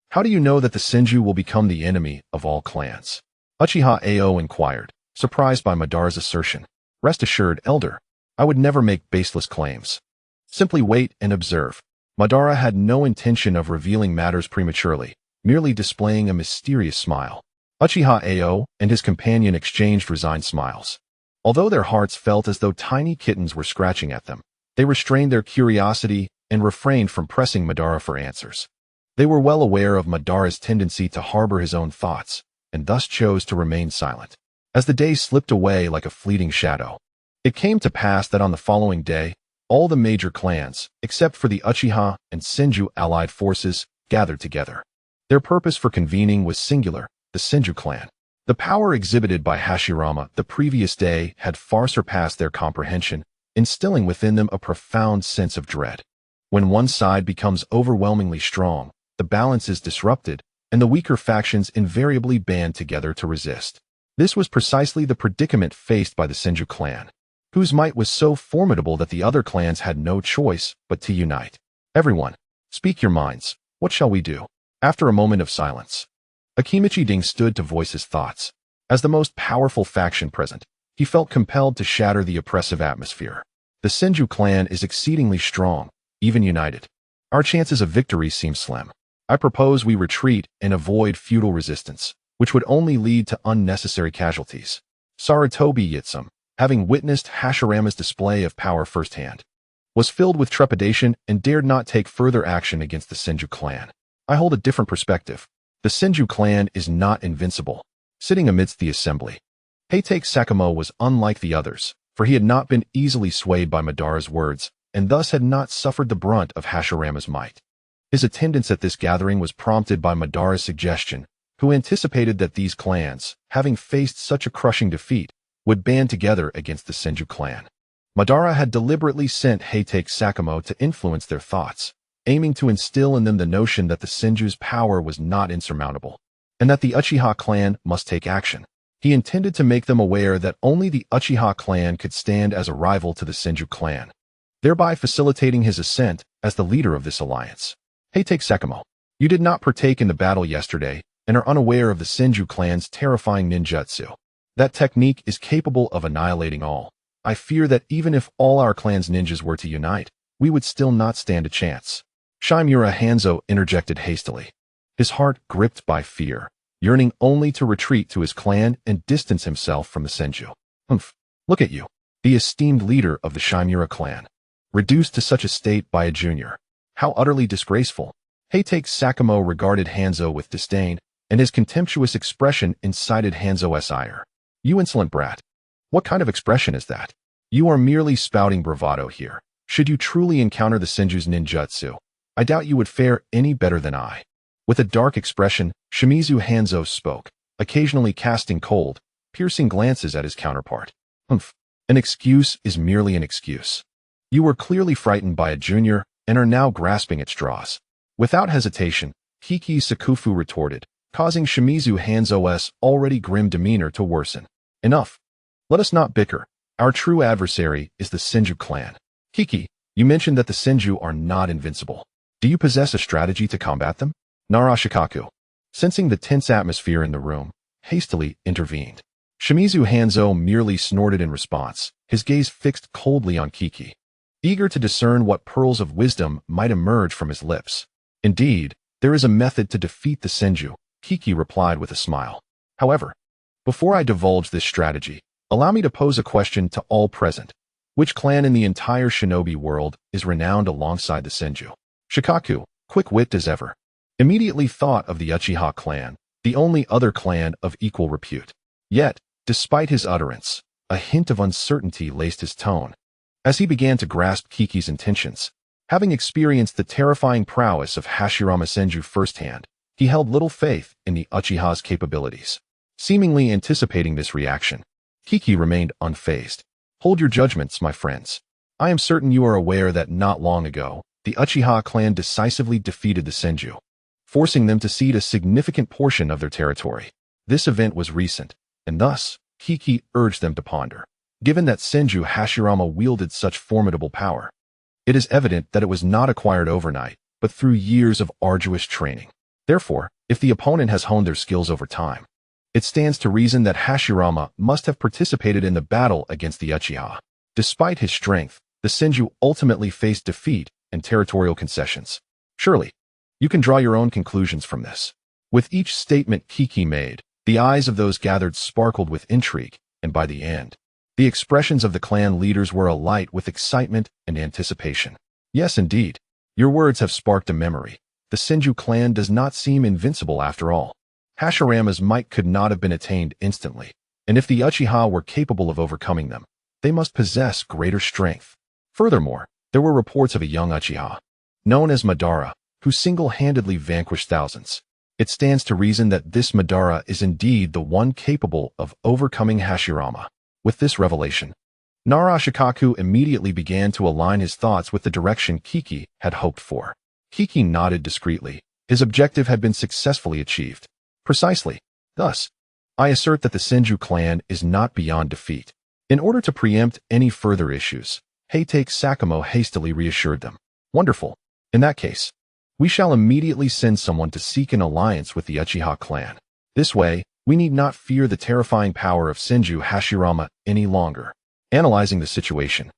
how do you know that the Senju will become the enemy of all clans? Uchiha Ao inquired, surprised by Madara's assertion. Rest assured, elder, I would never make baseless claims. Simply wait and observe. Madara had no intention of revealing matters prematurely, merely displaying a mysterious smile. Uchiha Ao and his companion exchanged resigned smiles. Although their hearts felt as though tiny kittens were scratching at them, they restrained their curiosity and refrained from pressing Madara for answers. They were well aware of Madara's tendency to harbor his own thoughts, and thus chose to remain silent. As the day slipped away like a fleeting shadow, it came to pass that on the following day, all the major clans, except for the Uchiha and Senju allied forces, gathered together. Their purpose for convening was singular, the Senju clan. The power exhibited by Hashirama the previous day had far surpassed their comprehension, instilling within them a profound sense of dread. When one side becomes overwhelmingly strong, the balance is disrupted, and the weaker factions invariably band together to resist. This was precisely the predicament faced by the Senju clan, whose might was so formidable that the other clans had no choice but to unite. Everyone, speak your minds. What shall we do? After a moment of silence, Akimichi Ding stood to voice his thoughts. As the most powerful faction present, he felt compelled to shatter the oppressive atmosphere. The Senju clan is exceedingly strong, even united. Our chances of victory seem slim. I propose we retreat and avoid futile resistance, which would only lead to unnecessary casualties. Sarutobi Yitsum, having witnessed Hashirama's display of power firsthand, was filled with trepidation and dared not take further action against the Senju clan. I hold a different perspective. The Senju clan is not invincible. Sitting amidst the assembly, Heitake Sakamo was unlike the others, for he had not been easily swayed by Madara's words, and thus had not suffered the brunt of Hashirama's might. His attendance at this gathering was prompted by Madara's suggestion, who anticipated that these clans, having faced such a crushing defeat, would band together against the Senju clan. Madara had deliberately sent Heitake Sakamo to influence their thoughts, aiming to instill in them the notion that the Senju's power was not insurmountable, and that the Uchiha clan must take action. He intended to make them aware that only the Uchiha clan could stand as a rival to the Senju clan, thereby facilitating his ascent as the leader of this alliance. Heitake Sakamo, you did not partake in the battle yesterday and are unaware of the Senju clan's terrifying ninjutsu. That technique is capable of annihilating all. I fear that even if all our clan's ninjas were to unite, we would still not stand a chance. Shimura Hanzo interjected hastily, his heart gripped by fear, yearning only to retreat to his clan and distance himself from the Senju. Humph, look at you, the esteemed leader of the Shimura clan, reduced to such a state by a junior. How utterly disgraceful. Heitake Sakamo regarded Hanzo with disdain, and his contemptuous expression incited Hanzo's ire. You insolent brat. What kind of expression is that? You are merely spouting bravado here. Should you truly encounter the Senju's ninjutsu, I doubt you would fare any better than I. With a dark expression, Shimizu Hanzo spoke, occasionally casting cold, piercing glances at his counterpart. Humph. An excuse is merely an excuse. You were clearly frightened by a junior and are now grasping at straws. Without hesitation, Kiki Sakufu retorted, causing Shimizu Hanzo's already grim demeanor to worsen. Enough. Let us not bicker. Our true adversary is the Senju clan. Kiki, you mentioned that the Senju are not invincible. Do you possess a strategy to combat them? Narashikaku, sensing the tense atmosphere in the room, hastily intervened. Shimizu Hanzo merely snorted in response, his gaze fixed coldly on Kiki, eager to discern what pearls of wisdom might emerge from his lips. Indeed, there is a method to defeat the Senju, Kiki replied with a smile. However, before I divulge this strategy, allow me to pose a question to all present. Which clan in the entire shinobi world is renowned alongside the Senju? Shikaku, quick-witted as ever, immediately thought of the Uchiha clan, the only other clan of equal repute. Yet, despite his utterance, a hint of uncertainty laced his tone. As he began to grasp Kiki's intentions, having experienced the terrifying prowess of Hashirama Senju firsthand, he held little faith in the Uchiha's capabilities. Seemingly anticipating this reaction, Kiki remained unfazed. Hold your judgments, my friends. I am certain you are aware that not long ago, the Uchiha clan decisively defeated the Senju, forcing them to cede a significant portion of their territory. This event was recent, and thus, Kiki urged them to ponder. Given that Senju Hashirama wielded such formidable power, it is evident that it was not acquired overnight, but through years of arduous training. Therefore, if the opponent has honed their skills over time, it stands to reason that Hashirama must have participated in the battle against the Uchiha. Despite his strength, the Senju ultimately faced defeat and territorial concessions. Surely, you can draw your own conclusions from this. With each statement Kiki made, the eyes of those gathered sparkled with intrigue, and by the end, the expressions of the clan leaders were alight with excitement and anticipation. Yes, indeed. Your words have sparked a memory. The Senju clan does not seem invincible after all. Hashirama's might could not have been attained instantly, and if the Uchiha were capable of overcoming them, they must possess greater strength. Furthermore, there were reports of a young Uchiha, known as Madara, who single-handedly vanquished thousands. It stands to reason that this Madara is indeed the one capable of overcoming Hashirama. With this revelation, Narashikaku immediately began to align his thoughts with the direction Kiki had hoped for. Kiki nodded discreetly. His objective had been successfully achieved. Precisely. Thus, I assert that the Senju clan is not beyond defeat. In order to preempt any further issues, Heitake Sakamo hastily reassured them. Wonderful. In that case, we shall immediately send someone to seek an alliance with the Uchiha clan. This way, we need not fear the terrifying power of Senju Hashirama any longer. Analyzing the situation,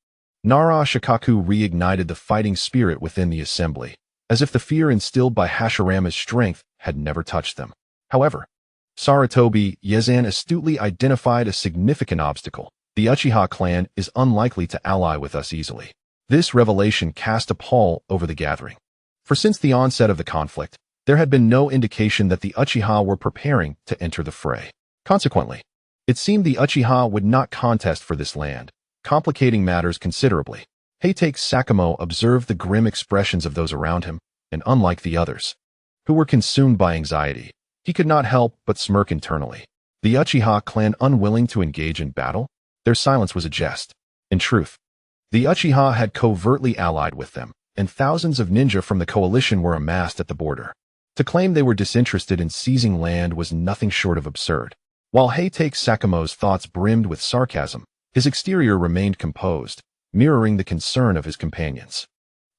Narashikaku reignited the fighting spirit within the assembly, as if the fear instilled by Hashirama's strength had never touched them. However, Sarutobi Yezan astutely identified a significant obstacle. The Uchiha clan is unlikely to ally with us easily. This revelation cast a pall over the gathering. For since the onset of the conflict, there had been no indication that the Uchiha were preparing to enter the fray. Consequently, it seemed the Uchiha would not contest for this land, complicating matters considerably. Heitake Sakamo observed the grim expressions of those around him, and unlike the others, who were consumed by anxiety, he could not help but smirk internally. The Uchiha clan unwilling to engage in battle? Their silence was a jest. In truth, The Uchiha had covertly allied with them, and thousands of ninja from the coalition were amassed at the border. To claim they were disinterested in seizing land was nothing short of absurd. While Heitake Sakamo's thoughts brimmed with sarcasm, his exterior remained composed, mirroring the concern of his companions.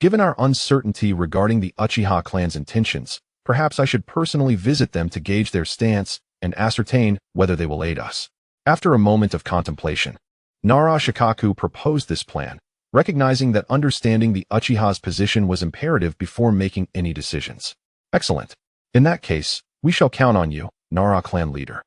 Given our uncertainty regarding the Uchiha clan's intentions, perhaps I should personally visit them to gauge their stance and ascertain whether they will aid us. After a moment of contemplation, Nara Shikaku proposed this plan, recognizing that understanding the Uchiha's position was imperative before making any decisions. Excellent. In that case, we shall count on you, Nara clan leader.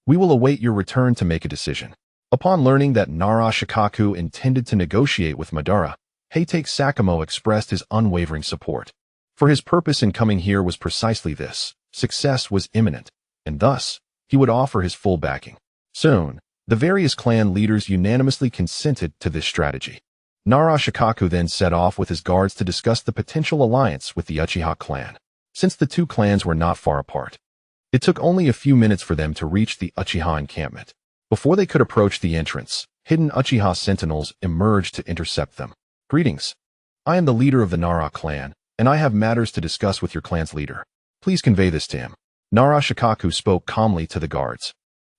We will await your return to make a decision. Upon learning that Nara Shikaku intended to negotiate with Madara, Heitake Sakamo expressed his unwavering support. For his purpose in coming here was precisely this: success was imminent, and thus, he would offer his full backing. Soon, the various clan leaders unanimously consented to this strategy. Nara Shikaku then set off with his guards to discuss the potential alliance with the Uchiha clan. Since the two clans were not far apart, it took only a few minutes for them to reach the Uchiha encampment. Before they could approach the entrance, hidden Uchiha sentinels emerged to intercept them. Greetings. I am the leader of the Nara clan, and I have matters to discuss with your clan's leader. Please convey this to him. Nara Shikaku spoke calmly to the guards,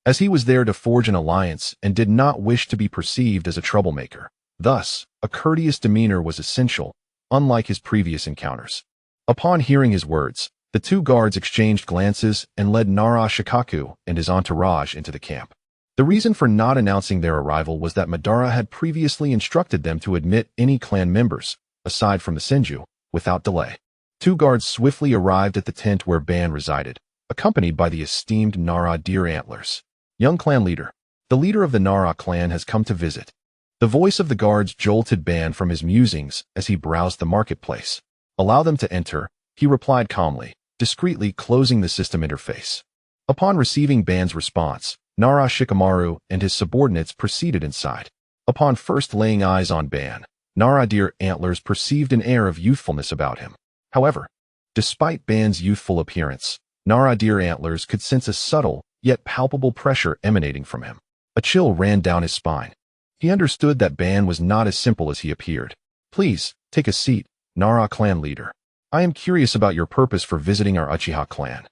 as he was there to forge an alliance and did not wish to be perceived as a troublemaker. Thus, a courteous demeanor was essential, unlike his previous encounters. Upon hearing his words, the two guards exchanged glances and led Nara Shikaku and his entourage into the camp. The reason for not announcing their arrival was that Madara had previously instructed them to admit any clan members, aside from the Senju, without delay. Two guards swiftly arrived at the tent where Ban resided, accompanied by the esteemed Nara Deer Antlers. Young clan leader. The leader of the Nara clan has come to visit. The voice of the guards jolted Ban from his musings as he browsed the marketplace. Allow them to enter, he replied calmly, discreetly closing the system interface. Upon receiving Ban's response, Nara Shikamaru and his subordinates proceeded inside. Upon first laying eyes on Ban, Nara Deer Antlers perceived an air of youthfulness about him. However, despite Ban's youthful appearance, Nara Deer Antlers could sense a subtle, yet palpable pressure emanating from him. A chill ran down his spine. He understood that Ban was not as simple as he appeared. Please, take a seat, Nara clan leader. I am curious about your purpose for visiting our Uchiha clan,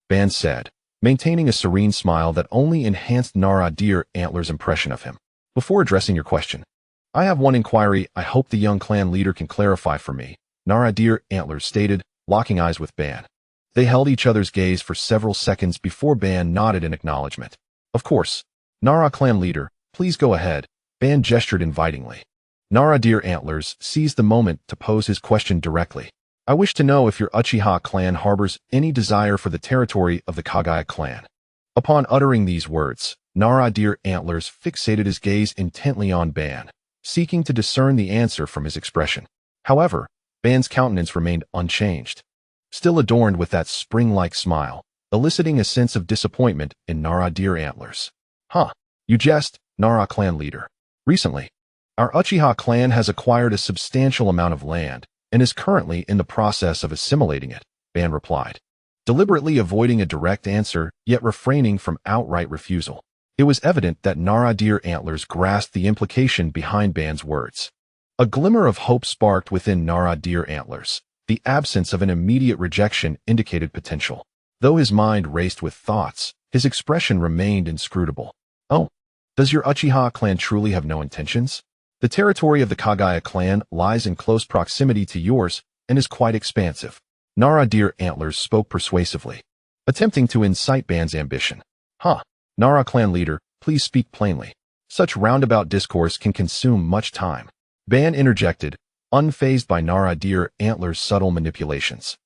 Ban said, maintaining a serene smile that only enhanced Nara Deer Antlers' impression of him. Before addressing your question, I have one inquiry I hope the young clan leader can clarify for me, Nara Deer Antlers stated, locking eyes with Ban. They held each other's gaze for several seconds before Ban nodded in acknowledgement. Of course, Nara clan leader, please go ahead, Ban gestured invitingly. Nara Deer Antlers seized the moment to pose his question directly. I wish to know if your Uchiha clan harbors any desire for the territory of the Kaguya clan. Upon uttering these words, Nara Deer Antlers fixated his gaze intently on Ban, seeking to discern the answer from his expression. However, Ban's countenance remained unchanged, still adorned with that spring-like smile, eliciting a sense of disappointment in Nara Deer Antlers. Huh, you jest, Nara clan leader. Recently, our Uchiha clan has acquired a substantial amount of land and is currently in the process of assimilating it, Ban replied, deliberately avoiding a direct answer yet refraining from outright refusal. It was evident that Nara Deer Antlers grasped the implication behind Ban's words. A glimmer of hope sparked within Nara Deer Antlers. The absence of an immediate rejection indicated potential. Though his mind raced with thoughts, his expression remained inscrutable. Oh, does your Uchiha clan truly have no intentions? The territory of the Kaguya clan lies in close proximity to yours and is quite expansive. Nara Deer Antlers spoke persuasively, attempting to incite Ban's ambition. Huh, Nara clan leader, please speak plainly. Such roundabout discourse can consume much time. Ban interjected, unfazed by Nara Deer Antlers' subtle manipulations.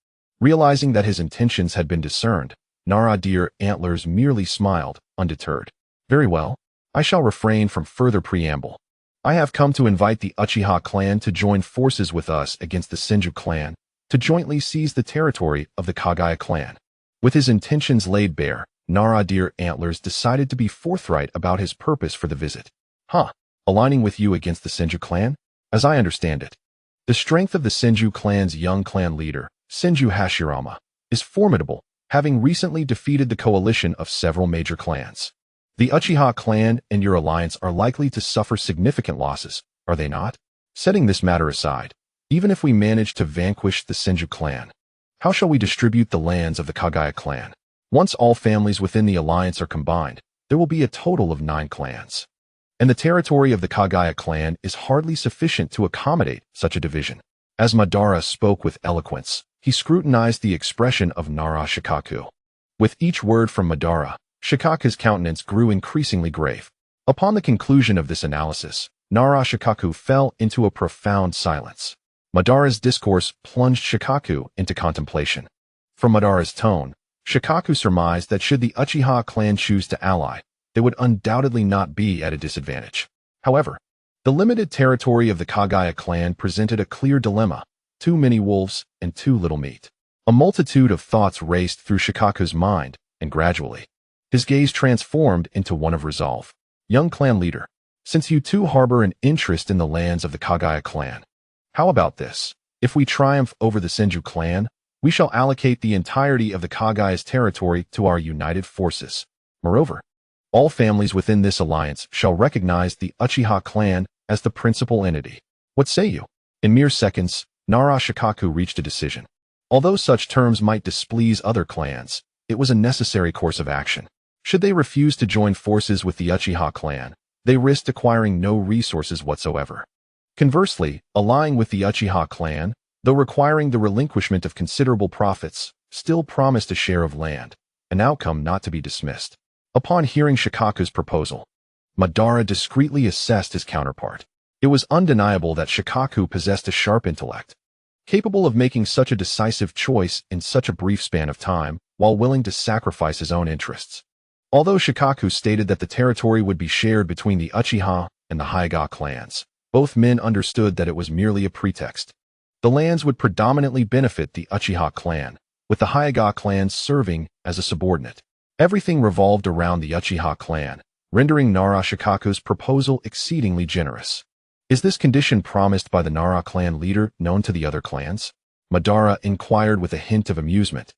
Realizing that his intentions had been discerned, Nara Deer Antlers merely smiled, undeterred. Very well, I shall refrain from further preamble. I have come to invite the Uchiha clan to join forces with us against the Senju clan, to jointly seize the territory of the Kaguya clan. With his intentions laid bare, Nara Deer Antlers decided to be forthright about his purpose for the visit. Huh, aligning with you against the Senju clan? As I understand it, the strength of the Senju clan's young clan leader, Senju Hashirama, is formidable, having recently defeated the coalition of several major clans. The Uchiha clan and your alliance are likely to suffer significant losses, are they not? Setting this matter aside, even if we manage to vanquish the Senju clan, how shall we distribute the lands of the Kaguya clan? Once all families within the alliance are combined, there will be a total of 9 clans. And the territory of the Kaguya clan is hardly sufficient to accommodate such a division. As Madara spoke with eloquence, he scrutinized the expression of Nara Shikaku. With each word from Madara, Shikaku's countenance grew increasingly grave. Upon the conclusion of this analysis, Nara Shikaku fell into a profound silence. Madara's discourse plunged Shikaku into contemplation. From Madara's tone, Shikaku surmised that should the Uchiha clan choose to ally, they would undoubtedly not be at a disadvantage. However, the limited territory of the Kaguya clan presented a clear dilemma: too many wolves and too little meat. A multitude of thoughts raced through Shikaku's mind, and gradually, his gaze transformed into one of resolve. Young clan leader, since you too harbor an interest in the lands of the Kaguya clan, how about this? If we triumph over the Senju clan, we shall allocate the entirety of the Kaguya's territory to our united forces. Moreover, all families within this alliance shall recognize the Uchiha clan as the principal entity. What say you? In mere seconds, Nara Shikaku reached a decision. Although such terms might displease other clans, it was a necessary course of action. Should they refuse to join forces with the Uchiha clan, they risked acquiring no resources whatsoever. Conversely, allying with the Uchiha clan, though requiring the relinquishment of considerable profits, still promised a share of land, an outcome not to be dismissed. Upon hearing Shikaku's proposal, Madara discreetly assessed his counterpart. It was undeniable that Shikaku possessed a sharp intellect, capable of making such a decisive choice in such a brief span of time, while willing to sacrifice his own interests. Although Shikaku stated that the territory would be shared between the Uchiha and the Hyuga clans, both men understood that it was merely a pretext. The lands would predominantly benefit the Uchiha clan, with the Hyuga clan serving as a subordinate. Everything revolved around the Uchiha clan, rendering Nara Shikaku's proposal exceedingly generous. Is this condition promised by the Nara clan leader known to the other clans? Madara inquired with a hint of amusement,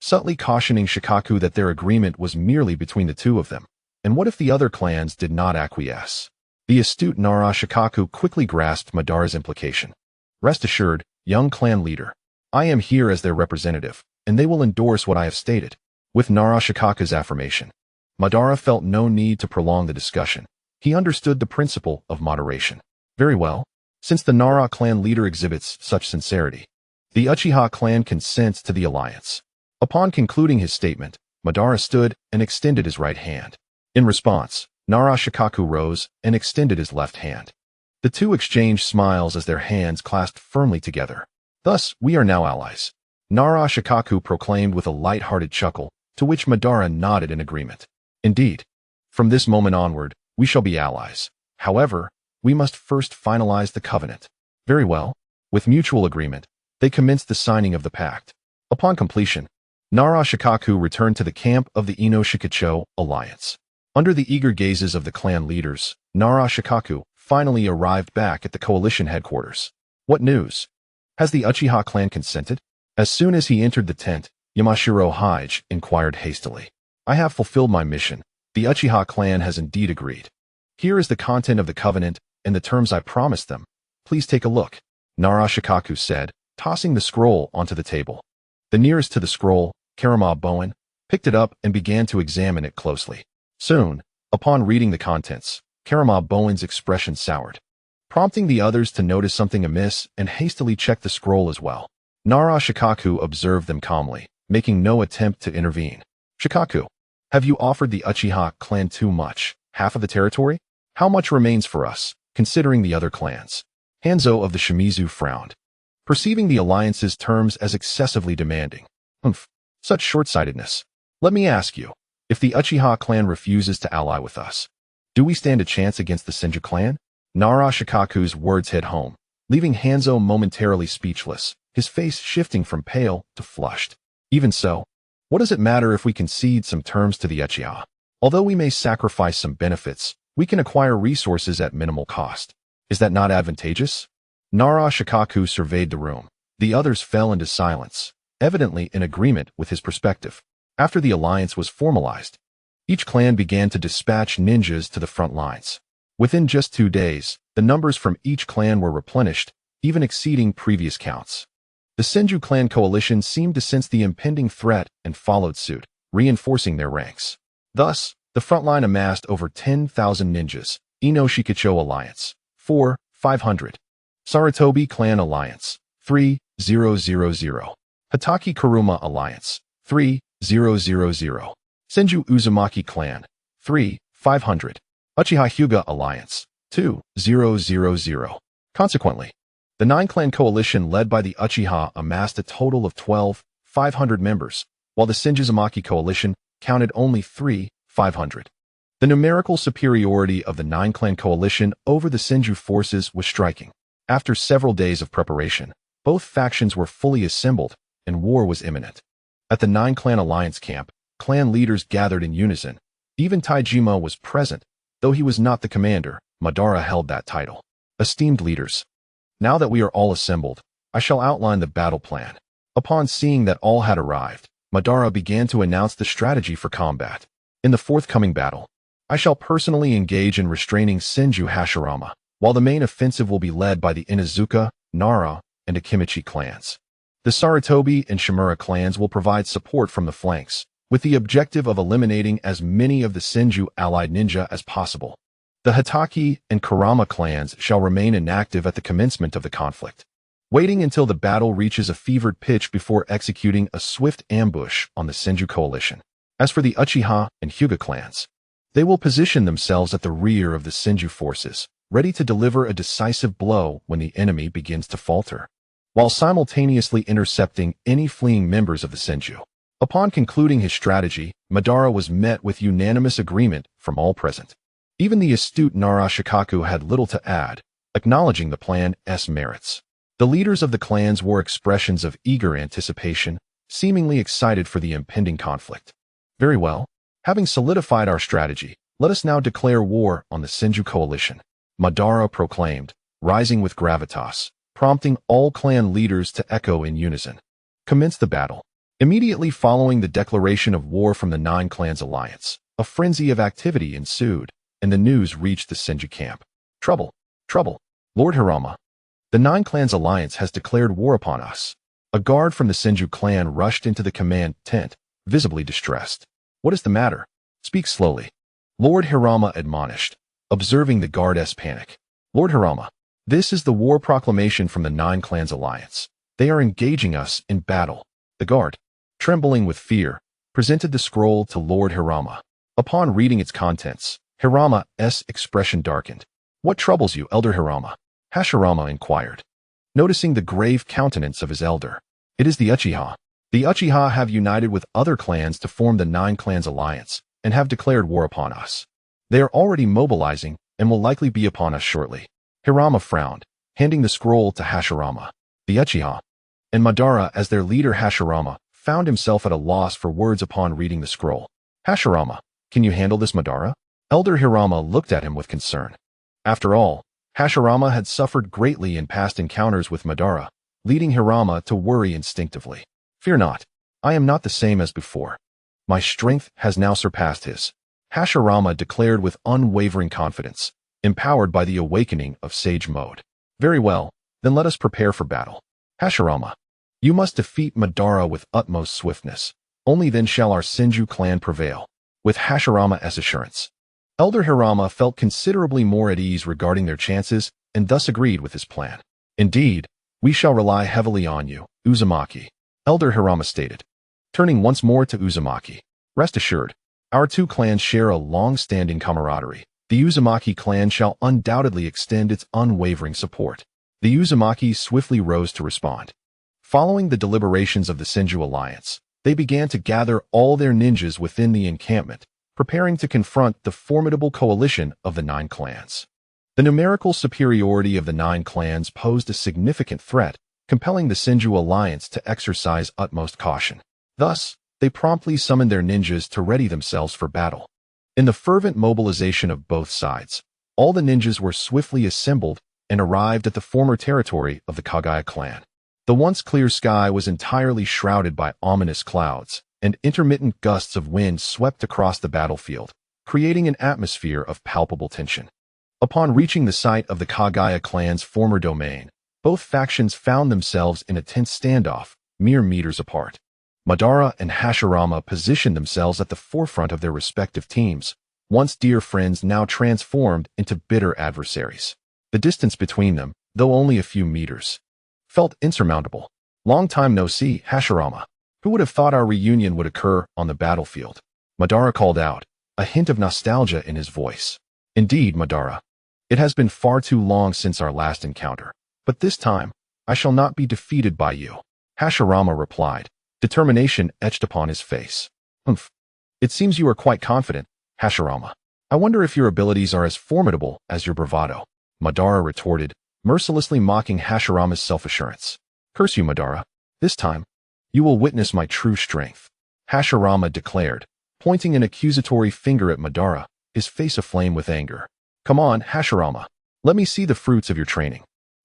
subtly cautioning Shikaku that their agreement was merely between the two of them. And what if the other clans did not acquiesce? The astute Nara Shikaku quickly grasped Madara's implication. Rest assured, young clan leader, I am here as their representative, and they will endorse what I have stated. With Nara Shikaku's affirmation, Madara felt no need to prolong the discussion. He understood the principle of moderation. Very well. Since the Nara clan leader exhibits such sincerity, the Uchiha clan consents to the alliance. Upon concluding his statement, Madara stood and extended his right hand. In response, Nara Shikaku rose and extended his left hand. The two exchanged smiles as their hands clasped firmly together. Thus, we are now allies, Nara Shikaku proclaimed with a light-hearted chuckle, to which Madara nodded in agreement. Indeed, from this moment onward, we shall be allies. However, we must first finalize the covenant. Very well. With mutual agreement, they commenced the signing of the pact. Upon completion, Nara Shikaku returned to the camp of the Ino-Shikacho alliance. Under the eager gazes of the clan leaders, Nara Shikaku finally arrived back at the coalition headquarters. What news? Has the Uchiha clan consented? As soon as he entered the tent, Yamashiro Hige inquired hastily. I have fulfilled my mission. The Uchiha clan has indeed agreed. Here is the content of the covenant and the terms I promised them. Please take a look, Nara Shikaku said, tossing the scroll onto the table. The nearest to the scroll, Karama Bowen, picked it up and began to examine it closely. Soon, upon reading the contents, Karama Bowen's expression soured, prompting the others to notice something amiss and hastily check the scroll as well. Nara Shikaku observed them calmly, making no attempt to intervene. Shikaku, have you offered the Uchiha clan too much, half of the territory? How much remains for us, considering the other clans? Hanzo of the Shimizu frowned, perceiving the alliance's terms as excessively demanding. Such short-sightedness. Let me ask you, if the Uchiha clan refuses to ally with us, do we stand a chance against the Senju clan? Nara Shikaku's words hit home, leaving Hanzo momentarily speechless, his face shifting from pale to flushed. Even so, what does it matter if we concede some terms to the Uchiha? Although we may sacrifice some benefits, we can acquire resources at minimal cost. Is that not advantageous? Nara Shikaku surveyed the room. The others fell into silence, evidently in agreement with his perspective. After the alliance was formalized, each clan began to dispatch ninjas to the front lines. Within just 2 days, the numbers from each clan were replenished, even exceeding previous counts. The Senju clan coalition seemed to sense the impending threat and followed suit, reinforcing their ranks. Thus, the front line amassed over 10,000 ninjas. Ino Shikicho Alliance, 4,500. Sarutobi Clan Alliance, 3,000. Hataki Kuruma Alliance, 3,000. Senju Uzumaki Clan, 3,500. Uchiha Hyuga Alliance, 2,000. Consequently, the 9-clan coalition led by the Uchiha amassed a total of 12,500 members, while the Senjuzumaki coalition counted only 3,500. The numerical superiority of the 9-clan coalition over the Senju forces was striking. After several days of preparation, both factions were fully assembled, and war was imminent. At the 9-clan alliance camp, clan leaders gathered in unison. Even Taijima was present, though he was not the commander. Madara held that title. Esteemed leaders, now that we are all assembled, I shall outline the battle plan. Upon seeing that all had arrived, Madara began to announce the strategy for combat. In the forthcoming battle, I shall personally engage in restraining Senju Hashirama, while the main offensive will be led by the Inazuka, Nara, and Akimichi clans. The Sarutobi and Shimura clans will provide support from the flanks, with the objective of eliminating as many of the Senju allied ninja as possible. The Hataki and Kurama clans shall remain inactive at the commencement of the conflict, waiting until the battle reaches a fevered pitch before executing a swift ambush on the Senju coalition. As for the Uchiha and Hyuga clans, they will position themselves at the rear of the Senju forces, ready to deliver a decisive blow when the enemy begins to falter, while simultaneously intercepting any fleeing members of the Senju. Upon concluding his strategy, Madara was met with unanimous agreement from all present. Even the astute Nara Shikaku had little to add, acknowledging the plan's merits. The leaders of the clans wore expressions of eager anticipation, seemingly excited for the impending conflict. Very well. Having solidified our strategy, let us now declare war on the Senju coalition, Madara proclaimed, rising with gravitas, prompting all clan leaders to echo in unison. Commence the battle. Immediately following the declaration of war from the 9 clans alliance, a frenzy of activity ensued, and the news reached the Senju camp. Trouble! Trouble! Lord Hirama, the 9 clans alliance has declared war upon us. A guard from the Senju clan rushed into the command tent, visibly distressed. What is the matter? Speak slowly. Lord Hirama admonished, observing the guard's panic. Lord Hirama, this is the war proclamation from the 9 clans alliance. They are engaging us in battle. The guard, trembling with fear, presented the scroll to Lord Hirama. Upon reading its contents, Hirama's expression darkened. What troubles you, Elder Hirama? Hashirama inquired, noticing the grave countenance of his elder. It is the Uchiha. The Uchiha have united with other clans to form the 9 clans alliance, and have declared war upon us. They are already mobilizing, and will likely be upon us shortly. Hirama frowned, handing the scroll to Hashirama. The Uchiha, and Madara as their leader. Hashirama found himself at a loss for words upon reading the scroll. Hashirama, can you handle this, Madara? Elder Hirama looked at him with concern. After all, Hashirama had suffered greatly in past encounters with Madara, leading Hirama to worry instinctively. Fear not, I am not the same as before. My strength has now surpassed his. Hashirama declared with unwavering confidence, empowered by the awakening of Sage Mode. Very well, then let us prepare for battle. Hashirama, you must defeat Madara with utmost swiftness. Only then shall our Senju clan prevail. With Hashirama's assurance, Elder Hirama felt considerably more at ease regarding their chances, and thus agreed with his plan. Indeed, we shall rely heavily on you, Uzumaki, Elder Hirama stated. Turning once more to Uzumaki, rest assured, our 2 clans share a long-standing camaraderie. The Uzumaki clan shall undoubtedly extend its unwavering support. The Uzumaki swiftly rose to respond. Following the deliberations of the Senju alliance, they began to gather all their ninjas within the encampment, preparing to confront the formidable coalition of the 9 clans. The numerical superiority of the 9 clans posed a significant threat, compelling the Senju alliance to exercise utmost caution. Thus, they promptly summoned their ninjas to ready themselves for battle. In the fervent mobilization of both sides, all the ninjas were swiftly assembled and arrived at the former territory of the Kaguya clan. The once clear sky was entirely shrouded by ominous clouds, and intermittent gusts of wind swept across the battlefield, creating an atmosphere of palpable tension. Upon reaching the site of the Kaguya clan's former domain, both factions found themselves in a tense standoff, mere meters apart. Madara and Hashirama positioned themselves at the forefront of their respective teams, once dear friends now transformed into bitter adversaries. The distance between them, though only a few meters, felt insurmountable. Long time no see, Hashirama. Who would have thought our reunion would occur on the battlefield? Madara called out, a hint of nostalgia in his voice. Indeed, Madara. It has been far too long since our last encounter, but this time, I shall not be defeated by you. Hashirama replied, determination etched upon his face. Humph. It seems you are quite confident, Hashirama. I wonder if your abilities are as formidable as your bravado. Madara retorted, mercilessly mocking Hashirama's self-assurance. Curse you, Madara. This time, you will witness my true strength. Hashirama declared, pointing an accusatory finger at Madara, his face aflame with anger. Come on, Hashirama. Let me see the fruits of your training.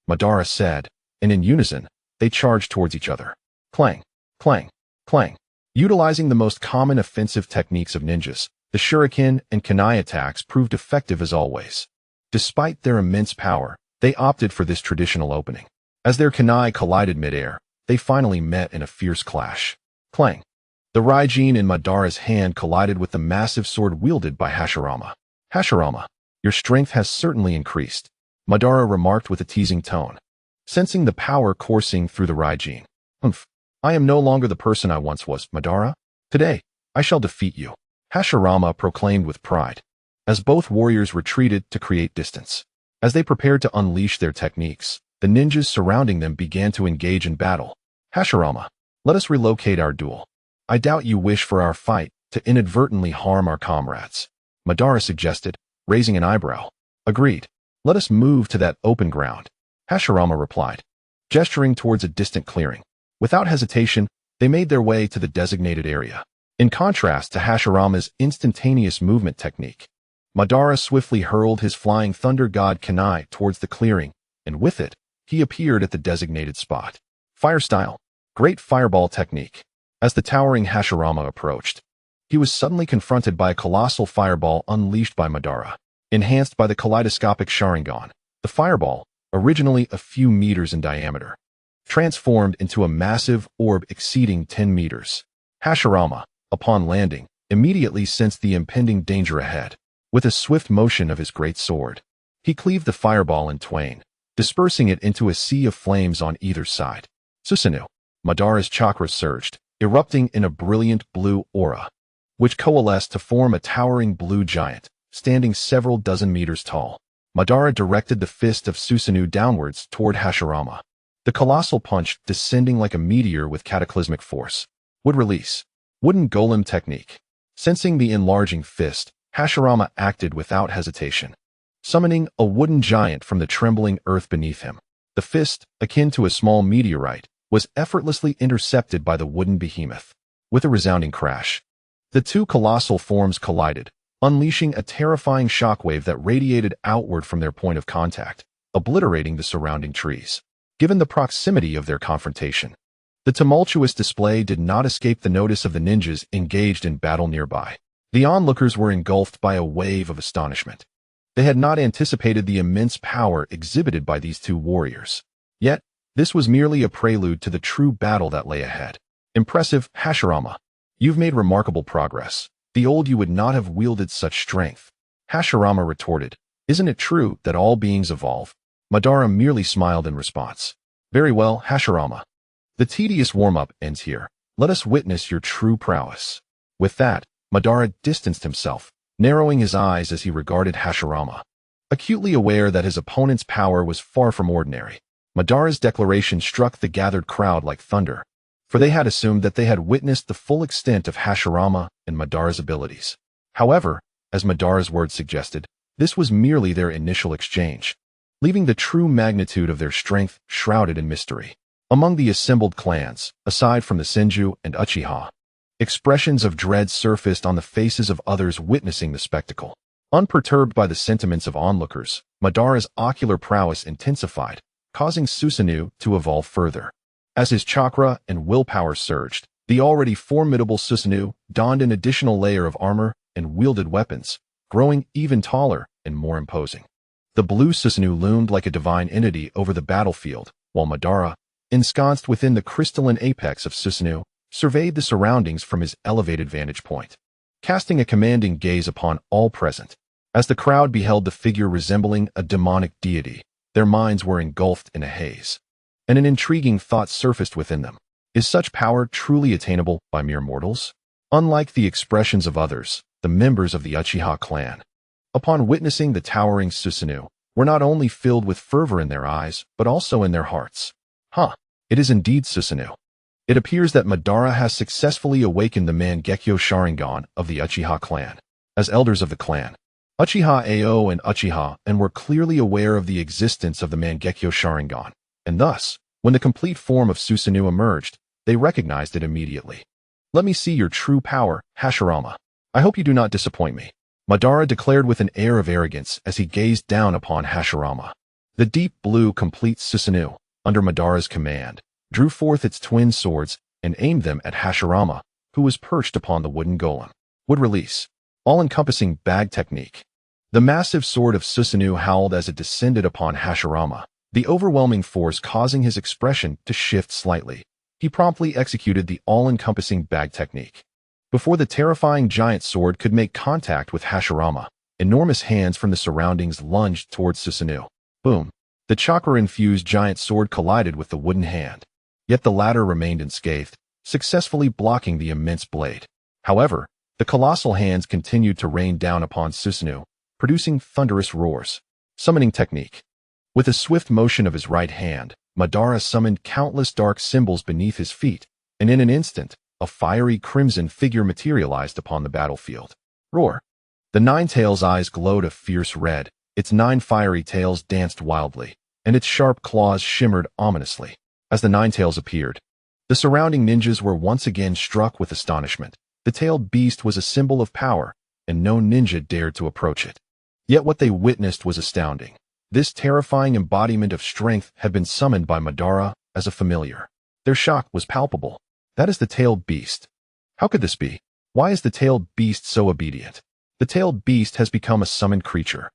Madara said, and in unison, they charged towards each other. Clang, clang, clang. Utilizing the most common offensive techniques of ninjas, the shuriken and kunai attacks proved effective as always. Despite their immense power, they opted for this traditional opening. As their kunai collided midair, they finally met in a fierce clash. Clang. The Raijin in Madara's hand collided with the massive sword wielded by Hashirama. Hashirama, your strength has certainly increased, Madara remarked with a teasing tone, sensing the power coursing through the Raijin. Humph. I am no longer the person I once was, Madara. Today, I shall defeat you, Hashirama proclaimed with pride, as both warriors retreated to create distance. As they prepared to unleash their techniques, the ninjas surrounding them began to engage in battle. Hashirama, let us relocate our duel. I doubt you wish for our fight to inadvertently harm our comrades, Madara suggested, raising an eyebrow. Agreed. Let us move to that open ground, Hashirama replied, gesturing towards a distant clearing. Without hesitation, they made their way to the designated area. In contrast to Hashirama's instantaneous movement technique, Madara swiftly hurled his flying thunder god kunai towards the clearing, and with it, he appeared at the designated spot. Fire style. Great fireball technique. As the towering Hashirama approached, he was suddenly confronted by a colossal fireball unleashed by Madara. Enhanced by the kaleidoscopic Sharingan, the fireball, originally a few meters in diameter, transformed into a massive orb exceeding 10 meters. Hashirama, upon landing, immediately sensed the impending danger ahead. With a swift motion of his great sword, he cleaved the fireball in twain, dispersing it into a sea of flames on either side. Susanoo. Madara's chakra surged, erupting in a brilliant blue aura, which coalesced to form a towering blue giant, standing several dozen meters tall. Madara directed the fist of Susanoo downwards toward Hashirama. The colossal punch, descending like a meteor with cataclysmic force, would release. Wooden golem technique. Sensing the enlarging fist, Hashirama acted without hesitation, summoning a wooden giant from the trembling earth beneath him. The fist, akin to a small meteorite, was effortlessly intercepted by the wooden behemoth. With a resounding crash, the two colossal forms collided, unleashing a terrifying shockwave that radiated outward from their point of contact, obliterating the surrounding trees. Given the proximity of their confrontation, the tumultuous display did not escape the notice of the ninjas engaged in battle nearby. The onlookers were engulfed by a wave of astonishment. They had not anticipated the immense power exhibited by these two warriors. Yet, this was merely a prelude to the true battle that lay ahead. Impressive, Hashirama. You've made remarkable progress. The old you would not have wielded such strength. Hashirama retorted, isn't it true that all beings evolve? Madara merely smiled in response. Very well, Hashirama. The tedious warm-up ends here. Let us witness your true prowess. With that, Madara distanced himself, narrowing his eyes as he regarded Hashirama. Acutely aware that his opponent's power was far from ordinary, Madara's declaration struck the gathered crowd like thunder, for they had assumed that they had witnessed the full extent of Hashirama and Madara's abilities. However, as Madara's words suggested, this was merely their initial exchange, leaving the true magnitude of their strength shrouded in mystery. Among the assembled clans, aside from the Senju and Uchiha, expressions of dread surfaced on the faces of others witnessing the spectacle. Unperturbed by the sentiments of onlookers, Madara's ocular prowess intensified, causing Susanoo to evolve further. As his chakra and willpower surged, the already formidable Susanoo donned an additional layer of armor and wielded weapons, growing even taller and more imposing. The blue Susanoo loomed like a divine entity over the battlefield, while Madara, ensconced within the crystalline apex of Susanoo, surveyed the surroundings from his elevated vantage point, casting a commanding gaze upon all present. As the crowd beheld the figure resembling a demonic deity, their minds were engulfed in a haze, and an intriguing thought surfaced within them. Is such power truly attainable by mere mortals? Unlike the expressions of others, the members of the Uchiha clan, upon witnessing the towering Susanoo, were not only filled with fervor in their eyes, but also in their hearts. It is indeed Susanoo. It appears that Madara has successfully awakened the Mangekyo Sharingan of the Uchiha clan. As elders of the clan, Uchiha Ao and Uchiha were clearly aware of the existence of the Mangekyo Sharingan, and thus, when the complete form of Susanoo emerged, they recognized it immediately. Let me see your true power, Hashirama. I hope you do not disappoint me, Madara declared with an air of arrogance as he gazed down upon Hashirama. The deep blue complete Susanoo, under Madara's command, drew forth its twin swords and aimed them at Hashirama, who was perched upon the wooden golem. Would release. All-encompassing bag technique. The massive sword of Susanoo howled as it descended upon Hashirama, the overwhelming force causing his expression to shift slightly. He promptly executed the all-encompassing bag technique. Before the terrifying giant sword could make contact with Hashirama, enormous hands from the surroundings lunged towards Susanoo. Boom! The chakra-infused giant sword collided with the wooden hand. Yet the latter remained unscathed, successfully blocking the immense blade. However, the colossal hands continued to rain down upon Susanoo, producing thunderous roars. Summoning technique. With a swift motion of his right hand, Madara summoned countless dark symbols beneath his feet, and in an instant, a fiery crimson figure materialized upon the battlefield. Roar! The Nine-Tails' eyes glowed a fierce red, its 9 fiery tails danced wildly, and its sharp claws shimmered ominously. As the Nine-Tails appeared, the surrounding ninjas were once again struck with astonishment. The tailed beast was a symbol of power, and no ninja dared to approach it. Yet what they witnessed was astounding. This terrifying embodiment of strength had been summoned by Madara as a familiar. Their shock was palpable. That is the tailed beast. How could this be? Why is the tailed beast so obedient? The tailed beast has become a summoned creature.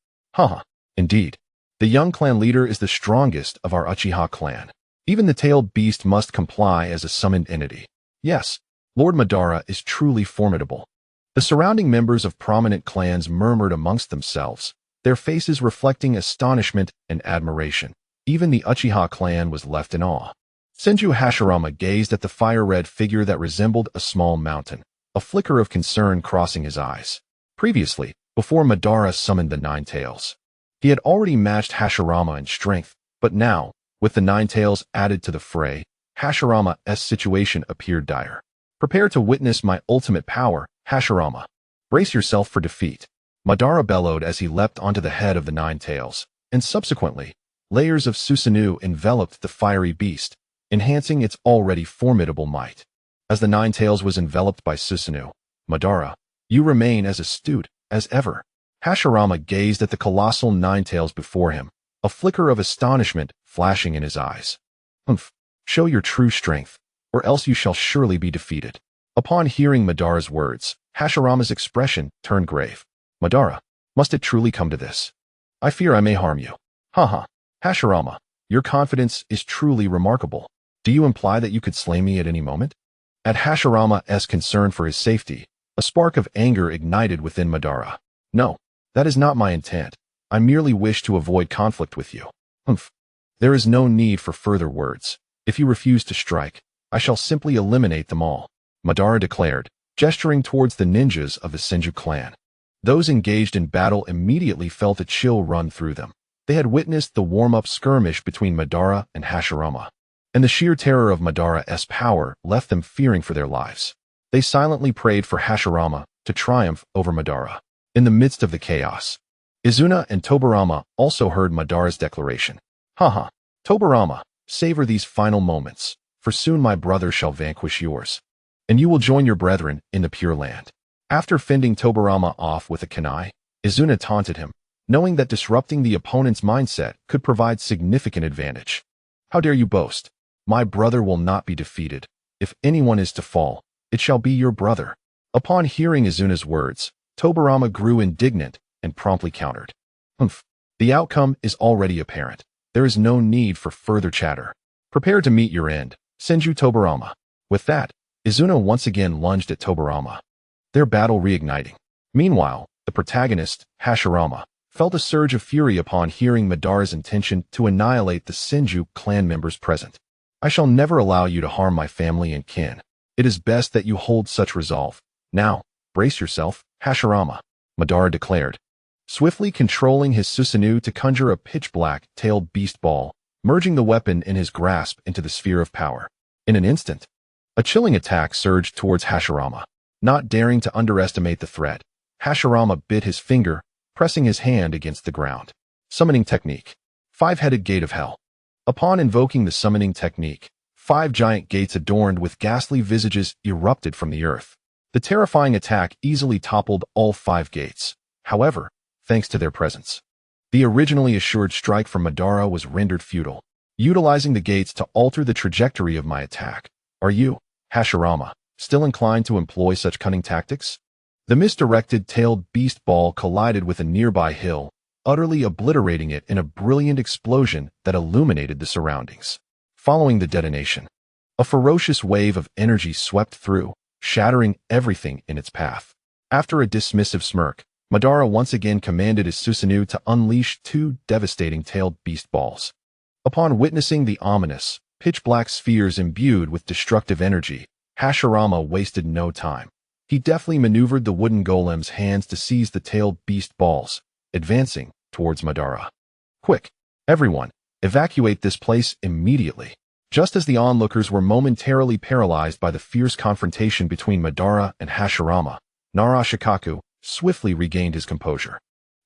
Indeed. The young clan leader is the strongest of our Uchiha clan. Even the tailed beast must comply as a summoned entity. Yes, Lord Madara is truly formidable. The surrounding members of prominent clans murmured amongst themselves, their faces reflecting astonishment and admiration. Even the Uchiha clan was left in awe. Senju Hashirama gazed at the fire-red figure that resembled a small mountain, a flicker of concern crossing his eyes. Previously, before Madara summoned the Nine-Tails, he had already matched Hashirama in strength, but now, with the Nine-Tails added to the fray, Hashirama's situation appeared dire. Prepare to witness my ultimate power, Hashirama. Brace yourself for defeat. Madara bellowed as he leapt onto the head of the Nine-Tails, and subsequently, layers of Susanoo enveloped the fiery beast, enhancing its already formidable might. As the Nine-Tails was enveloped by Susanoo, Madara, you remain as astute as ever. Hashirama gazed at the colossal Nine-Tails before him, a flicker of astonishment flashing in his eyes. Show your true strength, or else you shall surely be defeated. Upon hearing Madara's words, Hashirama's expression turned grave. Madara, must it truly come to this? I fear I may harm you. Hashirama, your confidence is truly remarkable. Do you imply that you could slay me at any moment? At Hashirama's concern for his safety, a spark of anger ignited within Madara. No, that is not my intent. I merely wish to avoid conflict with you. There is no need for further words. If you refuse to strike, I shall simply eliminate them all, Madara declared, gesturing towards the ninjas of the Senju clan. Those engaged in battle immediately felt a chill run through them. They had witnessed the warm-up skirmish between Madara and Hashirama, and the sheer terror of Madara's power left them fearing for their lives. They silently prayed for Hashirama to triumph over Madara. In the midst of the chaos, Izuna and Tobirama also heard Madara's declaration. Tobirama, savor these final moments, for soon my brother shall vanquish yours, and you will join your brethren in the Pure Land. After fending Tobirama off with a kunai, Izuna taunted him, knowing that disrupting the opponent's mindset could provide significant advantage. How dare you boast? My brother will not be defeated. If anyone is to fall, it shall be your brother. Upon hearing Izuna's words, Tobirama grew indignant and promptly countered. The outcome is already apparent. There is no need for further chatter. Prepare to meet your end, Senju Tobirama. With that, Izuna once again lunged at Tobirama, their battle reigniting. Meanwhile, the protagonist, Hashirama, felt a surge of fury upon hearing Madara's intention to annihilate the Senju clan members present. I shall never allow you to harm my family and kin. It is best that you hold such resolve. Now, brace yourself, Hashirama, Madara declared, swiftly controlling his Susanoo to conjure a pitch-black, tailed beast ball, merging the weapon in his grasp into the sphere of power. In an instant, a chilling attack surged towards Hashirama. Not daring to underestimate the threat, Hashirama bit his finger, pressing his hand against the ground. Summoning technique. Five-headed gate of hell. Upon invoking the summoning technique, 5 giant gates adorned with ghastly visages erupted from the earth. The terrifying attack easily toppled all 5 gates. However, thanks to their presence, the originally assured strike from Madara was rendered futile. Utilizing the gates to alter the trajectory of my attack. Are you, Hashirama, still inclined to employ such cunning tactics? The misdirected tailed beast ball collided with a nearby hill, utterly obliterating it in a brilliant explosion that illuminated the surroundings. Following the detonation, a ferocious wave of energy swept through, shattering everything in its path. After a dismissive smirk, Madara once again commanded his Susanoo to unleash 2 devastating tailed beast balls. Upon witnessing the ominous, pitch-black spheres imbued with destructive energy, Hashirama wasted no time. He deftly maneuvered the wooden golem's hands to seize the tailed beast balls, advancing towards Madara. Quick, everyone, evacuate this place immediately. Just as the onlookers were momentarily paralyzed by the fierce confrontation between Madara and Hashirama, Narashikaku swiftly regained his composure.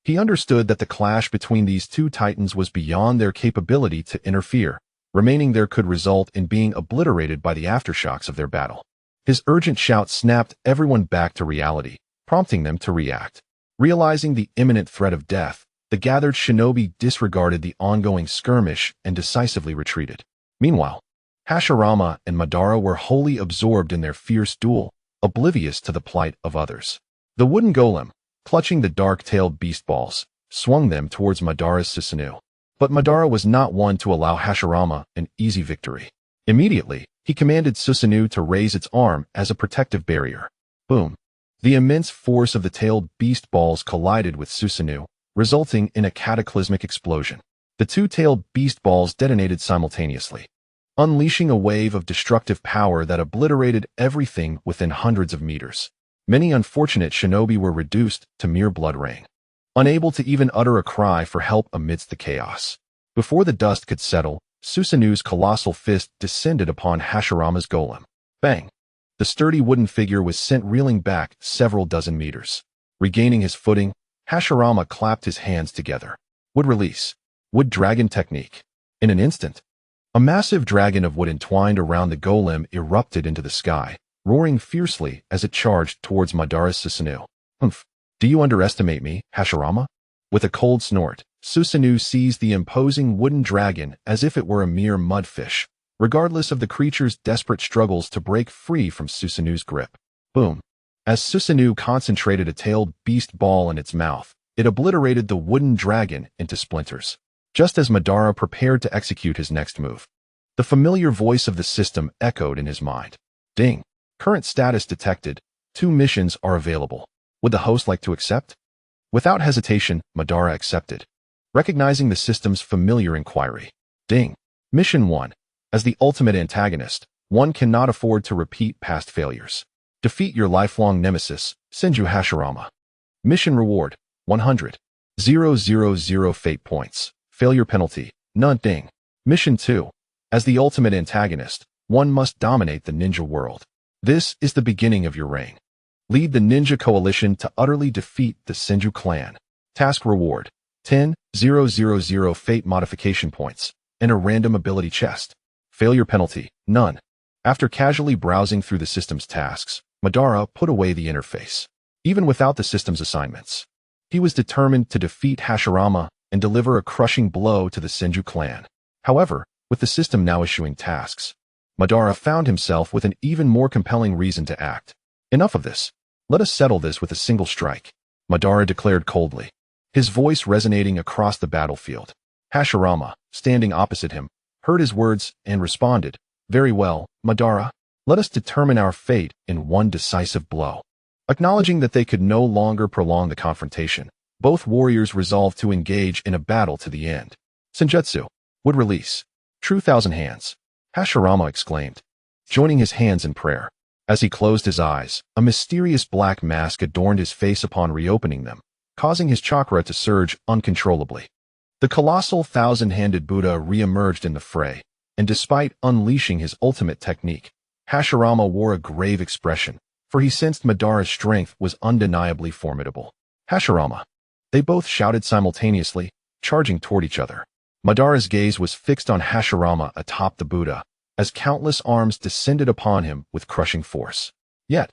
He understood that the clash between these 2 titans was beyond their capability to interfere. Remaining there could result in being obliterated by the aftershocks of their battle. His urgent shout snapped everyone back to reality, prompting them to react. Realizing the imminent threat of death, the gathered shinobi disregarded the ongoing skirmish and decisively retreated. Meanwhile, Hashirama and Madara were wholly absorbed in their fierce duel, oblivious to the plight of others. The wooden golem, clutching the dark-tailed beast balls, swung them towards Madara's Susanoo. But Madara was not one to allow Hashirama an easy victory. Immediately, he commanded Susanoo to raise its arm as a protective barrier. Boom! The immense force of the tailed beast balls collided with Susanoo, resulting in a cataclysmic explosion. The 2 tailed beast balls detonated simultaneously, unleashing a wave of destructive power that obliterated everything within hundreds of meters. Many unfortunate shinobi were reduced to mere blood rain, unable to even utter a cry for help amidst the chaos. Before the dust could settle, Susanoo's colossal fist descended upon Hashirama's golem. Bang! The sturdy wooden figure was sent reeling back several dozen meters. Regaining his footing, Hashirama clapped his hands together. Wood release. Wood dragon technique. In an instant, a massive dragon of wood entwined around the golem erupted into the sky, roaring fiercely as it charged towards Madara's Susanoo. Humph! Do you underestimate me, Hashirama? With a cold snort, Susanoo seized the imposing wooden dragon as if it were a mere mudfish, regardless of the creature's desperate struggles to break free from Susanoo's grip. Boom! As Susanoo concentrated a tailed beast ball in its mouth, it obliterated the wooden dragon into splinters. Just as Madara prepared to execute his next move, the familiar voice of the system echoed in his mind. Ding! Current status detected. 2 missions are available. Would the host like to accept? Without hesitation, Madara accepted, recognizing the system's familiar inquiry. Ding! Mission 1. As the ultimate antagonist, one cannot afford to repeat past failures. Defeat your lifelong nemesis, Senju Hashirama. Mission reward, 100. 000 fate points. Failure penalty, none. Ding! Mission 2. As the ultimate antagonist, one must dominate the ninja world. This is the beginning of your reign. Lead the ninja coalition to utterly defeat the Senju clan. Task reward, 10,000 fate modification points, and a random ability chest. Failure penalty, none. After casually browsing through the system's tasks, Madara put away the interface. Even without the system's assignments, he was determined to defeat Hashirama and deliver a crushing blow to the Senju clan. However, with the system now issuing tasks, Madara found himself with an even more compelling reason to act. Enough of this. Let us settle this with a single strike, Madara declared coldly. his voice resonating across the battlefield. Hashirama, standing opposite him, heard his words and responded, "Very well, Madara. Let us determine our fate in one decisive blow." Acknowledging that they could no longer prolong the confrontation, both warriors resolved to engage in a battle to the end. Senjutsu would release. True Thousand Hands, Hashirama exclaimed, joining his hands in prayer. As he closed his eyes, a mysterious black mask adorned his face upon reopening them, causing his chakra to surge uncontrollably. The colossal thousand-handed Buddha re-emerged in the fray, and despite unleashing his ultimate technique, Hashirama wore a grave expression, for he sensed Madara's strength was undeniably formidable. Hashirama. They both shouted simultaneously, charging toward each other. Madara's gaze was fixed on Hashirama atop the Buddha, as countless arms descended upon him with crushing force. Yet,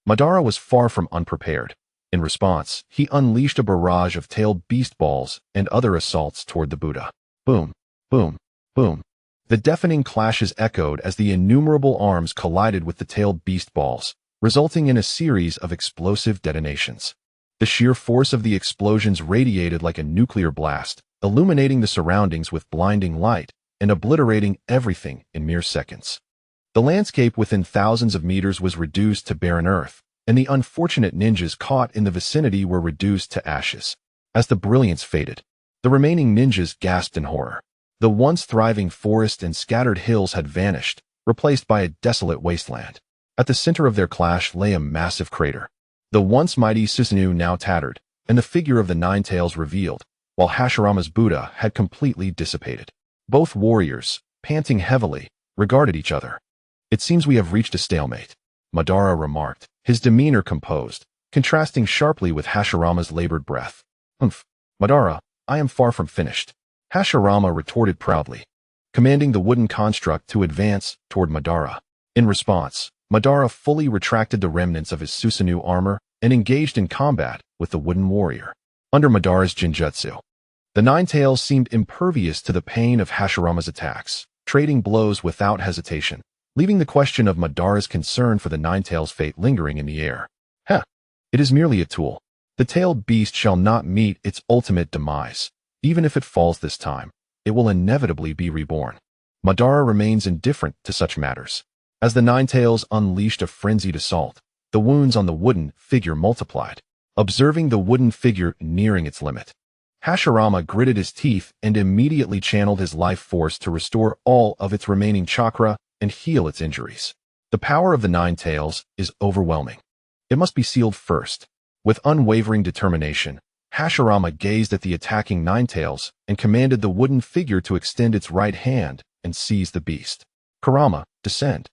Madara was far from unprepared. In response, he unleashed a barrage of tailed beast balls and other assaults toward the Buddha. Boom, boom, boom. The deafening clashes echoed as the innumerable arms collided with the tailed beast balls, resulting in a series of explosive detonations. The sheer force of the explosions radiated like a nuclear blast, illuminating the surroundings with blinding light and obliterating everything in mere seconds. The landscape within thousands of meters was reduced to barren earth, and the unfortunate ninjas caught in the vicinity were reduced to ashes. As the brilliance faded, the remaining ninjas gasped in horror. The once thriving forest and scattered hills had vanished, replaced by a desolate wasteland. At the center of their clash lay a massive crater. The once mighty Susanoo now tattered, and the figure of the Nine Tails revealed, while Hashirama's Buddha had completely dissipated. Both warriors, panting heavily, regarded each other. "It seems we have reached a stalemate," Madara remarked, his demeanor composed, contrasting sharply with Hashirama's labored breath. "Humph, Madara, I am far from finished," Hashirama retorted proudly, commanding the wooden construct to advance toward Madara. In response, Madara fully retracted the remnants of his Susanoo armor and engaged in combat with the wooden warrior. Under Madara's Jinjutsu, the Nine Tails seemed impervious to the pain of Hashirama's attacks, trading blows without hesitation, leaving the question of Madara's concern for the Nine Tails' fate lingering in the air. It is merely a tool. The tailed beast shall not meet its ultimate demise. Even if it falls this time, it will inevitably be reborn. Madara remains indifferent to such matters. As the Nine Tails unleashed a frenzied assault, the wounds on the wooden figure multiplied. Observing the wooden figure nearing its limit, Hashirama gritted his teeth and immediately channeled his life force to restore all of its remaining chakra and heal its injuries. The power of the Nine Tails is overwhelming. It must be sealed first. With unwavering determination, Hashirama gazed at the attacking Nine Tails and commanded the wooden figure to extend its right hand and seize the beast. "Kurama, descend."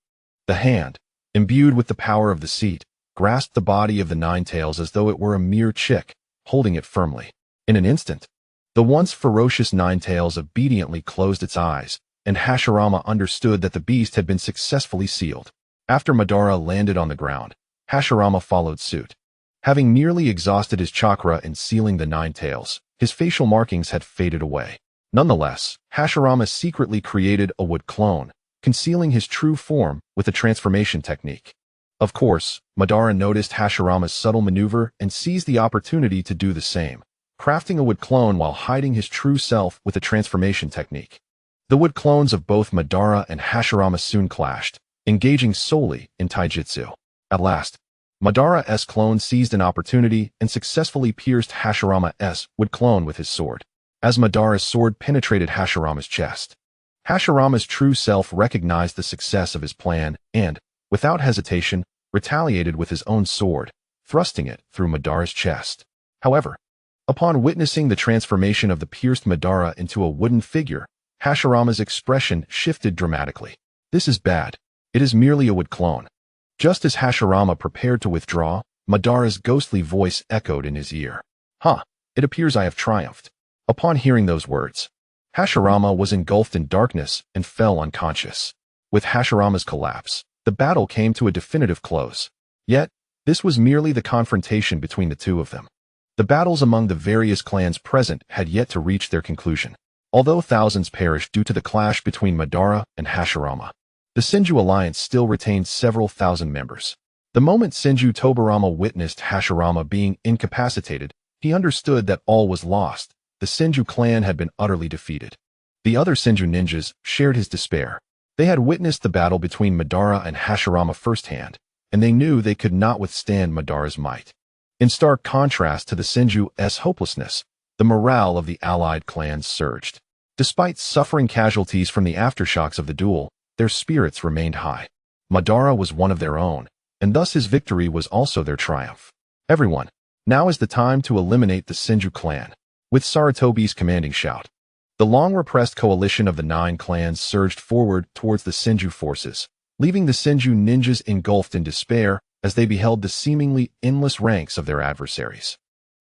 The hand, imbued with the power of the seat, grasped the body of the Nine Tails as though it were a mere chick, holding it firmly. In an instant, the once ferocious Nine Tails obediently closed its eyes, and Hashirama understood that the beast had been successfully sealed. After Madara landed on the ground, Hashirama followed suit. Having nearly exhausted his chakra in sealing the Nine Tails, his facial markings had faded away. Nonetheless, Hashirama secretly created a wood clone, concealing his true form with a transformation technique. Of course, Madara noticed Hashirama's subtle maneuver and seized the opportunity to do the same, crafting a wood clone while hiding his true self with a transformation technique. The wood clones of both Madara and Hashirama soon clashed, engaging solely in taijutsu. At last, Madara's clone seized an opportunity and successfully pierced Hashirama's wood clone with his sword. As Madara's sword penetrated Hashirama's chest, Hashirama's true self recognized the success of his plan and, without hesitation, retaliated with his own sword, thrusting it through Madara's chest. However, upon witnessing the transformation of the pierced Madara into a wooden figure, Hashirama's expression shifted dramatically. "This is bad. It is merely a wood clone." Just as Hashirama prepared to withdraw, Madara's ghostly voice echoed in his ear. It appears I have triumphed." Upon hearing those words, Hashirama was engulfed in darkness and fell unconscious. With Hashirama's collapse, the battle came to a definitive close. Yet, this was merely the confrontation between the two of them. The battles among the various clans present had yet to reach their conclusion. Although thousands perished due to the clash between Madara and Hashirama, the Senju alliance still retained several thousand members. The moment Senju Tobirama witnessed Hashirama being incapacitated, He understood that all was lost. The Senju clan had been utterly defeated. The other Senju ninjas shared his despair. They had witnessed the battle between Madara and Hashirama firsthand, and they knew they could not withstand Madara's might. In stark contrast to the Senju's hopelessness, the morale of the allied clans surged. Despite suffering casualties from the aftershocks of the duel, their spirits remained high. Madara was one of their own, and thus his victory was also their triumph. Everyone, now is the time to eliminate the Senju clan. With Sarutobi's commanding shout, the long-repressed coalition of the 9 clans surged forward towards the Senju forces, leaving the Senju ninjas engulfed in despair as they beheld the seemingly endless ranks of their adversaries.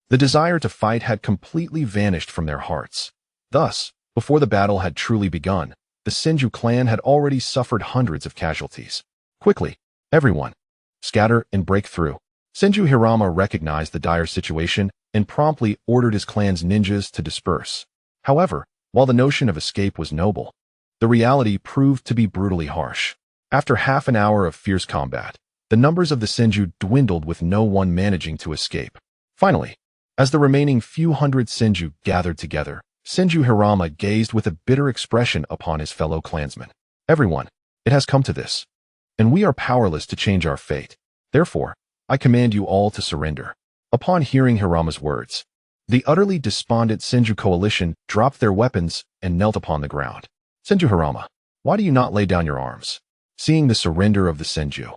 The desire to fight had completely vanished from their hearts. Thus, before the battle had truly begun, the Senju clan had already suffered hundreds of casualties. Quickly, everyone, scatter and break through. Senju Hirama recognized the dire situation and promptly ordered his clan's ninjas to disperse. However, while the notion of escape was noble, the reality proved to be brutally harsh. After half an hour of fierce combat, the numbers of the Senju dwindled with no one managing to escape. Finally, as the remaining few hundred Senju gathered together, Senju Hirama gazed with a bitter expression upon his fellow clansmen. Everyone, it has come to this, and we are powerless to change our fate. Therefore, I command you all to surrender. Upon hearing Hirama's words, the utterly despondent Senju coalition dropped their weapons and knelt upon the ground. Senju Hirama, why do you not lay down your arms? Seeing the surrender of the Senju,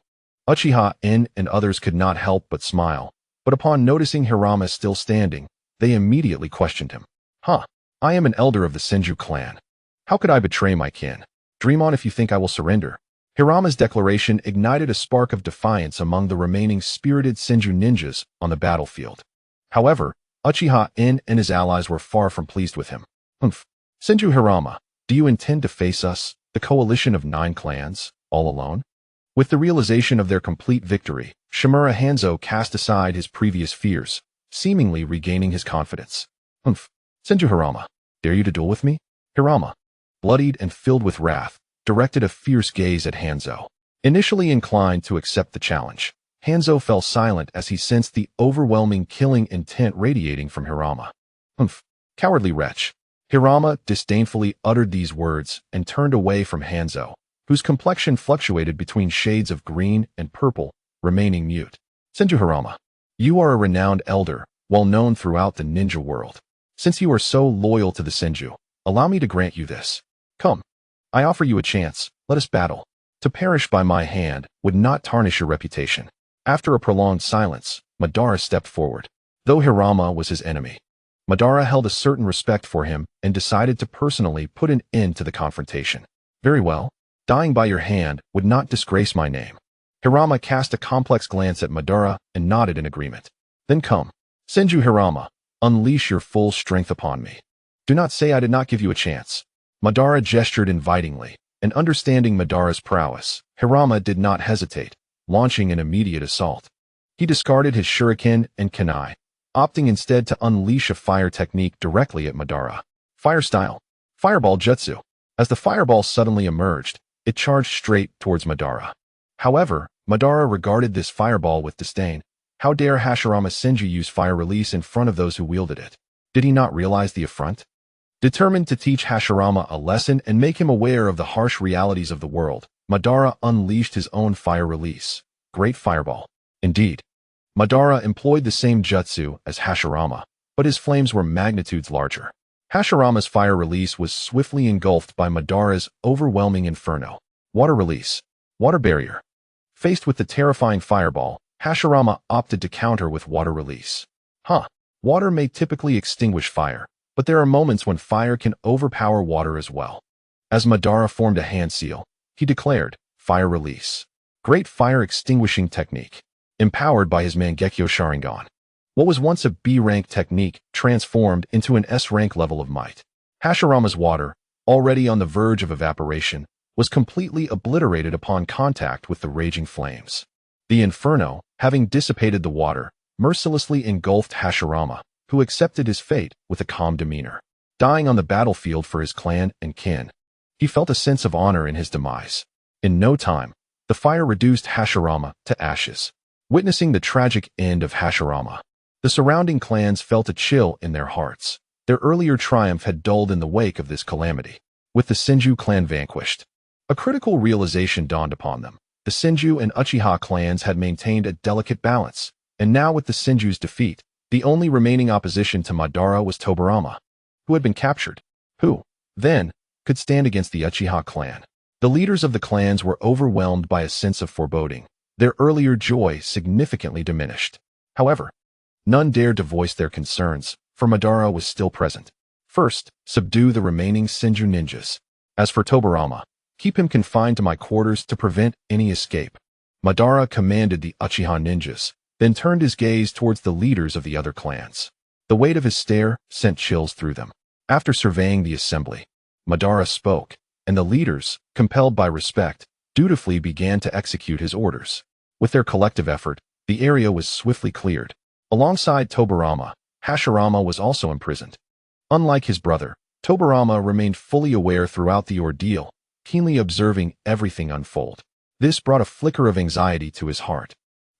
Uchiha and others could not help but smile, but upon noticing Hirama still standing, they immediately questioned him. I am an elder of the Senju clan. How could I betray my kin? Dream on if you think I will surrender. Hirama's declaration ignited a spark of defiance among the remaining spirited Senju ninjas on the battlefield. However, Uchiha and his allies were far from pleased with him. Senju Hirama, do you intend to face us, the coalition of 9 clans, all alone? With the realization of their complete victory, Shimura Hanzo cast aside his previous fears, seemingly regaining his confidence. Senju Hirama, dare you to duel with me? Hirama, bloodied and filled with wrath, directed a fierce gaze at Hanzo. Initially inclined to accept the challenge, Hanzo fell silent as he sensed the overwhelming killing intent radiating from Hirama. Cowardly wretch. Hirama disdainfully uttered these words and turned away from Hanzo, whose complexion fluctuated between shades of green and purple, remaining mute. Senju Hirama, you are a renowned elder, well known throughout the ninja world. Since you are so loyal to the Senju, allow me to grant you this. Come. I offer you a chance, let us battle. To perish by my hand would not tarnish your reputation. After a prolonged silence, Madara stepped forward. Though Hirama was his enemy, Madara held a certain respect for him and decided to personally put an end to the confrontation. Very well. Dying by your hand would not disgrace my name. Hirama cast a complex glance at Madara and nodded in agreement. Then come. Senju Hirama, unleash your full strength upon me. Do not say I did not give you a chance. Madara gestured invitingly, and understanding Madara's prowess, Hirama did not hesitate, launching an immediate assault. He discarded his shuriken and kunai, opting instead to unleash a fire technique directly at Madara. Fire style. Fireball jutsu. As the fireball suddenly emerged, it charged straight towards Madara. However, Madara regarded this fireball with disdain. How dare Hashirama Senju use fire release in front of those who wielded it? Did he not realize the affront? Determined to teach Hashirama a lesson and make him aware of the harsh realities of the world, Madara unleashed his own fire release. Great Fireball. Indeed, Madara employed the same jutsu as Hashirama, but his flames were magnitudes larger. Hashirama's fire release was swiftly engulfed by Madara's overwhelming inferno. Water release. Water barrier. Faced with the terrifying fireball, Hashirama opted to counter with water release. Water may typically extinguish fire, but there are moments when fire can overpower water as well. As Madara formed a hand seal, he declared, Fire Release. Great fire extinguishing technique. Empowered by his Mangekyo Sharingan. What was once a B-rank technique transformed into an S-rank level of might. Hashirama's water, already on the verge of evaporation, was completely obliterated upon contact with the raging flames. The inferno, having dissipated the water, mercilessly engulfed Hashirama, who accepted his fate with a calm demeanor. Dying on the battlefield for his clan and kin, he felt a sense of honor in his demise. In no time, the fire reduced Hashirama to ashes. Witnessing the tragic end of Hashirama, The surrounding clans felt a chill in their hearts. Their earlier triumph had dulled in the wake of this calamity. With the Senju clan vanquished, a critical realization dawned upon them. The Senju and Uchiha clans had maintained a delicate balance, and now with the Senju's defeat, the only remaining opposition to Madara was Tobirama, who had been captured. Who, then, could stand against the Uchiha clan? The leaders of the clans were overwhelmed by a sense of foreboding. Their earlier joy significantly diminished. However, none dared to voice their concerns, for Madara was still present. First, subdue the remaining Senju ninjas. As for Tobirama, keep him confined to my quarters to prevent any escape. Madara commanded the Uchiha ninjas, then turned his gaze towards the leaders of the other clans. The weight of his stare sent chills through them. After surveying the assembly, Madara spoke, and the leaders, compelled by respect, dutifully began to execute his orders. With their collective effort, the area was swiftly cleared. Alongside Tobirama, Hashirama was also imprisoned. Unlike his brother, Tobirama remained fully aware throughout the ordeal, keenly observing everything unfold. This brought a flicker of anxiety to his heart.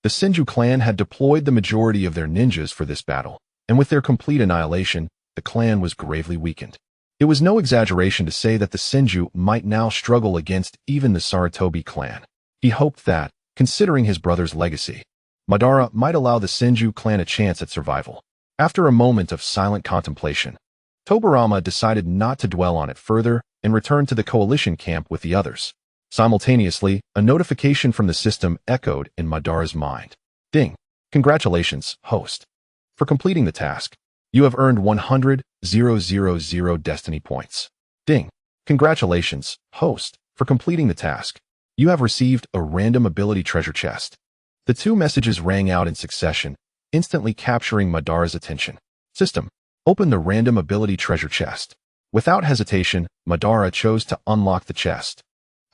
The Senju clan had deployed the majority of their ninjas for this battle, and with their complete annihilation, the clan was gravely weakened. It was no exaggeration to say that the Senju might now struggle against even the Sarutobi clan. He hoped that, considering his brother's legacy, Madara might allow the Senju clan a chance at survival. After a moment of silent contemplation, Tobirama decided not to dwell on it further and returned to the coalition camp with the others. Simultaneously, a notification from the system echoed in Madara's mind. Ding! Congratulations, host. For completing the task, you have earned 100,000 destiny points. Ding! Congratulations, host. For completing the task, you have received a random ability treasure chest. The two messages rang out in succession, instantly capturing Madara's attention. System: open the random ability treasure chest. Without hesitation, Madara chose to unlock the chest.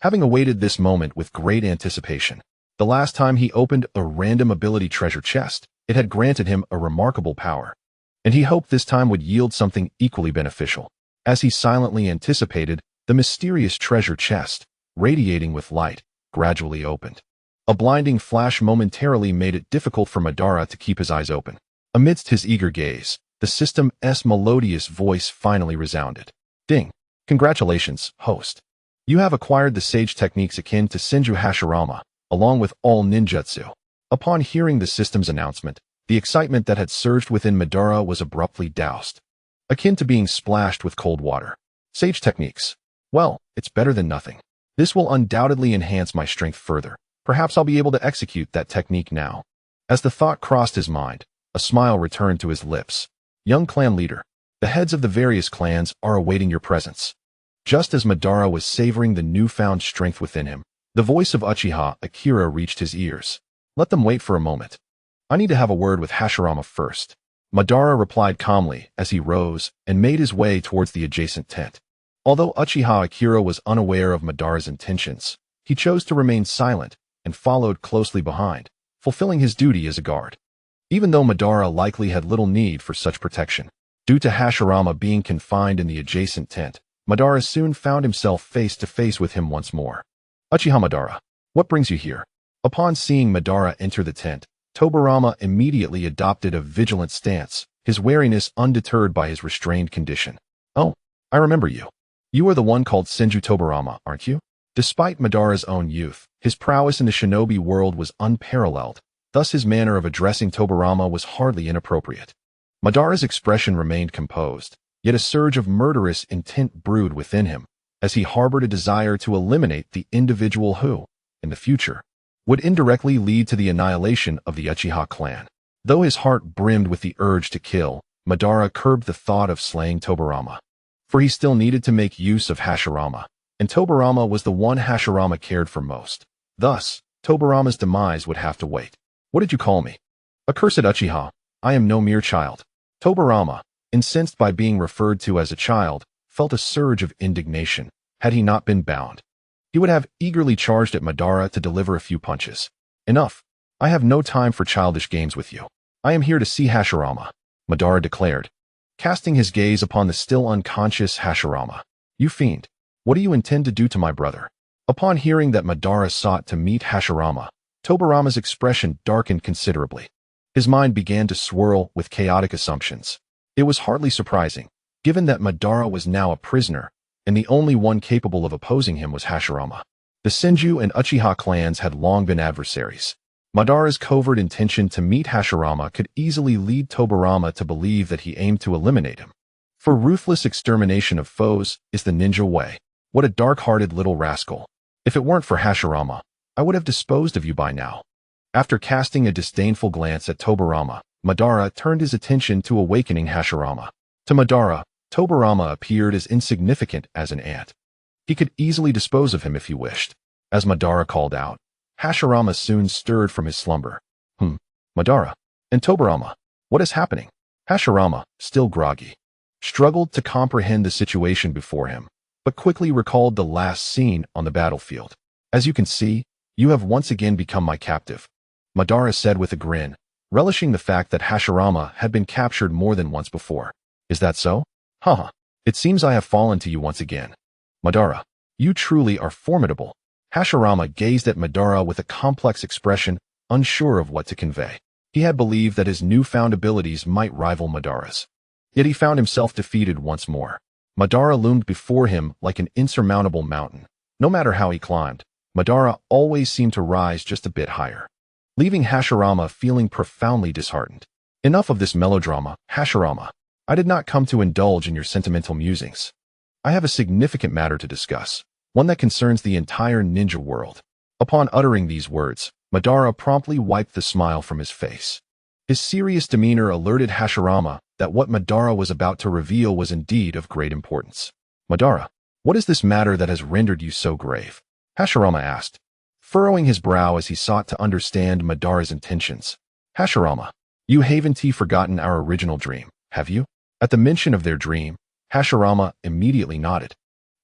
Having awaited this moment with great anticipation, the last time he opened a random ability treasure chest, it had granted him a remarkable power, and he hoped this time would yield something equally beneficial. As he silently anticipated, the mysterious treasure chest, radiating with light, gradually opened. A blinding flash momentarily made it difficult for Madara to keep his eyes open. Amidst his eager gaze, the system's melodious voice finally resounded. Ding! Congratulations, host. You have acquired the sage techniques akin to Senju Hashirama, along with all ninjutsu. Upon hearing the system's announcement, the excitement that had surged within Madara was abruptly doused, akin to being splashed with cold water. Sage techniques. Well, it's better than nothing. This will undoubtedly enhance my strength further. Perhaps I'll be able to execute that technique now. As the thought crossed his mind, a smile returned to his lips. Young clan leader, the heads of the various clans are awaiting your presence. Just as Madara was savoring the newfound strength within him, the voice of Uchiha Akira reached his ears. Let them wait for a moment. I need to have a word with Hashirama first. Madara replied calmly as he rose and made his way towards the adjacent tent. Although Uchiha Akira was unaware of Madara's intentions, he chose to remain silent and followed closely behind, fulfilling his duty as a guard. Even though Madara likely had little need for such protection, due to Hashirama being confined in the adjacent tent, Madara soon found himself face to face with him once more. Uchiha Madara, what brings you here? Upon seeing Madara enter the tent, Tobirama immediately adopted a vigilant stance, his wariness undeterred by his restrained condition. Oh, I remember you. You are the one called Senju Tobirama, aren't you? Despite Madara's own youth, his prowess in the shinobi world was unparalleled, thus his manner of addressing Tobirama was hardly inappropriate. Madara's expression remained composed, yet a surge of murderous intent brewed within him, as he harbored a desire to eliminate the individual who, in the future, would indirectly lead to the annihilation of the Uchiha clan. Though his heart brimmed with the urge to kill, Madara curbed the thought of slaying Tobirama, for he still needed to make use of Hashirama, and Tobirama was the one Hashirama cared for most. Thus, Tobirama's demise would have to wait. What did you call me? Accursed Uchiha, I am no mere child. Tobirama, incensed by being referred to as a child, felt a surge of indignation. Had he not been bound, he would have eagerly charged at Madara to deliver a few punches. Enough. I have no time for childish games with you. I am here to see Hashirama, Madara declared, casting his gaze upon the still unconscious Hashirama. You fiend, what do you intend to do to my brother? Upon hearing that Madara sought to meet Hashirama, Tobirama's expression darkened considerably. His mind began to swirl with chaotic assumptions. It was hardly surprising, given that Madara was now a prisoner, and the only one capable of opposing him was Hashirama. The Senju and Uchiha clans had long been adversaries. Madara's covert intention to meet Hashirama could easily lead Tobirama to believe that he aimed to eliminate him. For ruthless extermination of foes is the ninja way. What a dark-hearted little rascal. If it weren't for Hashirama, I would have disposed of you by now. After casting a disdainful glance at Tobirama, Madara turned his attention to awakening Hashirama. To Madara, Tobirama appeared as insignificant as an ant. He could easily dispose of him if he wished. As Madara called out, Hashirama soon stirred from his slumber. Madara. And Tobirama. What is happening? Hashirama, still groggy, struggled to comprehend the situation before him, but quickly recalled the last scene on the battlefield. As you can see, you have once again become my captive, Madara said with a grin, relishing the fact that Hashirama had been captured more than once before. Is that so? Haha. It seems I have fallen to you once again. Madara, you truly are formidable. Hashirama gazed at Madara with a complex expression, unsure of what to convey. He had believed that his newfound abilities might rival Madara's. Yet he found himself defeated once more. Madara loomed before him like an insurmountable mountain. No matter how he climbed, Madara always seemed to rise just a bit higher, leaving Hashirama feeling profoundly disheartened. Enough of this melodrama, Hashirama. I did not come to indulge in your sentimental musings. I have a significant matter to discuss, one that concerns the entire ninja world. Upon uttering these words, Madara promptly wiped the smile from his face. His serious demeanor alerted Hashirama that what Madara was about to reveal was indeed of great importance. Madara, what is this matter that has rendered you so grave? Hashirama asked, furrowing his brow as he sought to understand Madara's intentions. Hashirama, you haven't forgotten our original dream, have you? At the mention of their dream, Hashirama immediately nodded,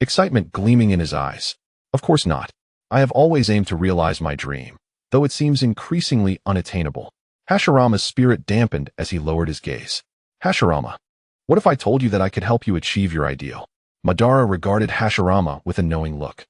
excitement gleaming in his eyes. Of course not. I have always aimed to realize my dream, though it seems increasingly unattainable. Hashirama's spirit dampened as he lowered his gaze. Hashirama, what if I told you that I could help you achieve your ideal? Madara regarded Hashirama with a knowing look.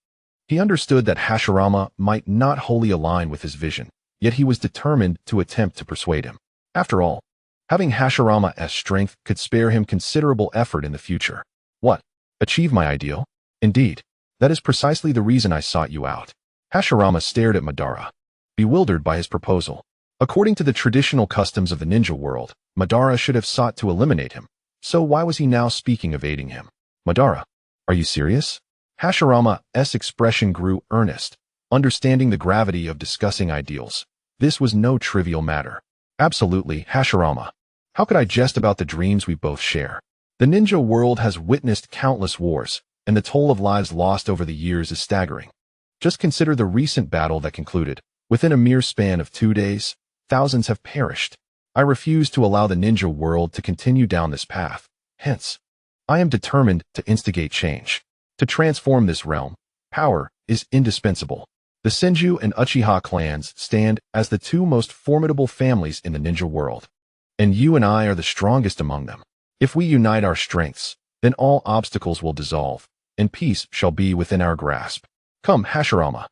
He understood that Hashirama might not wholly align with his vision, yet he was determined to attempt to persuade him. After all, having Hashirama as strength could spare him considerable effort in the future. What? Achieve my ideal? Indeed. That is precisely the reason I sought you out. Hashirama stared at Madara, bewildered by his proposal. According to the traditional customs of the ninja world, Madara should have sought to eliminate him. So why was he now speaking of aiding him? Madara, are you serious? Hashirama's expression grew earnest, understanding the gravity of discussing ideals. This was no trivial matter. Absolutely, Hashirama. How could I jest about the dreams we both share? The ninja world has witnessed countless wars, and the toll of lives lost over the years is staggering. Just consider the recent battle that concluded. Within a mere span of 2 days, thousands have perished. I refuse to allow the ninja world to continue down this path. Hence, I am determined to instigate change. To transform this realm, power is indispensable. The Senju and Uchiha clans stand as the two most formidable families in the ninja world, and you and I are the strongest among them. If we unite our strengths, then all obstacles will dissolve, and peace shall be within our grasp. Come, Hashirama.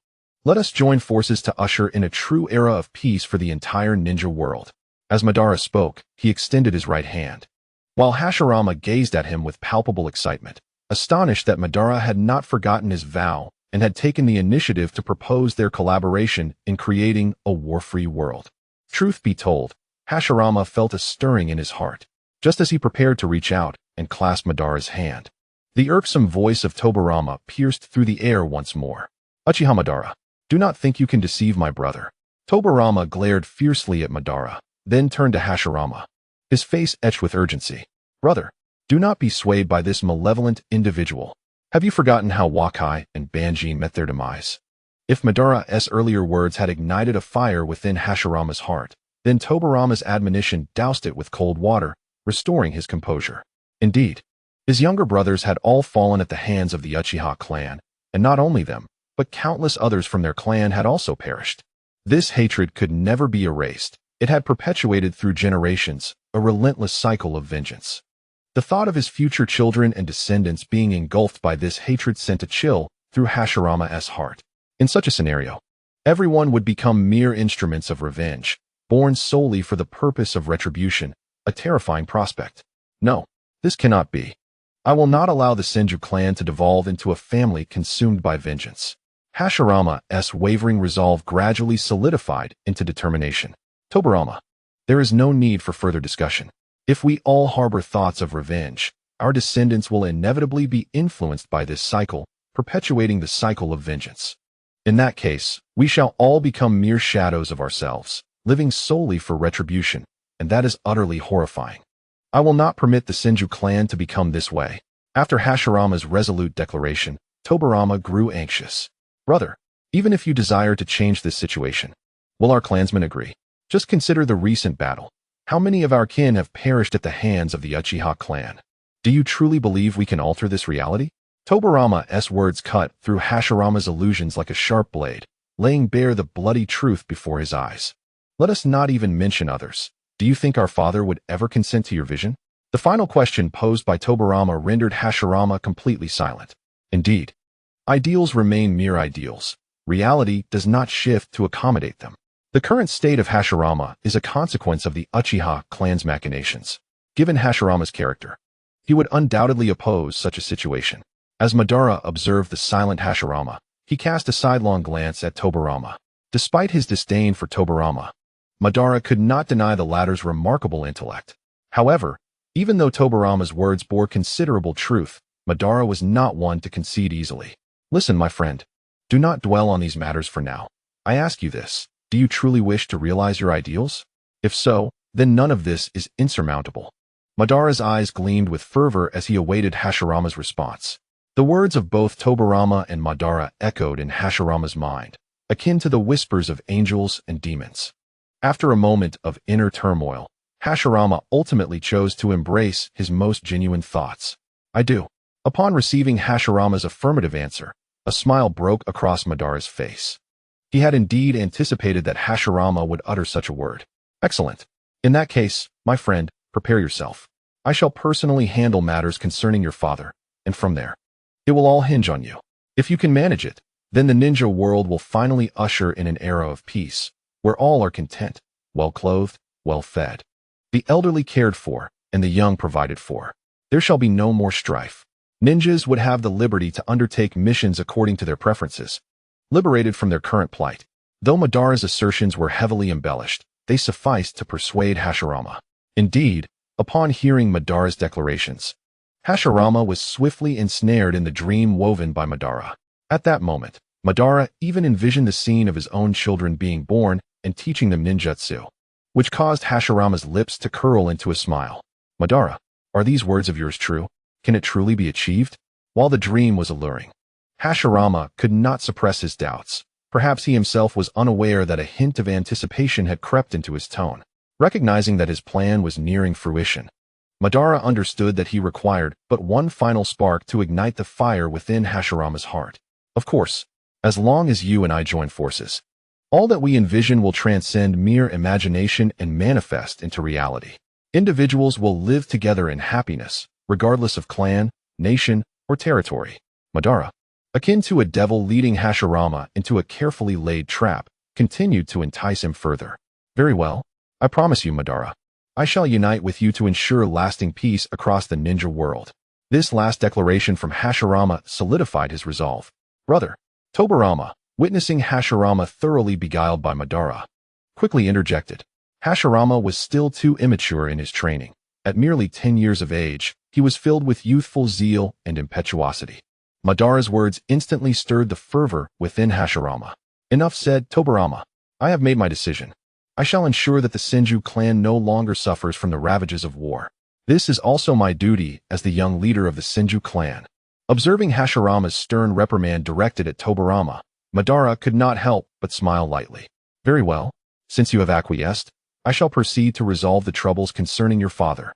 Let us join forces to usher in a true era of peace for the entire ninja world. As Madara spoke, he extended his right hand, while Hashirama gazed at him with palpable excitement, astonished that Madara had not forgotten his vow and had taken the initiative to propose their collaboration in creating a war-free world. Truth be told, Hashirama felt a stirring in his heart, just as he prepared to reach out and clasp Madara's hand. The irksome voice of Tobirama pierced through the air once more. Uchiha Madara, do not think you can deceive my brother. Tobirama glared fiercely at Madara, then turned to Hashirama, his face etched with urgency. Brother, do not be swayed by this malevolent individual. Have you forgotten how Wakai and Banji met their demise? If Madara's earlier words had ignited a fire within Hashirama's heart, then Tobirama's admonition doused it with cold water, restoring his composure. Indeed, his younger brothers had all fallen at the hands of the Uchiha clan, and not only them, but countless others from their clan had also perished. This hatred could never be erased. It had perpetuated through generations, a relentless cycle of vengeance. The thought of his future children and descendants being engulfed by this hatred sent a chill through Hashirama's heart. In such a scenario, everyone would become mere instruments of revenge, born solely for the purpose of retribution, a terrifying prospect. No, this cannot be. I will not allow the Senju clan to devolve into a family consumed by vengeance. Hashirama's wavering resolve gradually solidified into determination. Tobirama, there is no need for further discussion. If we all harbor thoughts of revenge, our descendants will inevitably be influenced by this cycle, perpetuating the cycle of vengeance. In that case, we shall all become mere shadows of ourselves, living solely for retribution, and that is utterly horrifying. I will not permit the Senju clan to become this way. After Hashirama's resolute declaration, Tobirama grew anxious. Brother, even if you desire to change this situation, will our clansmen agree? Just consider the recent battle. How many of our kin have perished at the hands of the Uchiha clan? Do you truly believe we can alter this reality? Tobirama's words cut through Hashirama's illusions like a sharp blade, laying bare the bloody truth before his eyes. Let us not even mention others. Do you think our father would ever consent to your vision? The final question posed by Tobirama rendered Hashirama completely silent. Indeed, ideals remain mere ideals. Reality does not shift to accommodate them. The current state of Hashirama is a consequence of the Uchiha clan's machinations. Given Hashirama's character, he would undoubtedly oppose such a situation. As Madara observed the silent Hashirama, he cast a sidelong glance at Tobirama. Despite his disdain for Tobirama, Madara could not deny the latter's remarkable intellect. However, even though Tobirama's words bore considerable truth, Madara was not one to concede easily. Listen, my friend, do not dwell on these matters for now. I ask you this, do you truly wish to realize your ideals? If so, then none of this is insurmountable. Madara's eyes gleamed with fervor as he awaited Hashirama's response. The words of both Tobirama and Madara echoed in Hashirama's mind, akin to the whispers of angels and demons. After a moment of inner turmoil, Hashirama ultimately chose to embrace his most genuine thoughts. I do. Upon receiving Hashirama's affirmative answer, a smile broke across Madara's face. He had indeed anticipated that Hashirama would utter such a word. Excellent. In that case, my friend, prepare yourself. I shall personally handle matters concerning your father, and from there, it will all hinge on you. If you can manage it, then the ninja world will finally usher in an era of peace, where all are content, well-clothed, well-fed, the elderly cared for, and the young provided for. There shall be no more strife. Ninjas would have the liberty to undertake missions according to their preferences, liberated from their current plight. Though Madara's assertions were heavily embellished, they sufficed to persuade Hashirama. Indeed, upon hearing Madara's declarations, Hashirama was swiftly ensnared in the dream woven by Madara. At that moment, Madara even envisioned the scene of his own children being born and teaching them ninjutsu, which caused Hashirama's lips to curl into a smile. Madara, are these words of yours true? Can it truly be achieved? While the dream was alluring, Hashirama could not suppress his doubts. Perhaps he himself was unaware that a hint of anticipation had crept into his tone. Recognizing that his plan was nearing fruition, Madara understood that he required but one final spark to ignite the fire within Hashirama's heart. Of course, as long as you and I join forces, all that we envision will transcend mere imagination and manifest into reality. Individuals will live together in happiness, regardless of clan, nation, or territory. Madara, akin to a devil leading Hashirama into a carefully laid trap, continued to entice him further. Very well, I promise you, Madara, I shall unite with you to ensure lasting peace across the ninja world. This last declaration from Hashirama solidified his resolve. Brother, Tobirama, witnessing Hashirama thoroughly beguiled by Madara, quickly interjected. Hashirama was still too immature in his training. At merely 10 years of age, he was filled with youthful zeal and impetuosity. Madara's words instantly stirred the fervor within Hashirama. Enough said, Tobirama. I have made my decision. I shall ensure that the Senju clan no longer suffers from the ravages of war. This is also my duty as the young leader of the Senju clan. Observing Hashirama's stern reprimand directed at Tobirama, Madara could not help but smile lightly. Very well. Since you have acquiesced, I shall proceed to resolve the troubles concerning your father.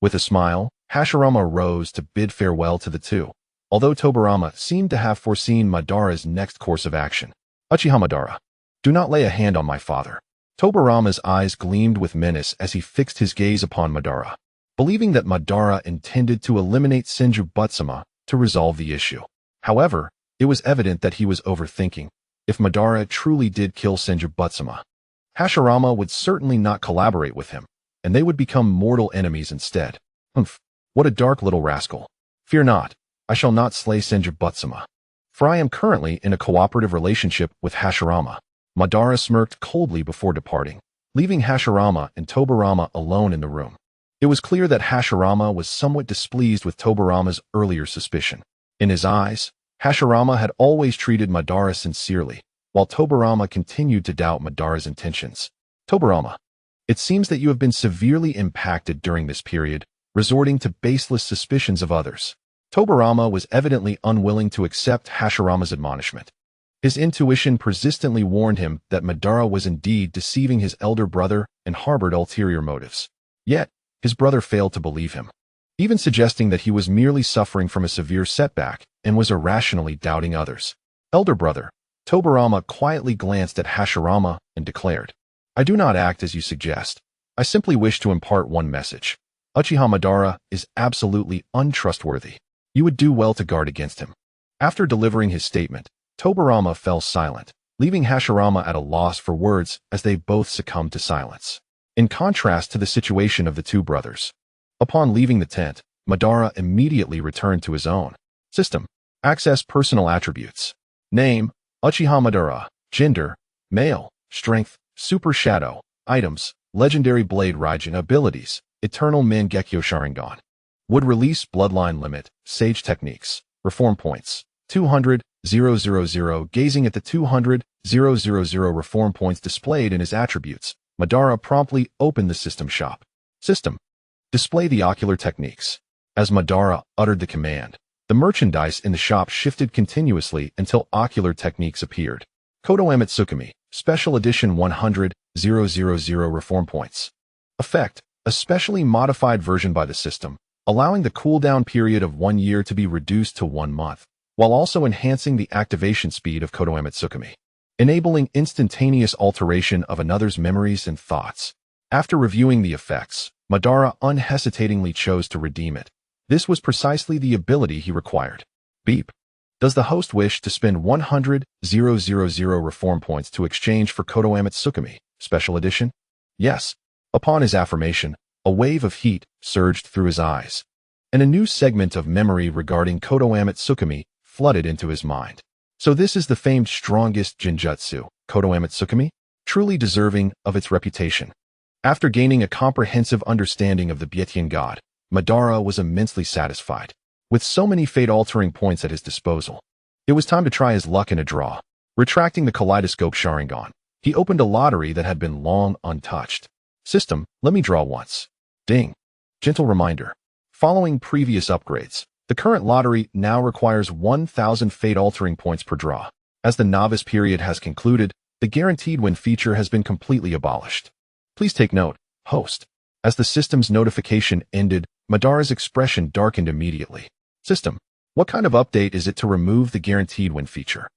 With a smile, Hashirama rose to bid farewell to the two, although Tobirama seemed to have foreseen Madara's next course of action. Uchiha Madara, do not lay a hand on my father. Tobirama's eyes gleamed with menace as he fixed his gaze upon Madara, believing that Madara intended to eliminate Senju Butsama to resolve the issue. However, it was evident that he was overthinking. If Madara truly did kill Senju Butsama, Hashirama would certainly not collaborate with him, and they would become mortal enemies instead. Humph, what a dark little rascal. Fear not, I shall not slay Senju Butsuma. For I am currently in a cooperative relationship with Hashirama. Madara smirked coldly before departing, leaving Hashirama and Tobirama alone in the room. It was clear that Hashirama was somewhat displeased with Tobirama's earlier suspicion. In his eyes, Hashirama had always treated Madara sincerely, while Tobirama continued to doubt Madara's intentions. Tobirama, it seems that you have been severely impacted during this period, resorting to baseless suspicions of others. Tobirama was evidently unwilling to accept Hashirama's admonishment. His intuition persistently warned him that Madara was indeed deceiving his elder brother and harbored ulterior motives. Yet, his brother failed to believe him, even suggesting that he was merely suffering from a severe setback and was irrationally doubting others. Elder brother, Tobirama quietly glanced at Hashirama and declared, I do not act as you suggest. I simply wish to impart one message. Uchiha Madara is absolutely untrustworthy. You would do well to guard against him. After delivering his statement, Tobirama fell silent, leaving Hashirama at a loss for words as they both succumbed to silence. In contrast to the situation of the two brothers, upon leaving the tent, Madara immediately returned to his own system. Access personal attributes. Name, Uchiha Madara. Gender, male. Strength, super shadow. Items, legendary blade Raijin. Abilities, eternal Mangekyo Sharingan. Would release bloodline limit, sage techniques. Reform points, 200,000. Gazing at the 200,000 reform points displayed in his attributes, Madara promptly opened the system shop. System. Display the ocular techniques. As Madara uttered the command, the merchandise in the shop shifted continuously until ocular techniques appeared. Kodoeme Tsukumi, Special Edition 100,000 reform points. Effect, a specially modified version by the system, allowing the cooldown period of 1 year to be reduced to 1 month, while also enhancing the activation speed of Kodoeme Tsukumi, enabling instantaneous alteration of another's memories and thoughts. After reviewing the effects, Madara unhesitatingly chose to redeem it. This was precisely the ability he required. Beep. Does the host wish to spend 100,000 reform points to exchange for Kodoeme Tsukumi, Special Edition? Yes. Upon his affirmation, a wave of heat surged through his eyes, and a new segment of memory regarding Kodoeme Tsukumi flooded into his mind. So this is the famed strongest Jinjutsu, Kodoeme Tsukumi, truly deserving of its reputation. After gaining a comprehensive understanding of the Byaetian god, Madara was immensely satisfied. With so many fate-altering points at his disposal, it was time to try his luck in a draw. Retracting the Kaleidoscope Sharingan, he opened a lottery that had been long untouched. System, let me draw once. Ding. Gentle reminder. Following previous upgrades, the current lottery now requires 1,000 fate-altering points per draw. As the novice period has concluded, the guaranteed win feature has been completely abolished. Please take note, host. As the system's notification ended, Madara's expression darkened immediately. System, what kind of update is it to remove the guaranteed win feature?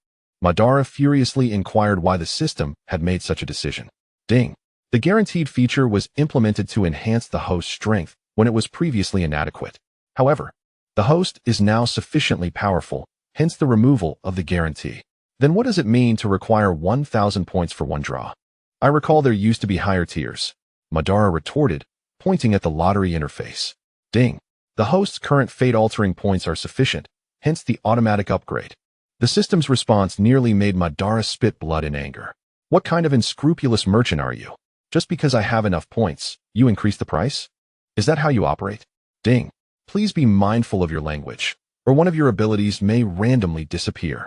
Madara furiously inquired why the system had made such a decision. Ding. The guaranteed feature was implemented to enhance the host's strength when it was previously inadequate. However, the host is now sufficiently powerful, hence the removal of the guarantee. Then what does it mean to require 1,000 points for one draw? I recall there used to be higher tiers. Madara retorted, pointing at the lottery interface. Ding. The host's current fate-altering points are sufficient, hence the automatic upgrade. The system's response nearly made Madara spit blood in anger. What kind of unscrupulous merchant are you? Just because I have enough points, you increase the price? Is that how you operate? Ding. Please be mindful of your language, or one of your abilities may randomly disappear.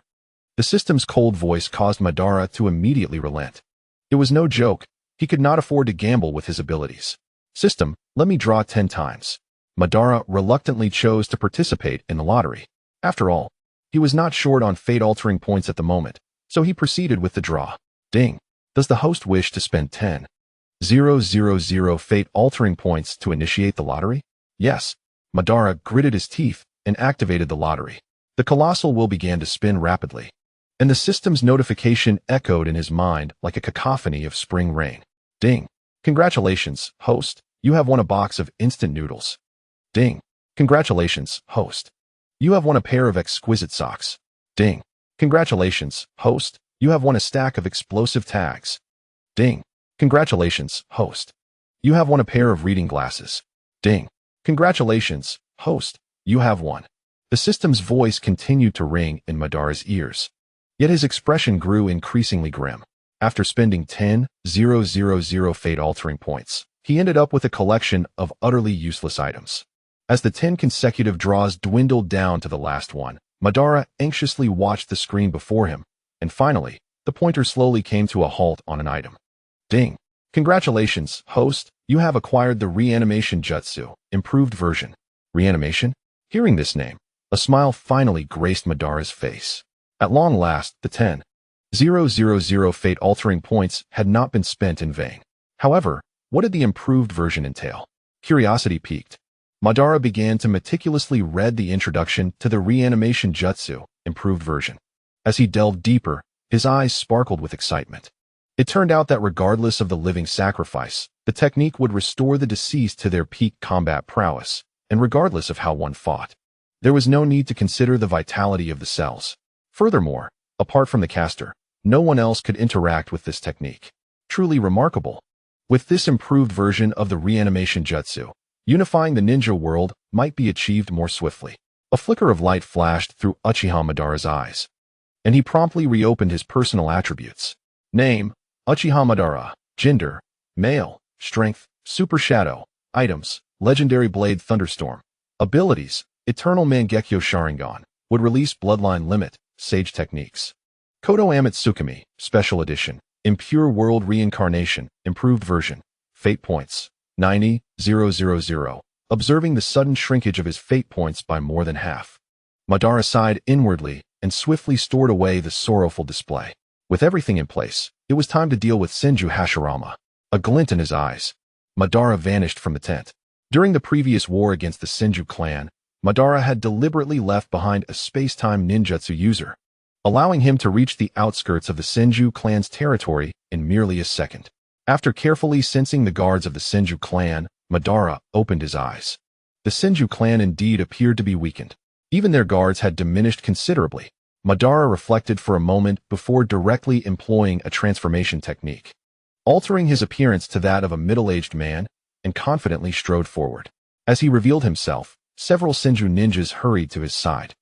The system's cold voice caused Madara to immediately relent. It was no joke. He could not afford to gamble with his abilities. System, let me draw 10 times. Madara reluctantly chose to participate in the lottery. After all, he was not short on fate-altering points at the moment, so he proceeded with the draw. Ding. Does the host wish to spend 10,000 fate-altering points to initiate the lottery? Yes. Madara gritted his teeth and activated the lottery. The colossal wheel began to spin rapidly, and the system's notification echoed in his mind like a cacophony of spring rain. Ding. Congratulations, host. You have won a box of instant noodles. Ding. Congratulations, host. You have won a pair of exquisite socks. Ding. Congratulations, host. You have won a stack of explosive tags. Ding. Congratulations, host. You have won a pair of reading glasses. Ding. Congratulations, host. You have won. The system's voice continued to ring in Madara's ears. Yet his expression grew increasingly grim. After spending 10,000 fate-altering points, he ended up with a collection of utterly useless items. As the 10 consecutive draws dwindled down to the last one, Madara anxiously watched the screen before him, and finally, the pointer slowly came to a halt on an item. Ding. Congratulations, host. You have acquired the Reanimation Jutsu, improved version. Reanimation? Hearing this name, a smile finally graced Madara's face. At long last, the 10,000 fate-altering points had not been spent in vain. However, what did the improved version entail? Curiosity piqued. Madara began to meticulously read the introduction to the Reanimation Jutsu, improved version. As he delved deeper, his eyes sparkled with excitement. It turned out that regardless of the living sacrifice, the technique would restore the deceased to their peak combat prowess, and regardless of how one fought. There was no need to consider the vitality of the cells. Furthermore, apart from the caster, no one else could interact with this technique. Truly remarkable. With this improved version of the Reanimation Jutsu, unifying the ninja world might be achieved more swiftly. A flicker of light flashed through Uchiha Madara's eyes, and he promptly reopened his personal attributes. Name, Uchiha Madara. Gender, male. Strength, Super Shadow. Items, Legendary Blade Thunderstorm. Abilities, Eternal Mangekyo Sharingan. Would release Bloodline Limit, Sage Techniques. Kodo Ōtsutsuki, Special Edition. Impure World Reincarnation, Improved Version. Fate Points, 90,000. Observing the sudden shrinkage of his fate points by more than half, Madara sighed inwardly and swiftly stored away the sorrowful display. With everything in place, it was time to deal with Senju Hashirama. A glint in his eyes, Madara vanished from the tent. During the previous war against the Senju clan, Madara had deliberately left behind a space-time ninjutsu user, allowing him to reach the outskirts of the Senju clan's territory in merely a second. After carefully sensing the guards of the Senju clan, Madara opened his eyes. The Senju clan indeed appeared to be weakened. Even their guards had diminished considerably. Madara reflected for a moment before directly employing a transformation technique, altering his appearance to that of a middle-aged man, and confidently strode forward. As he revealed himself, several Senju ninjas hurried to his side.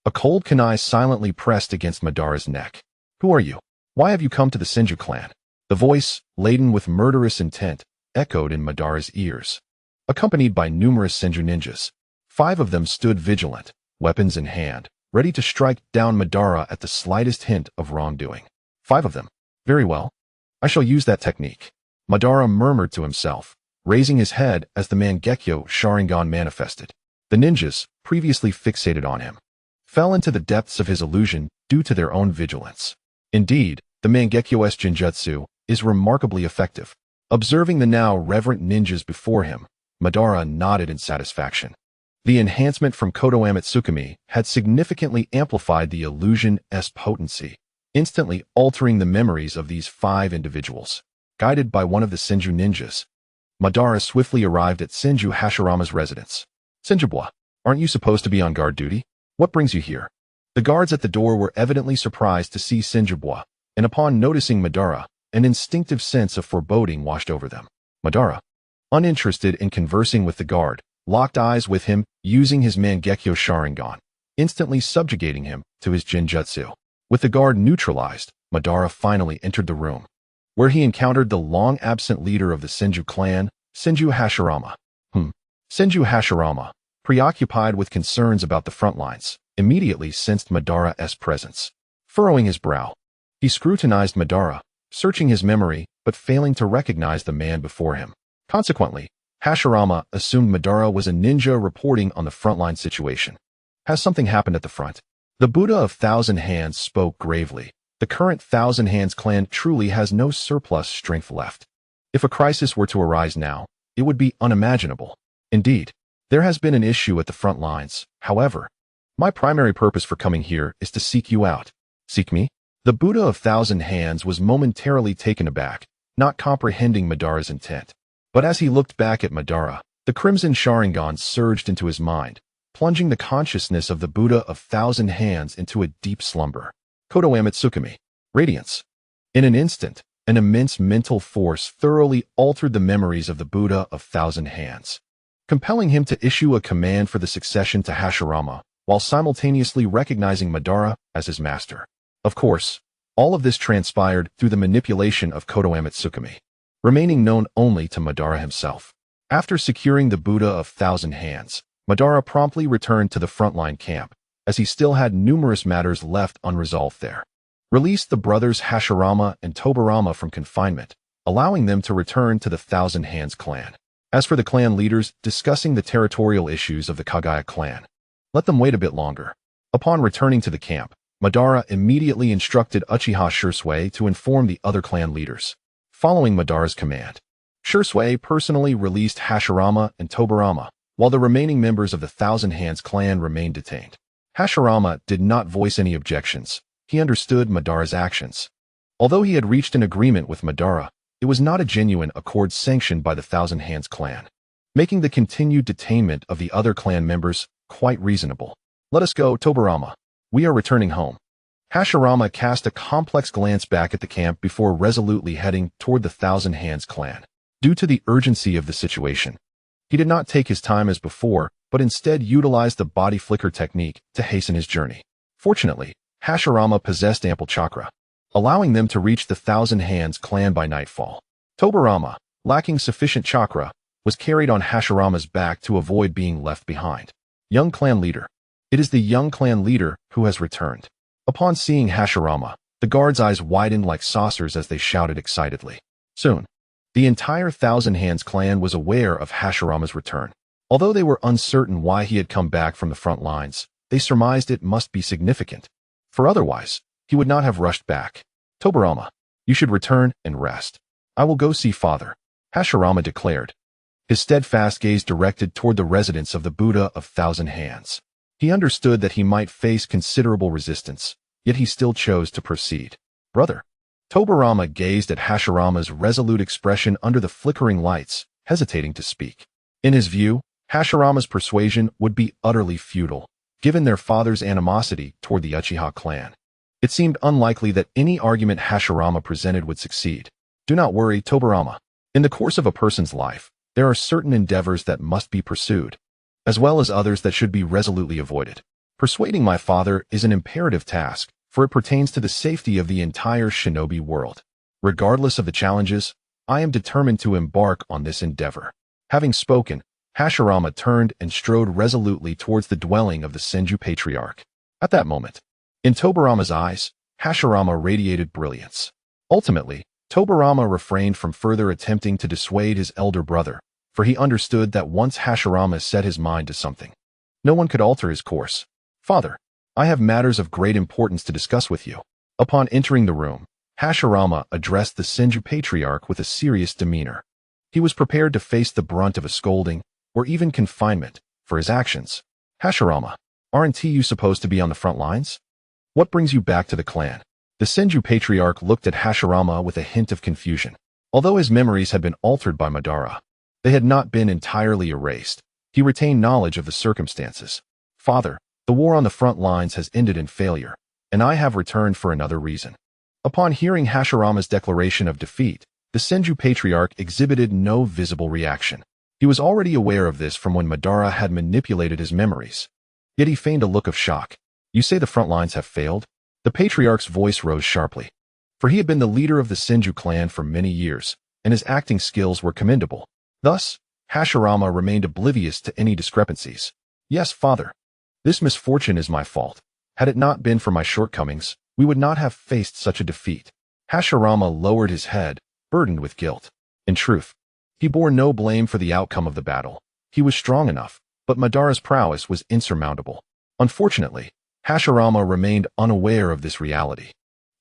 A cold kunai silently pressed against Madara's neck. Who are you? Why have you come to the Senju clan? The voice, laden with murderous intent, echoed in Madara's ears. Accompanied by numerous Senju ninjas, 5 of them stood vigilant, weapons in hand, ready to strike down Madara at the slightest hint of wrongdoing. 5 of them. Very well. I shall use that technique. Madara murmured to himself, raising his head as the Mangekyo Sharingan manifested. The ninjas, previously fixated on him, fell into the depths of his illusion due to their own vigilance. Indeed, the Mangekyo's Jinjutsu is remarkably effective. Observing the now reverent ninjas before him, Madara nodded in satisfaction. The enhancement from Kodo Ōtsutsuki had significantly amplified the illusion's potency, instantly altering the memories of these 5 individuals. Guided by one of the Senju ninjas, Madara swiftly arrived at Senju Hashirama's residence. Senjubwa, aren't you supposed to be on guard duty? What brings you here? The guards at the door were evidently surprised to see Senjubwa, and upon noticing Madara, an instinctive sense of foreboding washed over them. Madara, uninterested in conversing with the guard, locked eyes with him using his Mangekyo Sharingan, instantly subjugating him to his Jinjutsu. With the guard neutralized, Madara finally entered the room, where he encountered the long-absent leader of the Senju clan, Senju Hashirama. Senju Hashirama, preoccupied with concerns about the front lines, immediately sensed Madara's presence. Furrowing his brow, he scrutinized Madara, searching his memory but failing to recognize the man before him. Consequently, Hashirama assumed Madara was a ninja reporting on the frontline situation. Has something happened at the front? The Buddha of Thousand Hands spoke gravely. The current Thousand Hands clan truly has no surplus strength left. If a crisis were to arise now, it would be unimaginable. Indeed, there has been an issue at the front lines. However, my primary purpose for coming here is to seek you out. Seek me? The Buddha of Thousand Hands was momentarily taken aback, not comprehending Madara's intent. But as he looked back at Madara, the Crimson Sharingan surged into his mind, plunging the consciousness of the Buddha of Thousand Hands into a deep slumber. Kodo Ōtsutsuki. Radiance. In an instant, An immense mental force thoroughly altered the memories of the Buddha of Thousand Hands, compelling him to issue a command for the succession to Hashirama, while simultaneously recognizing Madara as his master. Of course, all of this transpired through the manipulation of Kaguya Ōtsutsuki, remaining known only to Madara himself. After securing the Buddha of Thousand Hands, Madara promptly returned to the frontline camp, as he still had numerous matters left unresolved there. Released the brothers Hashirama and Tobirama from confinement, allowing them to return to the Thousand Hands clan. As for the clan leaders discussing the territorial issues of the Kaguya clan, let them wait a bit longer. Upon returning to the camp, Madara immediately instructed Uchiha Shisui to inform the other clan leaders. Following Madara's command, Shisui personally released Hashirama and Tobirama, while the remaining members of the Thousand Hands clan remained detained. Hashirama did not voice any objections. He understood Madara's actions. Although he had reached an agreement with Madara, it was not a genuine accord sanctioned by the Thousand Hands clan, making the continued detainment of the other clan members quite reasonable. Let us go, Tobirama. We are returning home. Hashirama cast a complex glance back at the camp before resolutely heading toward the Thousand Hands clan. Due to the urgency of the situation, he did not take his time as before, but instead utilized the body flicker technique to hasten his journey. Fortunately, Hashirama possessed ample chakra, allowing them to reach the Thousand Hands clan by nightfall. Tobirama, lacking sufficient chakra, was carried on Hashirama's back to avoid being left behind. Young clan leader. It is the young clan leader who has returned. Upon seeing Hashirama, the guards' eyes widened like saucers as they shouted excitedly. Soon, the entire Thousand Hands clan was aware of Hashirama's return. Although they were uncertain why he had come back from the front lines, they surmised it must be significant, for otherwise, he would not have rushed back. Tobirama, you should return and rest. I will go see father, Hashirama declared, his steadfast gaze directed toward the residence of the Buddha of Thousand Hands. He understood that he might face considerable resistance, yet he still chose to proceed. Brother. Tobirama gazed at Hashirama's resolute expression under the flickering lights, hesitating to speak. In his view, Hashirama's persuasion would be utterly futile, given their father's animosity toward the Uchiha clan. It seemed unlikely that any argument Hashirama presented would succeed. Do not worry, Tobirama. In the course of a person's life, there are certain endeavors that must be pursued, as well as others that should be resolutely avoided. Persuading my father is an imperative task, for it pertains to the safety of the entire shinobi world. Regardless of the challenges, I am determined to embark on this endeavor. Having spoken, Hashirama turned and strode resolutely towards the dwelling of the Senju Patriarch. At that moment, in Tobirama's eyes, Hashirama radiated brilliance. Ultimately, Tobirama refrained from further attempting to dissuade his elder brother, for he understood that once Hashirama set his mind to something, no one could alter his course. Father, I have matters of great importance to discuss with you. Upon entering the room, Hashirama addressed the Senju Patriarch with a serious demeanor. He was prepared to face the brunt of a scolding, or even confinement, for his actions. Hashirama, aren't you supposed to be on the front lines? What brings you back to the clan? The Senju Patriarch looked at Hashirama with a hint of confusion. Although his memories had been altered by Madara, they had not been entirely erased. He retained knowledge of the circumstances. Father, the war on the front lines has ended in failure, and I have returned for another reason. Upon hearing Hashirama's declaration of defeat, the Senju Patriarch exhibited no visible reaction. He was already aware of this from when Madara had manipulated his memories. Yet he feigned a look of shock. You say the front lines have failed? The Patriarch's voice rose sharply. For he had been the leader of the Senju clan for many years, and his acting skills were commendable. Thus, Hashirama remained oblivious to any discrepancies. Yes, father. This misfortune is my fault. Had it not been for my shortcomings, we would not have faced such a defeat. Hashirama lowered his head, burdened with guilt. In truth, he bore no blame for the outcome of the battle. He was strong enough, but Madara's prowess was insurmountable. Unfortunately, Hashirama remained unaware of this reality,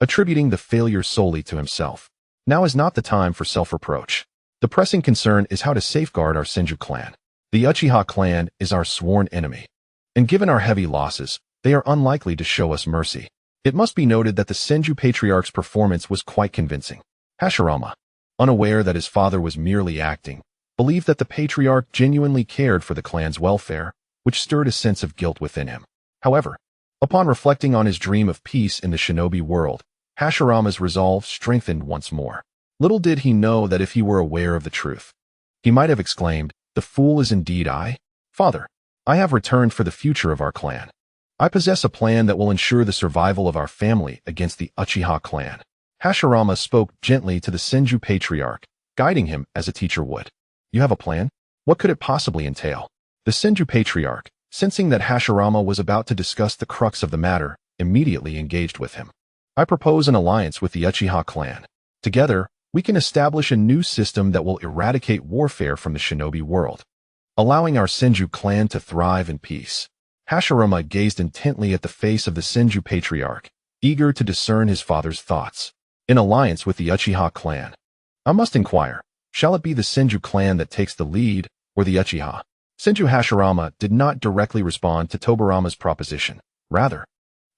attributing the failure solely to himself. Now is not the time for self-reproach. The pressing concern is how to safeguard our Senju clan. The Uchiha clan is our sworn enemy, and given our heavy losses, they are unlikely to show us mercy. It must be noted that the Senju Patriarch's performance was quite convincing. Hashirama, unaware that his father was merely acting, believed that the Patriarch genuinely cared for the clan's welfare, which stirred a sense of guilt within him. However, upon reflecting on his dream of peace in the shinobi world, Hashirama's resolve strengthened once more. Little did he know that if he were aware of the truth, he might have exclaimed, "The fool is indeed I? Father, I have returned for the future of our clan. I possess a plan that will ensure the survival of our family against the Uchiha clan." Hashirama spoke gently to the Senju patriarch, guiding him as a teacher would. "You have a plan? What could it possibly entail?" The Senju patriarch, sensing that Hashirama was about to discuss the crux of the matter, immediately engaged with him. "I propose an alliance with the Uchiha clan. Together, we can establish a new system that will eradicate warfare from the shinobi world, allowing our Senju clan to thrive in peace." Hashirama gazed intently at the face of the Senju patriarch, eager to discern his father's thoughts. "In alliance with the Uchiha clan. I must inquire, shall it be the Senju clan that takes the lead, or the Uchiha?" Senju Hashirama did not directly respond to Tobarama's proposition. Rather,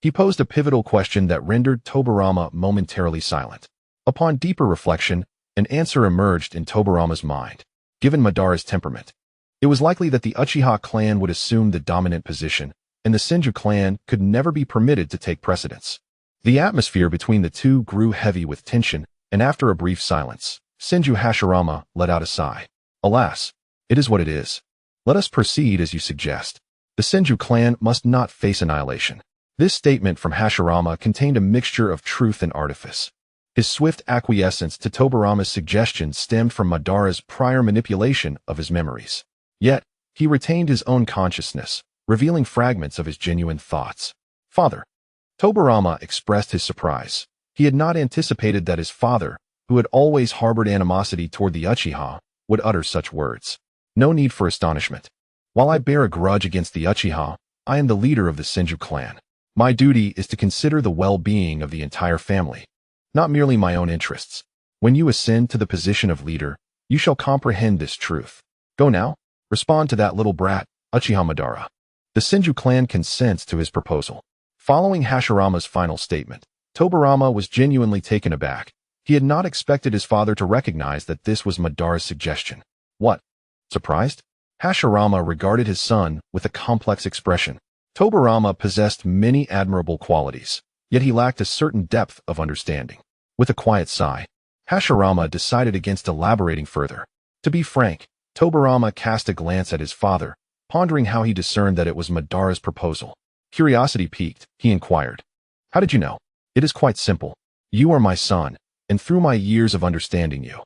he posed a pivotal question that rendered Tobarama momentarily silent. Upon deeper reflection, an answer emerged in Tobarama's mind. Given Madara's temperament, it was likely that the Uchiha clan would assume the dominant position, and the Senju clan could never be permitted to take precedence. The atmosphere between the two grew heavy with tension, and after a brief silence, Senju Hashirama let out a sigh. "Alas, it is what it is. Let us proceed as you suggest. The Senju clan must not face annihilation." This statement from Hashirama contained a mixture of truth and artifice. His swift acquiescence to Tobarama's suggestion stemmed from Madara's prior manipulation of his memories. Yet, he retained his own consciousness, revealing fragments of his genuine thoughts. "Father." Tobarama expressed his surprise. He had not anticipated that his father, who had always harbored animosity toward the Uchiha, would utter such words. "No need for astonishment. While I bear a grudge against the Uchiha, I am the leader of the Senju clan. My duty is to consider the well-being of the entire family, not merely my own interests. When you ascend to the position of leader, you shall comprehend this truth. Go now, respond to that little brat, Uchiha Madara." The Senju clan consents to his proposal. Following Hashirama's final statement, Tobarama was genuinely taken aback. He had not expected his father to recognize that this was Madara's suggestion. "What? Surprised?" Hashirama regarded his son with a complex expression. Tobarama possessed many admirable qualities, yet he lacked a certain depth of understanding. With a quiet sigh, Hashirama decided against elaborating further. To be frank, Tobarama cast a glance at his father, pondering how he discerned that it was Madara's proposal. Curiosity piqued, he inquired, "How did you know?" "It is quite simple. You are my son, and through my years of understanding you,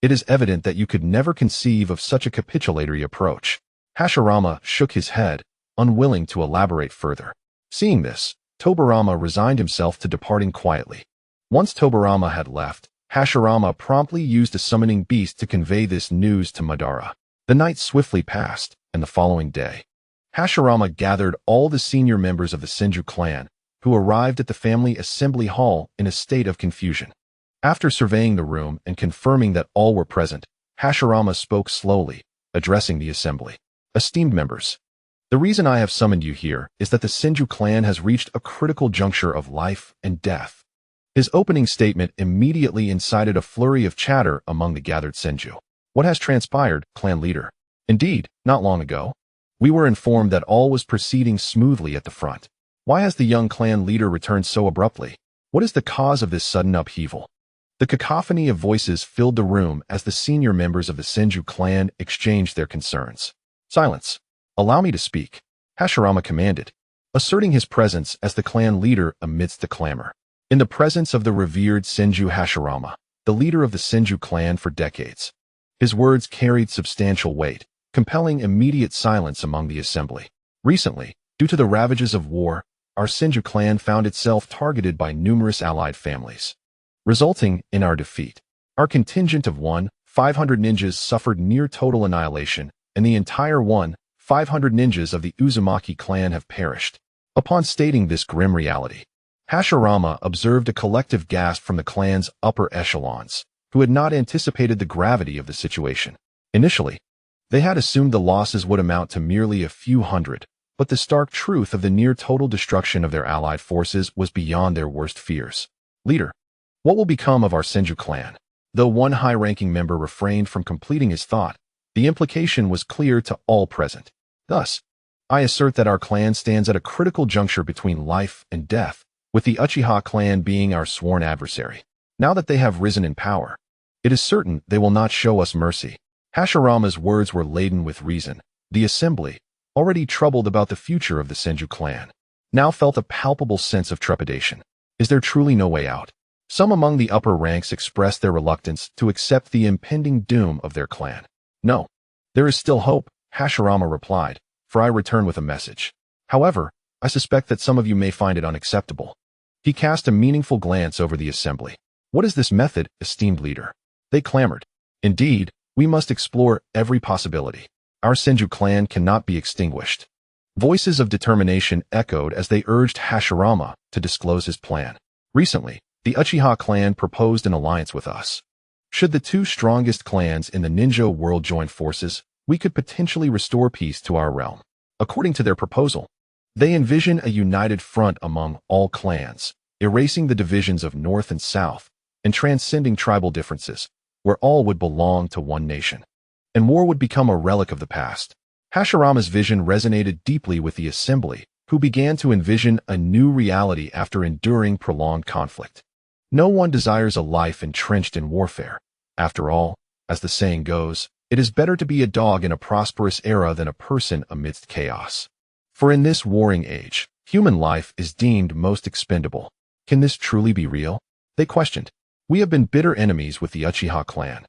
it is evident that you could never conceive of such a capitulatory approach." Hashirama shook his head, unwilling to elaborate further. Seeing this, Tobarama resigned himself to departing quietly. Once Tobarama had left, Hashirama promptly used a summoning beast to convey this news to Madara. The night swiftly passed, and the following day, Hashirama gathered all the senior members of the Senju clan, who arrived at the family assembly hall in a state of confusion. After surveying the room and confirming that all were present, Hashirama spoke slowly, addressing the assembly. "Esteemed members, the reason I have summoned you here is that the Senju clan has reached a critical juncture of life and death." His opening statement immediately incited a flurry of chatter among the gathered Senju. "What has transpired, clan leader?" "Indeed, not long ago, we were informed that all was proceeding smoothly at the front. Why has the young clan leader returned so abruptly? What is the cause of this sudden upheaval?" The cacophony of voices filled the room as the senior members of the Senju clan exchanged their concerns. "Silence. Allow me to speak," Hashirama commanded, asserting his presence as the clan leader amidst the clamor. In the presence of the revered Senju Hashirama, the leader of the Senju clan for decades, his words carried substantial weight, compelling immediate silence among the assembly. "Recently, due to the ravages of war, our Senju clan found itself targeted by numerous allied families, resulting in our defeat. Our contingent of 500 ninjas suffered near total annihilation, and the entire 500 ninjas of the Uzumaki clan have perished." Upon stating this grim reality, Hashirama observed a collective gasp from the clan's upper echelons, who had not anticipated the gravity of the situation. Initially, they had assumed the losses would amount to merely a few hundred, but the stark truth of the near-total destruction of their allied forces was beyond their worst fears. "Leader, what will become of our Senju clan?" Though one high-ranking member refrained from completing his thought, the implication was clear to all present. "Thus, I assert that our clan stands at a critical juncture between life and death, with the Uchiha clan being our sworn adversary. Now that they have risen in power, It is certain they will not show us mercy. Hashirama's words were laden with reason. The assembly, already troubled about the future of the Senju clan, now felt a palpable sense of trepidation. Is there truly no way out? Some among the upper ranks expressed their reluctance to accept the impending doom of their clan. No, there is still hope, Hashirama replied, for I return with a message. However, I suspect that some of you may find it unacceptable. He cast a meaningful glance over the assembly. What is this method, esteemed leader? They clamored. Indeed, we must explore every possibility. Our Senju clan cannot be extinguished. Voices of determination echoed as they urged Hashirama to disclose his plan. Recently, the Uchiha clan proposed an alliance with us. Should the two strongest clans in the ninja world join forces, we could potentially restore peace to our realm. According to their proposal, they envision a united front among all clans, erasing the divisions of North and South, and transcending tribal differences, where all would belong to one nation. And war would become a relic of the past. Hashirama's vision resonated deeply with the assembly, who began to envision a new reality after enduring prolonged conflict. No one desires a life entrenched in warfare. After all, as the saying goes, it is better to be a dog in a prosperous era than a person amidst chaos. For in this warring age, human life is deemed most expendable. Can this truly be real? They questioned. We have been bitter enemies with the Uchiha clan.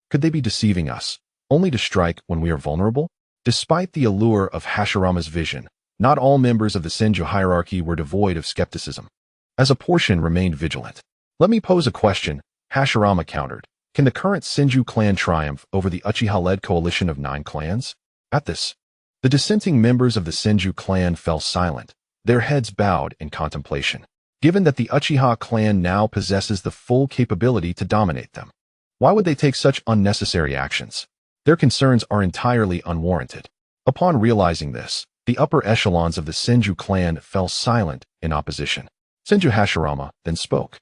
Could they be deceiving us, only to strike when we are vulnerable? Despite the allure of Hashirama's vision, not all members of the Senju hierarchy were devoid of skepticism. As a portion remained vigilant. Let me pose a question, Hashirama countered. Can the current Senju clan triumph over the Uchiha-led coalition of 9 clans? At this, the dissenting members of the Senju clan fell silent, their heads bowed in contemplation. Given that the Uchiha clan now possesses the full capability to dominate them, why would they take such unnecessary actions? Their concerns are entirely unwarranted. Upon realizing this, the upper echelons of the Senju clan fell silent in opposition. Senju Hashirama then spoke.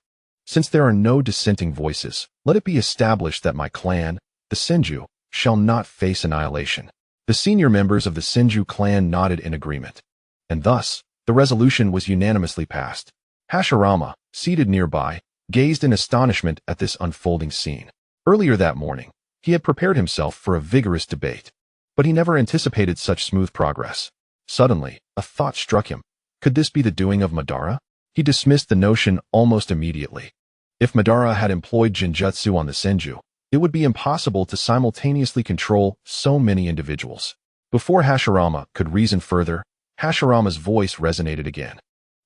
Since there are no dissenting voices, let it be established that my clan, the Senju, shall not face annihilation. The senior members of the Senju clan nodded in agreement. And thus, the resolution was unanimously passed. Hashirama, seated nearby, gazed in astonishment at this unfolding scene. Earlier that morning, he had prepared himself for a vigorous debate, but he never anticipated such smooth progress. Suddenly, a thought struck him. Could this be the doing of Madara? He dismissed the notion almost immediately. If Madara had employed Genjutsu on the Senju, it would be impossible to simultaneously control so many individuals. Before Hashirama could reason further, Hashirama's voice resonated again.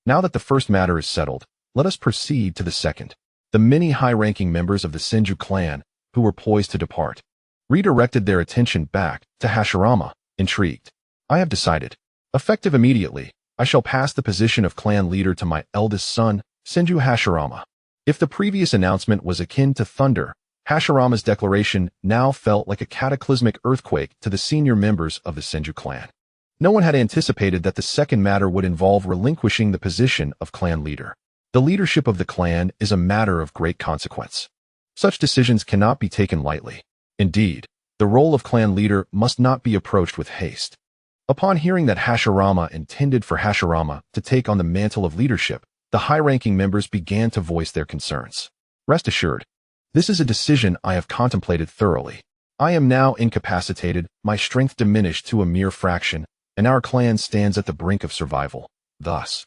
Now that the first matter is settled, let us proceed to the second. The many high-ranking members of the Senju clan, who were poised to depart, redirected their attention back to Hashirama, intrigued. I have decided. Effective immediately, I shall pass the position of clan leader to my eldest son, Senju Hashirama. If the previous announcement was akin to thunder, Hashirama's declaration now felt like a cataclysmic earthquake to the senior members of the Senju clan. No one had anticipated that the second matter would involve relinquishing the position of clan leader. The leadership of the clan is a matter of great consequence. Such decisions cannot be taken lightly. Indeed, the role of clan leader must not be approached with haste. Upon hearing that Hashirama intended for Hashirama to take on the mantle of leadership, the high-ranking members began to voice their concerns. Rest assured, this is a decision I have contemplated thoroughly. I am now incapacitated, my strength diminished to a mere fraction, and our clan stands at the brink of survival. Thus,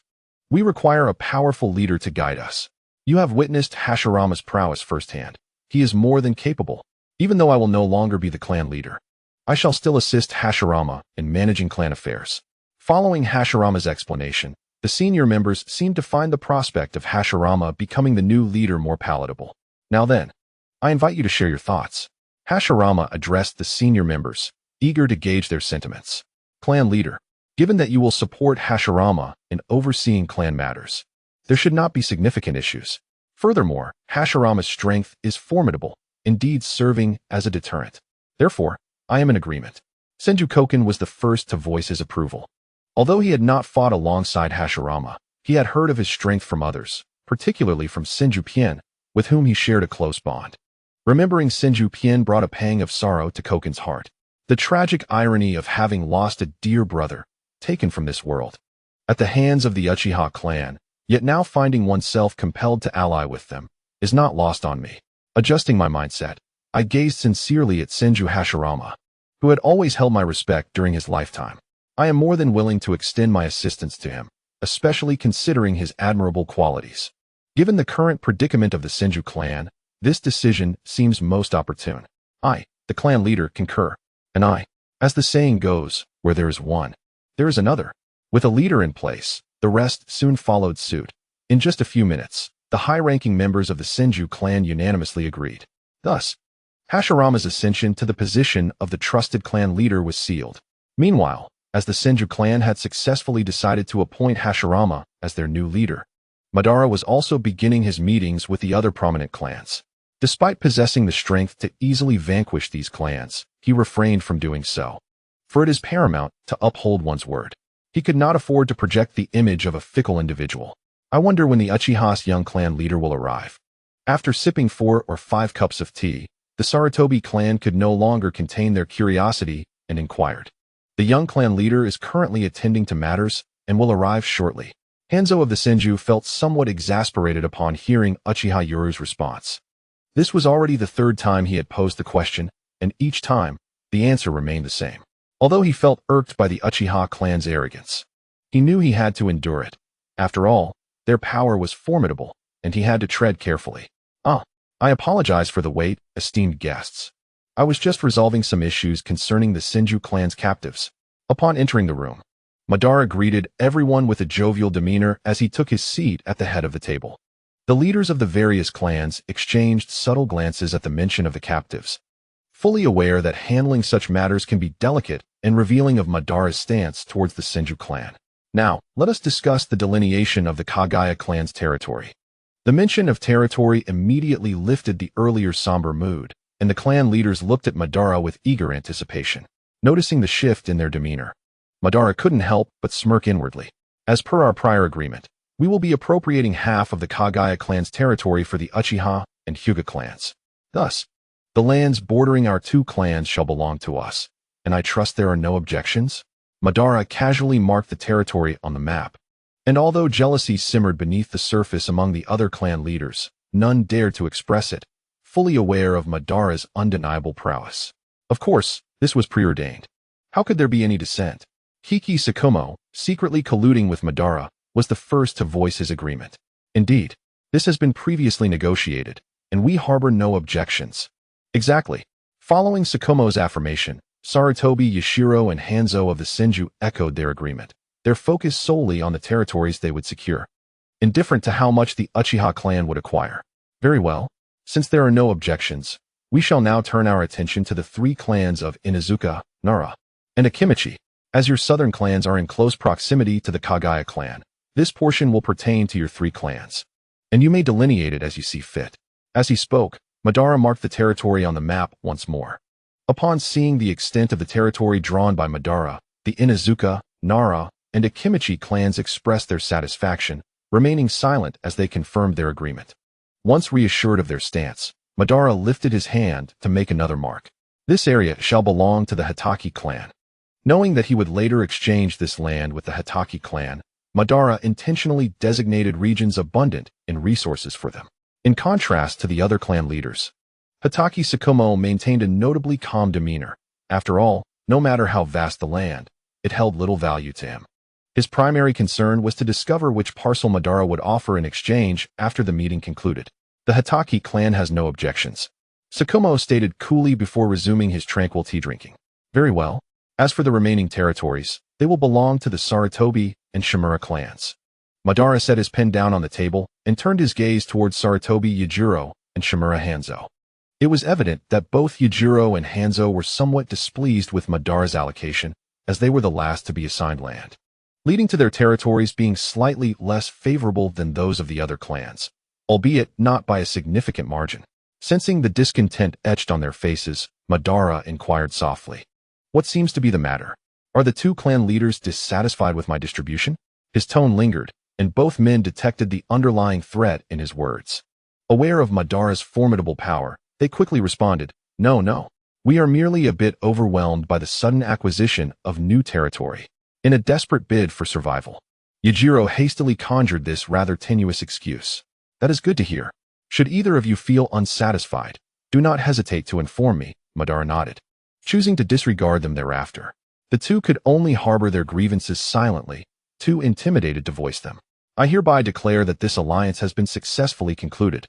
we require a powerful leader to guide us. You have witnessed Hashirama's prowess firsthand. He is more than capable. Even though I will no longer be the clan leader, I shall still assist Hashirama in managing clan affairs. Following Hashirama's explanation, the senior members seemed to find the prospect of Hashirama becoming the new leader more palatable. Now then, I invite you to share your thoughts. Hashirama addressed the senior members, eager to gauge their sentiments. Clan leader, given that you will support Hashirama in overseeing clan matters, there should not be significant issues. Furthermore, Hashirama's strength is formidable, indeed serving as a deterrent. Therefore, I am in agreement. Senju Koken was the first to voice his approval. Although he had not fought alongside Hashirama, he had heard of his strength from others, particularly from Senju Pien, with whom he shared a close bond. Remembering Senju Pien brought a pang of sorrow to Koken's heart. The tragic irony of having lost a dear brother, taken from this world, at the hands of the Uchiha clan, yet now finding oneself compelled to ally with them, is not lost on me. Adjusting my mindset, I gazed sincerely at Senju Hashirama, who had always held my respect during his lifetime. I am more than willing to extend my assistance to him, especially considering his admirable qualities. Given the current predicament of the Senju clan, this decision seems most opportune. I, the clan leader, concur. And as the saying goes, where there is one, there is another. With a leader in place, the rest soon followed suit. In just a few minutes, the high-ranking members of the Senju clan unanimously agreed. Thus, Hashirama's ascension to the position of the trusted clan leader was sealed. Meanwhile, as the Senju clan had successfully decided to appoint Hashirama as their new leader, Madara was also beginning his meetings with the other prominent clans. Despite possessing the strength to easily vanquish these clans, he refrained from doing so. For it is paramount to uphold one's word. He could not afford to project the image of a fickle individual. I wonder when the Uchiha's young clan leader will arrive. After sipping 4 or 5 cups of tea, the Sarutobi clan could no longer contain their curiosity and inquired. The young clan leader is currently attending to matters and will arrive shortly. Hanzo of the Senju felt somewhat exasperated upon hearing Uchiha Yoru's response. This was already the 3rd time he had posed the question, and each time, the answer remained the same. Although he felt irked by the Uchiha clan's arrogance, he knew he had to endure it. After all, their power was formidable, and he had to tread carefully. I apologize for the wait, esteemed guests. I was just resolving some issues concerning the Senju clan's captives. Upon entering the room, Madara greeted everyone with a jovial demeanor as he took his seat at the head of the table. The leaders of the various clans exchanged subtle glances at the mention of the captives, fully aware that handling such matters can be delicate and revealing of Madara's stance towards the Senju clan. Now, let us discuss the delineation of the Kaguya clan's territory. The mention of territory immediately lifted the earlier somber mood, and the clan leaders looked at Madara with eager anticipation. Noticing the shift in their demeanor, Madara couldn't help but smirk inwardly. As per our prior agreement, we will be appropriating half of the Kaguya clan's territory for the Uchiha and Hyuga clans. Thus, the lands bordering our 2 clans shall belong to us, and I trust there are no objections? Madara casually marked the territory on the map. And although jealousy simmered beneath the surface among the other clan leaders, none dared to express it, fully aware of Madara's undeniable prowess. Of course, this was preordained. How could there be any dissent? Hiki Sakumo, secretly colluding with Madara, was the first to voice his agreement. Indeed, this has been previously negotiated, and we harbor no objections. Exactly. Following Sakumo's affirmation, Sarutobi, Yashiro, and Hanzo of the Senju echoed their agreement, their focus solely on the territories they would secure, indifferent to how much the Uchiha clan would acquire. Very well. Since there are no objections, we shall now turn our attention to the 3 clans of Inuzuka, Nara, and Akimichi. As your southern clans are in close proximity to the Kaguya clan, this portion will pertain to your 3 clans, and you may delineate it as you see fit. As he spoke, Madara marked the territory on the map once more. Upon seeing the extent of the territory drawn by Madara, the Inuzuka, Nara, and Akimichi clans expressed their satisfaction, remaining silent as they confirmed their agreement. Once reassured of their stance, Madara lifted his hand to make another mark. This area shall belong to the Hitaki clan. Knowing that he would later exchange this land with the Hitaki clan, Madara intentionally designated regions abundant in resources for them. In contrast to the other clan leaders, Hitaki Sakumo maintained a notably calm demeanor. After all, no matter how vast the land, it held little value to him. His primary concern was to discover which parcel Madara would offer in exchange after the meeting concluded. The Hitaki clan has no objections, Sakumo stated coolly before resuming his tranquil tea drinking. Very well. As for the remaining territories, they will belong to the Sarutobi and Shimura clans. Madara set his pen down on the table and turned his gaze towards Sarutobi Yujiro and Shimura Hanzo. It was evident that both Yujiro and Hanzo were somewhat displeased with Madara's allocation, as they were the last to be assigned land, leading to their territories being slightly less favorable than those of the other clans, albeit not by a significant margin. Sensing the discontent etched on their faces, Madara inquired softly, "What seems to be the matter? Are the 2 clan leaders dissatisfied with my distribution?" His tone lingered, and both men detected the underlying threat in his words. Aware of Madara's formidable power, they quickly responded, No. We are merely a bit overwhelmed by the sudden acquisition of new territory, in a desperate bid for survival." Yujiro hastily conjured this rather tenuous excuse. "That is good to hear. Should either of you feel unsatisfied, Do not hesitate to inform me, Madara nodded, choosing to disregard them thereafter. The two could only harbor their grievances silently, too intimidated to voice them. I hereby declare that this alliance has been successfully concluded,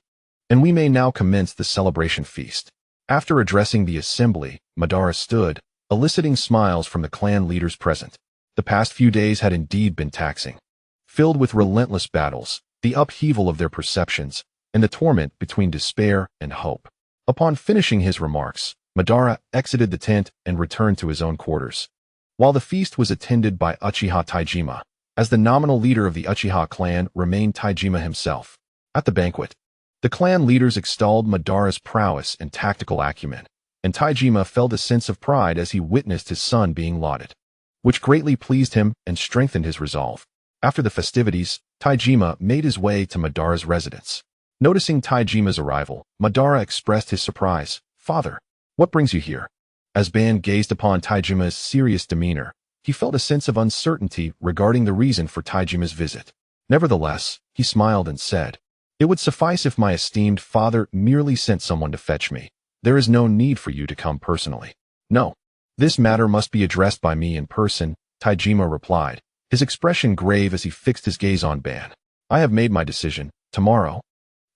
and we may now commence the celebration feast. After addressing the assembly, Madara stood, eliciting smiles from the clan leaders present. The past few days had indeed been taxing, filled with relentless battles, the upheaval of their perceptions, and the torment between despair and hope. Upon finishing his remarks, Madara exited the tent and returned to his own quarters. While the feast was attended by Uchiha Taijima, as the nominal leader of the Uchiha clan remained Taijima himself. At the banquet, the clan leaders extolled Madara's prowess and tactical acumen, and Taijima felt a sense of pride as he witnessed his son being lauded, which greatly pleased him and strengthened his resolve. After the festivities, Taijima made his way to Madara's residence. Noticing Taijima's arrival, Madara expressed his surprise. "Father, what brings you here?" As Ban gazed upon Taijima's serious demeanor, he felt a sense of uncertainty regarding the reason for Taijima's visit. Nevertheless, he smiled and said, "It would suffice if my esteemed father merely sent someone to fetch me. There is no need for you to come personally." "No. This matter must be addressed by me in person," Taijima replied, his expression grave as he fixed his gaze on Ban. "I have made my decision. Tomorrow,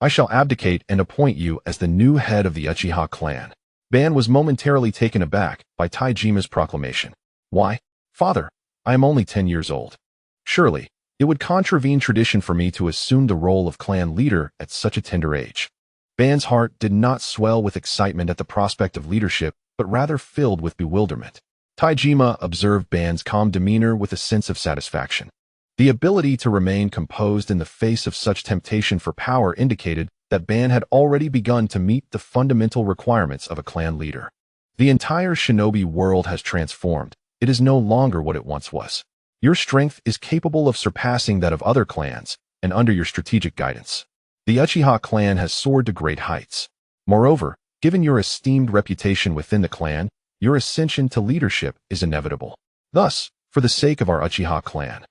I shall abdicate and appoint you as the new head of the Uchiha clan." Ban was momentarily taken aback by Taijima's proclamation. "Why, father, I am only 10 years old. Surely, it would contravene tradition for me to assume the role of clan leader at such a tender age." Ban's heart did not swell with excitement at the prospect of leadership, but rather filled with bewilderment. Taijima observed Ban's calm demeanor with a sense of satisfaction. The ability to remain composed in the face of such temptation for power indicated that Ban had already begun to meet the fundamental requirements of a clan leader. The entire shinobi world has transformed. It is no longer what it once was. Your strength is capable of surpassing that of other clans, and under your strategic guidance, the Uchiha clan has soared to great heights. Moreover, given your esteemed reputation within the clan, your ascension to leadership is inevitable. Thus, for the sake of our Uchiha clan,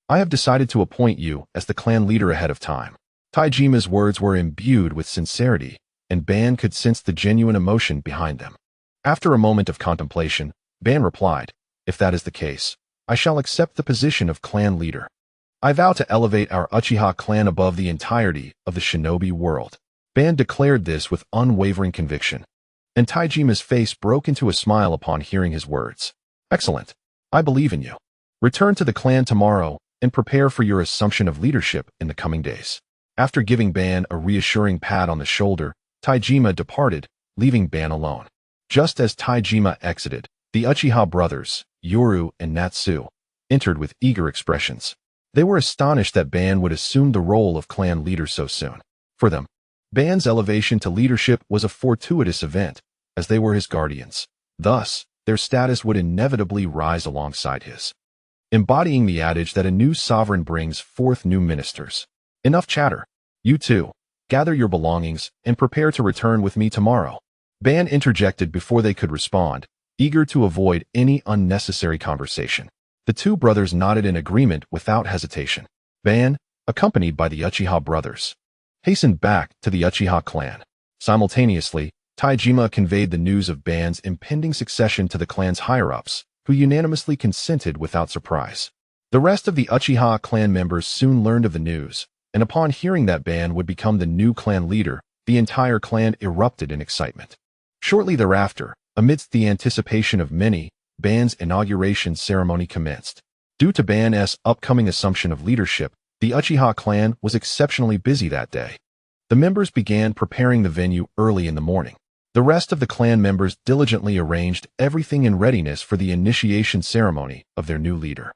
I have decided to appoint you as the clan leader ahead of time." Taijima's words were imbued with sincerity, and Ban could sense the genuine emotion behind them. After a moment of contemplation, Ban replied, "If that is the case, I shall accept the position of clan leader. I vow to elevate our Uchiha clan above the entirety of the shinobi world." Ban declared this with unwavering conviction, and Taijima's face broke into a smile upon hearing his words. "Excellent. I believe in you. Return to the clan tomorrow and prepare for your assumption of leadership in the coming days." After giving Ban a reassuring pat on the shoulder, Taijima departed, leaving Ban alone. Just as Taijima exited, the Uchiha brothers, Yoru and Natsu, entered with eager expressions. They were astonished that Ban would assume the role of clan leader so soon. For them, Ban's elevation to leadership was a fortuitous event, as they were his guardians. Thus, their status would inevitably rise alongside his, embodying the adage that a new sovereign brings forth new ministers. "Enough chatter. You two, gather your belongings and prepare to return with me tomorrow." Ban interjected before they could respond, eager to avoid any unnecessary conversation. The two brothers nodded in agreement without hesitation. Ban, accompanied by the Uchiha brothers, hastened back to the Uchiha clan. Simultaneously, Taijima conveyed the news of Ban's impending succession to the clan's higher-ups, who unanimously consented without surprise. The rest of the Uchiha clan members soon learned of the news, and upon hearing that Ban would become the new clan leader, the entire clan erupted in excitement. Shortly thereafter, amidst the anticipation of many, Ban's inauguration ceremony commenced. Due to Ban's upcoming assumption of leadership, the Uchiha clan was exceptionally busy that day. The members began preparing the venue early in the morning. The rest of the clan members diligently arranged everything in readiness for the initiation ceremony of their new leader.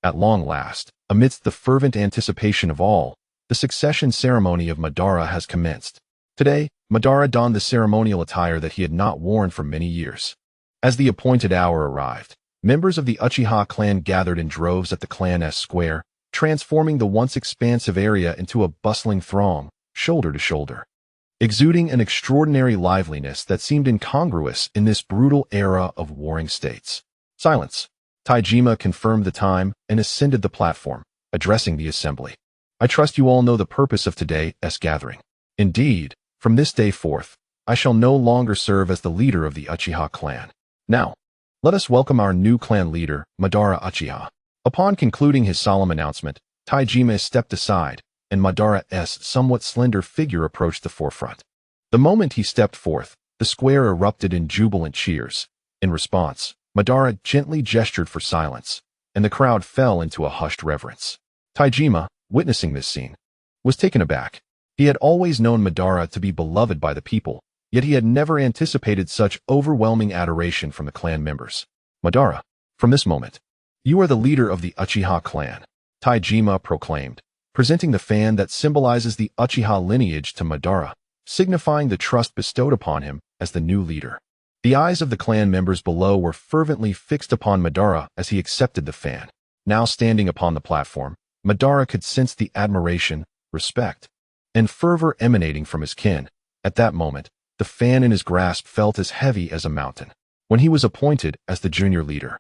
At long last, amidst the fervent anticipation of all, the succession ceremony of Madara has commenced. Today, Madara donned the ceremonial attire that he had not worn for many years. As the appointed hour arrived, members of the Uchiha clan gathered in droves at the clan's square, transforming the once expansive area into a bustling throng, shoulder to shoulder, exuding an extraordinary liveliness that seemed incongruous in this brutal era of warring states. "Silence." Taijima confirmed the time and ascended the platform, addressing the assembly. "I trust you all know the purpose of today's gathering. Indeed, from this day forth, I shall no longer serve as the leader of the Uchiha clan. Now, let us welcome our new clan leader, Madara Uchiha." Upon concluding his solemn announcement, Taijima stepped aside, and Madara's somewhat slender figure approached the forefront. The moment he stepped forth, the square erupted in jubilant cheers. In response, Madara gently gestured for silence, and the crowd fell into a hushed reverence. Taijima, witnessing this scene, was taken aback. He had always known Madara to be beloved by the people, yet he had never anticipated such overwhelming adoration from the clan members. "Madara, from this moment, you are the leader of the Uchiha clan," Taijima proclaimed, presenting the fan that symbolizes the Uchiha lineage to Madara, signifying the trust bestowed upon him as the new leader. The eyes of the clan members below were fervently fixed upon Madara as he accepted the fan. Now standing upon the platform, Madara could sense the admiration, respect, and fervor emanating from his kin. At that moment, the fan in his grasp felt as heavy as a mountain. When he was appointed as the junior leader,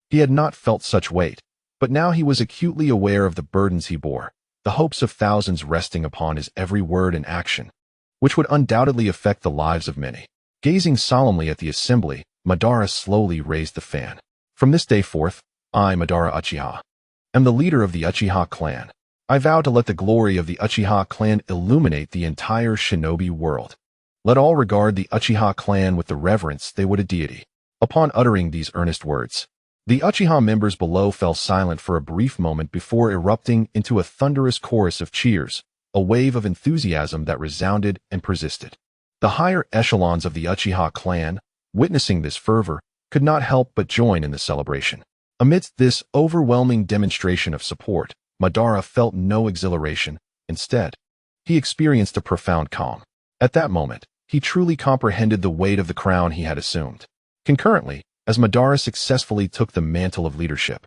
he had not felt such weight, but now he was acutely aware of the burdens he bore, the hopes of thousands resting upon his every word and action, which would undoubtedly affect the lives of many. Gazing solemnly at the assembly, Madara slowly raised the fan. "From this day forth, I, Madara Uchiha, am the leader of the Uchiha clan. I vow to let the glory of the Uchiha clan illuminate the entire shinobi world. Let all regard the Uchiha clan with the reverence they would a deity." Upon uttering these earnest words, the Uchiha members below fell silent for a brief moment before erupting into a thunderous chorus of cheers, a wave of enthusiasm that resounded and persisted. The higher echelons of the Uchiha clan, witnessing this fervor, could not help but join in the celebration. Amidst this overwhelming demonstration of support, Madara felt no exhilaration. Instead, he experienced a profound calm. At that moment, he truly comprehended the weight of the crown he had assumed. Concurrently, as Madara successfully took the mantle of leadership,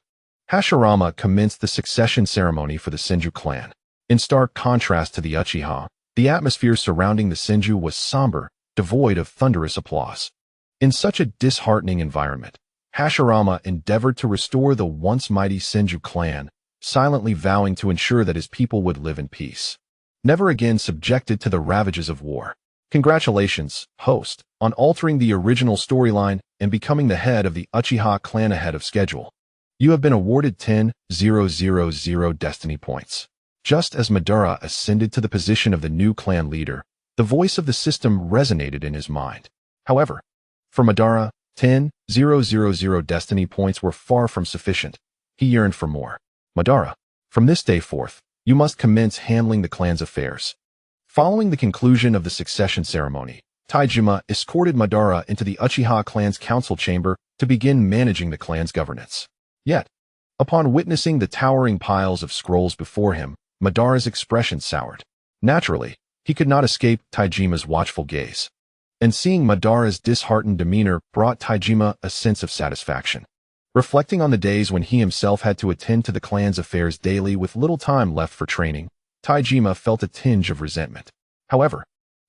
Hashirama commenced the succession ceremony for the Senju clan. In stark contrast to the Uchiha, the atmosphere surrounding the Senju was somber, devoid of thunderous applause. In such a disheartening environment, Hashirama endeavored to restore the once mighty Senju clan, silently vowing to ensure that his people would live in peace, never again subjected to the ravages of war. Congratulations, host, on altering the original storyline and becoming the head of the Uchiha clan ahead of schedule. You have been awarded 10,000 destiny points. Just as Madara ascended to the position of the new clan leader, the voice of the system resonated in his mind. However, for Madara, 10,000 destiny points were far from sufficient. He yearned for more. "Madara, from this day forth, you must commence handling the clan's affairs." Following the conclusion of the succession ceremony, Taijima escorted Madara into the Uchiha clan's council chamber to begin managing the clan's governance. Yet, upon witnessing the towering piles of scrolls before him, Madara's expression soured. Naturally, he could not escape Taijima's watchful gaze. And seeing Madara's disheartened demeanor brought Taijima a sense of satisfaction. Reflecting on the days when he himself had to attend to the clan's affairs daily with little time left for training, Taijima felt a tinge of resentment. However,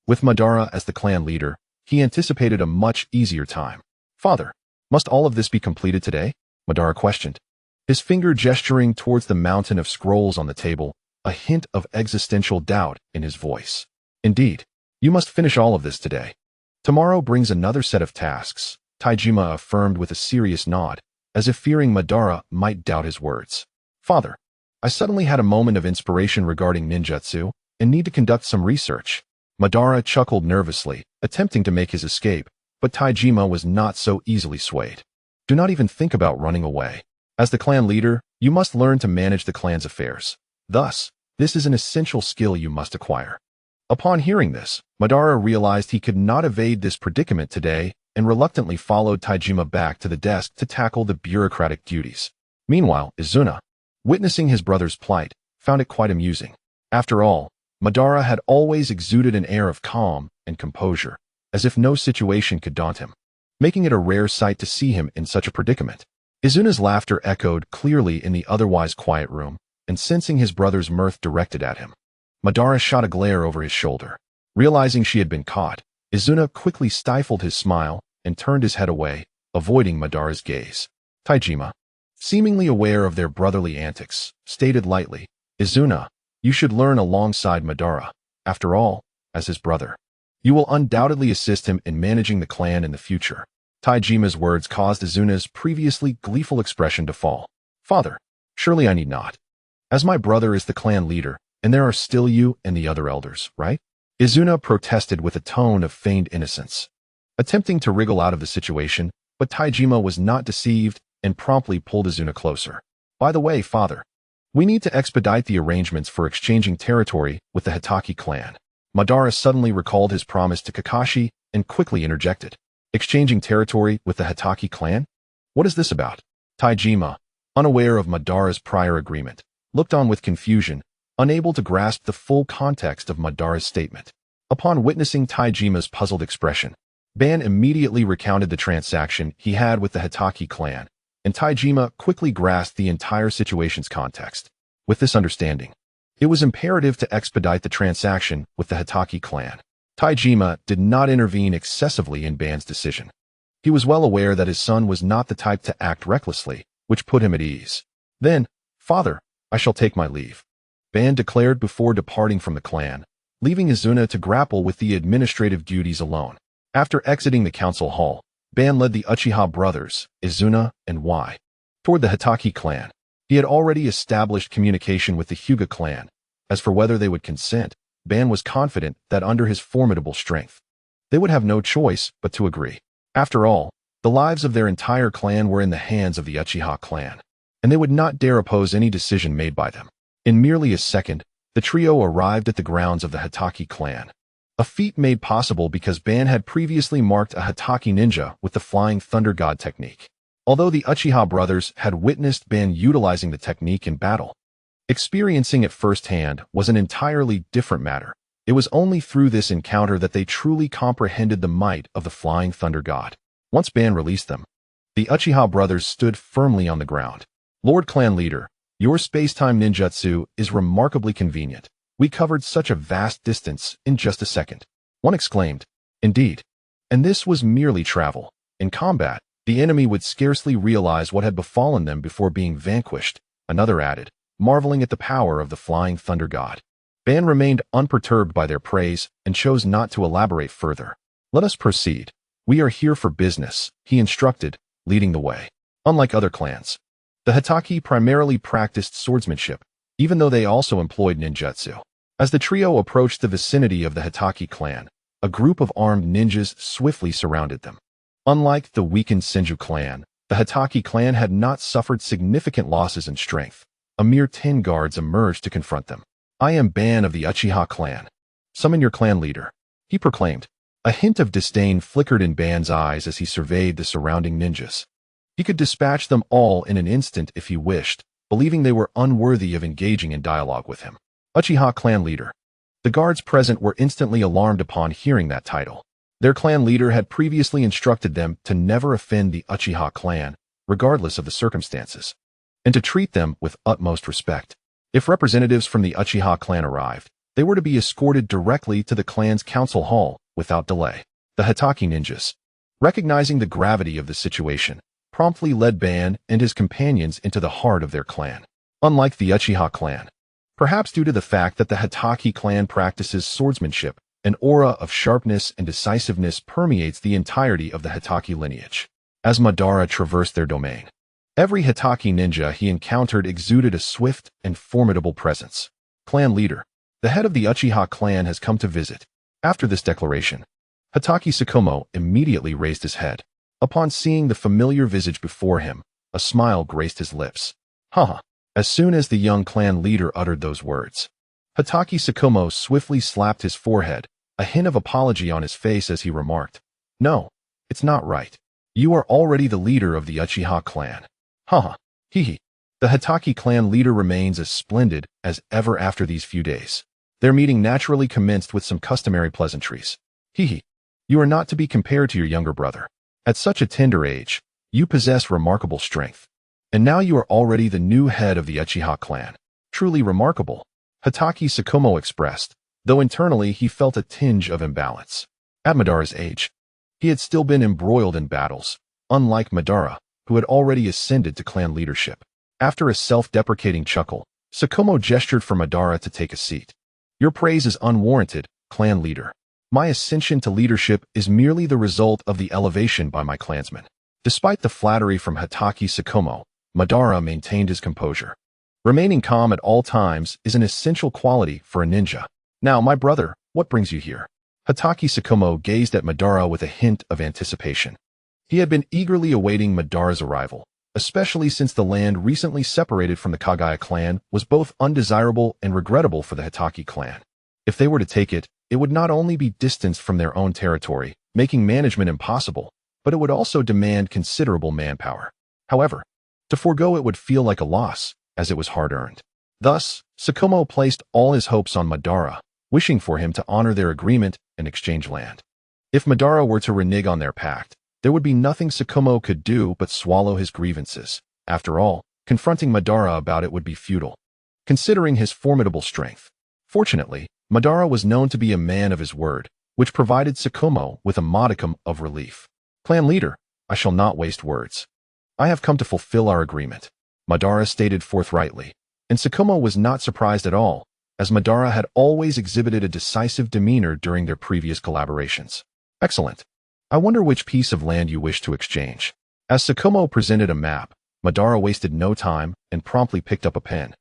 with Madara as the clan leader, he anticipated a much easier time. "Father, must all of this be completed today?" Madara questioned, his finger gesturing towards the mountain of scrolls on the table, a hint of existential doubt in his voice. "Indeed, you must finish all of this today. Tomorrow brings another set of tasks," Taijima affirmed with a serious nod, as if fearing Madara might doubt his words. "Father, I suddenly had a moment of inspiration regarding ninjutsu and need to conduct some research." Madara chuckled nervously, attempting to make his escape, but Taijima was not so easily swayed. "Do not even think about running away. As the clan leader, you must learn to manage the clan's affairs. Thus, this is an essential skill you must acquire." Upon hearing this, Madara realized he could not evade this predicament today and reluctantly followed Taijima back to the desk to tackle the bureaucratic duties. Meanwhile, Izuna, witnessing his brother's plight, found it quite amusing. After all, Madara had always exuded an air of calm and composure, as if no situation could daunt him, making it a rare sight to see him in such a predicament. Izuna's laughter echoed clearly in the otherwise quiet room, and sensing his brother's mirth directed at him, Madara shot a glare over his shoulder. Realizing she had been caught, Izuna quickly stifled his smile and turned his head away, avoiding Madara's gaze. Taijima, seemingly aware of their brotherly antics, stated lightly, "Izuna, you should learn alongside Madara. After all, as his brother, You will undoubtedly assist him in managing the clan in the future. Taijima's words caused Izuna's previously gleeful expression to fall. Father, surely I need not. As my brother is the clan leader, and there are still you and the other elders, right? Izuna protested with a tone of feigned innocence, attempting to wriggle out of the situation, but Taijima was not deceived and promptly pulled Izuna closer. By the way, father, we need to expedite the arrangements for exchanging territory with the Hitaki clan. Madara suddenly recalled his promise to Kakashi and quickly interjected. Exchanging territory with the Hitaki clan? What is this about? Taijima, unaware of Madara's prior agreement, looked on with confusion, unable to grasp the full context of Madara's statement. Upon witnessing Taijima's puzzled expression, Ban immediately recounted the transaction he had with the Hitaki clan, and Taijima quickly grasped the entire situation's context. With this understanding, it was imperative to expedite the transaction with the Hitaki clan. Taijima did not intervene excessively in Ban's decision. He was well aware that his son was not the type to act recklessly, which put him at ease. Then, father, I shall take my leave, Ban declared before departing from the clan, leaving Izuna to grapple with the administrative duties alone. After exiting the council hall, Ban led the Uchiha brothers, Izuna and Y, toward the Hitaki clan. He had already established communication with the Hyuga clan. As for whether they would consent, Ban was confident that under his formidable strength, they would have no choice but to agree. After all, the lives of their entire clan were in the hands of the Uchiha clan, and they would not dare oppose any decision made by them. In merely a second, the trio arrived at the grounds of the Hitaki clan, a feat made possible because Ban had previously marked a Hitaki ninja with the Flying Thunder God technique. Although the Uchiha brothers had witnessed Ban utilizing the technique in battle, experiencing it firsthand was an entirely different matter. It was only through this encounter that they truly comprehended the might of the Flying Thunder God. Once Ban released them, the Uchiha brothers stood firmly on the ground. Lord Clan Leader, your space-time ninjutsu is remarkably convenient. We covered such a vast distance in just a second. One exclaimed. Indeed. And this was merely travel. In combat, the enemy would scarcely realize what had befallen them before being vanquished, another added, marveling at the power of the Flying Thunder God. Ban remained unperturbed by their praise and chose not to elaborate further. Let us proceed. We are here for business, he instructed, leading the way. Unlike other clans, the Hitaki primarily practiced swordsmanship, even though they also employed ninjutsu. As the trio approached the vicinity of the Hitaki clan, a group of armed ninjas swiftly surrounded them. Unlike the weakened Senju clan, the Hitaki clan had not suffered significant losses in strength. A mere 10 guards emerged to confront them. I am Ban of the Uchiha clan. Summon your clan leader, he proclaimed. A hint of disdain flickered in Ban's eyes as he surveyed the surrounding ninjas. He could dispatch them all in an instant if he wished, believing they were unworthy of engaging in dialogue with him. Uchiha clan leader. The guards present were instantly alarmed upon hearing that title. Their clan leader had previously instructed them to never offend the Uchiha clan, regardless of the circumstances, and to treat them with utmost respect. If representatives from the Uchiha clan arrived, they were to be escorted directly to the clan's council hall without delay. The Hitaki ninjas, recognizing the gravity of the situation, promptly led Ban and his companions into the heart of their clan. Unlike the Uchiha clan, perhaps due to the fact that the Hitaki clan practices swordsmanship, an aura of sharpness and decisiveness permeates the entirety of the Hitaki lineage. As Madara traversed their domain, every Hitaki ninja he encountered exuded a swift and formidable presence. Clan leader, the head of the Uchiha clan has come to visit. After this declaration, Hitaki Tsukumo immediately raised his head. Upon seeing the familiar visage before him, a smile graced his lips. Haha. As soon as the young clan leader uttered those words, Hitaki Tsukumo swiftly slapped his forehead, a hint of apology on his face as he remarked, No, it's not right. You are already the leader of the Uchiha clan. Haha. Hehe. The Hitaki clan leader remains as splendid as ever after these few days. Their meeting naturally commenced with some customary pleasantries. Hehe. You are not to be compared to your younger brother. At such a tender age, you possess remarkable strength. And now you are already the new head of the Uchiha clan. Truly remarkable, Hitaki Tsukumo expressed, though internally he felt a tinge of imbalance. At Madara's age, he had still been embroiled in battles, unlike Madara, who had already ascended to clan leadership. After a self-deprecating chuckle, Tsukumo gestured for Madara to take a seat. Your praise is unwarranted, clan leader. My ascension to leadership is merely the result of the elevation by my clansmen. Despite the flattery from Hatake Tsukumo, Madara maintained his composure. Remaining calm at all times is an essential quality for a ninja. Now, my brother, what brings you here? Hatake Tsukumo gazed at Madara with a hint of anticipation. He had been eagerly awaiting Madara's arrival, especially since the land recently separated from the Kaguya clan was both undesirable and regrettable for the Hatake clan. If they were to take it, it would not only be distanced from their own territory, making management impossible, but it would also demand considerable manpower. However, to forego it would feel like a loss, as it was hard-earned. Thus, Tsukumo placed all his hopes on Madara, wishing for him to honor their agreement and exchange land. If Madara were to renege on their pact, there would be nothing Tsukumo could do but swallow his grievances. After all, confronting Madara about it would be futile, considering his formidable strength. Fortunately, Madara was known to be a man of his word, which provided Tsukumo with a modicum of relief. Clan leader, I shall not waste words. I have come to fulfill our agreement, Madara stated forthrightly, and Tsukumo was not surprised at all, as Madara had always exhibited a decisive demeanor during their previous collaborations. Excellent. I wonder which piece of land you wish to exchange. As Tsukumo presented a map, Madara wasted no time and promptly picked up a pen,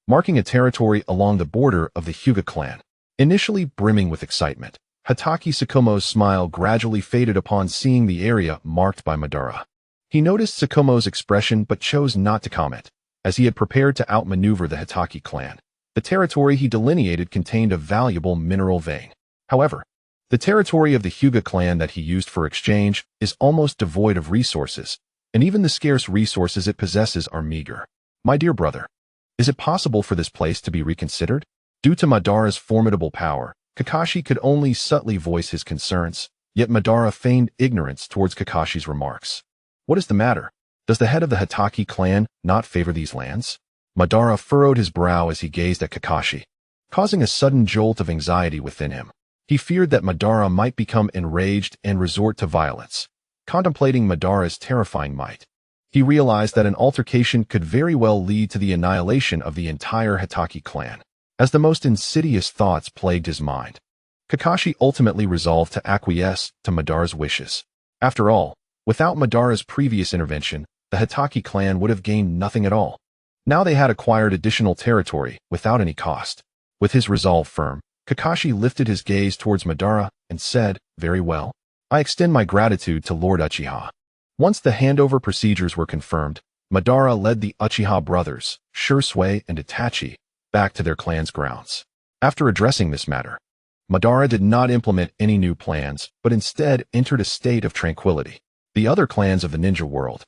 marking a territory along the border of the Hyuga clan. Initially brimming with excitement, Hatake Tsukumo's smile gradually faded upon seeing the area marked by Madara. He noticed Tsukumo's expression but chose not to comment, as he had prepared to outmaneuver the Hatake clan. The territory he delineated contained a valuable mineral vein. However, the territory of the Hyuga clan that he used for exchange is almost devoid of resources, and even the scarce resources it possesses are meager. My dear brother, is it possible for this place to be reconsidered? Due to Madara's formidable power, Kakashi could only subtly voice his concerns, yet Madara feigned ignorance towards Kakashi's remarks. What is the matter? Does the head of the Hatake clan not favor these lands? Madara furrowed his brow as he gazed at Kakashi, causing a sudden jolt of anxiety within him. He feared that Madara might become enraged and resort to violence. Contemplating Madara's terrifying might, he realized that an altercation could very well lead to the annihilation of the entire Hatake clan. As the most insidious thoughts plagued his mind, Kakashi ultimately resolved to acquiesce to Madara's wishes. After all, without Madara's previous intervention, the Hatake clan would have gained nothing at all. Now they had acquired additional territory without any cost. With his resolve firm, Kakashi lifted his gaze towards Madara and said, "Very well. I extend my gratitude to Lord Uchiha." Once the handover procedures were confirmed, Madara led the Uchiha brothers, Shursui and Itachi, back to their clan's grounds. After addressing this matter, Madara did not implement any new plans, but instead entered a state of tranquility. The other clans of the ninja world,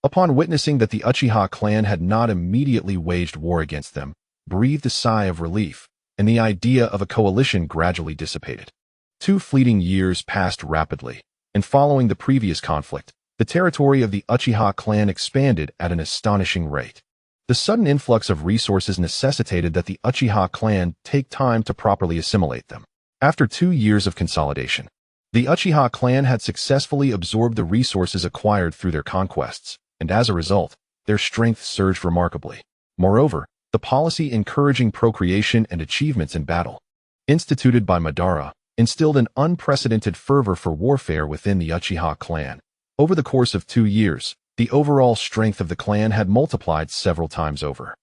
upon witnessing that the Uchiha clan had not immediately waged war against them, breathed a sigh of relief, and the idea of a coalition gradually dissipated. 2 fleeting years passed rapidly, and following the previous conflict, the territory of the Uchiha clan expanded at an astonishing rate. The sudden influx of resources necessitated that the Uchiha clan take time to properly assimilate them. After 2 years of consolidation, the Uchiha clan had successfully absorbed the resources acquired through their conquests, and as a result, their strength surged remarkably. Moreover, the policy encouraging procreation and achievements in battle, instituted by Madara, instilled an unprecedented fervor for warfare within the Uchiha clan. Over the course of 2 years, the overall strength of the clan had multiplied several times over.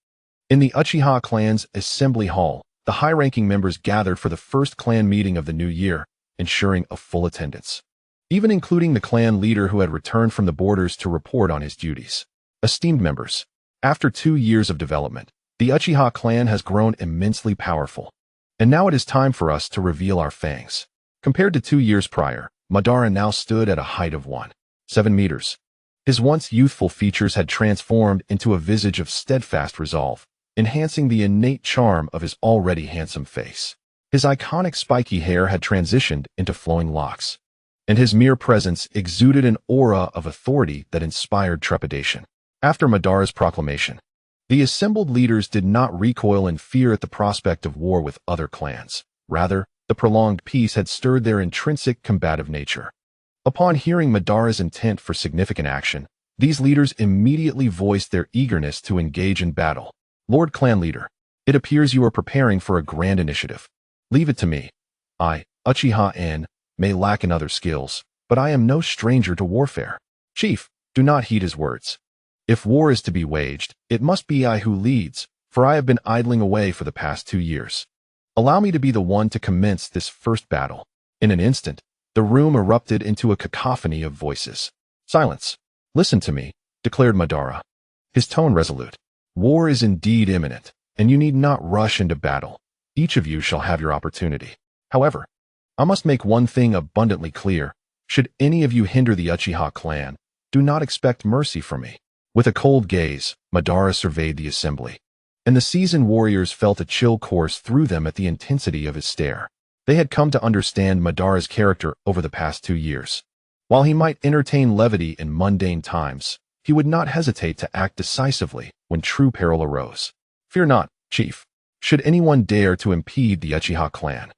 In the Uchiha clan's assembly hall, the high-ranking members gathered for the first clan meeting of the new year, ensuring a full attendance, even including the clan leader who had returned from the borders to report on his duties. Esteemed members, after 2 years of development, the Uchiha clan has grown immensely powerful, and now it is time for us to reveal our fangs. Compared to 2 years prior, Madara now stood at a height of 1.7 meters. His once youthful features had transformed into a visage of steadfast resolve, enhancing the innate charm of his already handsome face. His iconic spiky hair had transitioned into flowing locks, and his mere presence exuded an aura of authority that inspired trepidation. After Madara's proclamation, the assembled leaders did not recoil in fear at the prospect of war with other clans. Rather, the prolonged peace had stirred their intrinsic combative nature. Upon hearing Madara's intent for significant action, these leaders immediately voiced their eagerness to engage in battle. Lord Clan Leader, it appears you are preparing for a grand initiative. Leave it to me. I, Uchiha N, may lack in other skills, but I am no stranger to warfare. Chief, do not heed his words. If war is to be waged, it must be I who leads, for I have been idling away for the past 2 years. Allow me to be the one to commence this first battle. In an instant, the room erupted into a cacophony of voices. Silence. Listen to me, declared Madara. His tone resolute. War is indeed imminent, and you need not rush into battle. Each of you shall have your opportunity. However, I must make one thing abundantly clear. Should any of you hinder the Uchiha clan, do not expect mercy from me. With a cold gaze, Madara surveyed the assembly, and the seasoned warriors felt a chill course through them at the intensity of his stare. They had come to understand Madara's character over the past 2 years. While he might entertain levity in mundane times, he would not hesitate to act decisively when true peril arose. Fear not, Chief. Should anyone dare to impede the Uchiha clan,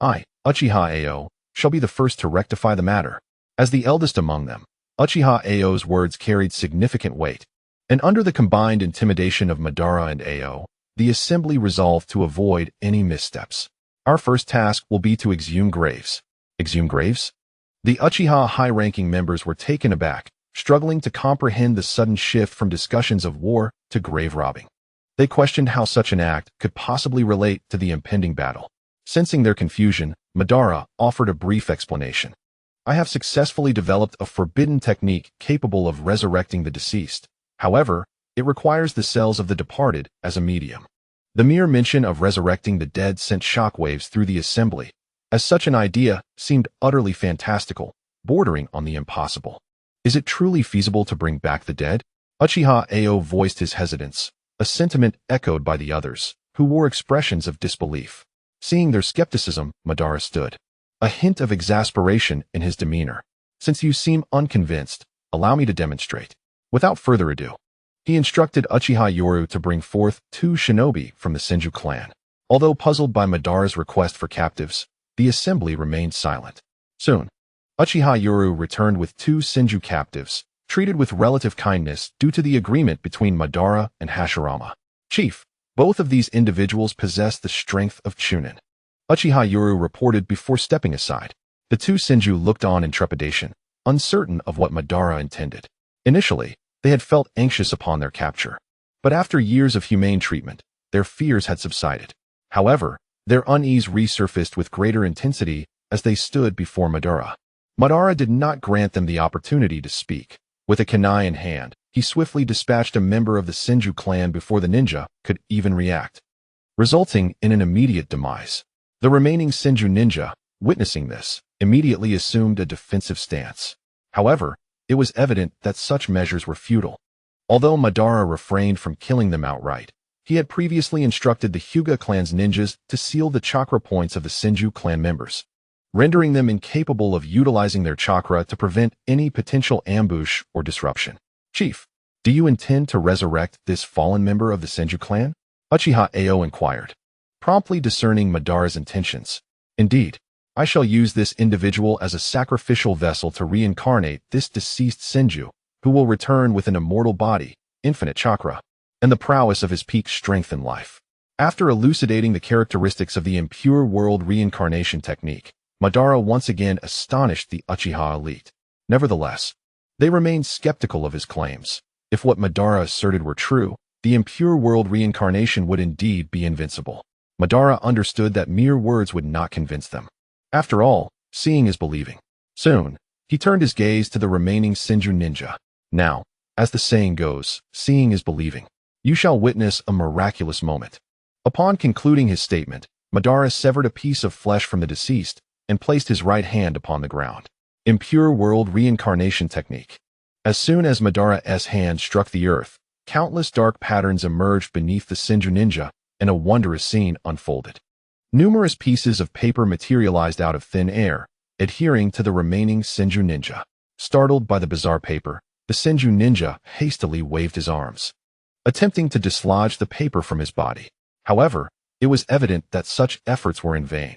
I, Uchiha Ao, shall be the first to rectify the matter. As the eldest among them, Uchiha Ao's words carried significant weight, and under the combined intimidation of Madara and Ao, the assembly resolved to avoid any missteps. Our first task will be to exhume graves. Exhume graves? The Uchiha high-ranking members were taken aback, struggling to comprehend the sudden shift from discussions of war to grave robbing. They questioned how such an act could possibly relate to the impending battle. Sensing their confusion, Madara offered a brief explanation. I have successfully developed a forbidden technique capable of resurrecting the deceased. However, it requires the cells of the departed as a medium. The mere mention of resurrecting the dead sent shockwaves through the assembly, as such an idea seemed utterly fantastical, bordering on the impossible. Is it truly feasible to bring back the dead? Uchiha Ao voiced his hesitance, a sentiment echoed by the others, who wore expressions of disbelief. Seeing their skepticism, Madara stood, a hint of exasperation in his demeanor. Since you seem unconvinced, allow me to demonstrate. Without further ado, he instructed Uchiha Yoru to bring forth 2 shinobi from the Senju clan. Although puzzled by Madara's request for captives, the assembly remained silent. Soon, Uchiha Yoru returned with 2 Senju captives, treated with relative kindness due to the agreement between Madara and Hashirama. Chief, both of these individuals possess the strength of Chunin. Uchiha Yoru reported before stepping aside. The 2 Senju looked on in trepidation, uncertain of what Madara intended. Initially, they had felt anxious upon their capture, but after years of humane treatment, their fears had subsided. However, their unease resurfaced with greater intensity as they stood before Madara. Madara did not grant them the opportunity to speak. With a kunai in hand, he swiftly dispatched a member of the Senju clan before the ninja could even react, resulting in an immediate demise. The remaining Senju ninja, witnessing this, immediately assumed a defensive stance. However, it was evident that such measures were futile. Although Madara refrained from killing them outright, he had previously instructed the Hyuga clan's ninjas to seal the chakra points of the Senju clan members, rendering them incapable of utilizing their chakra to prevent any potential ambush or disruption. Chief, do you intend to resurrect this fallen member of the Senju clan? Uchiha Ao inquired, promptly discerning Madara's intentions. Indeed, I shall use this individual as a sacrificial vessel to reincarnate this deceased Senju, who will return with an immortal body, infinite chakra, and the prowess of his peak strength in life. After elucidating the characteristics of the impure world reincarnation technique, Madara once again astonished the Uchiha elite. Nevertheless, they remained skeptical of his claims. If what Madara asserted were true, the impure world reincarnation would indeed be invincible. Madara understood that mere words would not convince them. After all, seeing is believing. Soon, he turned his gaze to the remaining Senju ninja. Now, as the saying goes, seeing is believing. You shall witness a miraculous moment. Upon concluding his statement, Madara severed a piece of flesh from the deceased and placed his right hand upon the ground. Impure world reincarnation technique. As soon as Madara's hand struck the earth, countless dark patterns emerged beneath the Senju ninja, and a wondrous scene unfolded. Numerous pieces of paper materialized out of thin air, adhering to the remaining Senju ninja. Startled by the bizarre paper, the Senju ninja hastily waved his arms, attempting to dislodge the paper from his body. However, it was evident that such efforts were in vain.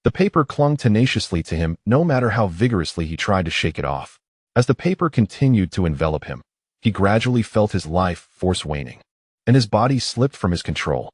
The paper clung tenaciously to him no matter how vigorously he tried to shake it off. As the paper continued to envelop him, he gradually felt his life force waning, and his body slipped from his control.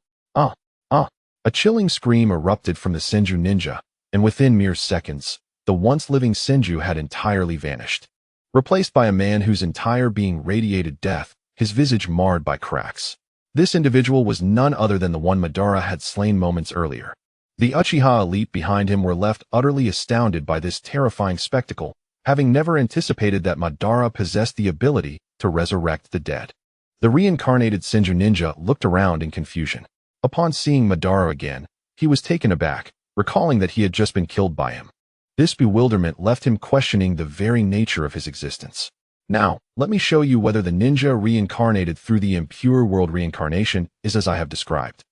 A chilling scream erupted from the Senju ninja, and within mere seconds, the once living Senju had entirely vanished. Replaced by a man whose entire being radiated death, his visage marred by cracks. This individual was none other than the one Madara had slain moments earlier. The Uchiha elite behind him were left utterly astounded by this terrifying spectacle, having never anticipated that Madara possessed the ability to resurrect the dead. The reincarnated Senju ninja looked around in confusion. Upon seeing Madara again, he was taken aback, recalling that he had just been killed by him. This bewilderment left him questioning the very nature of his existence. Now, let me show you whether the ninja reincarnated through the impure world reincarnation is as I have described.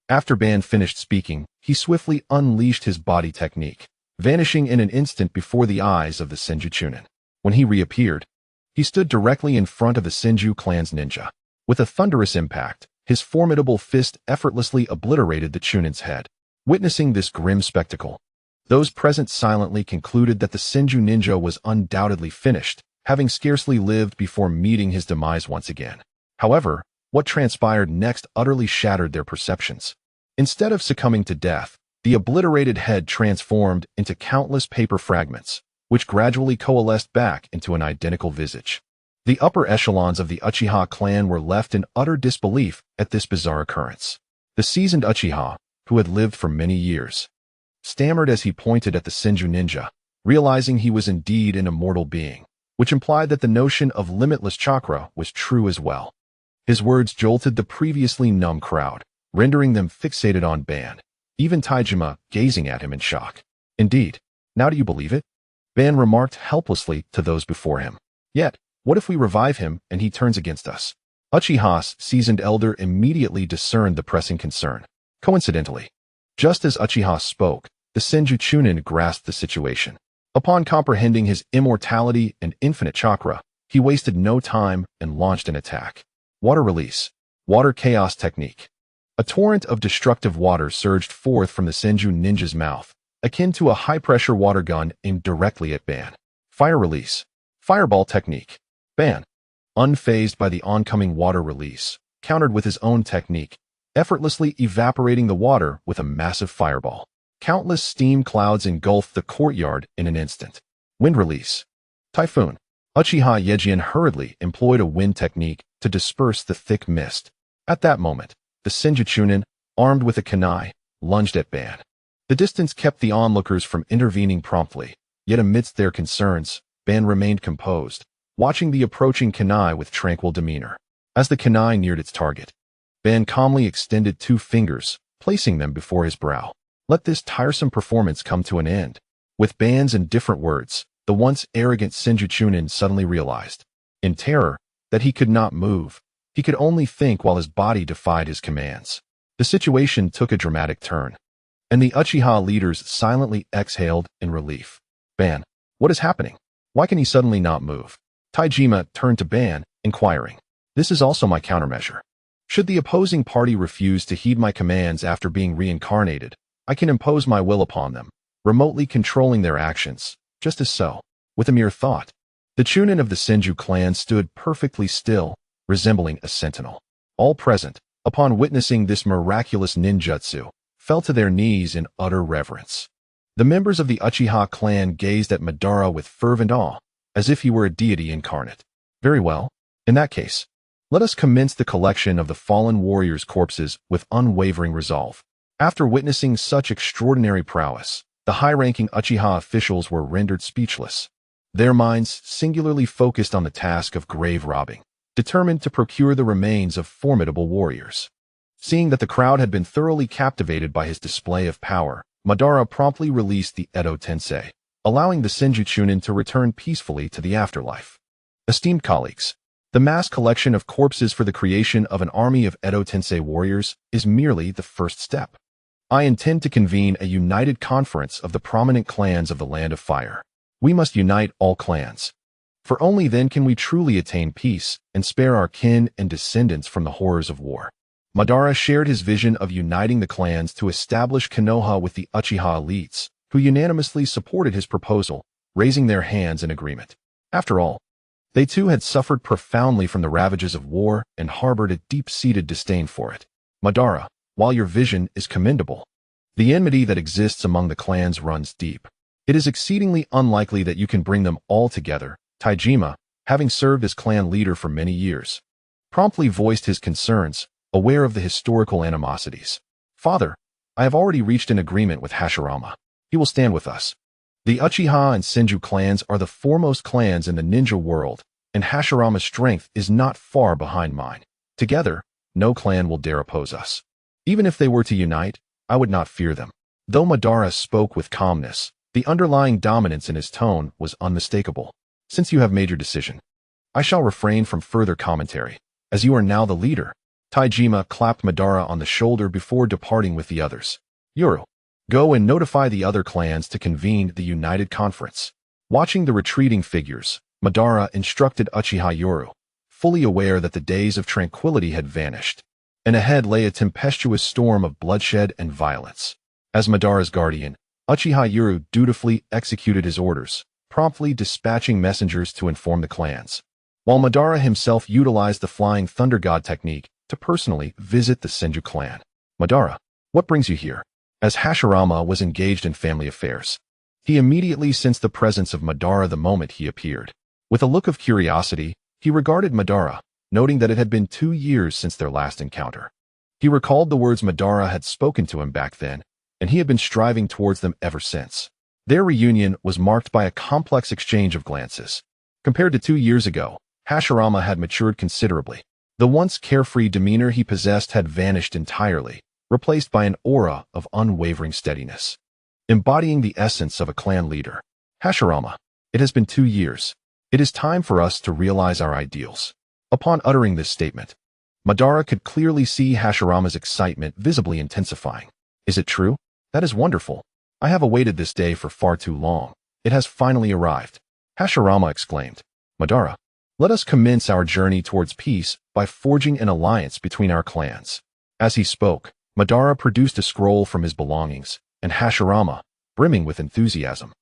After Ban finished speaking, he swiftly unleashed his body technique, vanishing in an instant before the eyes of the Senju Chunin. When he reappeared, he stood directly in front of the Senju clan's ninja. With a thunderous impact, his formidable fist effortlessly obliterated the Chunin's head. Witnessing this grim spectacle, those present silently concluded that the Senju ninja was undoubtedly finished, having scarcely lived before meeting his demise once again. However, what transpired next utterly shattered their perceptions. Instead of succumbing to death, the obliterated head transformed into countless paper fragments, which gradually coalesced back into an identical visage. The upper echelons of the Uchiha clan were left in utter disbelief at this bizarre occurrence. The seasoned Uchiha, who had lived for many years, stammered as he pointed at the Senju ninja, realizing he was indeed an immortal being, which implied that the notion of limitless chakra was true as well. His words jolted the previously numb crowd, rendering them fixated on Ban, even Taijima gazing at him in shock. Indeed, now do you believe it? Ban remarked helplessly to those before him. Yet, what if we revive him and he turns against us? Uchiha's seasoned elder immediately discerned the pressing concern. Coincidentally, just as Uchiha spoke, the Senju Chunin grasped the situation. Upon comprehending his immortality and infinite chakra, he wasted no time and launched an attack. Water release. Water chaos technique. A torrent of destructive water surged forth from the Senju ninja's mouth, akin to a high-pressure water gun aimed directly at Ban. Fire release. Fireball technique. Ban, unfazed by the oncoming water release, countered with his own technique, effortlessly evaporating the water with a massive fireball. Countless steam clouds engulfed the courtyard in an instant. Wind release. Typhoon. Uchiha Yejin hurriedly employed a wind technique to disperse the thick mist. At that moment, the Senju Chunin, armed with a kunai, lunged at Ban. The distance kept the onlookers from intervening promptly, yet amidst their concerns, Ban remained composed, watching the approaching kunai with tranquil demeanor. As the kunai neared its target, Ban calmly extended 2 fingers, placing them before his brow. Let this tiresome performance come to an end. With Ban's indifferent words, the once arrogant Senju Chunin suddenly realized, in terror, that he could not move. He could only think while his body defied his commands. The situation took a dramatic turn, and the Uchiha leaders silently exhaled in relief. Ban, what is happening? Why can he suddenly not move? Taijima turned to Ban, inquiring. This is also my countermeasure. Should the opposing party refuse to heed my commands after being reincarnated, I can impose my will upon them, remotely controlling their actions, just as so. With a mere thought, the Chunin of the Senju clan stood perfectly still, resembling a sentinel. All present, upon witnessing this miraculous ninjutsu, fell to their knees in utter reverence. The members of the Uchiha clan gazed at Madara with fervent awe, as if he were a deity incarnate. Very well. In that case, let us commence the collection of the fallen warriors' corpses with unwavering resolve. After witnessing such extraordinary prowess, the high-ranking Uchiha officials were rendered speechless, their minds singularly focused on the task of grave robbing, determined to procure the remains of formidable warriors. Seeing that the crowd had been thoroughly captivated by his display of power, Madara promptly released the Edo Tensei, allowing the Senju Chunin to return peacefully to the afterlife. Esteemed colleagues, the mass collection of corpses for the creation of an army of Edo Tensei warriors is merely the first step. I intend to convene a united conference of the prominent clans of the Land of Fire. We must unite all clans, for only then can we truly attain peace and spare our kin and descendants from the horrors of war. Madara shared his vision of uniting the clans to establish Konoha with the Uchiha elites, who unanimously supported his proposal, raising their hands in agreement. After all, they too had suffered profoundly from the ravages of war and harbored a deep-seated disdain for it. Madara, while your vision is commendable, The enmity that exists among the clans runs deep. It is exceedingly unlikely that you can bring them all together. Taijima, having served as clan leader for many years, promptly voiced his concerns, aware of the historical animosities. Father, I have already reached an agreement with Hashirama. He will stand with us. The Uchiha and Senju clans are the foremost clans in the ninja world, and Hashirama's strength is not far behind mine. Together, no clan will dare oppose us. Even if they were to unite, I would not fear them. Though Madara spoke with calmness, the underlying dominance in his tone was unmistakable. Since you have made your decision, I shall refrain from further commentary, as you are now the leader. Taijima clapped Madara on the shoulder before departing with the others. Yoru, go and notify the other clans to convene the United Conference. Watching the retreating figures, Madara instructed Uchiha Yoru, fully aware that the days of tranquility had vanished, and ahead lay a tempestuous storm of bloodshed and violence. As Madara's guardian, Uchiha Yoru dutifully executed his orders, promptly dispatching messengers to inform the clans, while Madara himself utilized the Flying Thunder God technique to personally visit the Senju clan. Madara, what brings you here? As Hashirama was engaged in family affairs, he immediately sensed the presence of Madara the moment he appeared. With a look of curiosity, he regarded Madara, noting that it had been 2 years since their last encounter. He recalled the words Madara had spoken to him back then, and he had been striving towards them ever since. Their reunion was marked by a complex exchange of glances. Compared to 2 years ago, Hashirama had matured considerably. The once carefree demeanor he possessed had vanished entirely, replaced by an aura of unwavering steadiness, embodying the essence of a clan leader. Hashirama, it has been 2 years. It is time for us to realize our ideals. Upon uttering this statement, Madara could clearly see Hashirama's excitement visibly intensifying. Is it true? That is wonderful. I have awaited this day for far too long. It has finally arrived. Hashirama exclaimed. Madara, let us commence our journey towards peace by forging an alliance between our clans. As he spoke, Madara produced a scroll from his belongings, and Hashirama, brimming with enthusiasm,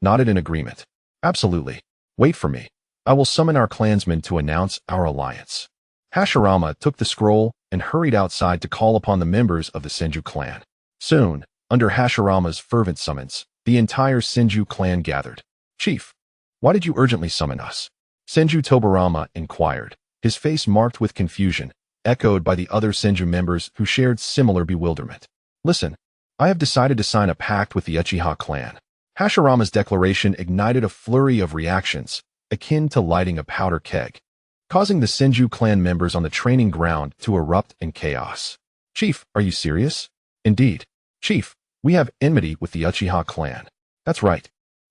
nodded in agreement. Absolutely. Wait for me. I will summon our clansmen to announce our alliance. Hashirama took the scroll and hurried outside to call upon the members of the Senju clan. Soon, under Hashirama's fervent summons, the entire Senju clan gathered. Chief, why did you urgently summon us? Senju Tobirama inquired, his face marked with confusion, echoed by the other Senju members who shared similar bewilderment. Listen, I have decided to sign a pact with the Uchiha clan. Hashirama's declaration ignited a flurry of reactions, akin to lighting a powder keg, causing the Senju clan members on the training ground to erupt in chaos. Chief, are you serious? Indeed. Chief, we have enmity with the Uchiha clan. That's right.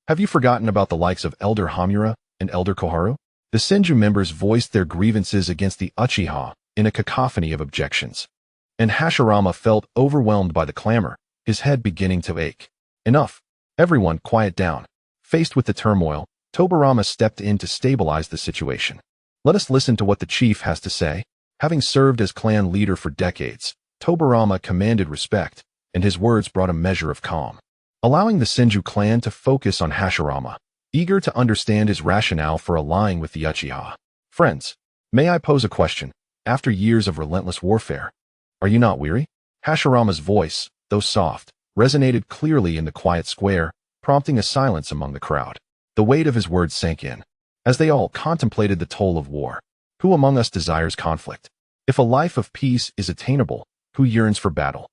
Have you forgotten about the likes of Elder Hamura and Elder Koharu? The Senju members voiced their grievances against the Uchiha in a cacophony of objections, and Hashirama felt overwhelmed by the clamor, his head beginning to ache. Enough. Everyone quiet down. Faced with the turmoil, Tobirama stepped in to stabilize the situation. Let us listen to what the chief has to say. Having served as clan leader for decades, Tobirama commanded respect, and his words brought a measure of calm, allowing the Senju clan to focus on Hashirama, eager to understand his rationale for allying with the Uchiha. Friends, may I pose a question? After years of relentless warfare, are you not weary? Hashirama's voice, though soft, resonated clearly in the quiet square, prompting a silence among the crowd. The weight of his words sank in, as they all contemplated the toll of war. Who among us desires conflict? If a life of peace is attainable, who yearns for battle?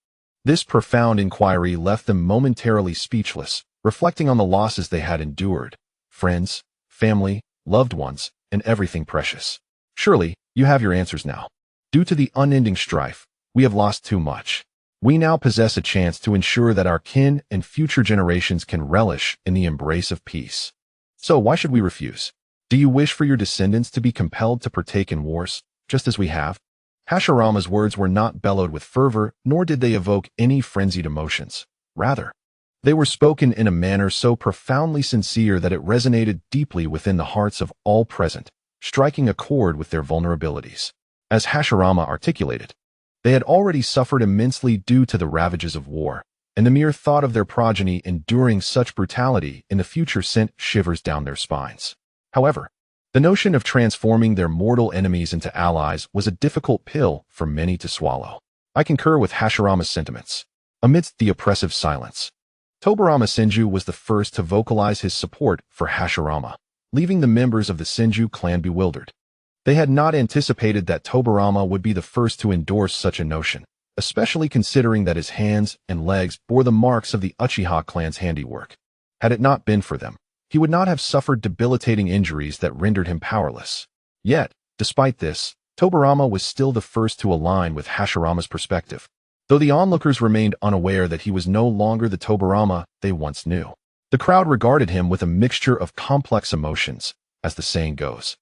This profound inquiry left them momentarily speechless, reflecting on the losses they had endured. Friends, family, loved ones, and everything precious. Surely, you have your answers now. Due to the unending strife, we have lost too much. We now possess a chance to ensure that our kin and future generations can relish in the embrace of peace. So why should we refuse? Do you wish for your descendants to be compelled to partake in wars, just as we have? Hashirama's words were not bellowed with fervor, nor did they evoke any frenzied emotions. Rather, they were spoken in a manner so profoundly sincere that it resonated deeply within the hearts of all present, striking a chord with their vulnerabilities. As Hashirama articulated, they had already suffered immensely due to the ravages of war, and the mere thought of their progeny enduring such brutality in the future sent shivers down their spines. However, the notion of transforming their mortal enemies into allies was a difficult pill for many to swallow. I concur with Hashirama's sentiments. Amidst the oppressive silence, Tobirama Senju was the first to vocalize his support for Hashirama, leaving the members of the Senju clan bewildered. They had not anticipated that Tobirama would be the first to endorse such a notion, especially considering that his hands and legs bore the marks of the Uchiha clan's handiwork. Had it not been for them, he would not have suffered debilitating injuries that rendered him powerless. Yet, despite this, Tobirama was still the first to align with Hashirama's perspective, though the onlookers remained unaware that he was no longer the Tobirama they once knew. The crowd regarded him with a mixture of complex emotions, as the saying goes.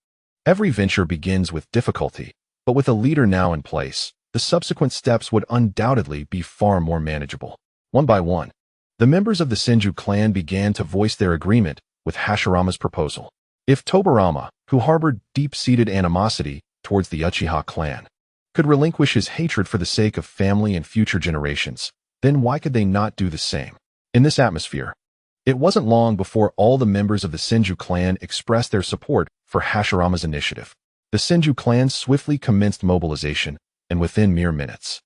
Every venture begins with difficulty, but with a leader now in place, the subsequent steps would undoubtedly be far more manageable. One by one, the members of the Senju clan began to voice their agreement with Hashirama's proposal. If Tobirama, who harbored deep-seated animosity towards the Uchiha clan, could relinquish his hatred for the sake of family and future generations, then why could they not do the same? In this atmosphere, it wasn't long before all the members of the Senju clan expressed their support for Hashirama's initiative. The Senju clan swiftly commenced mobilization, and within mere minutes,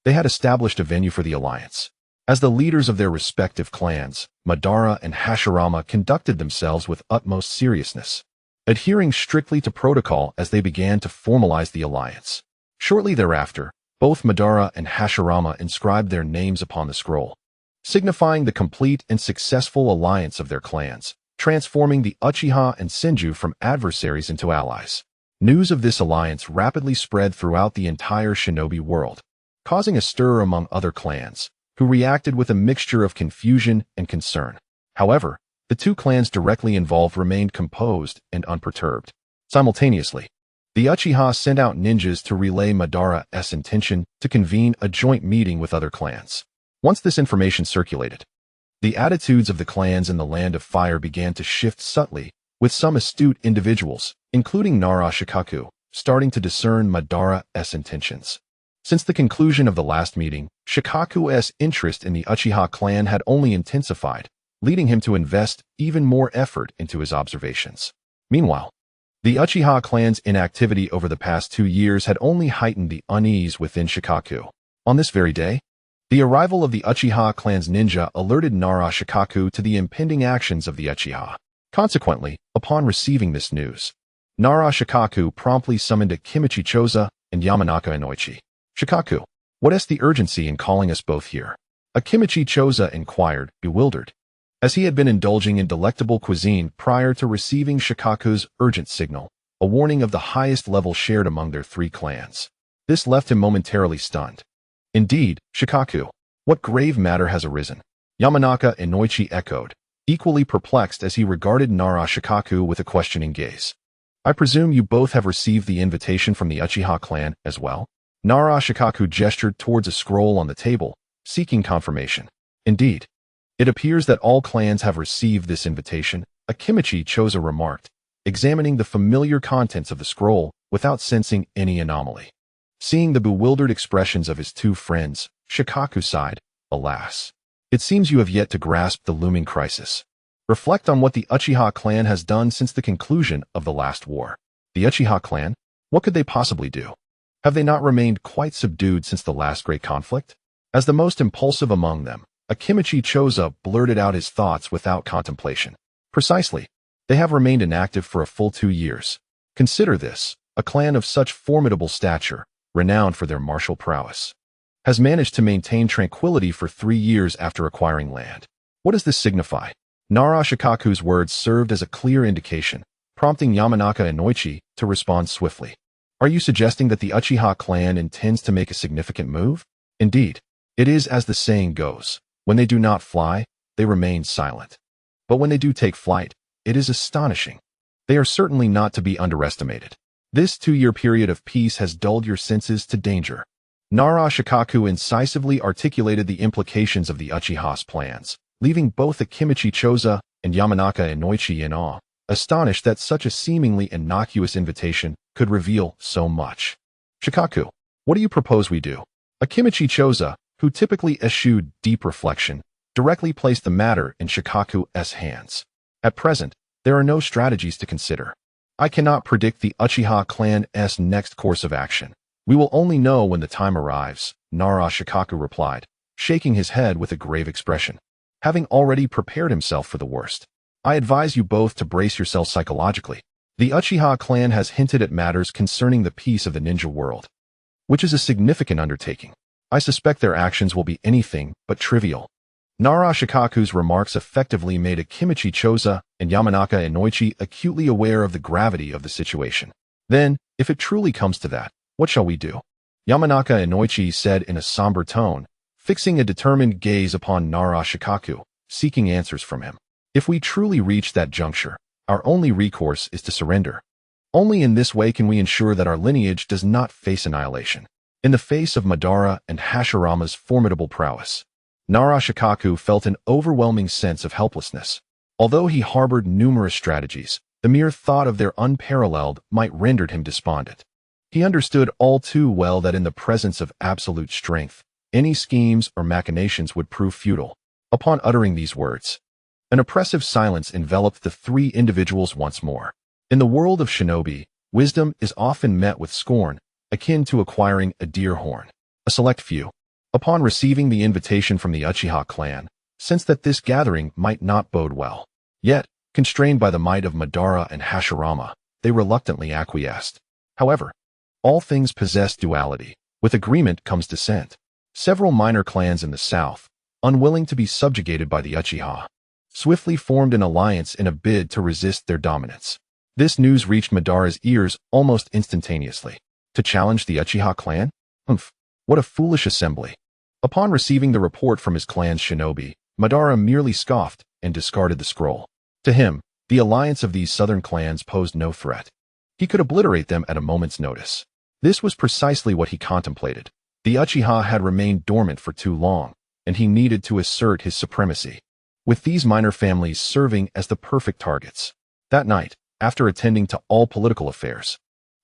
they had established a venue for the alliance. As the leaders of their respective clans, Madara and Hashirama conducted themselves with utmost seriousness, adhering strictly to protocol as they began to formalize the alliance. Shortly thereafter, both Madara and Hashirama inscribed their names upon the scroll, signifying the complete and successful alliance of their clans, transforming the Uchiha and Senju from adversaries into allies. News of this alliance rapidly spread throughout the entire shinobi world, causing a stir among other clans, who reacted with a mixture of confusion and concern. However, the two clans directly involved remained composed and unperturbed. Simultaneously, the Uchiha sent out ninjas to relay Madara's intention to convene a joint meeting with other clans. Once this information circulated, the attitudes of the clans in the Land of Fire began to shift subtly, with some astute individuals, including Nara Shikaku, starting to discern Madara's intentions. Since the conclusion of the last meeting, Shikaku's interest in the Uchiha clan had only intensified, leading him to invest even more effort into his observations. Meanwhile, the Uchiha clan's inactivity over the past 2 years had only heightened the unease within Shikaku. On this very day, the arrival of the Uchiha clan's ninja alerted Nara Shikaku to the impending actions of the Uchiha. Consequently, upon receiving this news, Nara Shikaku promptly summoned Akimichi Choza and Yamanaka Inoichi. "Shikaku, what is the urgency in calling us both here?" Akimichi Choza inquired, bewildered, as he had been indulging in delectable cuisine prior to receiving Shikaku's urgent signal, a warning of the highest level shared among their 3 clans. This left him momentarily stunned. "Indeed, Shikaku, what grave matter has arisen?" Yamanaka Inoichi echoed, equally perplexed as he regarded Nara Shikaku with a questioning gaze. "I presume you both have received the invitation from the Uchiha clan as well?" Nara Shikaku gestured towards a scroll on the table, seeking confirmation. "Indeed, it appears that all clans have received this invitation," Akimichi Choza remarked, examining the familiar contents of the scroll without sensing any anomaly. Seeing the bewildered expressions of his 2 friends, Shikaku sighed, "Alas, it seems you have yet to grasp the looming crisis. Reflect on what the Uchiha clan has done since the conclusion of the last war." The Uchiha clan? What could they possibly do? Have they not remained quite subdued since the last great conflict? As the most impulsive among them, Akimichi Choza blurted out his thoughts without contemplation. "Precisely. They have remained inactive for a full 2 years. Consider this, a clan of such formidable stature, renowned for their martial prowess, has managed to maintain tranquility for 3 years after acquiring land. What does this signify?" Nara Shikaku's words served as a clear indication, prompting Yamanaka Inoichi to respond swiftly. "Are you suggesting that the Uchiha clan intends to make a significant move?" "Indeed, it is as the saying goes, when they do not fly, they remain silent. But when they do take flight, it is astonishing. They are certainly not to be underestimated. This 2-year period of peace has dulled your senses to danger." Nara Shikaku incisively articulated the implications of the Uchiha's plans, leaving both Akimichi Choza and Yamanaka Inoichi in awe, astonished that such a seemingly innocuous invitation could reveal so much. "Shikaku, what do you propose we do?" Akimichi Choza, who typically eschewed deep reflection, directly placed the matter in Shikaku's hands. "At present, there are no strategies to consider. I cannot predict the Uchiha clan's next course of action. We will only know when the time arrives," Nara Shikaku replied, shaking his head with a grave expression, having already prepared himself for the worst. I advise you both to brace yourselves psychologically. The Uchiha clan has hinted at matters concerning the peace of the ninja world, which is a significant undertaking. I suspect their actions will be anything but trivial. Nara Shikaku's remarks effectively made Akimichi Choza and Yamanaka Inoichi acutely aware of the gravity of the situation. Then, if it truly comes to that, what shall we do? Yamanaka Inoichi said in a somber tone, fixing a determined gaze upon Nara Shikaku, seeking answers from him. If we truly reach that juncture, our only recourse is to surrender. Only in this way can we ensure that our lineage does not face annihilation. In the face of Madara and Hashirama's formidable prowess, Nara Shikaku felt an overwhelming sense of helplessness. Although he harbored numerous strategies, the mere thought of their unparalleled might rendered him despondent. He understood all too well that in the presence of absolute strength, any schemes or machinations would prove futile. Upon uttering these words, an oppressive silence enveloped the three individuals once more. In the world of shinobi, wisdom is often met with scorn, akin to acquiring a deer horn. A select few, upon receiving the invitation from the Uchiha clan, sensed that this gathering might not bode well. Yet, constrained by the might of Madara and Hashirama, they reluctantly acquiesced. However, all things possess duality. With agreement comes dissent. Several minor clans in the south, unwilling to be subjugated by the Uchiha, swiftly formed an alliance in a bid to resist their dominance. This news reached Madara's ears almost instantaneously. To challenge the Uchiha clan? Humph, what a foolish assembly. Upon receiving the report from his clan's shinobi, Madara merely scoffed and discarded the scroll. To him, the alliance of these southern clans posed no threat. He could obliterate them at a moment's notice. This was precisely what he contemplated. The Uchiha had remained dormant for too long, and he needed to assert his supremacy, with these minor families serving as the perfect targets. That night, after attending to all political affairs,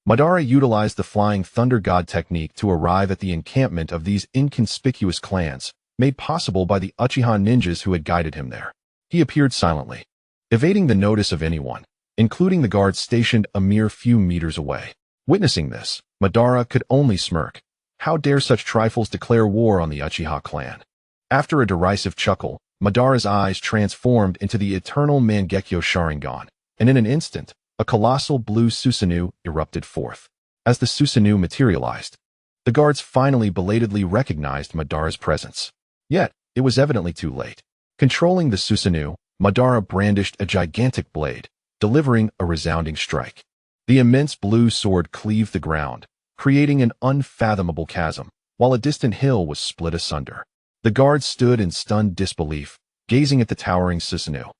Madara utilized the Flying Thunder God technique to arrive at the encampment of these inconspicuous clans, made possible by the Uchiha ninjas who had guided him there. He appeared silently, evading the notice of anyone, including the guards stationed a mere few meters away. Witnessing this, Madara could only smirk. How dare such trifles declare war on the Uchiha clan? After a derisive chuckle, Madara's eyes transformed into the eternal Mangekyo Sharingan, and in an instant, a colossal blue Susanoo erupted forth. As the Susanoo materialized, the guards finally belatedly recognized Madara's presence. Yet, it was evidently too late. Controlling the Susanoo, Madara brandished a gigantic blade, delivering a resounding strike. The immense blue sword cleaved the ground, creating an unfathomable chasm, while a distant hill was split asunder. The guards stood in stunned disbelief, gazing at the towering Susanoo,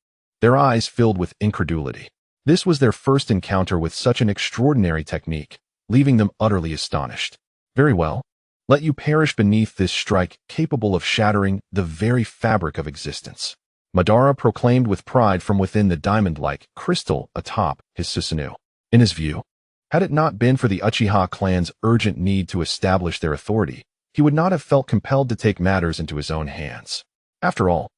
their eyes filled with incredulity. This was their first encounter with such an extraordinary technique, leaving them utterly astonished. Very well. Let you perish beneath this strike capable of shattering the very fabric of existence, Madara proclaimed with pride from within the diamond-like crystal atop his Susanoo. In his view, had it not been for the Uchiha clan's urgent need to establish their authority, he would not have felt compelled to take matters into his own hands. After all,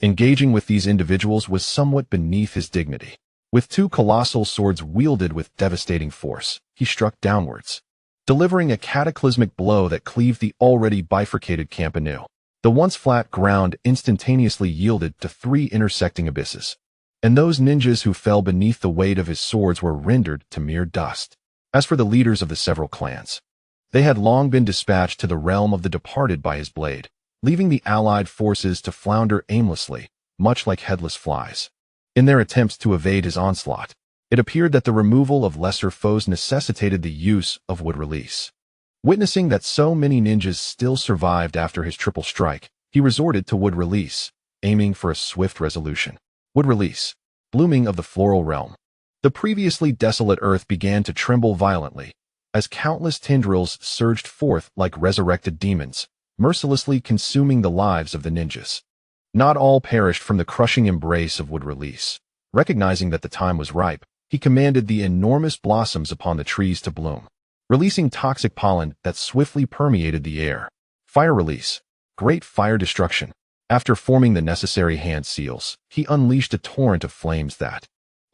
engaging with these individuals was somewhat beneath his dignity. With two colossal swords wielded with devastating force, he struck downwards, delivering a cataclysmic blow that cleaved the already bifurcated camp anew. The once flat ground instantaneously yielded to three intersecting abysses, and those ninjas who fell beneath the weight of his swords were rendered to mere dust. As for the leaders of the several clans, they had long been dispatched to the realm of the departed by his blade, leaving the allied forces to flounder aimlessly, much like headless flies. In their attempts to evade his onslaught, it appeared that the removal of lesser foes necessitated the use of wood release. Witnessing that so many ninjas still survived after his triple strike, he resorted to wood release, aiming for a swift resolution. Wood release, blooming of the floral realm. The previously desolate earth began to tremble violently, as countless tendrils surged forth like resurrected demons, mercilessly consuming the lives of the ninjas. Not all perished from the crushing embrace of wood release. Recognizing that the time was ripe, he commanded the enormous blossoms upon the trees to bloom, releasing toxic pollen that swiftly permeated the air. Fire release, great fire destruction. After forming the necessary hand seals, he unleashed a torrent of flames that,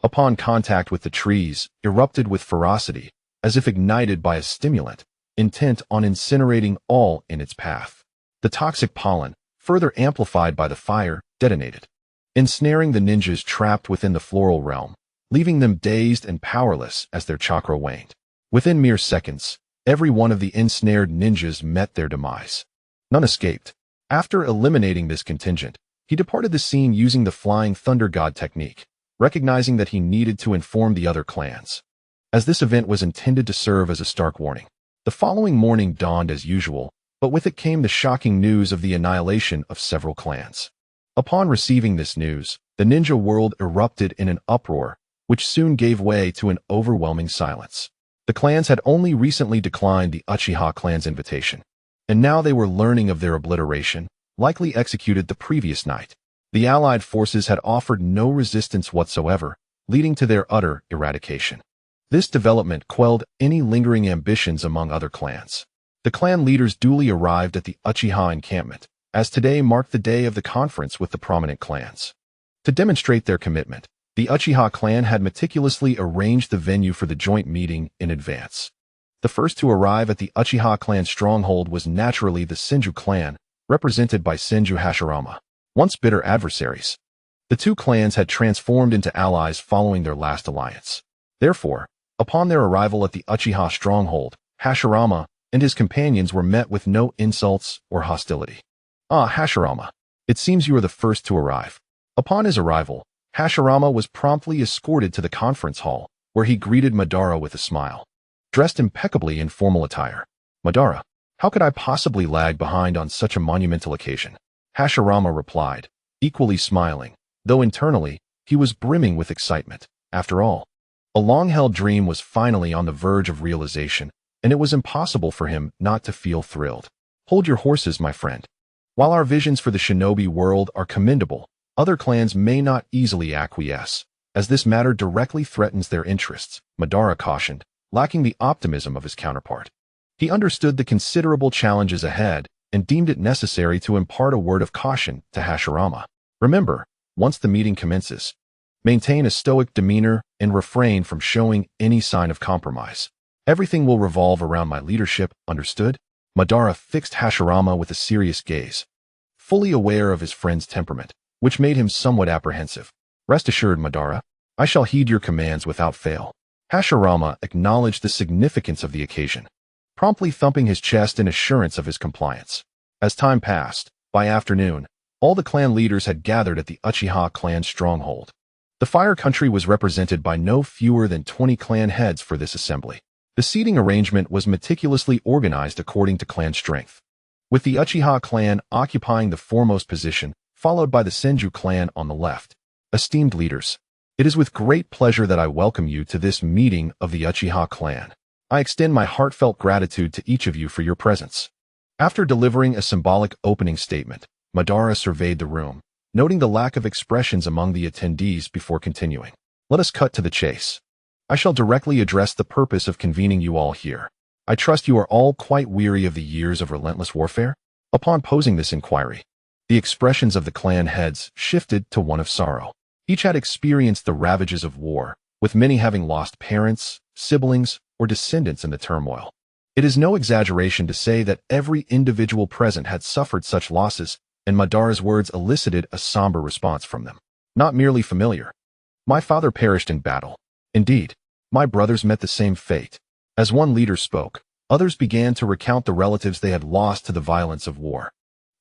upon contact with the trees, erupted with ferocity, as if ignited by a stimulant, intent on incinerating all in its path. The toxic pollen, further amplified by the fire, detonated, ensnaring the ninjas trapped within the floral realm, leaving them dazed and powerless as their chakra waned. Within mere seconds, every one of the ensnared ninjas met their demise. None escaped. After eliminating this contingent, he departed the scene using the Flying Thunder God technique, recognizing that he needed to inform the other clans, as this event was intended to serve as a stark warning. The following morning dawned as usual, but with it came the shocking news of the annihilation of several clans. Upon receiving this news, the ninja world erupted in an uproar, which soon gave way to an overwhelming silence. The clans had only recently declined the Uchiha clan's invitation, and now they were learning of their obliteration, likely executed the previous night. The allied forces had offered no resistance whatsoever, leading to their utter eradication. This development quelled any lingering ambitions among other clans. The clan leaders duly arrived at the Uchiha encampment, as today marked the day of the conference with the prominent clans. To demonstrate their commitment, the Uchiha clan had meticulously arranged the venue for the joint meeting in advance. The first to arrive at the Uchiha clan stronghold was naturally the Senju clan, represented by Senju Hashirama. Once bitter adversaries, the two clans had transformed into allies following their last alliance. Therefore, upon their arrival at the Uchiha stronghold, Hashirama and his companions were met with no insults or hostility. "Ah, Hashirama, it seems you are the first to arrive." Upon his arrival, Hashirama was promptly escorted to the conference hall, where he greeted Madara with a smile. Dressed impeccably in formal attire, "Madara, how could I possibly lag behind on such a monumental occasion?" Hashirama replied, equally smiling, though internally, he was brimming with excitement. After all, a long-held dream was finally on the verge of realization, and it was impossible for him not to feel thrilled. "Hold your horses, my friend. While our visions for the shinobi world are commendable, other clans may not easily acquiesce, as this matter directly threatens their interests," Madara cautioned, lacking the optimism of his counterpart. He understood the considerable challenges ahead and deemed it necessary to impart a word of caution to Hashirama. "Remember, once the meeting commences, maintain a stoic demeanor and refrain from showing any sign of compromise. Everything will revolve around my leadership, understood?" Madara fixed Hashirama with a serious gaze, fully aware of his friend's temperament, which made him somewhat apprehensive. "Rest assured, Madara, I shall heed your commands without fail." Hashirama acknowledged the significance of the occasion, promptly thumping his chest in assurance of his compliance. As time passed, by afternoon, all the clan leaders had gathered at the Uchiha clan stronghold. The Fire Country was represented by no fewer than 20 clan heads for this assembly. The seating arrangement was meticulously organized according to clan strength, with the Uchiha clan occupying the foremost position, followed by the Senju clan on the left. "Esteemed leaders, it is with great pleasure that I welcome you to this meeting of the Uchiha clan. I extend my heartfelt gratitude to each of you for your presence." After delivering a symbolic opening statement, Madara surveyed the room, noting the lack of expressions among the attendees before continuing. "Let us cut to the chase. I shall directly address the purpose of convening you all here. I trust you are all quite weary of the years of relentless warfare?" Upon posing this inquiry, the expressions of the clan heads shifted to one of sorrow. Each had experienced the ravages of war, with many having lost parents, siblings, or descendants in the turmoil. It is no exaggeration to say that every individual present had suffered such losses, and Madara's words elicited a somber response from them. "Not merely familiar. My father perished in battle. Indeed, my brothers met the same fate." As one leader spoke, others began to recount the relatives they had lost to the violence of war.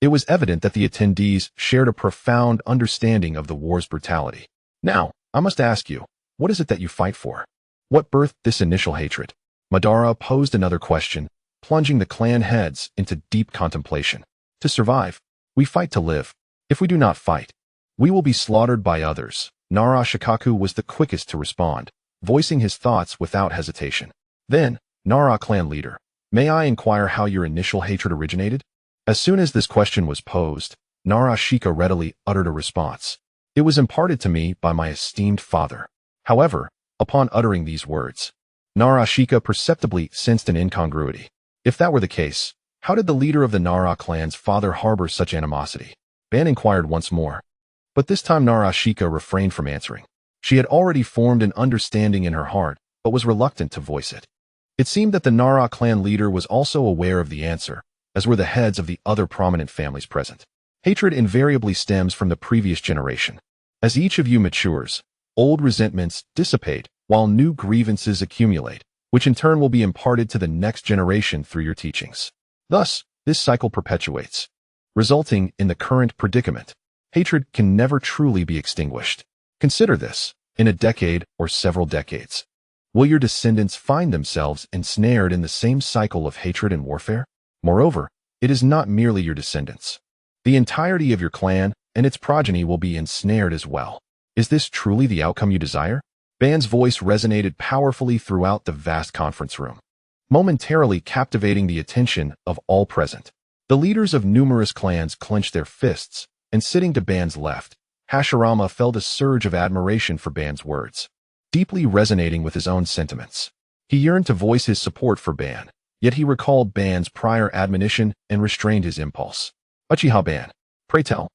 It was evident that the attendees shared a profound understanding of the war's brutality. "Now, I must ask you, what is it that you fight for? What birthed this initial hatred?" Madara posed another question, plunging the clan heads into deep contemplation. "To survive, we fight to live. If we do not fight, we will be slaughtered by others." Nara Shikaku was the quickest to respond, voicing his thoughts without hesitation. "Then, Nara clan leader, may I inquire how your initial hatred originated?" As soon as this question was posed, Narashika readily uttered a response. "It was imparted to me by my esteemed father." However, upon uttering these words, Narashika perceptibly sensed an incongruity. If that were the case, how did the leader of the Nara clan's father harbor such animosity? Ban inquired once more, but this time Narashika refrained from answering. She had already formed an understanding in her heart, but was reluctant to voice it. It seemed that the Nara clan leader was also aware of the answer, as were the heads of the other prominent families present. Hatred invariably stems from the previous generation. As each of you matures, old resentments dissipate while new grievances accumulate, which in turn will be imparted to the next generation through your teachings. Thus, this cycle perpetuates, resulting in the current predicament. Hatred can never truly be extinguished. Consider this: in a decade or several decades, will your descendants find themselves ensnared in the same cycle of hatred and warfare? Moreover, it is not merely your descendants. The entirety of your clan and its progeny will be ensnared as well. Is this truly the outcome you desire? Ban's voice resonated powerfully throughout the vast conference room, momentarily captivating the attention of all present. The leaders of numerous clans clenched their fists, and sitting to Ban's left, Hashirama felt a surge of admiration for Ban's words, deeply resonating with his own sentiments. He yearned to voice his support for Ban, yet he recalled Ban's prior admonition and restrained his impulse. Uchiha Ban, pray tell,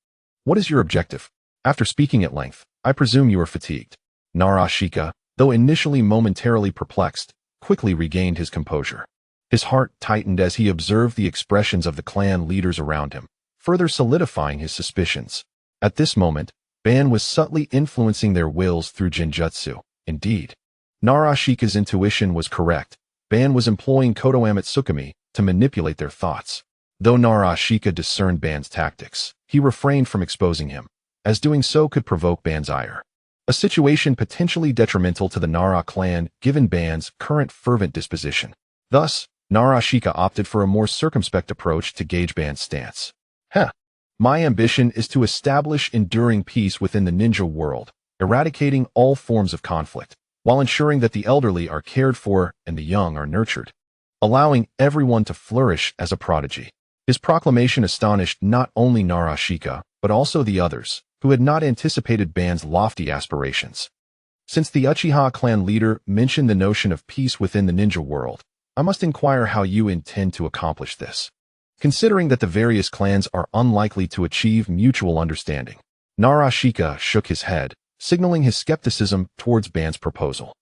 what is your objective? After speaking at length, I presume you are fatigued. Naruto, though initially momentarily perplexed, quickly regained his composure. His heart tightened as he observed the expressions of the clan leaders around him, further solidifying his suspicions. At this moment, Ban was subtly influencing their wills through genjutsu. Indeed, Naruto's intuition was correct. Ban was employing Kotoame Tsukumi to manipulate their thoughts. Though Naruto discerned Ban's tactics, he refrained from exposing him, as doing so could provoke Ban's ire. A situation potentially detrimental to the Nara clan given Ban's current fervent disposition. Thus, Naruto opted for a more circumspect approach to gauge Ban's stance. My ambition is to establish enduring peace within the ninja world, eradicating all forms of conflict, while ensuring that the elderly are cared for and the young are nurtured, allowing everyone to flourish as a prodigy. His proclamation astonished not only Naruto, but also the others, who had not anticipated Ban's lofty aspirations. Since the Uchiha clan leader mentioned the notion of peace within the ninja world, I must inquire how you intend to accomplish this. Considering that the various clans are unlikely to achieve mutual understanding, Naruto shook his head, signaling his skepticism towards Ban's proposal.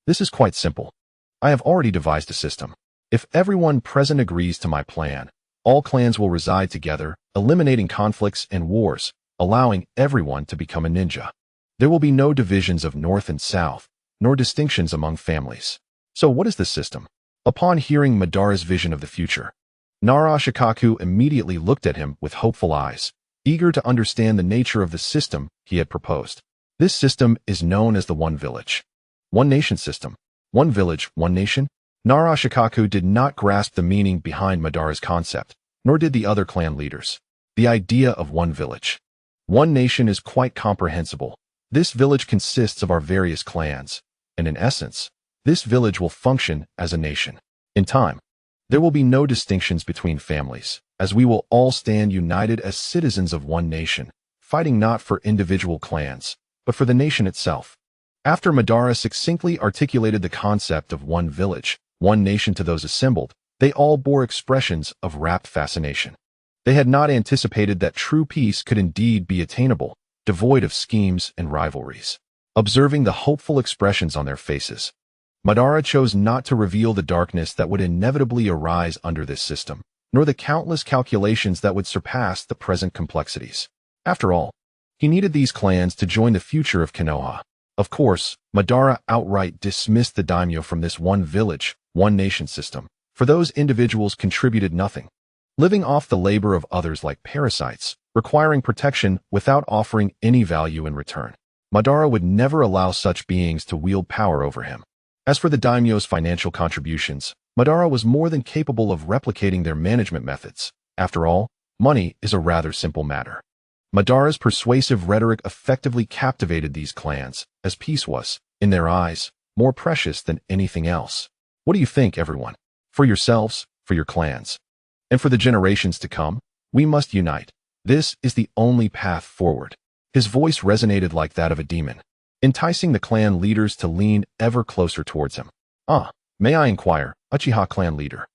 This is quite simple. I have already devised a system. If everyone present agrees to my plan, all clans will reside together, eliminating conflicts and wars, allowing everyone to become a ninja. There will be no divisions of north and south, nor distinctions among families. So what is this system? Upon hearing Madara's vision of the future, Naruto immediately looked at him with hopeful eyes, eager to understand the nature of the system he had proposed. This system is known as the One Village, One Nation system. One village, one nation? Naruto did not grasp the meaning behind Madara's concept, nor did the other clan leaders. The idea of one village, one nation is quite comprehensible. This village consists of our various clans, and in essence, this village will function as a nation. In time, there will be no distinctions between families, as we will all stand united as citizens of one nation, fighting not for individual clans, but for the nation itself. After Madara succinctly articulated the concept of one village, one nation to those assembled, they all bore expressions of rapt fascination. They had not anticipated that true peace could indeed be attainable, devoid of schemes and rivalries. Observing the hopeful expressions on their faces, Madara chose not to reveal the darkness that would inevitably arise under this system, nor the countless calculations that would surpass the present complexities. After all, he needed these clans to join the future of Konoha. Of course, Madara outright dismissed the daimyo from this one village, one nation system, for those individuals contributed nothing, living off the labor of others like parasites, requiring protection without offering any value in return. Madara would never allow such beings to wield power over him. As for the daimyo's financial contributions, Madara was more than capable of replicating their management methods. After all, money is a rather simple matter. Madara's persuasive rhetoric effectively captivated these clans, as peace was, in their eyes, more precious than anything else. What do you think, everyone? For yourselves, for your clans, and for the generations to come, we must unite. This is the only path forward. His voice resonated like that of a demon, enticing the clan leaders to lean ever closer towards him. May I inquire, Uchiha clan leader,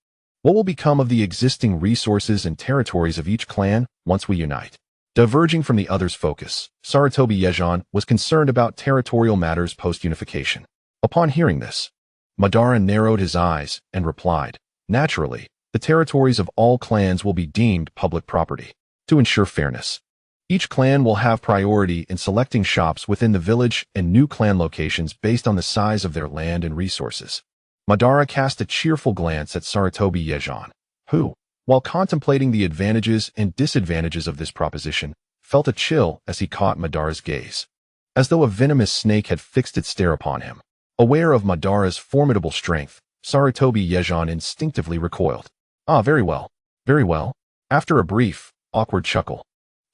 what will become of the existing resources and territories of each clan once we unite? Diverging from the others' focus, Sarutobi Yejon was concerned about territorial matters post-unification. Upon hearing this, Madara narrowed his eyes and replied, naturally, the territories of all clans will be deemed public property. To ensure fairness, each clan will have priority in selecting shops within the village and new clan locations based on the size of their land and resources. Madara cast a cheerful glance at Sarutobi Yejan, who, while contemplating the advantages and disadvantages of this proposition, felt a chill as he caught Madara's gaze, as though a venomous snake had fixed its stare upon him. Aware of Madara's formidable strength, Sarutobi Yejan instinctively recoiled. Ah, very well. Very well. After a brief, awkward chuckle,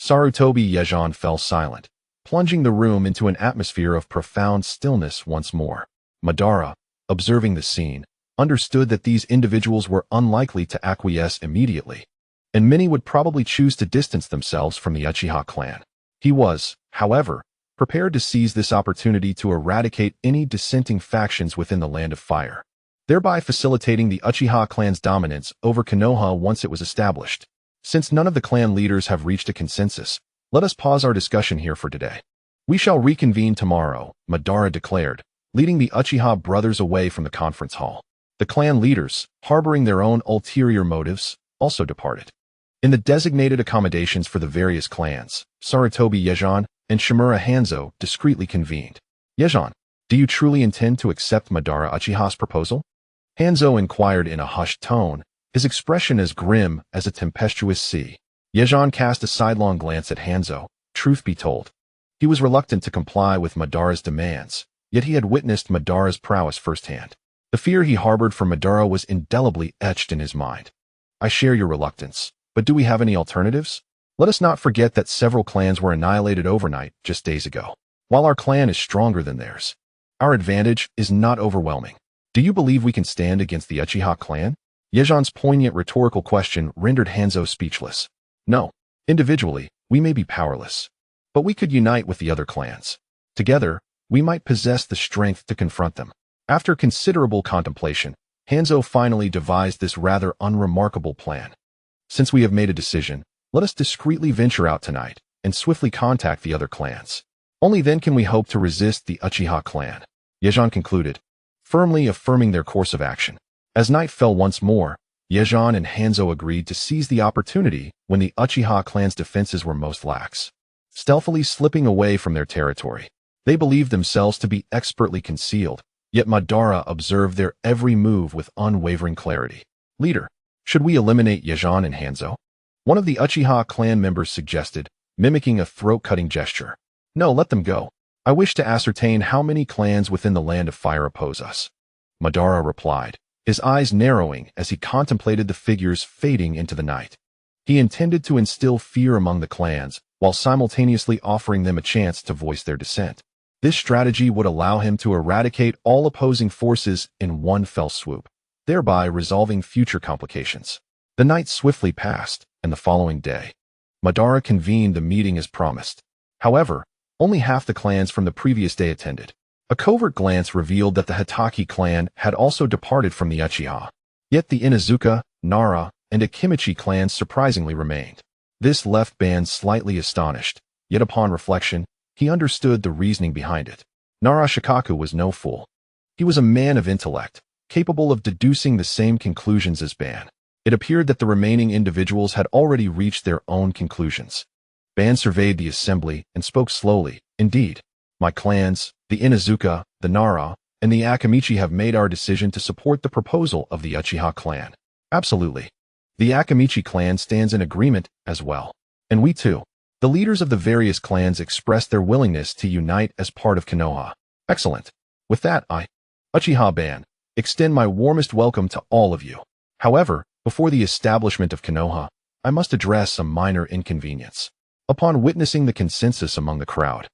Sarutobi Yejan fell silent, plunging the room into an atmosphere of profound stillness once more. Madara, observing the scene, understood that these individuals were unlikely to acquiesce immediately, and many would probably choose to distance themselves from the Uchiha clan. He was, however, prepared to seize this opportunity to eradicate any dissenting factions within the Land of Fire, thereby facilitating the Uchiha clan's dominance over Konoha once it was established. Since none of the clan leaders have reached a consensus, let us pause our discussion here for today. We shall reconvene tomorrow, Madara declared, leading the Uchiha brothers away from the conference hall. The clan leaders, harboring their own ulterior motives, also departed. In the designated accommodations for the various clans, Sarutobi Yejan and Shimura Hanzo discreetly convened. Yejan, do you truly intend to accept Madara Uchiha's proposal? Hanzo inquired in a hushed tone, his expression as grim as a tempestuous sea. Yejan cast a sidelong glance at Hanzo. Truth be told, he was reluctant to comply with Madara's demands, yet he had witnessed Madara's prowess firsthand. The fear he harbored for Madara was indelibly etched in his mind. I share your reluctance, but do we have any alternatives? Let us not forget that several clans were annihilated overnight just days ago. While our clan is stronger than theirs, our advantage is not overwhelming. Do you believe we can stand against the Uchiha clan? Yejan's poignant rhetorical question rendered Hanzo speechless. No. Individually, we may be powerless, but we could unite with the other clans. Together, we might possess the strength to confront them. After considerable contemplation, Hanzo finally devised this rather unremarkable plan. Since we have made a decision, let us discreetly venture out tonight and swiftly contact the other clans. Only then can we hope to resist the Uchiha clan, Yejan concluded, firmly affirming their course of action. As night fell once more, Yejan and Hanzo agreed to seize the opportunity when the Uchiha clan's defenses were most lax. Stealthily slipping away from their territory, they believed themselves to be expertly concealed, yet Madara observed their every move with unwavering clarity. Leader, should we eliminate Yejan and Hanzo? One of the Uchiha clan members suggested, mimicking a throat-cutting gesture. No, let them go. I wish to ascertain how many clans within the Land of Fire oppose us. Madara replied, his eyes narrowing as he contemplated the figures fading into the night. He intended to instill fear among the clans, while simultaneously offering them a chance to voice their dissent. This strategy would allow him to eradicate all opposing forces in one fell swoop, thereby resolving future complications. The night swiftly passed, and the following day, Madara convened the meeting as promised. However, only half the clans from the previous day attended. A covert glance revealed that the Hitaki clan had also departed from the Uchiha. Yet the Inuzuka, Nara, and Akimichi clans surprisingly remained. This left Ban slightly astonished, yet upon reflection, he understood the reasoning behind it. Nara Shikaku was no fool. He was a man of intellect, capable of deducing the same conclusions as Ban. It appeared that the remaining individuals had already reached their own conclusions. Ban surveyed the assembly and spoke slowly. Indeed, my clans, the Inuzuka, the Nara, and the Akimichi have made our decision to support the proposal of the Uchiha clan. Absolutely. The Akimichi clan stands in agreement as well. And we too. The leaders of the various clans expressed their willingness to unite as part of Konoha. Excellent. With that, I, Uchiha Ban, extend my warmest welcome to all of you. However, before the establishment of Konoha, I must address a minor inconvenience. Upon witnessing the consensus among the crowd,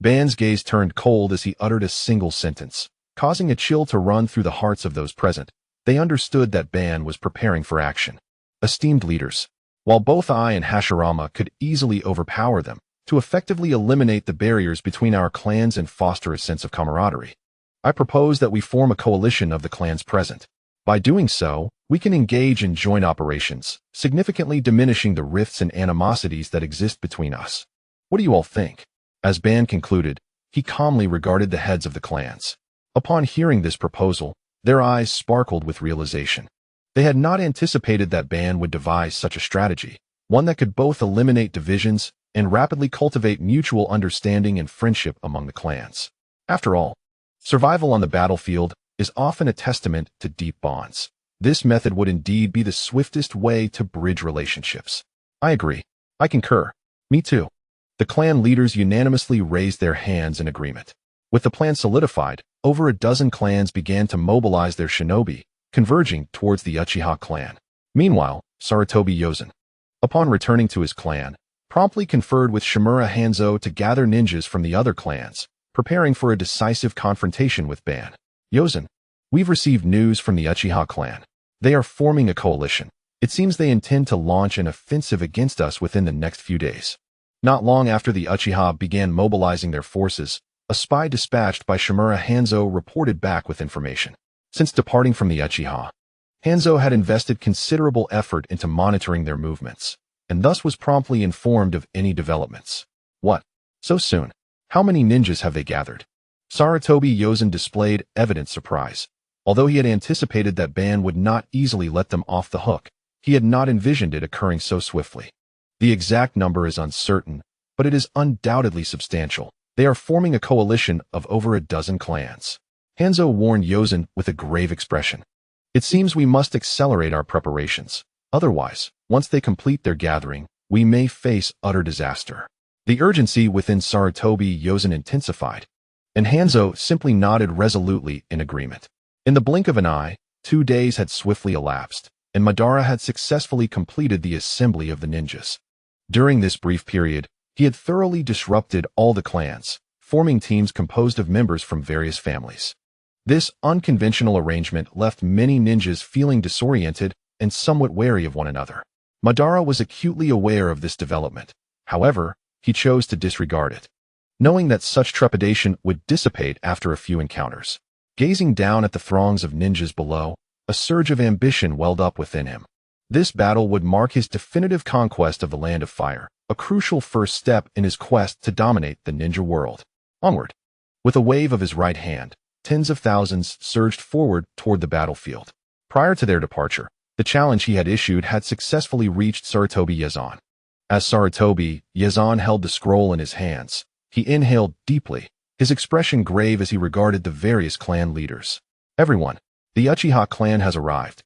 Ban's gaze turned cold as he uttered a single sentence, causing a chill to run through the hearts of those present. They understood that Ban was preparing for action. Esteemed leaders, while both I and Hashirama could easily overpower them to effectively eliminate the barriers between our clans and foster a sense of camaraderie, I propose that we form a coalition of the clans present. By doing so, we can engage in joint operations, significantly diminishing the rifts and animosities that exist between us. What do you all think? As Ban concluded, he calmly regarded the heads of the clans. Upon hearing this proposal, their eyes sparkled with realization. They had not anticipated that Ban would devise such a strategy, one that could both eliminate divisions and rapidly cultivate mutual understanding and friendship among the clans. After all, survival on the battlefield is often a testament to deep bonds. This method would indeed be the swiftest way to bridge relationships. I agree. I concur. Me too. The clan leaders unanimously raised their hands in agreement. With the plan solidified, over a dozen clans began to mobilize their shinobi, converging towards the Uchiha clan. Meanwhile, Sarutobi Yozen, upon returning to his clan, promptly conferred with Shimura Hanzo to gather ninjas from the other clans, preparing for a decisive confrontation with Ban. Yozen, we've received news from the Uchiha clan. They are forming a coalition. It seems they intend to launch an offensive against us within the next few days. Not long after the Uchiha began mobilizing their forces, a spy dispatched by Shimura Hanzo reported back with information. Since departing from the Uchiha, Hanzo had invested considerable effort into monitoring their movements, and thus was promptly informed of any developments. What? So soon? How many ninjas have they gathered? Sarutobi Yozen displayed evident surprise. Although he had anticipated that Ban would not easily let them off the hook, he had not envisioned it occurring so swiftly. The exact number is uncertain, but it is undoubtedly substantial. They are forming a coalition of over a dozen clans. Hanzo warned Yozen with a grave expression. It seems we must accelerate our preparations. Otherwise, once they complete their gathering, we may face utter disaster. The urgency within Sarutobi Yozen intensified, and Hanzo simply nodded resolutely in agreement. In the blink of an eye, 2 days had swiftly elapsed, and Madara had successfully completed the assembly of the ninjas. During this brief period, he had thoroughly disrupted all the clans, forming teams composed of members from various families. This unconventional arrangement left many ninjas feeling disoriented and somewhat wary of one another. Madara was acutely aware of this development. However, he chose to disregard it, knowing that such trepidation would dissipate after a few encounters. Gazing down at the throngs of ninjas below, a surge of ambition welled up within him. This battle would mark his definitive conquest of the Land of Fire, a crucial first step in his quest to dominate the ninja world. Onward! With a wave of his right hand, tens of thousands surged forward toward the battlefield. Prior to their departure, the challenge he had issued had successfully reached Sarutobi Yozen. As Sarutobi Yozen held the scroll in his hands, he inhaled deeply, his expression grave as he regarded the various clan leaders. Everyone, the Uchiha clan has arrived.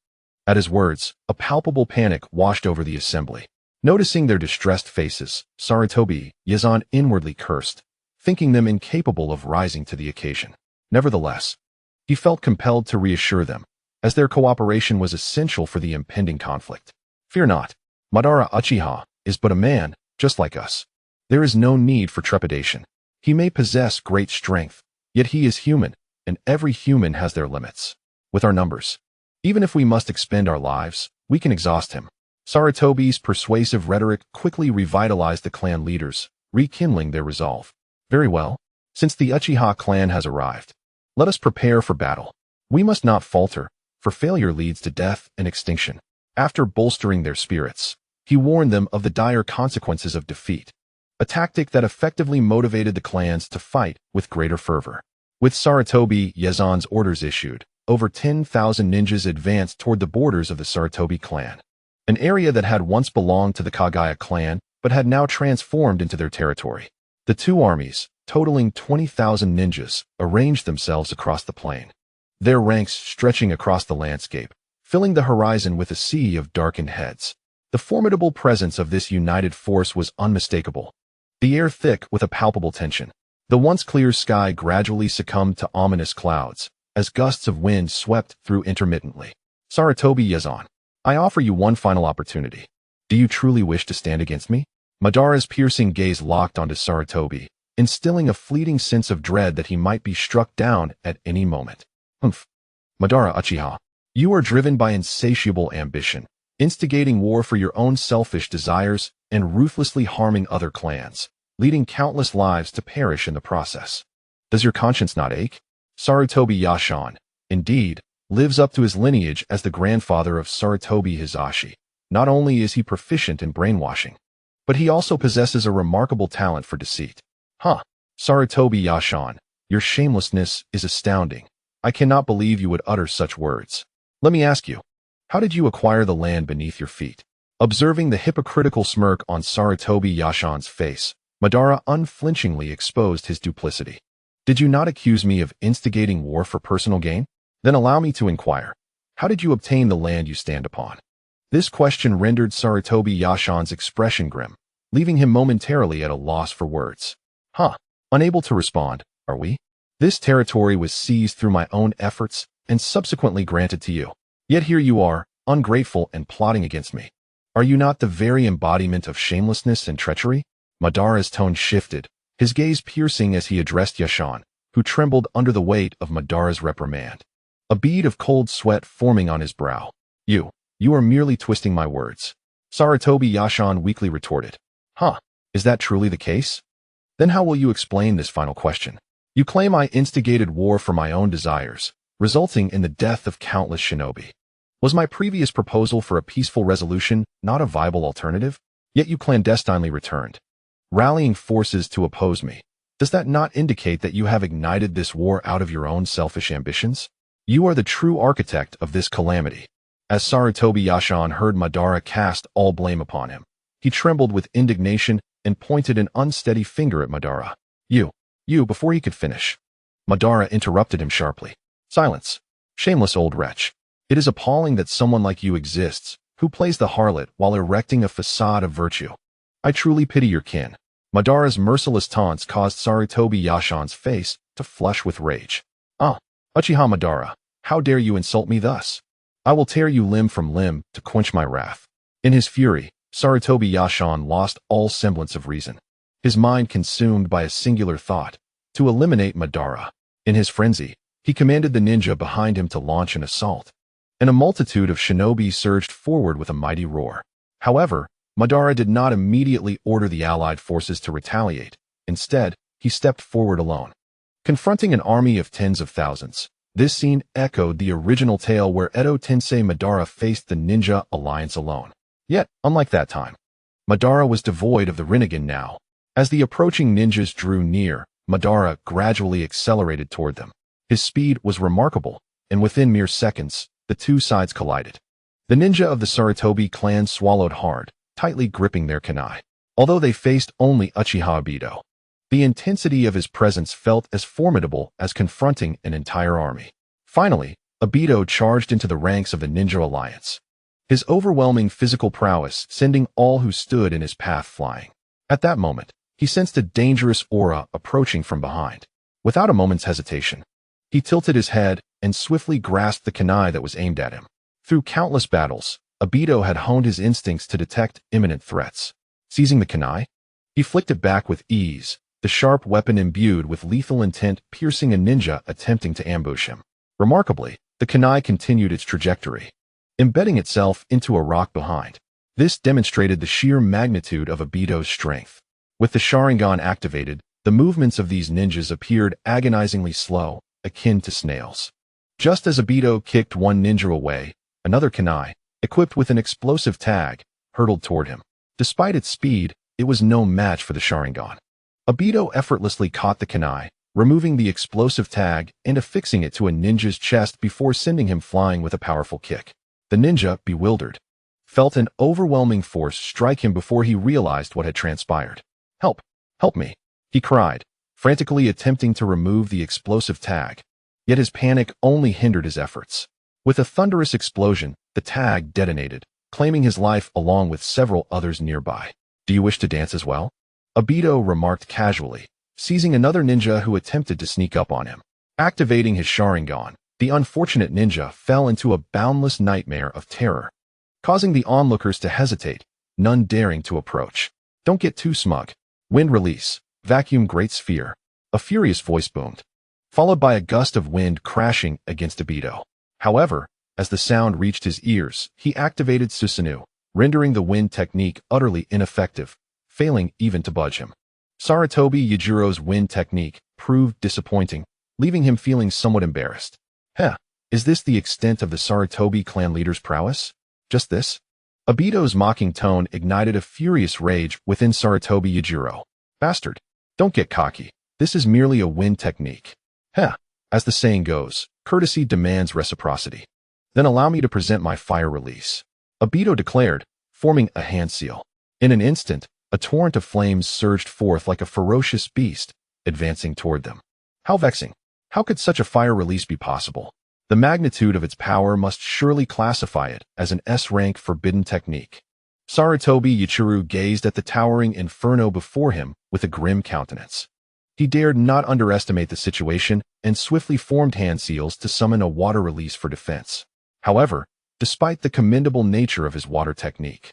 At his words, a palpable panic washed over the assembly. Noticing their distressed faces, Sarutobi Yozen inwardly cursed, thinking them incapable of rising to the occasion. Nevertheless, he felt compelled to reassure them, as their cooperation was essential for the impending conflict. Fear not, Madara Uchiha is but a man, just like us. There is no need for trepidation. He may possess great strength, yet he is human, and every human has their limits. With our numbers, even if we must expend our lives, we can exhaust him. Sarutobi's persuasive rhetoric quickly revitalized the clan leaders, rekindling their resolve. Very well, since the Uchiha clan has arrived, let us prepare for battle. We must not falter, for failure leads to death and extinction. After bolstering their spirits, he warned them of the dire consequences of defeat, a tactic that effectively motivated the clans to fight with greater fervor. With Sarutobi Yozen's orders issued, over 10,000 ninjas advanced toward the borders of the Sarutobi clan, an area that had once belonged to the Kaguya clan but had now transformed into their territory. The two armies, totaling 20,000 ninjas, arranged themselves across the plain, their ranks stretching across the landscape, filling the horizon with a sea of darkened heads. The formidable presence of this united force was unmistakable, the air thick with a palpable tension. The once clear sky gradually succumbed to ominous clouds, as gusts of wind swept through intermittently. Sarutobi Yozen, I offer you one final opportunity. Do you truly wish to stand against me? Madara's piercing gaze locked onto Sarutobi, instilling a fleeting sense of dread that he might be struck down at any moment. Humph. Madara Uchiha, you are driven by insatiable ambition, instigating war for your own selfish desires and ruthlessly harming other clans, leading countless lives to perish in the process. Does your conscience not ache? Sarutobi Yozen, indeed, lives up to his lineage as the grandfather of Sarutobi Hisashi. Not only is he proficient in brainwashing, but he also possesses a remarkable talent for deceit. Sarutobi Yozen, your shamelessness is astounding. I cannot believe you would utter such words. Let me ask you, how did you acquire the land beneath your feet? Observing the hypocritical smirk on Sarutobi Yashan's face, Madara unflinchingly exposed his duplicity. Did you not accuse me of instigating war for personal gain? Then allow me to inquire. How did you obtain the land you stand upon? This question rendered Sarutobi Yashan's expression grim, leaving him momentarily at a loss for words. Unable to respond, are we? This territory was seized through my own efforts and subsequently granted to you. Yet here you are, ungrateful and plotting against me. Are you not the very embodiment of shamelessness and treachery? Madara's tone shifted, his gaze piercing as he addressed Yashan, who trembled under the weight of Madara's reprimand. A bead of cold sweat forming on his brow. You are merely twisting my words. Sarutobi Yashan weakly retorted. Is that truly the case? Then how will you explain this final question? You claim I instigated war for my own desires, resulting in the death of countless shinobi. Was my previous proposal for a peaceful resolution not a viable alternative? Yet you clandestinely returned, rallying forces to oppose me. Does that not indicate that you have ignited this war out of your own selfish ambitions? You are the true architect of this calamity. As Sarutobi Yashan heard Madara cast all blame upon him, he trembled with indignation and pointed an unsteady finger at Madara. You, before he could finish. Madara interrupted him sharply. Silence. Shameless old wretch. It is appalling that someone like you exists, who plays the harlot while erecting a facade of virtue. I truly pity your kin. Madara's merciless taunts caused Sarutobi Yashan's face to flush with rage. Uchiha Madara, how dare you insult me thus? I will tear you limb from limb to quench my wrath. In his fury, Sarutobi Yashan lost all semblance of reason, his mind consumed by a singular thought, to eliminate Madara. In his frenzy, he commanded the ninja behind him to launch an assault, and a multitude of shinobi surged forward with a mighty roar. However, Madara did not immediately order the allied forces to retaliate. Instead, he stepped forward alone. Confronting an army of tens of thousands, this scene echoed the original tale where Edo Tensei Madara faced the ninja alliance alone. Yet, unlike that time, Madara was devoid of the Rinnegan now. As the approaching ninjas drew near, Madara gradually accelerated toward them. His speed was remarkable, and within mere seconds, the two sides collided. The ninja of the Sarutobi clan swallowed hard, tightly gripping their kunai. Although they faced only Uchiha Obito, the intensity of his presence felt as formidable as confronting an entire army. Finally, Obito charged into the ranks of the ninja alliance, his overwhelming physical prowess sending all who stood in his path flying. At that moment, he sensed a dangerous aura approaching from behind. Without a moment's hesitation, he tilted his head and swiftly grasped the kunai that was aimed at him. Through countless battles, Obito had honed his instincts to detect imminent threats. Seizing the kunai, he flicked it back with ease, the sharp weapon imbued with lethal intent piercing a ninja attempting to ambush him. Remarkably, the kunai continued its trajectory, embedding itself into a rock behind. This demonstrated the sheer magnitude of Obito's strength. With the Sharingan activated, the movements of these ninjas appeared agonizingly slow, akin to snails. Just as Obito kicked one ninja away, another kunai, equipped with an explosive tag, hurtled toward him. Despite its speed, it was no match for the Sharingan. Obito effortlessly caught the kunai, removing the explosive tag and affixing it to a ninja's chest before sending him flying with a powerful kick. The ninja, bewildered, felt an overwhelming force strike him before he realized what had transpired. Help me, he cried, frantically attempting to remove the explosive tag. Yet his panic only hindered his efforts. With a thunderous explosion, the tag detonated, claiming his life along with several others nearby. Do you wish to dance as well? Obito remarked casually, seizing another ninja who attempted to sneak up on him. Activating his Sharingan, the unfortunate ninja fell into a boundless nightmare of terror, causing the onlookers to hesitate, none daring to approach. Don't get too smug. Wind release. Vacuum great sphere. A furious voice boomed, followed by a gust of wind crashing against Obito. However, as the sound reached his ears, he activated Susanoo, rendering the wind technique utterly ineffective, failing even to budge him. Sarutobi Yajiro's wind technique proved disappointing, leaving him feeling somewhat embarrassed. Is this the extent of the Sarutobi clan leader's prowess? Just this? Obito's mocking tone ignited a furious rage within Sarutobi Yajiro. Bastard, don't get cocky. This is merely a wind technique. As the saying goes, courtesy demands reciprocity. Then allow me to present my fire release. Obito declared, forming a hand seal. In an instant, a torrent of flames surged forth like a ferocious beast, advancing toward them. How vexing! How could such a fire release be possible? The magnitude of its power must surely classify it as an S-rank forbidden technique. Sarutobi Yuichiro gazed at the towering inferno before him with a grim countenance. He dared not underestimate the situation and swiftly formed hand seals to summon a water release for defense. However, despite the commendable nature of his water technique,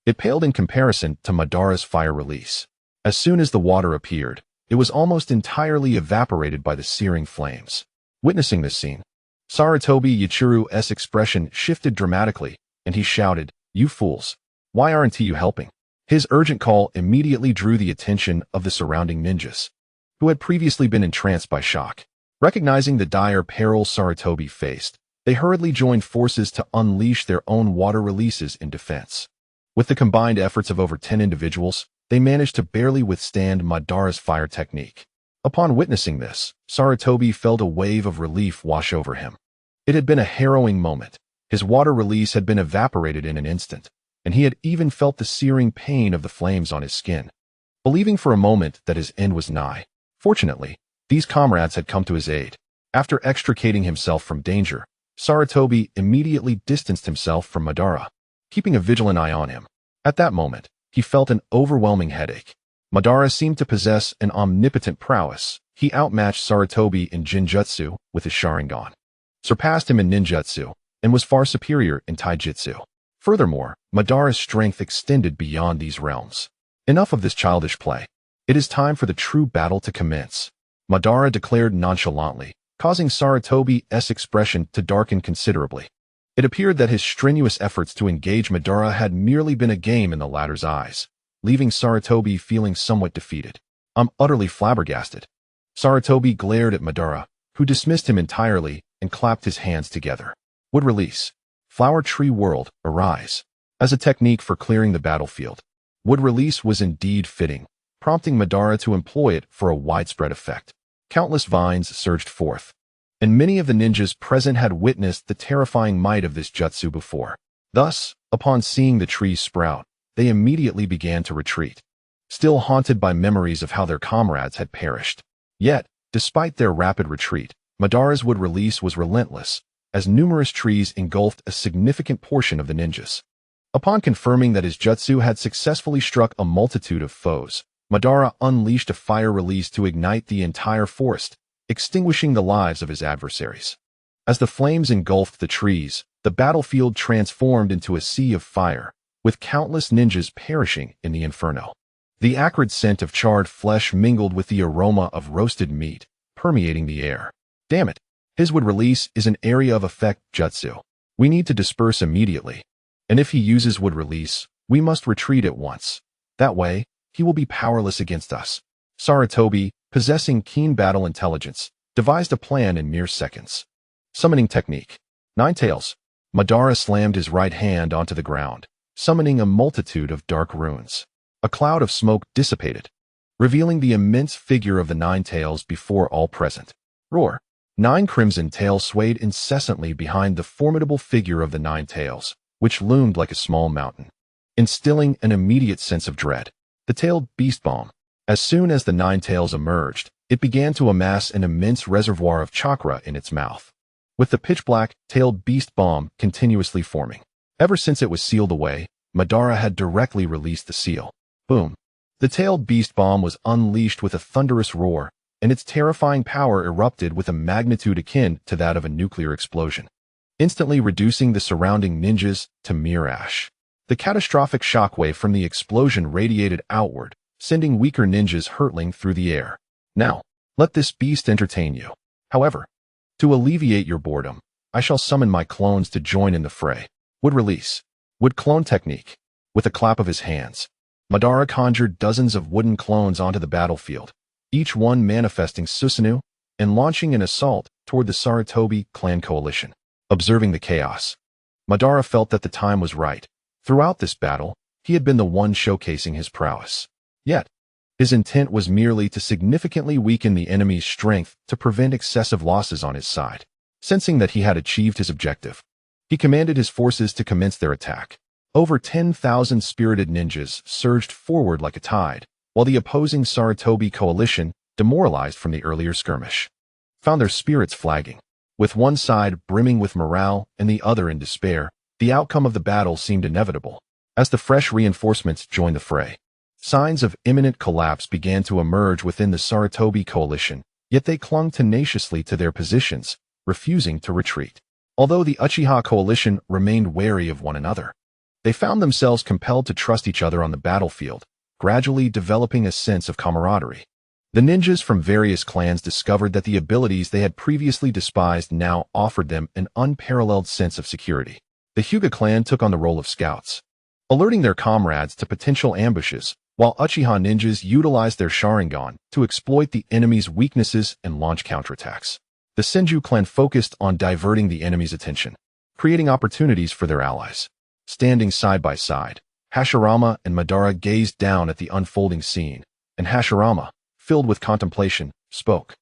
it paled in comparison to Madara's fire release. As soon as the water appeared, it was almost entirely evaporated by the searing flames. Witnessing this scene, Sarutobi Yuichiro's expression shifted dramatically, and he shouted, "You fools! Why aren't you helping?" His urgent call immediately drew the attention of the surrounding ninjas, who had previously been entranced by shock. Recognizing the dire peril Sarutobi faced, they hurriedly joined forces to unleash their own water releases in defense. With the combined efforts of over 10 individuals, they managed to barely withstand Madara's fire technique. Upon witnessing this, Sarutobi felt a wave of relief wash over him. It had been a harrowing moment. His water release had been evaporated in an instant, and he had even felt the searing pain of the flames on his skin. Believing for a moment that his end was nigh, fortunately, these comrades had come to his aid. After extricating himself from danger, Sarutobi immediately distanced himself from Madara, keeping a vigilant eye on him. At that moment, he felt an overwhelming headache. Madara seemed to possess an omnipotent prowess. He outmatched Sarutobi in Jinjutsu with his Sharingan, surpassed him in ninjutsu, and was far superior in taijutsu. Furthermore, Madara's strength extended beyond these realms. Enough of this childish play. It is time for the true battle to commence, Madara declared nonchalantly, causing Sarutobi's expression to darken considerably. It appeared that his strenuous efforts to engage Madara had merely been a game in the latter's eyes, leaving Sarutobi feeling somewhat defeated. "I'm utterly flabbergasted." Sarutobi glared at Madara, who dismissed him entirely and clapped his hands together. Would release. Flower Tree World, arise. As a technique for clearing the battlefield, would release was indeed fitting, prompting Madara to employ it for a widespread effect. Countless vines surged forth, and many of the ninjas present had witnessed the terrifying might of this jutsu before. Thus, upon seeing the trees sprout, they immediately began to retreat, still haunted by memories of how their comrades had perished. Yet, despite their rapid retreat, Madara's wood release was relentless, as numerous trees engulfed a significant portion of the ninjas. Upon confirming that his jutsu had successfully struck a multitude of foes, Madara unleashed a fire release to ignite the entire forest, extinguishing the lives of his adversaries. As the flames engulfed the trees, the battlefield transformed into a sea of fire, with countless ninjas perishing in the inferno. The acrid scent of charred flesh mingled with the aroma of roasted meat, permeating the air. Damn it! His wood release is an area of effect jutsu. We need to disperse immediately. And if he uses wood release, we must retreat at once. That way, he will be powerless against us. Sarutobi, possessing keen battle intelligence, devised a plan in mere seconds. Summoning technique. Nine Tails. Madara slammed his right hand onto the ground, summoning a multitude of dark runes. A cloud of smoke dissipated, revealing the immense figure of the Nine Tails before all present. Roar. 9 crimson tails swayed incessantly behind the formidable figure of the Nine Tails, which loomed like a small mountain, instilling an immediate sense of dread. The tailed beast bomb. As soon as the Nine Tails emerged, it began to amass an immense reservoir of chakra in its mouth, with the pitch-black, tailed beast bomb continuously forming. Ever since it was sealed away, Madara had directly released the seal. Boom. The tailed beast bomb was unleashed with a thunderous roar, and its terrifying power erupted with a magnitude akin to that of a nuclear explosion, instantly reducing the surrounding ninjas to mere ash. The catastrophic shockwave from the explosion radiated outward, sending weaker ninjas hurtling through the air. Now, let this beast entertain you. However, to alleviate your boredom, I shall summon my clones to join in the fray. Would release. Would clone technique. With a clap of his hands, Madara conjured dozens of wooden clones onto the battlefield, each one manifesting Susanoo and launching an assault toward the Sarutobi clan coalition. Observing the chaos, Madara felt that the time was right. Throughout this battle, he had been the one showcasing his prowess. Yet, his intent was merely to significantly weaken the enemy's strength to prevent excessive losses on his side. Sensing that he had achieved his objective, he commanded his forces to commence their attack. Over 10,000 spirited ninjas surged forward like a tide, while the opposing Sarutobi coalition, demoralized from the earlier skirmish, found their spirits flagging. With one side brimming with morale and the other in despair, the outcome of the battle seemed inevitable. As the fresh reinforcements joined the fray, signs of imminent collapse began to emerge within the Sarutobi coalition, yet they clung tenaciously to their positions, refusing to retreat. Although the Uchiha coalition remained wary of one another, they found themselves compelled to trust each other on the battlefield, gradually developing a sense of camaraderie. The ninjas from various clans discovered that the abilities they had previously despised now offered them an unparalleled sense of security. The Hyuga clan took on the role of scouts, alerting their comrades to potential ambushes, while Uchiha ninjas utilized their Sharingan to exploit the enemy's weaknesses and launch counterattacks. The Senju clan focused on diverting the enemy's attention, creating opportunities for their allies. Standing side by side, Hashirama and Madara gazed down at the unfolding scene, and Hashirama, filled with contemplation, spoke.